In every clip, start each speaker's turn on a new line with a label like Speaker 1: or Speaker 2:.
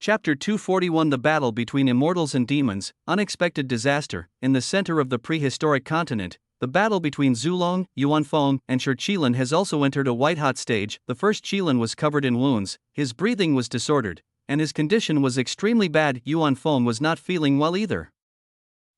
Speaker 1: Chapter 241 The Battle Between Immortals and Demons, Unexpected Disaster. In the center of the prehistoric continent, the battle between Zulong, Yuanfeng, and Shurqilan has also entered a white-hot stage. The first Qilan was covered in wounds, his breathing was disordered, and his condition was extremely bad. Yuanfeng was not feeling well either.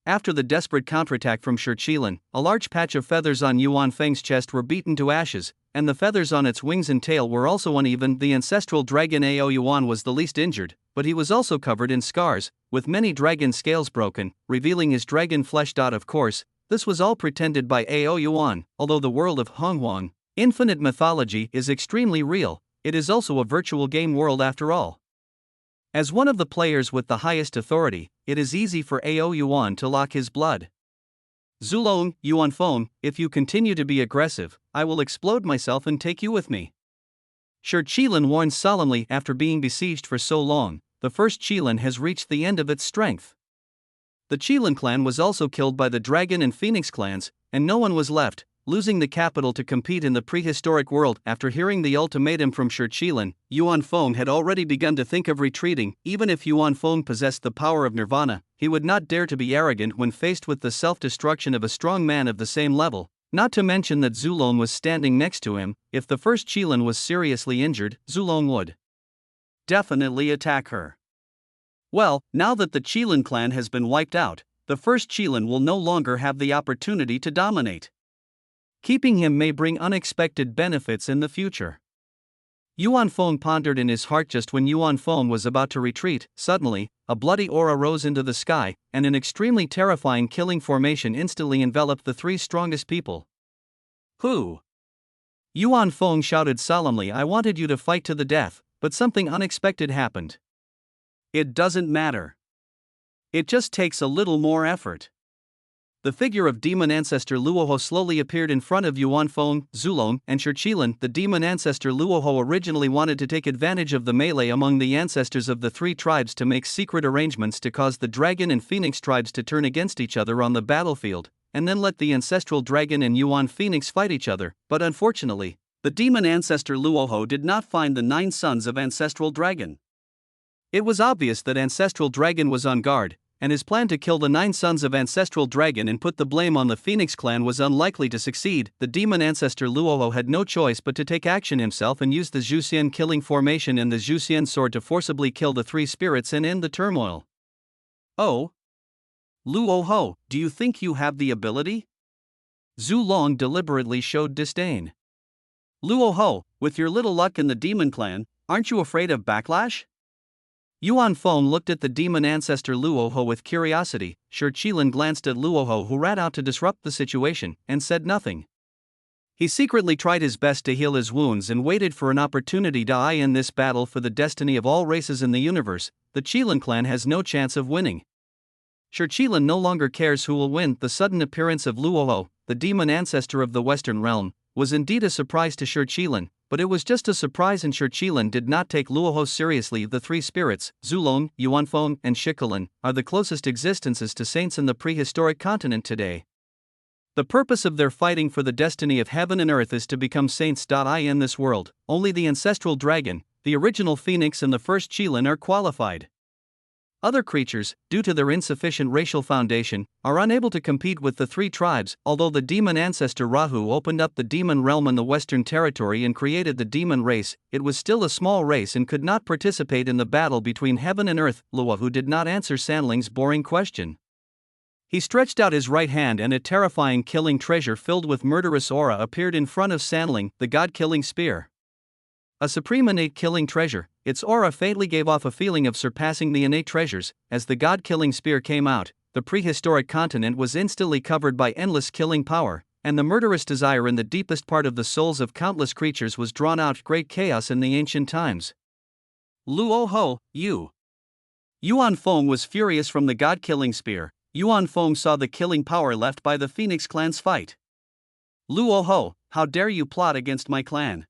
Speaker 1: After the desperate counterattack from Shurqilan, a large patch of feathers on Yuanfeng's chest were beaten to ashes, and the feathers on its wings and tail were also uneven. The ancestral dragon Ao Yuan was the least injured, but he was also covered in scars, with many dragon scales broken, revealing his dragon flesh. Of course, this was all pretended by Ao Yuan. Although the world of Honghuang, infinite mythology, is extremely real, it is also a virtual game world after all. As one of the players with the highest authority, it is easy for Ao Yuan to lock his blood. Zulong, Yuanfeng, if you continue to be aggressive, I will explode myself and take you with me. Shurqilan warned solemnly. After being besieged for so long, the first Qilan has reached the end of its strength. The Qilan clan was also killed by the Dragon and Phoenix clans, and no one was left, losing the capital to compete in the prehistoric world. After hearing the ultimatum from Shurqilan, Yuanfeng had already begun to think of retreating. Even if Yuanfeng possessed the power of Nirvana, he would not dare to be arrogant when faced with the self-destruction of a strong man of the same level, not to mention that Zulong was standing next to him. If the first Qilan was seriously injured, Zulong would definitely attack her. Well, now that the Qilan clan has been wiped out, the first Qilan will no longer have the opportunity to dominate. Keeping him may bring unexpected benefits in the future. Yuanfeng pondered in his heart. Just when Yuanfeng was about to retreat, suddenly, a bloody aura rose into the sky, and an extremely terrifying killing formation instantly enveloped the three strongest people. Who? Yuanfeng shouted solemnly. I wanted you to fight to the death, but something unexpected happened. It doesn't matter. It just takes a little more effort. The figure of demon ancestor Luoho slowly appeared in front of Yuanfeng, Zulong, and Shurqilan. The demon ancestor Luoho originally wanted to take advantage of the melee among the ancestors of the three tribes to make secret arrangements to cause the Dragon and Phoenix tribes to turn against each other on the battlefield, and then let the ancestral dragon and Yuan Phoenix fight each other. But unfortunately, the demon ancestor Luoho did not find the 9 sons of ancestral dragon. It was obvious that ancestral dragon was on guard, and his plan to kill the 9 sons of ancestral dragon and put the blame on the Phoenix clan was unlikely to succeed. The demon ancestor Luoho had no choice but to take action himself and use the Zhuxian killing formation and the Zhuxian sword to forcibly kill the 3 spirits and end the turmoil. Oh? Luoho, do you think you have the ability? Zulong deliberately showed disdain. Luoho, with your little luck in the demon clan, aren't you afraid of backlash? Yuanfeng looked at the demon ancestor Luoho with curiosity. Shurqilan glanced at Luoho, who ran out to disrupt the situation, and said nothing. He secretly tried his best to heal his wounds and waited for an opportunity to eye in this battle for the destiny of all races in the universe. The Qilan clan has no chance of winning. Shurqilan no longer cares who will win. The sudden appearance of Luoho, the demon ancestor of the Western realm, was indeed a surprise to Shurqilan, but it was just a surprise, and Shurqilan did not take Luoho seriously. The 3 spirits, Zulong, Yuanfeng, and Shurqilan, are the closest existences to saints in the prehistoric continent today. The purpose of their fighting for the destiny of heaven and earth is to become saints. In this world, only the ancestral dragon, the original Phoenix, and the first Qilan are qualified. Other creatures, due to their insufficient racial foundation, are unable to compete with the 3 tribes. Although the demon ancestor Rahu opened up the demon realm in the Western territory and created the demon race, it was still a small race and could not participate in the battle between heaven and earth. Luoho did not answer Sanling's boring question. He stretched out his right hand, and a terrifying killing treasure filled with murderous aura appeared in front of Sanling, the god-killing spear. A supreme innate killing treasure, its aura faintly gave off a feeling of surpassing the innate treasures. As the god-killing spear came out, the prehistoric continent was instantly covered by endless killing power, and the murderous desire in the deepest part of the souls of countless creatures was drawn out. Great chaos in the ancient times. Luoho, you. Yuanfeng was furious from the god-killing spear. Yuanfeng saw the killing power left by the Phoenix clan's fight. Luoho, how dare you plot against my clan?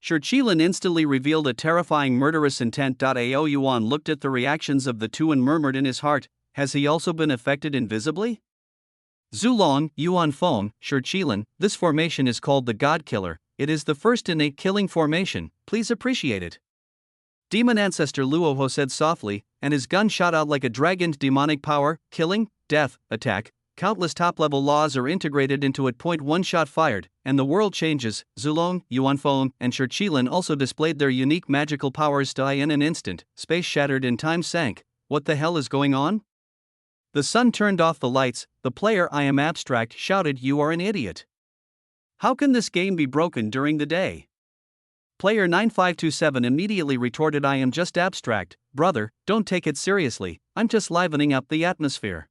Speaker 1: Shurqilan instantly revealed a terrifying murderous intent. Ao Yuan looked at the reactions of the 2 and murmured in his heart, has he also been affected invisibly? Zulong, Yuanfeng, Shurqilan, this formation is called the God Killer. It is the first innate killing formation, please appreciate it. Demon Ancestor Luoho said softly, and his gun shot out like a dragon's demonic power, killing, death, attack. Countless top-level laws are integrated into it. One shot fired, and the world changes. Zulong, Yuanfeng, and Shiqilin also displayed their unique magical powers in an instant. Space shattered and time sank. What the hell is going on? The sun turned off the lights. The player I am abstract shouted, "You are an idiot. How can this game be broken during the day?" Player 9527 immediately retorted, "I am just abstract, brother, don't take it seriously, I'm just livening up the atmosphere."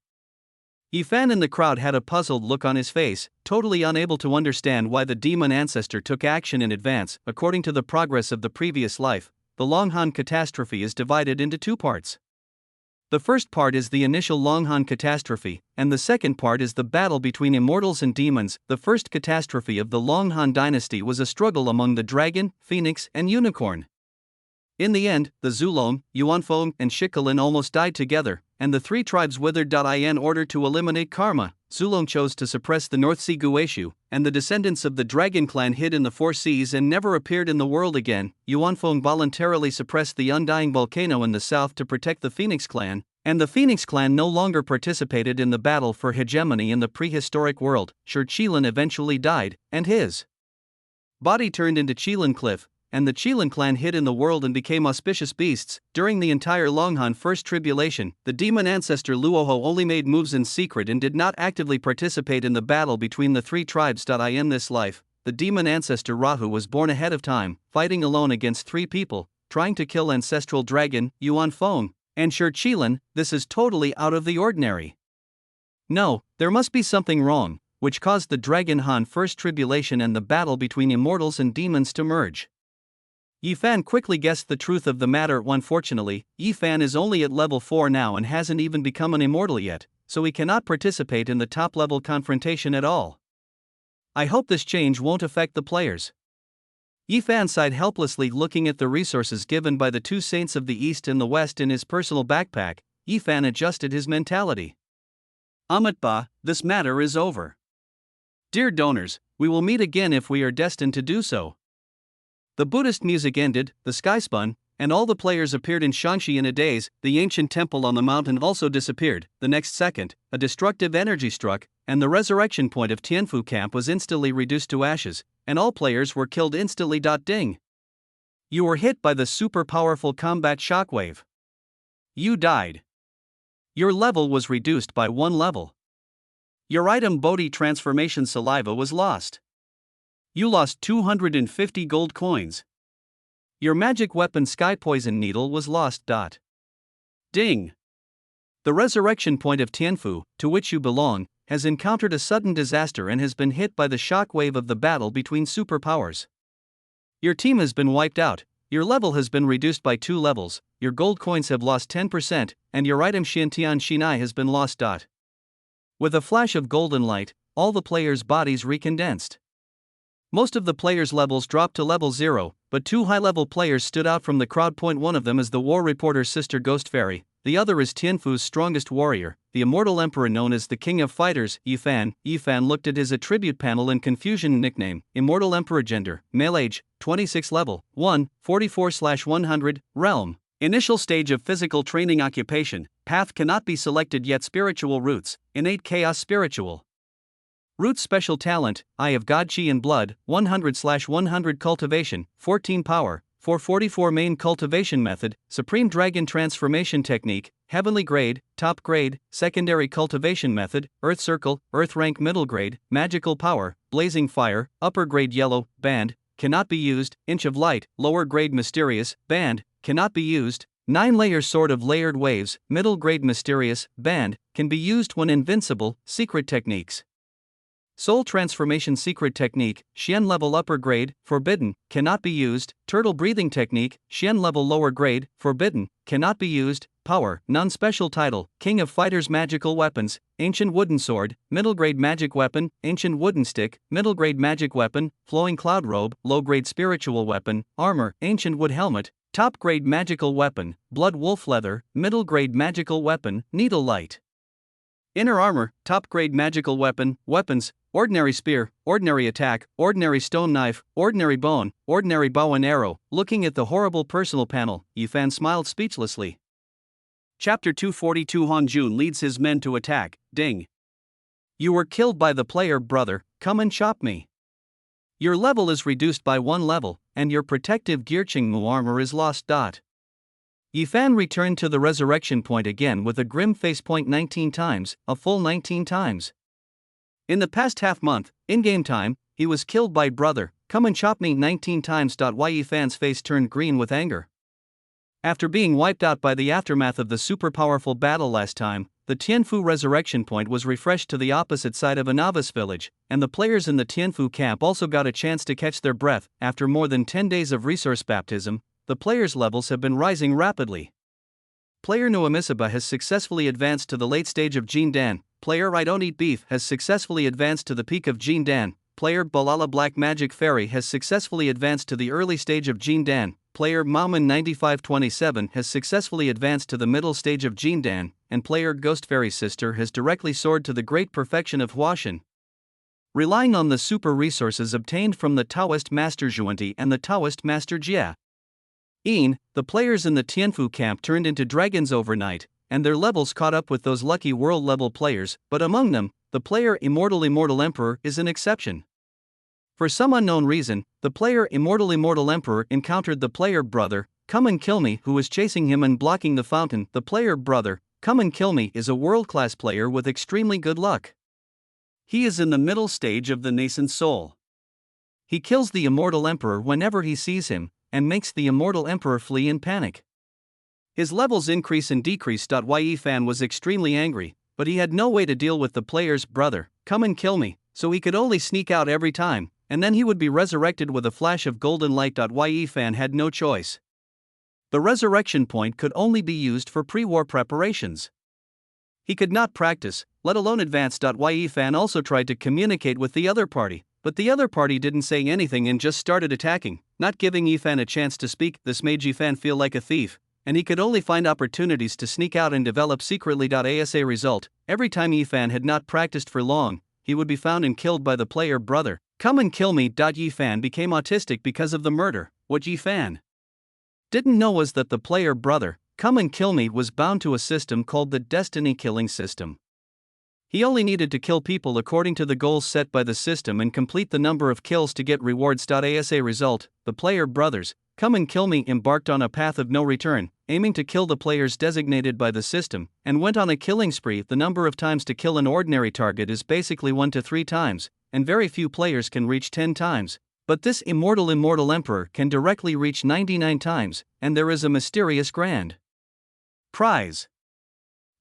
Speaker 1: Yifan in the crowd had a puzzled look on his face, totally unable to understand why the demon ancestor took action in advance. According to the progress of the previous life, the Longhan catastrophe is divided into two parts. The first part is the initial Longhan catastrophe, and the second part is the battle between immortals and demons. The first catastrophe of the Longhan dynasty was a struggle among the dragon, phoenix, and unicorn. In the end, the Zulong, Yuanfeng, and Shiqilin almost died together, and the three tribes withered. In order to eliminate karma, Zulong chose to suppress the North Sea Guishu, and the descendants of the Dragon Clan hid in the Four Seas and never appeared in the world again. Yuanfeng voluntarily suppressed the undying volcano in the south to protect the Phoenix Clan, and the Phoenix Clan no longer participated in the battle for hegemony in the prehistoric world. Shiqilin eventually died, and his body turned into Qilin Cliff, and the Qilin clan hid in the world and became auspicious beasts. During the entire Longhan First Tribulation, the demon ancestor Luoho only made moves in secret and did not actively participate in the battle between the three tribes. In this life, the demon ancestor Rahu was born ahead of time, fighting alone against three people, trying to kill ancestral dragon, Yuanfeng, and Shiqilin. This is totally out of the ordinary. No, there must be something wrong, which caused the Dragon Han First Tribulation and the battle between immortals and demons to merge. Yifan quickly guessed the truth of the matter. Unfortunately, Yifan is only at level 4 now and hasn't even become an immortal yet, so he cannot participate in the top-level confrontation at all. I hope this change won't affect the players. Yifan sighed helplessly, looking at the resources given by the two saints of the East and the West in his personal backpack. Yifan adjusted his mentality. Amitba, this matter is over. Dear donors, we will meet again if we are destined to do so. The Buddhist music ended, the sky spun, and all the players appeared in Shangxi in a daze. The ancient temple on the mountain also disappeared. The next second, a destructive energy struck, and the resurrection point of Tianfu camp was instantly reduced to ashes, and all players were killed instantly. Ding. You were hit by the super powerful combat shockwave. You died. Your level was reduced by 1 level. Your item Bodhi transformation saliva was lost. You lost 250 gold coins. Your magic weapon Sky Poison Needle was lost. Ding. The resurrection point of Tianfu, to which you belong, has encountered a sudden disaster and has been hit by the shock wave of the battle between superpowers. Your team has been wiped out, your level has been reduced by 2 levels, your gold coins have lost 10%, and your item Xiantian Shinai has been lost. With a flash of golden light, all the players' bodies recondensed. Most of the players' levels dropped to level 0, but 2 high-level players stood out from the crowd. One of them is the war reporter's sister Ghost Fairy, the other is Tianfu's strongest warrior, the immortal emperor known as the King of Fighters, Yifan. Yifan looked at his attribute panel in confusion. Nickname, Immortal Emperor. Gender, male. Age, 26. Level, 1, 44/100, Realm. Initial stage of physical training. Occupation, path cannot be selected yet. Spiritual roots, innate chaos spiritual. Root special talent, Eye of God Chi and Blood, 100/100 cultivation, 14 power, 444 main cultivation method, Supreme Dragon transformation technique, Heavenly grade, top grade, secondary cultivation method, Earth Circle, Earth rank middle grade, magical power, Blazing Fire, upper grade yellow, band, cannot be used, Inch of Light, lower grade mysterious, band, cannot be used, 9-layer sword of layered waves, middle grade mysterious, band, can be used when invincible, secret techniques. Soul Transformation Secret Technique, Xian level upper grade, forbidden, cannot be used. Turtle Breathing Technique, Xian level lower grade, forbidden, cannot be used. Power, non-special title, King of Fighters. Magical weapons, Ancient Wooden Sword, middle grade magic weapon, Ancient Wooden Stick, middle grade magic weapon, Flowing Cloud Robe, low grade spiritual weapon, Armor, Ancient Wood Helmet, top grade magical weapon, Blood Wolf Leather, middle grade magical weapon, Needle Light. Inner armor, top grade magical weapon, weapons, ordinary spear, ordinary attack, ordinary stone knife, ordinary bone, ordinary bow and arrow. Looking at the horrible personal panel, Yifan smiled speechlessly. Chapter 242. Han Jun leads his men to attack. Ding. You were killed by the player, brother, come and chop me. Your level is reduced by 1 level, and your protective Gearchingmu armor is lost. Yifan returned to the resurrection point again with a grim face. 19 times, a full 19 times. In the past half month, in-game time, he was killed by brother, come and chop me 19 times. Yifan's face turned green with anger. After being wiped out by the aftermath of the super powerful battle last time, the Tianfu resurrection point was refreshed to the opposite side of a novice village, and the players in the Tianfu camp also got a chance to catch their breath. After more than 10 days of resource baptism, the players' levels have been rising rapidly. Player Nuamisaba has successfully advanced to the late stage of Jin Dan. Player I Don't Eat Beef has successfully advanced to the peak of Jin Dan. Player Balala Black Magic Fairy has successfully advanced to the early stage of Jin Dan. Player Mauman 9527 has successfully advanced to the middle stage of Jin Dan, and player Ghost Fairy Sister has directly soared to the great perfection of Huashan. Relying on the super resources obtained from the Taoist Master Zhuanti and the Taoist Master Jia Yin, the players in the Tianfu camp turned into dragons overnight, and their levels caught up with those lucky world-level players, but among them, the player Immortal Emperor is an exception. For some unknown reason, the player Immortal Emperor encountered the player brother, Come and Kill Me, who was chasing him and blocking the fountain. The player brother, Come and Kill Me, is a world-class player with extremely good luck. He is in the middle stage of the nascent soul. He kills the Immortal Emperor whenever he sees him, and makes the Immortal Emperor flee in panic. His levels increase and decrease. Yifan was extremely angry, but he had no way to deal with the player's brother, Come and Kill Me, so he could only sneak out every time, and then he would be resurrected with a flash of golden light. Yifan had no choice. The resurrection point could only be used for pre-war preparations. He could not practice, let alone advance. Yifan also tried to communicate with the other party, but the other party didn't say anything and just started attacking, not giving Yifan a chance to speak. This made Yifan feel like a thief, and he could only find opportunities to sneak out and develop secretly. As a result, every time Yifan had not practiced for long, he would be found and killed by the player brother, Come and Kill Me. Yifan became autistic because of the murder. What Yifan didn't know was that the player brother, Come and Kill Me, was bound to a system called the Destiny Killing System. He only needed to kill people according to the goals set by the system and complete the number of kills to get rewards. As a result, the player brothers, Come and Kill Me, embarked on a path of no return, aiming to kill the players designated by the system, and went on a killing spree. The number of times to kill an ordinary target is basically 1 to 3 times, and very few players can reach 10 times. But this Immortal Emperor can directly reach 99 times, and there is a mysterious grand prize.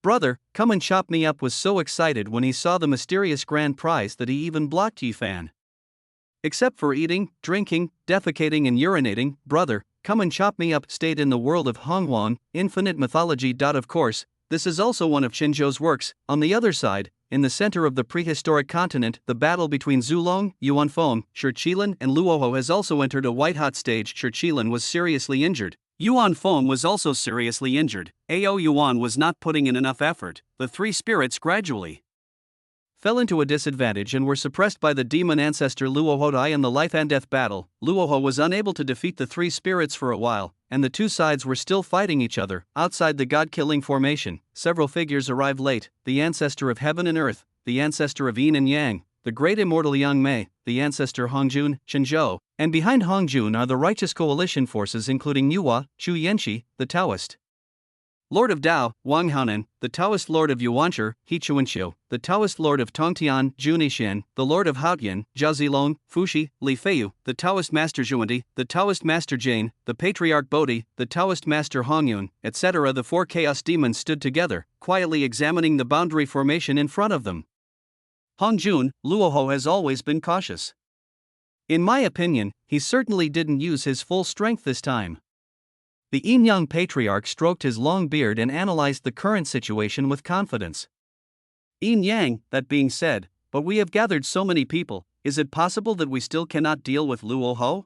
Speaker 1: Brother, Come and Chop Me Up was so excited when he saw the mysterious grand prize that he even blocked Yifan. Except for eating, drinking, defecating and urinating, brother, Come and Chop Me Up stayed in the world of Honghuan, infinite mythology. Of course, this is also one of Qinzhou's works. On the other side, in the center of the prehistoric continent, the battle between Zulong, Yuanfeng, Shiqilin and Luoho has also entered a white-hot stage. Shiqilin was seriously injured. Yuanfeng was also seriously injured. Ao Yuan was not putting in enough effort. The 3 spirits gradually fell into a disadvantage and were suppressed by the demon ancestor Luoho. In the life and death battle, Luoho was unable to defeat the 3 spirits for a while, and the 2 sides were still fighting each other. Outside the god-killing formation, several figures arrived late: the ancestor of heaven and earth, the ancestor of yin and yang, the great immortal Yang Mei, the ancestor Hongjun, Shenzhou, and behind Hongjun are the righteous coalition forces including Yuhua, Chu Yanxi, the Taoist Lord of Dao, Wang Haonan, the Taoist Lord of Yuanshi, He Chuanxiu, the Taoist Lord of Tongtian, Junishan, the Lord of Haotian, Zhao Zilong, Fuxi, Li Feiyu, the Taoist Master Zhuanti, the Taoist Master Jane, the Patriarch Bodhi, the Taoist Master Hongyun, etc. The 4 chaos demons stood together, quietly examining the boundary formation in front of them. Hongjun, Luoho has always been cautious. In my opinion, he certainly didn't use his full strength this time. The Yin-Yang Patriarch stroked his long beard and analyzed the current situation with confidence. Yin-Yang, that being said, but we have gathered so many people, is it possible that we still cannot deal with Luoho?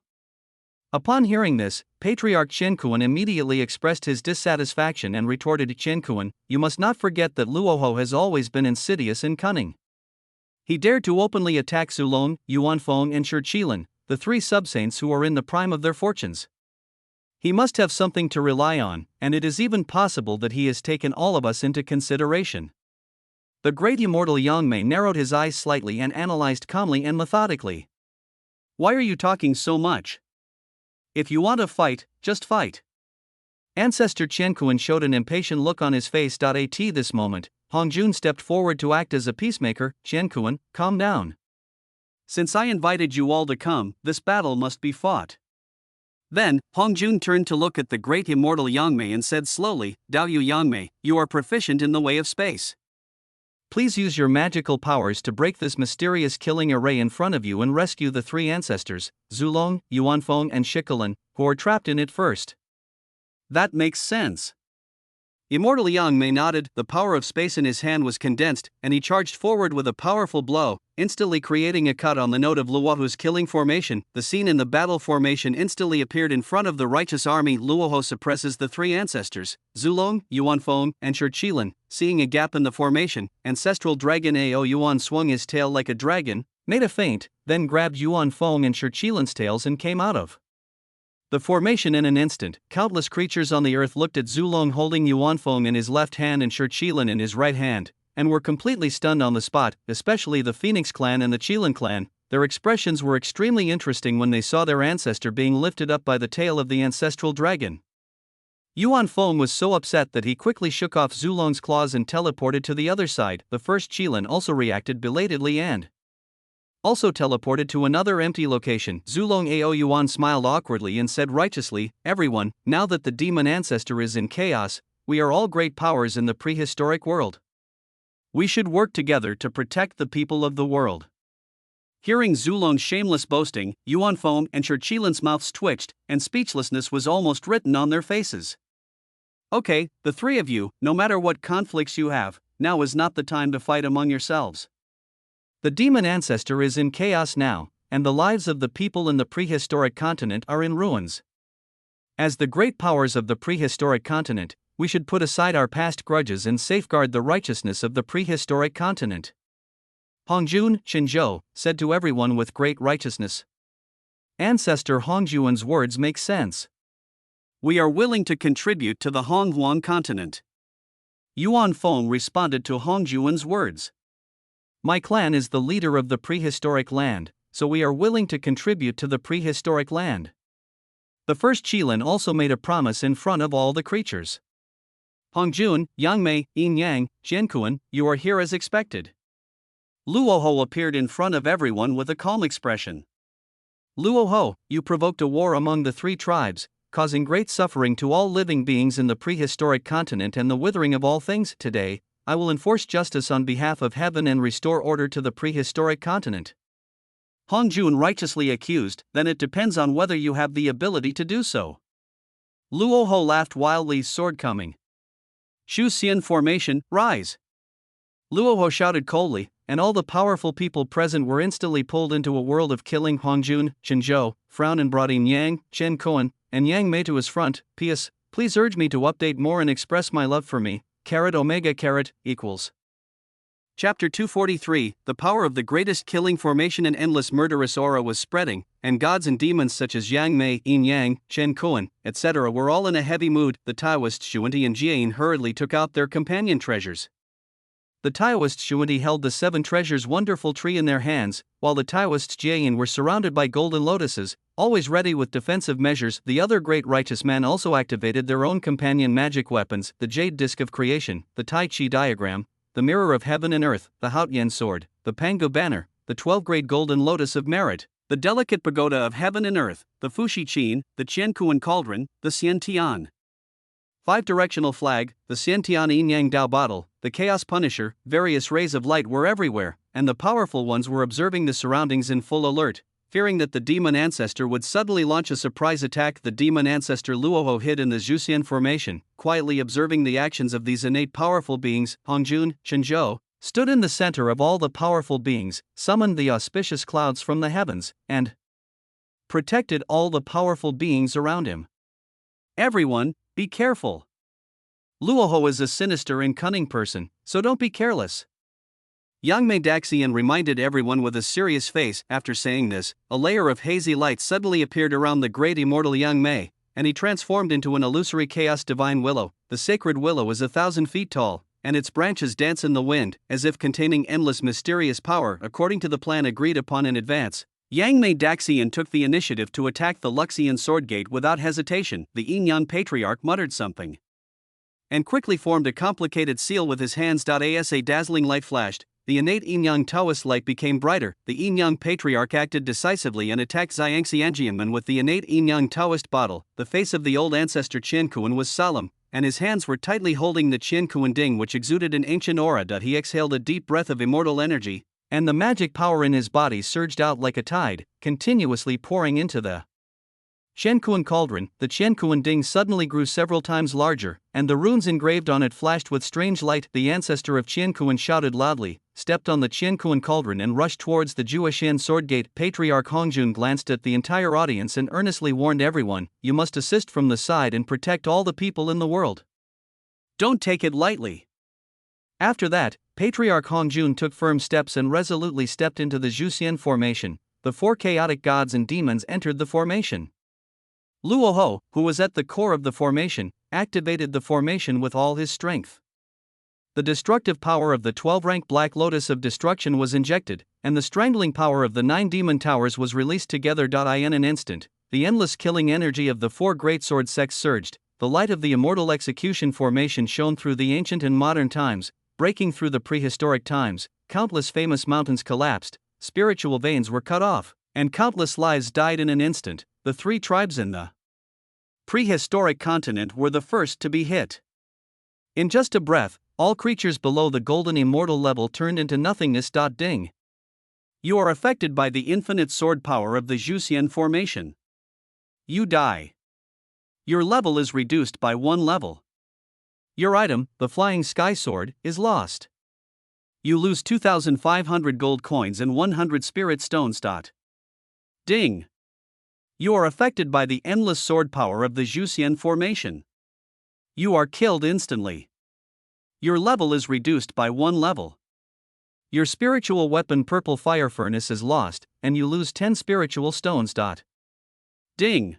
Speaker 1: Upon hearing this, Patriarch Qiankuan immediately expressed his dissatisfaction and retorted, Qiankuan, you must not forget that Luoho has always been insidious and cunning. He dared to openly attack Zulong, Yuanfeng and Shiqilan, the three subsaints who are in the prime of their fortunes. He must have something to rely on, and it is even possible that he has taken all of us into consideration. The great immortal Yang Mei narrowed his eyes slightly and analyzed calmly and methodically. Why are you talking so much? If you want to fight, just fight. Ancestor Qiankuan showed an impatient look on his face. At this moment, Hongjun stepped forward to act as a peacemaker. Qiankuan, calm down. Since I invited you all to come, this battle must be fought. Then, Hongjun turned to look at the great immortal Yang Mei and said slowly, Daoyu Yang Mei, you are proficient in the way of space. Please use your magical powers to break this mysterious killing array in front of you and rescue the three ancestors, Zulong, Yuanfeng and Shiqilan, who are trapped in it first. That makes sense. Immortal Yang Mei nodded, the power of space in his hand was condensed, and he charged forward with a powerful blow, instantly creating a cut on the note of Luoho's killing formation. The scene in the battle formation instantly appeared in front of the righteous army. Luoho suppresses the three ancestors, Zulong, Yuanfeng, and Shiqilan. Seeing a gap in the formation, ancestral dragon Ao Yuan swung his tail like a dragon, made a feint, then grabbed Yuanfeng and Shiqilan's tails and came out of the formation in an instant. Countless creatures on the earth looked at Zulong holding Yuanfeng in his left hand and Shiqilan in his right hand, and were completely stunned on the spot, especially the Phoenix clan and the Qilan clan. Their expressions were extremely interesting when they saw their ancestor being lifted up by the tail of the ancestral dragon. Yuanfeng was so upset that he quickly shook off Zulong's claws and teleported to the other side. The first Qilan also reacted belatedly and also teleported to another empty location. Zulong Ao Yuan smiled awkwardly and said righteously, everyone, now that the demon ancestor is in chaos, we are all great powers in the prehistoric world. We should work together to protect the people of the world. Hearing Zulong's shameless boasting, Yuanfeng and Shiqilan's mouths twitched, and speechlessness was almost written on their faces. Okay, the three of you, no matter what conflicts you have, now is not the time to fight among yourselves. The demon ancestor is in chaos now, and the lives of the people in the prehistoric continent are in ruins. As the great powers of the prehistoric continent, we should put aside our past grudges and safeguard the righteousness of the prehistoric continent. Hongjun Shinzhou said to everyone with great righteousness. Ancestor Hongjuan's words make sense. We are willing to contribute to the Honghuang continent. Yuanfeng responded to Hongjuan's words. My clan is the leader of the prehistoric land, so we are willing to contribute to the prehistoric land. The first Qilan also made a promise in front of all the creatures. Hongjun, Yang Mei, Yin Yang, Qiankuan, you are here as expected. Luoho appeared in front of everyone with a calm expression. Luoho, you provoked a war among the three tribes, causing great suffering to all living beings in the prehistoric continent and the withering of all things. Today, I will enforce justice on behalf of heaven and restore order to the prehistoric continent. Hongjun righteously accused, then it depends on whether you have the ability to do so. Luoho laughed wildly, sword coming. Shu Xian formation, rise! Luoho shouted coldly, and all the powerful people present were instantly pulled into a world of killing. Hongjun, Shinzhou, frowned and brought in Yang, Qiankuan, and Yang Mei to his front. P.S. Please urge me to update more and express my love for me. Omega equals. Chapter 243, the power of the greatest killing formation and endless murderous aura was spreading, and gods and demons such as Yang Mei, Yin Yang, Qiankuan, etc. were all in a heavy mood. The Taoist Xuanti and Jiayin hurriedly took out their companion treasures. The Taoist Xuanti held the seven treasures wonderful tree in their hands, while the Taoists Jiayin were surrounded by golden lotuses, always ready with defensive measures. The other great righteous men also activated their own companion magic weapons, the jade disc of creation, the Tai Chi diagram, the mirror of heaven and earth, the Haotian sword, the Pangu banner, the 12-grade golden lotus of merit, the delicate pagoda of heaven and earth, the Fushi Qin, the Qiankuan cauldron, the Xian Tian 5-directional flag, the Xian Tian Yin Yang Dao bottle, the chaos punisher. Various rays of light were everywhere, and the powerful ones were observing the surroundings in full alert, fearing that the demon ancestor would suddenly launch a surprise attack. The demon ancestor Luoho hid in the Zhuxian formation, quietly observing the actions of these innate powerful beings. Hongjun, Shinzhou, stood in the center of all the powerful beings, summoned the auspicious clouds from the heavens, and protected all the powerful beings around him. Everyone, be careful. Luoho is a sinister and cunning person, so don't be careless. Yang Mei Daxian reminded everyone with a serious face. After saying this, a layer of hazy light suddenly appeared around the great immortal Yang Mei, and he transformed into an illusory chaos divine willow. The sacred willow is 1,000 feet tall, and its branches dance in the wind, as if containing endless mysterious power according to the plan agreed upon in advance. Yang Mei Daxian took the initiative to attack the Luxian sword gate without hesitation. The Yinyan Patriarch muttered something and quickly formed a complicated seal with his hands. As a dazzling light flashed, the innate Yin-Yang Taoist light became brighter. The Yin-Yang Patriarch acted decisively and attacked Xiang Xianjianmen with the innate Yin-Yang Taoist bottle. The face of the old ancestor Qian Kuan was solemn, and his hands were tightly holding the Qian Kuan Ding, which exuded an ancient aura. He exhaled a deep breath of immortal energy, and the magic power in his body surged out like a tide, continuously pouring into the Qiankuan cauldron. The Qiankuan Ding suddenly grew several times larger, and the runes engraved on it flashed with strange light. The ancestor of Qiankuan shouted loudly, stepped on the Qiankuan cauldron and rushed towards the Jueshan sword gate. Patriarch Hongjun glanced at the entire audience and earnestly warned everyone, "You must assist from the side and protect all the people in the world. Don't take it lightly." After that, Patriarch Hongjun took firm steps and resolutely stepped into the Juxian formation. The 4 chaotic gods and demons entered the formation. Luoho, who was at the core of the formation, activated the formation with all his strength. The destructive power of the 12-rank Black Lotus of Destruction was injected, and the strangling power of the 9 demon towers was released together. In an instant, the endless killing energy of the 4 great sword sects surged. The light of the immortal execution formation shone through the ancient and modern times, breaking through the prehistoric times. Countless famous mountains collapsed, spiritual veins were cut off, and countless lives died in an instant. The 3 tribes in the prehistoric continent were the first to be hit. In just a breath, all creatures below the golden immortal level turned into nothingness. Ding. You are affected by the infinite sword power of the Juxian formation. You die. Your level is reduced by 1 level. Your item, the Flying Sky Sword, is lost. You lose 2,500 gold coins and 100 spirit stones. Ding. You are affected by the endless sword power of the Juxian formation. You are killed instantly. Your level is reduced by 1 level. Your spiritual weapon Purple Fire Furnace is lost, and you lose 10 spiritual stones. Ding.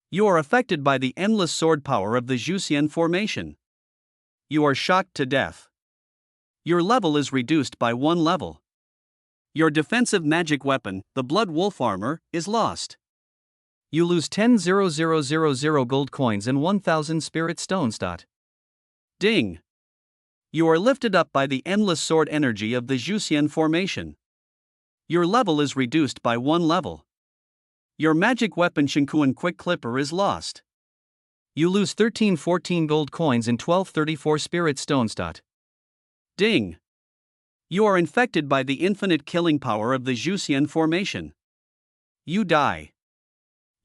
Speaker 1: You are affected by the endless sword power of the Juxian formation. You are shocked to death. Your level is reduced by 1 level. Your defensive magic weapon, the Blood Wolf Armor, is lost. You lose 10,000 gold coins and 1,000 spirit stones. Ding. You are lifted up by the endless sword energy of the Juxian formation. Your level is reduced by 1 level. Your magic weapon Shinkuan Quick Clipper is lost. You lose 1314 gold coins and 1234 spirit stones. Ding. You are infected by the infinite killing power of the Juxian formation. You die.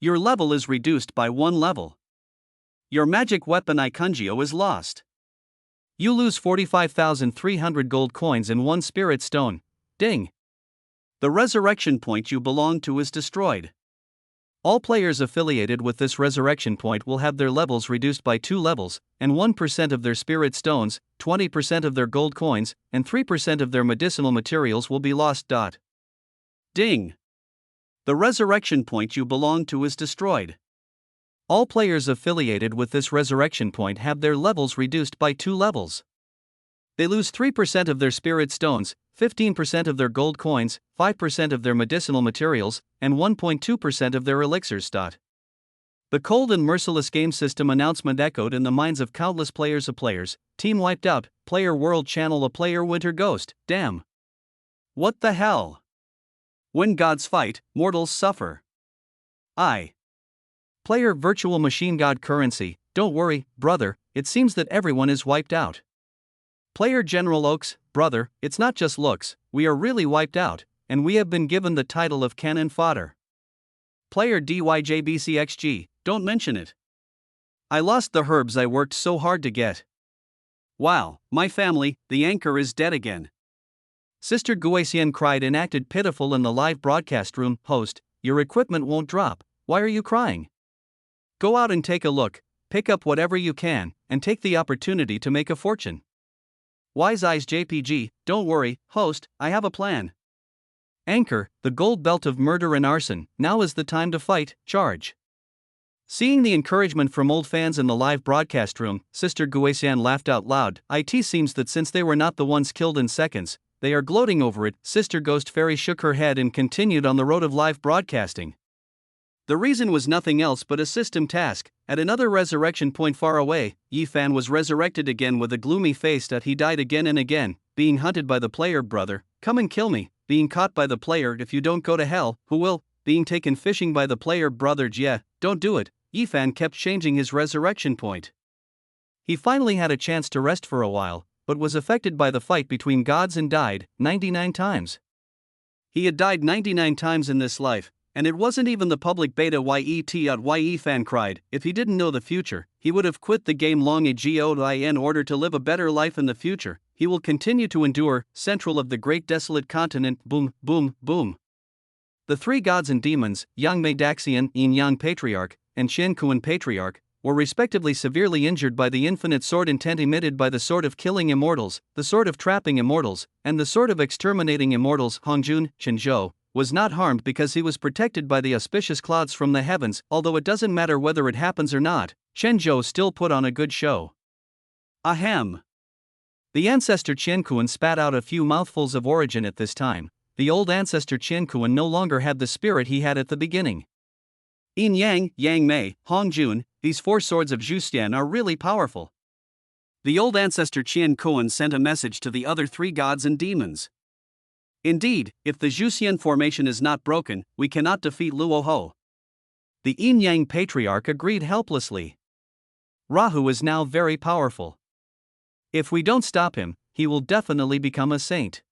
Speaker 1: Your level is reduced by 1 level. Your magic weapon Ikungio is lost. You lose 45,300 gold coins and 1 spirit stone. Ding. The resurrection point you belong to is destroyed. All players affiliated with this resurrection point will have their levels reduced by 2 levels, and 1% of their spirit stones, 20% of their gold coins, and 3% of their medicinal materials will be lost. Ding. The resurrection point you belong to is destroyed. All players affiliated with this resurrection point have their levels reduced by 2 levels. They lose 3% of their spirit stones, 15% of their gold coins, 5% of their medicinal materials, and 1.2% of their elixirs. The cold and merciless game system announcement echoed in the minds of countless players. A players, team wiped out, player world channel a player winter ghost, damn. What the hell? When gods fight, mortals suffer. Player virtual machine god currency, don't worry, brother, it seems that everyone is wiped out. Player General Oaks, brother, it's not just looks, we are really wiped out, and we have been given the title of cannon fodder. Player DYJBCXG, don't mention it. I lost the herbs I worked so hard to get. Wow, my family, the anchor is dead again. Sister Guasian cried and acted pitiful in the live broadcast room. Host, your equipment won't drop. Why are you crying? Go out and take a look, pick up whatever you can, and take the opportunity to make a fortune. Wise Eyes JPG, don't worry, host, I have a plan. Anchor, the gold belt of murder and arson, now is the time to fight, charge. Seeing the encouragement from old fans in the live broadcast room, Sister Guesian laughed out loud. It seems that since they were not the ones killed in seconds, they are gloating over it. Sister Ghost Fairy shook her head and continued on the road of live broadcasting. The reason was nothing else but a system task. At another resurrection point far away, Yi Fan was resurrected again with a gloomy face that he died again and again, being hunted by the player brother, come and kill me, being caught by the player if you don't go to hell, who will, being taken fishing by the player brother yeah, don't do it. Yi Fan kept changing his resurrection point. He finally had a chance to rest for a while, but was affected by the fight between gods and died 99 times. He had died 99 times in this life, and it wasn't even the public beta Yi Fan cried. If he didn't know the future, he would have quit the game long ago in order to live a better life in the future. He will continue to endure, central of the great desolate continent, boom, boom, boom. The three gods and demons, Yang Mei Daxian, Yin Yang Patriarch, and Qian Kuan Patriarch, were respectively severely injured by the infinite sword intent emitted by the sword of killing immortals, the sword of trapping immortals, and the sword of exterminating immortals. Hongjun, Qianzhou, was not harmed because he was protected by the auspicious clouds from the heavens. Although it doesn't matter whether it happens or not, Qianzhou still put on a good show. Ahem. The ancestor Qiankuan spat out a few mouthfuls of origin at this time. The old ancestor Qiankuan no longer had the spirit he had at the beginning. Yin Yang, Yang Mei, Hongjun, these four swords of Zhuxian are really powerful. The old ancestor Qian Kuan sent a message to the other three gods and demons. Indeed, if the Zhuxian formation is not broken, we cannot defeat Luo Ho. The Yin Yang Patriarch agreed helplessly. Rahu is now very powerful. If we don't stop him, he will definitely become a saint.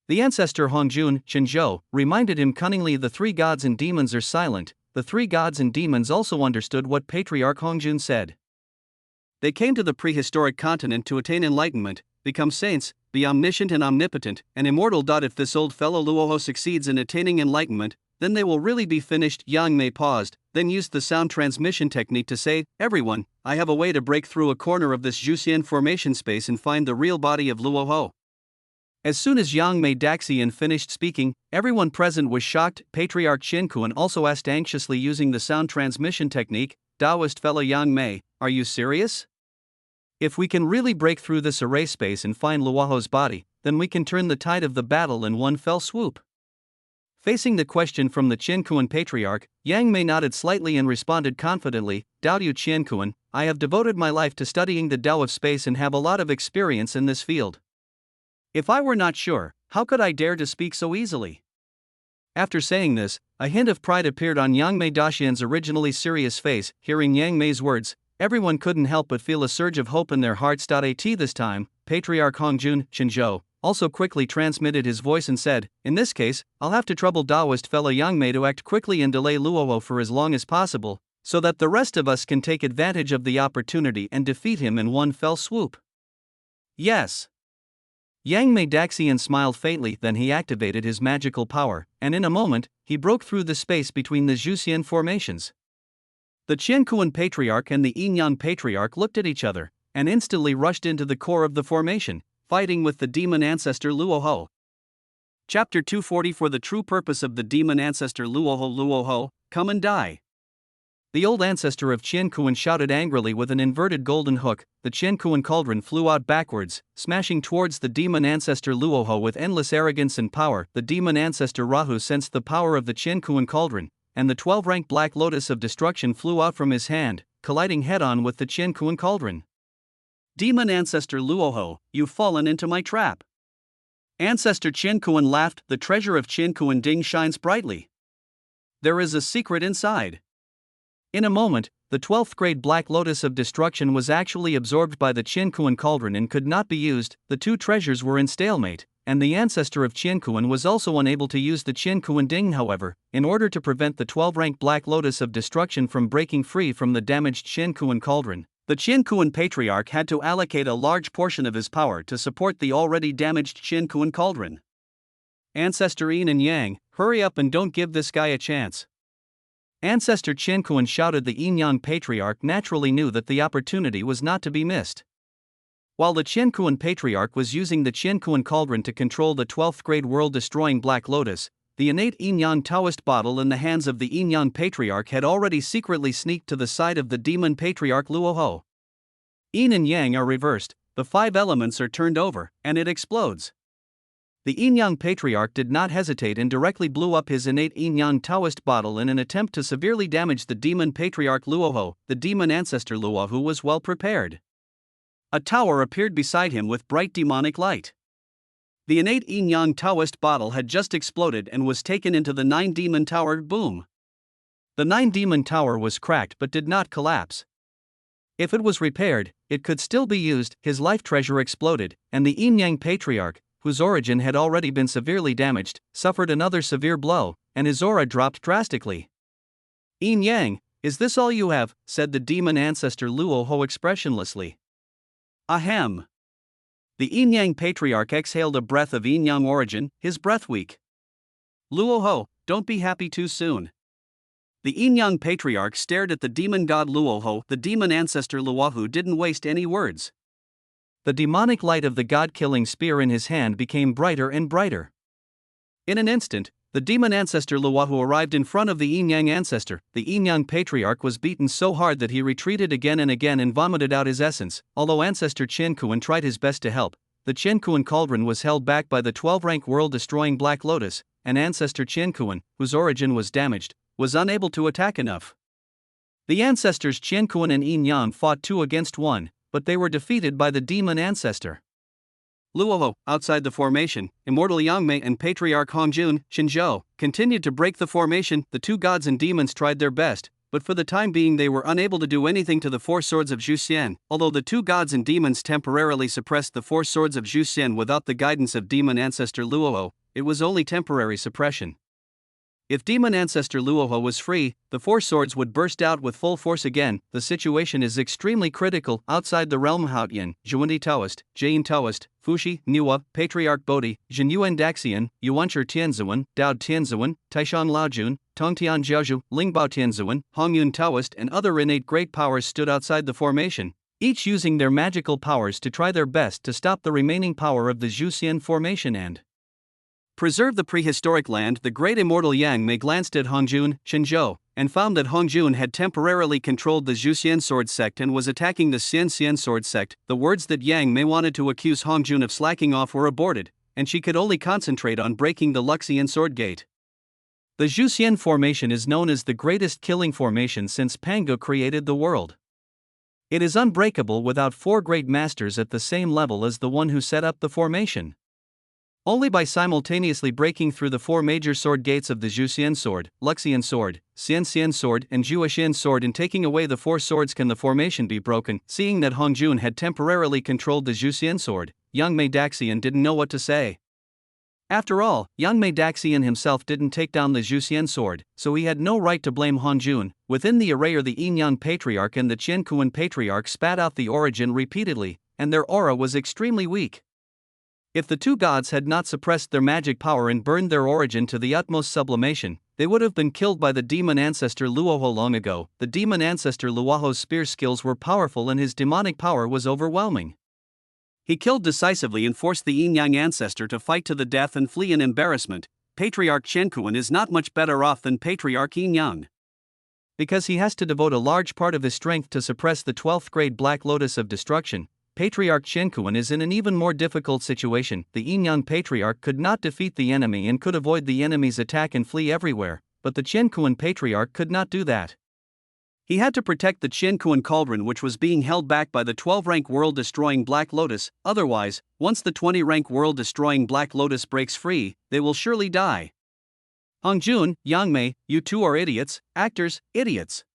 Speaker 1: The ancestor Hongjun, Qianzhou, reminded him cunningly the three gods and demons are silent. The three gods and demons also understood what Patriarch Hongjun said. They came to the prehistoric continent to attain enlightenment, become saints, be omniscient and omnipotent, and immortal. If this old fellow Luoho succeeds in attaining enlightenment, then they will really be finished. Yang Mei paused, then used the sound transmission technique to say, everyone, I have a way to break through a corner of this Zhuxian formation space and find the real body of Luoho. As soon as Yang Mei Daxian finished speaking, everyone present was shocked. Patriarch Qiankuan also asked anxiously using the sound transmission technique, Taoist fellow Yang Mei, are you serious? If we can really break through this array space and find Luoho's body, then we can turn the tide of the battle in one fell swoop. Facing the question from the Qiankuan Patriarch, Yang Mei nodded slightly and responded confidently, Daoyu Qiankuan, I have devoted my life to studying the Tao of space and have a lot of experience in this field. If I were not sure, how could I dare to speak so easily? After saying this, a hint of pride appeared on Yang Mei Daxian's originally serious face. Hearing Yang Mei's words, everyone couldn't help but feel a surge of hope in their hearts. This time, Patriarch Hongjun, Qianzhou, also quickly transmitted his voice and said, in this case, I'll have to trouble Taoist fellow Yang Mei to act quickly and delay Luoho for as long as possible, so that the rest of us can take advantage of the opportunity and defeat him in one fell swoop. Yes. Yang Mei Daxian smiled faintly, then he activated his magical power, and in a moment, he broke through the space between the Zhuxian formations. The Qiankuan Patriarch and the Yin Yang Patriarch looked at each other, and instantly rushed into the core of the formation, fighting with the demon ancestor Luoho. Chapter 240 For the true purpose of the demon ancestor Luoho, come and die. The old ancestor of Qiankuan shouted angrily with an inverted golden hook. The Qiankuan cauldron flew out backwards, smashing towards the demon ancestor Luoho with endless arrogance and power. The demon ancestor Rahu sensed the power of the Qiankuan cauldron, and the 12-rank black lotus of destruction flew out from his hand, colliding head-on with the Qiankuan cauldron. Demon ancestor Luoho, you've fallen into my trap. Ancestor Qiankuan laughed. The treasure of Qiankuan Ding shines brightly. There is a secret inside. In a moment, the 12th grade Black Lotus of Destruction was actually absorbed by the Qiankuan cauldron and could not be used. The two treasures were in stalemate, and the ancestor of Qiankuan was also unable to use the Qiankuan Ding. However, in order to prevent the 12-rank Black Lotus of Destruction from breaking free from the damaged Qiankuan cauldron, the Qiankuan Patriarch had to allocate a large portion of his power to support the already damaged Qiankuan cauldron. Ancestor Yin and Yang, hurry up and don't give this guy a chance. Ancestor Qian Kuan shouted. The Yin-Yang Patriarch naturally knew that the opportunity was not to be missed. While the Qian Kuan Patriarch was using the Qian Kuan Cauldron to control the 12th grade world-destroying Black Lotus, the innate Yin-Yang Taoist bottle in the hands of the Yin-Yang Patriarch had already secretly sneaked to the side of the Demon Patriarch Luoho. Yin and Yang are reversed, the 5 elements are turned over, and it explodes. The Yin-Yang Patriarch did not hesitate and directly blew up his innate Yin-Yang Taoist bottle in an attempt to severely damage the Demon Patriarch Luoho. The demon ancestor Luohu was well prepared. A tower appeared beside him with bright demonic light. The innate Yin-Yang Taoist bottle had just exploded and was taken into the 9-demon tower. Boom! The 9-demon tower was cracked but did not collapse. If it was repaired, it could still be used. His life treasure exploded, and the Yin-Yang Patriarch, whose origin had already been severely damaged, suffered another severe blow, and his aura dropped drastically. Yin-Yang, is this all you have? Said the demon ancestor Luoho expressionlessly. Ahem. The Yin-Yang Patriarch exhaled a breath of Yin-Yang origin, his breath weak. Luoho, don't be happy too soon. The Yin-Yang Patriarch stared at the demon god Luoho. The demon ancestor Luohu didn't waste any words. The demonic light of the god-killing spear in his hand became brighter and brighter. In an instant, the demon ancestor Luohu arrived in front of the Yin-Yang ancestor. The Yin-Yang Patriarch was beaten so hard that he retreated again and vomited out his essence. Although ancestor Qian Kuan tried his best to help, the Qian Kuan Cauldron was held back by the 12-rank world-destroying Black Lotus, and ancestor Qian Kuan, whose origin was damaged, was unable to attack enough. The ancestors Qian Kuan and Yin Yang fought 2 against 1, but they were defeated by the demon ancestor. Luoho, outside the formation, Immortal Yang Mei and Patriarch Hongjun, Shinzhou, continued to break the formation. The 2 gods and demons tried their best, but for the time being they were unable to do anything to the 4 swords of Zhu Xian. Although the 2 gods and demons temporarily suppressed the 4 swords of Zhu Xian without the guidance of demon ancestor Luoho, it was only temporary suppression. If demon ancestor Luoho was free, the 4 swords would burst out with full force again. The situation is extremely critical. Outside the realm, Haotian, Zhuandi Taoist, Jain Taoist, Fuxi, Niwa, Patriarch Bodhi, Zhenyuan Daxian, Yuancher Tianzuan, Dao Tianzuan, Taishan Laojun, Tongtian Jiaozhu, Lingbao Tianzuan, Hongyun Taoist and other innate great powers stood outside the formation, each using their magical powers to try their best to stop the remaining power of the Zhu Xian formation and preserve the prehistoric land. The great immortal Yang Mei glanced at Hongjun, Shinzhou, and found that Hongjun had temporarily controlled the Zhu Xian sword sect and was attacking the Xian Xian sword sect. The words that Yang Mei wanted to accuse Hongjun of slacking off were aborted, and she could only concentrate on breaking the Luxian sword gate. The Zhu Xian formation is known as the greatest killing formation since Pangu created the world. It is unbreakable without 4 great masters at the same level as the one who set up the formation. Only by simultaneously breaking through the 4 major sword gates of the Zhu Xian sword, Luxian sword, Xian Xian sword and Zhua Xian sword and taking away the 4 swords can the formation be broken. Seeing that Hongjun had temporarily controlled the Zhu Xian sword, Yang Mei Daxian didn't know what to say. After all, Yang Mei Daxian himself didn't take down the Zhu Xian sword, so he had no right to blame Hongjun. Within the array are the Yin-Yang Patriarch and the Qian Kuan Patriarch spat out the origin repeatedly, and their aura was extremely weak. If the 2 gods had not suppressed their magic power and burned their origin to the utmost sublimation, they would have been killed by the demon ancestor Luoho long ago. The demon ancestor Luoho's spear skills were powerful and his demonic power was overwhelming. He killed decisively and forced the Yin-Yang ancestor to fight to the death and flee in embarrassment. Patriarch Qian Kuan is not much better off than Patriarch Yin-Yang, because he has to devote a large part of his strength to suppress the 12th grade Black Lotus of destruction. Patriarch Qian Kuan is in an even more difficult situation. The Yin-Yang Patriarch could not defeat the enemy and could avoid the enemy's attack and flee everywhere, but the Qian Kuan Patriarch could not do that. He had to protect the Qian Kuan Cauldron, which was being held back by the 12-rank world-destroying Black Lotus. Otherwise, once the 20-rank world-destroying Black Lotus breaks free, they will surely die. Hongjun, Yang Mei, you 2 are idiots, actors, idiots.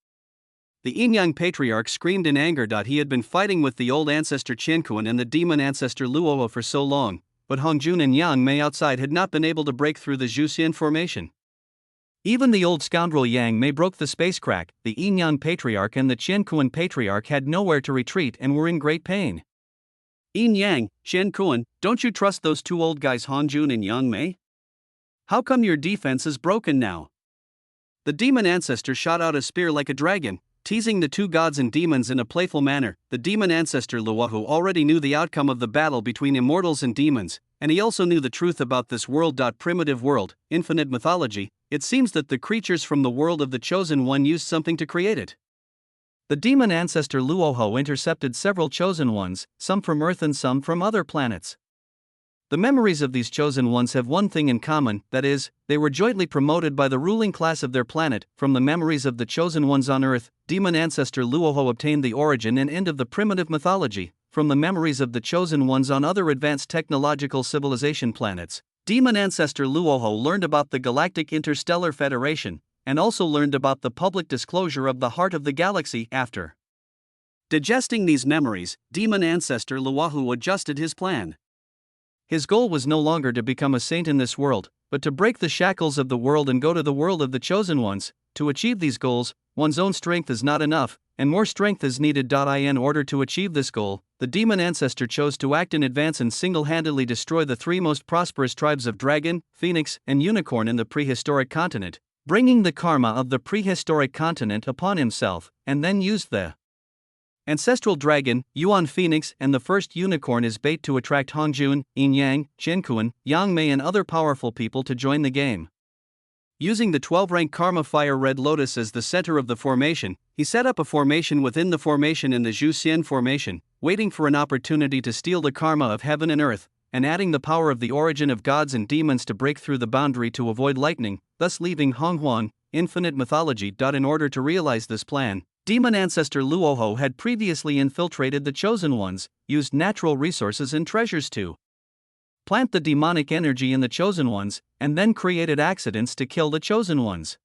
Speaker 1: The Yin-Yang Patriarch screamed in anger. He had been fighting with the old ancestor Qian Kuan and the demon ancestor Luoho for so long, but Hongjun and Yang Mei outside had not been able to break through the Zhu Xian formation. Even the old scoundrel Yang Mei broke the space crack. The Yin-Yang Patriarch and the Qian Kuan Patriarch had nowhere to retreat and were in great pain. Yin Yang, Qian Kuan, don't you trust those 2 old guys Hongjun and Yang Mei? How come your defense is broken now? The demon ancestor shot out a spear like a dragon, teasing the two gods and demons in a playful manner. The demon ancestor Luohu already knew the outcome of the battle between immortals and demons, and he also knew the truth about this world. Primitive world, infinite mythology. It seems that the creatures from the world of the Chosen One used something to create it. The demon ancestor Luohu intercepted several Chosen Ones, some from Earth and some from other planets. The memories of these Chosen Ones have one thing in common, that is, they were jointly promoted by the ruling class of their planet. From the memories of the Chosen Ones on Earth, demon ancestor Luohu obtained the origin and end of the primitive mythology. From the memories of the Chosen Ones on other advanced technological civilization planets, demon ancestor Luohu learned about the Galactic Interstellar Federation, and also learned about the public disclosure of the heart of the galaxy. After digesting these memories, demon ancestor Luohu adjusted his plan. His goal was no longer to become a saint in this world, but to break the shackles of the world and go to the world of the Chosen Ones. To achieve these goals, one's own strength is not enough, and more strength is needed. In order to achieve this goal, the demon ancestor chose to act in advance and single-handedly destroy the three most prosperous tribes of dragon, phoenix, and unicorn in the prehistoric continent, bringing the karma of the prehistoric continent upon himself, and then used the ancestral dragon, Yuan Phoenix, and the first unicorn as bait to attract Hongjun, Yin Yang, Qianquan, Yang Mei, and other powerful people to join the game. Using the 12-rank Karma Fire Red Lotus as the center of the formation, he set up a formation within the formation in the Zhu Xian formation, waiting for an opportunity to steal the karma of heaven and earth, and adding the power of the origin of gods and demons to break through the boundary to avoid lightning, thus leaving Honghuang, infinite mythology. In order to realize this plan, demon ancestor Luohu had previously infiltrated the Chosen Ones, used natural resources and treasures to plant the demonic energy in the Chosen Ones, and then created accidents to kill the Chosen Ones.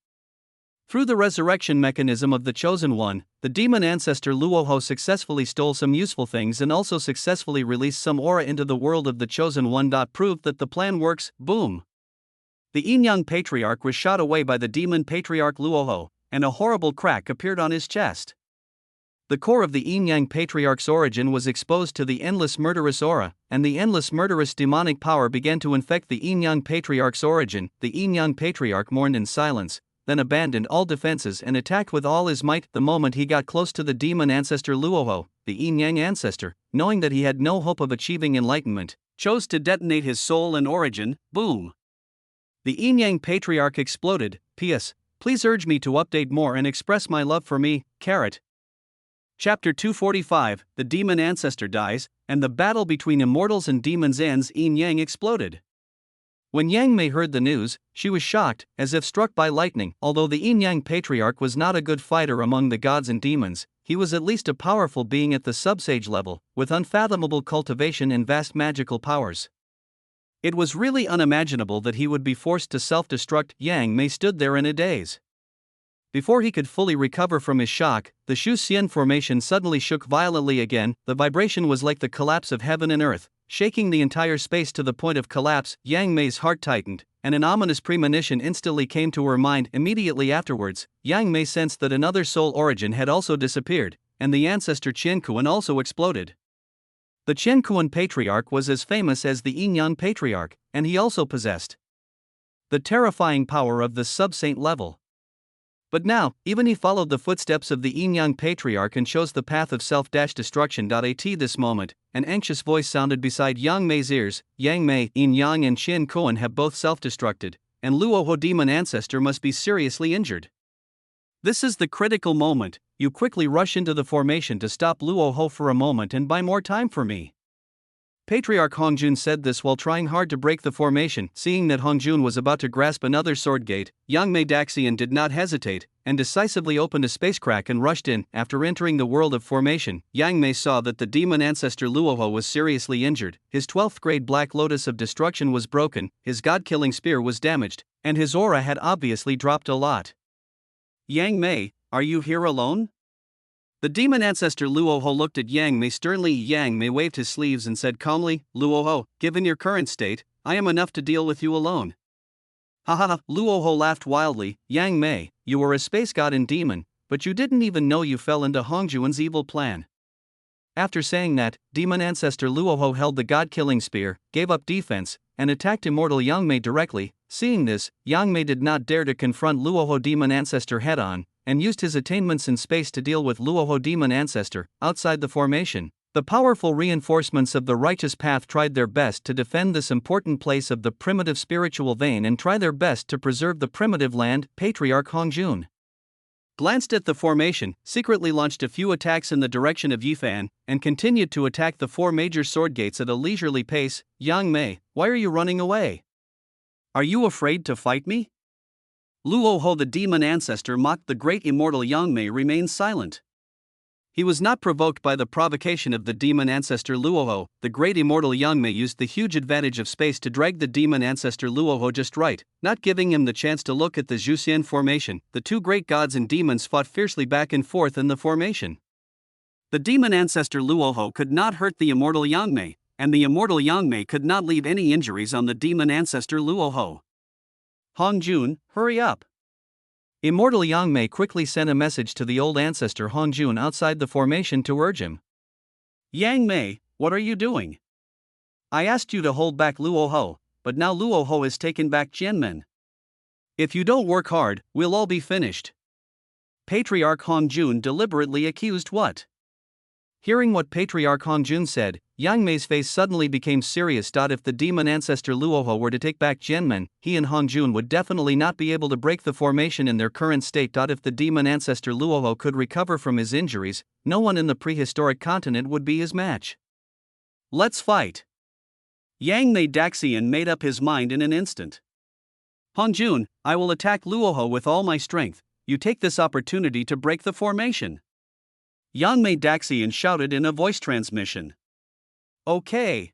Speaker 1: Through the resurrection mechanism of the Chosen One, the demon ancestor Luohu successfully stole some useful things and also successfully released some aura into the world of the Chosen One. Proved that the plan works. Boom! The Yin Yang Patriarch was shot away by the demon patriarch Luohu, and a horrible crack appeared on his chest. The core of the Yin Yang Patriarch's origin was exposed to the endless murderous aura, and the endless murderous demonic power began to infect the Yin Yang Patriarch's origin. The Yin Yang Patriarch mourned in silence, then abandoned all defenses and attacked with all his might. The moment he got close to the demon ancestor Luohu, the Yin Yang ancestor, knowing that he had no hope of achieving enlightenment, chose to detonate his soul and origin. Boom! The Yin Yang Patriarch exploded. P.S. Please urge me to update more and express my love for me, Carrot. Chapter 245, The Demon Ancestor Dies, and the battle between immortals and demons ends. Yin Yang exploded. When Yang Mei heard the news, she was shocked, as if struck by lightning. Although the Yin Yang Patriarch was not a good fighter among the gods and demons, he was at least a powerful being at the sub-sage level, with unfathomable cultivation and vast magical powers. It was really unimaginable that he would be forced to self-destruct. Yang Mei stood there in a daze. Before he could fully recover from his shock, the Zhu Xian formation suddenly shook violently again. The vibration was like the collapse of heaven and earth, shaking the entire space to the point of collapse. Yang Mei's heart tightened, and an ominous premonition instantly came to her mind. Immediately afterwards, Yang Mei sensed that another soul origin had also disappeared, and the ancestor Qianquan also exploded. The Qianquan Patriarch was as famous as the Yin Yang Patriarch, and he also possessed the terrifying power of the sub-saint level. But now, even he followed the footsteps of the Yin Yang Patriarch and chose the path of self-destruction. At this moment, an anxious voice sounded beside Yang Mei's ears. Yang Mei, Yin Yang and Qianquan have both self-destructed, and Luohu demon ancestor must be seriously injured. This is the critical moment. You quickly rush into the formation to stop Luohu for a moment and buy more time for me. Patriarch Hongjun said this while trying hard to break the formation. Seeing that Hongjun was about to grasp another sword gate, Yang Mei Daxian did not hesitate, and decisively opened a space crack and rushed in. After entering the world of formation, Yang Mei saw that the demon ancestor Luohu was seriously injured. His 12th grade Black Lotus of Destruction was broken, his god-killing spear was damaged, and his aura had obviously dropped a lot. Yang Mei, are you here alone? The demon ancestor Luohu looked at Yang Mei sternly. Yang Mei waved his sleeves and said calmly, Luohu, given your current state, I am enough to deal with you alone. Haha, Luohu laughed wildly. Yang Mei, you were a space god and demon, but you didn't even know you fell into Hongjuan's evil plan. After saying that, demon ancestor Luohu held the god-killing spear, gave up defense, and attacked immortal Yang Mei directly. Seeing this, Yang Mei did not dare to confront Luoho Demon Ancestor head-on, and used his attainments in space to deal with Luoho Demon Ancestor outside the formation. The powerful reinforcements of the righteous path tried their best to defend this important place of the primitive spiritual vein and try their best to preserve the primitive land. Patriarch Hongjun glanced at the formation, secretly launched a few attacks in the direction of Yifan, and continued to attack the four major sword gates at a leisurely pace. Yang Mei, why are you running away? Are you afraid to fight me? Luoho the demon ancestor mocked. The great immortal Yang Mei remained silent. He was not provoked by the provocation of the demon ancestor Luoho. The great immortal Yang Mei used the huge advantage of space to drag the demon ancestor Luoho just right, not giving him the chance to look at the Zhuxian formation. The two great gods and demons fought fiercely back and forth in the formation. The demon ancestor Luoho could not hurt the immortal Yang Mei, and the immortal Yang Mei could not leave any injuries on the demon ancestor Luoho. Hongjun, hurry up! Immortal Yang Mei quickly sent a message to the old ancestor Hongjun outside the formation to urge him. Yang Mei, what are you doing? I asked you to hold back Luoho, but now Luoho has taken back Jianmen. If you don't work hard, we'll all be finished. Patriarch Hongjun deliberately accused what? Hearing what Patriarch Hongjun said, Yang Mei's face suddenly became serious. If the demon ancestor Luoho were to take back Jianmen, he and Hongjun would definitely not be able to break the formation in their current state. If the demon ancestor Luoho could recover from his injuries, no one in the prehistoric continent would be his match. Let's fight! Yang Mei Daxian made up his mind in an instant. Hongjun, I will attack Luoho with all my strength. You take this opportunity to break the formation. Yang Mei Daxian shouted in a voice transmission. Okay.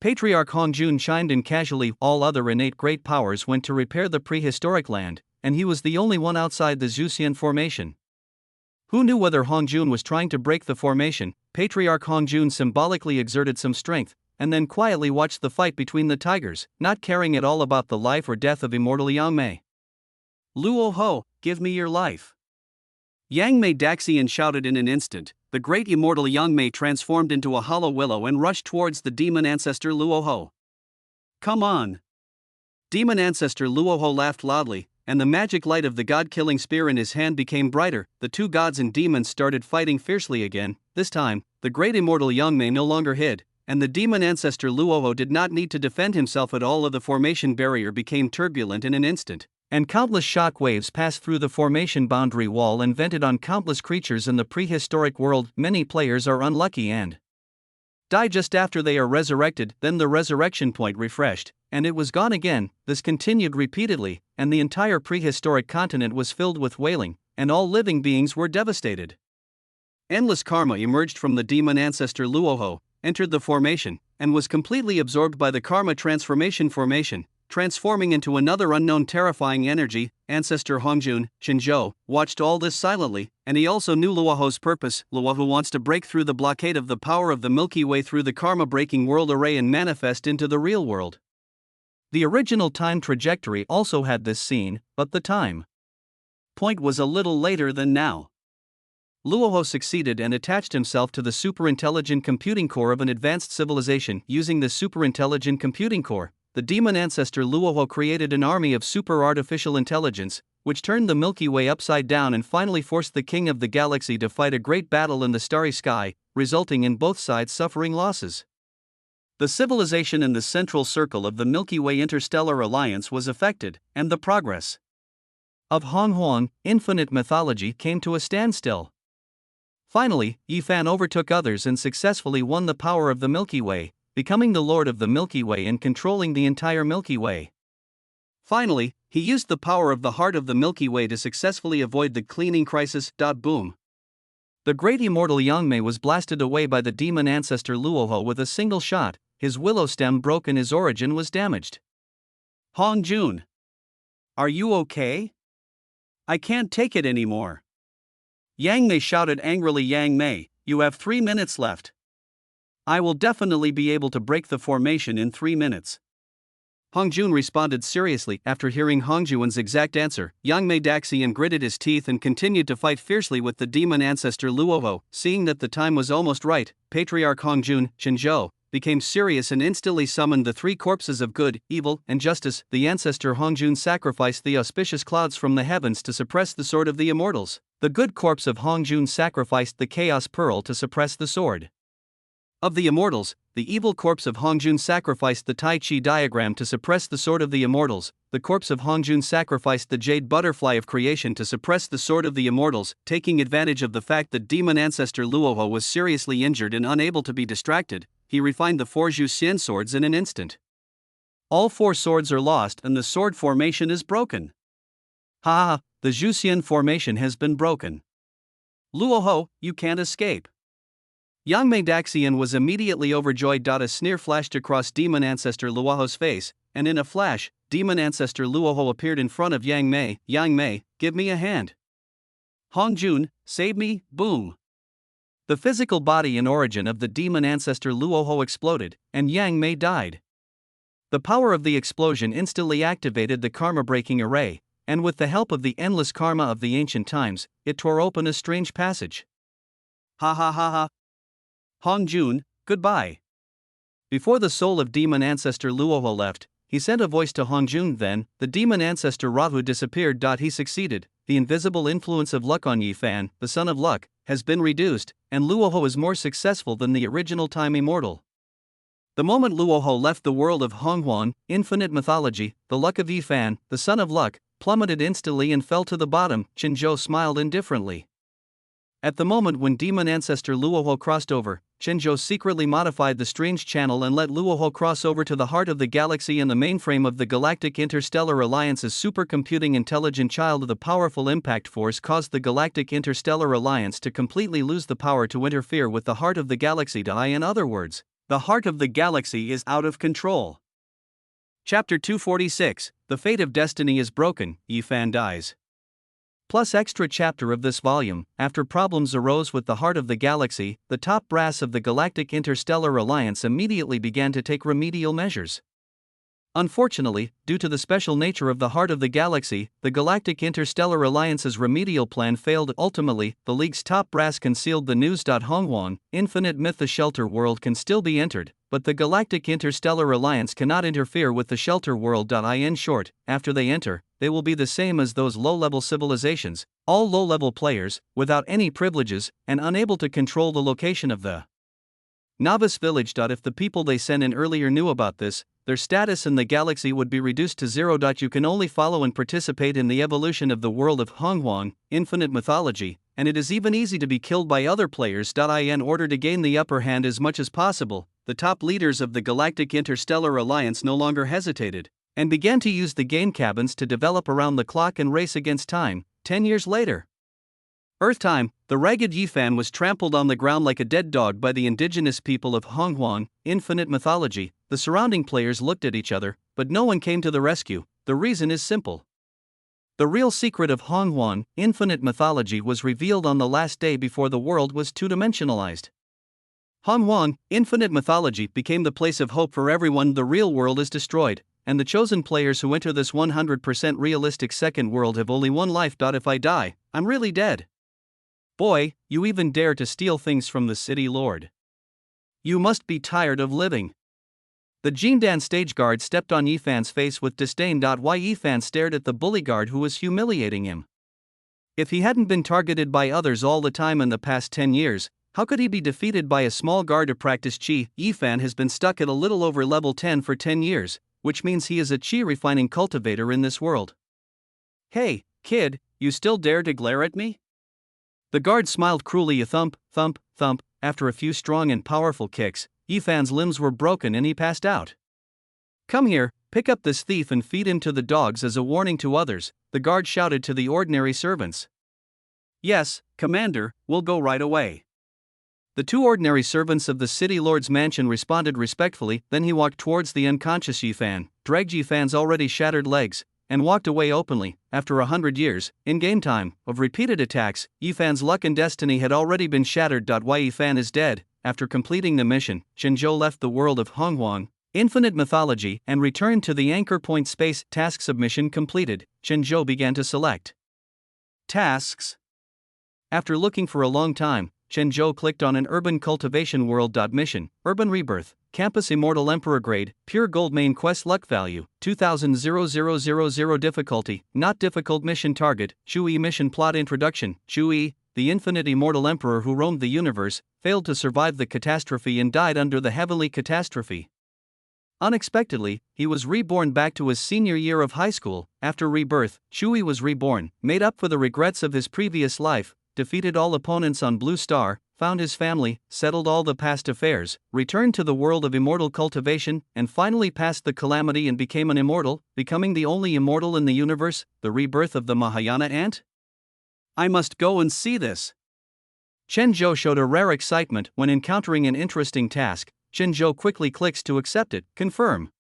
Speaker 1: Patriarch Hongjun chimed in casually. All other innate great powers went to repair the prehistoric land, and he was the only one outside the Zhuxian formation. Who knew whether Hongjun was trying to break the formation? Patriarch Hongjun symbolically exerted some strength, and then quietly watched the fight between the tigers, not caring at all about the life or death of immortal Yang Mei. Luoho, give me your life. Yang Mei Daxian shouted in an instant. The great immortal Yang Mei transformed into a hollow willow and rushed towards the demon ancestor Luoho. Come on! Demon ancestor Luoho laughed loudly, and the magic light of the god-killing spear in his hand became brighter. The two gods and demons started fighting fiercely again. This time, the great immortal Yang Mei no longer hid, and the demon ancestor Luoho did not need to defend himself at all. The formation barrier became turbulent in an instant, and countless shock waves passed through the formation boundary wall and vented on countless creatures in the prehistoric world. Many players are unlucky and die just after they are resurrected. Then the resurrection point refreshed, and it was gone again. This continued repeatedly, and the entire prehistoric continent was filled with wailing, and all living beings were devastated. Endless karma emerged from the demon ancestor Luoho, entered the formation, and was completely absorbed by the karma transformation formation, transforming into another unknown terrifying energy. Ancestor Hongjun, Qinzhou, watched all this silently, and he also knew Luoho's purpose. Luoho wants to break through the blockade of the power of the Milky Way through the karma-breaking world array and manifest into the real world. The original time trajectory also had this scene, but the time point was a little later than now. Luoho succeeded and attached himself to the superintelligent computing core of an advanced civilization. Using the superintelligent computing core, the demon ancestor Luoho created an army of super-artificial intelligence, which turned the Milky Way upside down and finally forced the king of the galaxy to fight a great battle in the starry sky, resulting in both sides suffering losses. The civilization in the central circle of the Milky Way interstellar alliance was affected, and the progress of Honghuang, infinite mythology, came to a standstill. Finally, Yifan overtook others and successfully won the power of the Milky Way, becoming the Lord of the Milky Way and controlling the entire Milky Way. Finally, he used the power of the heart of the Milky Way to successfully avoid the cleaning crisis. Boom. The great immortal Yang Mei was blasted away by the demon ancestor Luoho with a single shot. His willow stem broke and his origin was damaged. Hongjun, are you okay? I can't take it anymore. Yang Mei shouted angrily. Yang Mei, you have 3 minutes left. I will definitely be able to break the formation in 3 minutes. Hongjun responded seriously. After hearing Hongjun's exact answer, Yang Mei Daxian gritted his teeth and continued to fight fiercely with the demon ancestor Luoho. Seeing that the time was almost right, Patriarch Hongjun, Qinzhou, became serious and instantly summoned the three corpses of good, evil, and justice. The ancestor Hongjun sacrificed the auspicious clouds from the heavens to suppress the sword of the immortals. The good corpse of Hongjun sacrificed the chaos pearl to suppress the sword of the immortals. The evil corpse of Hongjun sacrificed the Tai Chi diagram to suppress the sword of the immortals. The corpse of Hongjun sacrificed the jade butterfly of creation to suppress the sword of the immortals. Taking advantage of the fact that demon ancestor Luoho was seriously injured and unable to be distracted, he refined the four Zhu Xian swords in an instant. All four swords are lost and the sword formation is broken. Ha ha, the Zhu Xian formation has been broken. Luoho, you can't escape. Yang Mei Daxian was immediately overjoyed. A sneer flashed across demon ancestor Luoho's face, and in a flash, demon ancestor Luoho appeared in front of Yang Mei. Yang Mei, give me a hand. Hongjun, save me, boom. The physical body and origin of the demon ancestor Luoho exploded, and Yang Mei died. The power of the explosion instantly activated the karma-breaking array, and with the help of the endless karma of the ancient times, it tore open a strange passage. Ha ha ha ha. Hongjun, goodbye. Before the soul of demon ancestor Luoho left, he sent a voice to Hongjun. Then, the demon ancestor Rahu disappeared. He succeeded. The invisible influence of luck on Yifan, the son of luck, has been reduced, and Luoho is more successful than the original time immortal. The moment Luoho left the world of Honghuan, infinite mythology, the luck of Yifan, the son of luck, plummeted instantly and fell to the bottom. Chenzhou smiled indifferently. At the moment when demon ancestor Luoho crossed over, Chenzhou secretly modified the strange channel and let Luoho cross over to the heart of the galaxy and the mainframe of the Galactic Interstellar Alliance's supercomputing intelligent child. The powerful impact force caused the Galactic Interstellar Alliance to completely lose the power to interfere with the heart of the galaxy. In other words, the heart of the galaxy is out of control. Chapter 246, The Fate of Destiny is Broken, Yifan dies. Plus extra chapter of this volume. After problems arose with the heart of the galaxy, the top brass of the Galactic Interstellar Alliance immediately began to take remedial measures. Unfortunately, due to the special nature of the heart of the galaxy, the Galactic Interstellar Alliance's remedial plan failed. Ultimately, the League's top brass concealed the news. Honghuan, Infinite Myth. The Shelter World can still be entered, but the Galactic Interstellar Alliance cannot interfere with the Shelter World. In short, after they enter, they will be the same as those low-level civilizations, all low-level players, without any privileges, and unable to control the location of the novice village. If the people they sent in earlier knew about this, their status in the galaxy would be reduced to zero. You can only follow and participate in the evolution of the world of Honghuan, infinite mythology, and it is even easy to be killed by other players. In order to gain the upper hand as much as possible, the top leaders of the Galactic Interstellar Alliance no longer hesitated, and began to use the game cabins to develop around the clock and race against time. 10 years later, Earth time, the ragged Yifan was trampled on the ground like a dead dog by the indigenous people of Honghuan, infinite mythology. The surrounding players looked at each other, but no one came to the rescue. The reason is simple. The real secret of Honghuan, infinite mythology, was revealed on the last day before the world was two-dimensionalized. Honghuan, infinite mythology, became the place of hope for everyone. The real world is destroyed, and the chosen players who enter this 100% realistic second world have only one life. If I die, I'm really dead. Boy, you even dare to steal things from the city lord. You must be tired of living. The Jindan stage guard stepped on Yifan's face with disdain. Why? Yifan stared at the bully guard who was humiliating him. If he hadn't been targeted by others all the time in the past 10 years, how could he be defeated by a small guard to practice Qi? Yifan has been stuck at a little over level 10 for 10 years, which means he is a Qi refining cultivator in this world. Hey, kid, you still dare to glare at me? The guard smiled cruelly. A thump, thump, thump. After a few strong and powerful kicks, Yifan's limbs were broken and he passed out. Come here, pick up this thief and feed him to the dogs as a warning to others, the guard shouted to the ordinary servants. Yes, Commander, we'll go right away. The two ordinary servants of the city lord's mansion responded respectfully. Then he walked towards the unconscious Yifan, dragged Yifan's already shattered legs, and walked away openly. After 100 years, in game time, of repeated attacks, Yifan's luck and destiny had already been shattered. Why? Yifan is dead. After completing the mission, Chenzhou left the world of Honghuan, infinite mythology, and returned to the anchor point space. Task submission completed. Chenzhou began to select tasks. After looking for a long time, Chen Zhou clicked on an Urban Cultivation World. Mission, Urban Rebirth, Campus Immortal Emperor Grade, Pure Gold Main Quest Luck Value, 2000 difficulty, not difficult mission target, Shui mission plot introduction, Shui, the infinite immortal emperor who roamed the universe, failed to survive the catastrophe and died under the heavenly catastrophe. Unexpectedly, he was reborn back to his senior year of high school. After rebirth, Shui was reborn, made up for the regrets of his previous life, defeated all opponents on Blue Star, found his family, settled all the past affairs, returned to the world of immortal cultivation, and finally passed the calamity and became an immortal, becoming the only immortal in the universe, the rebirth of the Mahayana ant? I must go and see this. Chen Zhou showed a rare excitement when encountering an interesting task. Chen Zhou quickly clicks to accept it, confirm.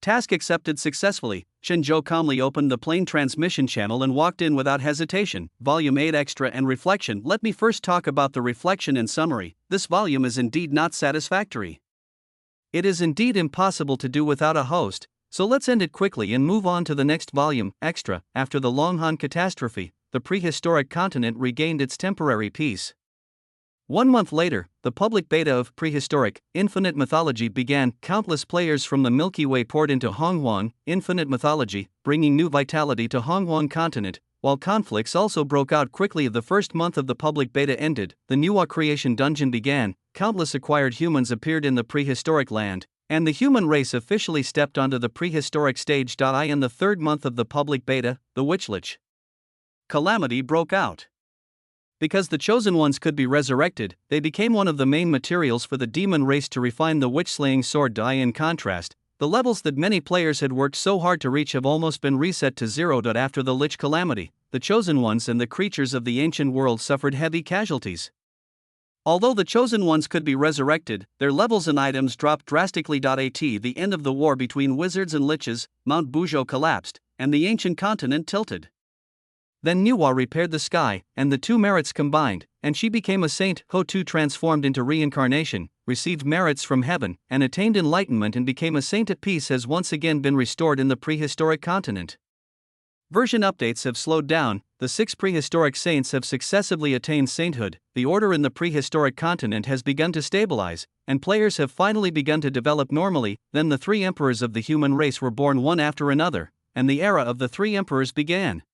Speaker 1: Task accepted successfully. Chen Zhou calmly opened the plane transmission channel and walked in without hesitation. Volume 8 Extra and Reflection. Let me first talk about the reflection and summary. This volume is indeed not satisfactory. It is indeed impossible to do without a host, so let's end it quickly and move on to the next volume, Extra. After the Longhan catastrophe, the prehistoric continent regained its temporary peace. 1 month later, the public beta of Prehistoric Infinite Mythology began. Countless players from the Milky Way poured into Honghuang Infinite Mythology, bringing new vitality to Honghuang continent. While conflicts also broke out quickly, the first month of the public beta ended, the Nuwa creation dungeon began, countless acquired humans appeared in the prehistoric land, and the human race officially stepped onto the prehistoric stage. In the third month of the public beta, the Witchlich calamity broke out. Because the chosen ones could be resurrected, they became one of the main materials for the demon race to refine the witch-slaying sword. In contrast, the levels that many players had worked so hard to reach have almost been reset to 0. After the Lich calamity, the chosen ones and the creatures of the ancient world suffered heavy casualties. Although the chosen ones could be resurrected, their levels and items dropped drastically. At the end of the war between wizards and liches, Mount Buzhou collapsed, and the ancient continent tilted. Then Nuwa repaired the sky, and the two merits combined, and she became a saint. Ho-Tu transformed into reincarnation, received merits from heaven, and attained enlightenment and became a saint. Peace has once again been restored in the prehistoric continent. Version updates have slowed down, the 6 prehistoric saints have successively attained sainthood, the order in the prehistoric continent has begun to stabilize, and players have finally begun to develop normally. Then the 3 emperors of the human race were born one after another, and the era of the 3 emperors began.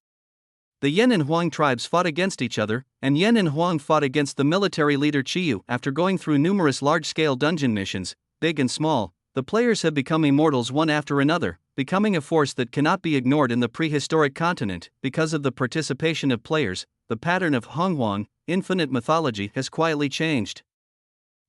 Speaker 1: The Yan and Huang tribes fought against each other, and Yan and Huang fought against the military leader Qiyu. After going through numerous large-scale dungeon missions, big and small, the players have become immortals one after another, becoming a force that cannot be ignored in the prehistoric continent. Because of the participation of players, the pattern of Honghuang Infinite Mythology has quietly changed.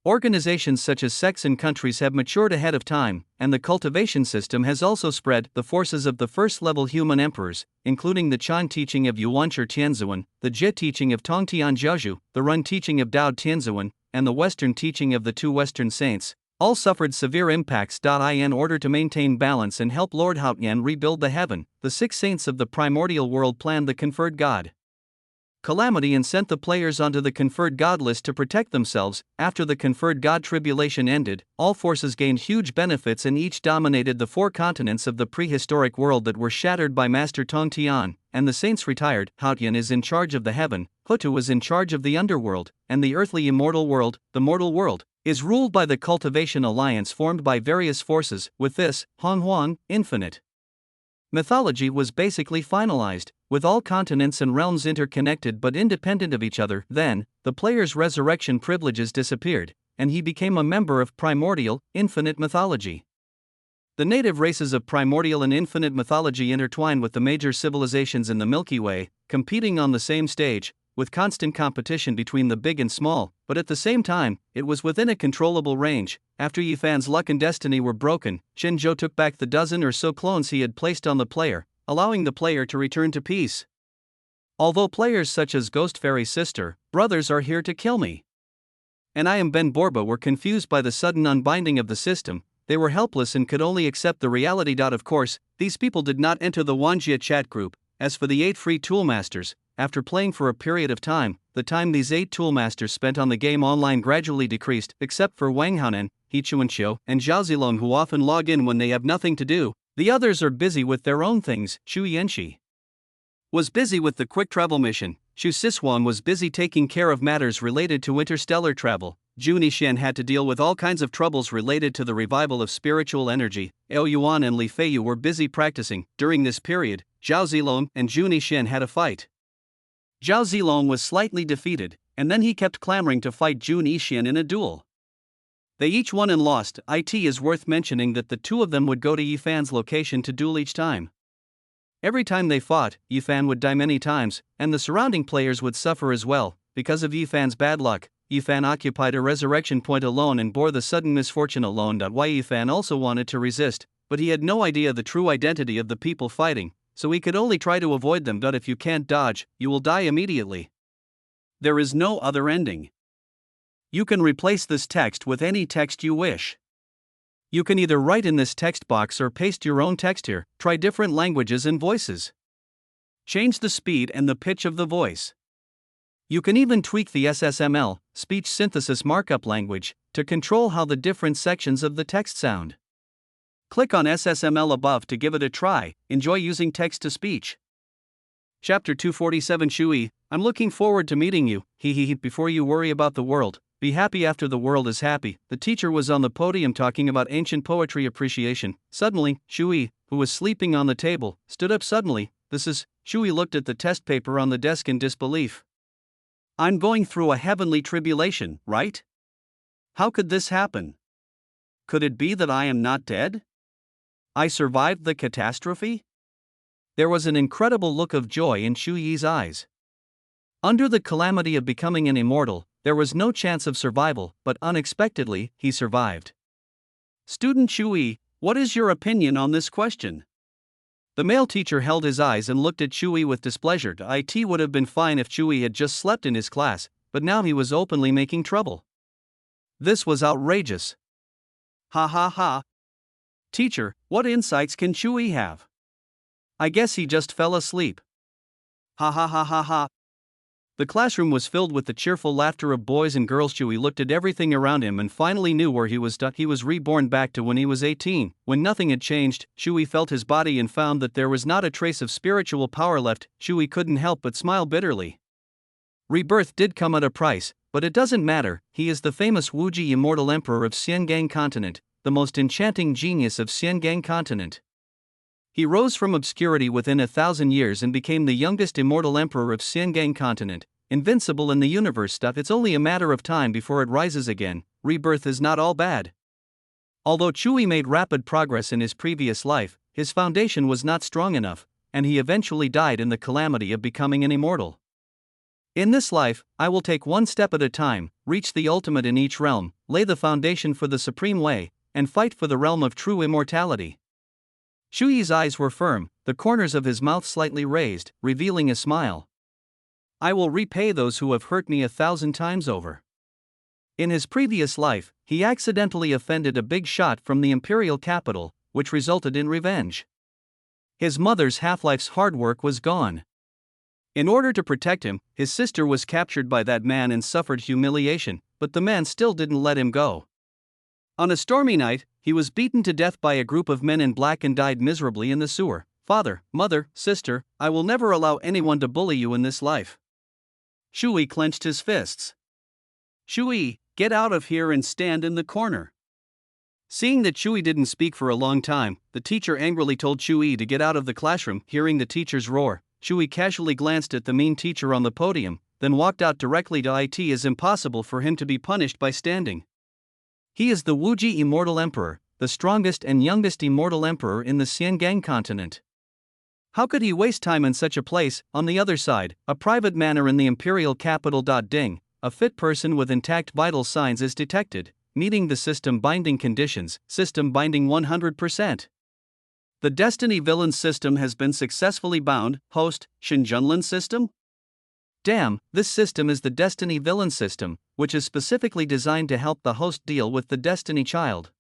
Speaker 1: Organizations such as sects and countries have matured ahead of time, and the cultivation system has also spread. The forces of the first-level human emperors, including the Chan teaching of Yuanshi Tianzuan, the Jie teaching of Tongtian Jiuzhu, the Run teaching of Dao Tianzuan, and the Western teaching of the 2 Western saints, all suffered severe impacts. In order to maintain balance and help Lord Haotian rebuild the heaven, the 6 saints of the primordial world planned the conferred god calamity and sent the players onto the conferred god list to protect themselves. After the conferred god tribulation ended, all forces gained huge benefits and each dominated the 4 continents of the prehistoric world that were shattered by Master Tongtian, and the saints retired. Haotian is in charge of the heaven, Ho-Tu was in charge of the underworld, and the earthly immortal world, the mortal world, is ruled by the Cultivation Alliance formed by various forces. With this, Honghuang Infinite Mythology was basically finalized, with all continents and realms interconnected but independent of each other. Then, the player's resurrection privileges disappeared, and he became a member of Primordial Infinite Mythology. The native races of Primordial and Infinite Mythology intertwine with the major civilizations in the Milky Way, competing on the same stage, with constant competition between the big and small, but at the same time, it was within a controllable range. After Yifan's luck and destiny were broken, Chen Zhou took back the dozen or so clones he had placed on the player, allowing the player to return to peace. Although players such as Ghost Fairy's sister, brothers are here to kill me, and I am Ben Borba were confused by the sudden unbinding of the system, they were helpless and could only accept the reality. Of course, these people did not enter the Wanjia chat group. As for the 8 free toolmasters, after playing for a period of time, the time these 8 toolmasters spent on the game online gradually decreased, except for Wang Haonan, He Chuanqiu, and Zhao Zilong, who often log in when they have nothing to do. The others are busy with their own things. Xu Yanxi was busy with the quick travel mission. Xu Sishuan was busy taking care of matters related to interstellar travel. Jun Yixian had to deal with all kinds of troubles related to the revival of spiritual energy. Liu Yuan and Li Feiyu were busy practicing. During this period, Zhao Zilong and Jun Yixian had a fight. Zhao Zilong was slightly defeated, and then he kept clamoring to fight Jun Yixian in a duel. They each won and lost. It is worth mentioning that the two of them would go to Yifan's location to duel each time. Every time they fought, Yifan would die many times, and the surrounding players would suffer as well. Because of Yifan's bad luck, Yifan occupied a resurrection point alone and bore the sudden misfortune alone. Yifan also wanted to resist, but he had no idea the true identity of the people fighting, so he could only try to avoid them. If you can't dodge, you will die immediately. There is no other ending. You can replace this text with any text you wish. You can either write in this text box or paste your own text here. Try different languages and voices. Change the speed and the pitch of the voice. You can even tweak the SSML, speech synthesis markup language, to control how the different sections of the text sound. Click on SSML above to give it a try. Enjoy using text to speech. Chapter 247 Shui, I'm looking forward to meeting you. Before you worry about the world, be happy after the world is happy. The teacher was on the podium talking about ancient poetry appreciation. Suddenly, Shui, who was sleeping on the table, stood up suddenly. Shui looked at the test paper on the desk in disbelief. I'm going through a heavenly tribulation, right? How could this happen? Could it be that I am not dead? I survived the catastrophe? There was an incredible look of joy in Shuyi's eyes. Under the calamity of becoming an immortal, there was no chance of survival, but unexpectedly, he survived. Student Shui, what is your opinion on this question? The male teacher held his eyes and looked at Shui with displeasure. It would have been fine if Shui had just slept in his class, but now he was openly making trouble. This was outrageous. Ha ha ha. Teacher, what insights can Shui have? I guess he just fell asleep. Ha ha ha ha ha. The classroom was filled with the cheerful laughter of boys and girls. Shui looked at everything around him and finally knew where he was. He was reborn back to when he was 18. When nothing had changed, Shui felt his body and found that there was not a trace of spiritual power left. Shui couldn't help but smile bitterly. Rebirth did come at a price, but it doesn't matter. He is the famous Wuji immortal emperor of Xiangang continent, the most enchanting genius of Xiangang continent. He rose from obscurity within 1,000 years and became the youngest immortal emperor of Xiangang continent, invincible in the universe. It's only a matter of time before it rises again. Rebirth is not all bad. Although Shui made rapid progress in his previous life, his foundation was not strong enough, and he eventually died in the calamity of becoming an immortal. In this life, I will take one step at a time, reach the ultimate in each realm, lay the foundation for the supreme way, and fight for the realm of true immortality. Shuyi's eyes were firm, the corners of his mouth slightly raised, revealing a smile. I will repay those who have hurt me 1,000 times over. In his previous life, he accidentally offended a big shot from the imperial capital, which resulted in revenge. His mother's half-life's hard work was gone. In order to protect him, his sister was captured by that man and suffered humiliation, but the man still didn't let him go. On a stormy night, he was beaten to death by a group of men in black and died miserably in the sewer. Father, mother, sister, I will never allow anyone to bully you in this life. Shui clenched his fists. Shui, get out of here and stand in the corner. Seeing that Shui didn't speak for a long time, the teacher angrily told Shui to get out of the classroom. Hearing the teacher's roar, Shui casually glanced at the mean teacher on the podium, then walked out directly to it. Is impossible for him to be punished by standing. He is the Wuji Immortal Emperor, the strongest and youngest immortal emperor in the Xiangang continent. How could he waste time in such a place? On the other side, a private manor in the imperial capital. Ding, a fit person with intact vital signs is detected, meeting the system binding conditions, system binding 100%. The Destiny Villain system has been successfully bound. Host, Shinjunlin system? Damn, this system is the Destiny Villain system, which is specifically designed to help the host deal with the Destiny Child.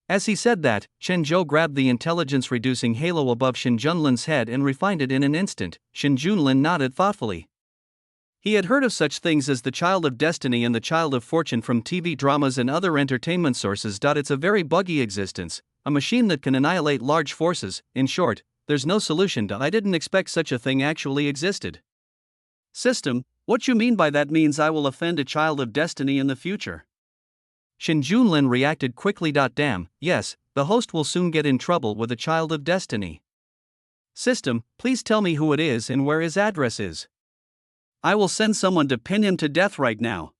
Speaker 1: As he said that, Chen Zhou grabbed the intelligence-reducing halo above Shinjunlin's head and refined it in an instant. Shinjunlin nodded thoughtfully. He had heard of such things as the Child of Destiny and the Child of Fortune from TV dramas and other entertainment sources. It's a very buggy existence, a machine that can annihilate large forces. In short, there's no solution. I didn't expect such a thing actually existed. System, what you mean by that means I will offend a child of destiny in the future. Shin Junlin reacted quickly. Damn, yes, the host will soon get in trouble with a child of destiny. System, please tell me who it is and where his address is. I will send someone to pin him to death right now.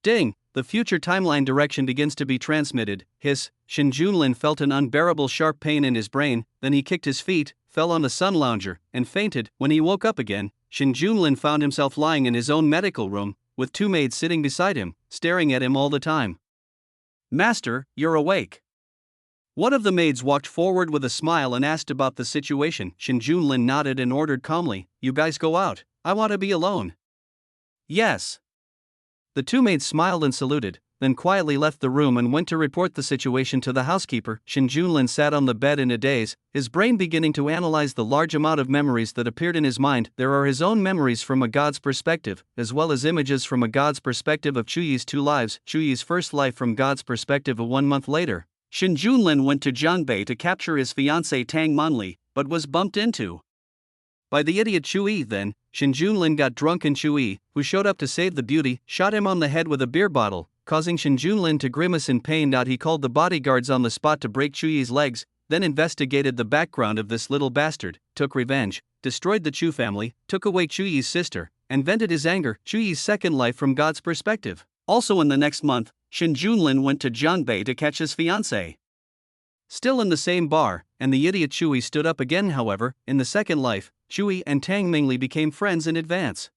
Speaker 1: Ding, the future timeline direction begins to be transmitted. Hiss, Shin Junlin felt an unbearable sharp pain in his brain, then he kicked his feet, fell on the sun lounger, and fainted. When he woke up again, Shin Junlin found himself lying in his own medical room, with two maids sitting beside him, staring at him all the time. Master, you're awake. One of the maids walked forward with a smile and asked about the situation. Shin Junlin nodded and ordered calmly, you guys go out, I want to be alone. Yes. The two maids smiled and saluted, then quietly left the room and went to report the situation to the housekeeper. Shin Junlin sat on the bed in a daze, his brain beginning to analyze the large amount of memories that appeared in his mind. There are his own memories from a god's perspective, as well as images from a god's perspective of Chuyi's two lives. Chuyi's first life from god's perspective. 1 month later, Shin Junlin went to Jiangbei to capture his fiancée Tang Manli, but was bumped into by the idiot Chuyi. Then, Shin Junlin got drunk and Chuyi, who showed up to save the beauty, shot him on the head with a beer bottle, causing Shin Junlin to grimace in pain. He called the bodyguards on the spot to break Chuyi's legs, then investigated the background of this little bastard, took revenge, destroyed the Chu family, took away Chuyi's sister, and vented his anger. Chuyi's second life from God's perspective. Also in the next month, Shin Junlin went to Jiangbei to catch his fiancée. Still in the same bar, and the idiot Chuyi stood up again. However, in the second life, Chuyi and Tang Mingli became friends in advance.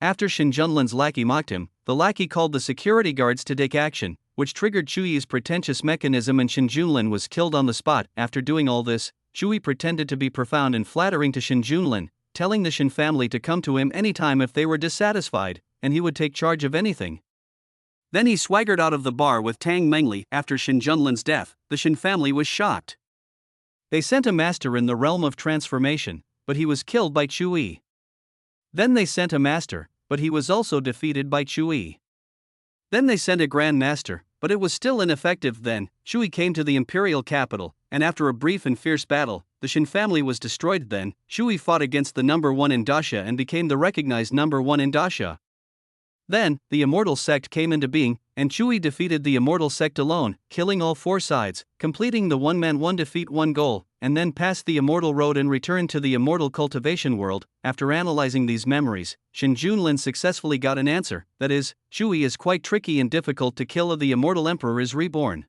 Speaker 1: After Shin Junlin's lackey mocked him, the lackey called the security guards to take action, which triggered Chuyi's pretentious mechanism and Shin Junlin was killed on the spot. After doing all this, Chuyi pretended to be profound and flattering to Shin Junlin, telling the Shin family to come to him anytime if they were dissatisfied, and he would take charge of anything. Then he swaggered out of the bar with Tang Mingli. After Shin Junlin's death, the Shin family was shocked. They sent a master in the realm of transformation, but he was killed by Chuyi. Then they sent a master, but he was also defeated by Chuyi. Then they sent a grand master, but it was still ineffective. Then, Chuyi came to the imperial capital, and after a brief and fierce battle, the Shin family was destroyed. Then, Chuyi fought against the number one in Daxia and became the recognized number one in Daxia. Then, the Immortal Sect came into being, and Chuyi defeated the Immortal Sect alone, killing all four sides, completing the one-man one-defeat one goal, and then passed the Immortal Road and returned to the Immortal Cultivation World. After analyzing these memories, Shin Junlin successfully got an answer, that is, Chuyi is quite tricky and difficult to kill. The Immortal Emperor is reborn.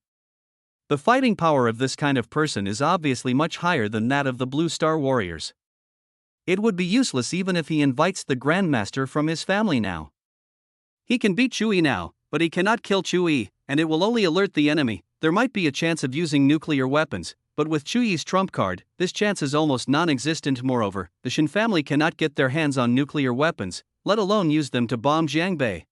Speaker 1: The fighting power of this kind of person is obviously much higher than that of the Blue Star Warriors. It would be useless even if he invites the Grandmaster from his family now. He can beat Chuyi now, but he cannot kill Chuyi, and it will only alert the enemy. There might be a chance of using nuclear weapons, but with Chuyi's trump card, this chance is almost non-existent. Moreover, the Shin family cannot get their hands on nuclear weapons, let alone use them to bomb Jiangbei.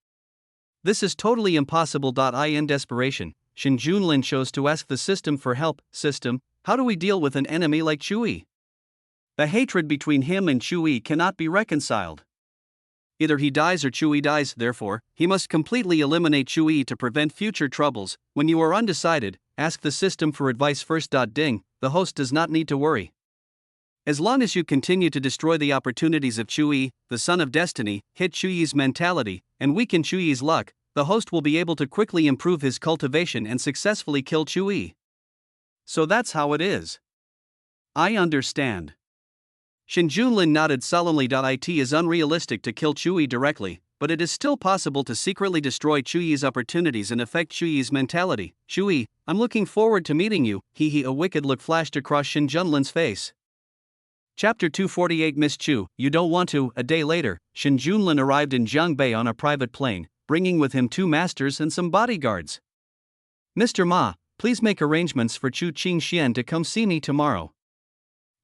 Speaker 1: This is totally impossible. In desperation, Shin Junlin chose to ask the system for help. System, how do we deal with an enemy like Chuyi? The hatred between him and Chuyi cannot be reconciled. Either he dies or Chuyi dies. Therefore, he must completely eliminate Chuyi to prevent future troubles. When you are undecided, ask the system for advice first. Ding, the host does not need to worry. As long as you continue to destroy the opportunities of Chuyi, the son of destiny, hit Chuyi's mentality, and weaken Chuyi's luck, the host will be able to quickly improve his cultivation and successfully kill Chuyi. So that's how it is. I understand. Shin Junlin nodded solemnly. It is unrealistic to kill Chuyi directly, but it is still possible to secretly destroy Chuyi's opportunities and affect Chuyi's mentality. Chuyi, I'm looking forward to meeting you. A wicked look flashed across Shin Junlin's face. Chapter 248. Miss Chu, you don't want to. A day later, Shin Junlin arrived in Jiangbei on a private plane, bringing with him 2 masters and some bodyguards. Mr. Ma, please make arrangements for Chu Qingxian to come see me tomorrow.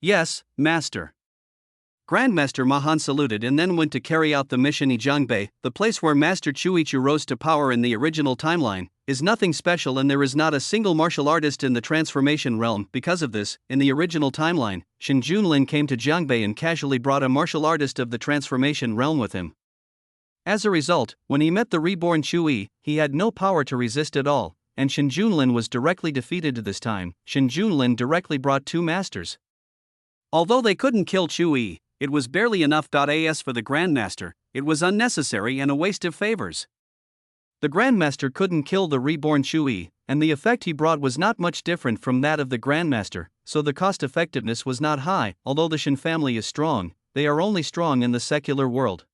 Speaker 1: Yes, master. Grandmaster Mahan saluted and then went to carry out the mission. Jiangbei, the place where Master Chuichu rose to power in the original timeline, is nothing special and there is not a single martial artist in the transformation realm. Because of this, in the original timeline, Shin Junlin came to Jiangbei and casually brought a martial artist of the transformation realm with him. As a result, when he met the reborn Chuyi, he had no power to resist at all, and Shin Junlin was directly defeated. This time, Shin Junlin directly brought 2 masters.
Speaker 2: Although they couldn't kill Chu-Yi, it was barely enough. As for the Grandmaster, it was unnecessary and a waste of favors.
Speaker 1: The Grandmaster couldn't kill the reborn Chu-Yi, and the effect he brought was not much different from that of the Grandmaster, so the cost-effectiveness was not high. Although the Shin family is strong, they are only strong in the secular world.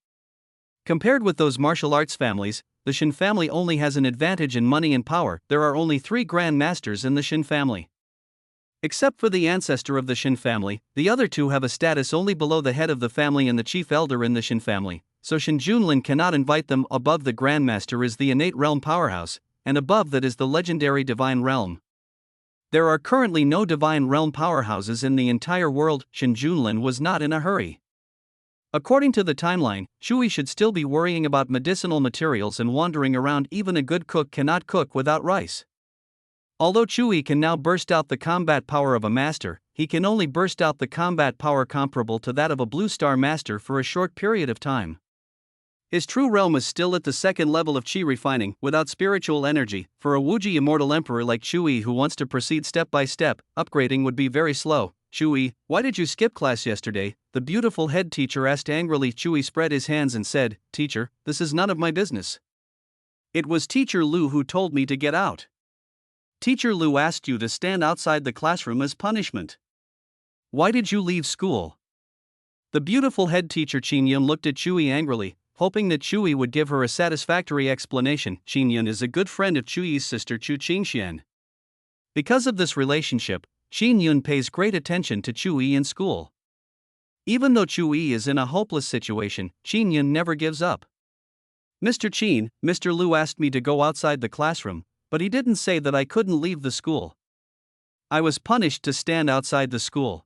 Speaker 1: Compared with those martial arts families, the Shin family only has an advantage in money and power. There are only 3 Grandmasters in the Shin family. Except for the ancestor of the Shin family, the other 2 have a status only below the head of the family and the chief elder in the Shin family, so Shin Junlin cannot invite them. Above the Grandmaster is the innate realm powerhouse, and above that is the legendary divine realm. There are currently no divine realm powerhouses in the entire world. Shin Junlin was not in a hurry. According to the timeline, Chu-Yi should still be worrying about medicinal materials and wandering around. Even a good cook cannot cook without rice. Although Chu-Yi can now burst out the combat power of a master, he can only burst out the combat power comparable to that of a Blue Star Master for a short period of time. His true realm is still at the 2nd level of Qi refining. Without spiritual energy, for a Wuji immortal emperor like Chu-Yi who wants to proceed step by step, upgrading would be very slow. Chu-Yi, why did you skip class yesterday? The beautiful head teacher asked angrily. Chu-Yi spread his hands and said, Teacher, this is none of my business. It was Teacher Lu who told me to get out. Teacher Lu asked you to stand outside the classroom as punishment. Why did you leave school? The beautiful head teacher Qin Yun looked at Chu-Yi angrily, hoping that Chu-Yi would give her a satisfactory explanation. Qin Yun is a good friend of Chu-Yi's sister Chu Qingxian. Because of this relationship, Qin Yun pays great attention to Chu-Yi in school. Even though Chu-Yi is in a hopeless situation, Qin Yun never gives up. Mr. Qin, Mr. Lu asked me to go outside the classroom, but he didn't say that I couldn't leave the school. I was punished to stand outside the school.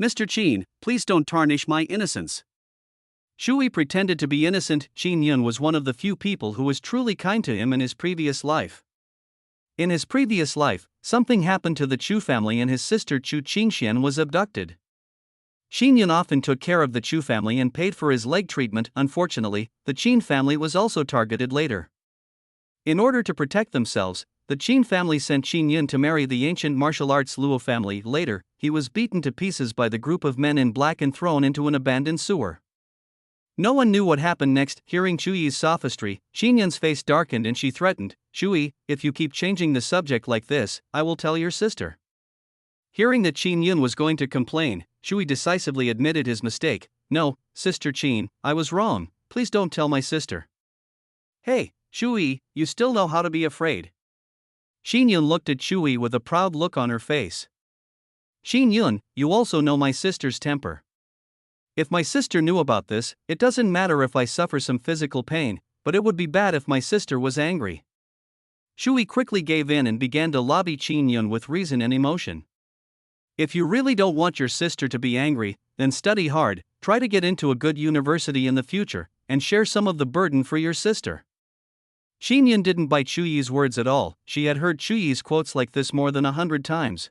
Speaker 1: Mr. Qin, please don't tarnish my innocence. Chu-Yi pretended to be innocent. Qin Yun was one of the few people who was truly kind to him in his previous life. In his previous life, something happened to the Chu family and his sister Chu Qingxian was abducted. Qin Yun often took care of the Chu family and paid for his leg treatment. Unfortunately, the Qin family was also targeted later. In order to protect themselves, the Qin family sent Qin Yun to marry the ancient martial arts Luo family. Later, he was beaten to pieces by the group of men in black and thrown into an abandoned sewer. No one knew what happened next. Hearing Chu-Yi's sophistry, Qin Yun's face darkened and she threatened, Chu-Yi, if you keep changing the subject like this, I will tell your sister. Hearing that Qin Yun was going to complain, Chu-Yi decisively admitted his mistake. No, Sister Qin, I was wrong, please don't tell my sister. Hey, Chu-Yi, you still know how to be afraid. Qin Yun looked at Chu-Yi with a proud look on her face. Qin Yun, you also know my sister's temper. If my sister knew about this, it doesn't matter if I suffer some physical pain, but it would be bad if my sister was angry. Chu-Yi quickly gave in and began to lobby Qin Yun with reason and emotion. If you really don't want your sister to be angry, then study hard, try to get into a good university in the future, and share some of the burden for your sister. Qin Yun didn't bite Chu-Yi's words at all. She had heard Chu-Yi's quotes like this more than 100 times.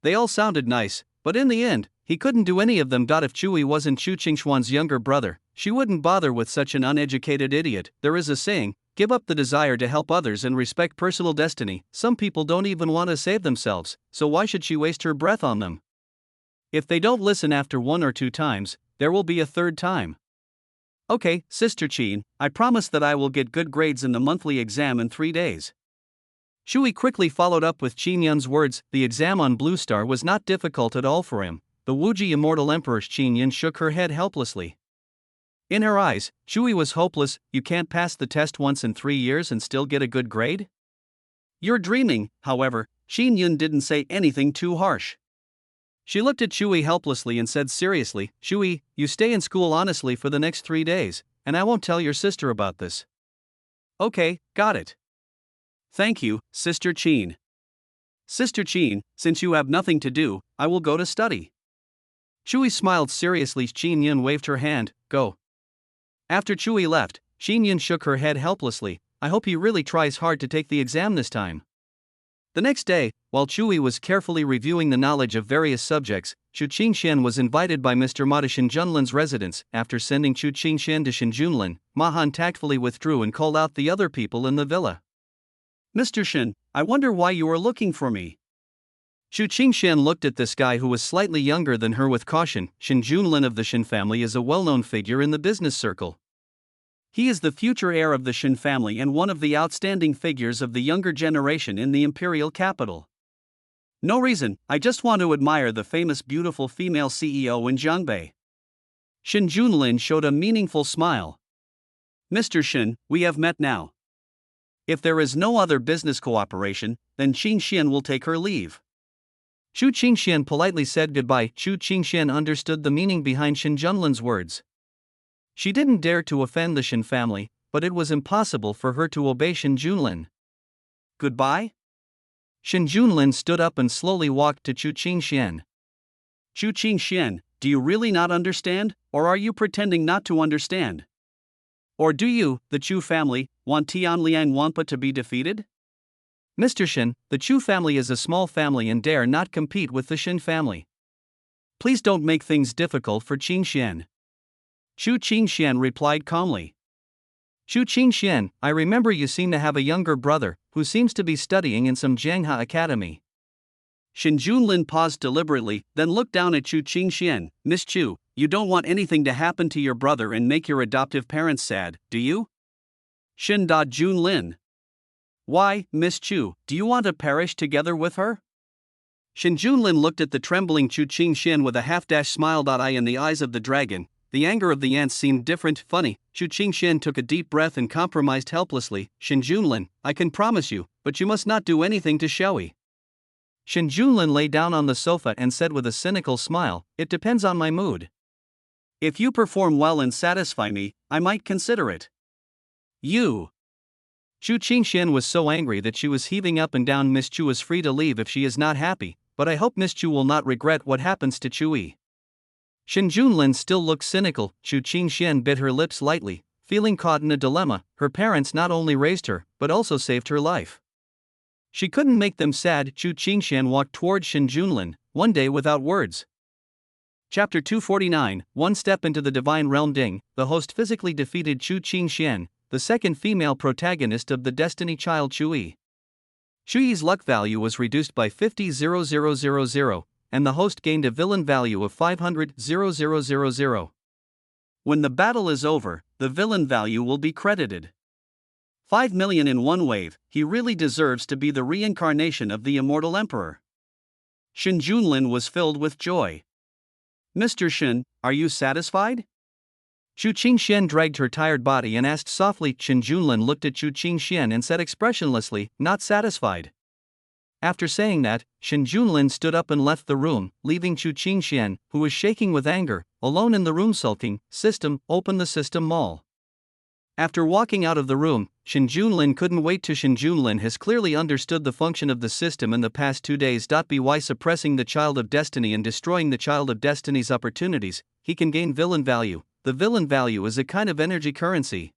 Speaker 1: They all sounded nice, but in the end, he couldn't do any of them. If Chu-Yi wasn't Chu Qingshuan's younger brother, she wouldn't bother with such an uneducated idiot. There is a saying, give up the desire to help others and respect personal destiny. Some people don't even want to save themselves, so why should she waste her breath on them? If they don't listen after 1 or 2 times, there will be a 3rd time. Okay, Sister Qin, I promise that I will get good grades in the monthly exam in 3 days. Chu-Yi quickly followed up with Qin Yun's words. The exam on Blue Star was not difficult at all for him. The Wuji immortal emperor Qin Yun shook her head helplessly. In her eyes, Chu-Yi was hopeless. You can't pass the test once in 3 years and still get a good grade? You're dreaming. However, Qin Yun didn't say anything too harsh. She looked at Chu-Yi helplessly and said seriously, Chu-Yi, you stay in school honestly for the next 3 days, and I won't tell your sister about this. Okay, got it. Thank you, Sister Qin. Sister Qin, since you have nothing to do, I will go to study. Chu-Yi smiled seriously. Qin Yun waved her hand, go. After Chu-Yi left, Qin Yun shook her head helplessly. I hope he really tries hard to take the exam this time. The next day, while Chu-Yi was carefully reviewing the knowledge of various subjects, Chu Qingxian was invited by Mr. Ma to Shin Junlin's residence. After sending Chu Qingxian to Shin Junlin, Ma Han tactfully withdrew and called out the other people in the villa. Mr. Shin, I wonder why you are looking for me. Xu Qingxian looked at this guy who was slightly younger than her with caution. Shen Junlin of the Shen family is a well-known figure in the business circle. He is the future heir of the Shen family and one of the outstanding figures of the younger generation in the imperial capital. No reason, I just want to admire the famous beautiful female CEO in Jiangbei. Shen Junlin showed a meaningful smile. Mr. Shen, we have met now. If there is no other business cooperation, then Qingxian will take her leave. Xu Qingxian politely said goodbye. Xu Qingxian understood the meaning behind Shen Junlin's words. She didn't dare to offend the Shen family, but it was impossible for her to obey Shen Junlin. Goodbye? Shen Junlin stood up and slowly walked to Xu Qingxian. Xu Qingxian, do you really not understand, or are you pretending not to understand? Or do you, the Chu family, want Tianliang Wampa to be defeated? Mr. Shen, the Chu family is a small family and dare not compete with the Shen family. Please don't make things difficult for Qingxian. Xu Qingxian replied calmly. Xu Qingxian, I remember you seem to have a younger brother, who seems to be studying in some Jianghe academy. Shen Junlin paused deliberately, then looked down at Xu Qingxian. Miss Chu, you don't want anything to happen to your brother and make your adoptive parents sad, do you? Shen Da Junlin. Why, Miss Chu, do you want to perish together with her? Shen Junlin looked at the trembling Xu Qingxian with a half-dash smile. Eye in the eyes of the dragon. The anger of the ants seemed different, funny. Xu Qingxian took a deep breath and compromised helplessly. Shen Junlin, I can promise you, but you must not do anything to Shoei. Shen Junlin lay down on the sofa and said with a cynical smile, it depends on my mood. If you perform well and satisfy me, I might consider it. You. Xu Qingxian was so angry that she was heaving up and down. Miss Chu is free to leave if she is not happy, but I hope Miss Chu will not regret what happens to Chui. Shen Junlin still looked cynical. Xu Qingxian bit her lips lightly, feeling caught in a dilemma. Her parents not only raised her, but also saved her life. She couldn't make them sad. Xu Qingxian walked toward Shen Junlin, one day without words. Chapter 249, One Step into the Divine Realm. Ding, the host physically defeated Xu Qingxian, the second female protagonist of the Destiny Child Chui. Chui's luck value was reduced by 50,000, and the host gained a villain value of 500,000. When the battle is over, the villain value will be credited. 5 million in one wave. He really deserves to be the reincarnation of the immortal emperor. Shen Junlin was filled with joy. Mr. Shen, are you satisfied? Xu Qingxian dragged her tired body and asked softly. Shen Junlin looked at Xu Qingxian and said expressionlessly, not satisfied. After saying that, Shen Junlin stood up and left the room, leaving Xu Qingxian, who was shaking with anger, alone in the room sulking. System, open the system mall. After walking out of the room, Shen Junlin couldn't wait to. Shen Junlin has clearly understood the function of the system in the past 2 days. By suppressing the Child of Destiny and destroying the Child of Destiny's opportunities, he can gain villain value. The villain value is a kind of energy currency.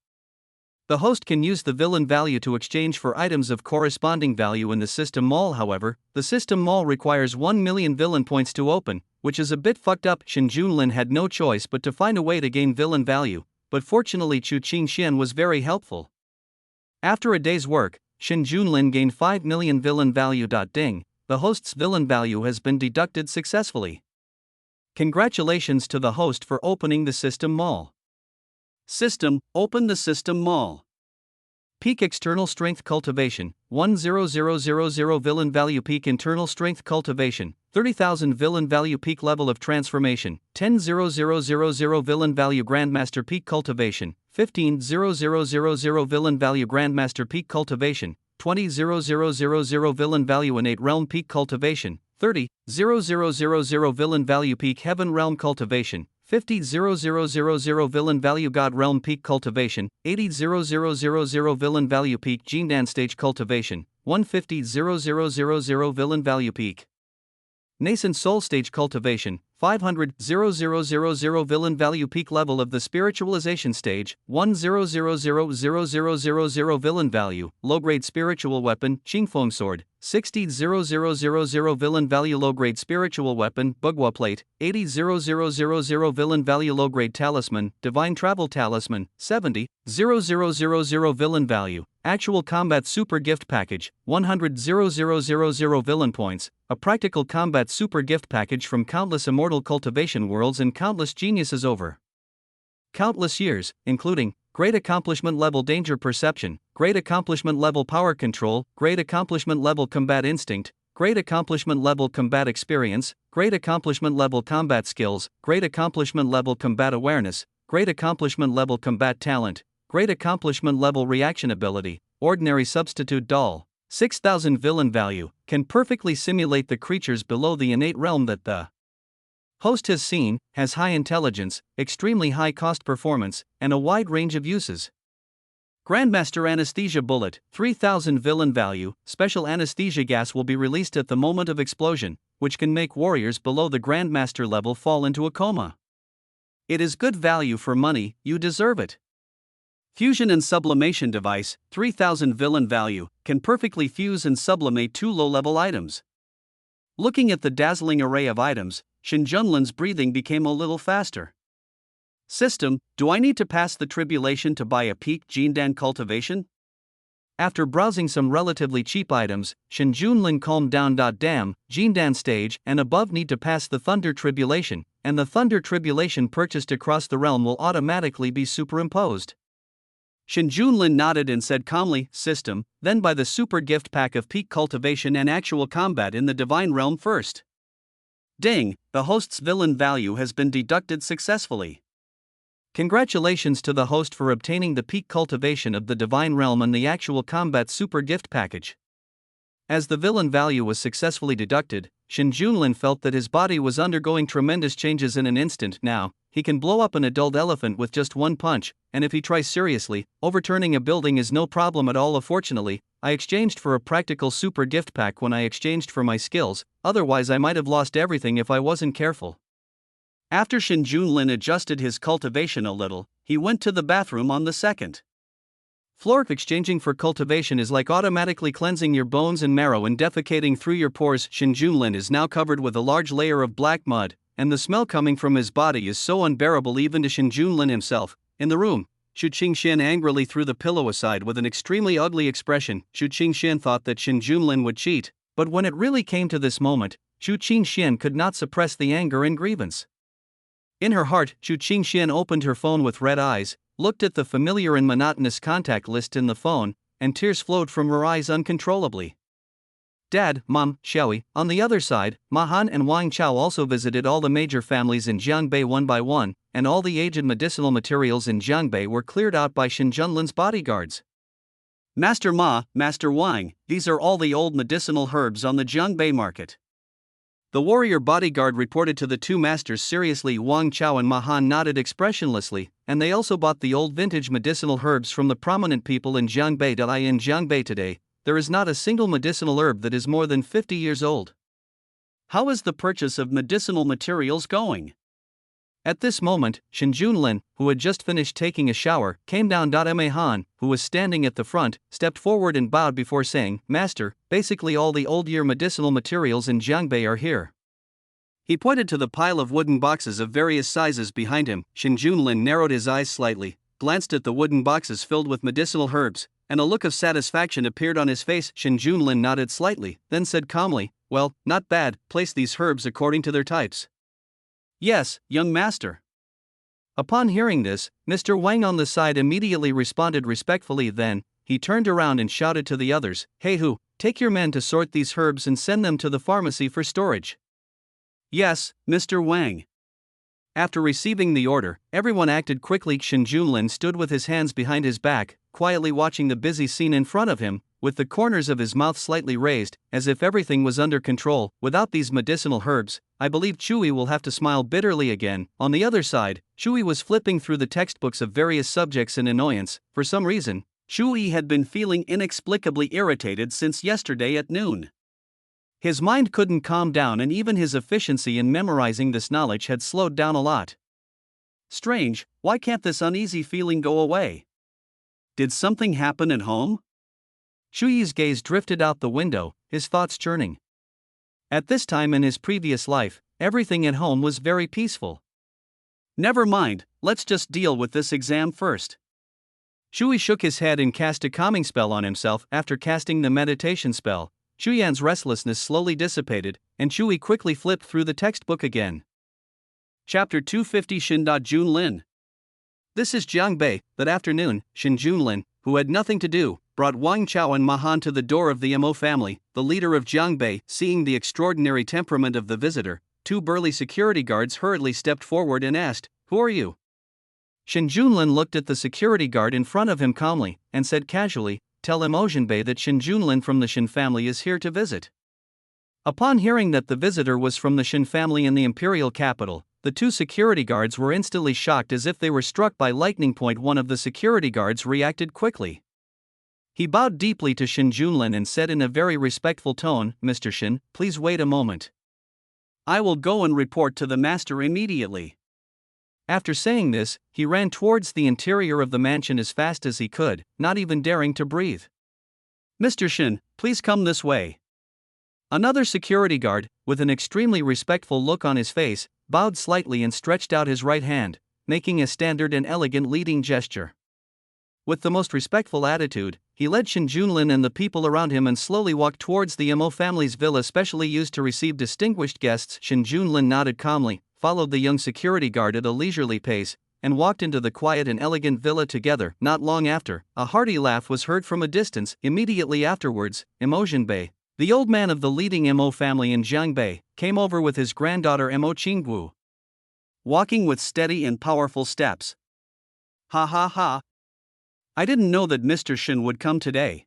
Speaker 1: The host can use the villain value to exchange for items of corresponding value in the system mall. However, the system mall requires 1 million villain points to open, which is a bit fucked up. Shen Junlin had no choice but to find a way to gain villain value, but fortunately Xu Qingxian was very helpful. After a day's work, Shen Junlin gained 5 million villain value. Ding, the host's villain value has been deducted successfully. Congratulations to the host for opening the system mall. System, open the system mall. Peak external strength cultivation, 10000 villain value. Peak internal strength cultivation, 30,000 villain value. Peak level of transformation, 10,000 villain value. Grandmaster peak cultivation, 15,000 villain value. Grandmaster peak cultivation, 20,000 villain value. Innate realm peak cultivation, 30,000 villain value. Peak heaven realm cultivation, 50,000 villain value. God realm peak cultivation, 80,000 villain value. Peak Jindan stage cultivation, 150,000 villain value. Peak nascent soul stage cultivation, 500,000 villain value. Peak level of the spiritualization stage, 100,000 villain value. Low grade spiritual weapon, Qingfeng sword, 60,000 villain value. Low grade spiritual weapon, Bugwa plate, 80,000 villain value. Low grade talisman, divine travel talisman, 70,000 villain value. Actual Combat Super Gift Package, 100,000 villain points, a practical combat super gift package from countless immortal cultivation worlds and countless geniuses over countless years, including Great Accomplishment Level Danger Perception, Great Accomplishment Level Power Control, Great Accomplishment Level Combat Instinct, Great Accomplishment Level Combat Experience, Great Accomplishment Level Combat Skills, Great Accomplishment Level Combat Awareness, Great Accomplishment Level Combat Talent, Great Accomplishment Level Reaction Ability, Ordinary Substitute Doll. 6,000 villain value, can perfectly simulate the creatures below the innate realm that the host has seen, has high intelligence, extremely high cost performance, and a wide range of uses. Grandmaster Anesthesia Bullet, 3,000 villain value, special anesthesia gas will be released at the moment of explosion, which can make warriors below the Grandmaster level fall into a coma. It is good value for money, you deserve it. Fusion and Sublimation Device, 3,000 villain value, can perfectly fuse and sublimate two low-level items. Looking at the dazzling array of items, Shin Junlin's breathing became a little faster. System, do I need to pass the tribulation to buy a peak Jindan cultivation? After browsing some relatively cheap items, Shin Junlin calmed down. Damn, Jindan stage and above need to pass the Thunder Tribulation, and the Thunder Tribulation purchased across the realm will automatically be superimposed. Shin Junlin nodded and said calmly, System, then buy the super gift pack of peak cultivation and actual combat in the divine realm first. Ding, the host's villain value has been deducted successfully. Congratulations to the host for obtaining the peak cultivation of the divine realm and the actual combat super gift package. As the villain value was successfully deducted, Shin Junlin felt that his body was undergoing tremendous changes in an instant. Now, he can blow up an adult elephant with just one punch, and if he tries seriously, overturning a building is no problem at all. Fortunately, I exchanged for a practical super gift pack when I exchanged for my skills, otherwise I might have lost everything if I wasn't careful. After Shin Junlin adjusted his cultivation a little, he went to the bathroom on the second floor. Exchanging for cultivation is like automatically cleansing your bones and marrow and defecating through your pores. Shin Junlin is now covered with a large layer of black mud, and the smell coming from his body is so unbearable even to Shin Junlin himself. In the room, Shu Qingxian angrily threw the pillow aside with an extremely ugly expression. Shu Qingxian thought that Shin Junlin would cheat, but when it really came to this moment, Shu Qingxian could not suppress the anger and grievance. In her heart, Shu Qingxian opened her phone with red eyes, looked at the familiar and monotonous contact list in the phone, and tears flowed from her eyes uncontrollably. Dad, Mom, Xiaoyi. On the other side, Ma Han and Wang Chao also visited all the major families in Jiangbei one by one, and all the aged medicinal materials in Jiangbei were cleared out by Shin Junlin's bodyguards. Master Ma, Master Wang, these are all the old medicinal herbs on the Jiangbei market. The warrior bodyguard reported to the two masters seriously. Wang Chao and Ma Han nodded expressionlessly, and they also bought the old vintage medicinal herbs from the prominent people in Jiangbei. In Jiangbei today, there is not a single medicinal herb that is more than 50 years old. How is the purchase of medicinal materials going? At this moment, Shin Junlin, who had just finished taking a shower, came down. Ma Han, who was standing at the front, stepped forward and bowed before saying, Master, basically all the old year medicinal materials in Jiangbei are here. He pointed to the pile of wooden boxes of various sizes behind him. Shin Junlin narrowed his eyes slightly, glanced at the wooden boxes filled with medicinal herbs, and a look of satisfaction appeared on his face. Shin Junlin nodded slightly, then said calmly, Well, not bad, place these herbs according to their types. Yes, young master. Upon hearing this, Mr. Wang on the side immediately responded respectfully. Then, he turned around and shouted to the others, Hey Hu, take your men to sort these herbs and send them to the pharmacy for storage. Yes, Mr. Wang. After receiving the order, everyone acted quickly. Shin Junlin stood with his hands behind his back, quietly watching the busy scene in front of him, with the corners of his mouth slightly raised, as if everything was under control. Without these medicinal herbs, I believe Chui will have to smile bitterly again. On the other side, Chui was flipping through the textbooks of various subjects in annoyance. For some reason, Chui had been feeling inexplicably irritated since yesterday at noon. His mind couldn't calm down, and even his efficiency in memorizing this knowledge had slowed down a lot. Strange, why can't this uneasy feeling go away? Did something happen at home? Chuyi's gaze drifted out the window, his thoughts churning. At this time in his previous life, everything at home was very peaceful. Never mind, let's just deal with this exam first. Shui shook his head and cast a calming spell on himself. After casting the meditation spell, Shuyan's restlessness slowly dissipated, and Shui quickly flipped through the textbook again.
Speaker 2: Chapter 250 Shin Junlin.
Speaker 1: This is Jiang Bei. That afternoon, Shin Junlin, who had nothing to do, brought Wang Chao and Ma Han to the door of the Mo family. The leader of Jiang Bei, seeing the extraordinary temperament of the visitor, two burly security guards hurriedly stepped forward and asked, "Who are you?" Shin Junlin looked at the security guard in front of him calmly, and said casually, "Tell Imogen Bei that Shin Junlin from the Shin family is here to visit." Upon hearing that the visitor was from the Shin family in the imperial capital, the two security guards were instantly shocked as if they were struck by lightning. One of the security guards reacted quickly. He bowed deeply to Shin Junlin and said in a very respectful tone, "Mr. Shin, please wait a moment.
Speaker 2: I will go and report to the master immediately."
Speaker 1: After saying this, he ran towards the interior of the mansion as fast as he could, not even daring to breathe.
Speaker 2: "Mr. Shin, please come this way."
Speaker 1: Another security guard, with an extremely respectful look on his face, bowed slightly and stretched out his right hand, making a standard and elegant leading gesture. With the most respectful attitude, he led Shin Junlin and the people around him and slowly walked towards the Mo family's villa specially used to receive distinguished guests. Shin Junlin nodded calmly, followed the young security guard at a leisurely pace, and walked into the quiet and elegant villa together. Not long after, a hearty laugh was heard from a distance. Immediately afterwards, Imogen Bei, the old man of the leading Mo family in Jiang Bei, came over with his granddaughter Mo Qinggu,
Speaker 2: walking with steady and powerful steps. "Ha ha ha. I didn't know that Mr. Shin would come today.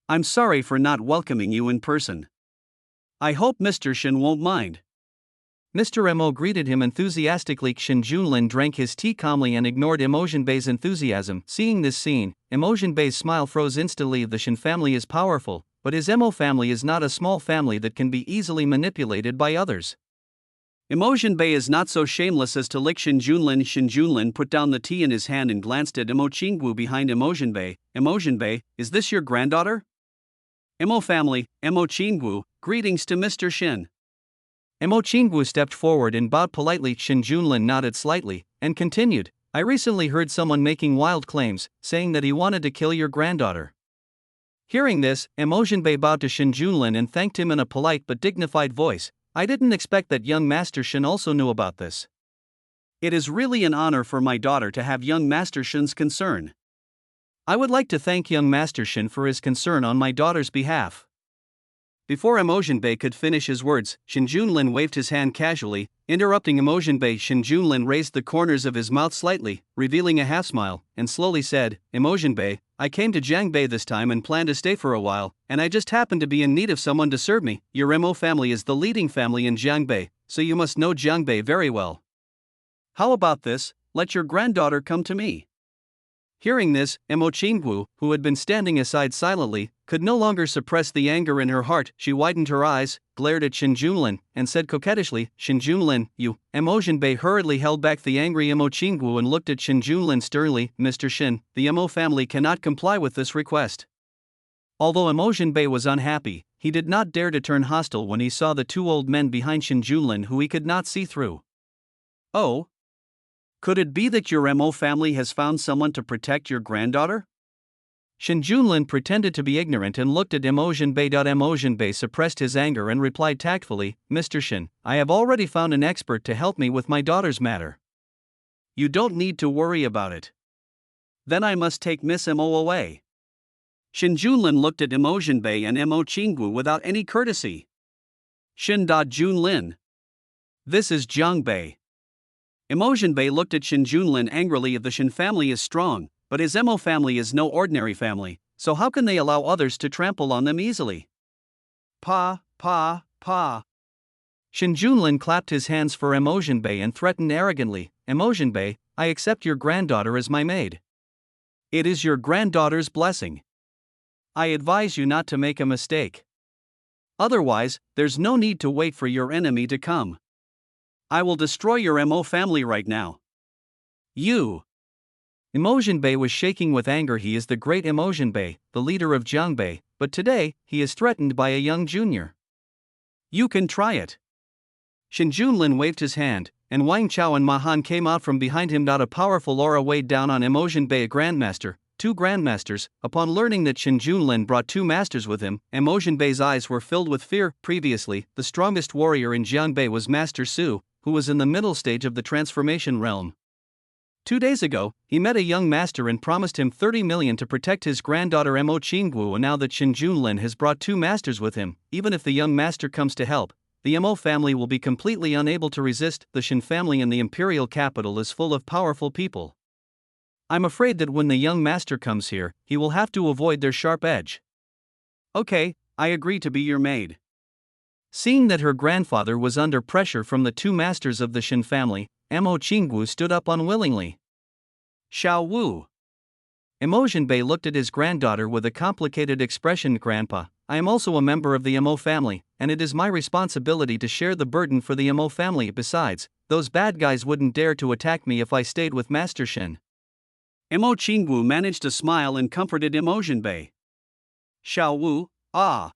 Speaker 2: I'm sorry for not welcoming you in person. I hope Mr. Shin won't mind."
Speaker 1: Mr. Mo greeted him enthusiastically. Shin Junlin drank his tea calmly and ignored Imogen Bei's enthusiasm. Seeing this scene, Imogen Bei's smile froze instantly. The Shin family is powerful, but his Mo family is not a small family that can be easily manipulated by others.
Speaker 2: Imogen Bei is not so shameless as to lick Shin Junlin. Shin Junlin put down the tea in his hand and glanced at Mo Qinggu behind Imogen Bei. "Imogen Bei, is this your granddaughter?" "Mo family, Mo Qinggu, greetings to Mr. Shin."
Speaker 1: Mo Qinggu stepped forward and bowed politely. Shin Junlin nodded slightly, and continued, "I recently heard someone making wild claims, saying that he wanted to kill your granddaughter." Hearing this, Imogen Bei bowed to Shin Junlin and thanked him in a polite but dignified voice. "I didn't expect that young Master Shin also knew about this."
Speaker 2: "It is really an honor for my daughter to have young Master Shin's concern."
Speaker 1: "I would like to thank young Master Shin for his concern on my daughter's behalf." Before Imogen Bei could finish his words, Shin Junlin waved his hand casually, interrupting Imogen Bei. Shin Junlin raised the corners of his mouth slightly, revealing a half smile, and slowly said, "Imogen Bei, I came to Jiang Bei this time and planned to stay for a while, and I just happened to be in need of someone to serve me. Your Mo family is the leading family in Jiang Bei, so you must know Jiang Bei very well.
Speaker 2: How about this, let your granddaughter come to me?"
Speaker 1: Hearing this, Mo Qinggu, who had been standing aside silently, could no longer suppress the anger in her heart. She widened her eyes, glared at Shin Junlin, and said coquettishly, "Shin Junlin, you." Imogen Bei hurriedly held back the angry Mo Qinggu and looked at Shin Junlin sternly. "Mr. Shin, the Mo family cannot comply with this request." Although Imogen Bei was unhappy, he did not dare to turn hostile when he saw the two old men behind Shin Junlin who he could not see through.
Speaker 2: "Oh? Could it be that your Mo family has found someone to protect your granddaughter?"
Speaker 1: Shin Junlin pretended to be ignorant and looked at Imogen Bei. Imogen Bei suppressed his anger and replied tactfully, "Mr. Shin, I have already found an expert to help me with my daughter's matter."
Speaker 2: "You don't need to worry about it. Then I must take Miss Mo away." Shin Junlin looked at Imogen Bei and Mo Qinggu without any courtesy. "Shin Junlin. This is Jiang Bei." Imogen Bei looked at Shin Junlin angrily. "The Shin family is strong, but his Mo family is no ordinary family, so how can they allow others to trample on them easily?" "Pa.
Speaker 1: Shin Junlin clapped his hands for Imogen Bei and threatened arrogantly, "Imogen Bei, I accept your granddaughter as my maid. It is your granddaughter's blessing. I advise you not to make a mistake. Otherwise, there's no need to wait for your enemy to come. I will destroy your Mo family right now. You." Imogen Bei was shaking with anger. He is the great Imogen Bei, the leader of Jiang Bei, but today, he is threatened by a young junior.
Speaker 2: "You can try it."
Speaker 1: Shin Junlin waved his hand, and Wang Chao and Ma Han came out from behind him. A powerful aura weighed down on Imogen Bei. "Grandmaster, 2 grandmasters. Upon learning that Shin Junlin brought 2 masters with him, Emotion-Bei's eyes were filled with fear. Previously, the strongest warrior in Jianbei was Master Su, who was in the middle stage of the transformation realm. 2 days ago, he met a young master and promised him 30 million to protect his granddaughter Emo Qinggu, and now that Shin Junlin has brought 2 masters with him, even if the young master comes to help, the Emo family will be completely unable to resist. The Shin family in the imperial capital is full of powerful people. I'm afraid that when the young master comes here, he will have to avoid their sharp edge.
Speaker 2: Okay, I agree to be your maid.
Speaker 1: Seeing that her grandfather was under pressure from the 2 masters of the Shin family, Emo Qinggu stood up unwillingly.
Speaker 2: Xiao Wu.
Speaker 1: Emotion-Bei looked at his granddaughter with a complicated expression. Grandpa, I am also a member of the Emo family, and it is my responsibility to share the burden for the Emo family. Besides, those bad guys wouldn't dare to attack me if I stayed with Master Shin.
Speaker 2: Emo Qinggu managed to smile and comforted Emotion-Bei. Xiao Wu, ah.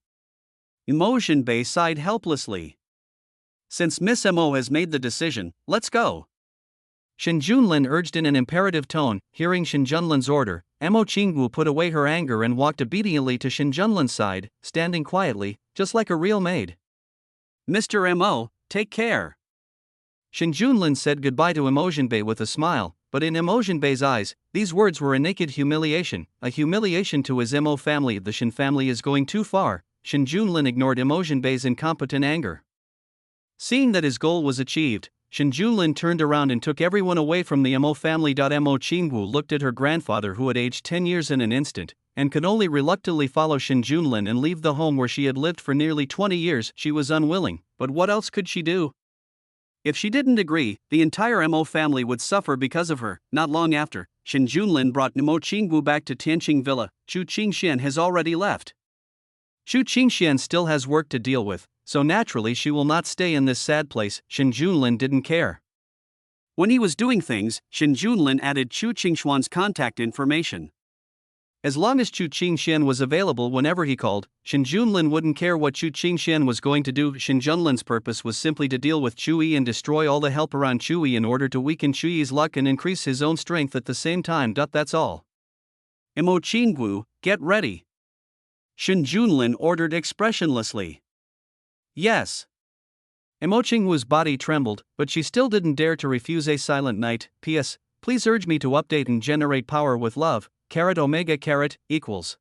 Speaker 2: Emotion-Bei sighed helplessly. Since Miss Emo has made the decision, let's go.
Speaker 1: Shin Junlin urged in an imperative tone. Hearing Shin Junlin's order, Emo Qinggu put away her anger and walked obediently to Shin Junlin's side, standing quietly, just like a real maid.
Speaker 2: Mr. Emo, take care.
Speaker 1: Shin Junlin said goodbye to Emotion-Bei with a smile, but in Emotion-Bei's eyes, these words were a naked humiliation, a humiliation to his Emo family. The Shin family is going too far. Shin Junlin ignored Emotion-Bei's incompetent anger. Seeing that his goal was achieved, Shin Junlin turned around and took everyone away from the Emo family. Emo Qinggu looked at her grandfather, who had aged 10 years in an instant, and could only reluctantly follow Shin Junlin and leave the home where she had lived for nearly 20 years. She was unwilling, but what else could she do?
Speaker 2: If she didn't agree, the entire Emo family would suffer because of her. Not long after, Shin Junlin brought Emo Qinggu back to Tianqing Villa. Chu Qingxian has already left.
Speaker 1: Chu Qingxian still has work to deal with, so naturally she will not stay in this sad place. Shin Junlin didn't care.
Speaker 2: When he was doing things, Shin Junlin added Chu Qingxuan's contact information.
Speaker 1: As long as Chu Qingxian was available whenever he called, Shin Junlin wouldn't care what Chu Qingxian was going to do. Shin Junlin's purpose was simply to deal with Chu Yi and destroy all the help around Chu Yi in order to weaken Chu Yi's luck and increase his own strength at the same time. That's all.
Speaker 2: Emo Qinggu, get ready. Shin Junlin ordered expressionlessly. Yes.
Speaker 1: Emo Qinggu's body trembled, but she still didn't dare to refuse. A silent night. P.S. Please urge me to update and generate power with love. Omega equals.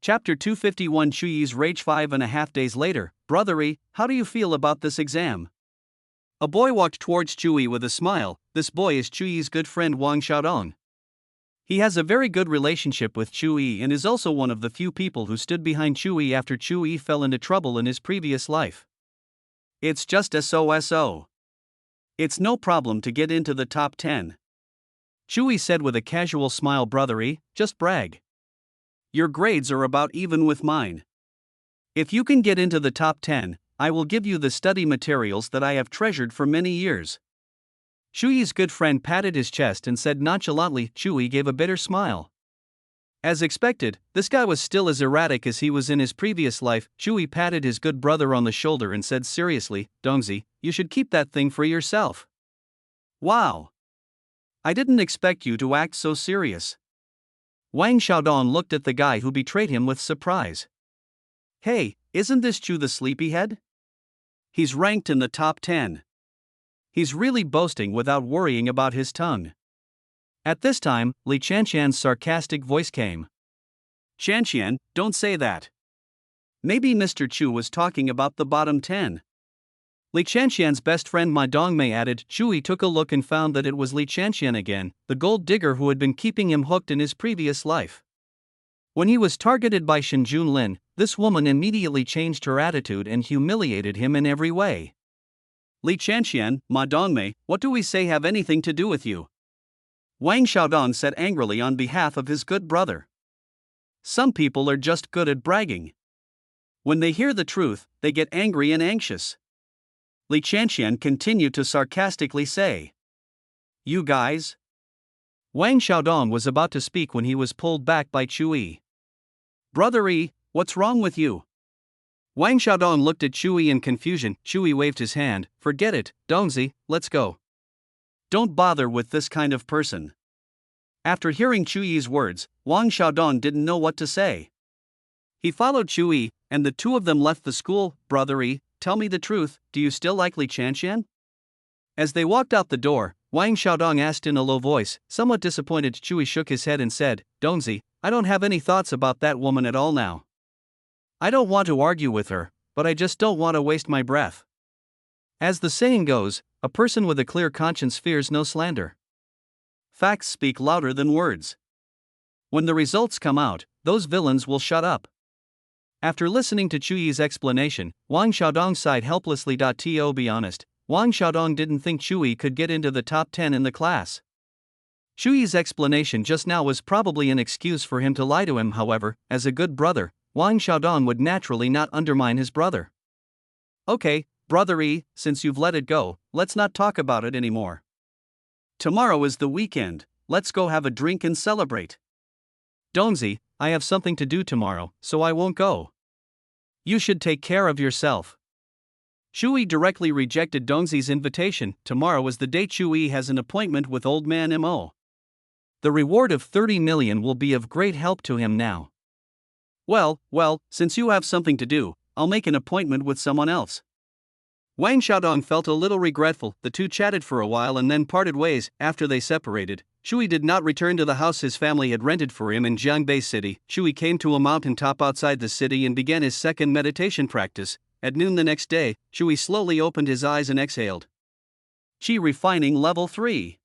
Speaker 2: Chapter 251. Chu Yi's rage. 5.5 days later. Brother Yi, how do you feel about this exam? A boy walked towards Chu Yi with a smile. This boy is Chu Yi's good friend Wang Xiaodong. He has a very good relationship with Chu Yi and is also one of the few people who stood behind Chu Yi after Chu Yi fell into trouble in his previous life. It's just so. It's no problem to get into the top 10.
Speaker 1: Chu Yi said with a casual smile. Brother Yi, just brag.
Speaker 2: Your grades are about even with mine. If you can get into the top 10, I will give you the study materials that I have treasured for many years.
Speaker 1: Chu Yi's good friend patted his chest and said nonchalantly. Chu Yi gave a bitter smile. As expected, this guy was still as erratic as he was in his previous life. Chu Yi patted his good brother on the shoulder and said seriously, Dongzi, you should keep that thing for yourself.
Speaker 2: Wow. I didn't expect you to act so serious.
Speaker 1: Wang Xiaodong looked at the guy who betrayed him with surprise.
Speaker 2: Hey, isn't this Chu the sleepyhead? He's ranked in the top 10. He's really boasting without worrying about his tongue.
Speaker 1: At this time, Li Qianqian's sarcastic voice came.
Speaker 2: Qianqian, don't say that. Maybe Mr. Chu was talking about the bottom 10.
Speaker 1: Li Qianqian's best friend Ma Dongmei added. Chu Yi took a look and found that it was Li Qianqian again, the gold digger who had been keeping him hooked in his previous life. When he was targeted by Shin Junlin, this woman immediately changed her attitude and humiliated him in every way.
Speaker 2: Li Qianqian, Ma Dongmei, what do we say have anything to do with you? Wang Xiaodong said angrily on behalf of his good brother. Some people are just good at bragging. When they hear the truth, they get angry and anxious. Li Qianqian continued to sarcastically say. You guys?
Speaker 1: Wang Xiaodong was about to speak when he was pulled back by Chu Yi.
Speaker 2: Brother Yi, what's wrong with you?
Speaker 1: Wang Xiaodong looked at Chu Yi in confusion. Chu Yi waved his hand. Forget it, Dongzi, let's go.
Speaker 2: Don't bother with this kind of person. After hearing Chu Yi's words, Wang Xiaodong didn't know what to say. He followed Chu Yi, and the two of them left the school. Brother Yi, tell me the truth, do you still like Li Chanxian? As they walked out the door, Wang Xiaodong asked in a low voice. Somewhat disappointed, Chu Yi shook his head and said, Dongzi, I don't have any thoughts about that woman at all now. I don't want to argue with her, but I just don't want to waste my breath. As the saying goes, a person with a clear conscience fears no slander. Facts speak louder than words. When the results come out, those villains will shut up. After listening to Chu Yi's explanation, Wang Xiaodong sighed helplessly. To be honest, Wang Xiaodong didn't think Chu Yi could get into the top 10 in the class. Chu Yi's explanation just now was probably an excuse for him to lie to him. However, as a good brother, Wang Xiaodong would naturally not undermine his brother. Okay, Brother Yi, since you've let it go, let's not talk about it anymore. Tomorrow is the weekend, let's go have a drink and celebrate. Dongzi, I have something to do tomorrow, so I won't go. You should take care of yourself. Chu Yi directly rejected Dongzi's invitation. Tomorrow is the day Chu Yi has an appointment with Old Man Mo. The reward of 30 million will be of great help to him now. Well, since you have something to do, I'll make an appointment with someone else. Wang Xiaodong felt a little regretful. The two chatted for a while and then parted ways. After they separated, Chu Yi did not return to the house his family had rented for him in Jiangbei City. Chu Yi came to a mountain top outside the city and began his second meditation practice. At noon the next day, Chu Yi slowly opened his eyes and exhaled. Qi refining level 3.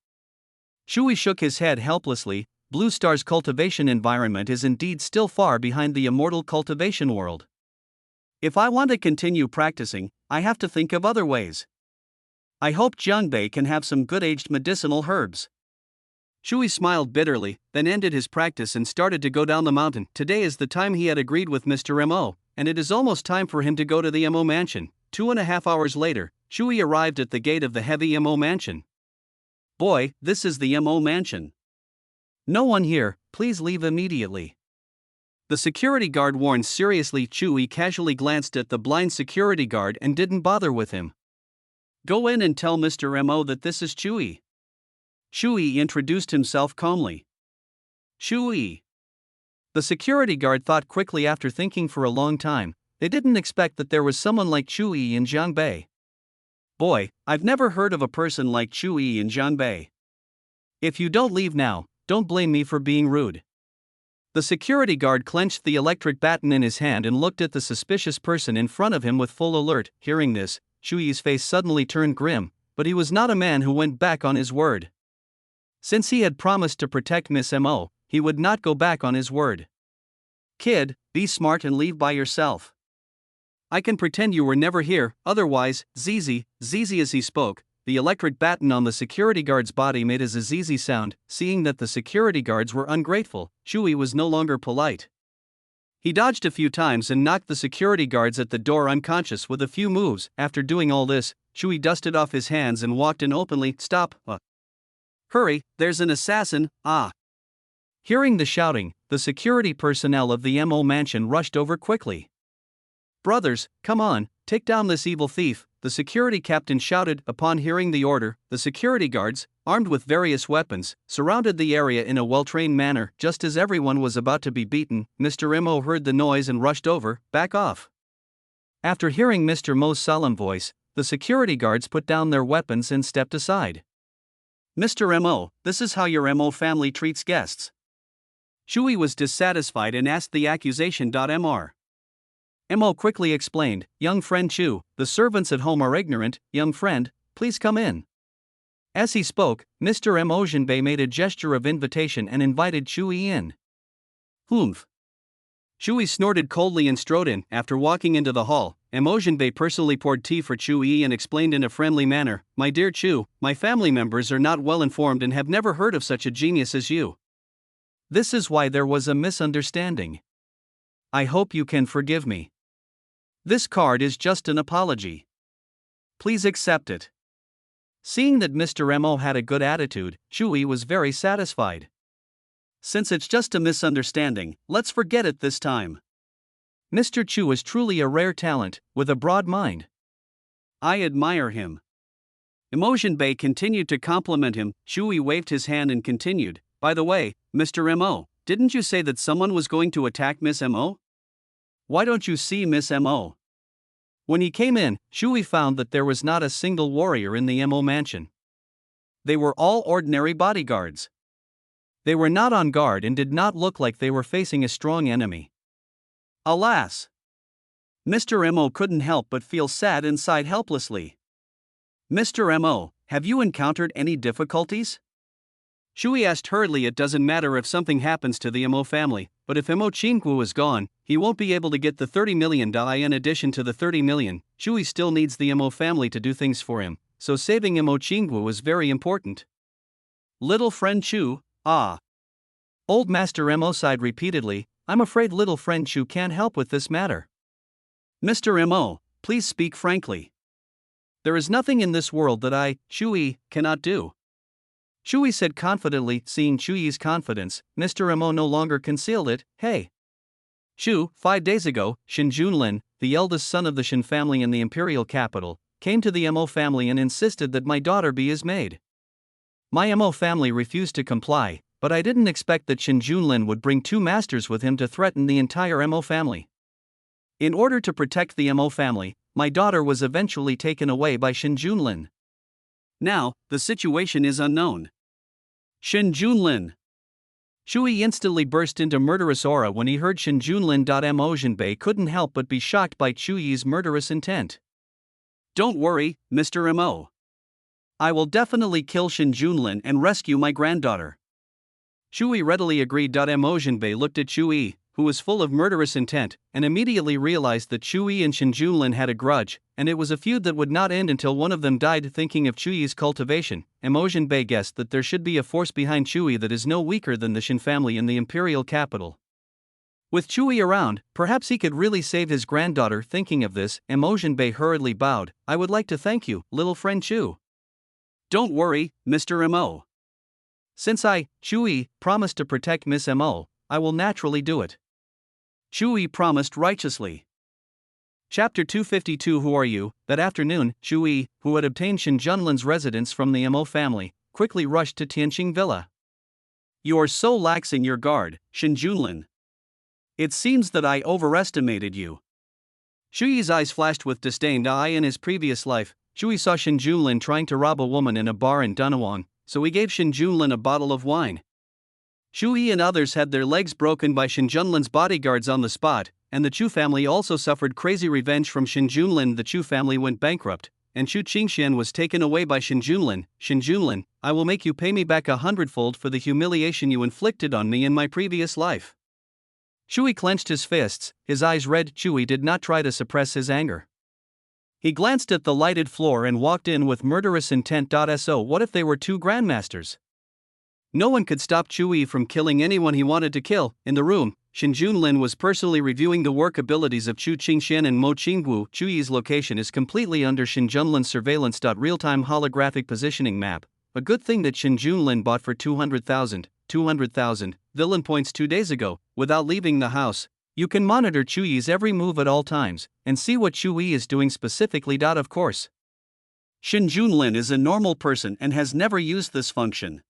Speaker 2: Chu Yi shook his head helplessly. Blue Star's cultivation environment is indeed still far behind the immortal cultivation world. If I want to continue practicing, I have to think of other ways. I hope Jiangbei can have some good aged medicinal herbs. Chu Yi smiled bitterly, then ended his practice and started to go down the mountain. Today is the time he had agreed with Mr. Mo, and it is almost time for him to go to the Mo mansion. 2.5 hours later, Chu Yi arrived at the gate of the heavy Mo mansion. Boy, this is the Mo mansion. No one here, please leave immediately. The security guard warned seriously. Chu Yi casually glanced at the blind security guard and didn't bother with him. Go in and tell Mr. Mo that this is Chu Yi. Chu Yi introduced himself calmly. Chu Yi. The security guard thought quickly after thinking for a long time. They didn't expect that there was someone like Chu Yi in Jiangbei. Boy, I've never heard of a person like Chu Yi in Jiangbei. If you don't leave now, don't blame me for being rude. The security guard clenched the electric baton in his hand and looked at the suspicious person in front of him with full alert. Hearing this, Chu Yi's face suddenly turned grim, but he was not a man who went back on his word. Since he had promised to protect Miss Mo, he would not go back on his word. Kid, be smart and leave by yourself. I can pretend you were never here, otherwise, Zizi. As he spoke, the electric baton on the security guard's body made a zizi sound. Seeing that the security guards were ungrateful, Chu Yi was no longer polite. He dodged a few times and knocked the security guards at the door unconscious with a few moves. After doing all this, Chu Yi dusted off his hands and walked in openly. Stop! Hurry, there's an assassin, ah! Hearing the shouting, the security personnel of the Mo mansion rushed over quickly. Brothers, come on, take down this evil thief, the security captain shouted. Upon hearing the order, the security guards, armed with various weapons, surrounded the area in a well-trained manner. Just as everyone was about to be beaten, Mr. Mo heard the noise and rushed over. Back off. After hearing Mr. Mo's solemn voice, the security guards put down their weapons and stepped aside. Mr. Mo, this is how your Mo family treats guests. Chu Yi was dissatisfied and asked the accusation. Mr. Mo quickly explained, young friend Chu, the servants at home are ignorant. Young friend, please come in. As he spoke, Mr. Mo Jianbei made a gesture of invitation and invited Chu Yi in. Humph. Chu Yi snorted coldly and strode in. After walking into the hall, Mo Jianbei personally poured tea for Chu Yi and explained in a friendly manner, my dear Chu, my family members are not well informed and have never heard of such a genius as you. This is why there was a misunderstanding. I hope you can forgive me. This card is just an apology. Please accept it. Seeing that Mr. Mo had a good attitude, Chu Yi was very satisfied. Since it's just a misunderstanding, let's forget it this time. Mr. Chu is truly a rare talent, with a broad mind. I admire him. Mo Jianbei continued to compliment him. Chu Yi waved his hand and continued, By the way, Mr. M.O., didn't you say that someone was going to attack Miss M.O.? Why don't you see Miss M.O.?
Speaker 1: When he came in, Shui found that there was not a single warrior in the M.O. mansion.
Speaker 2: They were all ordinary bodyguards.
Speaker 1: They were not on guard and did not look like they were facing a strong enemy.
Speaker 2: Alas! Mr. M.O. couldn't help but feel sad and sighed helplessly. Mr. M.O., have you encountered any difficulties? Shui asked hurriedly. It doesn't matter if something happens to the M.O. family, but if M.O. Qinggu is gone, he won't be able to get the 30 million dai in addition to the 30 million. Shui still needs the M.O. family to do things for him, so saving M.O. Qinggu is very important. Little friend Chu, ah.
Speaker 1: Old Master M.O. sighed repeatedly. I'm afraid little friend Chu can't help with this matter.
Speaker 2: Mr. M.O., please speak frankly.
Speaker 1: There is nothing in this world that I, Shui, cannot do. Shui said confidently. Seeing Shui's confidence, Mr. M.O. no longer concealed it. Hey! Shu, 5 days ago, Shin Junlin, the eldest son of the Shin family in the imperial capital, came to the M.O. family and insisted that my daughter be his maid. My M.O. family refused to comply, but I didn't expect that Shin Junlin would bring 2 masters with him to threaten the entire M.O. family. In order to protect the M.O. family, my daughter was eventually taken away by Shin Junlin.
Speaker 2: Now, the situation is unknown. Shin Junlin.
Speaker 1: Shui instantly burst into murderous aura when he heard Shin Junlin. Mo Jinbei couldn't help but be shocked by Chuyi's murderous intent.
Speaker 2: Don't worry, Mr. M.O. I will definitely kill Shin Junlin and rescue my granddaughter.
Speaker 1: Shui readily agreed. Mo Jinbei looked at Chuyi, who was full of murderous intent, and immediately realized that Chuyi and Shin Junlin had a grudge, and it was a feud that would not end until one of them died. Thinking of Chuyi's cultivation, Mo Jinbei guessed that there should be a force behind Chuyi that is no weaker than the Shin family in the imperial capital. With Chuyi around, perhaps he could really save his granddaughter. Thinking of this, Mo Jinbei hurriedly bowed. I would like to thank you, little friend Chu.
Speaker 2: Don't worry, Mr. M.O.
Speaker 1: Since I, Chuyi, promised to protect Miss M.O., I will naturally do it.
Speaker 2: Chuyi promised righteously.
Speaker 1: Chapter 252. Who are you? That afternoon, Chuyi, who had obtained Shin Junlin's residence from the M.O. family, quickly rushed to Tianqing Villa.
Speaker 2: You are so lax in your guard, Shin Junlin. It seems that I overestimated you.
Speaker 1: Chuyi's eyes flashed with disdain. In his previous life, Chuyi saw Shin Junlin trying to rob a woman in a bar in Dunhuang, so he gave Shin Junlin a bottle of wine. Chuyi and others had their legs broken by Shin Junlin's bodyguards on the spot, and the Chu family also suffered crazy revenge from Shin Junlin. The Chu family went bankrupt, and Chu Qingxian was taken away by Shin Junlin. Shin Junlin, I will make you pay me back 100-fold for the humiliation you inflicted on me in my previous life. Chuyi clenched his fists, his eyes red. Chuyi did not try to suppress his anger. He glanced at the lighted floor and walked in with murderous intent. So what if they were 2 grandmasters? No one could stop Chuyi from killing anyone he wanted to kill. In the room, Shin Junlin was personally reviewing the work abilities of Chu Qingxian and Mo Qinggu. Chuyi's location is completely under Shin Junlin's surveillance. Real-time holographic positioning map. A good thing that Shin Junlin bought for 200,000 villain points 2 days ago, without leaving the house. You can monitor Chuyi's every move at all times, and see what Chuyi is doing specifically. Of course,
Speaker 2: Shin Junlin is a normal person and has never used this function.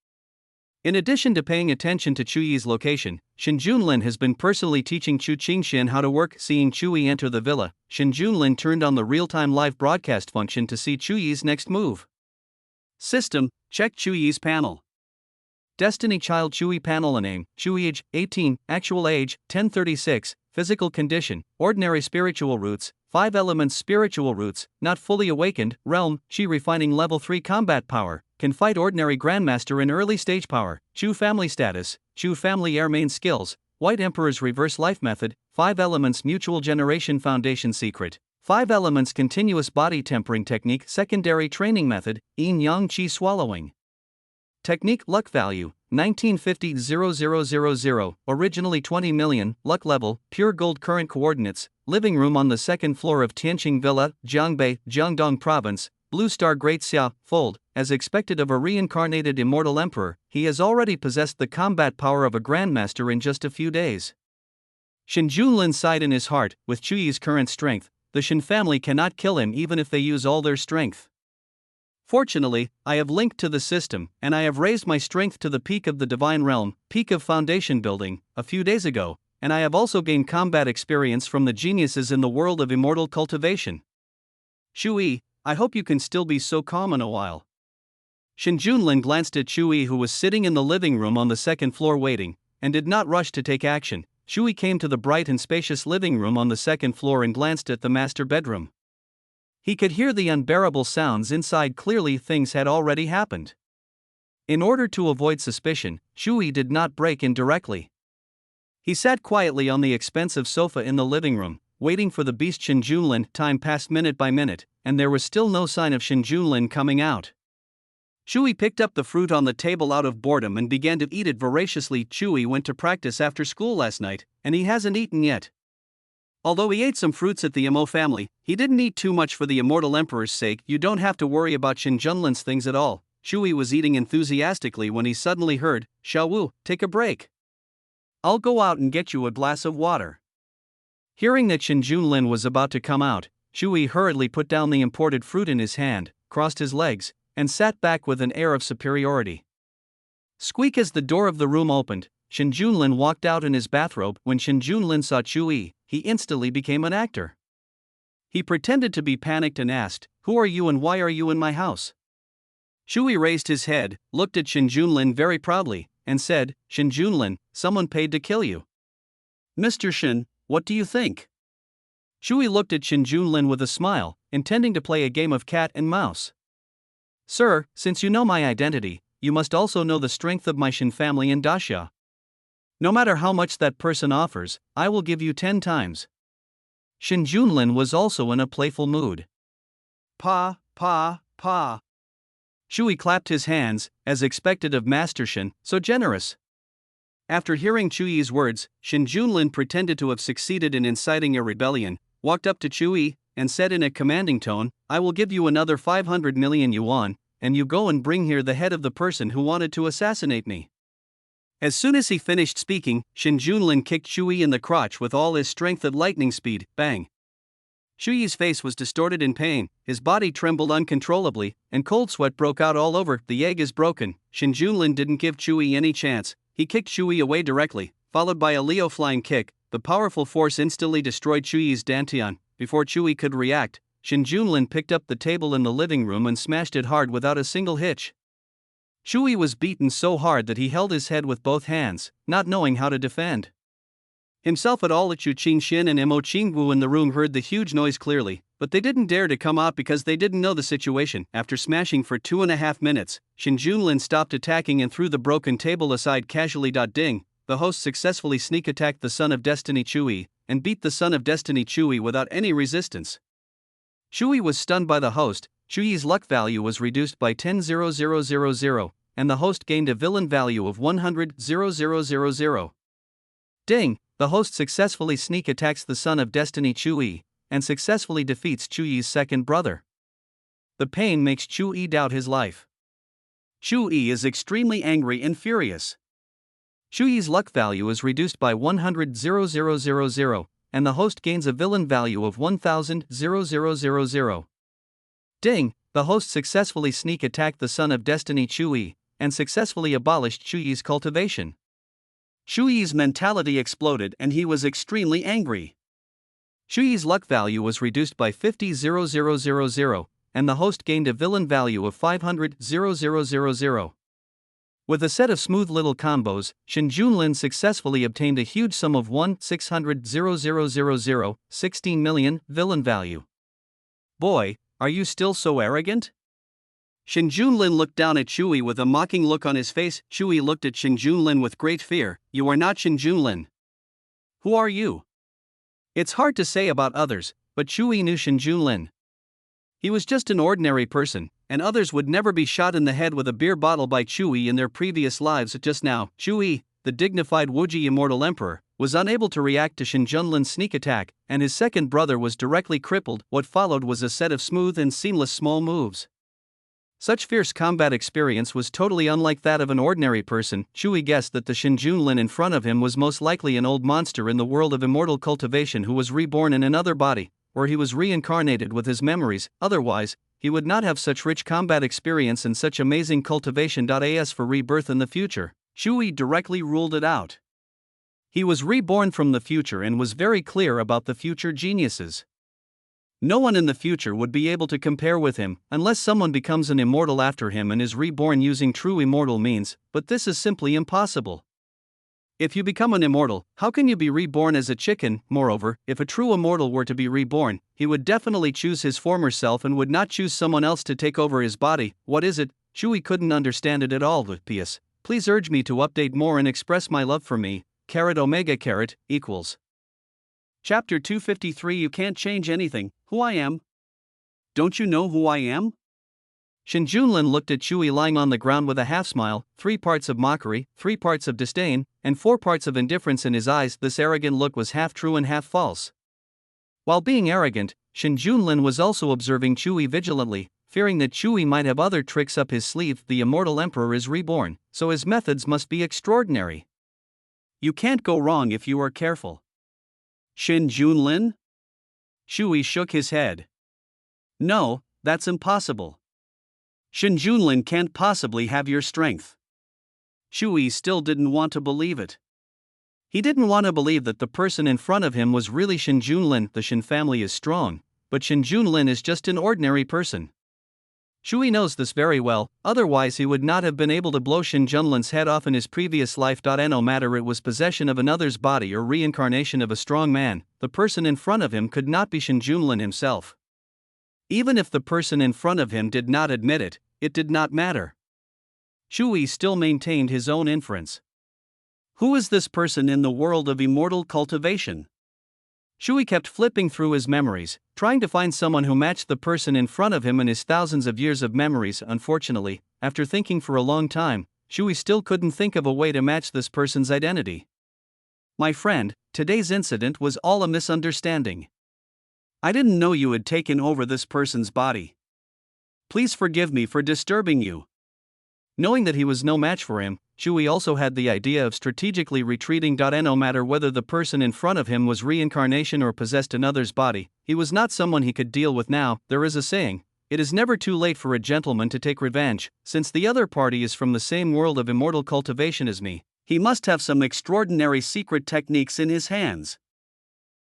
Speaker 1: In addition to paying attention to Chuyi's location, Shin Junlin has been personally teaching Chu Qingxian how to work. Seeing Chuyi enter the villa, Shin Junlin turned on the real-time live broadcast function to see Chuyi's next move.
Speaker 2: System, check Chuyi's panel.
Speaker 1: Destiny Child Chuyi panel. Name, Chuyi age, 18, actual age, 1036, physical condition, ordinary spiritual roots, 5 elements spiritual roots, not fully awakened, realm, Chi refining level 3 combat power, can fight ordinary grandmaster in early stage power. Chu family status, Chu family air main skills, White Emperor's reverse life method, 5 elements mutual generation foundation secret, 5 elements continuous body tempering technique secondary training method, yin yang chi swallowing. Technique luck value, 1950-0000, originally 20 million, luck level, pure gold current coordinates, living room on the 2nd floor of Tianqing Villa, Jiangbei, Jiangdong Province, Blue Star Great Xia, fold. As expected of a reincarnated immortal emperor, he has already possessed the combat power of a grandmaster in just a few days. Shin Junlin sighed in his heart. With Chuyi's current strength, the Shin family cannot kill him even if they use all their strength. Fortunately, I have linked to the system, and I have raised my strength to the peak of the divine realm, peak of foundation building, a few days ago, and I have also gained combat experience from the geniuses in the world of immortal cultivation. Shui, I hope you can still be so calm in a while. Shin Junlin glanced at Shui, who was sitting in the living room on the second floor waiting, and did not rush to take action. Shui came to the bright and spacious living room on the second floor and glanced at the master bedroom. He could hear the unbearable sounds inside. Clearly, things had already happened. In order to avoid suspicion, Shui did not break in directly. He sat quietly on the expensive sofa in the living room, waiting for the beast Shin Junlin. Time passed minute by minute, and there was still no sign of Shin Junlin coming out. Shui picked up the fruit on the table out of boredom and began to eat it voraciously. Shui went to practice after school last night, and he hasn't eaten yet. Although he ate some fruits at the Imo family, he didn't eat too much for the immortal emperor's sake. You don't have to worry about Shin Junlin's things at all. Shui was eating enthusiastically when he suddenly heard, "Xiao Wu, take a break. I'll go out and get you a glass of water." Hearing that Shin Junlin was about to come out, Shui hurriedly put down the imported fruit in his hand, crossed his legs, and sat back with an air of superiority. Squeak! As the door of the room opened, Shin Junlin walked out in his bathrobe. When Shin Junlin saw Shui, he instantly became an actor. He pretended to be panicked and asked, "Who are you and why are you in my house?" Shui raised his head, looked at Shin Junlin very proudly, and said, "Shin Junlin, someone paid to kill you." "Mr. Shin, what do you think?" Shui looked at Shin Junlin with a smile, intending to play a game of cat and mouse. "Sir, since you know my identity, you must also know the strength of my Shin family in Daxia. No matter how much that person offers, I will give you 10 times. Shin Junlin was also in a playful mood. "Pa, pa, pa." Shui clapped his hands, as expected of Master Shin, so generous. After hearing Chuyi's words, Shin Junlin pretended to have succeeded in inciting a rebellion, walked up to Chuyi, and said in a commanding tone, "I will give you another 500 million yuan, and you go and bring here the head of the person who wanted to assassinate me." As soon as he finished speaking, Shin Junlin kicked Shui in the crotch with all his strength at lightning speed. Bang! Shuyi's face was distorted in pain, his body trembled uncontrollably, and cold sweat broke out all over. "The egg is broken." Shin Junlin didn't give Shui any chance. He kicked Shui away directly, followed by a Leo flying kick. The powerful force instantly destroyed Shuyi's dantian. Before Shui could react, Shin Junlin picked up the table in the living room and smashed it hard without a single hitch. Shui was beaten so hard that he held his head with both hands, not knowing how to defend himself at all. Chu Qingxin and Mo Qingwu in the room heard the huge noise clearly, but they didn't dare to come out because they didn't know the situation. After smashing for 2.5 minutes, Shin Junlin stopped attacking and threw the broken table aside casually. Ding! The host successfully sneak attacked the Son of Destiny Chui, and beat the Son of Destiny Chui without any resistance. Shui was stunned by the host. Chuyi's luck value was reduced by 10,000, and the host gained a villain value of 100,000. Ding! The host successfully sneak attacks the Son of Destiny Chui, and successfully defeats Chuyi's second brother. The pain makes Chui doubt his life. Chui is extremely angry and furious. Chuyi's luck value is reduced by 100,000, and the host gains a villain value of 1,000. Ding! The host successfully sneak attacked the Son of Destiny Chui, and successfully abolished Chuyi's cultivation. Chuyi's mentality exploded and he was extremely angry. Chuyi's luck value was reduced by 50,000, and the host gained a villain value of 500,000. With a set of smooth little combos, Shin Junlin successfully obtained a huge sum of 1,600,000, 16 million, villain value. Boy, are you still so arrogant? Shin Junlin looked down at Chui with a mocking look on his face. Chui looked at Shin Junlin with great fear. "You are not Shin Junlin. Who are you?" It's hard to say about others, but Chui knew Shin Junlin. He was just an ordinary person, and others would never be shot in the head with a beer bottle by Chui in their previous lives. Just now, Chui, the dignified Wuji Immortal Emperor, was unable to react to Shin Junlin's sneak attack, and his second brother was directly crippled. What followed was a set of smooth and seamless small moves. Such fierce combat experience was totally unlike that of an ordinary person. Chui guessed that the Shin Junlin in front of him was most likely an old monster in the world of immortal cultivation who was reborn in another body, where he was reincarnated with his memories. Otherwise, he would not have such rich combat experience and such amazing cultivation. As for rebirth in the future,
Speaker 2: Shui directly ruled it out. He was reborn from the future and was very clear about the future geniuses. No one in the future would be able to compare with him unless someone becomes an immortal after him and is reborn using true immortal means, but this is simply impossible. If you become an immortal, how can you be reborn as a chicken? Moreover, if a true immortal were to be reborn, he would definitely choose his former self and would not choose someone else to take over his body. What is it? Shui couldn't understand it at all. P.S. Please urge me to update more and express my love for me. Omega equals. Chapter 253. You can't change anything. Who I am? Don't you know who I am?
Speaker 1: Shin Junlin looked at Shui lying on the ground with a half-smile, 3 parts of mockery, 3 parts of disdain, and 4 parts of indifference in his eyes. This arrogant look was half true and half false. While being arrogant, Shin Junlin was also observing Shui vigilantly, fearing that Shui might have other tricks up his sleeve. The immortal emperor is reborn, so his methods must be extraordinary.
Speaker 2: You can't go wrong if you are careful. Shin Junlin? Shui shook his head. No, that's impossible. Shin Junlin can't possibly have your strength. Shui still didn't want to believe it. He didn't want to believe that the person in front of him was really Shin Junlin. The Shin family is strong, but Shin Junlin is just an ordinary person. Shui knows this very well, otherwise he would not have been able to blow Shin Junlin's head off in his previous life. No matter it was possession of another's body or reincarnation of a strong man, the person in front of him could not be Shin Junlin himself. Even if the person in front of him did not admit it, it did not matter. Shui still maintained his own inference. Who is this person in the world of immortal cultivation? Shui kept flipping through his memories, trying to find someone who matched the person in front of him in his thousands of years of memories. Unfortunately, after thinking for a long time, Shui still couldn't think of a way to match this person's identity. My friend, today's incident was all a misunderstanding. I didn't know you had taken over this person's body. Please forgive me for disturbing you. Knowing that he was no match for him, Shui also had the idea of strategically retreating. No matter whether the person in front of him was reincarnation or possessed another's body, he was not someone he could deal with now. There is a saying, it is never too late for a gentleman to take revenge. Since the other party is from the same world of immortal cultivation as me, he must have some extraordinary secret techniques in his hands.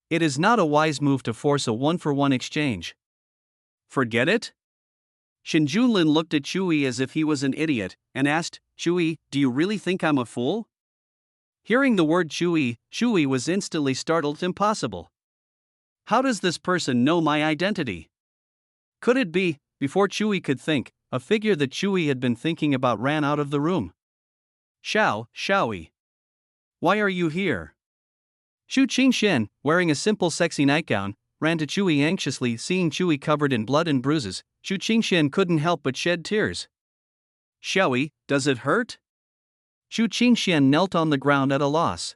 Speaker 2: It is not a wise move to force a one-for-one exchange. Forget it? Shin Junlin looked at Shui as if he was an idiot, and asked, Shui, do you really think I'm a fool? Hearing the word Shui was instantly startled. Impossible. How does this person know my identity? Could it be, before Shui could think, a figure that Shui had been thinking about ran out of the room? Shaoi. Why are you here? Shu Qingxian, wearing a simple sexy nightgown, ran to Shui anxiously. Seeing Shui covered in blood and bruises, Shu Qingxian couldn't help but shed tears. Shaoi, does it hurt? Shu Qingxian knelt on the ground at a loss.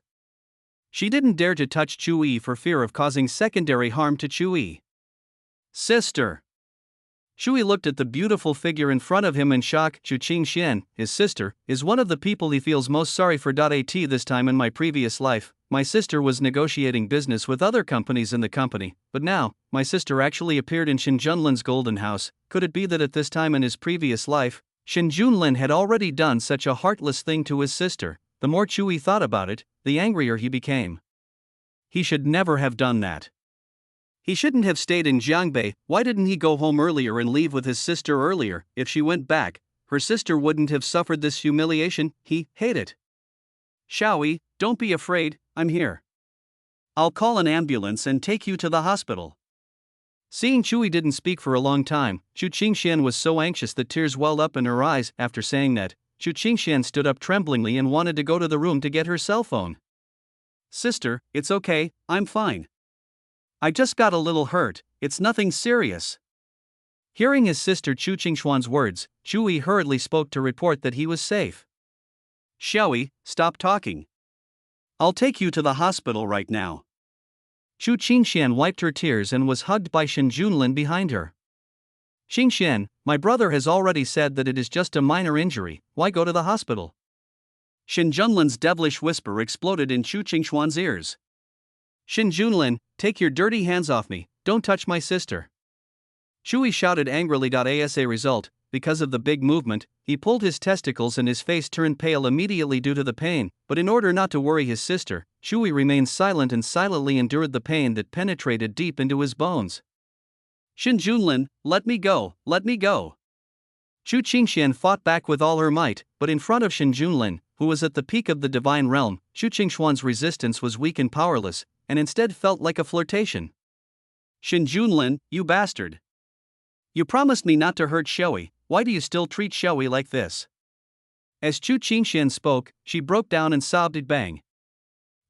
Speaker 2: She didn't dare to touch Shui for fear of causing secondary harm to Shui. Sister. Shui looked at the beautiful figure in front of him in shock. Shu Qingxian, his sister, is one of the people he feels most sorry for. This time in my previous life, my sister was negotiating business with other companies in the company, but now, my sister actually appeared in Shin Junlin's golden house. Could it be that at this time in his previous life, Shin Junlin had already done such a heartless thing to his sister? The more Shui thought about it, the angrier he became. He should never have done that. He shouldn't have stayed in Jiangbei. Why didn't he go home earlier and leave with his sister earlier? If she went back, her sister wouldn't have suffered this humiliation. He hated it. Shaoi, don't be afraid, I'm here. I'll call an ambulance and take you to the hospital. Seeing Shui didn't speak for a long time, Shu Qingxian was so anxious that tears welled up in her eyes. After saying that, Shu Qingxian stood up tremblingly and wanted to go to the room to get her cell phone. Sister, it's okay, I'm fine. I just got a little hurt, it's nothing serious. Hearing his sister Chu Qingxuan's words, Shui hurriedly spoke to report that he was safe. Shaoi, stop talking. I'll take you to the hospital right now. Shu Qingxian wiped her tears and was hugged by Shin Junlin behind her. Qingxian, my brother has already said that it is just a minor injury, why go to the hospital? Shin Junlin's devilish whisper exploded in Shu Qingxuan's ears. Shin Junlin, take your dirty hands off me, don't touch my sister.
Speaker 1: Shui shouted angrily. As a result, because of the big movement, he pulled his testicles and his face turned pale immediately due to the pain, but in order not to worry his sister, Shui remained silent and silently endured the pain that penetrated deep into his bones.
Speaker 2: Shin Junlin, let me go, let me go.
Speaker 1: Chu Qingxian fought back with all her might, but in front of Shin Junlin, who was at the peak of the divine realm, Chu Qingshuan's resistance was weak and powerless, and instead felt like a flirtation.
Speaker 2: Shin Junlin, you bastard. You promised me not to hurt Shui, why do you still treat Shui like this?
Speaker 1: As Chu Qingxian spoke, she broke down and sobbed. Bang.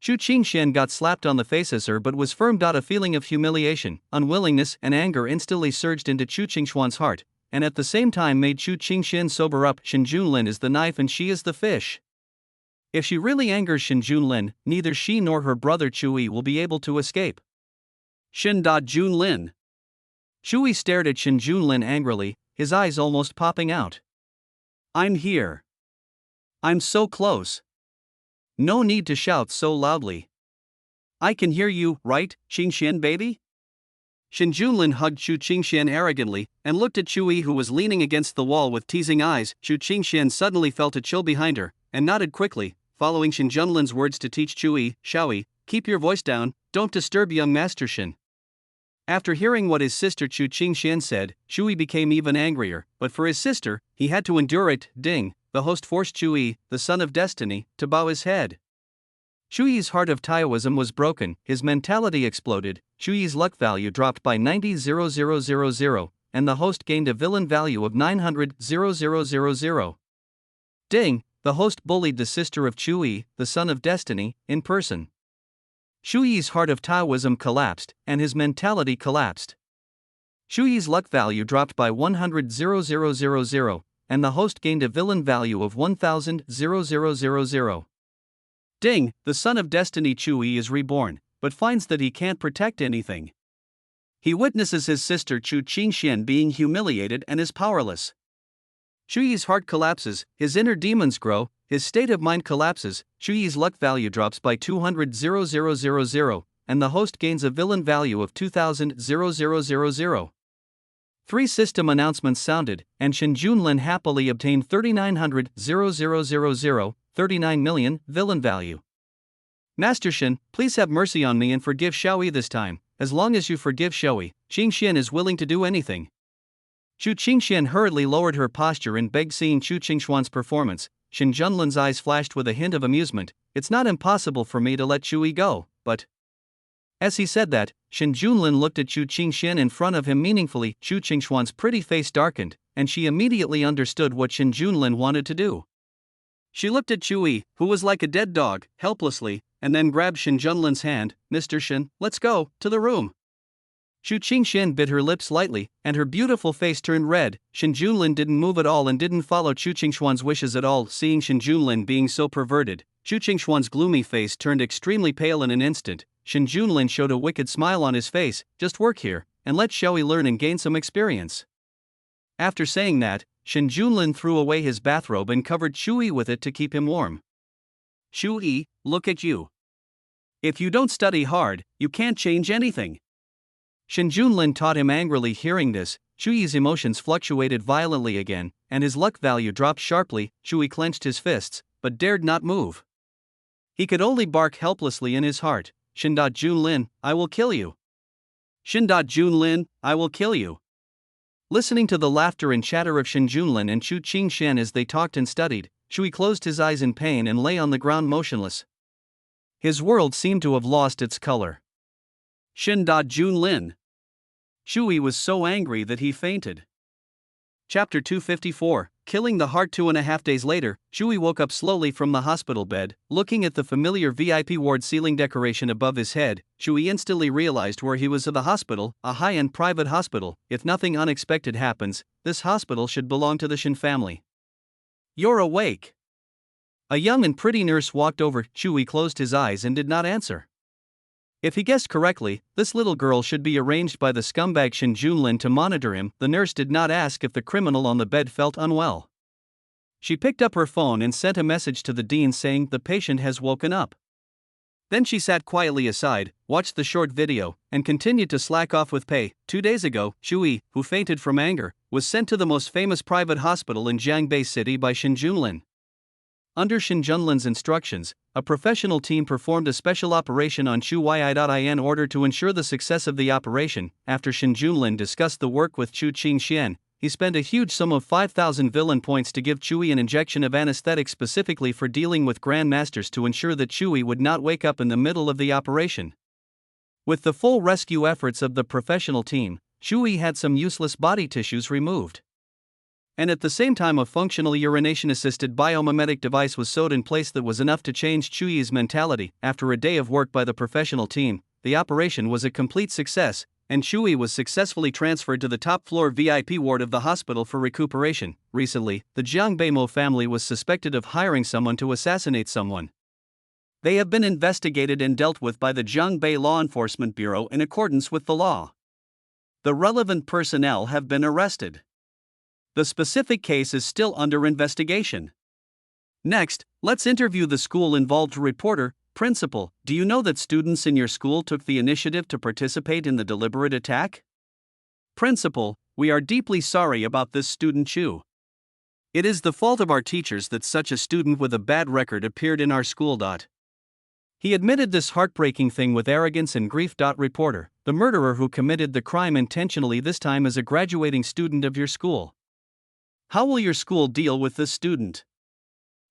Speaker 1: Chu Qingxian got slapped on the face as her but was firm. A feeling of humiliation, unwillingness, and anger instantly surged into Chu Qingshuan's heart, and at the same time made Chu Qingxian sober up. Shin Junlin is the knife and she is the fish. If she really angers Shin Junlin, neither she nor her brother Chui will be able to escape.
Speaker 2: Shin Junlin.
Speaker 1: Chui stared at Shin Junlin angrily, his eyes almost popping out.
Speaker 2: I'm here. I'm so close.
Speaker 1: No need to shout so loudly.
Speaker 2: I can hear you, right, Qingxian baby?
Speaker 1: Shin Junlin hugged Chu Qingxian arrogantly and looked at Chui, who was leaning against the wall with teasing eyes. Chu Qingxian suddenly felt a chill behind her and nodded quickly, following Shin Junlin's words to teach Chui, Shui, keep your voice down, don't disturb young Master Shin. After hearing what his sister Chu Qingxian said, Chui became even angrier, but for his sister, he had to endure it. Ding, the host forced Chui, the son of destiny, to bow his head. Chui's heart of Taoism was broken, his mentality exploded, Chui's luck value dropped by 90,000, and the host gained a villain value of 900,000. Ding, the host bullied the sister of Chui, the son of destiny, in person. Chui's heart of Taoism collapsed, and his mentality collapsed. Chui's luck value dropped by 100,000, and the host gained a villain value of 1,000,000.
Speaker 2: Ding, the son of destiny Chui is reborn, but finds that he can't protect anything. He witnesses his sister Chu Qingxian being humiliated and is powerless.
Speaker 1: Chui's heart collapses, his inner demons grow, his state of mind collapses, Chui's luck value drops by 200,000, and the host gains a villain value of 2,000,000. 3 system announcements sounded, and Shin Junlin happily obtained 3,900,000, 39 million, villain value. Master Shin, please have mercy on me and forgive Shui this time. As long as you forgive Shui, Qingxian is willing to do anything. Chu Qingxian hurriedly lowered her posture and begged. Seeing Chu Qingshuan's performance, Shin Junlin's eyes flashed with a hint of amusement. It's not impossible for me to let Chui go, but... As he said that, Shin Junlin looked at Chu Qingxian in front of him meaningfully. Chu Qingshuan's pretty face darkened, and she immediately understood what Shin Junlin wanted to do. She looked at Chui, who was like a dead dog, helplessly, and then grabbed Shin Junlin's hand. Mr. Shin, let's go, to the room. Chu Qingxian bit her lips lightly, and her beautiful face turned red. Shin Junlin didn't move at all and didn't follow Chu Qingshuan's wishes at all. Seeing Shin Junlin being so perverted, Chu Qingshuan's gloomy face turned extremely pale in an instant. Shin Junlin showed a wicked smile on his face. Just work here, and let Shui learn and gain some experience. After saying that, Shin Junlin threw away his bathrobe and covered Chui with it to keep him warm.
Speaker 2: Chui, look at you. If you don't study hard, you can't change anything.
Speaker 1: Shin Junlin taught him angrily. Hearing this, Chui's emotions fluctuated violently again, and his luck value dropped sharply. Chui clenched his fists, but dared not move. He could only bark helplessly in his heart. Shin Junlin, I will kill you.
Speaker 2: Shin Junlin, I will kill you.
Speaker 1: Listening to the laughter and chatter of Shin Junlin and Chu Qingxian as they talked and studied, Chui closed his eyes in pain and lay on the ground motionless. His world seemed to have lost its color.
Speaker 2: Shin Junlin. Chui was so angry that he fainted.
Speaker 1: Chapter 254, Killing the Heart. 2.5 days later, Chui woke up slowly from the hospital bed. Looking at the familiar VIP ward ceiling decoration above his head, Chui instantly realized where he was. At the hospital, a high-end private hospital. If nothing unexpected happens, this hospital should belong to the Shin family.
Speaker 2: You're awake.
Speaker 1: A young and pretty nurse walked over. Chui closed his eyes and did not answer. If he guessed correctly, this little girl should be arranged by the scumbag Shin Junlin to monitor him. The nurse did not ask if the criminal on the bed felt unwell. She picked up her phone and sent a message to the dean saying the patient has woken up. Then she sat quietly aside, watched the short video, and continued to slack off with pay. 2 days ago, Shui, who fainted from anger, was sent to the most famous private hospital in Jiangbei City by Shin Junlin. Under Shin Junlin's instructions, a professional team performed a special operation on Chu Yi in order to ensure the success of the operation. After Shin Junlin discussed the work with Chu Qingxian, he spent a huge sum of 5,000 villain points to give Chui an injection of anesthetic specifically for dealing with grandmasters to ensure that Chui would not wake up in the middle of the operation. With the full rescue efforts of the professional team, Chui had some useless body tissues removed. And at the same time, a functional urination-assisted biomimetic device was sewed in place that was enough to change Chuyi's mentality. After a day of work by the professional team, the operation was a complete success, and Chuyi was successfully transferred to the top-floor VIP ward of the hospital for recuperation. Recently, the Jiang Beimo family was suspected of hiring someone to assassinate someone. They have been investigated and dealt with by the Jiangbei Law Enforcement Bureau in accordance with the law. The relevant personnel have been arrested. The specific case is still under investigation. Next, let's interview the school-involved reporter. Principal, do you know that students in your school took the initiative to participate in the deliberate attack? Principal, we are deeply sorry about this student Chu. It is the fault of our teachers that such a student with a bad record appeared in our school. He admitted this heartbreaking thing with arrogance and grief. Reporter, the murderer who committed the crime intentionally this time is a graduating student of your school. How will your school deal with this student?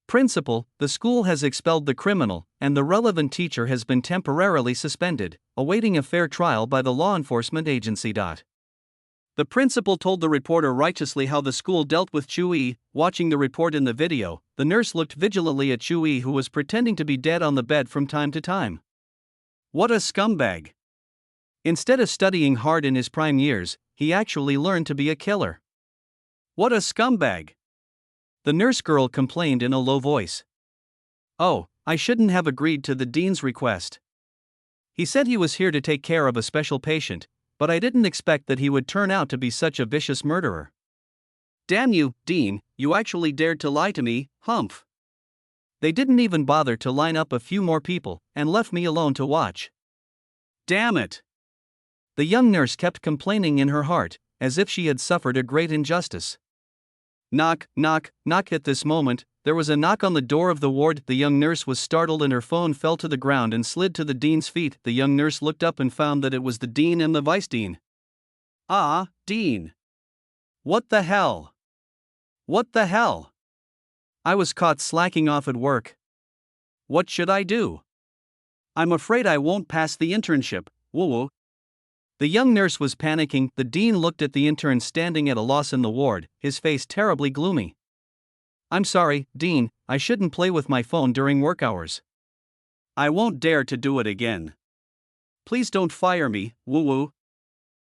Speaker 1: Principal, the school has expelled the criminal, and the relevant teacher has been temporarily suspended, awaiting a fair trial by the law enforcement agency. The principal told the reporter righteously how the school dealt with Chui. Watching the report in the video, the nurse looked vigilantly at Chui, who was pretending to be dead on the bed from time to time. What a scumbag! Instead of studying hard in his prime years, he actually learned to be a killer. What a scumbag! The nurse girl complained in a low voice. Oh, I shouldn't have agreed to the dean's request. He said he was here to take care of a special patient, but I didn't expect that he would turn out to be such a vicious murderer. Damn you, Dean, you actually dared to lie to me, humph. They didn't even bother to line up a few more people, and left me alone to watch. Damn it! The young nurse kept complaining in her heart, as if she had suffered a great injustice. Knock, knock, knock. At this moment, there was a knock on the door of the ward. The young nurse was startled and her phone fell to the ground and slid to the dean's feet. The young nurse looked up and found that it was the dean and the vice dean. Ah, Dean. What the hell? What the hell? I was caught slacking off at work. What should I do? I'm afraid I won't pass the internship. Woo-woo. The young nurse was panicking. The dean looked at the intern standing at a loss in the ward, his face terribly gloomy. I'm sorry, Dean, I shouldn't play with my phone during work hours. I won't dare to do it again. Please don't fire me, woo-woo.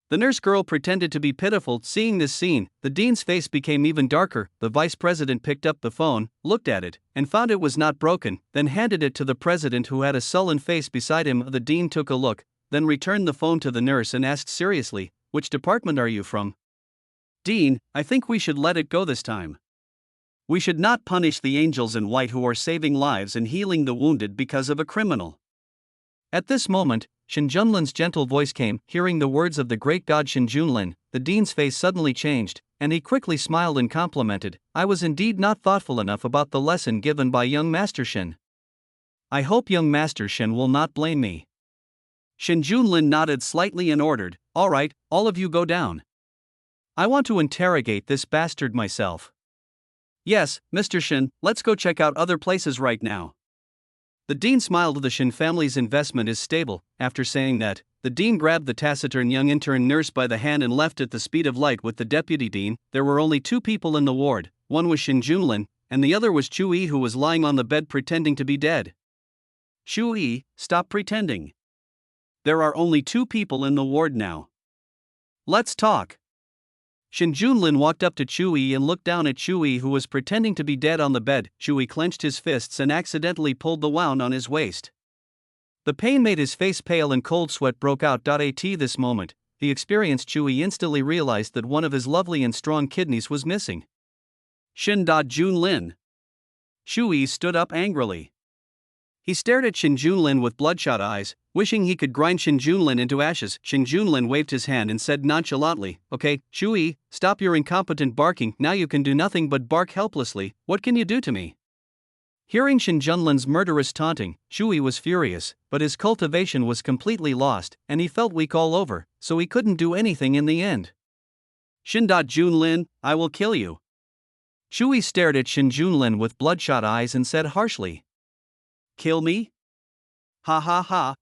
Speaker 1: The nurse girl pretended to be pitiful. Seeing this scene, the dean's face became even darker. The vice president picked up the phone, looked at it, and found it was not broken, then handed it to the president, who had a sullen face beside him. The dean took a look, then returned the phone to the nurse and asked seriously, "Which department are you from?" Dean, I think we should let it go this time. We should not punish the angels in white who are saving lives and healing the wounded because of a criminal. At this moment, Shin Junlin's gentle voice came. Hearing the words of the great god Shin Junlin, the dean's face suddenly changed, and he quickly smiled and complimented, I was indeed not thoughtful enough about the lesson given by young Master Shin. I hope young Master Shin will not blame me. Shin Junlin nodded slightly and ordered, all right, all of you go down. I want to interrogate this bastard myself. Yes, Mr. Shin, let's go check out other places right now. The dean smiled. The Shin family's investment is stable. After saying that, the dean grabbed the taciturn young intern nurse by the hand and left at the speed of light with the deputy dean. There were only two people in the ward, one was Shin Junlin, and the other was Chui, who was lying on the bed pretending to be dead. Chui, stop pretending. There are only two people in the ward now. Let's talk. Shin Junlin walked up to Chui and looked down at Chui, who was pretending to be dead on the bed. Chui clenched his fists and accidentally pulled the wound on his waist. The pain made his face pale and cold sweat broke out. At this moment, the experienced Chui instantly realized that one of his lovely and strong kidneys was missing. Shin Junlin. Chui stood up angrily.
Speaker 2: He stared at Shin Junlin with bloodshot eyes, wishing he could grind Shin Junlin into ashes. Shin Junlin waved his hand and said nonchalantly, "Okay, Shui, stop your incompetent barking. Now you can do nothing but bark helplessly. What can you do to me?" Hearing Shin Junlin's murderous taunting, Shui was furious, but his cultivation was completely lost, and he felt weak all over, so he couldn't do anything in the end. "Shin Junlin, I will kill you." Shui stared at Shin Junlin with bloodshot eyes and said harshly, "Kill me? Ha ha ha."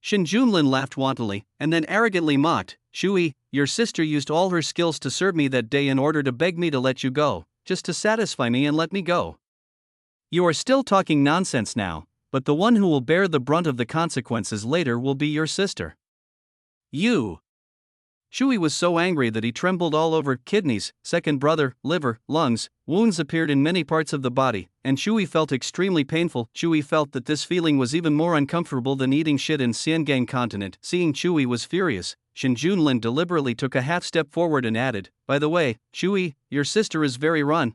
Speaker 2: Shin Junlin laughed wantonly, and then arrogantly mocked, "Shui, your sister used all her skills to serve me that day in order to beg me to let you go, just to satisfy me and let me go. You are still talking nonsense now, but the one who will bear the brunt of the consequences later will be your sister. You." Shui was so angry that he trembled all over. Kidneys, second brother, liver, lungs, wounds appeared in many parts of the body, and Shui felt extremely painful. Shui felt that this feeling was even more uncomfortable than eating shit in Xiangang continent. Seeing Shui was furious, Shin Junlin deliberately took a half step forward and added, "By the way, Shui, your sister is very run."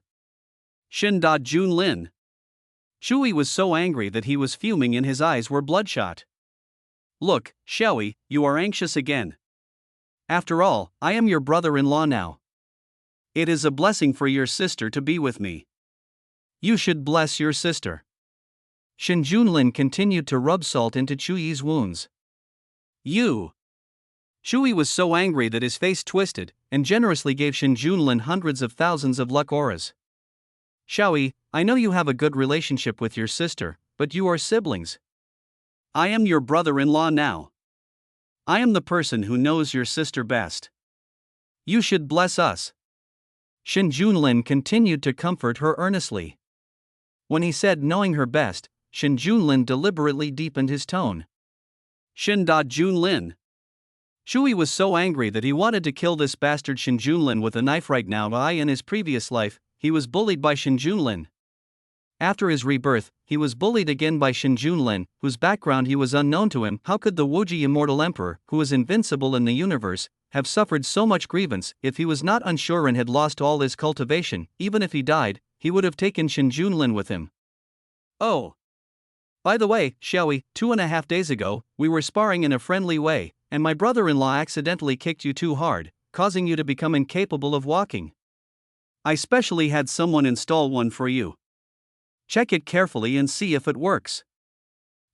Speaker 2: Shin Junlin. Shui was so angry that he was fuming and his eyes were bloodshot. "Look, Shui, you are anxious again. After all, I am your brother-in-law now. It is a blessing for your sister to be with me. You should bless your sister." Shin Junlin continued to rub salt into Shui's wounds. "You." Shui was so angry that his face twisted, and generously gave Shin Junlin hundreds of thousands of luck auras. "Shui, I know you have a good relationship with your sister, but you are siblings. I am your brother-in-law now. I am the person who knows your sister best. You should bless us." Shin Junlin continued to comfort her earnestly. When he said knowing her best, Shin Junlin deliberately deepened his tone. "Shin Junlin." Shui was so angry that he wanted to kill this bastard Shin Junlin with a knife right now. In his previous life, he was bullied by Shin Junlin. After his rebirth, he was bullied again by Shin Junlin, whose background he was unknown to him. How could the Wuji Immortal Emperor, who is invincible in the universe, have suffered so much grievance? If he was not unsure and had lost all his cultivation, even if he died, he would have taken Shin Junlin with him. "Oh. By the way, Shui, 2.5 days ago, we were sparring in a friendly way, and my brother-in-law accidentally kicked you too hard, causing you to become incapable of walking. I specially had someone install one for you. Check it carefully and see if it works."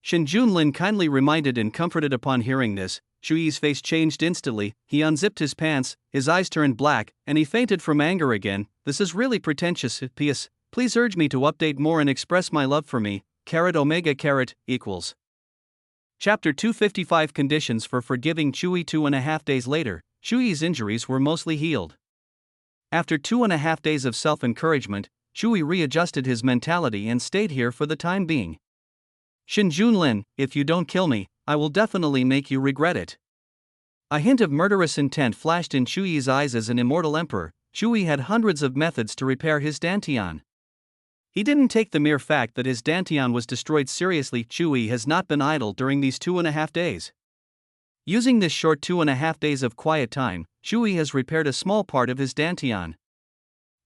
Speaker 2: Shin Junlin kindly reminded and comforted. Upon hearing this, Shui's face changed instantly. He unzipped his pants, his eyes turned black, and he fainted from anger again. "This is really pretentious. P.S. Please urge me to update more and express my love for me. Omega equals. Chapter 255 Conditions for forgiving Shui. 2.5 days later, Shui's injuries were mostly healed. After 2.5 days of self-encouragement, Shui readjusted his mentality and stayed here for the time being. "Shin Junlin, if you don't kill me, I will definitely make you regret it." A hint of murderous intent flashed in Shui's eyes. As an immortal emperor, Shui had hundreds of methods to repair his Dantian. He didn't take the mere fact that his Dantian was destroyed seriously. Shui has not been idle during these 2.5 days. Using this short 2.5 days of quiet time, Shui has repaired a small part of his Dantian.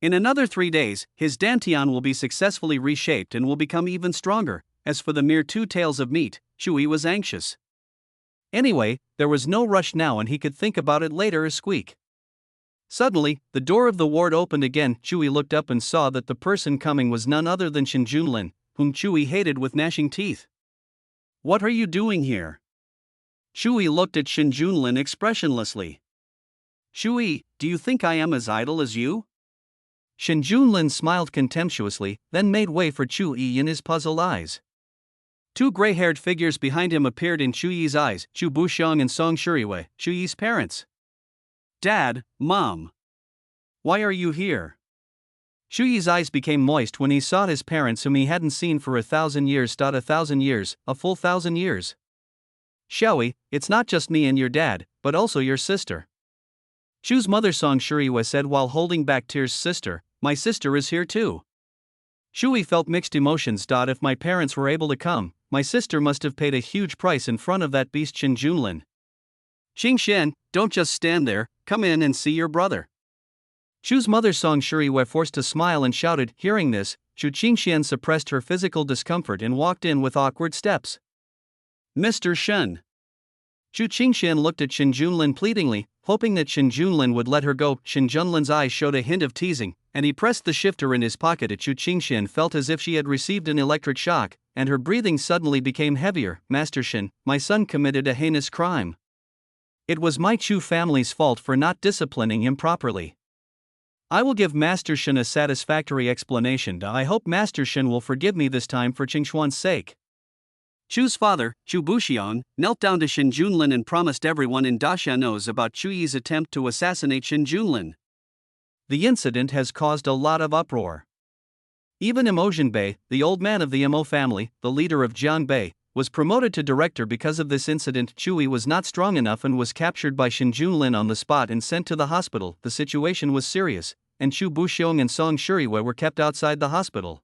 Speaker 2: In another 3 days, his Dantian will be successfully reshaped and will become even stronger. As for the mere 2 tails of meat, Shui was anxious. Anyway, there was no rush now and he could think about it later. Squeak. Suddenly, the door of the ward opened again. Shui looked up and saw that the person coming was none other than Shin Junlin, whom Shui hated with gnashing teeth. "What are you doing here?" Shui looked at Shin Junlin expressionlessly. "Shui, do you think I am as idle as you?" Shin Junlin smiled contemptuously, then made way for Shui in his puzzled eyes. 2 gray-haired figures behind him appeared in Shui's eyes, Chu Buxiang and Song Shuriwei, Shui's parents. "Dad, Mom. Why are you here?" Shui's eyes became moist when he saw his parents whom he hadn't seen for 1,000 years. 1,000 years, a full 1,000 years. "Shui, it's not just me and your dad, but also your sister." Shu's mother Song Shuriwei said while holding back tears. "Sister, my sister is here too." Shui felt mixed emotions. "If my parents were able to come, my sister must have paid a huge price in front of that beast Shin Junlin." "Xing Shen, don't just stand there, come in and see your brother." Shu's mother Song Shuriwei forced a smile and shouted. Hearing this,
Speaker 1: Chu Qingxian suppressed her physical discomfort and walked in with awkward steps.
Speaker 2: Mr. Shen.
Speaker 1: Chu Qingxian looked at Shen Junlin pleadingly, hoping that Shen Junlin would let her go. Shen Junlin's eyes showed a hint of teasing, and he pressed the shifter in his pocket. Chu Qingxian felt as if she had received an electric shock, and her breathing suddenly became heavier. Master Shen, my son committed a heinous crime. It was my Chu family's fault for not disciplining him properly. I will give Master Shen a satisfactory explanation. I hope Master Shen will forgive me this time for Qingshuan's sake.
Speaker 2: Chu's father, Chu Buxiong, knelt down to Shen Junlin and promised everyone in Daxia knows about Chu Yi's attempt to assassinate Shen Junlin.
Speaker 1: The incident has caused a lot of uproar. Even Emotion Bei, the old man of the Emo family, the leader of Jiang Bei, was promoted to director because of this incident. Chu Yi was not strong enough and was captured by Shen Junlin on the spot and sent to the hospital. The situation was serious, and Chu Buxiong and Song Shuriwei were kept outside the hospital.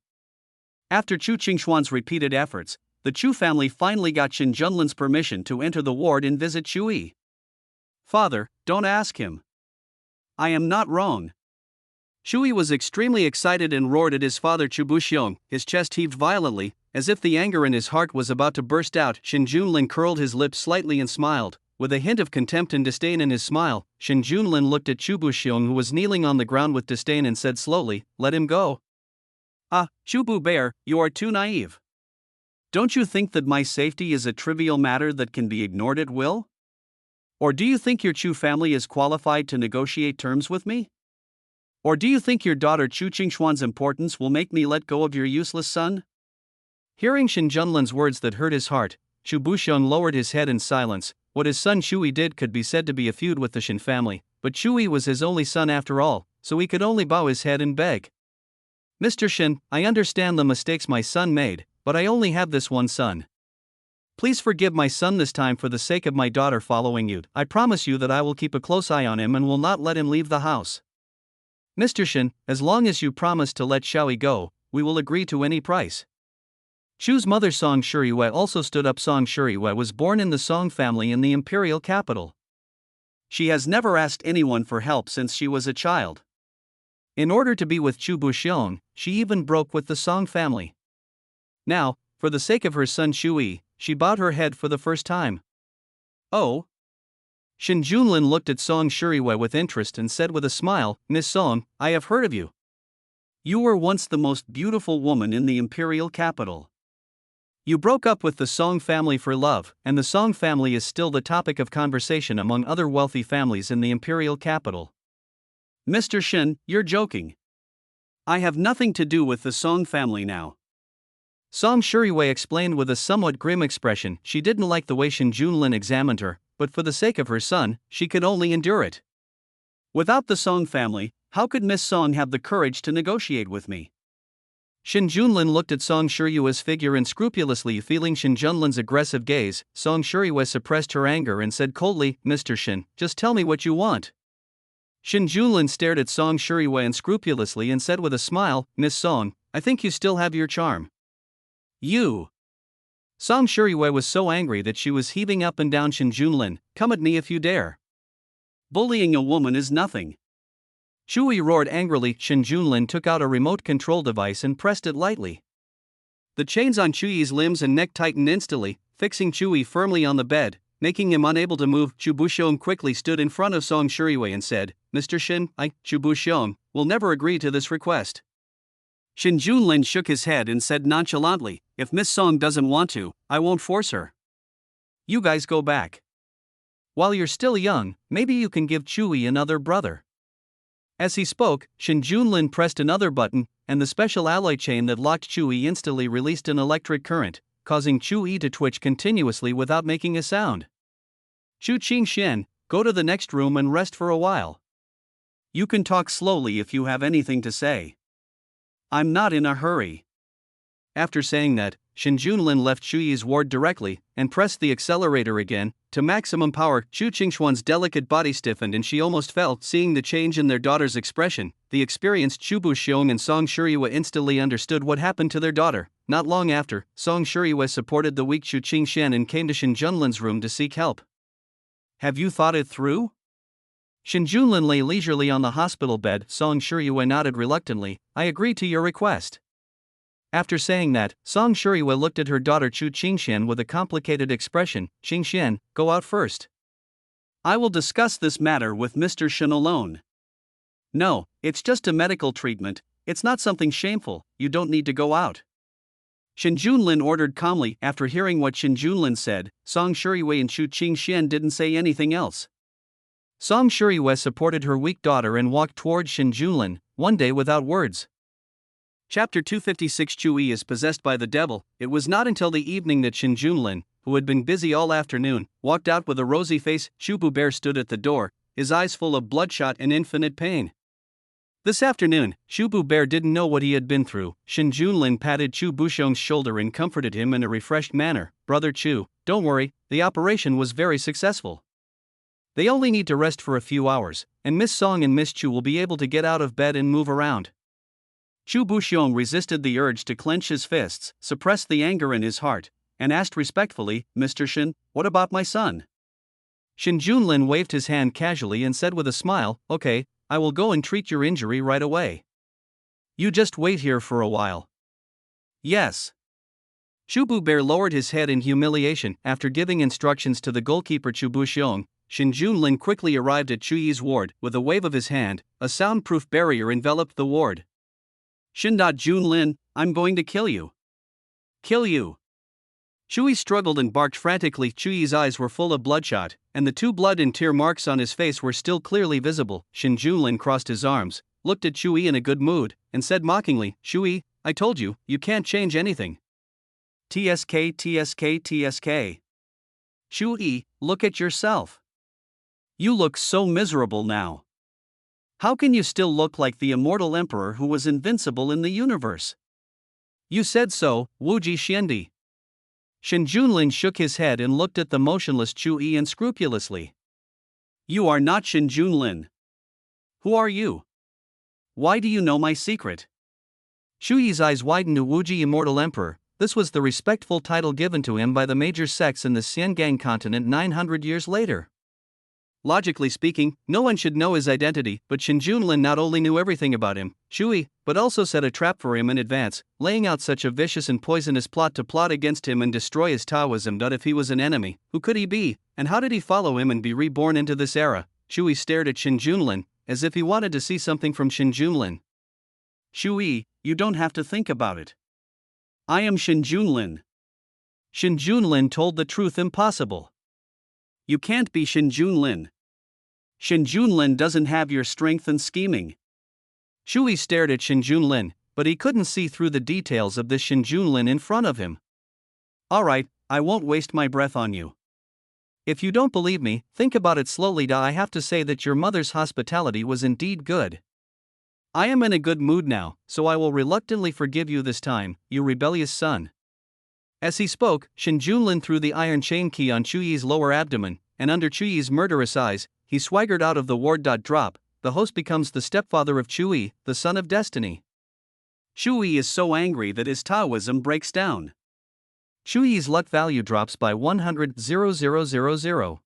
Speaker 2: After Chu Qingshuan's repeated efforts, the Chu family finally got Shen Junlin's permission to enter the ward and visit Chu Yi. Father, don't ask him. I am not wrong. Chu Yi was extremely excited and roared at his father Chu Buxiong. His chest heaved violently, as if the anger in his heart was about to burst out. Shen Junlin curled his lips slightly and smiled, with a hint of contempt and disdain in his smile. Shen Junlin looked at Chu Buxiong, who was kneeling on the ground with disdain, and said slowly, "Let him go." Ah, Chu Bu Bear, you are too naive. Don't you think that my safety is a trivial matter that can be ignored at will? Or do you think your Chu family is qualified to negotiate terms with me? Or do you think your daughter Chu Qingshuan's importance will make me let go of your useless son?
Speaker 1: Hearing Shen Junlin's words that hurt his heart, Chu Buxiong lowered his head in silence. What his son Chu Yi did could be said to be a feud with the Shen family, but Chu Yi was his only son after all, so he could only bow his head and beg. Mr. Shen, I understand the mistakes my son made, but I only have this one son. Please forgive my son this time for the sake of my daughter following you. I promise you that I will keep a close eye on him and will not let him leave the house. Mr. Shen, as long as you promise to let Xiaoyi go, we will agree to any price. Chu's mother Song Shuriwei also stood up. Song Shuriwei was born in the Song family in the imperial capital.
Speaker 2: She has never asked anyone for help since she was a child.
Speaker 1: In order to be with Chu Buxiong, she even broke with the Song family. Now, for the sake of her son Chu Yi, she bowed her head for the first time.
Speaker 2: Oh?
Speaker 1: Shen Junlin looked at Song Shuriwei with interest and said with a smile, "Miss Song, I have heard of you.
Speaker 2: You were once the most beautiful woman in the imperial capital.
Speaker 1: You broke up with the Song family for love, and the Song family is still the topic of conversation among other wealthy families in the imperial capital."
Speaker 2: Mr. Shen, you're joking. I have nothing to do with the Song family now.
Speaker 1: Song Shuriwei explained with a somewhat grim expression. She didn't like the way Shen Junlin examined her, but for the sake of her son, she could only endure it.
Speaker 2: Without the Song family, how could Miss Song have the courage to negotiate with me?
Speaker 1: Shen Junlin looked at Song Shuriwei's figure and scrupulously feeling Shen Junlin's aggressive gaze, Song Shuriwei suppressed her anger and said coldly, "Mr. Shen, just tell me what you want." Shen Junlin stared at Song Shuriwei unscrupulously and said with a smile, "Miss Song, I think you still have your charm."
Speaker 2: You.
Speaker 1: Song Shuriwei was so angry that she was heaving up and down. Shen Junlin, come at me if you dare.
Speaker 2: Bullying a woman is nothing.
Speaker 1: Chu Yi roared angrily. Shen Junlin took out a remote control device and pressed it lightly. The chains on Chu Yi's limbs and neck tightened instantly, fixing Chu Yi firmly on the bed, making him unable to move. Chu Buxiong quickly stood in front of Song Shuriwei and said, "Mr. Shen, Chu Buxiong, will never agree to this request."
Speaker 2: Shen Junlin shook his head and said nonchalantly, "If Miss Song doesn't want to, I won't force her.
Speaker 1: You guys go back. While you're still young, maybe you can give Chu Yi another brother." As he spoke, Shen Junlin pressed another button, and the special alloy chain that locked Chu Yi instantly released an electric current, causing Chu Yi to twitch continuously without making a sound. "Chu Qingxian, go to the next room and rest for a while.
Speaker 2: You can talk slowly if you have anything to say. I'm not in a hurry."
Speaker 1: After saying that, Shen Junlin left Chu Yi's ward directly and pressed the accelerator again. To maximum power, Chu Qingshuan's delicate body stiffened and she almost fell. Seeing the change in their daughter's expression, the experienced Chu Buxiong and Song Shuriwei instantly understood what happened to their daughter. Not long after, Song Shuriwei supported the weak Chu Qingxian and came to Shen Junlin's room to seek help. "Have you thought it through?" Shen Junlin lay leisurely on the hospital bed. Song Shuriwei nodded reluctantly. "I agree to your request. After saying that, Song Shuriwa looked at her daughter Chu Qingxian with a complicated expression. Qingxian, go out first.
Speaker 2: I will discuss this matter with Mr. Shen alone. No, it's just a medical treatment, it's not something shameful, you don't need to go out. Shen Junlin ordered calmly. After hearing what Shen Junlin said, Song Shuriwei and Chu Qingxian didn't say anything else.
Speaker 1: Song Shuriwei supported her weak daughter and walked towards Shen Junlin, one day without words.
Speaker 2: Chapter 256. Chu Yi is possessed by the devil. It was not until the evening that Shen Junlin, who had been busy all afternoon, walked out with a rosy face. Chu Bu Bear stood at the door, his eyes full of bloodshot and infinite pain. This afternoon, Chu Bu Bear didn't know what he had been through. Shen Junlin patted Chu Buxiong's shoulder and comforted him in a refreshed manner. Brother Chu, don't worry, the operation was very successful. They only need to rest for a few hours, and Miss Song and Miss Chu will be able to get out of bed and move around. Chu Buxiong resisted the urge to clench his fists, suppressed the anger in his heart, and asked respectfully, Mr. Shen, what about my son?
Speaker 1: Shen Junlin waved his hand casually and said with a smile, okay, I will go and treat your injury right away. You just wait here for a while.
Speaker 2: Yes.
Speaker 1: Chu Bu Bear lowered his head in humiliation. After giving instructions to the goalkeeper Chu Buxiong, Shen Junlin quickly arrived at Chu Yi's ward. With a wave of his hand, a soundproof barrier enveloped the ward.
Speaker 2: Shen Junlin, I'm going to kill you. Kill you. Chu Yi struggled and barked frantically. Chu Yi's eyes were full of bloodshot, and the 2 blood and tear marks on his face were still clearly visible. Shen Junlin crossed his arms, looked at Chu Yi in a good mood, and said mockingly, Chu Yi, I told you, you can't change anything.
Speaker 1: TSK, TSK, TSK.
Speaker 2: Chu Yi, look at yourself. You look so miserable now. How can you still look like the immortal emperor who was invincible in the universe?
Speaker 1: You said so, Wuji Xiandi. Shen Junlin shook his head and looked at the motionless Chu Yi unscrupulously.
Speaker 2: You are not Shen Junlin. Who are you? Why do you know my secret?
Speaker 1: Chu Yi's eyes widened to Wuji Immortal Emperor. This was the respectful title given to him by the major sects in the Xiangang continent 900 years later. Logically speaking, no one should know his identity, but Shen Junlin not only knew everything about him, Chu Yi, but also set a trap for him in advance, laying out such a vicious and poisonous plot to plot against him and destroy his Taoism. That if he was an enemy, who could he be, and how did he follow him and be reborn into this era? Chu Yi stared at Shen Junlin, as if he wanted to see something from Shen Junlin.
Speaker 2: Chu Yi, you don't have to think about it. I am Shen Junlin.
Speaker 1: Shen Junlin told the truth. Impossible.
Speaker 2: You can't be Shen Junlin. Shen Junlin doesn't have your strength and scheming.
Speaker 1: Chu Yi stared at Shen Junlin, but he couldn't see through the details of this Shen Junlin in front of him.
Speaker 2: Alright, I won't waste my breath on you.
Speaker 1: If you don't believe me, think about it slowly. I have to say that your mother's hospitality was indeed good. I am in a good mood now, so I will reluctantly forgive you this time, you rebellious son. As he spoke, Shen Junlin threw the iron chain key on Chu Yi's lower abdomen, and under Chu Yi's murderous eyes, he swaggered out of the ward. Drop, the host becomes the stepfather of Chu Yi, the son of destiny.
Speaker 2: Chu Yi is so angry that his Taoism breaks down.
Speaker 1: Chu Yi's luck value drops by 100,000.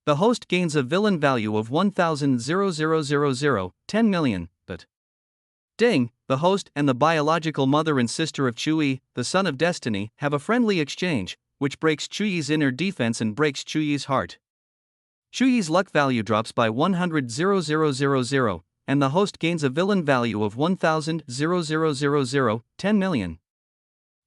Speaker 1: The host gains a villain value of 1,000,000, 10 million, but ding, the host and the biological mother and sister of Chu Yi, the son of destiny, have a friendly exchange, which breaks Chu Yi's inner defense and breaks Chu Yi's heart. Chu Yi's luck value drops by 100,000, and the host gains a villain value of 1,000,000, 10 million.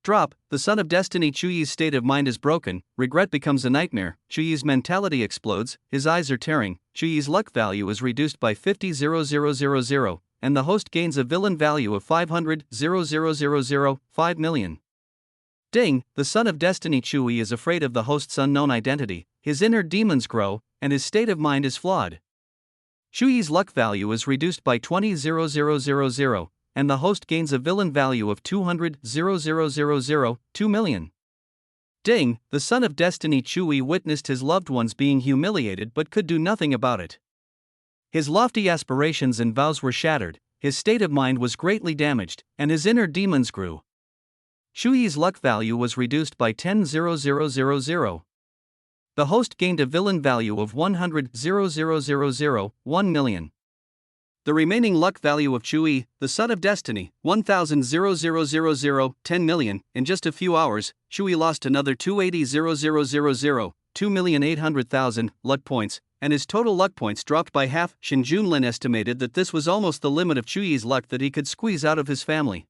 Speaker 1: Drop, the son of destiny. Chu Yi's state of mind is broken, regret becomes a nightmare, Chu Yi's mentality explodes, his eyes are tearing, Chu Yi's luck value is reduced by 50,000, and the host gains a villain value of 500,000, 5 million. Ding, the son of destiny. Chu Yi is afraid of the host's unknown identity, his inner demons grow, and his state of mind is flawed. Chu Yi's luck value is reduced by 20,000, and the host gains a villain value of 200,000, 2 million. Ding, the son of destiny. Chu Yi witnessed his loved ones being humiliated but could do nothing about it. His lofty aspirations and vows were shattered, his state of mind was greatly damaged, and his inner demons grew. Chu Yi's luck value was reduced by 10,000. The host gained a villain value of 100,000, 1 million.
Speaker 2: The remaining luck value of Chui, the Son of Destiny, 1,000,000, 10 million. In just a few hours, Chui lost another 280,000, 2,800,000 luck points, and his total luck points dropped by half. Shin Junlin estimated that this was almost the limit of Chuyi's luck that he could squeeze out of his family.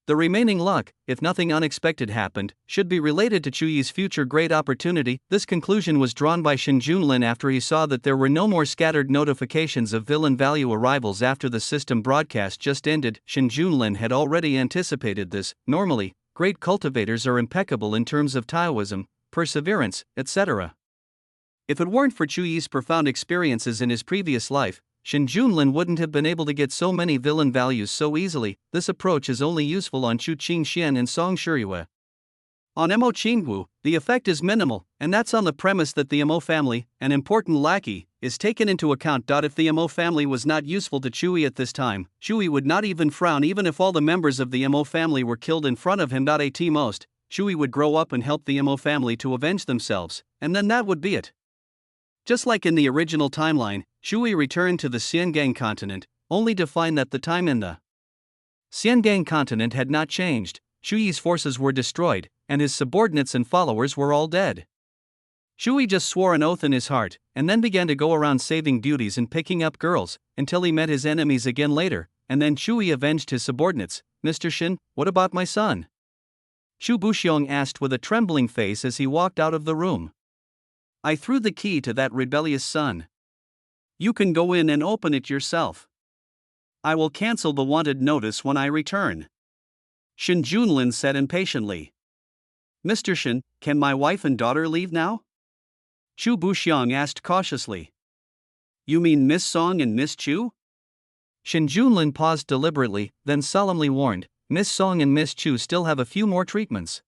Speaker 2: The remaining luck, if nothing unexpected happened, should be related to Chuyi's future great opportunity. This conclusion was drawn by Shin Junlin after he saw that there were no more scattered notifications of villain value arrivals after the system broadcast just ended. Shin Junlin had already anticipated this. Normally, great cultivators are impeccable in terms of Taoism, perseverance, etc. If it weren't for Chuyi's profound experiences in his previous life, Shin Junlin wouldn't have been able to get so many villain values so easily. This approach is only useful on Chu Qingxian and Song Shiyue. On Mo Qingwu, the effect is minimal, and that's on the premise that the Mo family, an important lackey, is taken into account. If the Mo family was not useful to Chui at this time, Chui would not even frown even if all the members of the Mo family were killed in front of him. At most, Chui would grow up and help the Mo family to avenge themselves, and then that would be it. Just like in the original timeline, Chui returned to the Xiangang continent, only to find that the time in the Xiangang continent had not changed. Chuyi's forces were destroyed, and his subordinates and followers were all dead. Chui just swore an oath in his heart, and then began to go around saving beauties and picking up girls, until he met his enemies again later, and then Chui avenged his subordinates. Mr. Shin, what about my son? Xu Buxiong asked with a trembling face as he walked out of the room. I threw the key to that rebellious son. You can go in and open it yourself. I will cancel the wanted notice when I return. Shin Junlin said impatiently. Mr. Shin, can my wife and daughter leave now? Xu Buxiong asked cautiously. You mean Miss Song and Miss Chu? Shin Junlin paused deliberately, then solemnly warned, Miss Song and Miss Chu still have a few more treatments.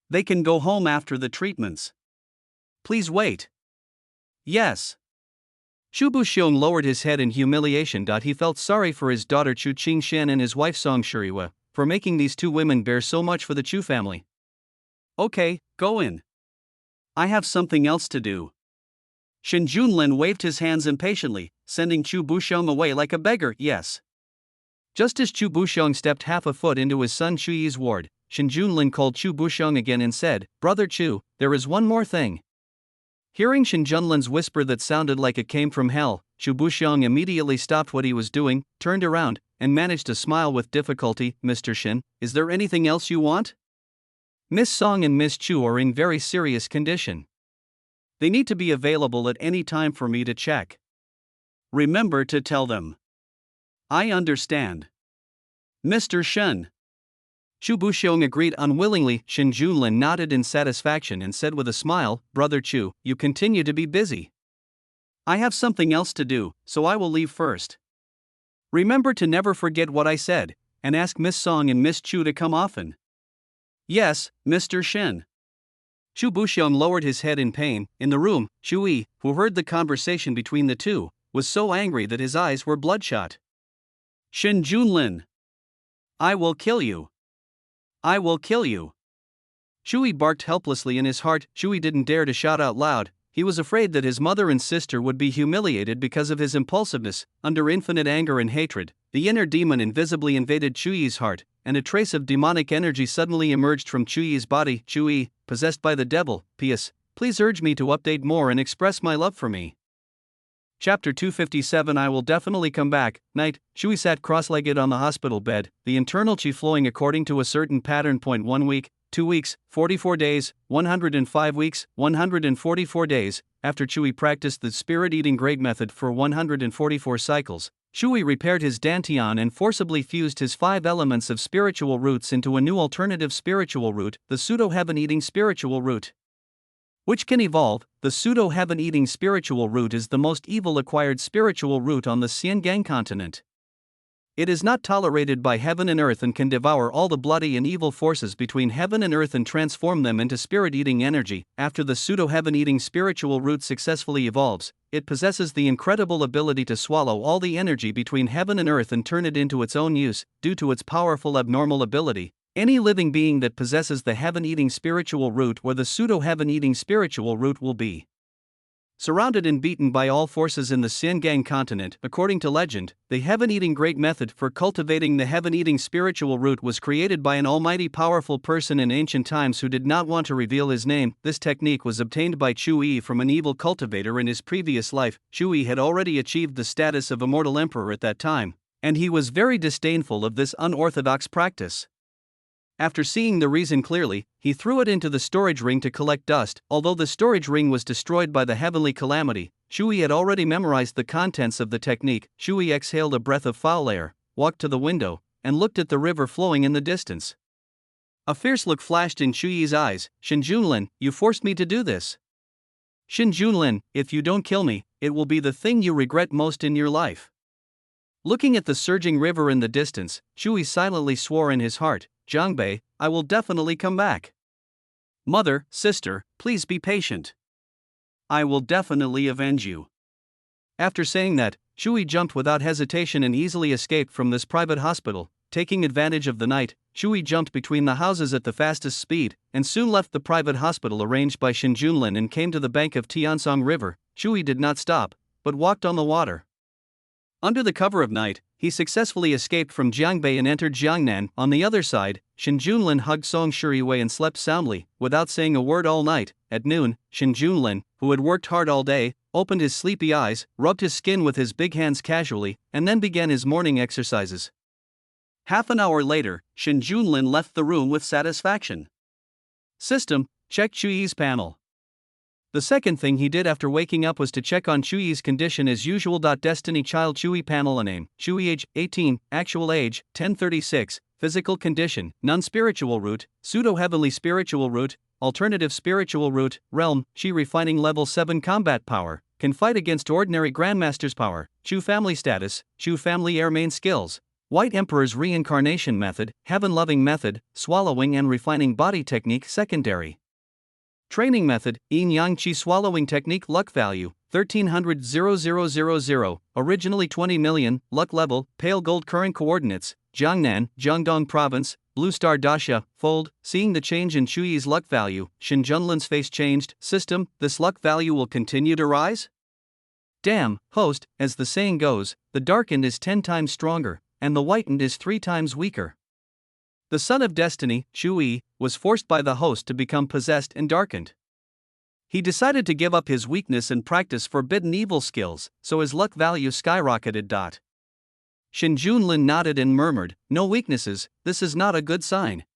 Speaker 2: They can go home after the treatments. Please wait. Yes. Xu Buxiong lowered his head in humiliation. He felt sorry for his daughter Chu Qingxian and his wife Song Shiyue, for making these two women bear so much for the Chu family. Okay, go in. I have something else to do. Shin Junlin waved his hands impatiently, sending Xu Buxiong away like a beggar. Yes. Just as Xu Buxiong stepped half a foot into his son Chuyi's ward, Shin Junlin called Xu Buxiong again and said, Brother Chu, there is one more thing. Hearing Shin Junlin's whisper that sounded like it came from hell, Xu Buxiong immediately stopped what he was doing, turned around, and managed to smile with difficulty. Mr. Shin, is there anything else you want? Miss Song and Miss Chu are in very serious condition. They need to be available at any time for me to check. Remember to tell them. I understand. Mr. Shin. Xu Buxiong agreed unwillingly. Shin Junlin nodded in satisfaction and said with a smile, Brother Chu, you continue to be busy. I have something else to do, so I will leave first. Remember to never forget what I said, and ask Miss Song and Miss Chu to come often. Yes, Mr. Shin. Xu Buxiong lowered his head in pain. In the room, Chui, who heard the conversation between the two, was so angry that his eyes were bloodshot. Shin Junlin. I will kill you. I will kill you. Chui barked helplessly in his heart. Chui didn't dare to shout out loud. He was afraid that his mother and sister would be humiliated because of his impulsiveness. Under infinite anger and hatred, the inner demon invisibly invaded Chuyi's heart, and a trace of demonic energy suddenly emerged from Chuyi's body. Chui, possessed by the devil. P.S. Please urge me to update more and express my love for me. Chapter 257 I will definitely come back. Night, Chui sat cross-legged on the hospital bed, the internal chi flowing according to a certain pattern. 1 week, 2 weeks, 44 days, 105 weeks, 144 days. After Chui practiced the spirit-eating grade method for 144 cycles, Chui repaired his dantian and forcibly fused his 5 elements of spiritual roots into a new alternative spiritual root, the pseudo-heaven-eating spiritual root, which can evolve. The pseudo-heaven-eating spiritual root is the most evil acquired spiritual root on the Xiangang continent. It is not tolerated by heaven and earth and can devour all the bloody and evil forces between heaven and earth and transform them into spirit-eating energy. After the pseudo-heaven-eating spiritual root successfully evolves, it possesses the incredible ability to swallow all the energy between heaven and earth and turn it into its own use. Due to its powerful abnormal ability, any living being that possesses the heaven-eating spiritual root or the pseudo-heaven-eating spiritual root will be
Speaker 1: Surrounded and beaten by all forces in the Siangang continent, according to legend, the heaven-eating great method for cultivating the heaven-eating spiritual root was created by an almighty powerful person in ancient times who did not want to reveal his name. This technique was obtained by Chu Yi from an evil cultivator in his previous life. Chu Yi had already achieved the status of immortal emperor at that time, and he was very disdainful of this unorthodox practice. After seeing the reason clearly, he threw it into the storage ring to collect dust. Although the storage ring was destroyed by the heavenly calamity, Chu Yi had already memorized the contents of the technique. Chu Yi exhaled a breath of foul air, walked to the window, and looked at the river flowing in the distance. A fierce look flashed in Chu Yi's eyes. Shen Junlin, you forced me to do this. Shen Junlin, if you don't kill me, it will be the thing you regret most in your life. Looking at the surging river in the distance, Chu Yi silently swore in his heart, Jiangbei, I will definitely come back. Mother, sister, please be patient. I will definitely avenge you. After saying that, Chu Yi jumped without hesitation and easily escaped from this private hospital. Taking advantage of the night, Chu Yi jumped between the houses at the fastest speed, and soon left the private hospital arranged by Shen Junlin and came to the bank of Tiansong River. Chu Yi did not stop, but walked on the water. Under the cover of night, he successfully escaped from Jiangbei and entered Jiangnan. On the other side, Shen Junlin hugged Song Shiwei and slept soundly, without saying a word all night. At noon, Shen Junlin, who had worked hard all day, opened his sleepy eyes, rubbed his skin with his big hands casually, and then began his morning exercises. Half an hour later, Shen Junlin left the room with satisfaction. System, check Chu Yi's panel. The second thing he did after waking up was to check on Chu Yi's condition as usual. Destiny Child Chu Yi panel name, Chu Yi age, 18, actual age, 1036, physical condition, non-spiritual root, pseudo-heavenly spiritual root, alternative spiritual root, realm, Chi refining level 7 combat power, can fight against ordinary grandmaster's power, Chu family status, Chu family heir main skills, White Emperor's reincarnation method, heaven-loving method, swallowing and refining body technique secondary. Training method, Yin Yang Qi swallowing technique luck value, 1300,000, originally 20 million, luck level, pale gold current coordinates, Jiangnan, Jiangdong province, blue star dasha, fold, seeing the change in Chu Yi's luck value, Shen Junlin's face changed, system, this luck value will continue to rise? Damn, host, as the saying goes, the darkened is 10 times stronger, and the whitened is 3 times weaker. The son of destiny, Chu Yi, was forced by the host to become possessed and darkened. He decided to give up his weakness and practice forbidden evil skills, so his luck value skyrocketed. Shen Junlin nodded and murmured, no weaknesses, this is not a good sign.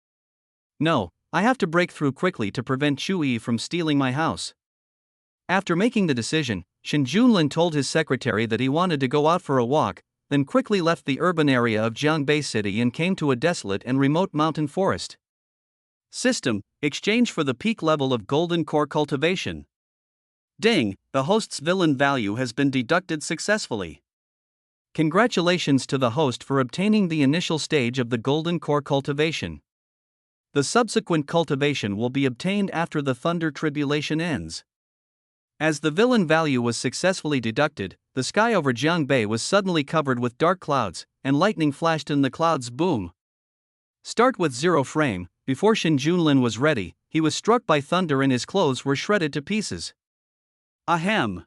Speaker 1: No, I have to break through quickly to prevent Chu Yi from stealing my house. After making the decision, Shen Junlin told his secretary that he wanted to go out for a walk, then quickly left the urban area of Jiangbei City and came to a desolate and remote mountain forest. System, exchange for the peak level of golden core cultivation. Ding, the host's villain value has been deducted successfully. Congratulations to the host for obtaining the initial stage of the golden core cultivation. The subsequent cultivation will be obtained after the thunder tribulation ends. As the villain value was successfully deducted, the sky over Jiangbei was suddenly covered with dark clouds, and lightning flashed in the clouds. Boom! Start with 0 frame. Before Shen Junlin was ready, he was struck by thunder and his clothes were shredded to pieces. Ahem!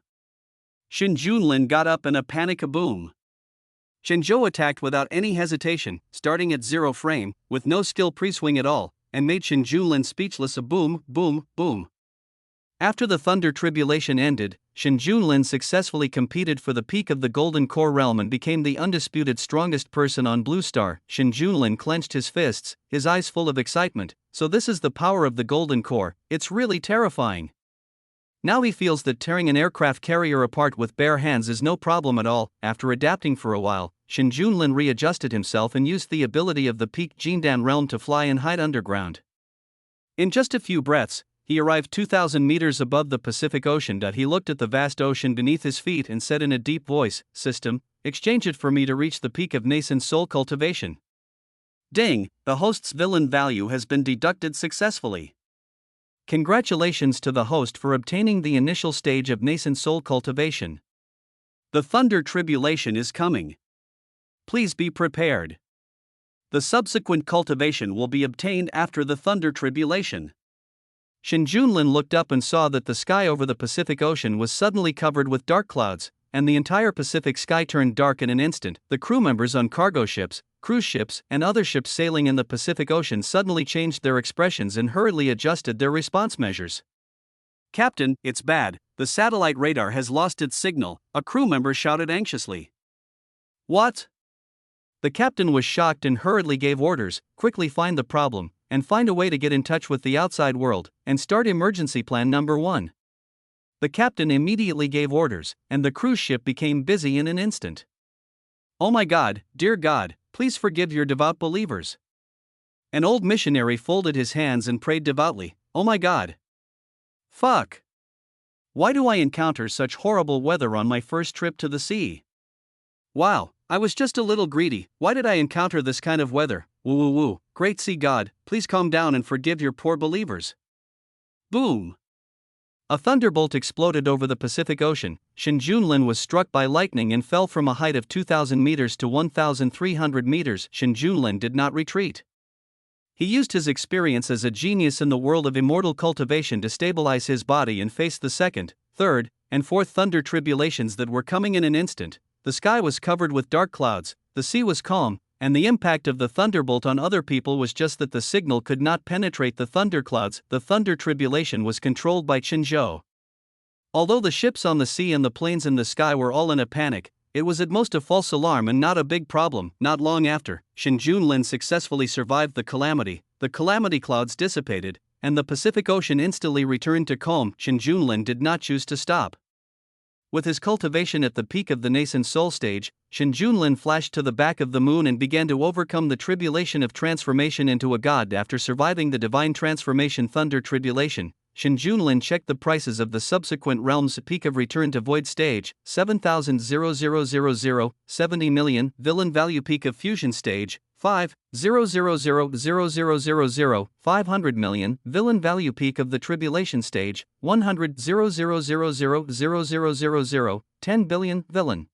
Speaker 1: Shen Junlin got up in a panic. A boom! Shen Zhou attacked without any hesitation, starting at 0 frame, with no skill pre-swing at all, and made Shen Junlin speechless. A boom, boom, boom! After the thunder tribulation ended, Shen Junlin successfully competed for the peak of the Golden Core realm and became the undisputed strongest person on Blue Star. Shen Junlin clenched his fists, his eyes full of excitement. So this is the power of the Golden Core, it's really terrifying. Now he feels that tearing an aircraft carrier apart with bare hands is no problem at all. After adapting for a while, Shen Junlin readjusted himself and used the ability of the peak Jindan realm to fly and hide underground. In just a few breaths, he arrived 2,000 meters above the Pacific Ocean. He looked at the vast ocean beneath his feet and said in a deep voice, System, exchange it for me to reach the peak of nascent soul cultivation. Ding, the host's villain value has been deducted successfully. Congratulations to the host for obtaining the initial stage of nascent soul cultivation. The thunder tribulation is coming. Please be prepared. The subsequent cultivation will be obtained after the thunder tribulation. Shin Junlin looked up and saw that the sky over the Pacific Ocean was suddenly covered with dark clouds, and the entire Pacific sky turned dark in an instant. The crew members on cargo ships, cruise ships, and other ships sailing in the Pacific Ocean suddenly changed their expressions and hurriedly adjusted their response measures.
Speaker 2: "Captain, it's bad, the satellite radar has lost its signal," a crew member shouted anxiously.
Speaker 1: "What?" The captain was shocked and hurriedly gave orders: quickly find the problem, and find a way to get in touch with the outside world, and start emergency plan number 1. The captain immediately gave orders, and the cruise ship became busy in an instant.
Speaker 2: "Oh my God, dear God, please forgive your devout believers." An old missionary folded his hands and prayed devoutly, "Oh my God. Fuck. Why do I encounter such horrible weather on my first trip to the sea? Wow, I was just a little greedy, why did I encounter this kind of weather? Woo woo woo, great sea God, please calm down and forgive your poor believers." Boom.
Speaker 1: A thunderbolt exploded over the Pacific Ocean. Shin Junlin was struck by lightning and fell from a height of 2,000 meters to 1,300 meters. Shin Junlin did not retreat. He used his experience as a genius in the world of immortal cultivation to stabilize his body and face the second, third, and fourth thunder tribulations that were coming in an instant. The sky was covered with dark clouds, the sea was calm, and the impact of the thunderbolt on other people was just that the signal could not penetrate the thunderclouds. The thunder tribulation was controlled by Qinzhou. Although the ships on the sea and the planes in the sky were all in a panic, it was at most a false alarm and not a big problem. Not long after, Shin Junlin successfully survived the calamity clouds dissipated, and the Pacific Ocean instantly returned to calm. Shin Junlin did not choose to stop. With his cultivation at the peak of the nascent soul stage, Shin Junlin flashed to the back of the moon and began to overcome the tribulation of transformation into a god. After surviving the divine transformation thunder tribulation, Shin Junlin checked the prices of the subsequent realms. Peak of return to void stage, 7,000, 70 million. Villain value. Peak of fusion stage, 5,000,000, 500 million. Villain value. Peak of the tribulation stage, 100,000,000,000, 10 billion. Villain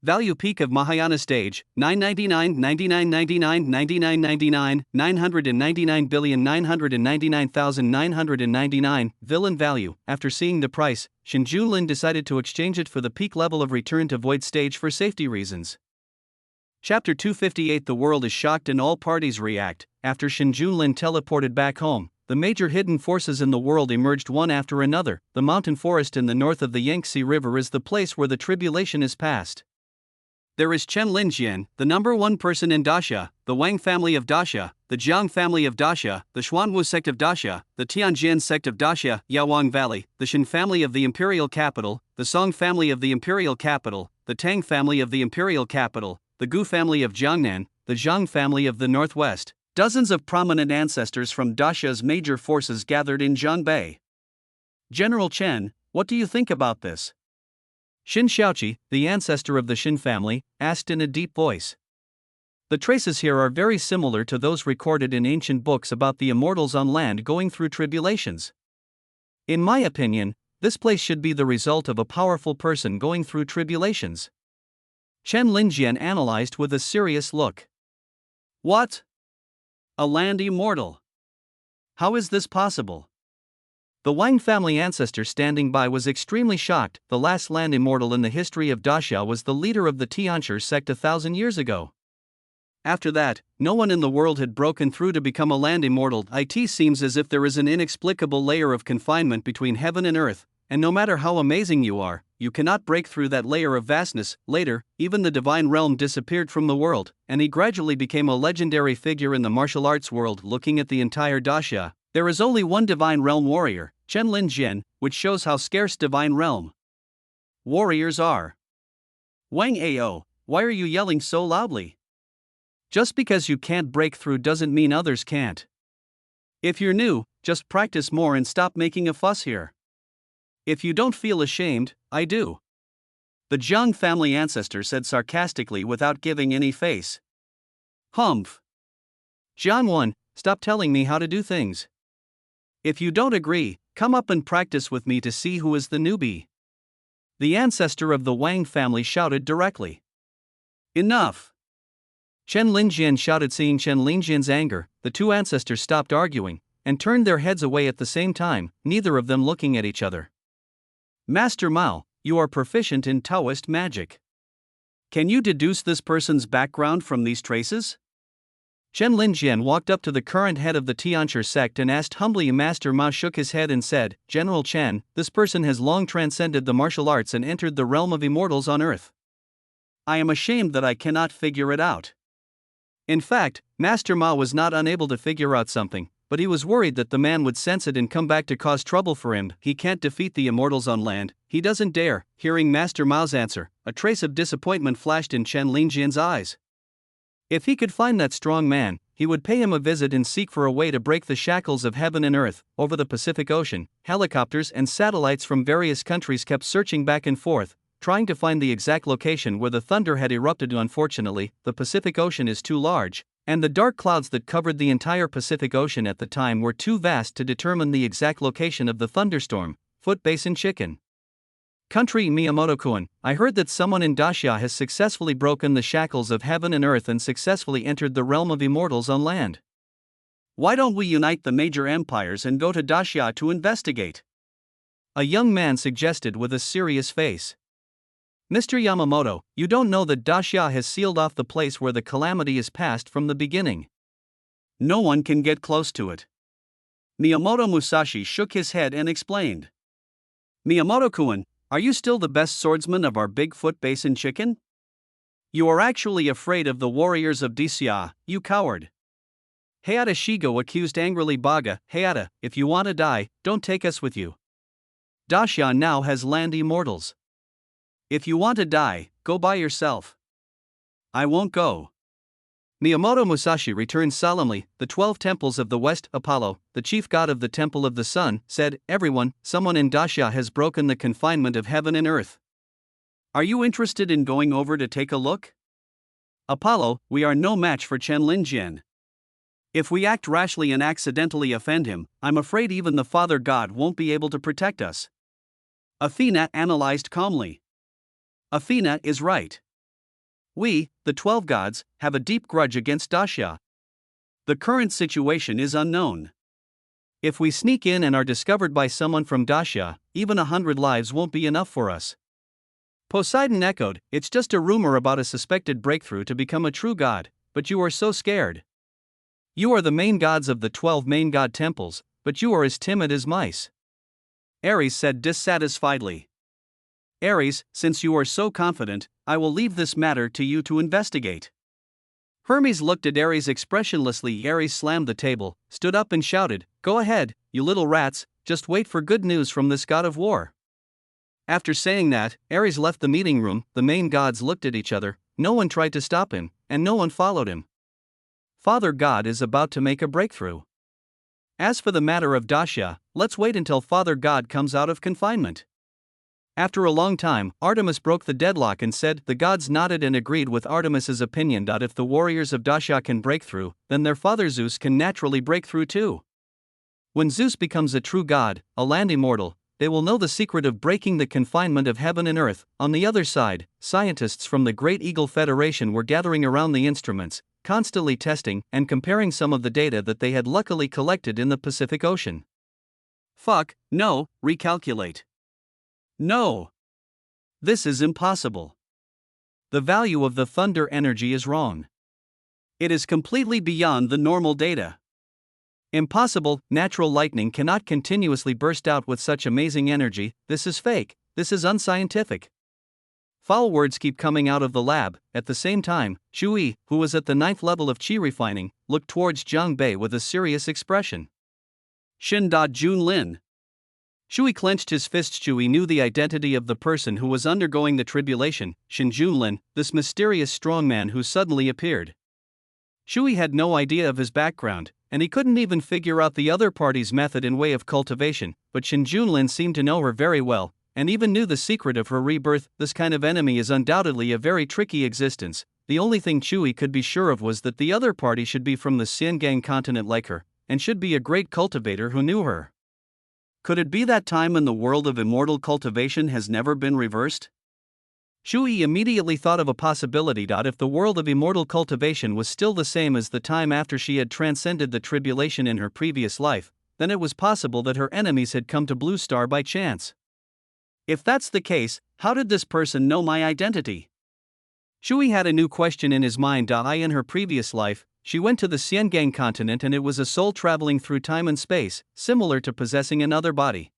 Speaker 1: value. Peak of Mahayana stage, 999, 9999, 9999, 999,999,999. Villain value. After seeing the price, Shin Junlin decided to exchange it for the peak level of return to void stage for safety reasons. Chapter 258. The world is shocked and all parties react. After Shin Junlin teleported back home, the major hidden forces in the world emerged one after another. The mountain forest in the north of the Yangtze River is the place where the tribulation is passed. There is Chen Linjian, the number 1 person in Daxia, the Wang family of Daxia, the Jiang family of Daxia, the Xuanwu sect of Daxia, the Tianjin sect of Daxia, Yaowang Valley, the Shin family of the imperial capital, the Song family of the imperial capital, the Tang family of the imperial capital, the Gu family of Jiangnan, the Zhang family of the northwest. Dozens of prominent ancestors from Daxia's major forces gathered in Jianbei. "General Chen, what do you think about this?" Shin Xiaoqi, the ancestor of the Shin family, asked in a deep voice. "The traces here are very similar to those recorded in ancient books about the immortals on land going through tribulations. In my opinion, this place should be the result of a powerful person going through tribulations." Chen Linjian analyzed with a serious look. "What? A land immortal? How is this possible?" The Wang family ancestor standing by was extremely shocked. The last land immortal in the history of Daxia was the leader of the Tianshi sect 1,000 years ago. After that, no one in the world had broken through to become a land immortal. It seems as if there is an inexplicable layer of confinement between heaven and earth, and no matter how amazing you are, you cannot break through that layer of vastness. Later, even the divine realm disappeared from the world, and he gradually became a legendary figure in the martial arts world. Looking at the entire Daxia, there is only one divine realm warrior, Chen Linjian, which shows how scarce divine realm warriors are. "Wang Ao, why are you yelling so loudly? Just because you can't break through doesn't mean others can't. If you're new, just practice more and stop making a fuss here. If you don't feel ashamed, I do," the Jiang family ancestor said sarcastically without giving any face. "Humph. Jiang 1, stop telling me how to do things. If you don't agree, come up and practice with me to see who is the newbie," the ancestor of the Wang family shouted directly. "Enough!" Chen Linjian shouted. Seeing Chen Linjian's anger, the two ancestors stopped arguing, and turned their heads away at the same time, neither of them looking at each other.
Speaker 2: Master Mao, you are proficient in Taoist magic. Can you deduce this person's background from these traces?
Speaker 1: Chen Linjian walked up to the current head of the Tianchi sect and asked humbly. Master Mao shook his head and said, General Chen, this person has long transcended the martial arts and entered the realm of immortals on earth.
Speaker 2: I am ashamed that I cannot figure it out.
Speaker 1: In fact, Master Mao was not unable to figure out something, but he was worried that the man would sense it and come back to cause trouble for him. He can't defeat the immortals on land, he doesn't dare. Hearing Master Mao's answer, a trace of disappointment flashed in Chen Linjian's eyes. If he could find that strong man, he would pay him a visit and seek for a way to break the shackles of heaven and earth. Over the Pacific Ocean, helicopters and satellites from various countries kept searching back and forth, trying to find the exact location where the thunder had erupted. Unfortunately, the Pacific Ocean is too large, and the dark clouds that covered the entire Pacific Ocean at the time were too vast to determine the exact location of the thunderstorm. Foot Basin Chicken Country. Miyamoto-kun, I heard that someone in Dacia has successfully broken the shackles of heaven and earth and successfully entered the realm of immortals on land.
Speaker 2: Why don't we unite the major empires and go to Dacia to investigate?
Speaker 1: A young man suggested with a serious face. Mr. Yamamoto, you don't know that Dacia has sealed off the place where the calamity is past from the beginning.
Speaker 2: No one can get close to it. Miyamoto Musashi shook his head and explained. Miyamoto-kun, are you still the best swordsman of our big Foot Basin Chicken? You are actually afraid of the warriors of Dacia, you coward.
Speaker 1: Hayata Shigo accused angrily. Baga, Hayata, if you want to die, don't take us with you. Dacia now has land immortals.
Speaker 2: If you want to die, go by yourself. I won't go.
Speaker 1: Miyamoto Musashi returned solemnly. The 12 temples of the West, Apollo, the chief god of the Temple of the Sun, said, Everyone, someone in Dacia has broken the confinement of heaven and earth.
Speaker 2: Are you interested in going over to take a look? Apollo, we are no match for Chen Linjian. If we act rashly and accidentally offend him, I'm afraid even the Father God won't be able to protect us. Athena analyzed calmly. Athena is right. We, the 12 gods, have a deep grudge against Dacia. The current situation is unknown.
Speaker 1: If we sneak in and are discovered by someone from Dacia, even 100 lives won't be enough for us. Poseidon echoed, It's just a rumor about a suspected breakthrough to become a true god, but you are so scared. You are the main gods of the 12 main god temples, but you are as timid as mice.
Speaker 2: Ares said dissatisfiedly. Ares, since you are so confident, I will leave this matter to you to investigate.
Speaker 1: Hermes looked at Ares expressionlessly. Ares slammed the table, stood up and shouted, Go ahead, you little rats, just wait for good news from this god of war. After saying that, Ares left the meeting room. The main gods looked at each other, no one tried to stop him, and no one followed him. Father God is about to make a breakthrough. As for the matter of Dacia, let's wait until Father God comes out of confinement. After a long time, Artemis broke the deadlock and said, The gods nodded and agreed with Artemis's opinion. If the warriors of Dacia can break through, then their father Zeus can naturally break through too. When Zeus becomes a true god, a land immortal, they will know the secret of breaking the confinement of heaven and earth. On the other side, scientists from the Great Eagle Federation were gathering around the instruments, constantly testing and comparing some of the data that they had luckily collected in the Pacific Ocean.
Speaker 2: Fuck, no, recalculate. No. This is impossible.
Speaker 1: The value of the thunder energy is wrong.
Speaker 2: It is completely beyond the normal data.
Speaker 1: Impossible, natural lightning cannot continuously burst out with such amazing energy. This is fake, this is unscientific. Foul words keep coming out of the lab. At the same time, Chui, who was at the 9th level of chi refining, looked towards Zhang Bei with a serious expression.
Speaker 2: Shin-Da Junlin.
Speaker 1: Chui clenched his fists. Chui knew the identity of the person who was undergoing the tribulation, Shin Junlin, this mysterious strong man who suddenly appeared. Chui had no idea of his background, and he couldn't even figure out the other party's method and way of cultivation, but Shin Junlin seemed to know her very well, and even knew the secret of her rebirth. This kind of enemy is undoubtedly a very tricky existence. The only thing Chui could be sure of was that the other party should be from the Xiangang continent like her, and should be a great cultivator who knew her.
Speaker 2: Could it be that time in the world of immortal cultivation has never been reversed?
Speaker 1: Shui immediately thought of a possibility. If the world of immortal cultivation was still the same as the time after she had transcended the tribulation in her previous life, then it was possible that her enemies had come to Blue Star by chance. If that's the case, how did this person know my identity? Shui had a new question in his mind. In her previous life, she went to the Xiangang continent and it was a soul traveling through time and space, similar to possessing another body.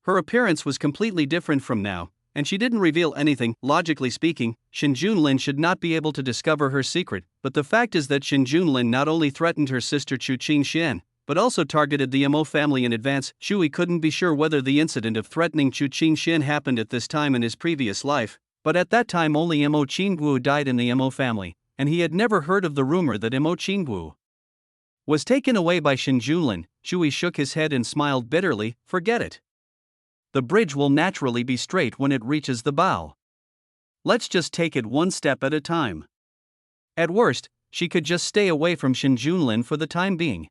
Speaker 1: Her appearance was completely different from now, and she didn't reveal anything. Logically speaking, Shen Junlin should not be able to discover her secret, but the fact is that Shen Junlin not only threatened her sister Chu Qingxian, but also targeted the Mo family in advance. Shui couldn't be sure whether the incident of threatening Chu Qingxian happened at this time in his previous life, but at that time only Mo Qingguo died in the Mo family, and he had never heard of the rumor that Mo Qingguo was taken away by Shen Junlin. Shui shook his head and smiled bitterly. Forget it. The bridge will naturally be straight when it reaches the bow. Let's just take it one step at a time. At worst, she could just stay away from Shen Junlin for the time being.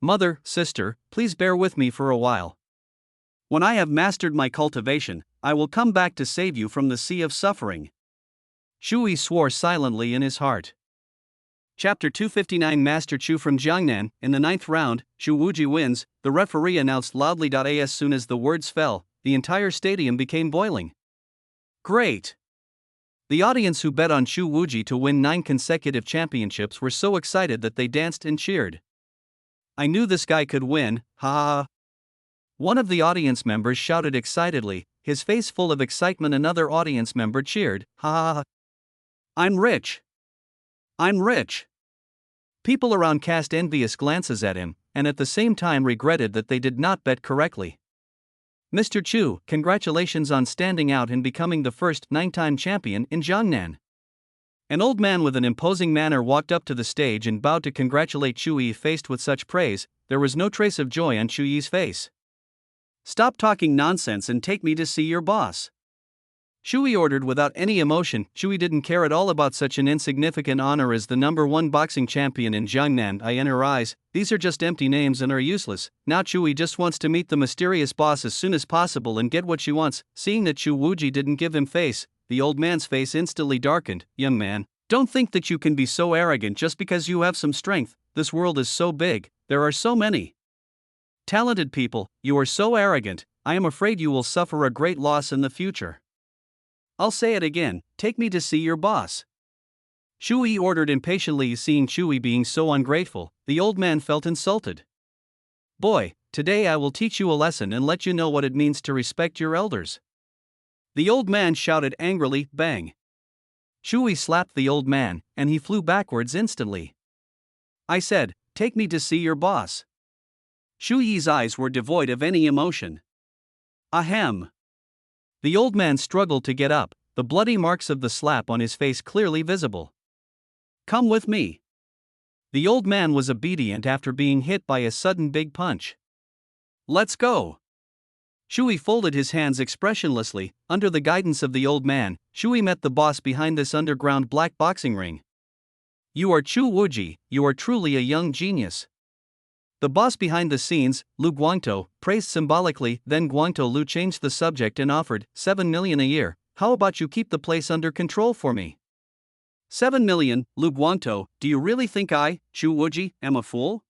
Speaker 1: Mother, sister, please bear with me for a while. When I have mastered my cultivation, I will come back to save you from the sea of suffering. Shui swore silently in his heart. Chapter 259 Master Chu from Jiangnan. In the 9th round, Xu Wuji wins, the referee announced loudly. As soon as the words fell, the entire stadium became boiling. Great! The audience who bet on Xu Wuji to win 9 consecutive championships were so excited that they danced and cheered. I knew this guy could win, ha ha ha. One of the audience members shouted excitedly, his face full of excitement. Another audience member cheered, ha ha ha. I'm rich! I'm rich! People around cast envious glances at him, and at the same time regretted that they did not bet correctly. Mr. Chu, congratulations on standing out and becoming the first 9-time champion in Jiangnan. An old man with an imposing manner walked up to the stage and bowed to congratulate Chu Yi. Faced with such praise, there was no trace of joy on Chu Yi's face. Stop talking nonsense and take me to see your boss. Shui ordered without any emotion. Shui didn't care at all about such an insignificant honor as the #1 boxing champion in Jiangnan. In her eyes, these are just empty names and are useless. Now Shui just wants to meet the mysterious boss as soon as possible and get what she wants. Seeing that Xu Wuji didn't give him face, the old man's face instantly darkened. Young man, don't think that you can be so arrogant just because you have some strength. This world is so big, there are so many talented people. You are so arrogant, I am afraid you will suffer a great loss in the future. I'll say it again, take me to see your boss. Shui ordered impatiently. Seeing Shui being so ungrateful, the old man felt insulted. Boy, today I will teach you a lesson and let you know what it means to respect your elders. The old man shouted angrily. Bang! Shui slapped the old man, and he flew backwards instantly. I said, take me to see your boss. Shuyi's eyes were devoid of any emotion. Ahem! The old man struggled to get up, the bloody marks of the slap on his face clearly visible. Come with me. The old man was obedient after being hit by a sudden big punch. Let's go. Shui folded his hands expressionlessly. Under the guidance of the old man, Shui met the boss behind this underground black boxing ring. You are Chu Wuji, you are truly a young genius. The boss behind the scenes, Lu Guangtou, praised symbolically. Then Guangtou Lu changed the subject and offered 7 million a year. How about you keep the place under control for me? 7 million, Lu Guangtou, do you really think I, Xu Wuji, am a fool?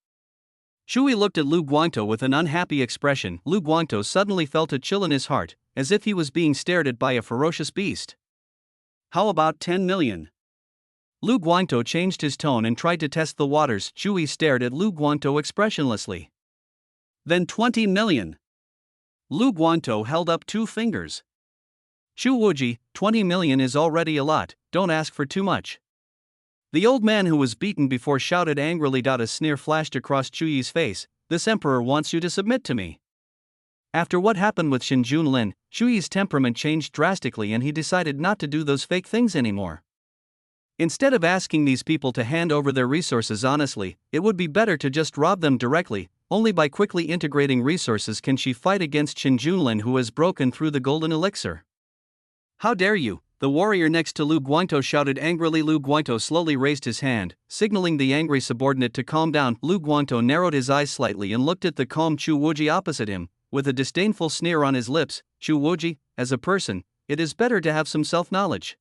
Speaker 1: Shui looked at Lu Guangtou with an unhappy expression. Lu Guangtou suddenly felt a chill in his heart, as if he was being stared at by a ferocious beast. How about 10 million? Lu Guangtou changed his tone and tried to test the waters. Shui stared at Lu Guangtou expressionlessly. Then 20 million. Lu Guangtou held up 2 fingers. Xu Wuji, 20 million is already a lot, don't ask for too much. The old man who was beaten before shouted angrily. A sneer flashed across Chu Yi's face. This emperor wants you to submit to me. After what happened with Shen Junlin, Chu Yi's temperament changed drastically and he decided not to do those fake things anymore. Instead of asking these people to hand over their resources honestly, it would be better to just rob them directly. Only by quickly integrating resources can she fight against Shen Junlin, who has broken through the golden elixir. How dare you! The warrior next to Lu Guangtou shouted angrily. Lu Guangtou slowly raised his hand, signaling the angry subordinate to calm down. Lu Guangtou narrowed his eyes slightly and looked at the calm Chu Wuji opposite him, with a disdainful sneer on his lips. Chu Wuji, as a person, it is better to have some self-knowledge.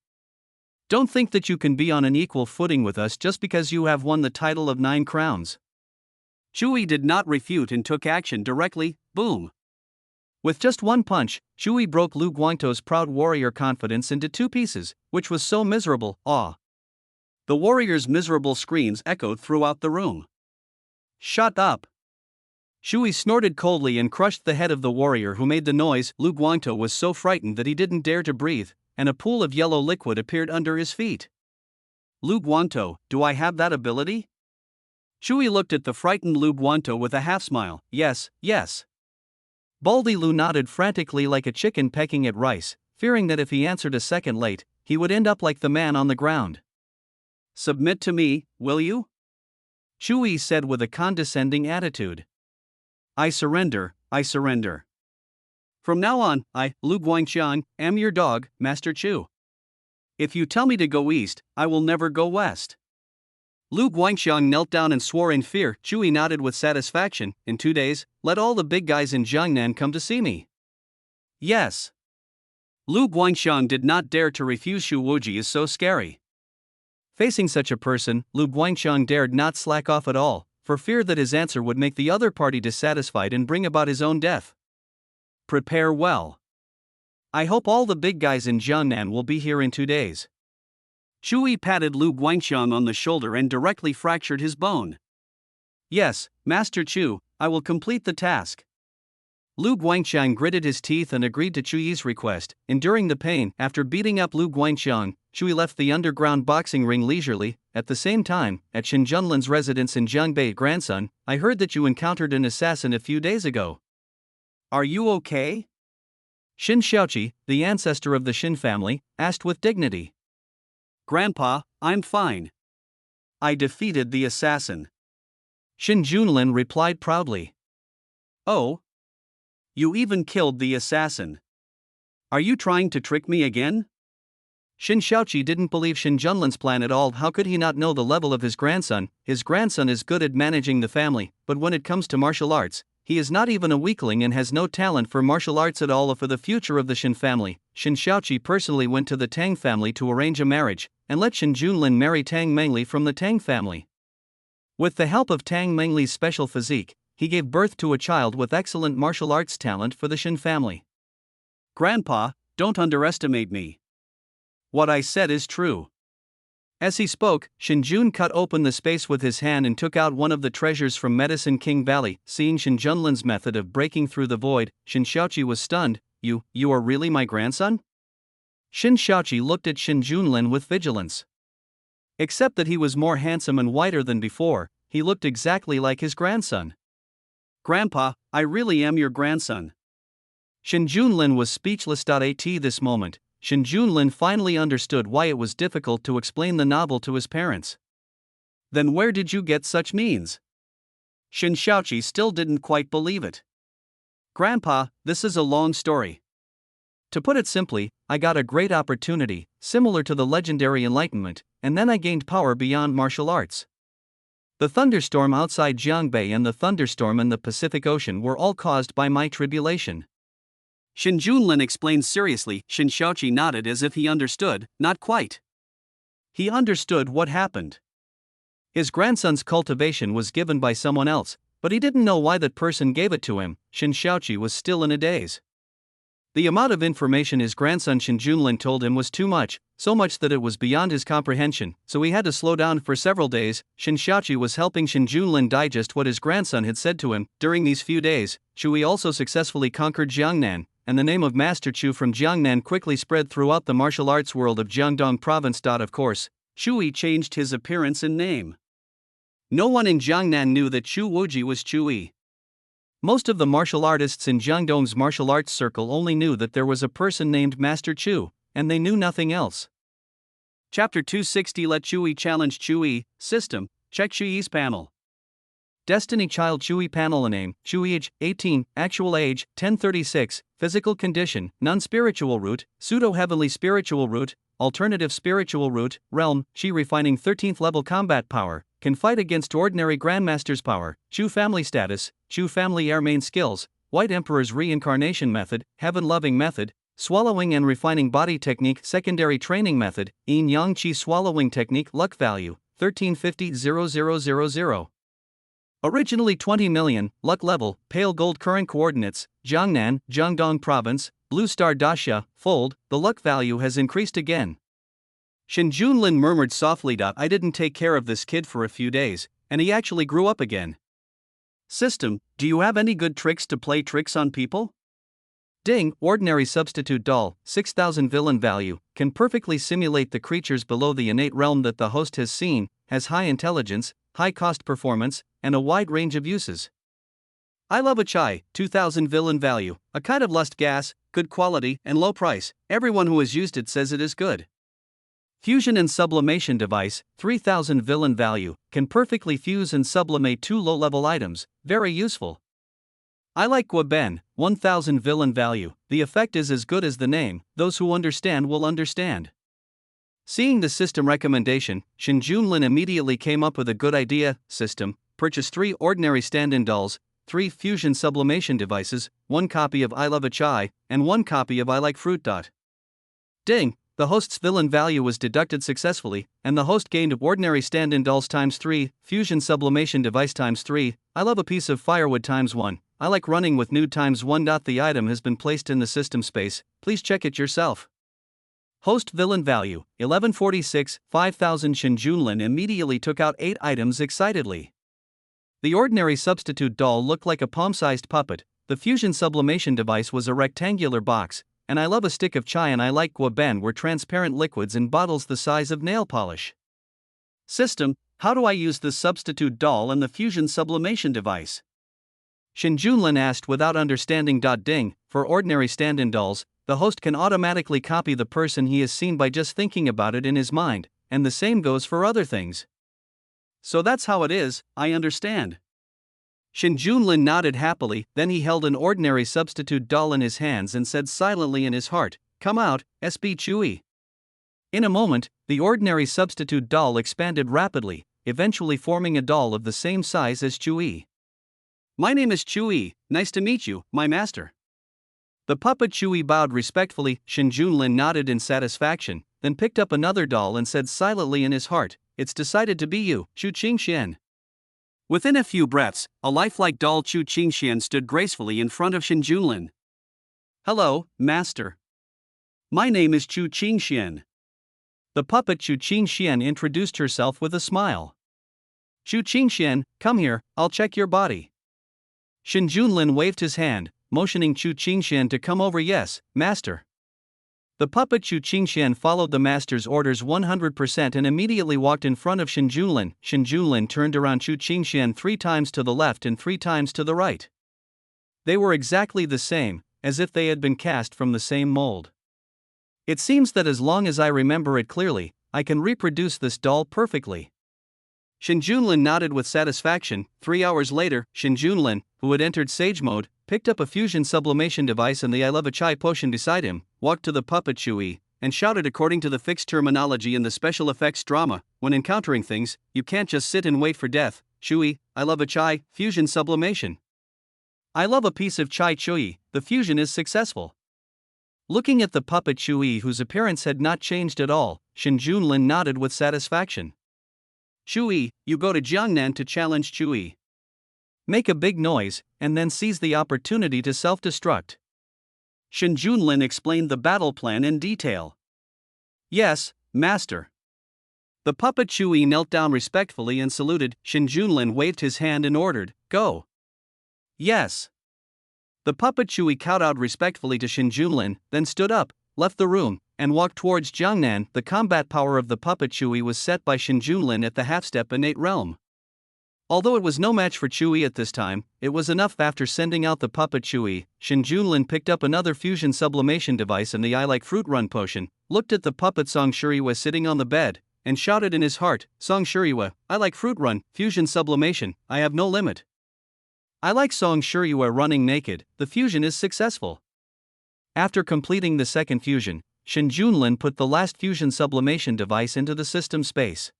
Speaker 1: Don't think that you can be on an equal footing with us just because you have won the title of 9 crowns.
Speaker 2: Shui did not refute and took action directly. Boom.
Speaker 1: With just one punch, Shui broke Lu Guangto's proud warrior confidence into 2 pieces, which was so miserable.
Speaker 2: The warrior's miserable screams echoed throughout the room. Shut up!
Speaker 1: Shui snorted coldly and crushed the head of the warrior who made the noise. Lu Guangto was so frightened that he didn't dare to breathe, and a pool of yellow liquid appeared under his feet.
Speaker 2: Lu Guangto, do I have that ability? Shui looked at the frightened Lu Guangto with a half-smile.
Speaker 1: Yes, yes. Baldy Lu nodded frantically like a chicken pecking at rice, fearing that if he answered a second late, he would end up like the man on the ground.
Speaker 2: Submit to me, will you?
Speaker 1: Shui said with a condescending attitude.
Speaker 2: I surrender, I surrender. From now on, I, Lu Guangxiang, am your dog, Master Chu. If you tell me to go east, I will never go west.
Speaker 1: Lu Guangxiang knelt down and swore in fear. Shui nodded with satisfaction. In 2 days, let all the big guys in Jiangnan come to see me.
Speaker 2: Yes. Lu Guangxiang did not dare to refuse. Shu Wuji is so scary.
Speaker 1: Facing such a person, Lu Guangxiang dared not slack off at all, for fear that his answer would make the other party dissatisfied and bring about his own death.
Speaker 2: Prepare well.
Speaker 1: I hope all the big guys in Jiangnan will be here in 2 days.
Speaker 2: Shui patted Lu Guangxiang on the shoulder and directly fractured his bone.
Speaker 1: Yes, Master Chu, I will complete the task. Lu Guangxiang gritted his teeth and agreed to Chuyi's request. Enduring the pain, after beating up Lu Guangxiang, Chuyi left the underground boxing ring leisurely. At the same time, at Shin Junlin's residence in Jiangbei. Grandson, I heard that you encountered an assassin a few days ago.
Speaker 2: Are you okay?
Speaker 1: Shin Xiaoqi, the ancestor of the Shin family, asked with dignity.
Speaker 2: Grandpa, I'm fine. I defeated the assassin.
Speaker 1: Shin Junlin replied proudly.
Speaker 2: Oh? You even killed the assassin. Are you trying to trick me again?
Speaker 1: Shin Xiaoqi didn't believe Shin Junlin's plan at all. How could he not know the level of his grandson? His grandson is good at managing the family, but when it comes to martial arts, he is not even a weakling and has no talent for martial arts at all or for the future of the Shin family. Shin Xiaoqi personally went to the Tang family to arrange a marriage, and let Shin Junlin marry Tang Mengli from the Tang family. With the help of Tang Mengli's special physique, he gave birth to a child with excellent martial arts talent for the Shin family.
Speaker 2: Grandpa, don't underestimate me. What I said is true.
Speaker 1: As he spoke, Shin Jun cut open the space with his hand and took out one of the treasures from Medicine King Valley. Seeing Shin Junlin's method of breaking through the void, Shin Xiaoqi was stunned. You are really my grandson? Shin Xiaoqi looked at Shin Junlin with vigilance. Except that he was more handsome and whiter than before, he looked exactly like his grandson.
Speaker 2: Grandpa, I really am your grandson.
Speaker 1: Shin Junlin was speechless. At this moment, Shin Junlin finally understood why it was difficult to explain the novel to his parents.
Speaker 2: Then where did you get such means? Shin Xiaoqi still didn't quite believe it.
Speaker 1: Grandpa, this is a long story. To put it simply, I got a great opportunity, similar to the legendary Enlightenment, and then I gained power beyond martial arts. The thunderstorm outside Jiangbei and the thunderstorm in the Pacific Ocean were all caused by my tribulation.
Speaker 2: Shin Junlin explained seriously. Shin Xiaoqi nodded as if he understood. Not quite.
Speaker 1: He understood what happened. His grandson's cultivation was given by someone else, but he didn't know why that person gave it to him. Shin Xiaoqi was still in a daze. The amount of information his grandson Shin Junlin told him was too much, so much that it was beyond his comprehension, so he had to slow down for several days. Shin Xiaoqi was helping Shin Junlin digest what his grandson had said to him. During these few days, Shui also successfully conquered Jiangnan, and the name of Master Chu from Jiangnan quickly spread throughout the martial arts world of Jiangdong province. Of course,
Speaker 2: Shui changed his appearance and name. No one in Jiangnan knew that Chu Wuji was Chuyi.
Speaker 1: Most of the martial artists in Jiangdong's martial arts circle only knew that there was a person named Master Chu, and they knew nothing else.
Speaker 2: Chapter 260 Let Chuyi challenge Chuyi. System, check Chuyi's panel.
Speaker 1: Destiny Child Chuyi panel. Name, Chuyi age, 18, actual age, 1036, physical condition, non-spiritual root, pseudo-heavenly spiritual root, alternative spiritual root, realm, Chi refining 13th level combat power, can fight against ordinary grandmaster's power, Chu family status, Chu family air main skills, White Emperor's reincarnation method, heaven loving method, Swallowing and refining body technique secondary training method, Yin Yang Qi swallowing technique luck value, 1350-0000. Originally 20 million, luck level, pale gold current coordinates, Jiangnan, Jiangdong Province, Blue Star Dasha, fold, the luck value has increased again. Shin Junlin murmured softly. I didn't take care of this kid for a few days, and he actually grew up again. System, do you have any good tricks to play tricks on people? Ding, ordinary substitute doll, 6000 villain value, can perfectly simulate the creatures below the innate realm that the host has seen, has high intelligence, high cost performance, and a wide range of uses. I love a chai, 2000 villain value, a kind of lust gas, good quality and low price, everyone who has used it says it is good. Fusion and sublimation device, 3000 villain value, can perfectly fuse and sublimate two low-level items, very useful. I like Guaben, 1000 villain value, the effect is as good as the name, those who understand will understand. Seeing the system recommendation, Shin Junlin immediately came up with a good idea. System, purchase 3 ordinary stand-in dolls, 3 fusion sublimation devices, 1 copy of I Love a Chai, and 1 copy of I Like Fruit. Ding, the host's villain value was deducted successfully, and the host gained ordinary stand-in dolls times 3, fusion sublimation device times 3, I love a piece of firewood times 1, I like running with nude times 1. The item has been placed in the system space, please check it yourself. Host villain value, 1146, 5000. Shin Junlin immediately took out 8 items excitedly. The ordinary substitute doll looked like a palm-sized puppet, the fusion sublimation device was a rectangular box, and I love a stick of chai and I like Guaben were transparent liquids in bottles the size of nail polish. System, how do I use the substitute doll and the fusion sublimation device? Shin Junlin asked without understanding. Ding, for ordinary stand-in dolls, the host can automatically copy the person he has seen by just thinking about it in his mind, and the same goes for other things. So that's how it is, I understand. Shin Junlin nodded happily, then he held an ordinary substitute doll in his hands and said silently in his heart, come out, SB Chewy. In a moment, the ordinary substitute doll expanded rapidly, eventually forming a doll of the same size as Chewy. My name is Chewy, nice to meet you, my master. The puppet Chewy bowed respectfully. Shin Junlin nodded in satisfaction, then picked up another doll and said silently in his heart, it's decided to be you, Chu Qingxian. Within a few breaths, a lifelike doll Chu Qingxian stood gracefully in front of Shin Junlin. Hello, master. My name is Chu Qingxian. The puppet Chu Qingxian introduced herself with a smile. Chu Qingxian, come here, I'll check your body. Shin Junlin waved his hand, motioning Chu Qingxian to come over. Yes, master. The puppet Chu Qingxian followed the master's orders 100% and immediately walked in front of Shin Junlin. Shin Junlin turned around Chu Qingxian 3 times to the left and 3 times to the right. They were exactly the same, as if they had been cast from the same mold. It seems that as long as I remember it clearly, I can reproduce this doll perfectly. Shin Junlin nodded with satisfaction. 3 hours later, Shin Junlin, who had entered Sage Mode, picked up a fusion sublimation device and the I Love a Chai potion beside him, walked to the puppet Chewy, and shouted according to the fixed terminology in the special effects drama, when encountering things, you can't just sit and wait for death. Chewy, I love a chai, fusion sublimation. I love a piece of chai Chewy, the fusion is successful. Looking at the puppet Chewy whose appearance had not changed at all, Shin Junlin nodded with satisfaction. Chewy, you go to Jiangnan to challenge Chewy. Make a big noise, and then seize the opportunity to self-destruct. Shin Junlin explained the battle plan in detail. Yes, master. The puppet Chewy knelt down respectfully and saluted. Shin Junlin waved his hand and ordered, go. Yes. The puppet Chewy kowtowed respectfully to Shin Junlin, then stood up, left the room, and walked towards Jiangnan. The combat power of the puppet Chewy was set by Shin Junlin at the half-step innate realm. Although it was no match for Chewy at this time, it was enough. After sending out the puppet Chewy, Shin Junlin picked up another fusion sublimation device and the I Like Fruit Run potion, looked at the puppet Song Shuriwa sitting on the bed, and shouted in his heart, Song Shuriwa, I like Fruit Run, fusion sublimation, I have no limit. I like Song Shuriwa running naked, the fusion is successful. After completing the second fusion, Shin Junlin put the last fusion sublimation device into the system space.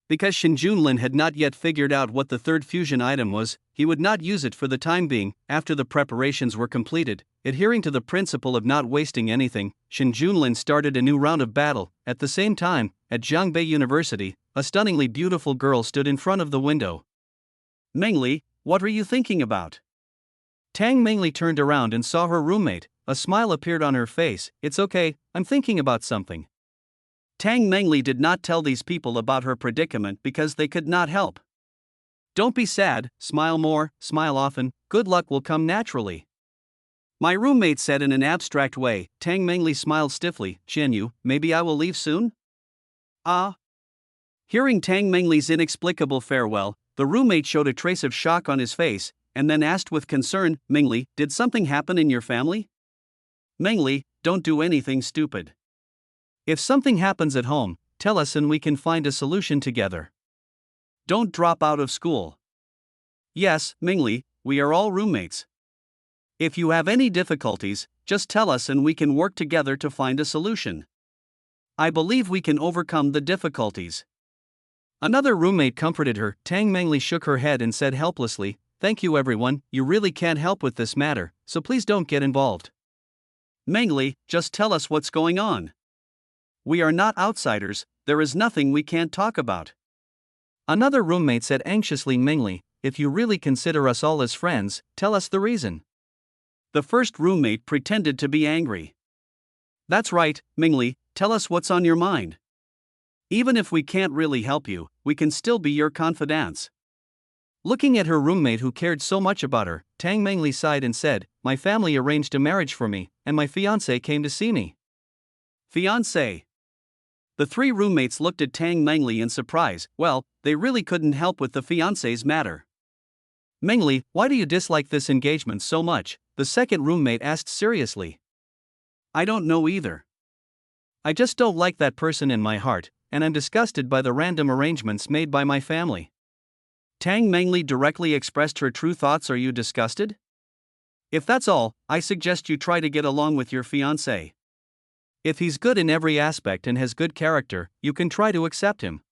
Speaker 2: Because Shin Junlin had not yet figured out what the third fusion item was, he would not use it for the time being. After the preparations were completed, adhering to the principle of not wasting anything, Shin Junlin started a new round of battle. At the same time, at Jiangbei University, a stunningly beautiful girl stood in front of the window. "Mengli, what are you thinking about?" Tang Mengli turned around and saw her roommate. A smile appeared on her face. "It's okay, I'm thinking about something." Tang Mengli did not tell these people about her predicament because they could not help. "Don't be sad, smile more, smile often, good luck will come naturally," my roommate said in an abstract way. Tang Mengli smiled stiffly. "Qianyu, maybe I will leave soon?" "Ah." Hearing Tang Mengli's inexplicable farewell, the roommate showed a trace of shock on his face, and then asked with concern, "Mengli, did something happen in your family?" "Mengli, don't do anything stupid. If something happens at home, tell us and we can find a solution together. Don't drop out of school." "Yes, Mengli, we are all roommates. If you have any difficulties, just tell us and we can work together to find a solution. I believe we can overcome the difficulties." Another roommate comforted her. Tang Mengli shook her head and said helplessly, "Thank you everyone, you really can't help with this matter, so please don't get involved. Mengli, just tell us what's going on. We are not outsiders, there is nothing we can't talk about." Another roommate said anxiously, "Mengli, if you really consider us all as friends, tell us the reason." The first roommate pretended to be angry. "That's right, Mengli, tell us what's on your mind. Even if we can't really help you, we can still be your confidants." Looking at her roommate who cared so much about her, Tang Mengli sighed and said, "My family arranged a marriage for me, and my fiancé came to see me." "Fiancé?" The three roommates looked at Tang Mengli in surprise. Well, they really couldn't help with the fiancé's matter. "Mengli, why do you dislike this engagement so much?" the second roommate asked seriously. "I don't know either. I just don't like that person in my heart, and I'm disgusted by the random arrangements made by my family." Tang Mengli directly expressed her true thoughts. "Are you disgusted? If that's all, I suggest you try to get along with your fiancé. If he's good in every aspect and has good character, you can try to accept him."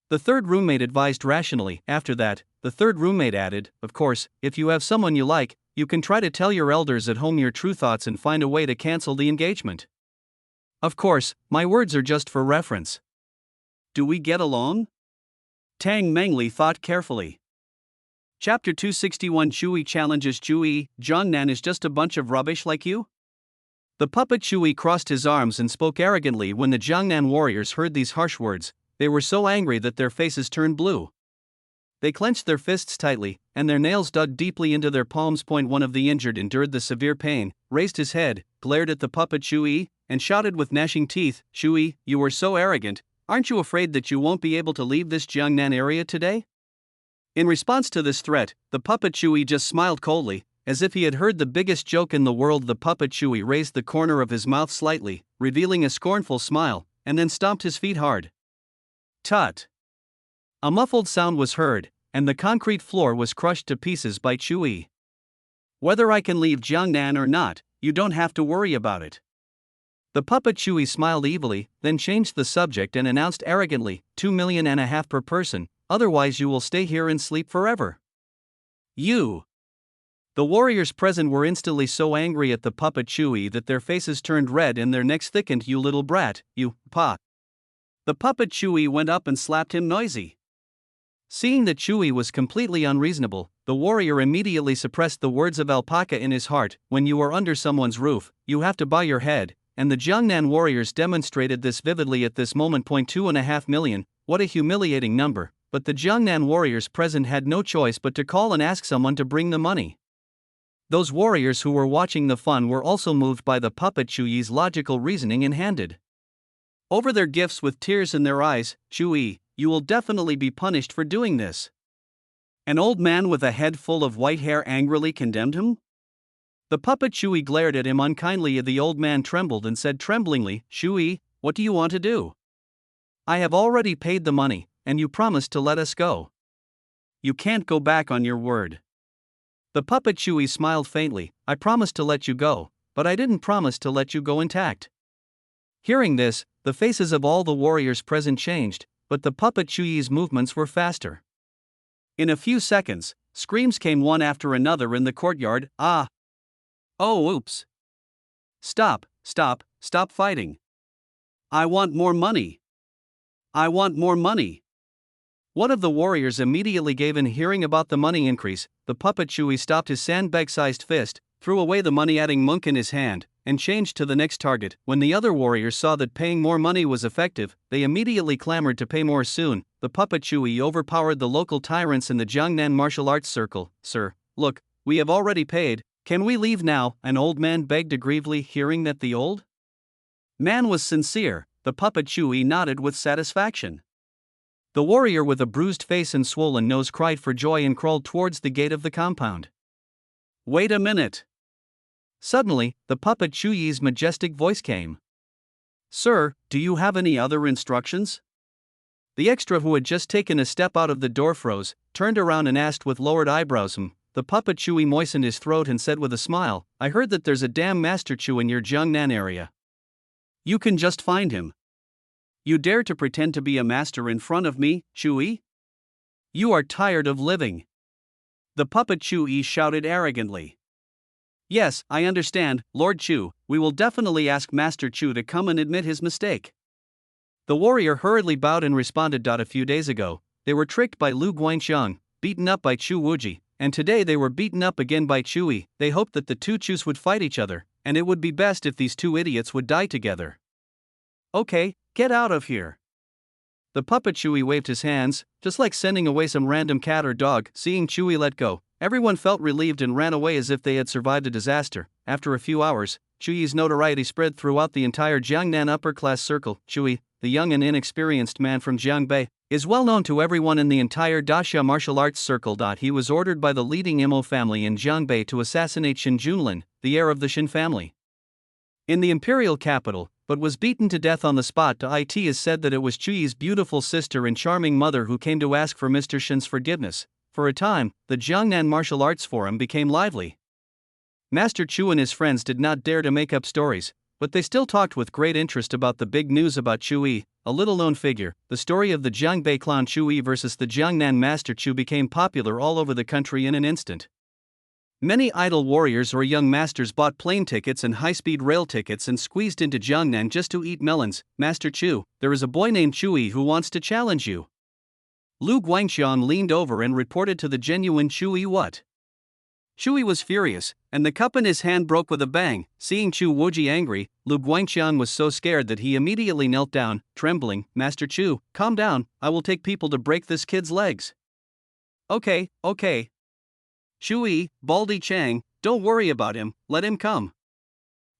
Speaker 2: The third roommate advised rationally. After that, the third roommate added, "Of course, if you have someone you like, you can try to tell your elders at home your true thoughts and find a way to cancel the engagement. Of course, my words are just for reference." "Do we get along?" Tang Mengli thought carefully. Chapter 261 Chui challenges Chui. "Jiangnan is just a bunch of rubbish like you?" The puppet Chui crossed his arms and spoke arrogantly. When the Jiangnan warriors heard these harsh words, they were so angry that their faces turned blue. They clenched their fists tightly, and their nails dug deeply into their palms. One of the injured endured the severe pain, raised his head, glared at the puppet Chui, and shouted with gnashing teeth, "Chui, you are so arrogant, aren't you afraid that you won't be able to leave this Jiangnan area today?" In response to this threat, the puppet Chui just smiled coldly, as if he had heard the biggest joke in the world. The puppet Chui raised the corner of his mouth slightly, revealing a scornful smile, and then stomped his feet hard. Tut! A muffled sound was heard, and the concrete floor was crushed to pieces by Chui. "Whether I can leave Jiangnan or not, you don't have to worry about it." The puppet Chui smiled evilly, then changed the subject and announced arrogantly, 2.5 million per person, otherwise you will stay here and sleep forever. You! The warriors present were instantly so angry at the puppet Chui that their faces turned red and their necks thickened. "You little brat, you, pa!" The puppet Chui went up and slapped him noisy. Seeing that Chui was completely unreasonable, the warrior immediately suppressed the words of alpaca in his heart. When you are under someone's roof, you have to bow your head, and the Jiangnan warriors demonstrated this vividly at this moment. 2.5 million, what a humiliating number, but the Jiangnan warriors present had no choice but to call and ask someone to bring the money. Those warriors who were watching the fun were also moved by the puppet Chui's logical reasoning and handed over their gifts with tears in their eyes. "Chui, you will definitely be punished for doing this." An old man with a head full of white hair angrily condemned him. The puppet Chui glared at him unkindly. The old man trembled and said tremblingly, "Chui, what do you want to do? I have already paid the money, and you promised to let us go. You can't go back on your word." The puppet Chui smiled faintly. "I promised to let you go, but I didn't promise to let you go intact." Hearing this, the faces of all the warriors present changed,
Speaker 1: but the puppet Chuyi's movements were faster.
Speaker 2: In a few seconds, screams came one after another in the courtyard. Ah! Oh, oops! Stop, stop, stop fighting! I want more money! I want more money!
Speaker 1: One of the warriors immediately gave in. Hearing about the money increase, the puppet Chuyi stopped his sandbag-sized fist, threw away the money-adding monk in his hand, and changed to the next target. When the other warriors saw that paying more money was effective, they immediately clamored to pay more. Soon, the puppet Chuyi overpowered the local tyrants in the Jiangnan martial arts circle. "Sir, look, we have already paid, can we leave now?" an old man begged aggrievely. Hearing that the old man was sincere, the puppet Chuyi nodded with satisfaction. The warrior with a bruised face and swollen nose cried for joy and crawled towards the gate of the compound.
Speaker 2: "Wait a minute!"
Speaker 1: Suddenly, the puppet Chuyi's majestic voice came.
Speaker 2: "Sir, do you have any other instructions?"
Speaker 1: The extra, who had just taken a step out of the door, froze, turned around and asked with lowered eyebrows. The puppet Chuyi moistened his throat and said with a smile, "I heard that there's a damn Master Chu in your Jiangnan area.
Speaker 2: You can just find him. You dare to pretend to be a master in front of me, Chuyi? You are tired of living." The puppet Chuyi shouted arrogantly. "Yes, I understand, Lord Chu, we will definitely ask Master Chu to come and admit his mistake."
Speaker 1: The warrior hurriedly bowed and responded. A few days ago, they were tricked by Lu Guangxiang, beaten up by Chu Wuji, and today they were beaten up again by Chuyi. They hoped that the two Chus would fight each other, and it would be best if these two idiots would die together.
Speaker 2: "Okay, get out of here."
Speaker 1: The puppet Chuyi waved his hands, just like sending away some random cat or dog. Seeing Chuyi let go, everyone felt relieved and ran away as if they had survived a disaster. After a few hours, Chuyi's notoriety spread throughout the entire Jiangnan upper-class circle. Chuyi, the young and inexperienced man from Jiangbei, is well known to everyone in the entire Daxia martial arts circle. He was ordered by the leading Imo family in Jiangbei to assassinate Shin Junlin, the heir of the Shin family, in the imperial capital, but was beaten to death on the spot. It is said that it was Chuyi's beautiful sister and charming mother who came to ask for Mr. Shin's forgiveness. For a time, the Jiangnan Martial Arts Forum became lively. Master Chu and his friends did not dare to make up stories, but they still talked with great interest about the big news about Chuyi, a little-known figure. The story of the Jiangbei clan Chuyi versus the Jiangnan Master Chu became popular all over the country in an instant. Many idle warriors or young masters bought plane tickets and high-speed rail tickets and squeezed into Jiangnan just to eat melons. "Master Chu, there is a boy named Chuyi who wants to challenge you." Lu Guangxiang leaned over and reported to the genuine Chuyi. "What?" Chuyi was furious, and the cup in his hand broke with a bang. Seeing Chu Wuji angry, Lu Guangxiang was so scared that he immediately knelt down, trembling. "Master Chu, calm down, I will take people to break this kid's legs." Okay. "Chuyi, Baldy Chang, don't worry about him, let him come."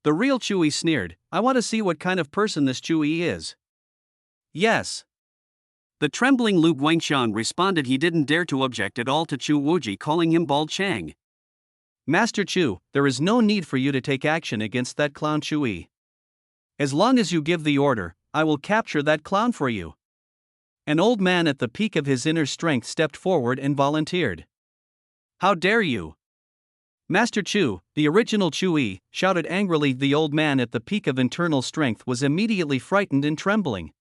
Speaker 1: The real Chuyi sneered, "I want to see what kind of person this Chuyi is." "Yes." The trembling Lu Guangxiang responded he didn't dare to object at all to Chu Wuji calling him Bald Chang. "Master Chu, there is no need for you to take action against that clown Chuyi. As long as you give the order, I will capture that clown for you." An old man at the peak of his inner strength stepped forward and volunteered. "How dare you?" Master Chu, the original Chuyi, shouted angrily. The old man at the peak of internal strength was immediately frightened and trembling.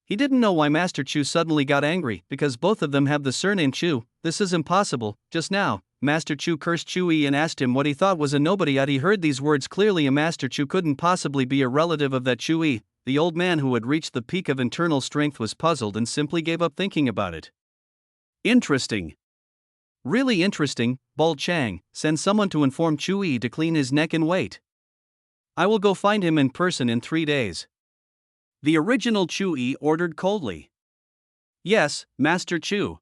Speaker 1: He didn't know why Master Chu suddenly got angry, because both of them have the surname Chu. "This is impossible." Just now, Master Chu cursed Chuyi and asked him what he thought was a nobody. He heard these words clearly. A Master Chu couldn't possibly be a relative of that Chuyi. The old man who had reached the peak of internal strength was puzzled and simply gave up thinking about it. "Interesting. Really interesting, Bald Chang. Send someone to inform Chuyi to clean his neck and wait. I will go find him in person in 3 days." The original Chuyi ordered coldly. "Yes, Master Chu."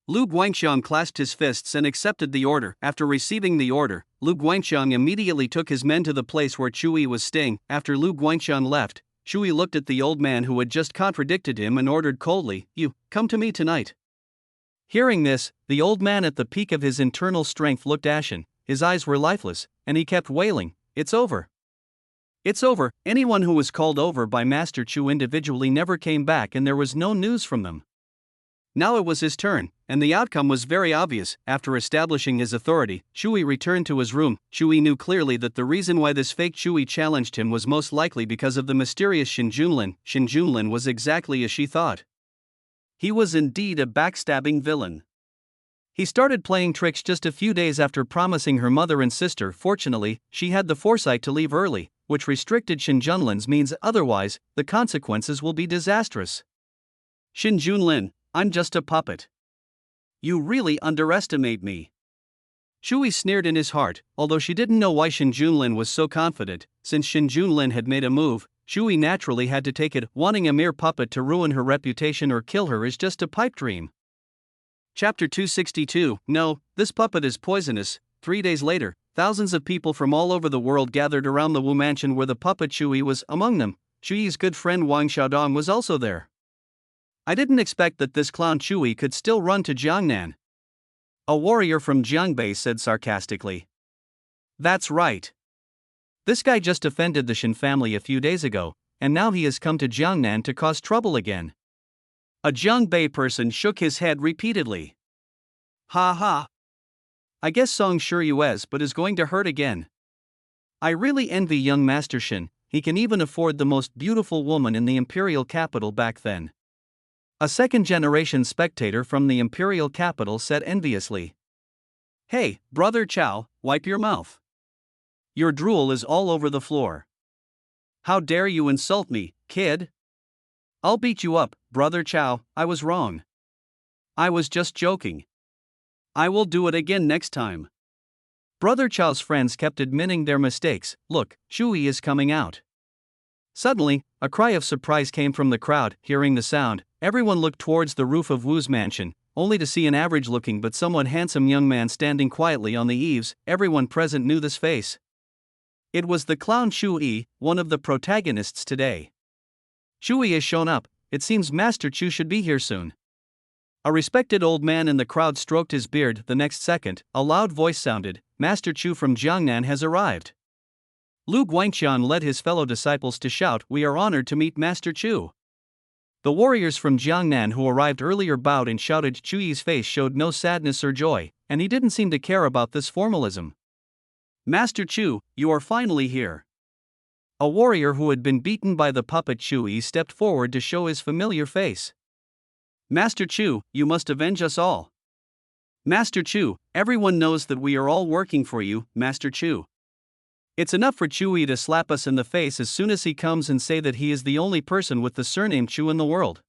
Speaker 1: Lu Guangxiang clasped his fists and accepted the order. After receiving the order, Lu Guangxiang immediately took his men to the place where Chuyi was staying. After Lu Guangxiang left, Chuyi looked at the old man who had just contradicted him and ordered coldly, "You, come to me tonight." Hearing this, the old man at the peak of his internal strength looked ashen, his eyes were lifeless, and he kept wailing, "It's over. It's over." Anyone who was called over by Master Chu individually never came back and there was no news from them. Now it was his turn, and the outcome was very obvious. After establishing his authority, Chuyi returned to his room. Chuyi knew clearly that the reason why this fake Chuyi challenged him was most likely because of the mysterious Shin Junlin. Shin Junlin was exactly as she thought.
Speaker 2: He was indeed a backstabbing villain. He started playing tricks just a few days after promising her mother and sister. Fortunately, she had the foresight to leave early, which restricted Shin Junlin's means, otherwise, the consequences will be disastrous. Shin Junlin, I'm just a puppet. You really underestimate me. Shui sneered in his heart, although she didn't know why Shin Junlin was so confident. Since Shin Junlin had made a move, Shui naturally had to take it. Wanting a mere puppet to ruin her reputation or kill her is just a pipe dream. Chapter 262. No, this puppet is poisonous. 3 days later, thousands of people from all over the world gathered around the Wu mansion where the puppet Shui was. Among them, Shui's good friend Wang Xiaodong was also there. I didn't expect that this clown Shui could still run to Jiangnan. A warrior from Jiangbei said sarcastically. That's right. This guy just offended the Shin family a few days ago, and now he has come to Jiangnan to cause trouble again. A Jiangbei person shook his head repeatedly. Ha ha. I guess Song Shiyuez but is going to hurt again. I really envy young Master Shin, he can even afford the most beautiful woman in the imperial capital back then. A second-generation spectator from the imperial capital said enviously. Hey, Brother Chow, wipe your mouth. Your drool is all over the floor. How dare you insult me, kid? I'll beat you up, Brother Chow. I was wrong. I was just joking. I will do it again next time. Brother Chow's friends kept admitting their mistakes. Look, Shui is coming out. Suddenly, a cry of surprise came from the crowd. Hearing the sound, everyone looked towards the roof of Wu's mansion, only to see an average-looking but somewhat handsome young man standing quietly on the eaves. Everyone present knew this face. It was the clown Shui, one of the protagonists today. Shui has shown up. It seems Master Chu should be here soon. A respected old man in the crowd stroked his beard. The next second, a loud voice sounded, Master Chu from Jiangnan has arrived. Lu Guangqian led his fellow disciples to shout, We are honored to meet Master Chu. The warriors from Jiangnan who arrived earlier bowed and shouted. Chuyi's face showed no sadness or joy, and he didn't seem to care about this formalism. Master Chu, you are finally here. A warrior who had been beaten by the puppet Chui stepped forward to show his familiar face. Master Chu, you must avenge us all. Master Chu, everyone knows that we are all working for you, Master Chu. It's enough for Chui to slap us in the face as soon as he comes and say that he is the only person with the surname Chu in the world.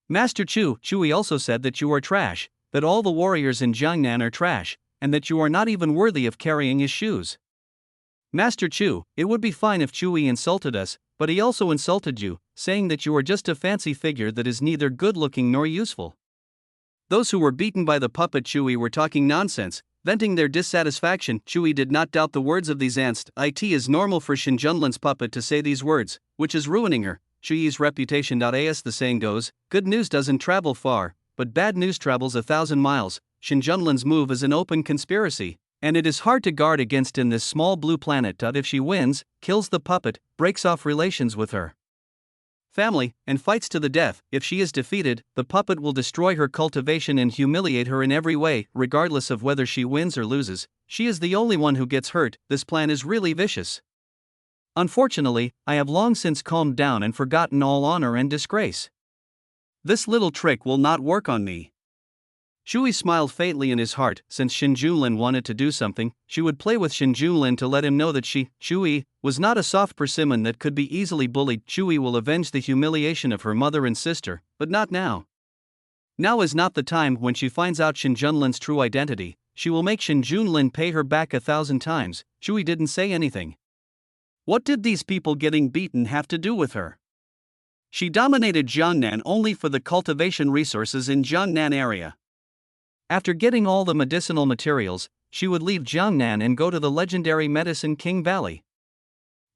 Speaker 2: Master Chu, Chui also said that you are trash, that all the warriors in Jiangnan are trash, and that you are not even worthy of carrying his shoes. Master Chu, it would be fine if Chui insulted us, but he also insulted you, saying that you are just a fancy figure that is neither good-looking nor useful. Those who were beaten by the puppet Chui were talking nonsense, venting their dissatisfaction. Chui did not doubt the words of these ants. It is normal for Shin Junlin's puppet to say these words, which is ruining her. Chuyi's reputation. As the saying goes, good news doesn't travel far, but bad news travels 1,000 miles. Shin Junlin's move is an open conspiracy, and it is hard to guard against in this small blue planet. If she wins, kills the puppet, breaks off relations with her family, and fights to the death, if she is defeated, the puppet will destroy her cultivation and humiliate her in every way, regardless of whether she wins or loses. She is the only one who gets hurt. This plan is really vicious. Unfortunately, I have long since calmed down and forgotten all honor and disgrace. This little trick will not work on me. Shui smiled faintly in his heart. Since Shin Junlin wanted to do something, she would play with Shin Junlin to let him know that she, Chui, was not a soft persimmon that could be easily bullied. Chui will avenge the humiliation of her mother and sister, but not now. Now is not the time. When she finds out Shin Junlin's true identity, she will make Shin Junlin pay her back 1,000 times. Chui didn't say anything. What did these people getting beaten have to do with her? She dominated Jiangnan only for the cultivation resources in Jiangnan area. After getting all the medicinal materials, she would leave Jiangnan and go to the legendary Medicine King Valley.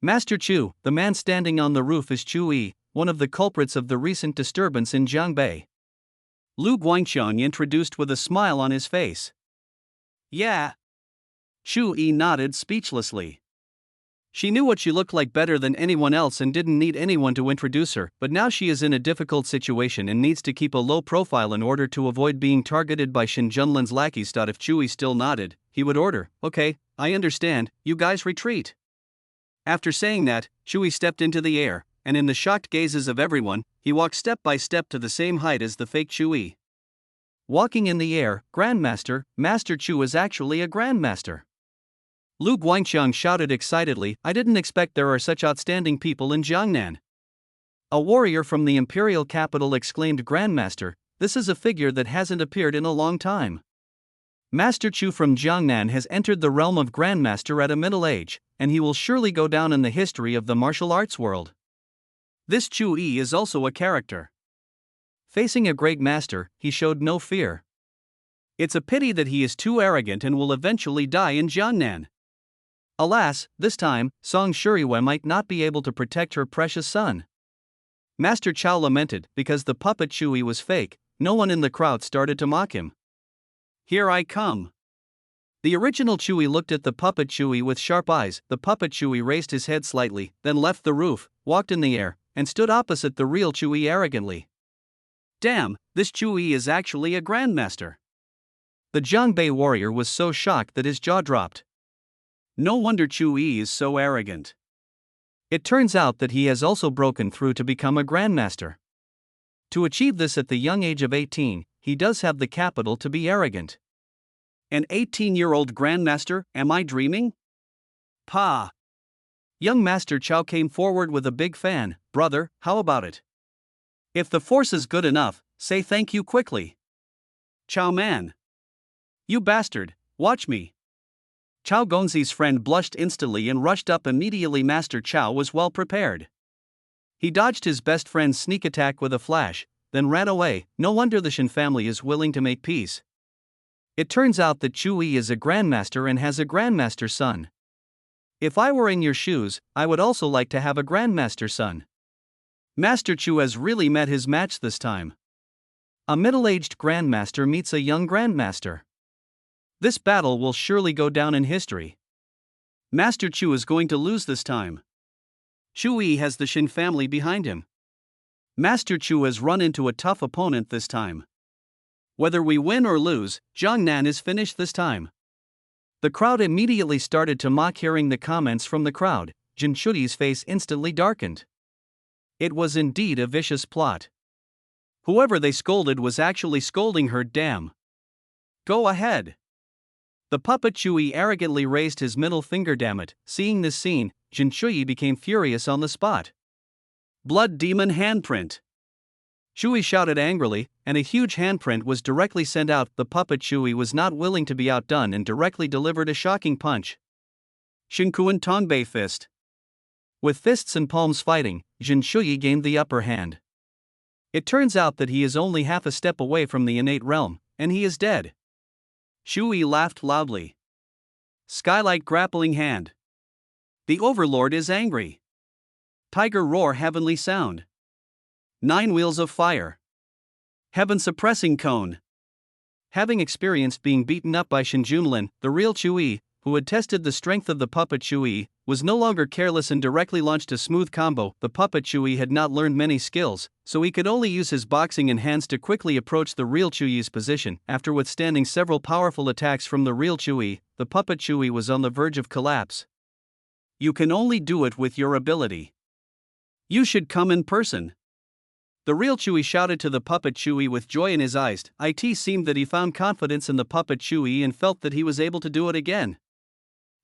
Speaker 2: Master Chu, the man standing on the roof, is Chui, one of the culprits of the recent disturbance in Jiangbei. Lu Guangqian introduced with a smile on his face. Yeah. Chui nodded speechlessly. She knew what she looked like better than anyone else and didn't need anyone to introduce her, but now she is in a difficult situation and needs to keep a low profile in order to avoid being targeted by Shin Junlin's lackeys. If Chui still nodded, he would order, Okay, I understand, you guys retreat. After saying that, Chui stepped into the air, and in the shocked gazes of everyone, he walked step by step to the same height as the fake Chewie.
Speaker 1: Walking in the air, Grandmaster, Master Chu is actually a Grandmaster. Lu Guangqiang shouted excitedly, I didn't expect there are such outstanding people in Jiangnan. A warrior from the imperial capital exclaimed, Grandmaster, this is a figure that hasn't appeared in a long time. Master Chu from Jiangnan has entered the realm of Grandmaster at a middle age, and he will surely go down in the history of the martial arts world.
Speaker 2: This Chu Yi is also a character.
Speaker 1: Facing a great master, he showed no fear.
Speaker 2: It's a pity that he is too arrogant and will eventually die in Jiangnan.
Speaker 1: Alas, this time, Song Shuriwei might not be able to protect her precious son. Master Chow lamented, because the puppet Chewie was fake, no one in the crowd started to mock him.
Speaker 2: Here I come.
Speaker 1: The original Chewie looked at the puppet Chewie with sharp eyes. The puppet Chewie raised his head slightly, then left the roof, walked in the air, and stood opposite the real Chewie arrogantly.
Speaker 2: Damn, this Chewie is actually a Grandmaster.
Speaker 1: The Jiangbei warrior was so shocked that his jaw dropped.
Speaker 2: No wonder Chewie is so arrogant.
Speaker 1: It turns out that he has also broken through to become a Grandmaster. To achieve this at the young age of 18, he does have the capital to be arrogant.
Speaker 2: An 18-year-old Grandmaster, am I dreaming? Pa!
Speaker 1: Young Master Chow came forward with a big fan. Brother, how about it?
Speaker 2: If the force is good enough, say thank you quickly. Chow man. You bastard, watch me. Chow Gonzi's friend blushed instantly and rushed up immediately. Master Chow was well prepared.
Speaker 1: He dodged his best friend's sneak attack with a flash, then ran away. No wonder the Shen family is willing to make peace. It turns out that Chu Yi is a Grandmaster and has a Grandmaster son. If I were in your shoes, I would also like to have a Grandmaster son. Master Chu has really met his match this time. A middle-aged Grandmaster meets a young Grandmaster. This battle will surely go down in history.
Speaker 2: Master Chu is going to lose this time. Chu Yi has the Shen family behind him. Master Chu has run into a tough opponent this time. Whether we win or lose, Jiangnan is finished this time.
Speaker 1: The crowd immediately started to mock. Hearing the comments from the crowd, Jin Shudi's face instantly darkened. It was indeed a vicious plot.
Speaker 2: Whoever they scolded was actually scolding her. Damn. Go ahead.
Speaker 1: The puppet Chewie arrogantly raised his middle finger. Damn it. Seeing this scene, Jin Shui became furious on the spot.
Speaker 2: Blood demon handprint.
Speaker 1: Chewie shouted angrily, and a huge handprint was directly sent out. The puppet Chewie was not willing to be outdone and directly delivered a shocking punch.
Speaker 2: Shinkuan Tongbei fist.
Speaker 1: With fists and palms fighting, Jin Shui gained the upper hand. It turns out that he is only half a step away from the innate realm, and he is dead.
Speaker 2: Shui laughed loudly. Skylight grappling hand. The Overlord is angry. Tiger roar heavenly sound. 9 wheels of fire. Heaven suppressing cone.
Speaker 1: Having experienced being beaten up by Shen Junlin, the real Chewie, who had tested the strength of the puppet Chewie, was no longer careless and directly launched a smooth combo. The puppet Chewie had not learned many skills, so he could only use his boxing and hands to quickly approach the real Chewie's position. After withstanding several powerful attacks from the real Chewie, the puppet Chewie was on the verge of collapse.
Speaker 2: You can only do it with your ability. You should come in person.
Speaker 1: The real Chewie shouted to the puppet Chewie with joy in his eyes. It seemed that he found confidence in the puppet Chewie and felt that he was able to do it again.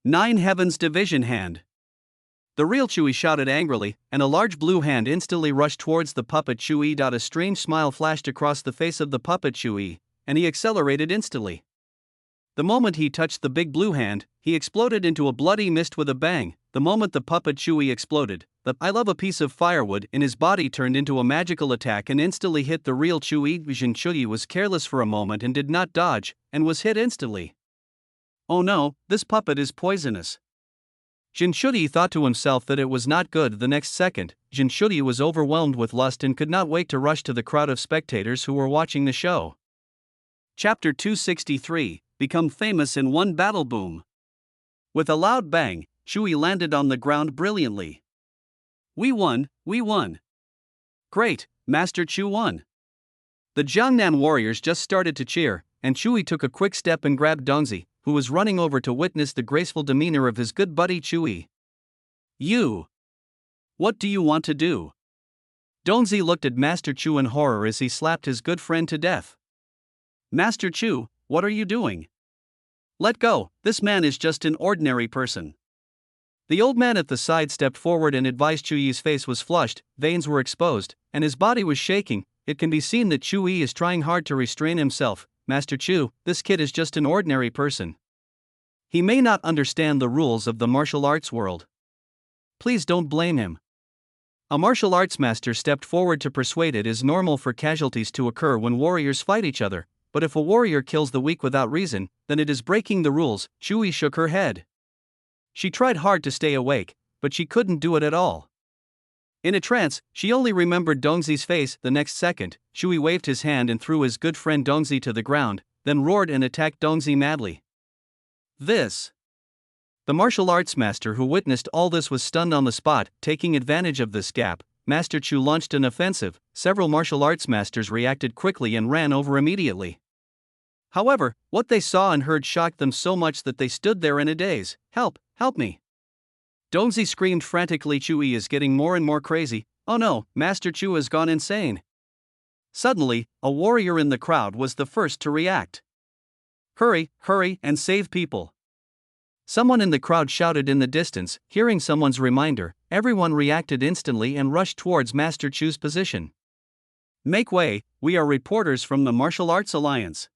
Speaker 2: 9 heavens division hand.
Speaker 1: The real Chewie shouted angrily, and a large blue hand instantly rushed towards the puppet Chewie. A strange smile flashed across the face of the puppet Chewie, and he accelerated instantly. The moment he touched the big blue hand, he exploded into a bloody mist with a bang. The moment the puppet Chewie exploded, the "I love a piece of firewood" in his body turned into a magical attack and instantly hit the real Chewie. Jin Shui was careless for a moment and did not dodge, and was hit instantly. Oh no, this puppet is poisonous. Jin Shui thought to himself that it was not good. The next second, Jin Shui was overwhelmed with lust and could not wait to rush to the crowd of spectators who were watching the show.
Speaker 2: Chapter 263, Become famous in one battle. Boom. With a loud bang, Shui landed on the ground brilliantly. We won, we won. Great, Master Chu won.
Speaker 1: The Jiangnan warriors just started to cheer, and Shui took a quick step and grabbed Dongzi, who was running over to witness the graceful demeanor of his good buddy Chewie.
Speaker 2: You. What do you want to do? Dongzi looked at Master Chu in horror as he slapped his good friend to death. Master Chu, what are you doing? Let go, this man is just an ordinary person. The old man at the side stepped forward and advised Chu Yi's face was flushed, veins were exposed, and his body was shaking. It can be seen that Chu Yi is trying hard to restrain himself. Master Chu, this kid is just an ordinary person. He may not understand the rules of the martial arts world. Please don't blame him. A martial arts master stepped forward to persuade it is normal for casualties to occur when warriors fight each other, but if a warrior kills the weak without reason, then it is breaking the rules. Chu Yi shook her head. She tried hard to stay awake, but she couldn't do it at all. In a trance, she only remembered Dongzi's face. The next second, Chu Yi waved his hand and threw his good friend Dongzi to the ground, then roared and attacked Dongzi madly. This. The martial arts master who witnessed all this was stunned on the spot. Taking advantage of this gap, Master Chu launched an offensive. Several martial arts masters reacted quickly and ran over immediately. However, what they saw and heard shocked them so much that they stood there in a daze. Help, help me. Dongzi screamed frantically. Chu Yi is getting more and more crazy. Oh no, Master Chu has gone insane. Suddenly, a warrior in the crowd was the first to react. Hurry, hurry, and save people. Someone in the crowd shouted in the distance. Hearing someone's reminder, everyone reacted instantly and rushed towards Master Chu's position. Make way, we are reporters from the Martial Arts Alliance.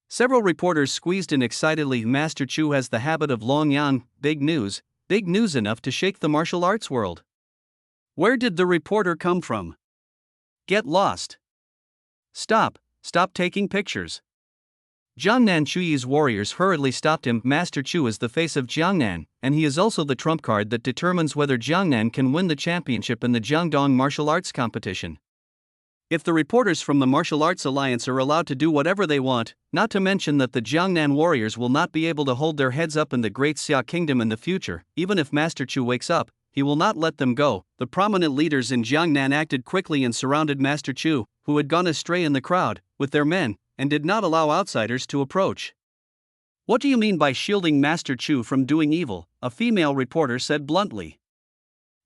Speaker 2: Several reporters squeezed in excitedly. Master Chu has the habit of long yan, big news enough to shake the martial arts world. Where did the reporter come from? Get lost. Stop taking pictures. Jiangnan Chu Yi's warriors hurriedly stopped him. Master Chu is the face of Jiangnan, and he is also the trump card that determines whether Jiangnan can win the championship in the Jiangdong martial arts competition. If the reporters from the Martial Arts Alliance are allowed to do whatever they want, not to mention that the Jiangnan warriors will not be able to hold their heads up in the Great Xia Kingdom in the future, even if Master Chu wakes up, he will not let them go. The prominent leaders in Jiangnan acted quickly and surrounded Master Chu, who had gone astray in the crowd, with their men, and did not allow outsiders to approach. What do you mean by shielding Master Chu from doing evil? A female reporter said bluntly.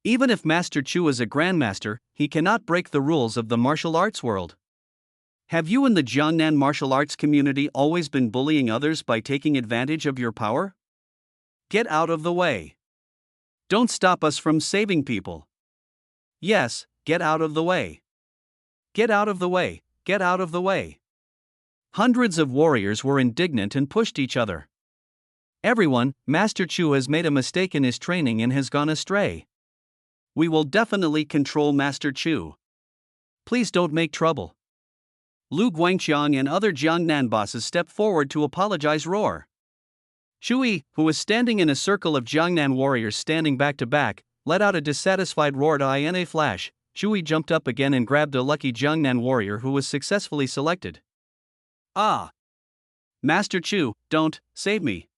Speaker 2: Even if Master Chu is a grandmaster, he cannot break the rules of the martial arts world. Have you in the Jiangnan martial arts community always been bullying others by taking advantage of your power? Get out of the way. Don't stop us from saving people. Yes, get out of the way. Get out of the way, get out of the way. Hundreds of warriors were indignant and pushed each other. Everyone, Master Chu has made a mistake in his training and has gone astray. We will definitely control Master Chu. Please don't make trouble. Lu Guangqiang and other Jiangnan bosses stepped forward to apologize. Roar. Chu Yi, who was standing in a circle of Jiangnan warriors standing back to back, let out a dissatisfied roar. In a flash, Chu Yi jumped up again and grabbed a lucky Jiangnan warrior who was successfully selected. Ah! Master Chu, don't, save me.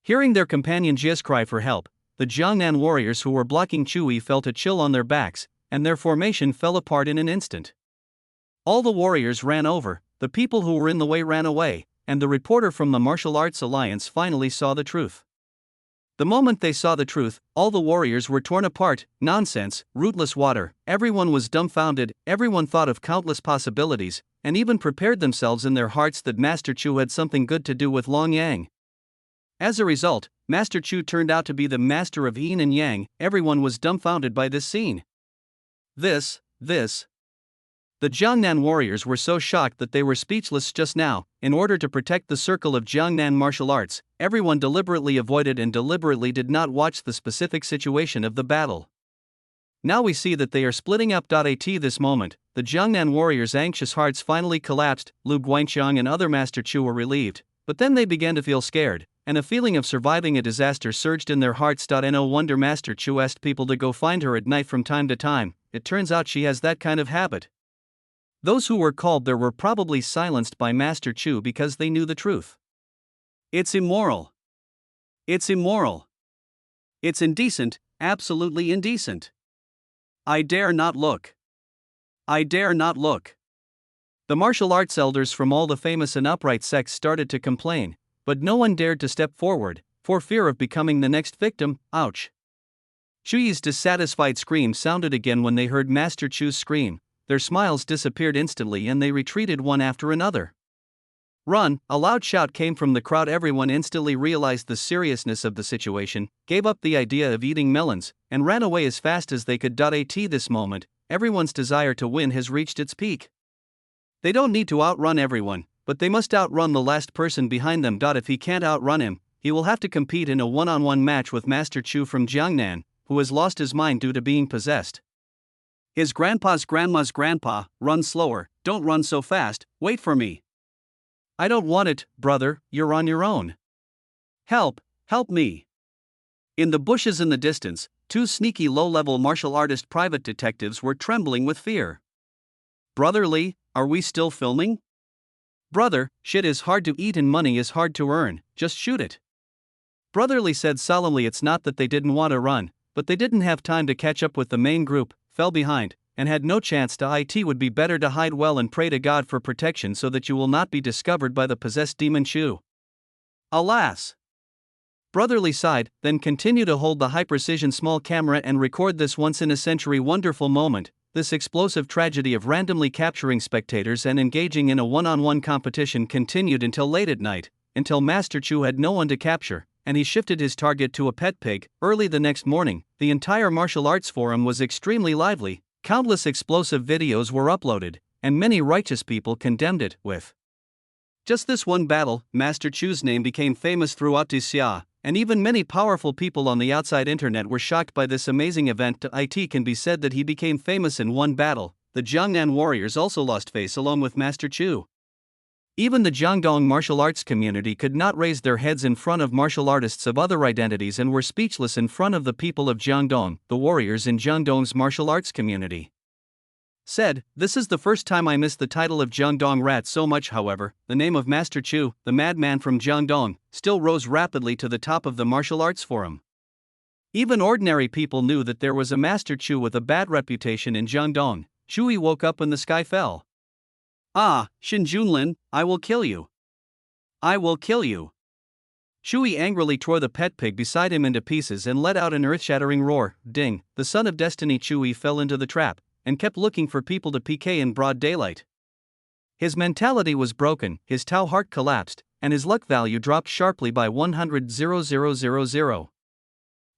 Speaker 2: Hearing their companion Jia's cry for help, the Jiangnan warriors who were blocking Chu Yi felt a chill on their backs, and their formation fell apart in an instant. All the warriors ran over, the people who were in the way ran away, and the reporter from the Martial Arts Alliance finally saw the truth. The moment they saw the truth, all the warriors were torn apart. Nonsense, rootless water. Everyone was dumbfounded. Everyone thought of countless possibilities, and even prepared themselves in their hearts that Master Chu had something good to do with Long Yang. As a result, Master Chu turned out to be the master of yin and yang. Everyone was dumbfounded by this scene. This. The Jiangnan warriors were so shocked that they were speechless just now. In order to protect the circle of Jiangnan martial arts, everyone deliberately avoided and deliberately did not watch the specific situation of the battle. Now we see that they are splitting up. At this moment, the Jiangnan warriors' anxious hearts finally collapsed. Lu Guangqiang and other Master Chu were relieved, but then they began to feel scared, and a feeling of surviving a disaster surged in their hearts. No wonder Master Chu asked people to go find her at night from time to time. It turns out she has that kind of habit. Those who were called there were probably silenced by Master Chu because they knew the truth. It's immoral. It's immoral. It's indecent, absolutely indecent. I dare not look. I dare not look. The martial arts elders from all the famous and upright sects started to complain, but no one dared to step forward, for fear of becoming the next victim. Ouch.
Speaker 1: Chuyi's dissatisfied scream sounded again when they heard Master Chu's scream. Their smiles disappeared instantly and they retreated one after another. Run! A loud shout came from the crowd. Everyone instantly realized the seriousness of the situation, gave up the idea of eating melons, and ran away as fast as they could. At this moment, everyone's desire to win has reached its peak. They don't need to outrun everyone, but they must outrun the last person behind them. If he can't outrun him, he will have to compete in a one-on-one match with Master Chu from Jiangnan, who has lost his mind due to being possessed. His grandpa's grandma's grandpa, run slower, don't run so fast, wait for me. I don't want it, brother, you're on your own. Help me. In the bushes in the distance, two sneaky low-level martial artist private detectives were trembling with fear. Brother Lee, are we still filming? Brother, shit is hard to eat and money is hard to earn, just shoot it. Brother Lee said solemnly. It's not that they didn't want to run, but they didn't have time to catch up with the main group, fell behind, and had no chance to. It would be better to hide well and pray to God for protection so that you will not be discovered by the possessed demon Chu. Alas! Brother Lee sighed, then continued to hold the high-precision small camera and record this once-in-a-century wonderful moment, this explosive tragedy of randomly capturing spectators and engaging in a one-on-one competition continued until late at night, until Master Chu had no one to capture, and he shifted his target to a pet pig. Early the next morning, the entire martial arts forum was extremely lively, countless explosive videos were uploaded, and many righteous people condemned it. With just this one battle, Master Chu's name became famous throughout Xia, and even many powerful people on the outside internet were shocked by this amazing event. It can be said that he became famous in one battle. The Jiangnan warriors also lost face along with Master Chu. Even the Jiangdong martial arts community could not raise their heads in front of martial artists of other identities and were speechless in front of the people of Jiangdong. The warriors in Jiangdong's martial arts community said, "This is the first time I missed the title of Jiangdong rat so much." However, the name of Master Chu, the madman from Jiangdong, still rose rapidly to the top of the martial arts forum. Even ordinary people knew that there was a Master Chu with a bad reputation in Jiangdong. Chuyi woke up when the sky fell. Ah, Shin Junlin, I will kill you. I will kill you. Chuyi angrily tore the pet pig beside him into pieces and let out an earth-shattering roar. Ding, the son of destiny. Chuyi fell into the trap, and kept looking for people to PK in broad daylight. His mentality was broken, his Tao heart collapsed, and his luck value dropped sharply by 100,000.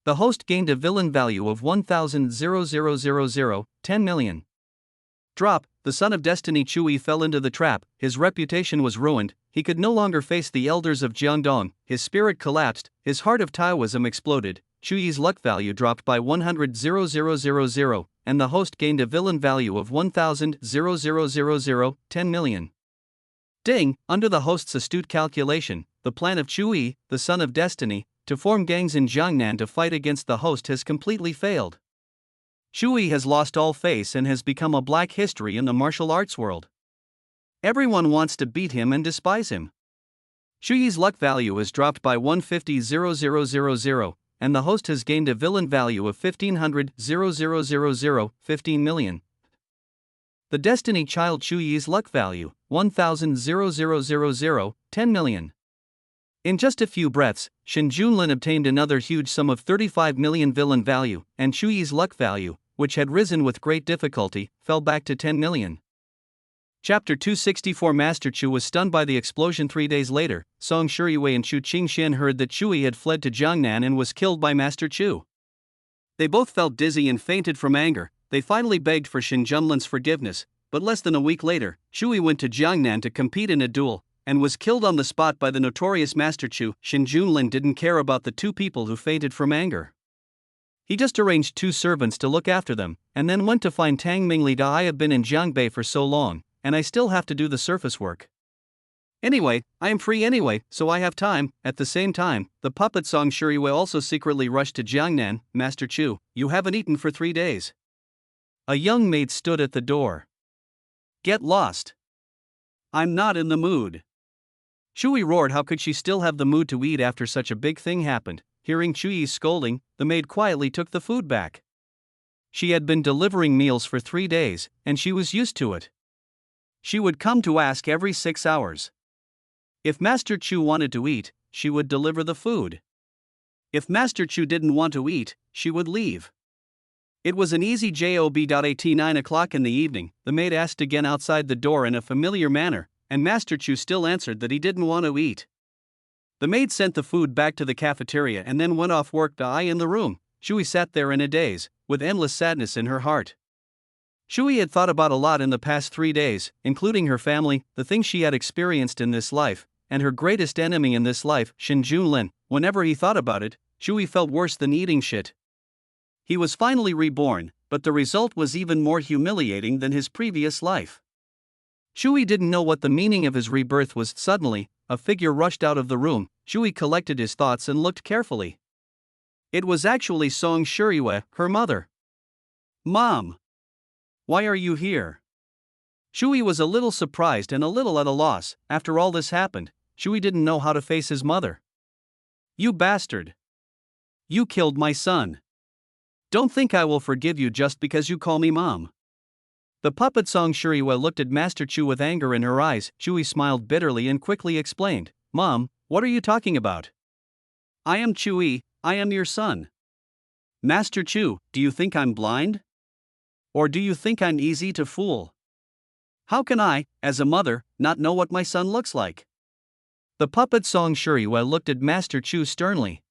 Speaker 1: The host gained a villain value of 1,000,000, 10 million. Drop, the son of destiny. Chuyi fell into the trap, his reputation was ruined, he could no longer face the elders of Jiangdong, his spirit collapsed, his heart of Taoism exploded, Chuyi's luck value dropped by 100,000, and the host gained a villain value of 1,000,000, 10 million. Ding, under the host's astute calculation, the plan of Chuyi, the son of destiny, to form gangs in Jiangnan to fight against the host has completely failed. Chuyi has lost all face and has become a black history in the martial arts world. Everyone wants to beat him and despise him. Chuyi's luck value has dropped by 150,000, and the host has gained a villain value of 1,500,000, 15 million. The destiny child Chuyi's luck value, 1,000,000, 10 million. In just a few breaths, Shin Junlin obtained another huge sum of 35 million villain value, and Chuyi's luck value, which had risen with great difficulty, fell back to 10 million. Chapter 264. Master Chu was stunned by the explosion 3 days later. Song Shiyue and Chu Qingxian heard that Chuyi had fled to Jiangnan and was killed by Master Chu. They both felt dizzy and fainted from anger. They finally begged for Shin Junlin's forgiveness, but less than a week later, Chuyi went to Jiangnan to compete in a duel, and was killed on the spot by the notorious Master Chu. Shin Junlin didn't care about the two people who fainted from anger. He just arranged 2 servants to look after them, and then went to find Tang Mingli. I have been in Jiangbei for so long, and I still have to do the surface work. Anyway, I am free anyway, so I have time. At the same time, the puppet Song Shiyue also secretly rushed to Jiangnan. Master Chu, you haven't eaten for 3 days. A young maid stood at the door. Get lost. I'm not in the mood. Chuyi roared. How could she still have the mood to eat after such a big thing happened? Hearing Chuyi's scolding, the maid quietly took the food back. She had been delivering meals for 3 days, and she was used to it. She would come to ask every 6 hours. If Master Chu wanted to eat, she would deliver the food. If Master Chu didn't want to eat, she would leave.
Speaker 2: It was an easy job. At 9 o'clock in the evening, the maid asked again outside the door in a familiar manner, and Master Chu still answered that he didn't want to eat. The maid sent the food back to the cafeteria and then went off work. In the room, Shui sat there in a daze, with endless sadness in her heart. Shui had thought about a lot in the past 3 days, including her family, the things she had experienced in this life, and her greatest enemy in this life, Shin Junlin. Whenever he thought about it, Shui felt worse than eating shit. He was finally reborn, but the result was even more humiliating than his previous life. Shui didn't know what the meaning of his rebirth was. Suddenly, a figure rushed out of the room. Shui collected his thoughts and looked carefully. It was actually Song Shuriwe, her mother. "Mom! Why are you here?" Shui was a little surprised and a little at a loss. After all this happened, Shui didn't know how to face his mother. "You bastard! You killed my son. Don't think I will forgive you just because you call me mom." The puppet Song Shuriwe looked at Master Chu with anger in her eyes. Shui smiled bitterly and quickly explained, "Mom, what are you talking about? I am Chui, I am your son. Master Chu, do you think I'm blind? Or do you think I'm easy to fool? How can I, as a mother, not know what my son looks like?" The puppet Song Shuriwe looked at Master Chu sternly.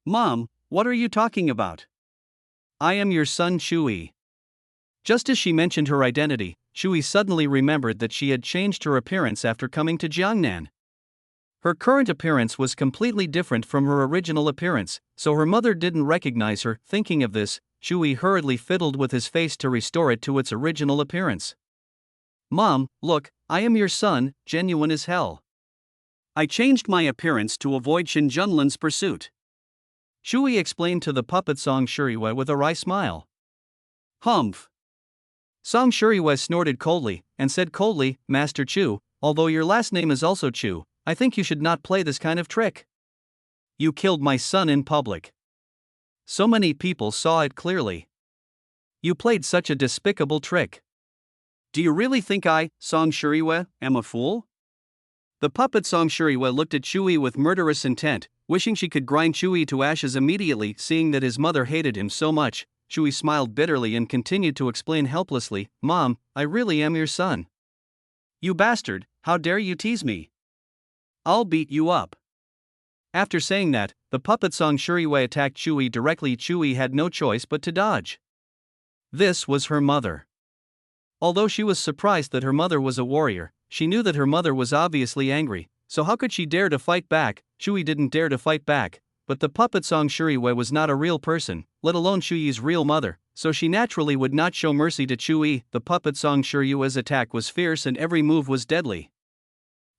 Speaker 2: "Mom, what are you talking about? I am your son Chui." Just as she mentioned her identity, Shui suddenly remembered that she had changed her appearance after coming to Jiangnan. Her current appearance was completely different from her original appearance, so her mother didn't recognize her. Thinking of this, Shui hurriedly fiddled with his face to restore it to its original appearance. "Mom, look, I am your son, genuine as hell. I changed my appearance to avoid Shin Junlin's pursuit," Shui explained to the puppet Song Shuriwe with a wry smile. "Humph." Song Shuriwe snorted coldly, and said coldly, "Master Chu, although your last name is also Chu, I think you should not play this kind of trick. You killed my son in public. So many people saw it clearly. You played such a despicable trick. Do you really think I, Song Shuriwe, am a fool?" The puppet Song Shuriwe looked at Chui with murderous intent, wishing she could grind Chui to ashes immediately. Seeing that his mother hated him so much, Chui smiled bitterly and continued to explain helplessly, "Mom, I really am your son. You bastard, how dare you tease me? I'll beat you up." After saying that, the puppet Song Shuriwe attacked Chui directly. Chui had no choice but to dodge. This was her mother. Although she was surprised that her mother was a warrior, she knew that her mother was obviously angry, so how could she dare to fight back? Chui didn't dare to fight back, but the puppet Song Shuriwe was not a real person, let alone Chui's real mother, so she naturally would not show mercy to Chui. The puppet Song Shuriwe's attack was fierce and every move was deadly.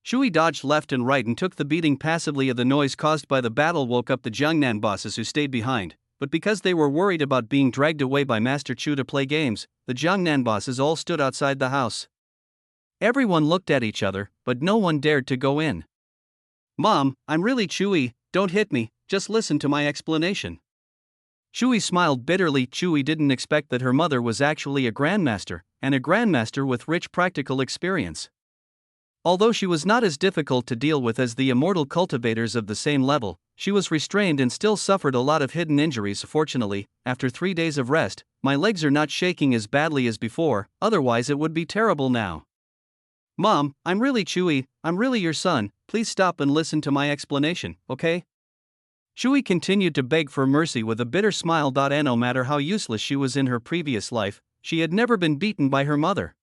Speaker 2: Chui dodged left and right and took the beating passively. The noise caused by the battle woke up the Jiangnan bosses who stayed behind, but because they were worried about being dragged away by Master Chu to play games, the Jiangnan bosses all stood outside the house. Everyone looked at each other, but no one dared to go in. "Mom, I'm really Chui, don't hit me, just listen to my explanation." Chui smiled bitterly. Chui didn't expect that her mother was actually a grandmaster, and a grandmaster with rich practical experience. Although she was not as difficult to deal with as the immortal cultivators of the same level, she was restrained and still suffered a lot of hidden injuries. Fortunately, after 3 days of rest, my legs are not shaking as badly as before, otherwise it would be terrible now. "Mom, I'm really Chui, I'm really your son, please stop and listen to my explanation, okay?" Chui continued to beg for mercy with a bitter smile. No matter how useless she was in her previous life, she had never been beaten by her mother.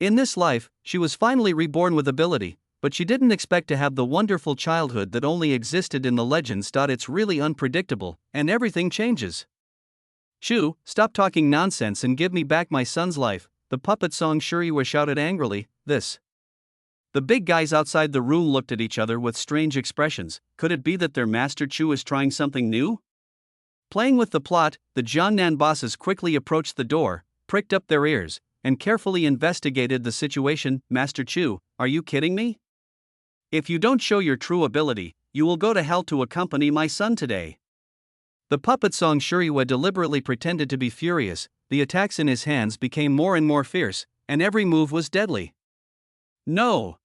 Speaker 2: In this life, she was finally reborn with ability, but she didn't expect to have the wonderful childhood that only existed in the legends. It's really unpredictable, and everything changes. "Chu, stop talking nonsense and give me back my son's life," the puppet Song Shuriwe shouted angrily. The big guys outside the room looked at each other with strange expressions. Could it be that their Master Chu is trying something new? Playing with the plot, the Jiangnan bosses quickly approached the door, pricked up their ears, and carefully investigated the situation. "Master Chu, are you kidding me? If you don't show your true ability, you will go to hell to accompany my son today." The puppet Song Shuriwe deliberately pretended to be furious. The attacks in his hands became more and more fierce, and every move was deadly. "No!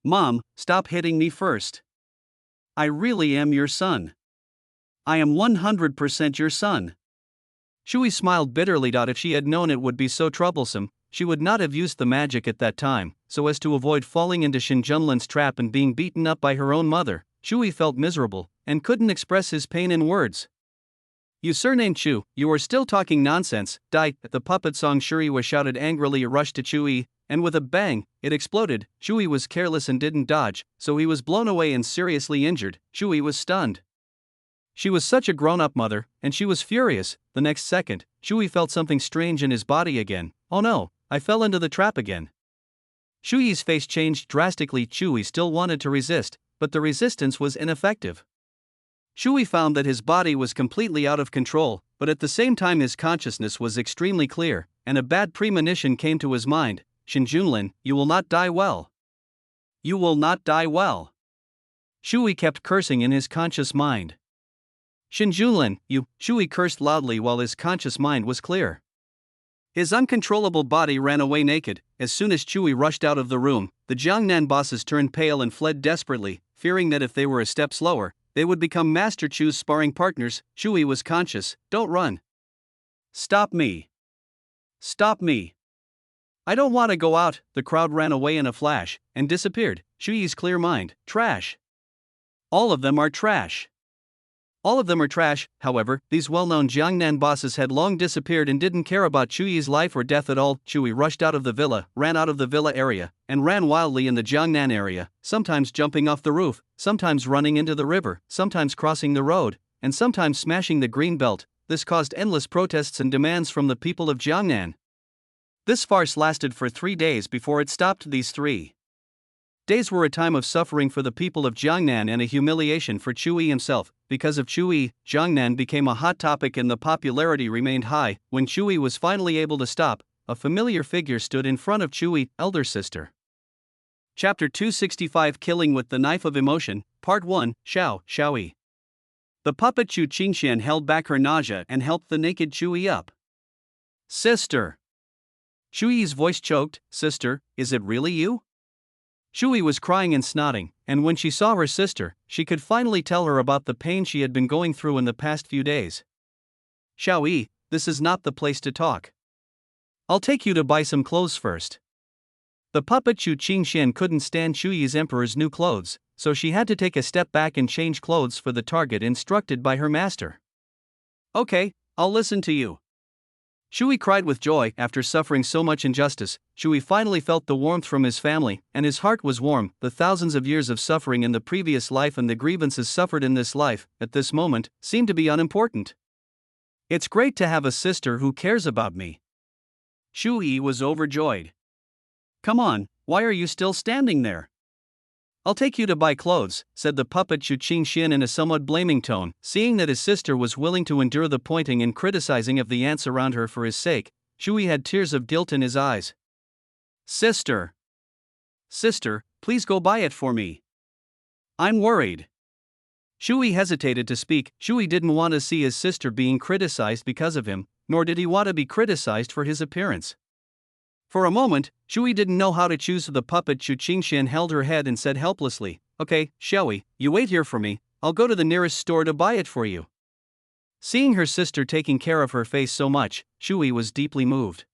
Speaker 2: Mom, stop hitting me first. I really am your son. I am 100% your son."
Speaker 1: Shui smiled bitterly. If she had known it would be so troublesome, she would not have used the magic at that time, so as to avoid falling into Shin Junlin's trap and being beaten up by her own mother. Shui felt miserable, and couldn't express his pain in words. You surnamed Chu, you are still talking nonsense, die! The puppet song Shuri was shouted angrily. It rushed to Chui, and with a bang, it exploded. Chui was careless and didn't dodge, so he was blown away and seriously injured. Chui was stunned. She was such a grown-up mother, and she was furious. The next second, Chui felt something strange in his body again. Oh no, I fell into the trap again. Chui's face changed drastically. Chui still wanted to resist, but the resistance was ineffective. Chui found that his body was completely out of control, but at the same time his consciousness was extremely clear, and a bad premonition came to his mind. Shin Junlin, you will not die well. You will not die well. Chui kept cursing in his conscious mind. Shin Junlin, you, Chui cursed loudly while his conscious mind was clear. His uncontrollable body ran away naked. As soon as Chui rushed out of the room, the Jiangnan bosses turned pale and fled desperately, fearing that if they were a step slower, they would become Master Chu's sparring partners. Chui was conscious. Don't run. Stop me. Stop me. I don't want to go out. The crowd ran away in a flash and disappeared. Chui's clear mind. Trash. All of them are trash. All of them are trash. However, these well-known Jiangnan bosses had long disappeared and didn't care about Chui's life or death at all. Chui rushed out of the villa, ran out of the villa area, and ran wildly in the Jiangnan area, sometimes jumping off the roof, sometimes running into the river, sometimes crossing the road, and sometimes smashing the green belt. This caused endless protests and demands from the people of Jiangnan. This farce lasted for 3 days before it stopped. These 3 days were a time of suffering for the people of Jiangnan and a humiliation for Chui himself. Because of Chui, Jiangnan became a hot topic and the popularity remained high. When Chui was finally able to stop, a familiar figure stood in front of Chui, elder sister. Chapter 265 Killing with the Knife of Emotion, Part 1, Shaoi. The puppet Chu Qingxian held back her nausea and helped the naked Chui up. Sister. Chui's voice choked. Sister, is it really you? Chui was crying and snotting, and when she saw her sister, she could finally tell her about the pain she had been going through in the past few days. Shaoi, this is not the place to talk. I'll take you to buy some clothes first. The puppet Chu Qingxian couldn't stand Chui's emperor's new clothes, so she had to take a step back and change clothes for the target instructed by her master. Okay, I'll listen to you. Chui cried with joy. After suffering so much injustice, Chui finally felt the warmth from his family, and his heart was warm. The thousands of years of suffering in the previous life and the grievances suffered in this life, at this moment, seemed to be unimportant. It's great to have a sister who cares about me. Chui was overjoyed. Come on, why are you still standing there? I'll take you to buy clothes, said the puppet Chu Qingxian in a somewhat blaming tone. Seeing that his sister was willing to endure the pointing and criticizing of the ants around her for his sake, Chui had tears of guilt in his eyes. Sister. Sister, please go buy it for me. I'm worried. Chui hesitated to speak. Chui didn't want to see his sister being criticized because of him, nor did he want to be criticized for his appearance. For a moment, Chui didn't know how to choose. The puppet Chu Qingxian held her head and said helplessly, Okay, Shaoi, you wait here for me, I'll go to the nearest store to buy it for you. Seeing her sister taking care of her face so much, Chui was deeply moved.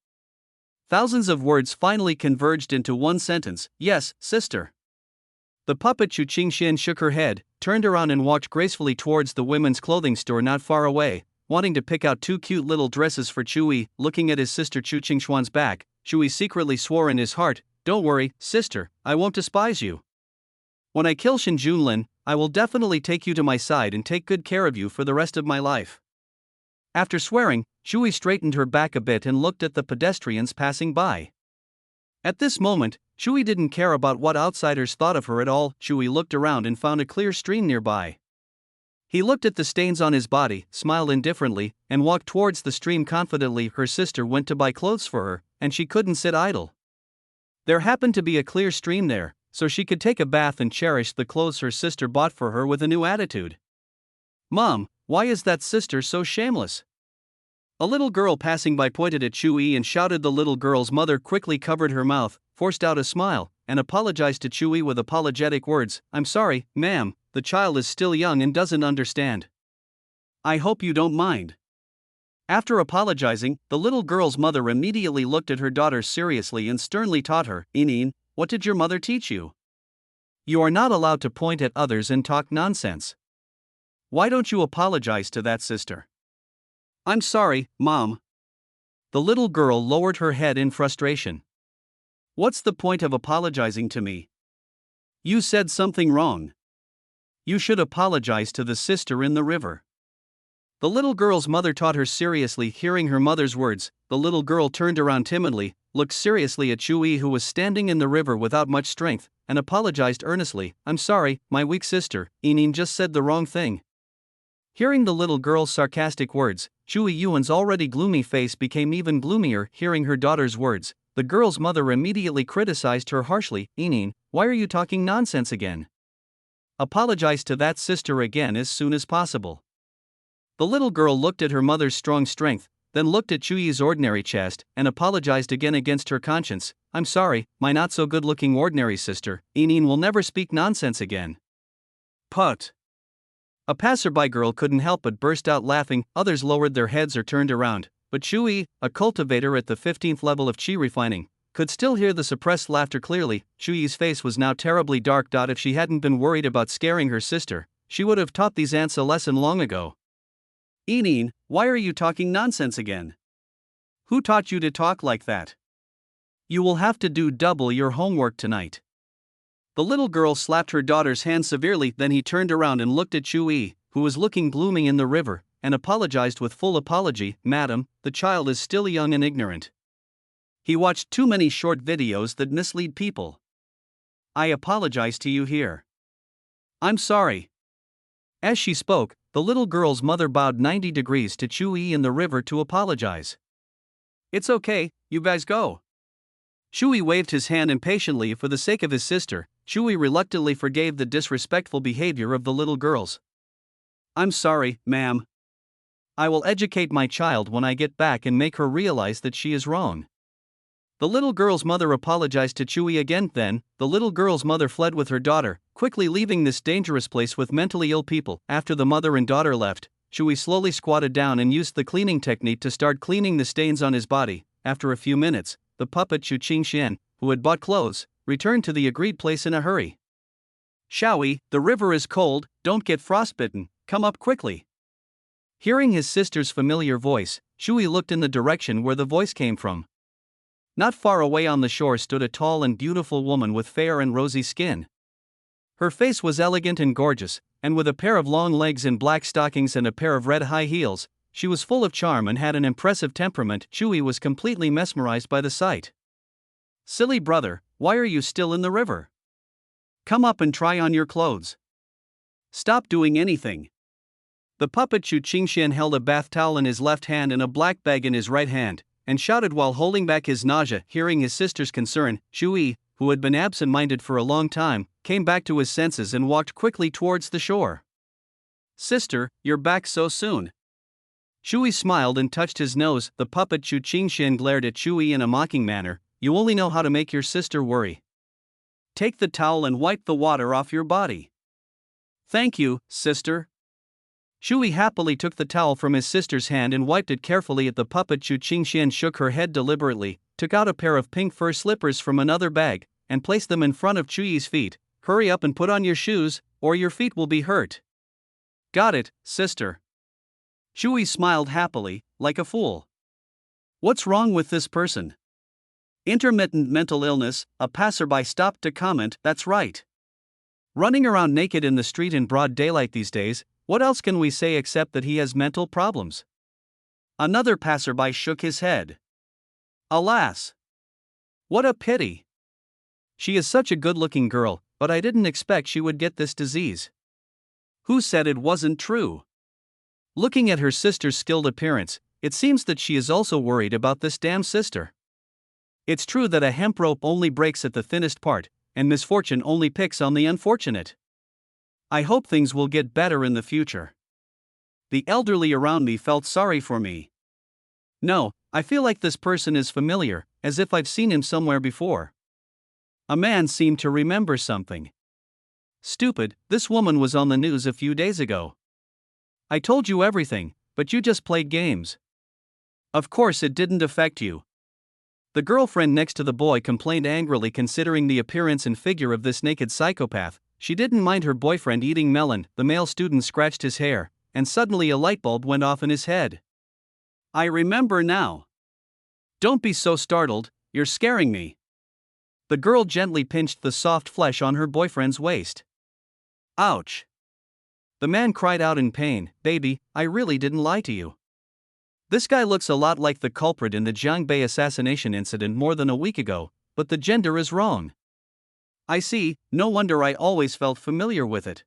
Speaker 1: Thousands of words finally converged into one sentence, Yes, sister. The puppet Chu Qingxian shook her head, turned around and walked gracefully towards the women's clothing store not far away, wanting to pick out 2 cute little dresses for Chui. Looking at his sister Chu Qingxuan's back, Chui secretly swore in his heart, Don't worry, sister, I won't despise you. When I kill Shin Junlin, I will definitely take you to my side and take good care of you for the rest of my life. After swearing, Chui straightened her back a bit and looked at the pedestrians passing by. At this moment, Chui didn't care about what outsiders thought of her at all. Chui looked around and found a clear stream nearby. He looked at the stains on his body, smiled indifferently, and walked towards the stream confidently. Her sister went to buy clothes for her, and she couldn't sit idle. There happened to be a clear stream there, so she could take a bath and cherish the clothes her sister bought for her with a new attitude. Mom, why is that sister so shameless? A little girl passing by pointed at Chui and shouted. The little girl's mother quickly covered her mouth, forced out a smile, and apologized to Chui with apologetic words. I'm sorry, ma'am, the child is still young and doesn't understand. I hope you don't mind.
Speaker 2: After apologizing, the little girl's mother immediately looked at her daughter seriously and sternly taught her, "Ineen, what did your mother teach you? You are not allowed to point at others and talk nonsense. Why don't you apologize to that sister?" "I'm sorry, Mom." The little girl lowered her head in frustration. "What's the point of apologizing to me? You said something wrong. You should apologize to the sister in the river." The little girl's mother taught her seriously. Hearing her mother's words, the little girl turned around timidly, looked seriously at Chui, who was standing in the river without much strength, and apologized earnestly. "I'm sorry, my weak sister, Ineen just said the wrong thing." Hearing the little girl's sarcastic words, Chui Yuan's already gloomy face became even gloomier. Hearing her daughter's words, the girl's mother immediately criticized her harshly. "Ineen, why are you talking nonsense again? Apologize to that sister again as soon as possible." The little girl looked at her mother's strong strength, then looked at Chuyi's ordinary chest, and apologized again against her conscience. "I'm sorry, my not so good looking ordinary sister, Ineen will never speak nonsense again." Put. A passerby girl couldn't help but burst out laughing. Others lowered their heads or turned around, but Chui, a cultivator at the 15th level of chi refining, could still hear the suppressed laughter clearly. Chuyi's face was now terribly dark. If she hadn't been worried about scaring her sister, she would have taught these ants a lesson long ago. "Ineen, why are you talking nonsense again? Who taught you to talk like that? You will have to do double your homework tonight." The little girl slapped her daughter's hand severely. Then he turned around and looked at Chui, who was looking gloomy in the river, and apologized with full apology. "Madam, the child is still young and ignorant. He watched too many short videos that mislead people. I apologize to you here. I'm sorry." As she spoke, the little girl's mother bowed 90 degrees to Chui in the river to apologize. "It's okay, you guys go." Chui waved his hand impatiently. For the sake of his sister, Chui reluctantly forgave the disrespectful behavior of the little girls. "I'm sorry, ma'am. I will educate my child when I get back and make her realize that she is wrong." The little girl's mother apologized to Chui again. Then, the little girl's mother fled with her daughter, quickly leaving this dangerous place with mentally ill people. After the mother and daughter left, Chui slowly squatted down and used the cleaning technique to start cleaning the stains on his body. After a few minutes, the puppet Chu Qingxian, who had bought clothes, returned to the agreed place in a hurry. "Xiaoyi, the river is cold, don't get frostbitten, come up quickly." Hearing his sister's familiar voice, Chui looked in the direction where the voice came from. Not far away on the shore stood a tall and beautiful woman with fair and rosy skin. Her face was elegant and gorgeous, and with a pair of long legs in black stockings and a pair of red high heels, she was full of charm and had an impressive temperament. Chui was completely mesmerized by the sight. "Silly brother, why are you still in the river? Come up and try on your clothes. Stop doing anything." The puppet Chu Qingxian held a bath towel in his left hand and a black bag in his right hand, and shouted while holding back his nausea. Hearing his sister's concern, Chui, who had been absent-minded for a long time, came back to his senses and walked quickly towards the shore. "Sister, you're back so soon." Chui smiled and touched his nose. The puppet Chu Qingxian glared at Chui in a mocking manner. "You only know how to make your sister worry. Take the towel and wipe the water off your body." "Thank you, sister." Chui happily took the towel from his sister's hand and wiped it carefully at the puppet. Chu Qingxian shook her head deliberately, took out a pair of pink fur slippers from another bag, and placed them in front of Chuyi's feet. "Hurry up and put on your shoes, or your feet will be hurt." "Got it, sister." Chui smiled happily, like a fool. What's wrong with this person? Intermittent mental illness, a passerby stopped to comment. That's right. Running around naked in the street in broad daylight these days, what else can we say except that he has mental problems? Another passerby shook his head. Alas! What a pity. She is such a good-looking girl, but I didn't expect she would get this disease. Who said it wasn't true? Looking at her sister's skilled appearance, it seems that she is also worried about this damn sister. It's true that a hemp rope only breaks at the thinnest part, and misfortune only picks on the unfortunate. I hope things will get better in the future. The elderly around me felt sorry for me. No, I feel like this person is familiar, as if I've seen him somewhere before. A man seemed to remember something. Stupid, this woman was on the news a few days ago. I told you everything, but you just played games.
Speaker 1: Of course it didn't affect you. The girlfriend next to the boy complained angrily, considering the appearance and figure of this naked psychopath. She didn't mind her boyfriend eating melon. The male student scratched his hair, and suddenly a light bulb went off in his head.
Speaker 2: I remember now. Don't be so startled, you're scaring me.
Speaker 1: The girl gently pinched the soft flesh on her boyfriend's waist.
Speaker 2: Ouch.
Speaker 1: The man cried out in pain, "Baby, I really didn't lie to you. This guy looks a lot like the culprit in the Jiangbei assassination incident more than a week ago, but the gender is wrong."
Speaker 2: I see, no wonder I always felt familiar with it.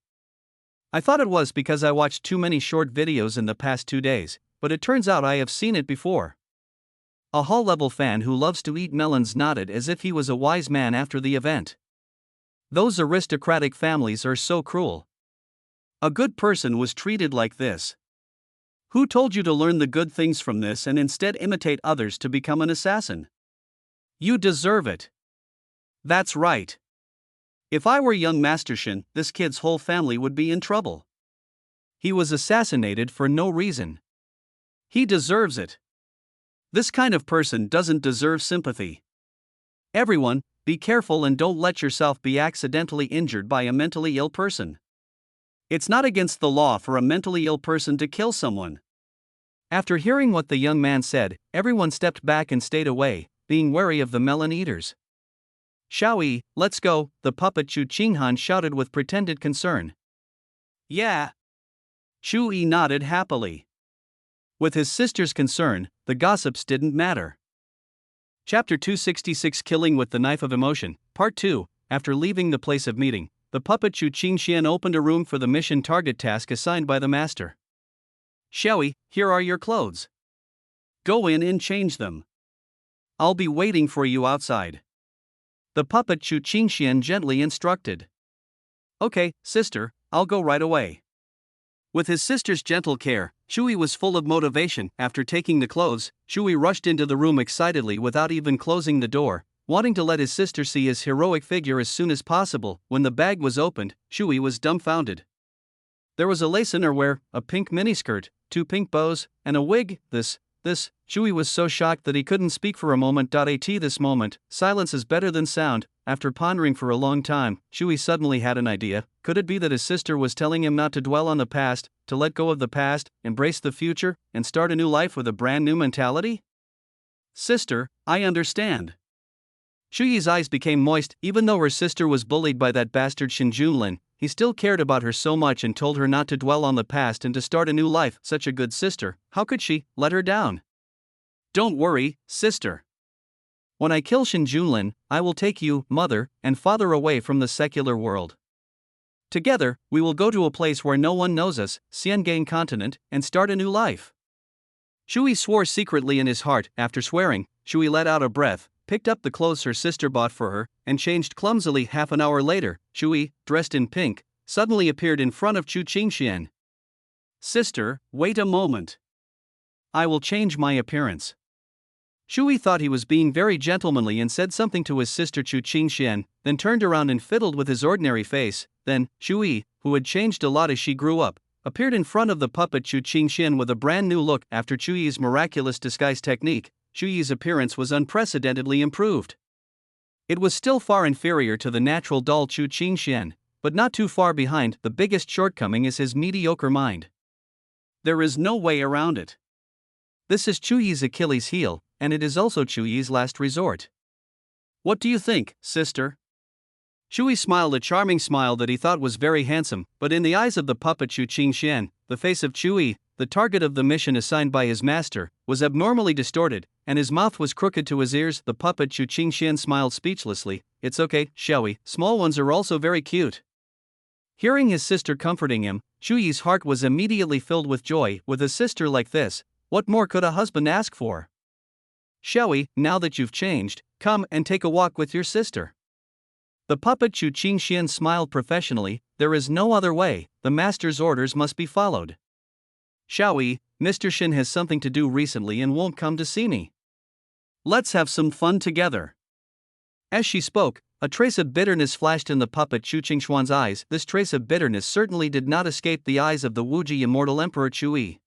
Speaker 1: I thought it was because I watched too many short videos in the past 2 days, but it turns out I have seen it before. A hall-level fan who loves to eat melons nodded as if he was a wise man after the event. Those aristocratic families are so cruel.
Speaker 2: A good person was treated like this. Who told you to learn the good things from this and instead imitate others to become an assassin? You deserve it. That's right. If I were young Master Shin, this kid's whole family would be in trouble.
Speaker 1: He was assassinated for no reason.
Speaker 2: He deserves it. This kind of person doesn't deserve sympathy. Everyone, be careful and don't let yourself be accidentally injured by a mentally ill person. It's not against the law for a mentally ill person to kill someone.
Speaker 1: After hearing what the young man said, everyone stepped back and stayed away, being wary of the melon eaters.
Speaker 2: "Xiaoyi, let's go," the puppet Chu Qinghan shouted with pretended concern.
Speaker 1: "Yeah."
Speaker 2: Chu Yi nodded happily. With his sister's concern, the gossips didn't matter.
Speaker 1: Chapter 266, Killing with the Knife of Emotion, Part 2. After leaving the place of meeting, the puppet Chu Qingxian opened a room for the mission target task assigned by the master.
Speaker 2: "Xiaoyi, here are your clothes. Go in and change them. I'll be waiting for you outside,"
Speaker 1: the puppet Chu Qingxian gently instructed.
Speaker 2: "Okay, sister, I'll go right away." With his sister's gentle care, Shui was full of motivation. After taking the clothes, Shui rushed into the room excitedly without even closing the door, wanting to let his sister see his heroic figure as soon as possible. When the bag was opened, Shui was dumbfounded. There was a lace innerwear, a pink miniskirt, 2 pink bows, and a wig. This, Shui was so shocked that he couldn't speak for a moment. At this moment, silence is better than sound. After pondering for a long time, Shui suddenly had an idea. Could it be that his sister was telling him not to dwell on the past, to let go of the past, embrace the future, and start a new life with a brand new mentality?
Speaker 1: "Sister, I understand." Shuyi's eyes became moist. Even though her sister was bullied by that bastard Shin Junlin, he still cared about her so much and told her not to dwell on the past and to start a new life. Such a good sister, how could she let her down?
Speaker 2: "Don't worry, sister.
Speaker 1: When I kill Shin Junlin, I will take you, mother, and father away from the secular world. Together, we will go to a place where no one knows us, Xiangang continent, and start a new life." Shui swore secretly in his heart. After swearing, Shui let out a breath, picked up the clothes her sister bought for her, and changed clumsily. Half an hour later, Shui, dressed in pink, suddenly appeared in front of Chu Qingxian.
Speaker 2: "Sister, wait a moment.
Speaker 1: I will change my appearance." Shui thought he was being very gentlemanly and said something to his sister Chu Qingxian, then turned around and fiddled with his ordinary face. Then, Shui, who had changed a lot as she grew up, appeared in front of the puppet Chu Qingxian with a brand new look. After Chuyi's miraculous disguise technique, Chuyi's appearance was unprecedentedly improved. It was still far inferior to the natural doll Chu Qingxian, but not too far behind. The biggest shortcoming is his mediocre mind.
Speaker 2: There is no way around it.
Speaker 1: This is Chuyi's Achilles heel, and it is also Chuyi's last resort.
Speaker 2: What do you think, sister?
Speaker 1: Shui smiled a charming smile that he thought was very handsome, but in the eyes of the puppet Chu Qingxian, the face of Chuyi, the target of the mission assigned by his master, was abnormally distorted, and his mouth was crooked to his ears. The puppet Chu Qingxian smiled speechlessly. "It's okay, Xiaoyi, small ones are also very cute." Hearing his sister comforting him, Chuyi's heart was immediately filled with joy. With a sister like this, what more could a husband ask for? "Xiaoyi, now that you've changed, come and take a walk with your sister." The puppet Chu Qingxian smiled professionally. "There is no other way, the master's orders must be followed." "Xiaoyi, Mr. Shin has something to do recently and won't come to see me. Let's have some fun together." As she spoke, a trace of bitterness flashed in the puppet Chu Qingxuan's eyes. This trace of bitterness certainly did not escape the eyes of the Wuji immortal Emperor Chu Yi.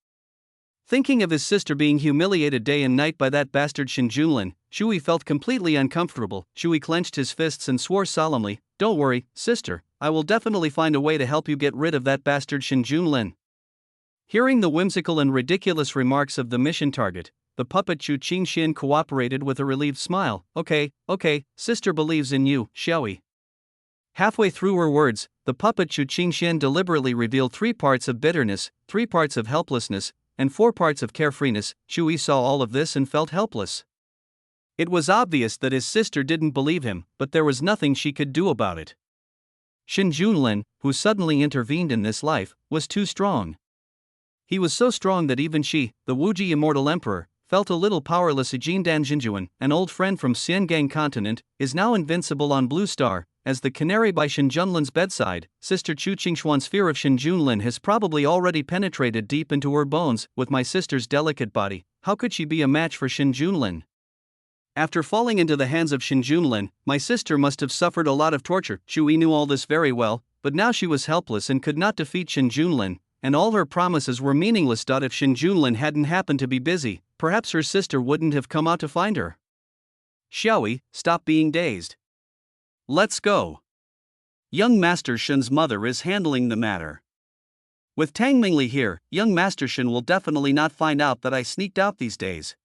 Speaker 1: Thinking of his sister being humiliated day and night by that bastard Shin Junlin, Shui felt completely uncomfortable. Shui clenched his fists and swore solemnly, "Don't worry, sister, I will definitely find a way to help you get rid of that bastard Shin Junlin." Hearing the whimsical and ridiculous remarks of the mission target, the puppet Chu Qingxian cooperated with a relieved smile. Okay, sister believes in you, shall we?" Halfway through her words, the puppet Chu Qingxian deliberately revealed 3 parts of bitterness, 3 parts of helplessness, and 4 parts of carefreeness. Shui saw all of this and felt helpless. It was obvious that his sister didn't believe him, but there was nothing she could do about it. Shin Junlin, who suddenly intervened in this life, was too strong. He was so strong that even she, the Wuji Immortal Emperor, felt a little powerless. Jindan Jinjuan, an old friend from Xiangang continent, is now invincible on Blue Star. As the canary by Shin Junlin's bedside, Sister Chu Qingshuan's fear of Shin Junlin has probably already penetrated deep into her bones. With my sister's delicate body, how could she be a match for Shin Junlin? After falling into the hands of Shin Junlin, my sister must have suffered a lot of torture. Shui knew all this very well, but now she was helpless and could not defeat Shin Junlin, and all her promises were meaningless. If Shin Junlin hadn't happened to be busy, perhaps her sister wouldn't have come out to find her. Xiaoyi, stop being dazed. Let's go. Young Master Shin's mother is handling the matter. With Tang Mingli here, young Master Shin will definitely not find out that I sneaked out these days.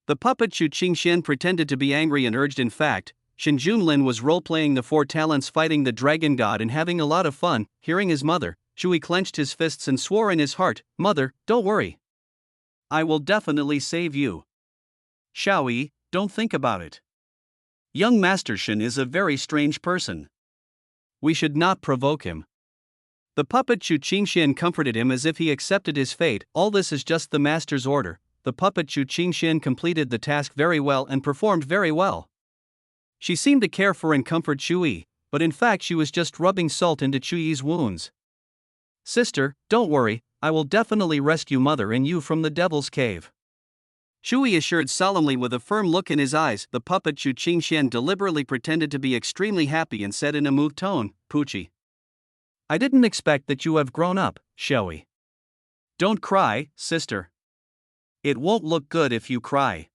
Speaker 1: The puppet Chu Qingxian pretended to be angry and urged. In fact, Shin Junlin was role-playing the 4 talents fighting the dragon god and having a lot of fun. Hearing his mother, Shui clenched his fists and swore in his heart, "Mother, don't worry. I will definitely save you. Xiaoyi, don't think about it. Young Master Shin is a very strange person. We should not provoke him." The puppet Chu Qingxian comforted him as if he accepted his fate. All this is just the master's order. The puppet Chu Qingxian completed the task very well and performed very well. She seemed to care for and comfort Shui, but in fact she was just rubbing salt into Chuyi's wounds. "Sister, don't worry, I will definitely rescue Mother and you from the Devil's Cave," Shui assured solemnly with a firm look in his eyes. The puppet Chu Qingxian deliberately pretended to be extremely happy and said in a moved tone, "Puchi, I didn't expect that you have grown up, Xiaoyi. Don't cry, sister. It won't look good if you cry."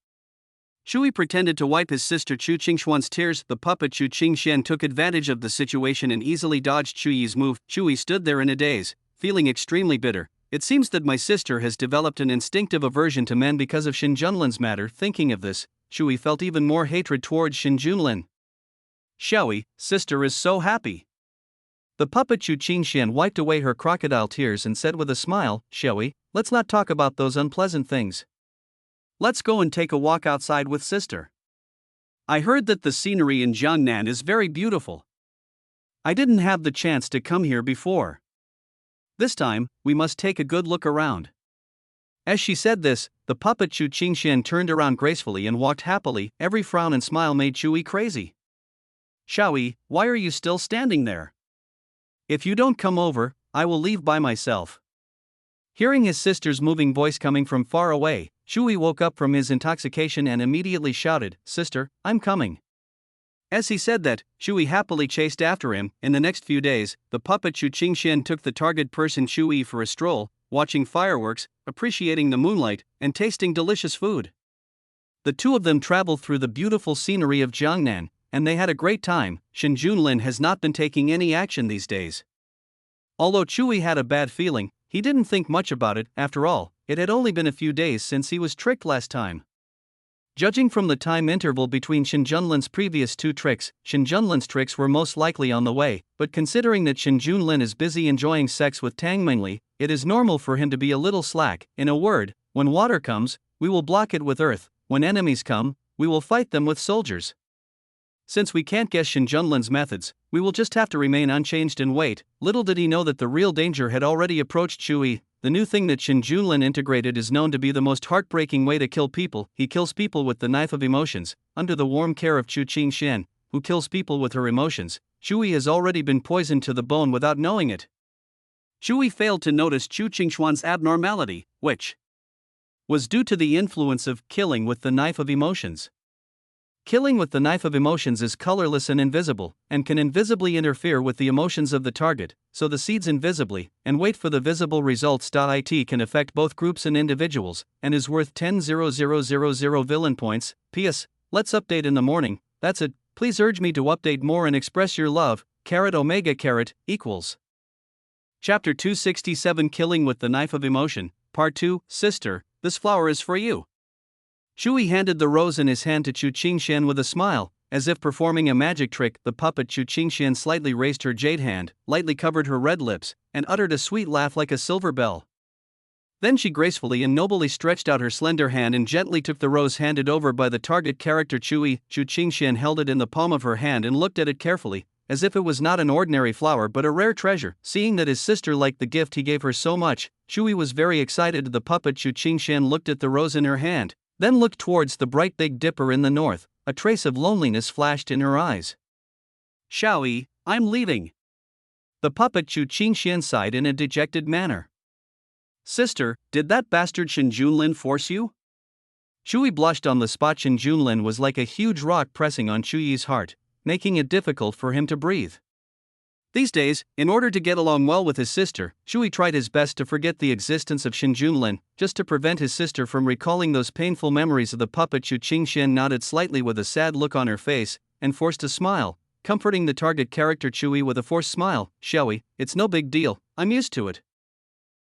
Speaker 1: Shui pretended to wipe his sister Chu Qingshuan's tears. The puppet Chu Qingxian took advantage of the situation and easily dodged Chuyi's move. Shui stood there in a daze, feeling extremely bitter. "It seems that my sister has developed an instinctive aversion to men because of Shin Junlin's matter." Thinking of this, Shui felt even more hatred towards Shin Junlin. "Xiaoyi, sister is so happy." The puppet Chu Qingxian wiped away her crocodile tears and said with a smile, "Xiaoyi, let's not talk about those unpleasant things. Let's go and take a walk outside with sister. I heard that the scenery in Jiangnan is very beautiful. I didn't have the chance to come here before. This time, we must take a good look around." As she said this, the puppet Chu Qingxian turned around gracefully and walked happily. Every frown and smile made Shui crazy. "Xiaoyi, why are you still standing there? If you don't come over, I will leave by myself." Hearing his sister's moving voice coming from far away, Shui woke up from his intoxication and immediately shouted, "Sister, I'm coming." As he said that, Shui happily chased after him. In the next few days, the puppet Chu Qingxian took the target person Shui for a stroll, watching fireworks, appreciating the moonlight, and tasting delicious food. The two of them traveled through the beautiful scenery of Jiangnan, and they had a great time. Shin Junlin has not been taking any action these days. Although Shui had a bad feeling, he didn't think much about it. After all, it had only been a few days since he was tricked last time. Judging from the time interval between Shin Junlin's previous 2 tricks, Shin Junlin's tricks were most likely on the way, but considering that Shin Junlin is busy enjoying sex with Tang Mingli, it is normal for him to be a little slack. In a word, when water comes, we will block it with earth; when enemies come, we will fight them with soldiers. Since we can't guess Shin Junlin's methods, we will just have to remain unchanged and wait. Little did he know that the real danger had already approached Shui. The new thing that Shin Junlin integrated is known to be the most heartbreaking way to kill people. He kills people with the knife of emotions, under the warm care of Chu Qingxian, who kills people with her emotions. Shui has already been poisoned to the bone without knowing it. Shui failed to notice Chu Qingshuan's abnormality, which was due to the influence of killing with the knife of emotions. Killing with the knife of emotions is colorless and invisible, and can invisibly interfere with the emotions of the target, so the seeds invisibly, and wait for the visible results. It can affect both groups and individuals, and is worth 10,000 villain points. PS, let's update in the morning, that's it, please urge me to update more and express your love, Omega equals. Chapter 267 Killing with the Knife of Emotion, Part 2, Sister, this flower is for you. Shui handed the rose in his hand to Chu Qingxian with a smile, as if performing a magic trick. The puppet Chu Qingxian slightly raised her jade hand, lightly covered her red lips, and uttered a sweet laugh like a silver bell. Then she gracefully and nobly stretched out her slender hand and gently took the rose handed over by the target character Chu Qingxian held it in the palm of her hand and looked at it carefully, as if it was not an ordinary flower but a rare treasure. Seeing that his sister liked the gift he gave her so much, Shui was very excited. The puppet Chu Qingxian looked at the rose in her hand, then looked towards the bright Big Dipper in the north. A trace of loneliness flashed in her eyes.
Speaker 2: Xiaoyi, I'm leaving.
Speaker 1: The puppet Chu Qingxian sighed in a dejected manner.
Speaker 2: Sister, did that bastard Shen Junlin force you?
Speaker 1: Shui blushed on the spot. Shen Junlin was like a huge rock pressing on Chuyi's heart, making it difficult for him to breathe. These days, in order to get along well with his sister, Shui tried his best to forget the existence of Shen Junlin, just to prevent his sister from recalling those painful memories of the puppet. Chu Qingxian nodded slightly with a sad look on her face, and forced a smile, comforting the target character Shui with a forced smile. Xiaoyi, it's no big deal, I'm used to it.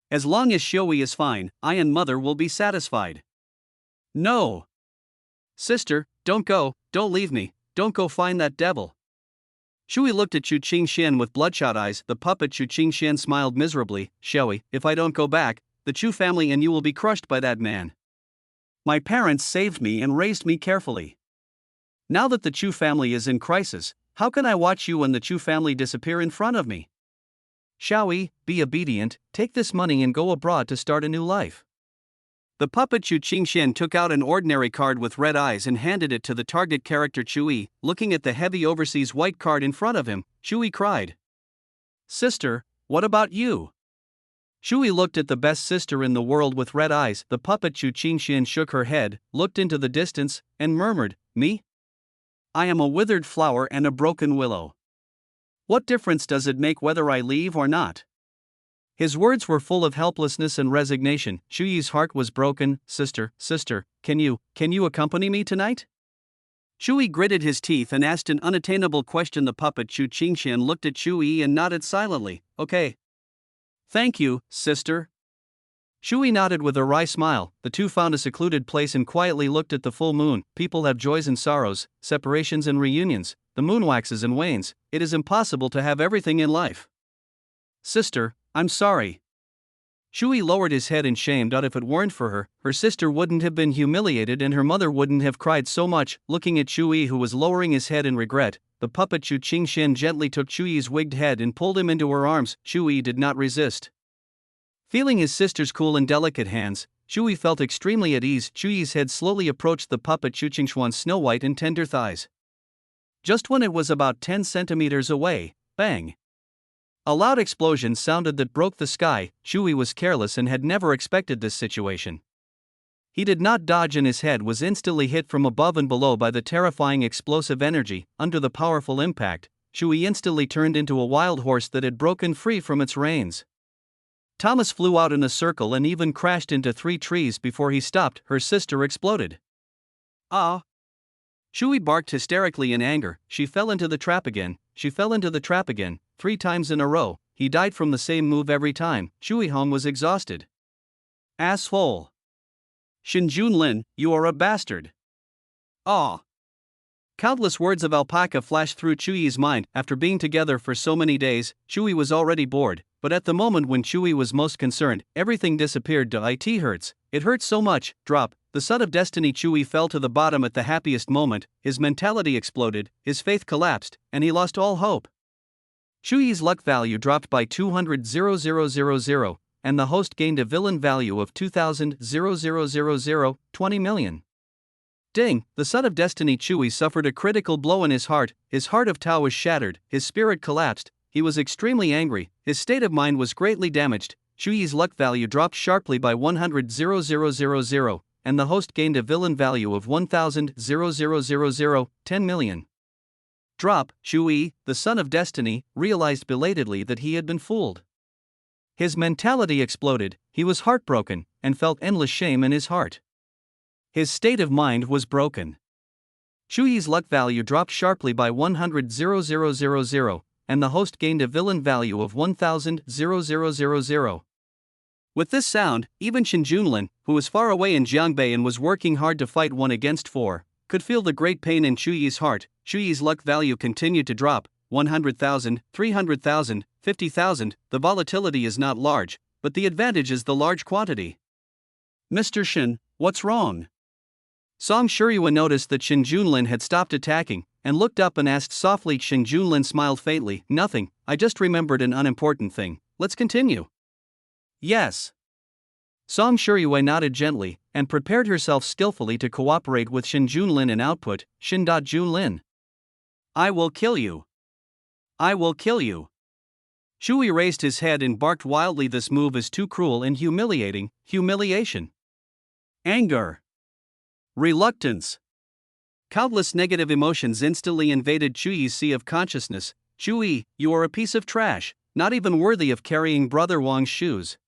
Speaker 2: As long as Xiaoyi is fine, I and mother will be satisfied. No.
Speaker 1: Sister, don't go, don't leave me, don't go find that devil. Shui looked at Chu Qingxian with bloodshot eyes. The puppet Chu Qingxian smiled miserably. Xiaoyi, if I don't go back, the Chu family and you will be crushed by that man.
Speaker 2: My parents saved me and raised me carefully. Now that the Chu family is in crisis, how can I watch you and the Chu family disappear in front of me?
Speaker 1: Xiaoyi, be obedient, take this money and go abroad to start a new life.
Speaker 2: The puppet Chu Qingxian took out an ordinary card with red eyes and handed it to the target character Chui. Looking at the heavy overseas white card in front of him, Chui cried.
Speaker 1: Sister, what about you? Chui looked at the best sister in the world with red eyes. The puppet Chu Qingxian shook her head, looked into the distance, and murmured, Me?
Speaker 2: I am a withered flower and a broken willow. What difference does it make whether I leave or not?
Speaker 1: His words were full of helplessness and resignation. Chuyi's heart was broken. Sister, can you accompany me tonight?
Speaker 2: Chui gritted his teeth and asked an unattainable question. The puppet Chu Qingxian looked at Chui and nodded silently. Okay.
Speaker 1: Thank you, sister. Chui nodded with a wry smile. The two found a secluded place and quietly looked at the full moon. People have joys and sorrows, separations and reunions. The moon waxes and wanes. It is impossible to have everything in life.
Speaker 2: Sister, I'm sorry.
Speaker 1: Chui lowered his head in shame. If it weren't for her, her sister wouldn't have been humiliated and her mother wouldn't have cried so much. Looking at Chui, who was lowering his head in regret, the puppet Chu Qingxian gently took Chuyi's wigged head and pulled him into her arms. Chui did not resist. Feeling his sister's cool and delicate hands, Chui felt extremely at ease. Chuyi's head slowly approached the puppet Chu Qingxian's snow-white and tender thighs. Just when it was about 10 centimeters away, bang! A loud explosion sounded that broke the sky. Chui was careless and had never expected this situation. He did not dodge and his head was instantly hit from above and below by the terrifying explosive energy. Under the powerful impact, Chui instantly turned into a wild horse that had broken free from its reins. Thomas flew out in a circle and even crashed into 3 trees before he stopped. Her sister exploded.
Speaker 2: Ah!
Speaker 1: Chui barked hysterically in anger. She fell into the trap again. She fell into the trap again. 3 times in a row. He died from the same move every time. Chui Hong was exhausted.
Speaker 2: Asshole! Shen Junlin, you are a bastard. Ah!
Speaker 1: Countless words of alpaca flashed through Chuyi's mind. After being together for so many days, Chui was already bored, but at the moment when Chui was most concerned, everything disappeared. It hurts. It hurts so much. Drop. The son of destiny. Chui fell to the bottom at the happiest moment. His mentality exploded, his faith collapsed, and he lost all hope. Chuyi's luck value dropped by 200,000, and the host gained a villain value of 2,000,000, 20 million. Ding! The son of destiny Chui suffered a critical blow in his heart of Tao was shattered, his spirit collapsed, he was extremely angry, his state of mind was greatly damaged. Chuyi's luck value dropped sharply by 100,000, and the host gained a villain value of 1,000 10 million. Drop, Shui, the son of destiny, realized belatedly that he had been fooled. His mentality exploded, he was heartbroken, and felt endless shame in his heart. His state of mind was broken. Shui's luck value dropped sharply by 100 and the host gained a villain value of 1,000 With this sound, even Shen Junlin, who was far away in Jiangbei and was working hard to fight 1 against 4, could feel the great pain in Shui's heart. Shui's luck value continued to drop, 100,000, 300,000, 50,000. The volatility is not large, but the advantage is the large quantity. Mr. Shen, what's wrong? Song Shuyuan noticed that Shen Junlin had stopped attacking, and looked up and asked softly. Shen Junlin smiled faintly, nothing, I just remembered an unimportant thing, let's continue. Yes. Song Shuyuan nodded gently, and prepared herself skillfully to cooperate with Shen Junlin in output. Shen Junlin. I will kill you. I will kill you. Shui raised his head and barked wildly. This move is too cruel and humiliating. Humiliation. Anger. Reluctance. Countless negative emotions instantly invaded Shui's sea of consciousness. Shui, you are a piece of trash, not even worthy of carrying Brother Wang's shoes.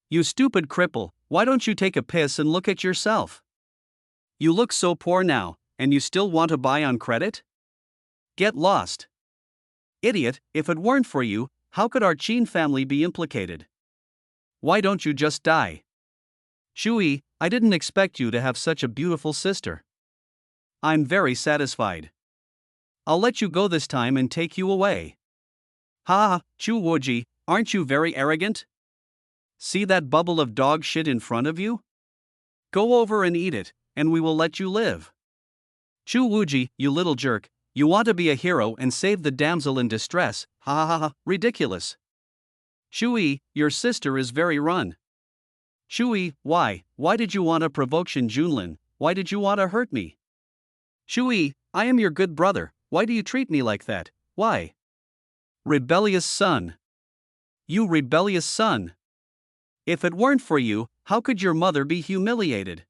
Speaker 1: You stupid cripple, why don't you take a piss and look at yourself? You look so poor now, and you still want to buy on credit? Get lost. Idiot, if it weren't for you, how could our Qin family be implicated? Why don't you just die? Shui, I didn't expect you to have such a beautiful sister. I'm very satisfied. I'll let you go this time and take you away. Ha, Chu Wuji, aren't you very arrogant? See that bubble of dog shit in front of you? Go over and eat it, and we will let you live. Chu Wuji, you little jerk, you want to be a hero and save the damsel in distress, ha ha ha, ridiculous. Shui, your sister is very run. Shui, why did you want to provoke Shen Junlin, why did you want to hurt me? Shui, I am your good brother, why do you treat me like that, why? Rebellious son. You rebellious son. If it weren't for you, how could your mother be humiliated?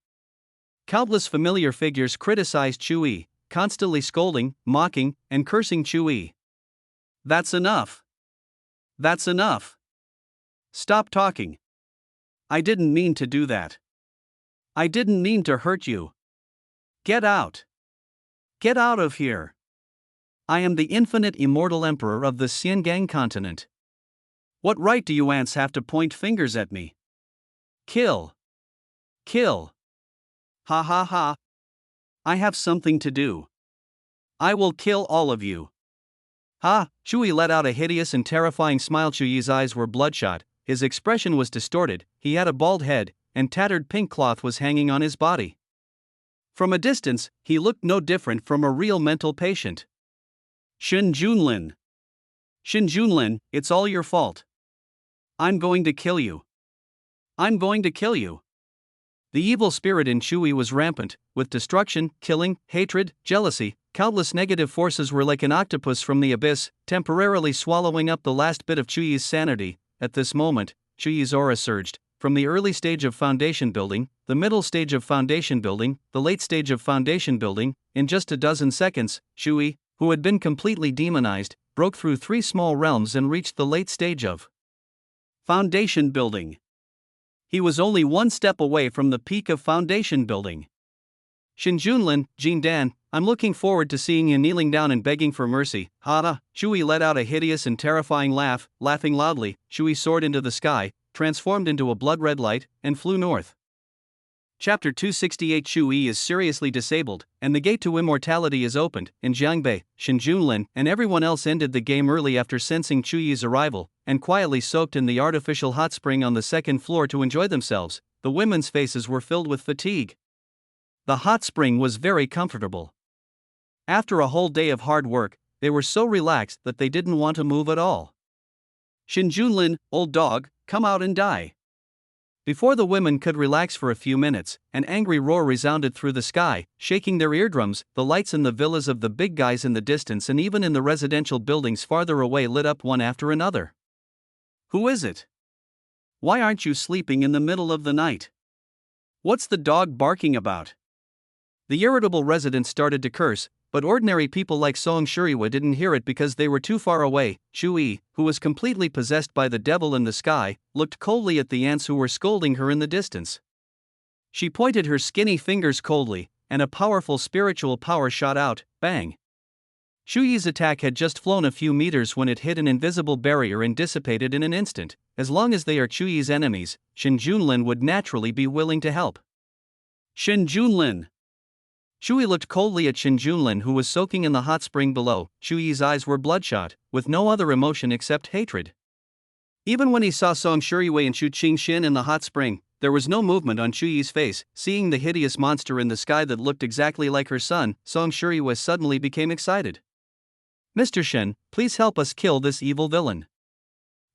Speaker 1: Countless familiar figures criticized Shui, constantly scolding, mocking, and cursing Shui. That's enough. That's enough. Stop talking. I didn't mean to do that. I didn't mean to hurt you. Get out. Get out of here. I am the infinite immortal emperor of the Xiangang continent. What right do you ants have to point fingers at me? Kill. Kill. Ha ha ha. I have something to do. I will kill all of you. Ha! Shui let out a hideous and terrifying smile. Shui's eyes were bloodshot, his expression was distorted, he had a bald head, and tattered pink cloth was hanging on his body. From a distance, he looked no different from a real mental patient. Shen Junlin. Shen Junlin, it's all your fault. I'm going to kill you. I'm going to kill you. The evil spirit in Shui was rampant, with destruction, killing, hatred, jealousy. Countless negative forces were like an octopus from the abyss, temporarily swallowing up the last bit of Shui's sanity. At this moment, Shui's aura surged, from the early stage of foundation building, the middle stage of foundation building, the late stage of foundation building. In just a dozen seconds, Shui, who had been completely demonized, broke through 3 small realms and reached the late stage of foundation building. He was only 1 step away from the peak of foundation building. Shen Junlin, Jin Dan, I'm looking forward to seeing you kneeling down and begging for mercy. Ha! Shui let out a hideous and terrifying laugh, laughing loudly. Shui soared into the sky, transformed into a blood-red light, and flew north. Chapter 268. Shui is seriously disabled, and the gate to immortality is opened. In Jiangbei, Shen Junlin and everyone else ended the game early after sensing Shui's arrival, and quietly soaked in the artificial hot spring on the 2nd floor to enjoy themselves. The women's faces were filled with fatigue. The hot spring was very comfortable. After a whole day of hard work, they were so relaxed that they didn't want to move at all. Shen Junlin, old dog, come out and die. Before the women could relax for a few minutes, an angry roar resounded through the sky, shaking their eardrums. The lights in the villas of the big guys in the distance and even in the residential buildings farther away lit up one after another. Who is it? Why aren't you sleeping in the middle of the night?
Speaker 2: What's the dog barking about?
Speaker 1: The irritable resident started to curse, but ordinary people like Song Shuriwa didn't hear it because they were too far away. Chu-yi, who was completely possessed by the devil in the sky, looked coldly at the ants who were scolding her in the distance. She pointed her skinny fingers coldly, and a powerful spiritual power shot out, bang. Chu-yi's attack had just flown a few meters when it hit an invisible barrier and dissipated in an instant. As long as they are Chu-yi's enemies, Shin Junlin would naturally be willing to help.
Speaker 2: Shin Junlin.
Speaker 1: Chu-yi looked coldly at Shin Junlin, who was soaking in the hot spring below. Chu-yi's eyes were bloodshot, with no other emotion except hatred. Even when he saw Song Shuriwei and Chu Qingxin in the hot spring, there was no movement on Chu-yi's face. Seeing the hideous monster in the sky that looked exactly like her son, Song Shuriwei suddenly became excited. "Mr. Shen, please help us kill this evil villain.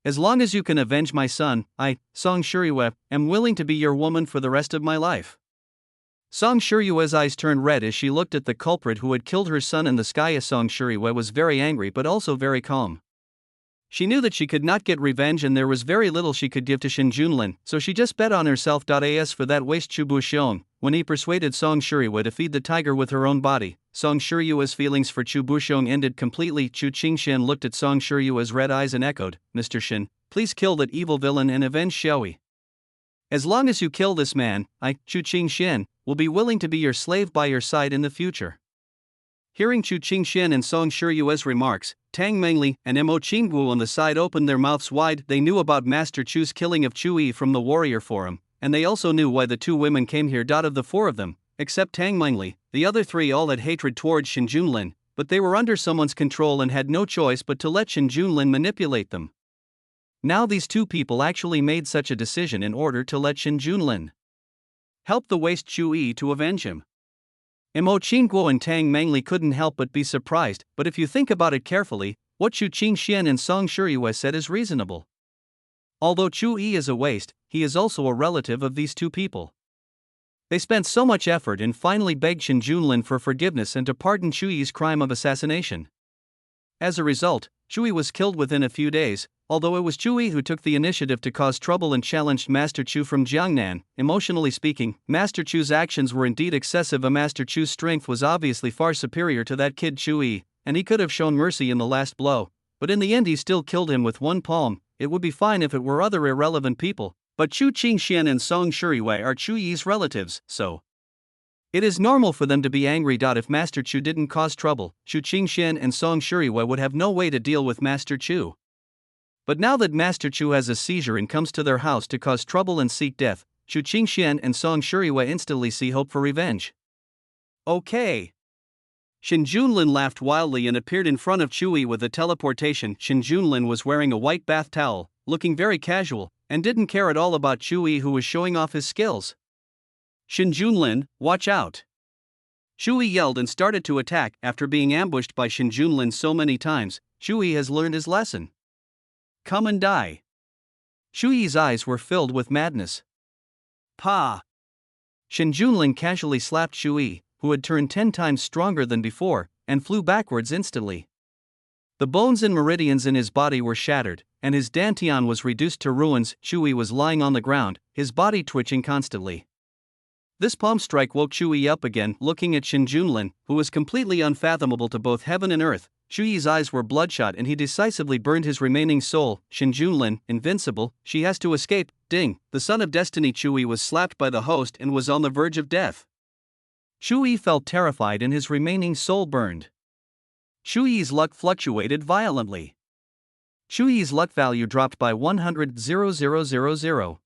Speaker 1: As long as you can avenge my son, I, Song Shuriwei, am willing to be your woman for the rest of my life." Song Shuriwei's eyes turned red as she looked at the culprit who had killed her son in the sky. Song Shuriwei was very angry but also very calm. She knew that she could not get revenge and there was very little she could give to Shin Junlin, so she just bet on herself. As for that waste Chu Buxiong, when he persuaded Song Shuriwei to feed the tiger with her own body, Song Shuriwei's feelings for Chu Buxiong ended completely. Chu Qingxian looked at Song Shuriwei's red eyes and echoed, "Mr. Shin, please kill that evil villain and avenge Xiaoyi. As long as you kill this man, I, Chu Qingxian, will be willing to be your slave by your side in the future." Hearing Chu Qingxian and Song Shuriwei's remarks, Tang Mengli and Mo Qingwu on the side opened their mouths wide. They knew about Master Chu's killing of Chu Yi from the Warrior Forum, and they also knew why the two women came here. Of the four of them, except Tang Mengli, the other three all had hatred towards Shin Junlin, but they were under someone's control and had no choice but to let Shin Junlin manipulate them. Now these two people actually made such a decision in order to let Shin Junlin help the waste Chu Yi to avenge him. Mo Qingguo and Tang Mengli couldn't help but be surprised, but if you think about it carefully, what Chu Qingxian and Song Shuriwei said is reasonable. Although Chu Yi is a waste, he is also a relative of these two people. They spent so much effort and finally begged Shin Junlin for forgiveness and to pardon Chu Yi's crime of assassination. As a result, Chu Yi was killed within a few days, although it was Chu Yi who took the initiative to cause trouble and challenged Master Chu from Jiangnan. Emotionally speaking, Master Chu's actions were indeed excessive. Master Chu's strength was obviously far superior to that kid Chu Yi, and he could have shown mercy in the last blow, but in the end he still killed him with one palm. It would be fine if it were other irrelevant people, but Chu Qingxian and Song Shuriwei are Chu Yi's relatives, so it is normal for them to be angry. If Master Chu didn't cause trouble, Chu Qingxian and Song Shuriwei would have no way to deal with Master Chu. But now that Master Chu has a seizure and comes to their house to cause trouble and seek death, Chu Qingxian and Song Shuriwei instantly see hope for revenge. "Okay." Shin Junlin laughed wildly and appeared in front of Chu Yi with a teleportation. Shin Junlin was wearing a white bath towel, looking very casual, and didn't care at all about Chu Yi, who was showing off his skills. "Shin Junlin, watch out!" Chu Yi yelled and started to attack. After being ambushed by Shin Junlin so many times, Chu Yi has learned his lesson. "Come and die." Chu Yi's eyes were filled with madness. "Pa!" Shin Junlin casually slapped Chu Yi, who had turned 10 times stronger than before, and flew backwards instantly. The bones and meridians in his body were shattered, and his dantian was reduced to ruins. Chu Yi was lying on the ground, his body twitching constantly. This palm strike woke Chu Yi up again. Looking at Shin Junlin, who was completely unfathomable to both heaven and earth, Chu Yi's eyes were bloodshot and he decisively burned his remaining soul. Shin Junlin, invincible, she has to escape. Ding, the son of destiny. Chu Yi was slapped by the host and was on the verge of death. Chu Yi felt terrified and his remaining soul burned. Chu Yi's luck fluctuated violently. Chu Yi's luck value dropped by 100,000.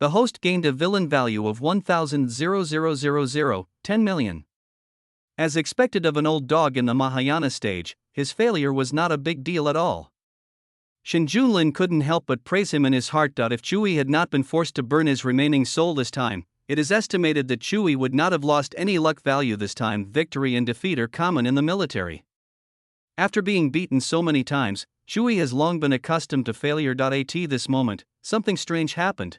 Speaker 1: The host gained a villain value of 1,000,000, 10 million. As expected of an old dog in the Mahayana stage, his failure was not a big deal at all. Shin Junlin couldn't help but praise him in his heart. If Chu Yi had not been forced to burn his remaining soul this time, it is estimated that Chu Yi would not have lost any luck value this time. Victory and defeat are common in the military. After being beaten so many times, Chu Yi has long been accustomed to failure. At this moment, something strange happened.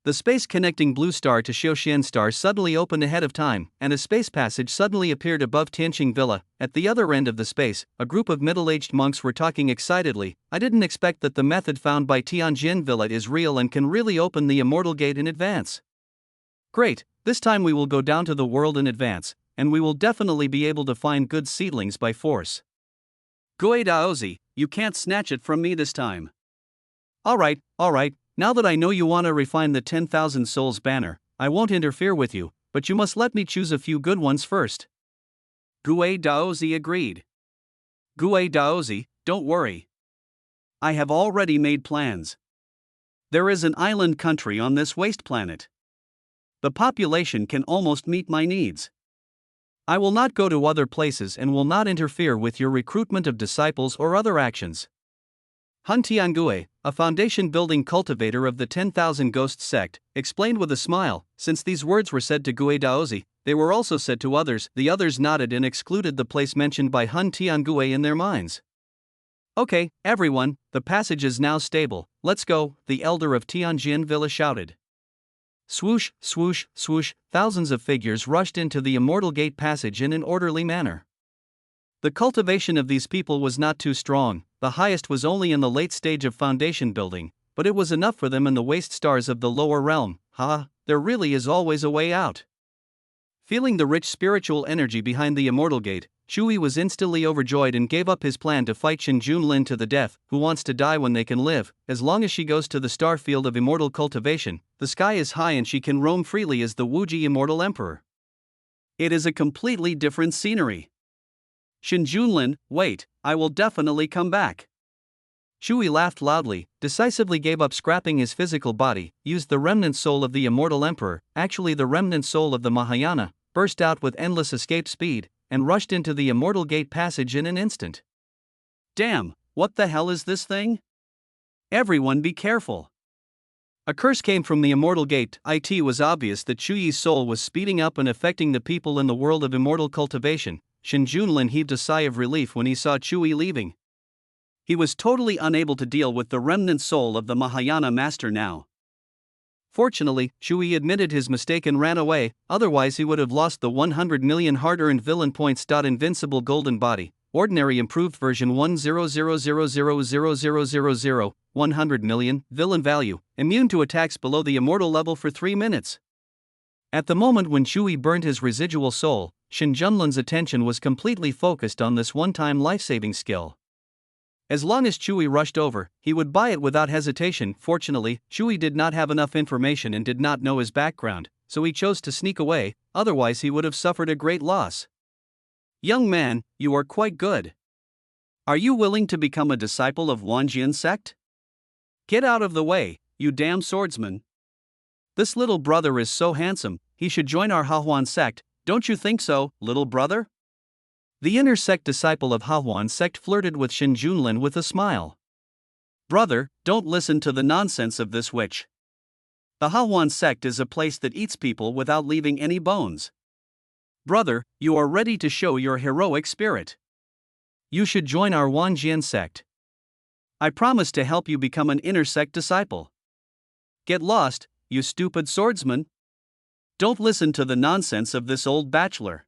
Speaker 1: The space-connecting blue star to Xiaoxian star suddenly opened ahead of time, and a space passage suddenly appeared above Tianqing Villa. At the other end of the space, a group of middle-aged monks were talking excitedly. "I didn't expect that the method found by Tianjin Villa is real and can really open the immortal gate in advance." Great, this time we will go down to the world in advance, and we will definitely be able to find good seedlings by force.
Speaker 2: Gue Daozi, you can't snatch it from me this time.
Speaker 1: Alright, now that I know you want to refine the 10,000 souls banner, I won't interfere with you, but you must let me choose a few good ones first.
Speaker 2: Gue Daozi agreed. Gue Daozi, don't worry. I have already made plans. There is an island country on this waste planet. The population can almost meet my needs.
Speaker 1: I will not go to other places and will not interfere with your recruitment of disciples or other actions. Hun Tiangue, a foundation-building cultivator of the 10,000 Ghosts sect, explained with a smile. Since these words were said to Gue Daozi, they were also said to others. The others nodded and excluded the place mentioned by Hun Tiangue in their minds. Okay, everyone, the passage is now stable, let's go, the elder of Tianjin Villa shouted. Swoosh, swoosh, swoosh, thousands of figures rushed into the Immortal Gate passage in an orderly manner. The cultivation of these people was not too strong, the highest was only in the late stage of foundation building, but it was enough for them in the waste stars of the lower realm. There really is always a way out. Feeling the rich spiritual energy behind the Immortal Gate, Shui was instantly overjoyed and gave up his plan to fight Shin Junlin to the death. Who wants to die when they can live? As long as she goes to the star field of immortal cultivation, the sky is high and she can roam freely as the Wuji Immortal Emperor.
Speaker 2: It is a completely different scenery. Shin Junlin, wait, I will definitely come back.
Speaker 1: Shui laughed loudly, decisively gave up scrapping his physical body, used the remnant soul of the Immortal Emperor, actually the remnant soul of the Mahayana, burst out with endless escape speed, and rushed into the Immortal Gate passage in an instant.
Speaker 2: Damn, what the hell is this thing? Everyone be careful.
Speaker 1: A curse came from the Immortal Gate. It was obvious that Shuyi's soul was speeding up and affecting the people in the world of immortal cultivation. Shin Junlin heaved a sigh of relief when he saw Shui leaving.
Speaker 2: He was totally unable to deal with the remnant soul of the Mahayana master now.
Speaker 1: Fortunately, Shui admitted his mistake and ran away, otherwise he would have lost the 100 million hard-earned villain points. Invincible golden body, ordinary improved version 100000000, 100 million, villain value, immune to attacks below the immortal level for 3 minutes. At the moment when Shui burned his residual soul, Shin Junlin's attention was completely focused on this one-time life-saving skill. As long as Shui rushed over, he would buy it without hesitation. Fortunately, Shui did not have enough information and did not know his background, so he chose to sneak away, otherwise he would have suffered a great loss.
Speaker 2: Young man, you are quite good. Are you willing to become a disciple of Wanjian sect? Get out of the way, you damn swordsman. This little brother is so handsome, he should join our Hahuan sect, don't you think so, little brother?
Speaker 1: The inner sect disciple of Hahuan sect flirted with Shin Junlin with a smile.
Speaker 2: Brother, don't listen to the nonsense of this witch. The Hahuan sect is a place that eats people without leaving any bones. Brother, you are ready to show your heroic spirit.
Speaker 1: You should join our Wanjian sect.
Speaker 2: I promise to help you become an inner sect disciple. Get lost, you stupid swordsman. Don't listen to the nonsense of this old bachelor.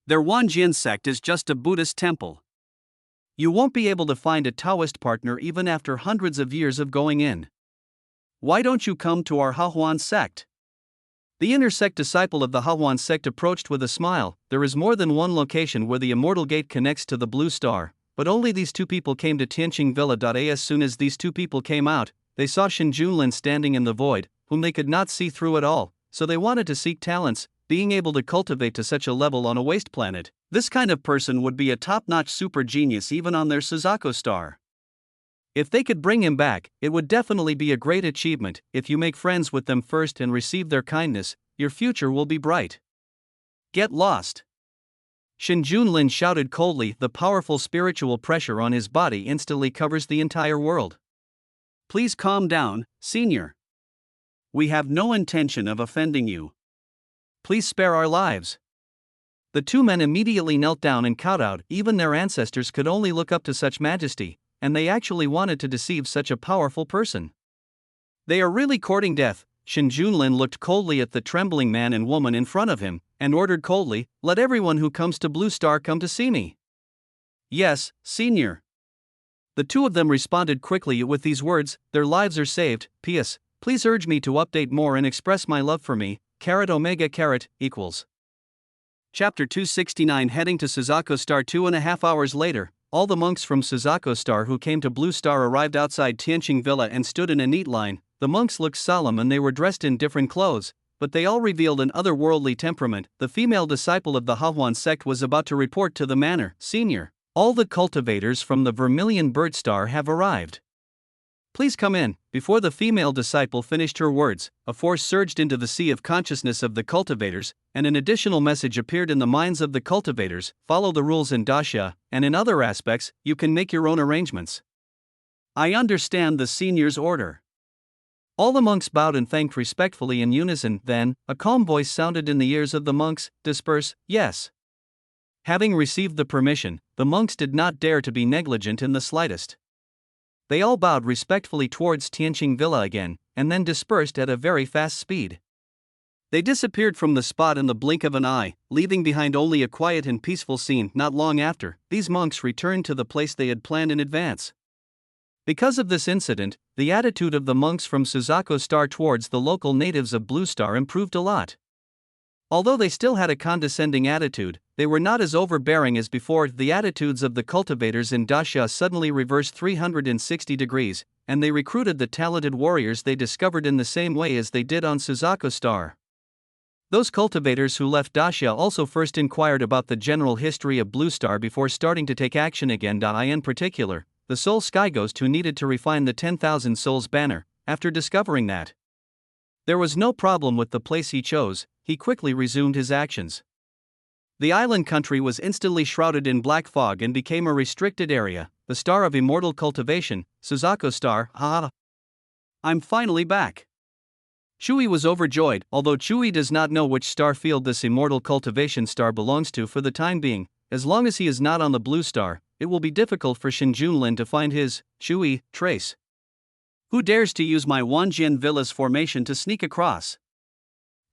Speaker 2: Their Wanjian sect is just a Buddhist temple. You won't be able to find a Taoist partner even after hundreds of years of going in. Why don't you come to our Hahuan sect?
Speaker 1: The inner sect disciple of the Hahuan sect approached with a smile. There is more than one location where the Immortal Gate connects to the Blue Star, but only these two people came to Tianqing Villa. As soon as these two people came out, they saw Shin Junlin standing in the void, whom they could not see through at all, so they wanted to seek talents. Being able to cultivate to such a level on a waste planet, this kind of person would be a top-notch super genius even on their Suzaku star. If they could bring him back, it would definitely be a great achievement. If you make friends with them first and receive their kindness, your future will be bright.
Speaker 2: Get lost.
Speaker 1: Shin Junlin shouted coldly. The powerful spiritual pressure on his body instantly covers the entire world.
Speaker 2: Please calm down, senior. We have no intention of offending you.
Speaker 1: Please spare our lives. The two men immediately knelt down and kowtowed. Even their ancestors could only look up to such majesty, and they actually wanted to deceive such a powerful person.
Speaker 2: They are really courting death.
Speaker 1: Shin Junlin looked coldly at the trembling man and woman in front of him, and ordered coldly, "Let everyone who comes to Blue Star come to see me."
Speaker 2: Yes, senior.
Speaker 1: The two of them responded quickly with these words, "Their lives are saved. P.S. Please urge me to update more and express my love for me. carat omega carat equals.
Speaker 2: Chapter 269. Heading to Suzaku Star. 2.5 hours later, all the monks from Suzaku Star who came to Blue Star arrived outside Tianqing Villa and stood in a neat line. The monks looked solemn and they were dressed in different clothes, but they all revealed an otherworldly temperament. The female disciple of the Hahuan sect was about to report to the manor. Senior, all the cultivators from the Vermilion Bird Star have arrived. Please come in. Before the female disciple finished her words, a force surged into the sea of consciousness of the cultivators, and an additional message appeared in the minds of the cultivators: follow the rules in Daxia, and in other aspects, you can make your own arrangements. I understand the senior's order. All the monks bowed and thanked respectfully in unison. Then, a calm voice sounded in the ears of the monks: disperse. Yes. Having received the permission, the monks did not dare to be negligent in the slightest. They all bowed respectfully towards Tianqing Villa again, and then dispersed at a very fast speed. They disappeared from the spot in the blink of an eye, leaving behind only a quiet and peaceful scene. Not long after, these monks returned to the place they had planned in advance. Because of this incident, the attitude of the monks from Suzaku Star towards the local natives of Blue Star improved a lot. Although they still had a condescending attitude, they were not as overbearing as before. The attitudes of the cultivators in Daxia suddenly reversed 360 degrees, and they recruited the talented warriors they discovered in the same way as they did on Suzaku Star. Those cultivators who left Daxia also first inquired about the general history of Blue Star before starting to take action again. In particular, the Soul Sky Ghost, who needed to refine the 10,000 Souls banner. After discovering that there was no problem with the place he chose, he quickly resumed his actions. The island country was instantly shrouded in black fog and became a restricted area, the star of immortal cultivation, Suzaku Star. I'm finally back. Chui was overjoyed. Although Chui does not know which star field this immortal cultivation star belongs to for the time being, as long as he is not on the Blue Star, it will be difficult for Shin Junlin to find his Chui trace. Who dares to use my Wanjian Villa's formation to sneak across?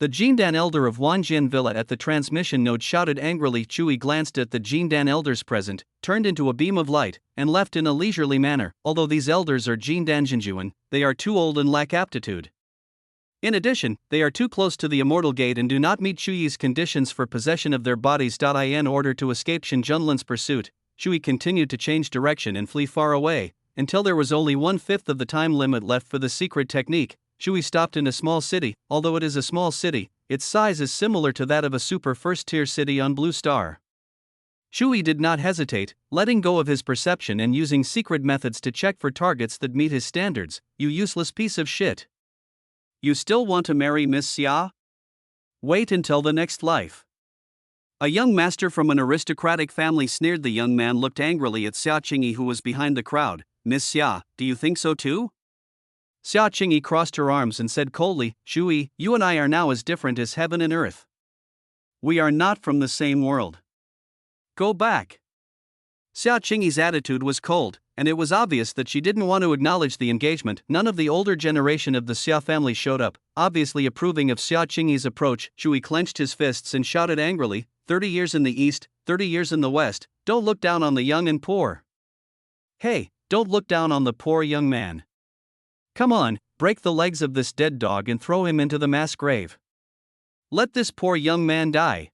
Speaker 2: The Jindan elder of Wanjian Villa at the transmission node shouted angrily. Chui glanced at the Jindan elders present, turned into a beam of light, and left in a leisurely manner. Although these elders are Jindan Jinjuan, they are too old and lack aptitude. In addition, they are too close to the Immortal Gate and do not meet Chuyi's conditions for possession of their bodies. In order to escape Shin Junlin's pursuit, Chui continued to change direction and flee far away, until there was only 1/5 of the time limit left for the secret technique. Chui stopped in a small city. Although it is a small city, its size is similar to that of a super first-tier city on Blue Star. Chui did not hesitate, letting go of his perception and using secret methods to check for targets that meet his standards. You useless piece of shit. You still want to marry Miss Xia? Wait until the next life. A young master from an aristocratic family sneered. The young man looked angrily at Xia Qingyi, who was behind the crowd. Miss Xia, do you think so too? Xia Qingyi crossed her arms and said coldly, Chui, you and I are now as different as heaven and earth. We are not from the same world. Go back. Xia Qingyi's attitude was cold, and it was obvious that she didn't want to acknowledge the engagement. None of the older generation of the Xia family showed up, obviously approving of Xia Qingyi's approach. Chui clenched his fists and shouted angrily, 30 years in the east, 30 years in the west, don't look down on the young and poor. Hey, don't look down on the poor young man. Come on, break the legs of this dead dog and throw him into the mass grave. Let this poor young man die.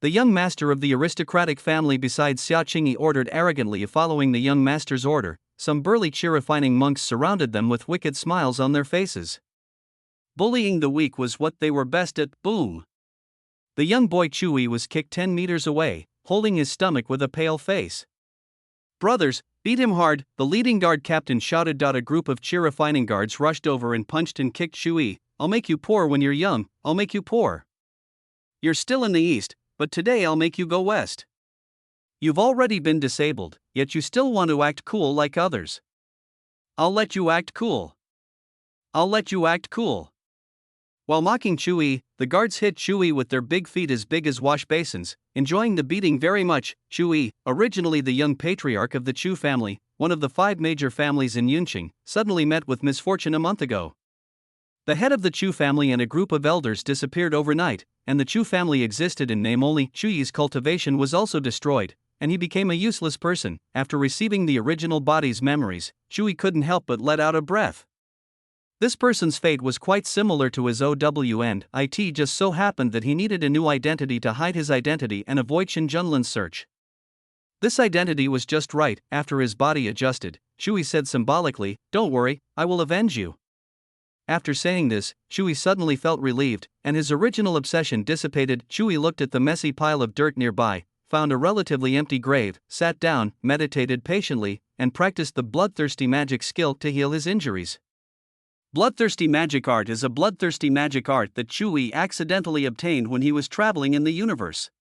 Speaker 2: The young master of the aristocratic family beside Xia Qingyi ordered arrogantly. Following the young master's order, some burly chi-refining monks surrounded them with wicked smiles on their faces. Bullying the weak was what they were best at. Boom. The young boy Chui was kicked 10 meters away, holding his stomach with a pale face. Brothers, beat him hard, the leading guard captain shouted. A group of chi-refining guards rushed over and punched and kicked Chui. I'll make you poor when you're young, I'll make you poor. You're still in the east, but today I'll make you go west. You've already been disabled, yet you still want to act cool like others. I'll let you act cool. I'll let you act cool. While mocking Chui, the guards hit Chui with their big feet as big as wash basins, enjoying the beating very much. Chui, originally the young patriarch of the Chu family, one of the 5 major families in Yunqing, suddenly met with misfortune a month ago. The head of the Chu family and a group of elders disappeared overnight, and the Chu family existed in name only. Chuyi's cultivation was also destroyed, and he became a useless person. After receiving the original body's memories, Chui couldn't help but let out a breath.
Speaker 1: This person's fate was quite similar to his OW, and it just so happened that he needed a new identity to hide his identity and avoid Shin Junlin's search. This identity was just right. After his body adjusted, Shui said symbolically, "Don't worry, I will avenge you." After saying this, Shui suddenly felt relieved, and his original obsession dissipated. Shui looked at the messy pile of dirt nearby, found a relatively empty grave, sat down, meditated patiently, and practiced the bloodthirsty magic skill to heal his injuries.
Speaker 2: Bloodthirsty magic art is a bloodthirsty magic art that Shui accidentally obtained when he was traveling in the universe.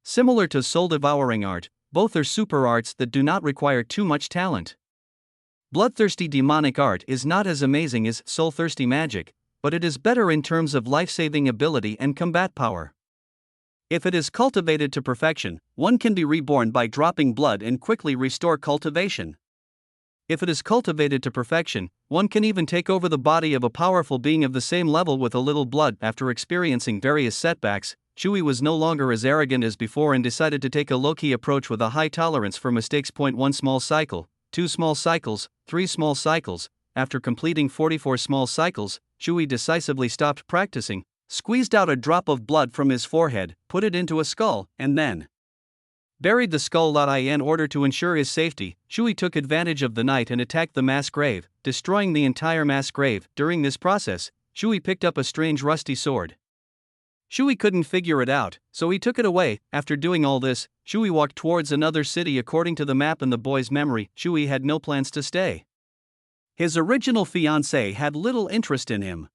Speaker 1: Similar to soul-devouring art, both are super arts that do not require too much talent. Bloodthirsty demonic art is not as amazing as soul-thirsty magic, but it is better in terms of life-saving ability and combat power. If it is cultivated to perfection, one can be reborn by dropping blood and quickly restore cultivation. If it is cultivated to perfection, one can even take over the body of a powerful being of the same level with a little blood. After experiencing various setbacks, Shui was no longer as arrogant as before and decided to take a low-key approach with a high tolerance for mistakes. 1 small cycle, 2 small cycles, 3 small cycles. After completing 44 small cycles, Shui decisively stopped practicing, squeezed out a drop of blood from his forehead, put it into a skull, and then buried the skull. In order to ensure his safety, Shui took advantage of the night and attacked the mass grave, destroying the entire mass grave. During this process, Shui picked up a strange rusty sword. Shui couldn't figure it out, so he took it away. After doing all this, Shui walked towards another city. According to the map in the boy's memory, Shui had no plans to stay. His original fiancée had little interest in him.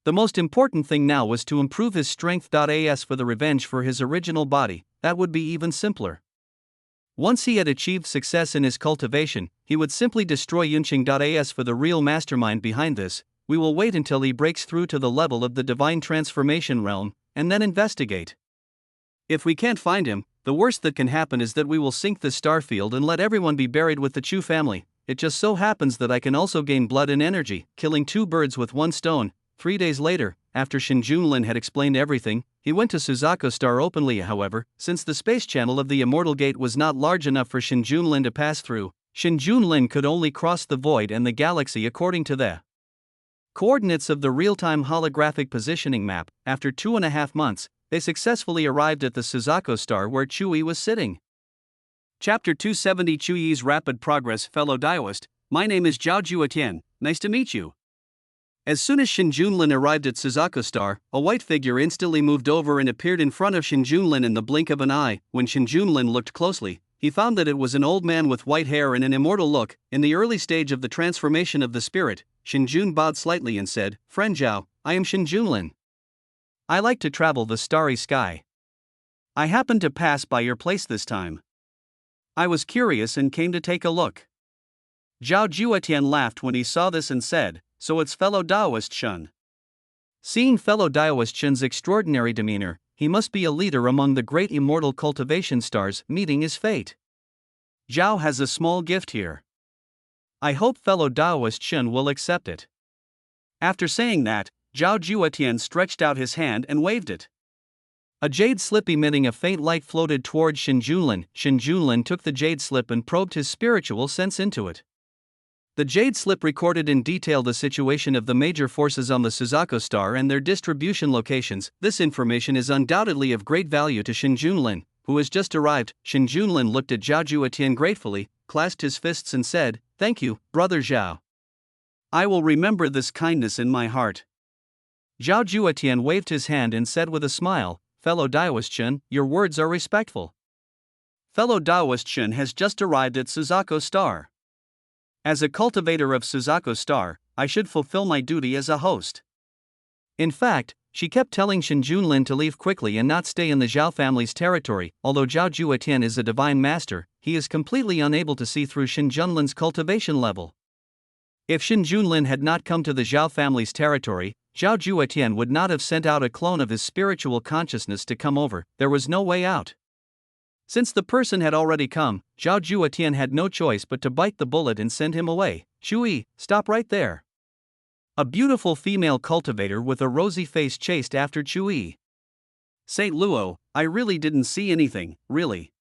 Speaker 1: The most important thing now was to improve his strength. As for the revenge for his original body, that would be even simpler. Once he had achieved success in his cultivation, he would simply destroy Yunqing. As for the real mastermind behind this, we will wait until he breaks through to the level of the divine transformation realm, and then investigate. If we can't find him, the worst that can happen is that we will sink the starfield and let everyone be buried with the Chu family. It just so happens that I can also gain blood and energy, killing 2 birds with 1 stone. 3 days later, after Shin Junlin had explained everything, he went to Suzaku Star openly. However, since the space channel of the Immortal Gate was not large enough for Shin Junlin to pass through, Shin Junlin could only cross the void and the galaxy according to the coordinates of the real-time holographic positioning map. After 2.5 months, they successfully arrived at the Suzaku Star where Chui was sitting. Chapter 270 Chuyi's Rapid Progress. Fellow Daoist, my name is Zhao Juetian, nice to meet you. As soon as Shin Junlin arrived at Suzaku Star, a white figure instantly moved over and appeared in front of Shin Junlin in the blink of an eye. When Shin Junlin looked closely, he found that it was an old man with white hair and an immortal look. In the early stage of the transformation of the spirit, Shin Jun bowed slightly and said, "Friend Zhao, I am Shin Junlin. I like to travel the starry sky. I happened to pass by your place this time. I was curious and came to take a look." Zhao Juetian laughed when he saw this and said, "So it's fellow Daoist Shun." Seeing fellow Daoist Shun's extraordinary demeanor, he must be a leader among the great immortal cultivation stars. Meeting his fate. Zhao has a small gift here. I hope fellow Daoist Shun will accept it. After saying that, Zhao Juetian stretched out his hand and waved it. A jade slip emitting a faint light floated towards Shin Junlin. Shin Junlin took the jade slip and probed his spiritual sense into it. The jade slip recorded in detail the situation of the major forces on the Suzaku Star and their distribution locations. This information is undoubtedly of great value to Shin Junlin, who has just arrived. Shin Junlin looked at Zhao Juetian gratefully, clasped his fists and said, "Thank you, brother Zhao. I will remember this kindness in my heart." Zhao Juetian waved his hand and said with a smile, "Fellow Daoist Shun, your words are respectful. Fellow Daoist Shun has just arrived at Suzaku Star. As a cultivator of Suzaku Star, I should fulfill my duty as a host." In fact, she kept telling Shin Junlin to leave quickly and not stay in the Zhao family's territory. Although Zhao Juetian is a divine master, he is completely unable to see through Shin Junlin's cultivation level. If Shin Junlin had not come to the Zhao family's territory, Zhao Juetian would not have sent out a clone of his spiritual consciousness to come over. There was no way out. Since the person had already come, Zhao Juetian had no choice but to bite the bullet and send him away. "Chui, stop right there." A beautiful female cultivator with a rosy face chased after Chui. "Saint Luo, I really didn't see anything, really.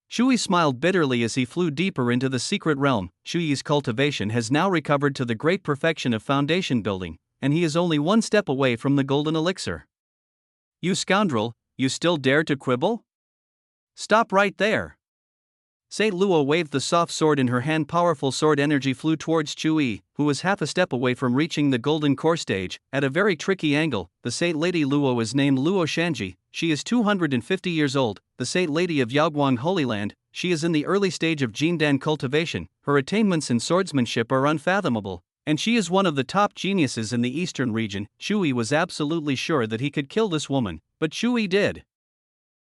Speaker 1: Shui smiled bitterly as he flew deeper into the secret realm. Shui's cultivation has now recovered to the great perfection of foundation building, and he is only one step away from the golden elixir. You scoundrel, you still dare to quibble? Stop right there. Saint Luo waved the soft sword in her hand. Powerful sword energy flew towards Chui, who was half a step away from reaching the golden core stage, at a very tricky angle. The Saint Lady Luo is named Luo Shanji. She is 250 years old, the Saint Lady of Yaoguang Holy Land. She is in the early stage of Jindan cultivation. Her attainments in swordsmanship are unfathomable, and she is one of the top geniuses in the eastern region. Chui was absolutely sure that he could kill this woman, but Chui did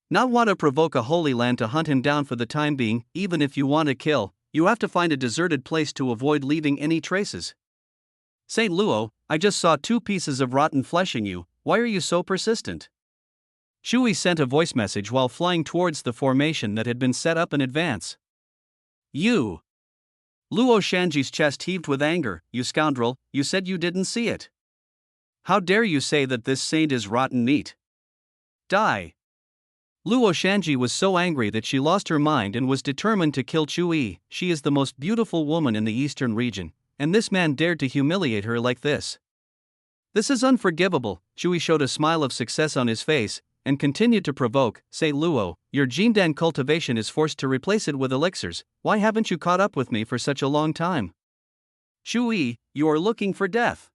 Speaker 1: not want to provoke a Holy Land to hunt him down for the time being. Even if you want to kill, you have to find a deserted place to avoid leaving any traces. Saint Luo, I just saw 2 pieces of rotten flesh in you. Why are you so persistent? Chui sent a voice message while flying towards the formation that had been set up in advance. You! Luo Shanji's chest heaved with anger. You scoundrel, you said you didn't see it. How dare you say that this saint is rotten meat? Die! Luo Shanji was so angry that she lost her mind and was determined to kill Chui. She is the most beautiful woman in the eastern region, and this man dared to humiliate her like this. This is unforgivable. Chui showed a smile of success on his face, and continued to provoke. Say Luo, your Jindan cultivation is forced to replace it with elixirs. Why haven't you caught up with me for such a long time? Chui, you are looking for death.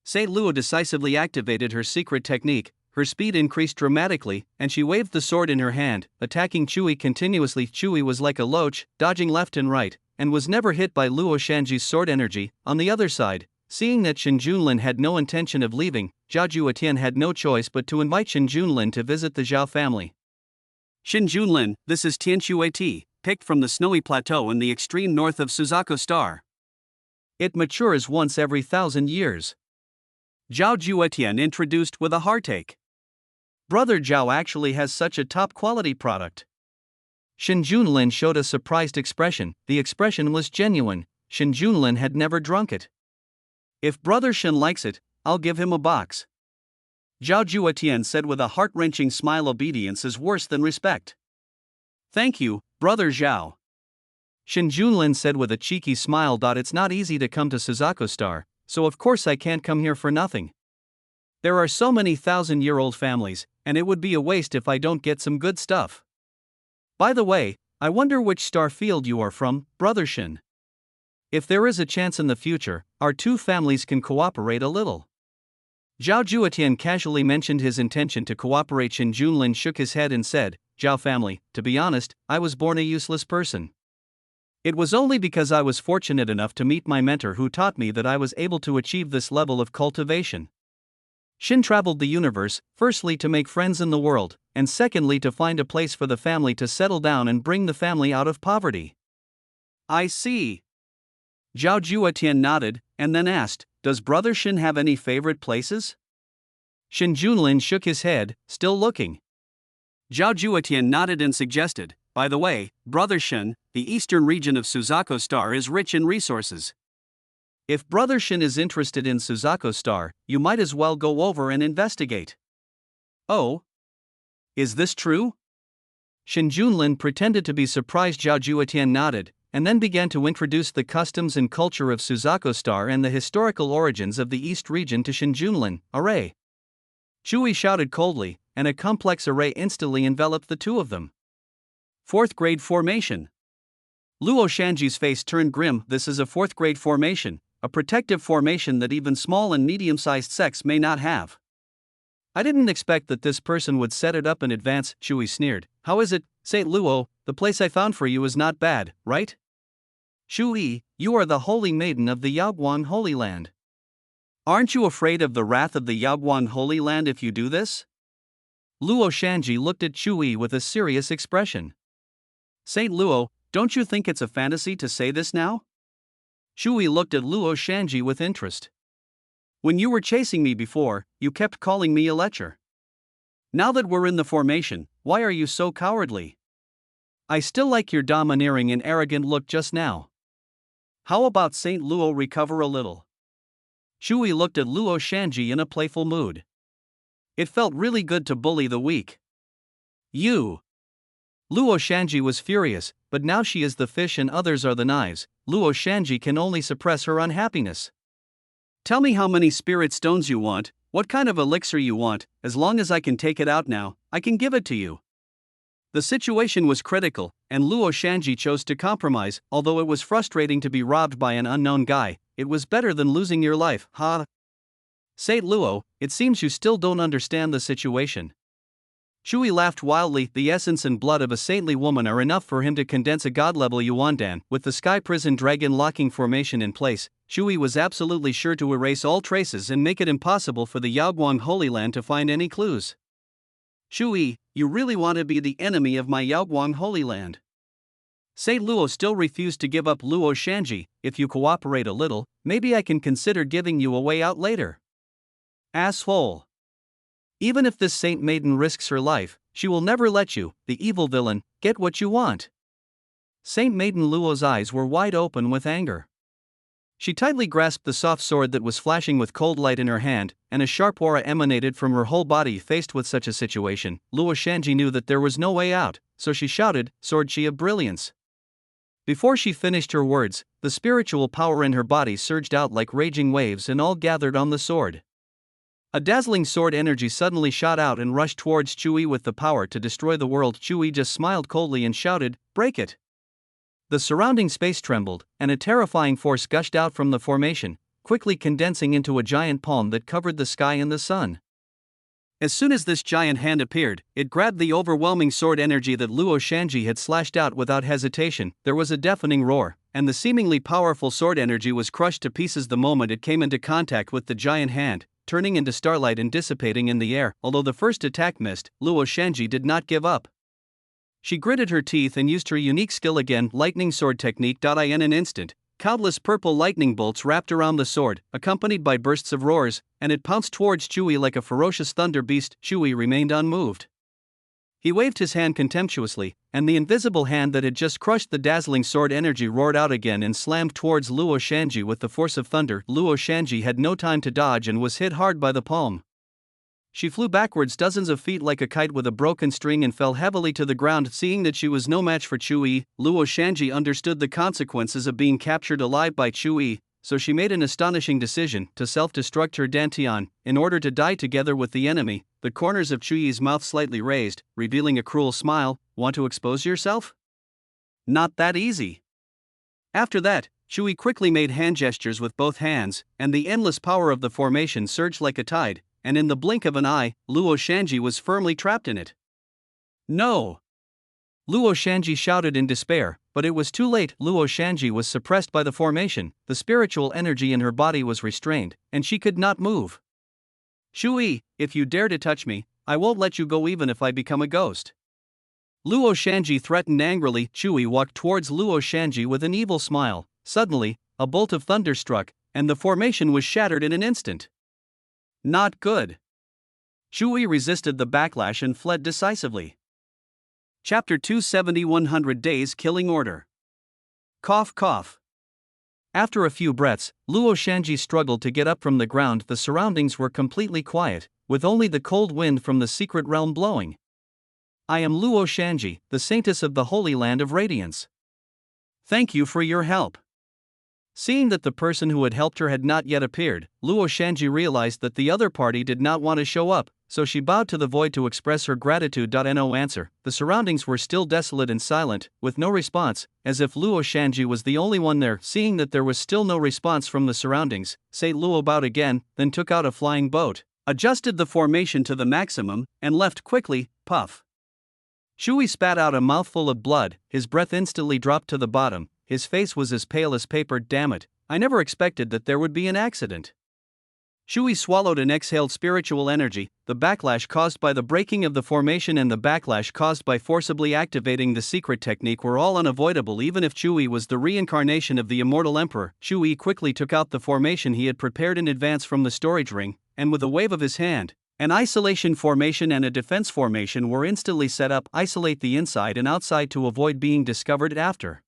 Speaker 1: Say Luo decisively activated her secret technique. Her speed increased dramatically, and she waved the sword in her hand, attacking Chui continuously. Chui was like a loach, dodging left and right, and was never hit by Luo Shanji's sword energy. On the other side, seeing that Shen Junlin had no intention of leaving, Zhao Juetian had no choice but to invite Shen Junlin to visit the Zhao family. Shen Junlin, this is Tian Shueti, picked from the snowy plateau in the extreme north of Suzaku Star. It matures once every 1,000 years. Zhao Juetian introduced with a heartache. Brother Zhao actually has such a top-quality product. Shen Junlin showed a surprised expression. The expression was genuine. Shen Junlin had never drunk it. If Brother Shen likes it, I'll give him a box. Zhao Juetian said with a heart-wrenching smile. Obedience is worse than respect. Thank you, Brother Zhao. Shen Junlin said with a cheeky smile. It's not easy to come to Suzaku Star, so of course I can't come here for nothing. There are so many 1,000-year-old families, and it would be a waste if I don't get some good stuff. By the way, I wonder which star field you are from, Brother Shen. If there is a chance in the future, our 2 families can cooperate a little. Zhao Juetian casually mentioned his intention to cooperate. Shen Junlin shook his head and said, Zhao family, to be honest, I was born a useless person. It was only because I was fortunate enough to meet my mentor who taught me that I was able to achieve this level of cultivation. Shen traveled the universe, firstly to make friends in the world, and secondly to find a place for the family to settle down and bring the family out of poverty. I see. Zhao Juetian nodded, and then asked, does Brother Shen have any favorite places? Shen Junlin shook his head, still looking. Zhao Juetian nodded and suggested, by the way, Brother Shen, the eastern region of Suzaku Star is rich in resources. If Brother Shen is interested in Suzaku Star, you might as well go over and investigate. Oh? Is this true? Shen Junlin pretended to be surprised. Zhao Juetian nodded, and then began to introduce the customs and culture of Suzaku Star and the historical origins of the East region to Shen Junlin. Array! Chui shouted coldly, and a complex array instantly enveloped the 2 of them. 4th grade formation. Luo Shanji's face turned grim. This is a 4th grade formation, a protective formation that even small and medium-sized sects may not have. I didn't expect that this person would set it up in advance, Chui sneered. How is it, Saint Luo, the place I found for you is not bad, right? Chui, you are the holy maiden of the Yaoguang Holy Land. Aren't you afraid of the wrath of the Yaoguang Holy Land if you do this? Luo Shanji looked at Chui with a serious expression. Saint Luo, don't you think it's a fantasy to say this now? Chui looked at Luo Shanji with interest. When you were chasing me before, you kept calling me a lecher. Now that we're in the formation, why are you so cowardly? I still like your domineering and arrogant look just now. How about Saint Luo recover a little? Chui looked at Luo Shanji in a playful mood. It felt really good to bully the weak. You! Luo Shanji was furious, but now she is the fish and others are the knives. Luo Shanji can only suppress her unhappiness.
Speaker 2: Tell me how many spirit stones you want, what kind of elixir you want, as long as I can take it out now, I can give it to you. The situation was critical, and Luo Shanji chose to compromise. Although it was frustrating to be robbed by an unknown guy, it was better than losing your life, huh? Say Luo, it seems you still don't understand the situation. Shui laughed wildly. The essence and blood of a saintly woman are enough for him to condense a god-level Yuandan. With the Sky Prison Dragon locking formation in place, Shui was absolutely sure to erase all traces and make it impossible for the Yaoguang Holy Land to find any clues. Shui, you really want to be the enemy of my Yaoguang Holy Land? Say Luo still refused to give up. Luo Shanji, if you cooperate a little, maybe I can consider giving you a way out later. Asshole. Even if this saint maiden risks her life, she will never let you, the evil villain, get what you want. Saint Maiden Luo's eyes were wide open with anger. She tightly grasped the soft sword that was flashing with cold light in her hand, and a sharp aura emanated from her whole body. Faced with such a situation, Luo Shanji knew that there was no way out, so she shouted, "Sword Chi of Brilliance." Before she finished her words, the spiritual power in her body surged out like raging waves and all gathered on the sword. A dazzling sword energy suddenly shot out and rushed towards Chui with the power to destroy the world. Chui just smiled coldly and shouted, "Break it!" The surrounding space trembled, and a terrifying force gushed out from the formation, quickly condensing into a giant palm that covered the sky and the sun. As soon as this giant hand appeared, it grabbed the overwhelming sword energy that Luo Shanji had slashed out without hesitation. There was a deafening roar, and the seemingly powerful sword energy was crushed to pieces the moment it came into contact with the giant hand, turning into starlight and dissipating in the air. Although the first attack missed, Luo Shanji did not give up. She gritted her teeth and used her unique skill again, lightning sword technique. In an instant, countless purple lightning bolts wrapped around the sword, accompanied by bursts of roars, and it pounced towards Chui like a ferocious thunder beast. Chui remained unmoved. He waved his hand contemptuously, and the invisible hand that had just crushed the dazzling sword energy roared out again and slammed towards Luo Shanji with the force of thunder. Luo Shanji had no time to dodge and was hit hard by the palm. She flew backwards dozens of feet like a kite with a broken string and fell heavily to the ground. Seeing that she was no match for Chui, Luo Shanji understood the consequences of being captured alive by Chui, so she made an astonishing decision to self-destruct her dantian, in order to die together with the enemy. The corners of Chuyi's mouth slightly raised, revealing a cruel smile. Want to expose yourself? Not that easy. After that, Chui quickly made hand gestures with both hands, and the endless power of the formation surged like a tide, and in the blink of an eye, Luo Shanji was firmly trapped in it. No! Luo Shanji shouted in despair, but it was too late. Luo Shanji was suppressed by the formation, the spiritual energy in her body was restrained, and she could not move. Chui, if you dare to touch me, I won't let you go even if I become a ghost. Luo Shanji threatened angrily. Chui walked towards Luo Shanji with an evil smile. Suddenly, a bolt of thunder struck, and the formation was shattered in an instant. Not good. Chui resisted the backlash and fled decisively. Chapter 270 100 Days Killing Order. Cough cough. After a few breaths, Luo Shanji struggled to get up from the ground. The surroundings were completely quiet, with only the cold wind from the secret realm blowing. I am Luo Shanji, the saintess of the Holy Land of Radiance. Thank you for your help. Seeing that the person who had helped her had not yet appeared, Luo Shanji realized that the other party did not want to show up, so she bowed to the void to express her gratitude. No answer. The surroundings were still desolate and silent, with no response, as if Luo Shanji was the only one there. Seeing that there was still no response from the surroundings, Say Luo bowed again, then took out a flying boat, adjusted the formation to the maximum, and left quickly. Puff. Chui spat out a mouthful of blood, his breath instantly dropped to the bottom. His face was as pale as paper. Damn it, I never expected that there would be an accident. Chui swallowed and exhaled spiritual energy. The backlash caused by the breaking of the formation and the backlash caused by forcibly activating the secret technique were all unavoidable. Even if Chui was the reincarnation of the immortal emperor, Chui quickly took out the formation he had prepared in advance from the storage ring, and with a wave of his hand, an isolation formation and a defense formation were instantly set up. Isolate the inside and outside to avoid being discovered after.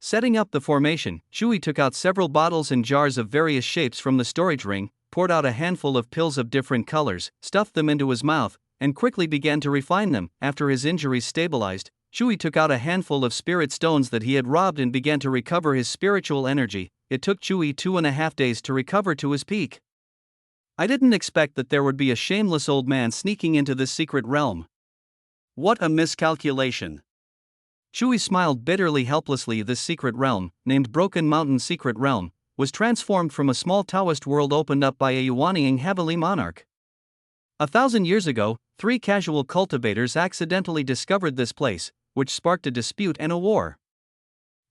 Speaker 2: Setting up the formation, Chui took out several bottles and jars of various shapes from the storage ring, poured out a handful of pills of different colors, stuffed them into his mouth, and quickly began to refine them. After his injuries stabilized,
Speaker 1: Shui took out a handful of spirit stones that he had robbed and began to recover his spiritual energy. It took Shui 2.5 days to recover to his peak. I didn't expect that there would be a shameless old man sneaking into this secret realm.
Speaker 2: What a miscalculation.
Speaker 1: Shui smiled bitterly helplessly. This secret realm, named Broken Mountain Secret Realm, was transformed from a small Taoist world opened up by a Yuanying heavenly monarch. 1,000 years ago, 3 casual cultivators accidentally discovered this place, which sparked a dispute and a war.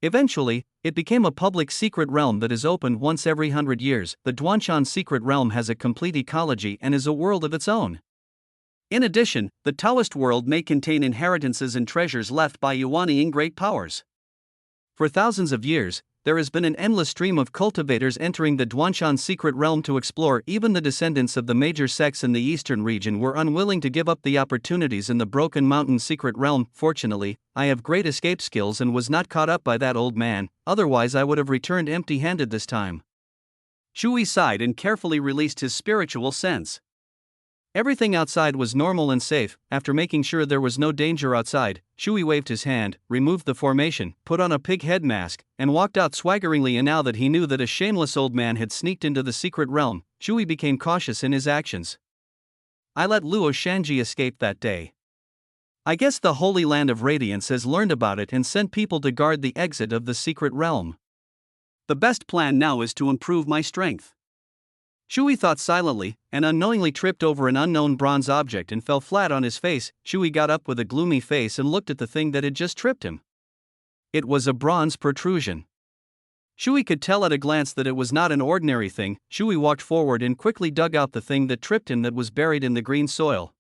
Speaker 1: Eventually, it became a public secret realm that is opened once every 100 years. The Duanshan secret realm has a complete ecology and is a world of its own.
Speaker 2: In addition, the Taoist world may contain inheritances and treasures left by Yuanying great powers.
Speaker 1: For thousands of years, there has been an endless stream of cultivators entering the Duanshan secret realm to explore. Even the descendants of the major sects in the eastern region were unwilling to give up the opportunities in the Broken Mountain secret realm. Fortunately, I have great escape skills and was not caught up by that old man, otherwise I would have returned empty-handed this time.
Speaker 2: Shui sighed and carefully released his spiritual sense.
Speaker 1: Everything outside was normal and safe. After making sure there was no danger outside, Shui waved his hand, removed the formation, put on a pig head mask, and walked out swaggeringly. And now that he knew that a shameless old man had sneaked into the secret realm, Shui became cautious in his actions. I let Luo Shanji escape that day. I guess the Holy Land of Radiance has learned about it and sent people to guard the exit of the secret realm.
Speaker 2: The best plan now is to improve my strength.
Speaker 1: Shui thought silently, and unknowingly tripped over an unknown bronze object and fell flat on his face. Shui got up with a gloomy face and looked at the thing that had just tripped him. It was a bronze protrusion. Shui could tell at a glance that it was not an ordinary thing. Shui walked forward and quickly dug out the thing that tripped him that was buried in the green soil.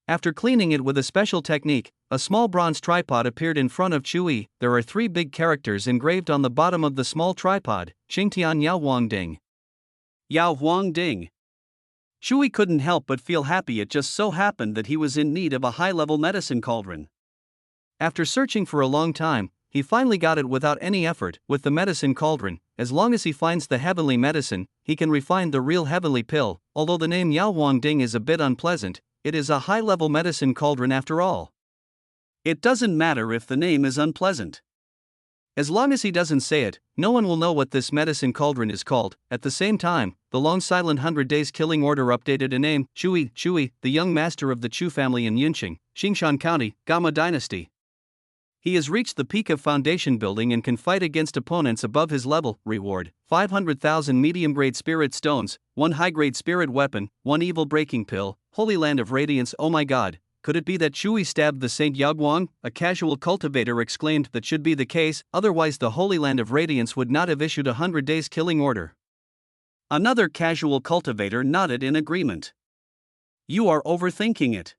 Speaker 1: After cleaning it with a special technique, a small bronze tripod appeared in front of Shui. There are 3 big characters engraved on the bottom of the small tripod: Xingtian Yao Huangding.
Speaker 2: Yao Huangding.
Speaker 1: Shui couldn't help but feel happy. It just so happened that he was in need of a high-level medicine cauldron. After searching for a long time, he finally got it without any effort. With the medicine cauldron, as long as he finds the heavenly medicine, he can refine the real heavenly pill. Although the name Yao Huangding is a bit unpleasant, it is a high-level medicine cauldron after all.
Speaker 2: It doesn't matter if the name is unpleasant.
Speaker 1: As long as he doesn't say it, no one will know what this medicine cauldron is called. At the same time, the long silent 100 Days Killing Order updated a name: Shui, the young master of the Chu family in Yunqing, Xingshan County, Gama Dynasty. He has reached the peak of foundation building and can fight against opponents above his level. Reward: 500,000 medium-grade spirit stones, 1 high-grade spirit weapon, 1 evil breaking pill. Holy Land of Radiance. Oh my god. Could it be that Shui stabbed the Saint Yaoguang? A casual cultivator exclaimed. That should be the case, otherwise the Holy Land of Radiance would not have issued a 100 Days Killing Order.
Speaker 2: Another casual cultivator nodded in agreement. You are overthinking it.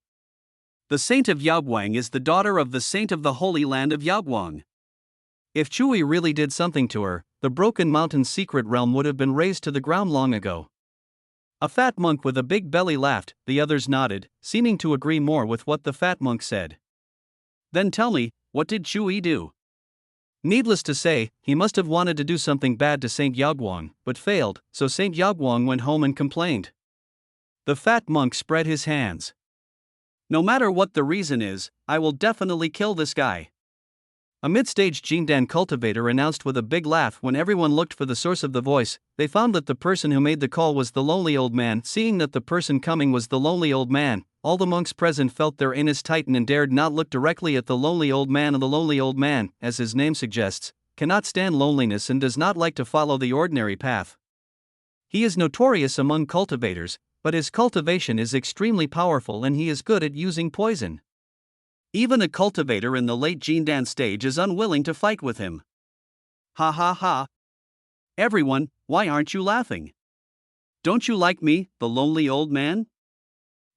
Speaker 2: The Saint of Yaoguang is the daughter of the Saint of the Holy Land of Yaoguang.
Speaker 1: If Shui really did something to her, the Broken Mountain secret realm would have been razed to the ground long ago. A fat monk with a big belly laughed. The others nodded, seeming to agree more with what the fat monk said.
Speaker 2: Then tell me, what did Shui do?
Speaker 1: Needless to say, he must have wanted to do something bad to Saint Yaoguang, but failed, so Saint Yaoguang went home and complained. The fat monk spread his hands.
Speaker 2: No matter what the reason is, I will definitely kill this guy.
Speaker 1: A mid-stage Jingdan cultivator announced with a big laugh. When everyone looked for the source of the voice, they found that the person who made the call was the lonely old man. Seeing that the person coming was the lonely old man, all the monks present felt their anus tighten and dared not look directly at the lonely old man. And the lonely old man, as his name suggests, cannot stand loneliness and does not like to follow the ordinary path. He is notorious among cultivators, but his cultivation is extremely powerful and he is good at using poison.
Speaker 2: Even a cultivator in the late Jingdan stage is unwilling to fight with him. Ha ha ha. Everyone, why aren't you laughing? Don't you like me, the lonely old man?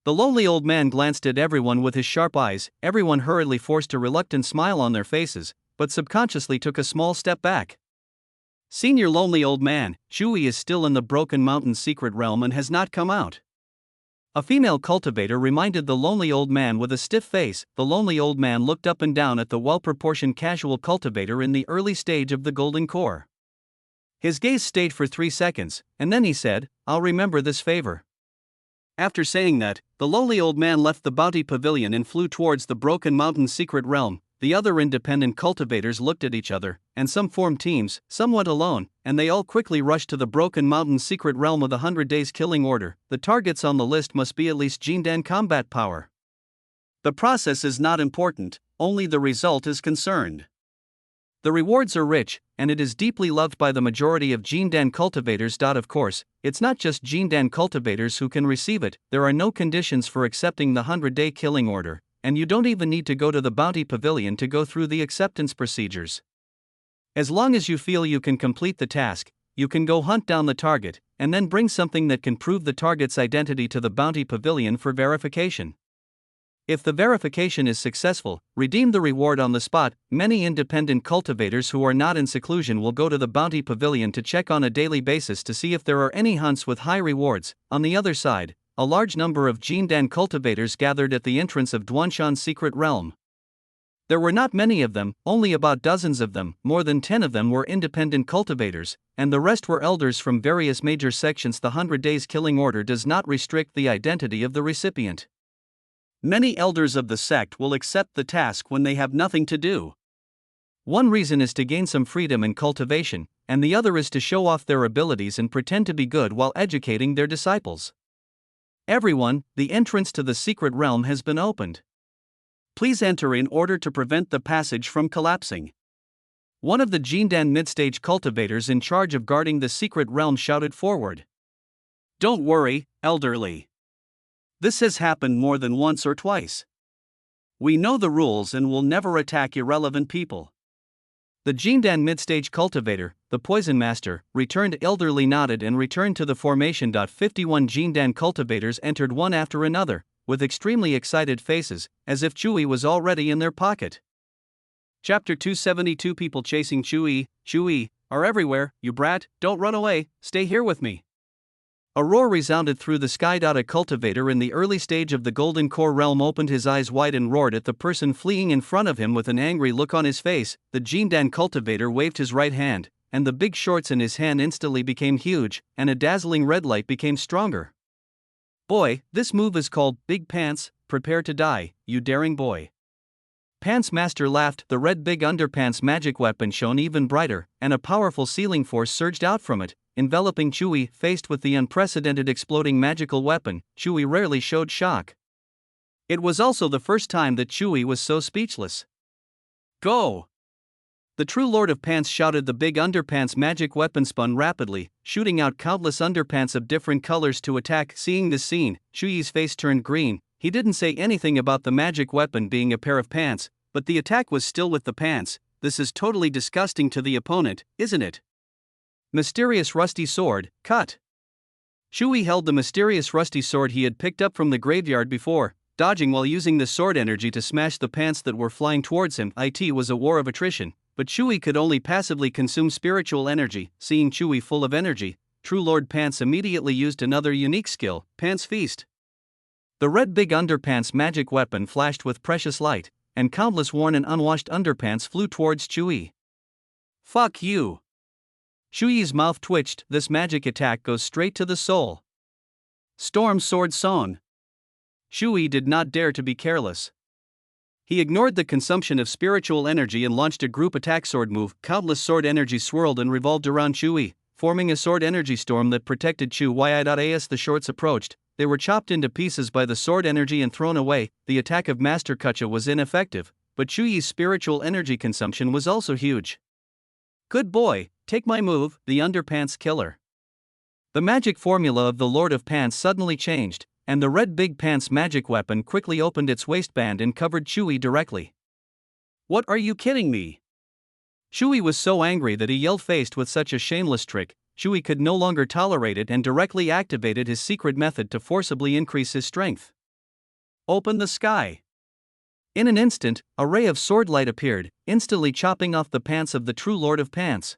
Speaker 1: The lonely old man glanced at everyone with his sharp eyes. Everyone hurriedly forced a reluctant smile on their faces, but subconsciously took a small step back. Senior lonely old man, Shui is still in the Broken Mountain secret realm and has not come out. A female cultivator reminded the lonely old man with a stiff face. The lonely old man looked up and down at the well-proportioned casual cultivator in the early stage of the golden core. His gaze stayed for 3 seconds, and then he said, "I'll remember this favor." After saying that, the lonely old man left the bounty pavilion and flew towards the Broken Mountain secret realm. the other independent cultivators looked at each other, and some formed teams, some went alone, and they all quickly rushed to the Broken Mountain secret realm of the 100 Days Killing Order. The targets on the list must be at least Jindan combat power. The process is not important, only the result is concerned. The rewards are rich, and it is deeply loved by the majority of Jindan cultivators. Of course, it's not just Jindan cultivators who can receive it, there are no conditions for accepting the 100-day killing order, and you don't even need to go to the Bounty Pavilion to go through the acceptance procedures. As long as you feel you can complete the task, you can go hunt down the target, and then bring something that can prove the target's identity to the Bounty Pavilion for verification. If the verification is successful, redeem the reward on the spot. Many independent cultivators who are not in seclusion will go to the Bounty Pavilion to check on a daily basis to see if there are any hunts with high rewards. On the other side, a large number of Jindan cultivators gathered at the entrance of Duanshan's secret realm. There were not many of them, only about dozens of them. More than 10 of them were independent cultivators, and the rest were elders from various major sections. The 100 Days Killing Order does not restrict the identity of the recipient. Many elders of the sect will accept the task when they have nothing to do. One reason is to gain some freedom in cultivation, and the other is to show off their abilities and pretend to be good while educating their disciples. Everyone, the entrance to the secret realm has been opened. Please enter in order to prevent the passage from collapsing. One of the Jindan mid-stage cultivators in charge of guarding the secret realm shouted forward. Don't worry, elderly. This has happened more than once or twice. We know the rules and will never attack irrelevant people. The Jindan mid-stage cultivator, the Poison Master, returned. Elderly nodded and returned to the formation. 51 Jindan cultivators entered one after another, with extremely excited faces, as if Chewy was already in their pocket. Chapter 272. People chasing Chewy. Chewy, are everywhere, you brat, don't run away, stay here with me. A roar resounded through the sky. A cultivator in the early stage of the Golden Core realm opened his eyes wide and roared at the person fleeing in front of him with an angry look on his face. The Jindan cultivator waved his right hand, and the big shorts in his hand instantly became huge, and a dazzling red light became stronger. Boy, this move is called Big Pants. Prepare to die, you daring boy. Pants Master laughed. The red Big Underpants magic weapon shone even brighter, and a powerful sealing force surged out from it, enveloping Chewy. Faced with the unprecedented exploding magical weapon, Chewy rarely showed shock. It was also the first time that Chewy was so speechless. Go! The true Lord of Pants shouted. The Big Underpants magic weapon spun rapidly, shooting out countless underpants of different colors to attack. Seeing this scene, Chewy's face turned green. He didn't say anything about the magic weapon being a pair of pants, but the attack was still with the pants. This is totally disgusting to the opponent, isn't it? Mysterious rusty sword, cut. Chewy held the mysterious rusty sword he had picked up from the graveyard before, dodging while using the sword energy to smash the pants that were flying towards him. It was a war of attrition, but Chewy could only passively consume spiritual energy. Seeing Chewy full of energy, True Lord Pants immediately used another unique skill, Pants Feast. The red Big Underpants magic weapon flashed with precious light, and countless worn and unwashed underpants flew towards Chewy. Fuck you! Chewy's mouth twitched. This magic attack goes straight to the soul. Storm Sword Song. Chewy did not dare to be careless. He ignored the consumption of spiritual energy and launched a group attack sword move. Countless sword energy swirled and revolved around Chewy, forming a sword energy storm that protected Chewy. As the shorts approached, they were chopped into pieces by the sword energy and thrown away. The attack of Master Kucha was ineffective, but Chewy's spiritual energy consumption was also huge. Good boy, take my move, the Underpants Killer. The magic formula of the Lord of Pants suddenly changed, and the red Big Pants magic weapon quickly opened its waistband and covered Chewy directly. What, are you kidding me? Chewy was so angry that he yelled. Faced with such a shameless trick, Chewy could no longer tolerate it and directly activated his secret method to forcibly increase his strength. Open the sky. In an instant, a ray of sword light appeared, instantly chopping off the pants of the true Lord of Pants.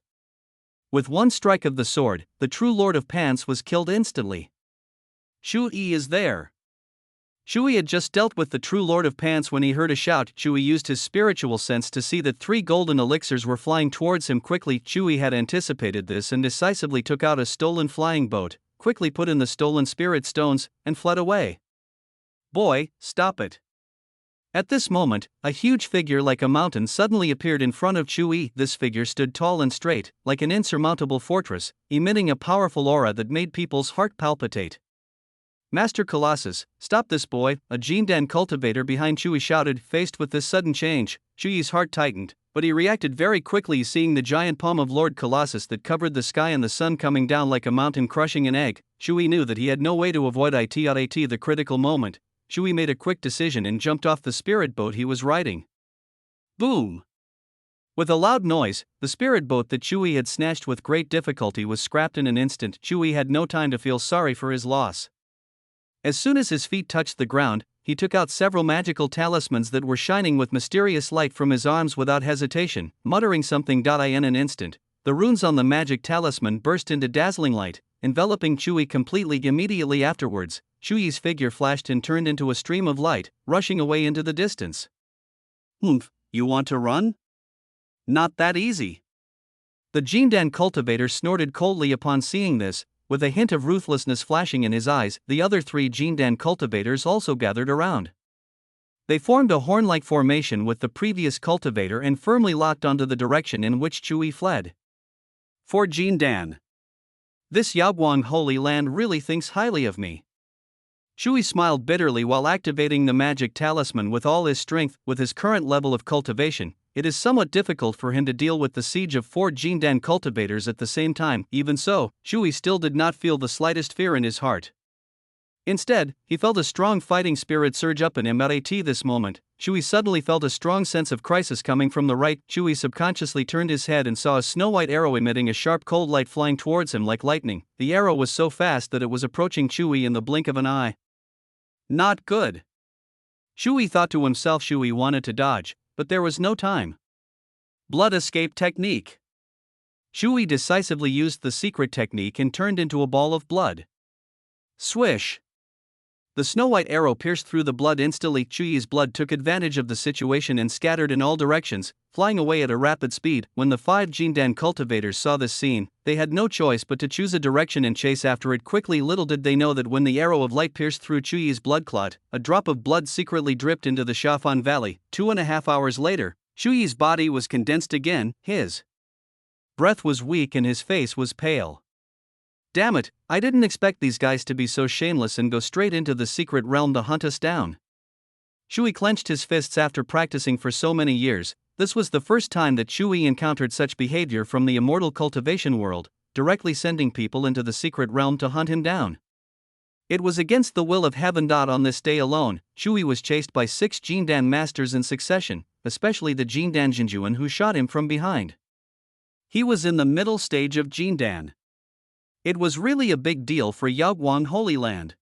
Speaker 1: With one strike of the sword, the true Lord of Pants was killed instantly. Chewy is there. Chewy had just dealt with the true Lord of Pants when he heard a shout. Chewy used his spiritual sense to see that 3 golden elixirs were flying towards him quickly. Chewy had anticipated this and decisively took out a stolen flying boat, quickly put in the stolen spirit stones, and fled away. Boy, stop it. At this moment, a huge figure like a mountain suddenly appeared in front of Chu-Yi. This figure stood tall and straight, like an insurmountable fortress, emitting a powerful aura that made people's heart palpitate. "Master Colossus, stop this boy," a Jindan cultivator behind Chu-Yi shouted. Faced with this sudden change, Chu-Yi's heart tightened, but he reacted very quickly, seeing the giant palm of Lord Colossus that covered the sky and the sun coming down like a mountain crushing an egg. Chu-Yi knew that he had no way to avoid the critical moment. Chu-Yi made a quick decision and jumped off the spirit boat he was riding. Boom! With a loud noise, the spirit boat that Chu-Yi had snatched with great difficulty was scrapped in an instant. Chu-Yi had no time to feel sorry for his loss. As soon as his feet touched the ground, he took out several magical talismans that were shining with mysterious light from his arms without hesitation, muttering something. In an instant, the runes on the magic talisman burst into dazzling light, enveloping Chu-Yi completely. Immediately afterwards, Chu-Yi's figure flashed and turned into a stream of light, rushing away into the distance. You want to run? Not that easy. The Jindan cultivator snorted coldly upon seeing this. With a hint of ruthlessness flashing in his eyes, the other 3 Jindan cultivators also gathered around. They formed a horn-like formation with the previous cultivator and firmly locked onto the direction in which Chu-Yi fled. For Jindan. This Yaoguang Holy Land really thinks highly of me. Chu-Yi smiled bitterly while activating the magic talisman with all his strength. With his current level of cultivation, it is somewhat difficult for him to deal with the siege of 4 Jindan cultivators at the same time. Even so, Chu-Yi still did not feel the slightest fear in his heart. Instead, he felt a strong fighting spirit surge up in him. At this moment, Chu-Yi suddenly felt a strong sense of crisis coming from the right. Chu-Yi subconsciously turned his head and saw a snow-white arrow emitting a sharp cold light flying towards him like lightning. The arrow was so fast that it was approaching Chu-Yi in the blink of an eye. Not good. Chu-Yi thought to himself. Chu-Yi wanted to dodge, but there was no time. Blood escape technique. Chu-Yi decisively used the secret technique and turned into a ball of blood. Swish! The snow-white arrow pierced through the blood instantly. Chu-Yi's blood took advantage of the situation and scattered in all directions, flying away at a rapid speed. When the 5 Jindan cultivators saw this scene, they had no choice but to choose a direction and chase after it quickly. Little did they know that when the arrow of light pierced through Chu-Yi's blood clot, a drop of blood secretly dripped into the Shafan Valley. 2.5 hours later, Chu-Yi's body was condensed again. His breath was weak and his face was pale. Damn it, I didn't expect these guys to be so shameless and go straight into the secret realm to hunt us down. Chu-Yi clenched his fists after practicing for so many years. This was the first time that Chu-Yi encountered such behavior from the immortal cultivation world, directly sending people into the secret realm to hunt him down. It was against the will of heaven. On this day alone, Chu-Yi was chased by 6 Jindan masters in succession, especially the Jindan Jinjuan who shot him from behind. He was in the middle stage of Jindan. It was really a big deal for Yaoguang Holy Land.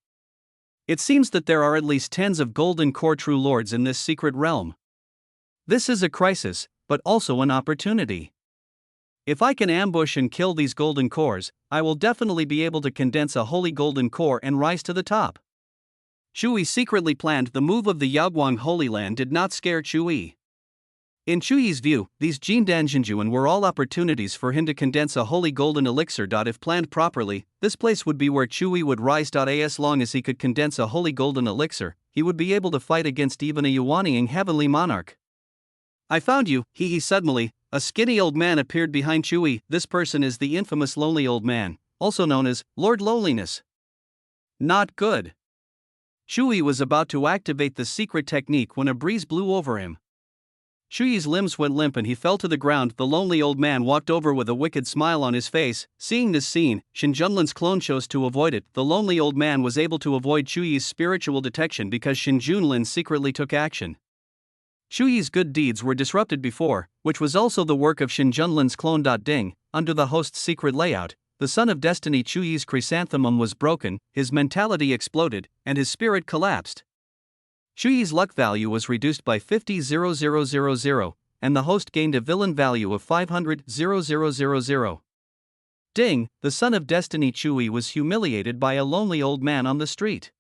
Speaker 1: It seems that there are at least tens of golden core true lords in this secret realm. This is a crisis, but also an opportunity. If I can ambush and kill these golden cores, I will definitely be able to condense a holy golden core and rise to the top. Chu-Yi secretly planned the move of the Yaoguang Holy Land did not scare Chu-Yi. In Chu-Yi's view, these Jindan Jinjuan were all opportunities for him to condense a holy golden elixir. If planned properly, this place would be where Chu-Yi would rise. As long as he could condense a holy golden elixir, he would be able to fight against even a Yuaniing heavenly monarch. I found you, he suddenly, a skinny old man appeared behind Chu-Yi. This person is the infamous Lonely Old Man, also known as Lord Loneliness. Not good. Chu-Yi was about to activate the secret technique when a breeze blew over him. Chu-Yi's limbs went limp and he fell to the ground. The lonely old man walked over with a wicked smile on his face. Seeing this scene, Shin Junlin's clone chose to avoid it. The lonely old man was able to avoid Chu-Yi's spiritual detection because Shin Junlin secretly took action. Chu-Yi's good deeds were disrupted before, which was also the work of Shin Junlin's clone. Ding, under the host's secret layout, the Son of Destiny Chu-Yi's chrysanthemum was broken, his mentality exploded, and his spirit collapsed. Chu-Yi's luck value was reduced by 50,000, and the host gained a villain value of 500,000. Ding, the Son of Destiny Chu-Yi was humiliated by a lonely old man on the street.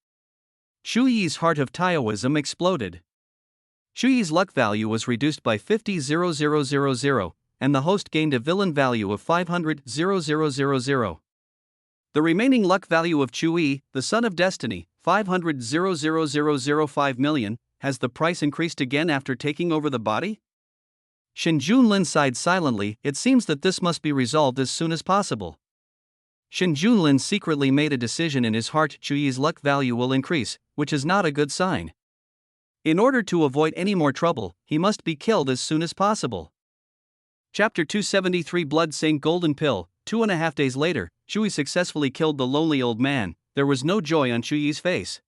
Speaker 1: Chu-Yi's heart of Taoism exploded. Chu-Yi's luck value was reduced by 50,000, and the host gained a villain value of 500,000. The remaining luck value of Chu-Yi, the Son of Destiny, 500,000 5 million,
Speaker 2: has the price increased again after taking over the body?
Speaker 1: Shin Junlin sighed silently. It seems that this must be resolved as soon as possible. Shin Junlin secretly made a decision in his heart. Chu Yi's luck value will increase, which is not a good sign. In order to avoid any more trouble, he must be killed as soon as possible. Chapter 273 Blood Saint Golden Pill. 2.5 days later, Chu Yi successfully killed the lonely old man. There was no joy on Chu Yi's face.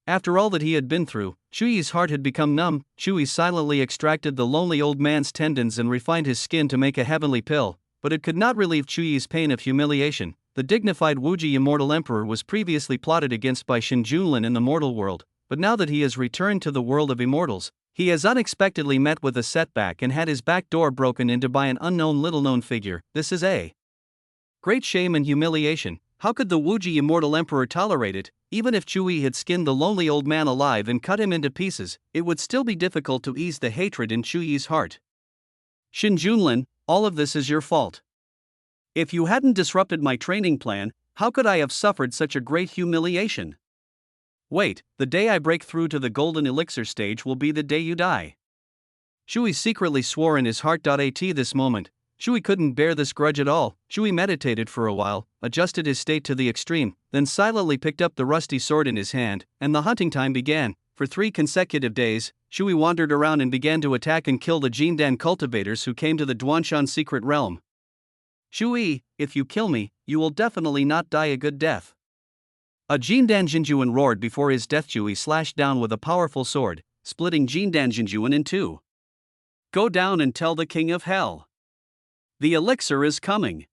Speaker 1: After all that he had been through, Chu Yi's heart had become numb. Chu Yi silently extracted the lonely old man's tendons and refined his skin to make a heavenly pill, but it could not relieve Chu Yi's pain of humiliation. The dignified Wuji Immortal Emperor was previously plotted against by Shin Junlin in the mortal world, but now that he has returned to the world of immortals, he has unexpectedly met with a setback and had his back door broken into by an unknown little-known figure. This is a great shame and humiliation. How could the Wuji Immortal Emperor tolerate it? Even if Chu Yi had skinned the lonely old man alive and cut him into pieces, it would still be difficult to ease the hatred in Chu Yi's heart. Shin Junlin, all of this is your fault. If you hadn't disrupted my training plan, how could I have suffered such a great humiliation? Wait, the day I break through to the golden elixir stage will be the day you die. Chu Yi secretly swore in his heart. At this moment, Chu Yi couldn't bear this grudge at all. Chu Yi meditated for a while, adjusted his state to the extreme, then silently picked up the rusty sword in his hand, and the hunting time began. For 3 consecutive days, Chu Yi wandered around and began to attack and kill the Jindan cultivators who came to the Duanshan secret realm. Chu Yi, if you kill me, you will definitely not die a good death. A Jindan Jinjuan roared before his death. Chu Yi slashed down with a powerful sword, splitting Jindan Jinjuan in 2. Go down and tell the king of hell. The elixir is coming.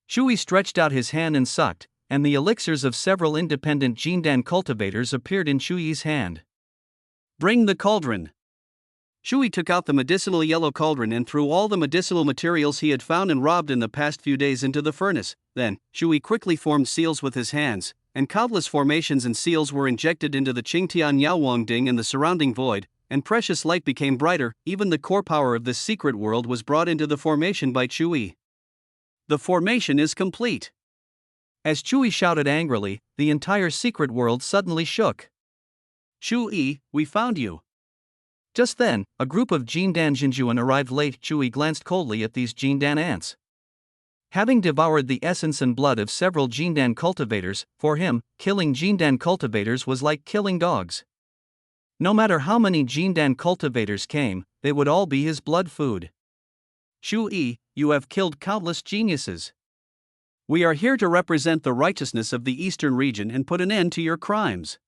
Speaker 1: Chu Yi stretched out his hand and sucked, and the elixirs of several independent Jindan cultivators appeared in Chu Yi's hand. Bring the cauldron. Chu Yi took out the medicinal yellow cauldron and threw all the medicinal materials he had found and robbed in the past few days into the furnace. Then, Chu Yi quickly formed seals with his hands, and countless formations and seals were injected into the Qingtian Yaowangding and the surrounding void, and precious light became brighter. Even the core power of this secret world was brought into the formation by Chu Yi. The formation is complete. As Chu Yi shouted angrily, the entire secret world suddenly shook. Chu Yi, we found you. Just then, a group of Jindan Jinjuan arrived late. Chu Yi glanced coldly at these Jindan ants. Having devoured the essence and blood of several Jindan cultivators, for him, killing Jindan cultivators was like killing dogs. No matter how many Jindan cultivators came, they would all be his blood food. Chu Yi, you have killed countless geniuses. We are here to represent the righteousness of the eastern region and put an end to your crimes.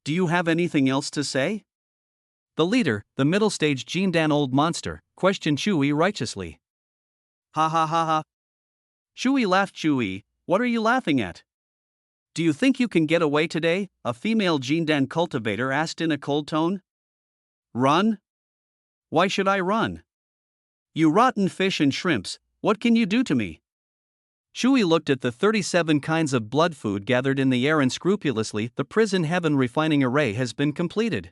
Speaker 1: Do you have anything else to say? The leader, the middle-stage Jindan old monster, questioned Chu Yi righteously. Ha ha ha ha. Chu Yi laughed. Chu Yi, what are you laughing at? Do you think you can get away today? A female Jindan cultivator asked in a cold tone. Run? Why should I run? You rotten fish and shrimps, what can you do to me? Chu Yi looked at the 37 kinds of blood food gathered in the air unscrupulously. The prison heaven refining array has been completed.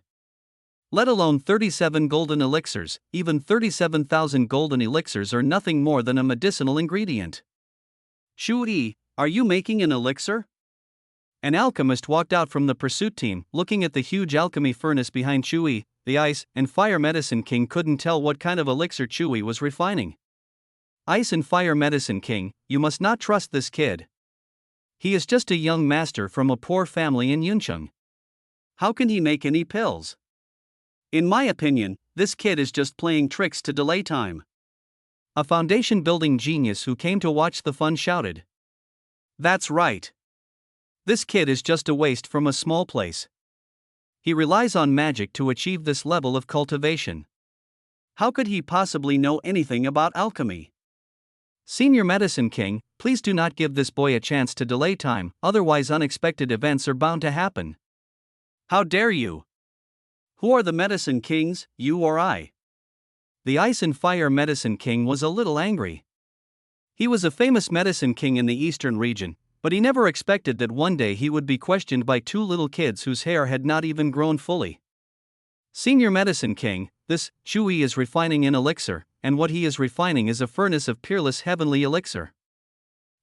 Speaker 1: Let alone 37 golden elixirs, even 37,000 golden elixirs are nothing more than a medicinal ingredient. Chu Yi, are you making an elixir? An alchemist walked out from the pursuit team, looking at the huge alchemy furnace behind Chu Yi. The Ice and Fire Medicine King couldn't tell what kind of elixir Chu Yi was refining. Ice and Fire Medicine King, you must not trust this kid. He is just a young master from a poor family in Yuncheng. How can he make any pills? In my opinion, this kid is just playing tricks to delay time. A foundation-building genius who came to watch the fun shouted. That's right. This kid is just a waste from a small place. He relies on magic to achieve this level of cultivation. How could he possibly know anything about alchemy? Senior Medicine King, please do not give this boy a chance to delay time, otherwise unexpected events are bound to happen. How dare you? Who are the Medicine Kings, you or I? The Ice and Fire Medicine King was a little angry. He was a famous medicine king in the eastern region, but he never expected that one day he would be questioned by 2 little kids whose hair had not even grown fully. Senior Medicine King, this Chu Yi is refining an elixir, and what he is refining is a furnace of peerless heavenly elixir.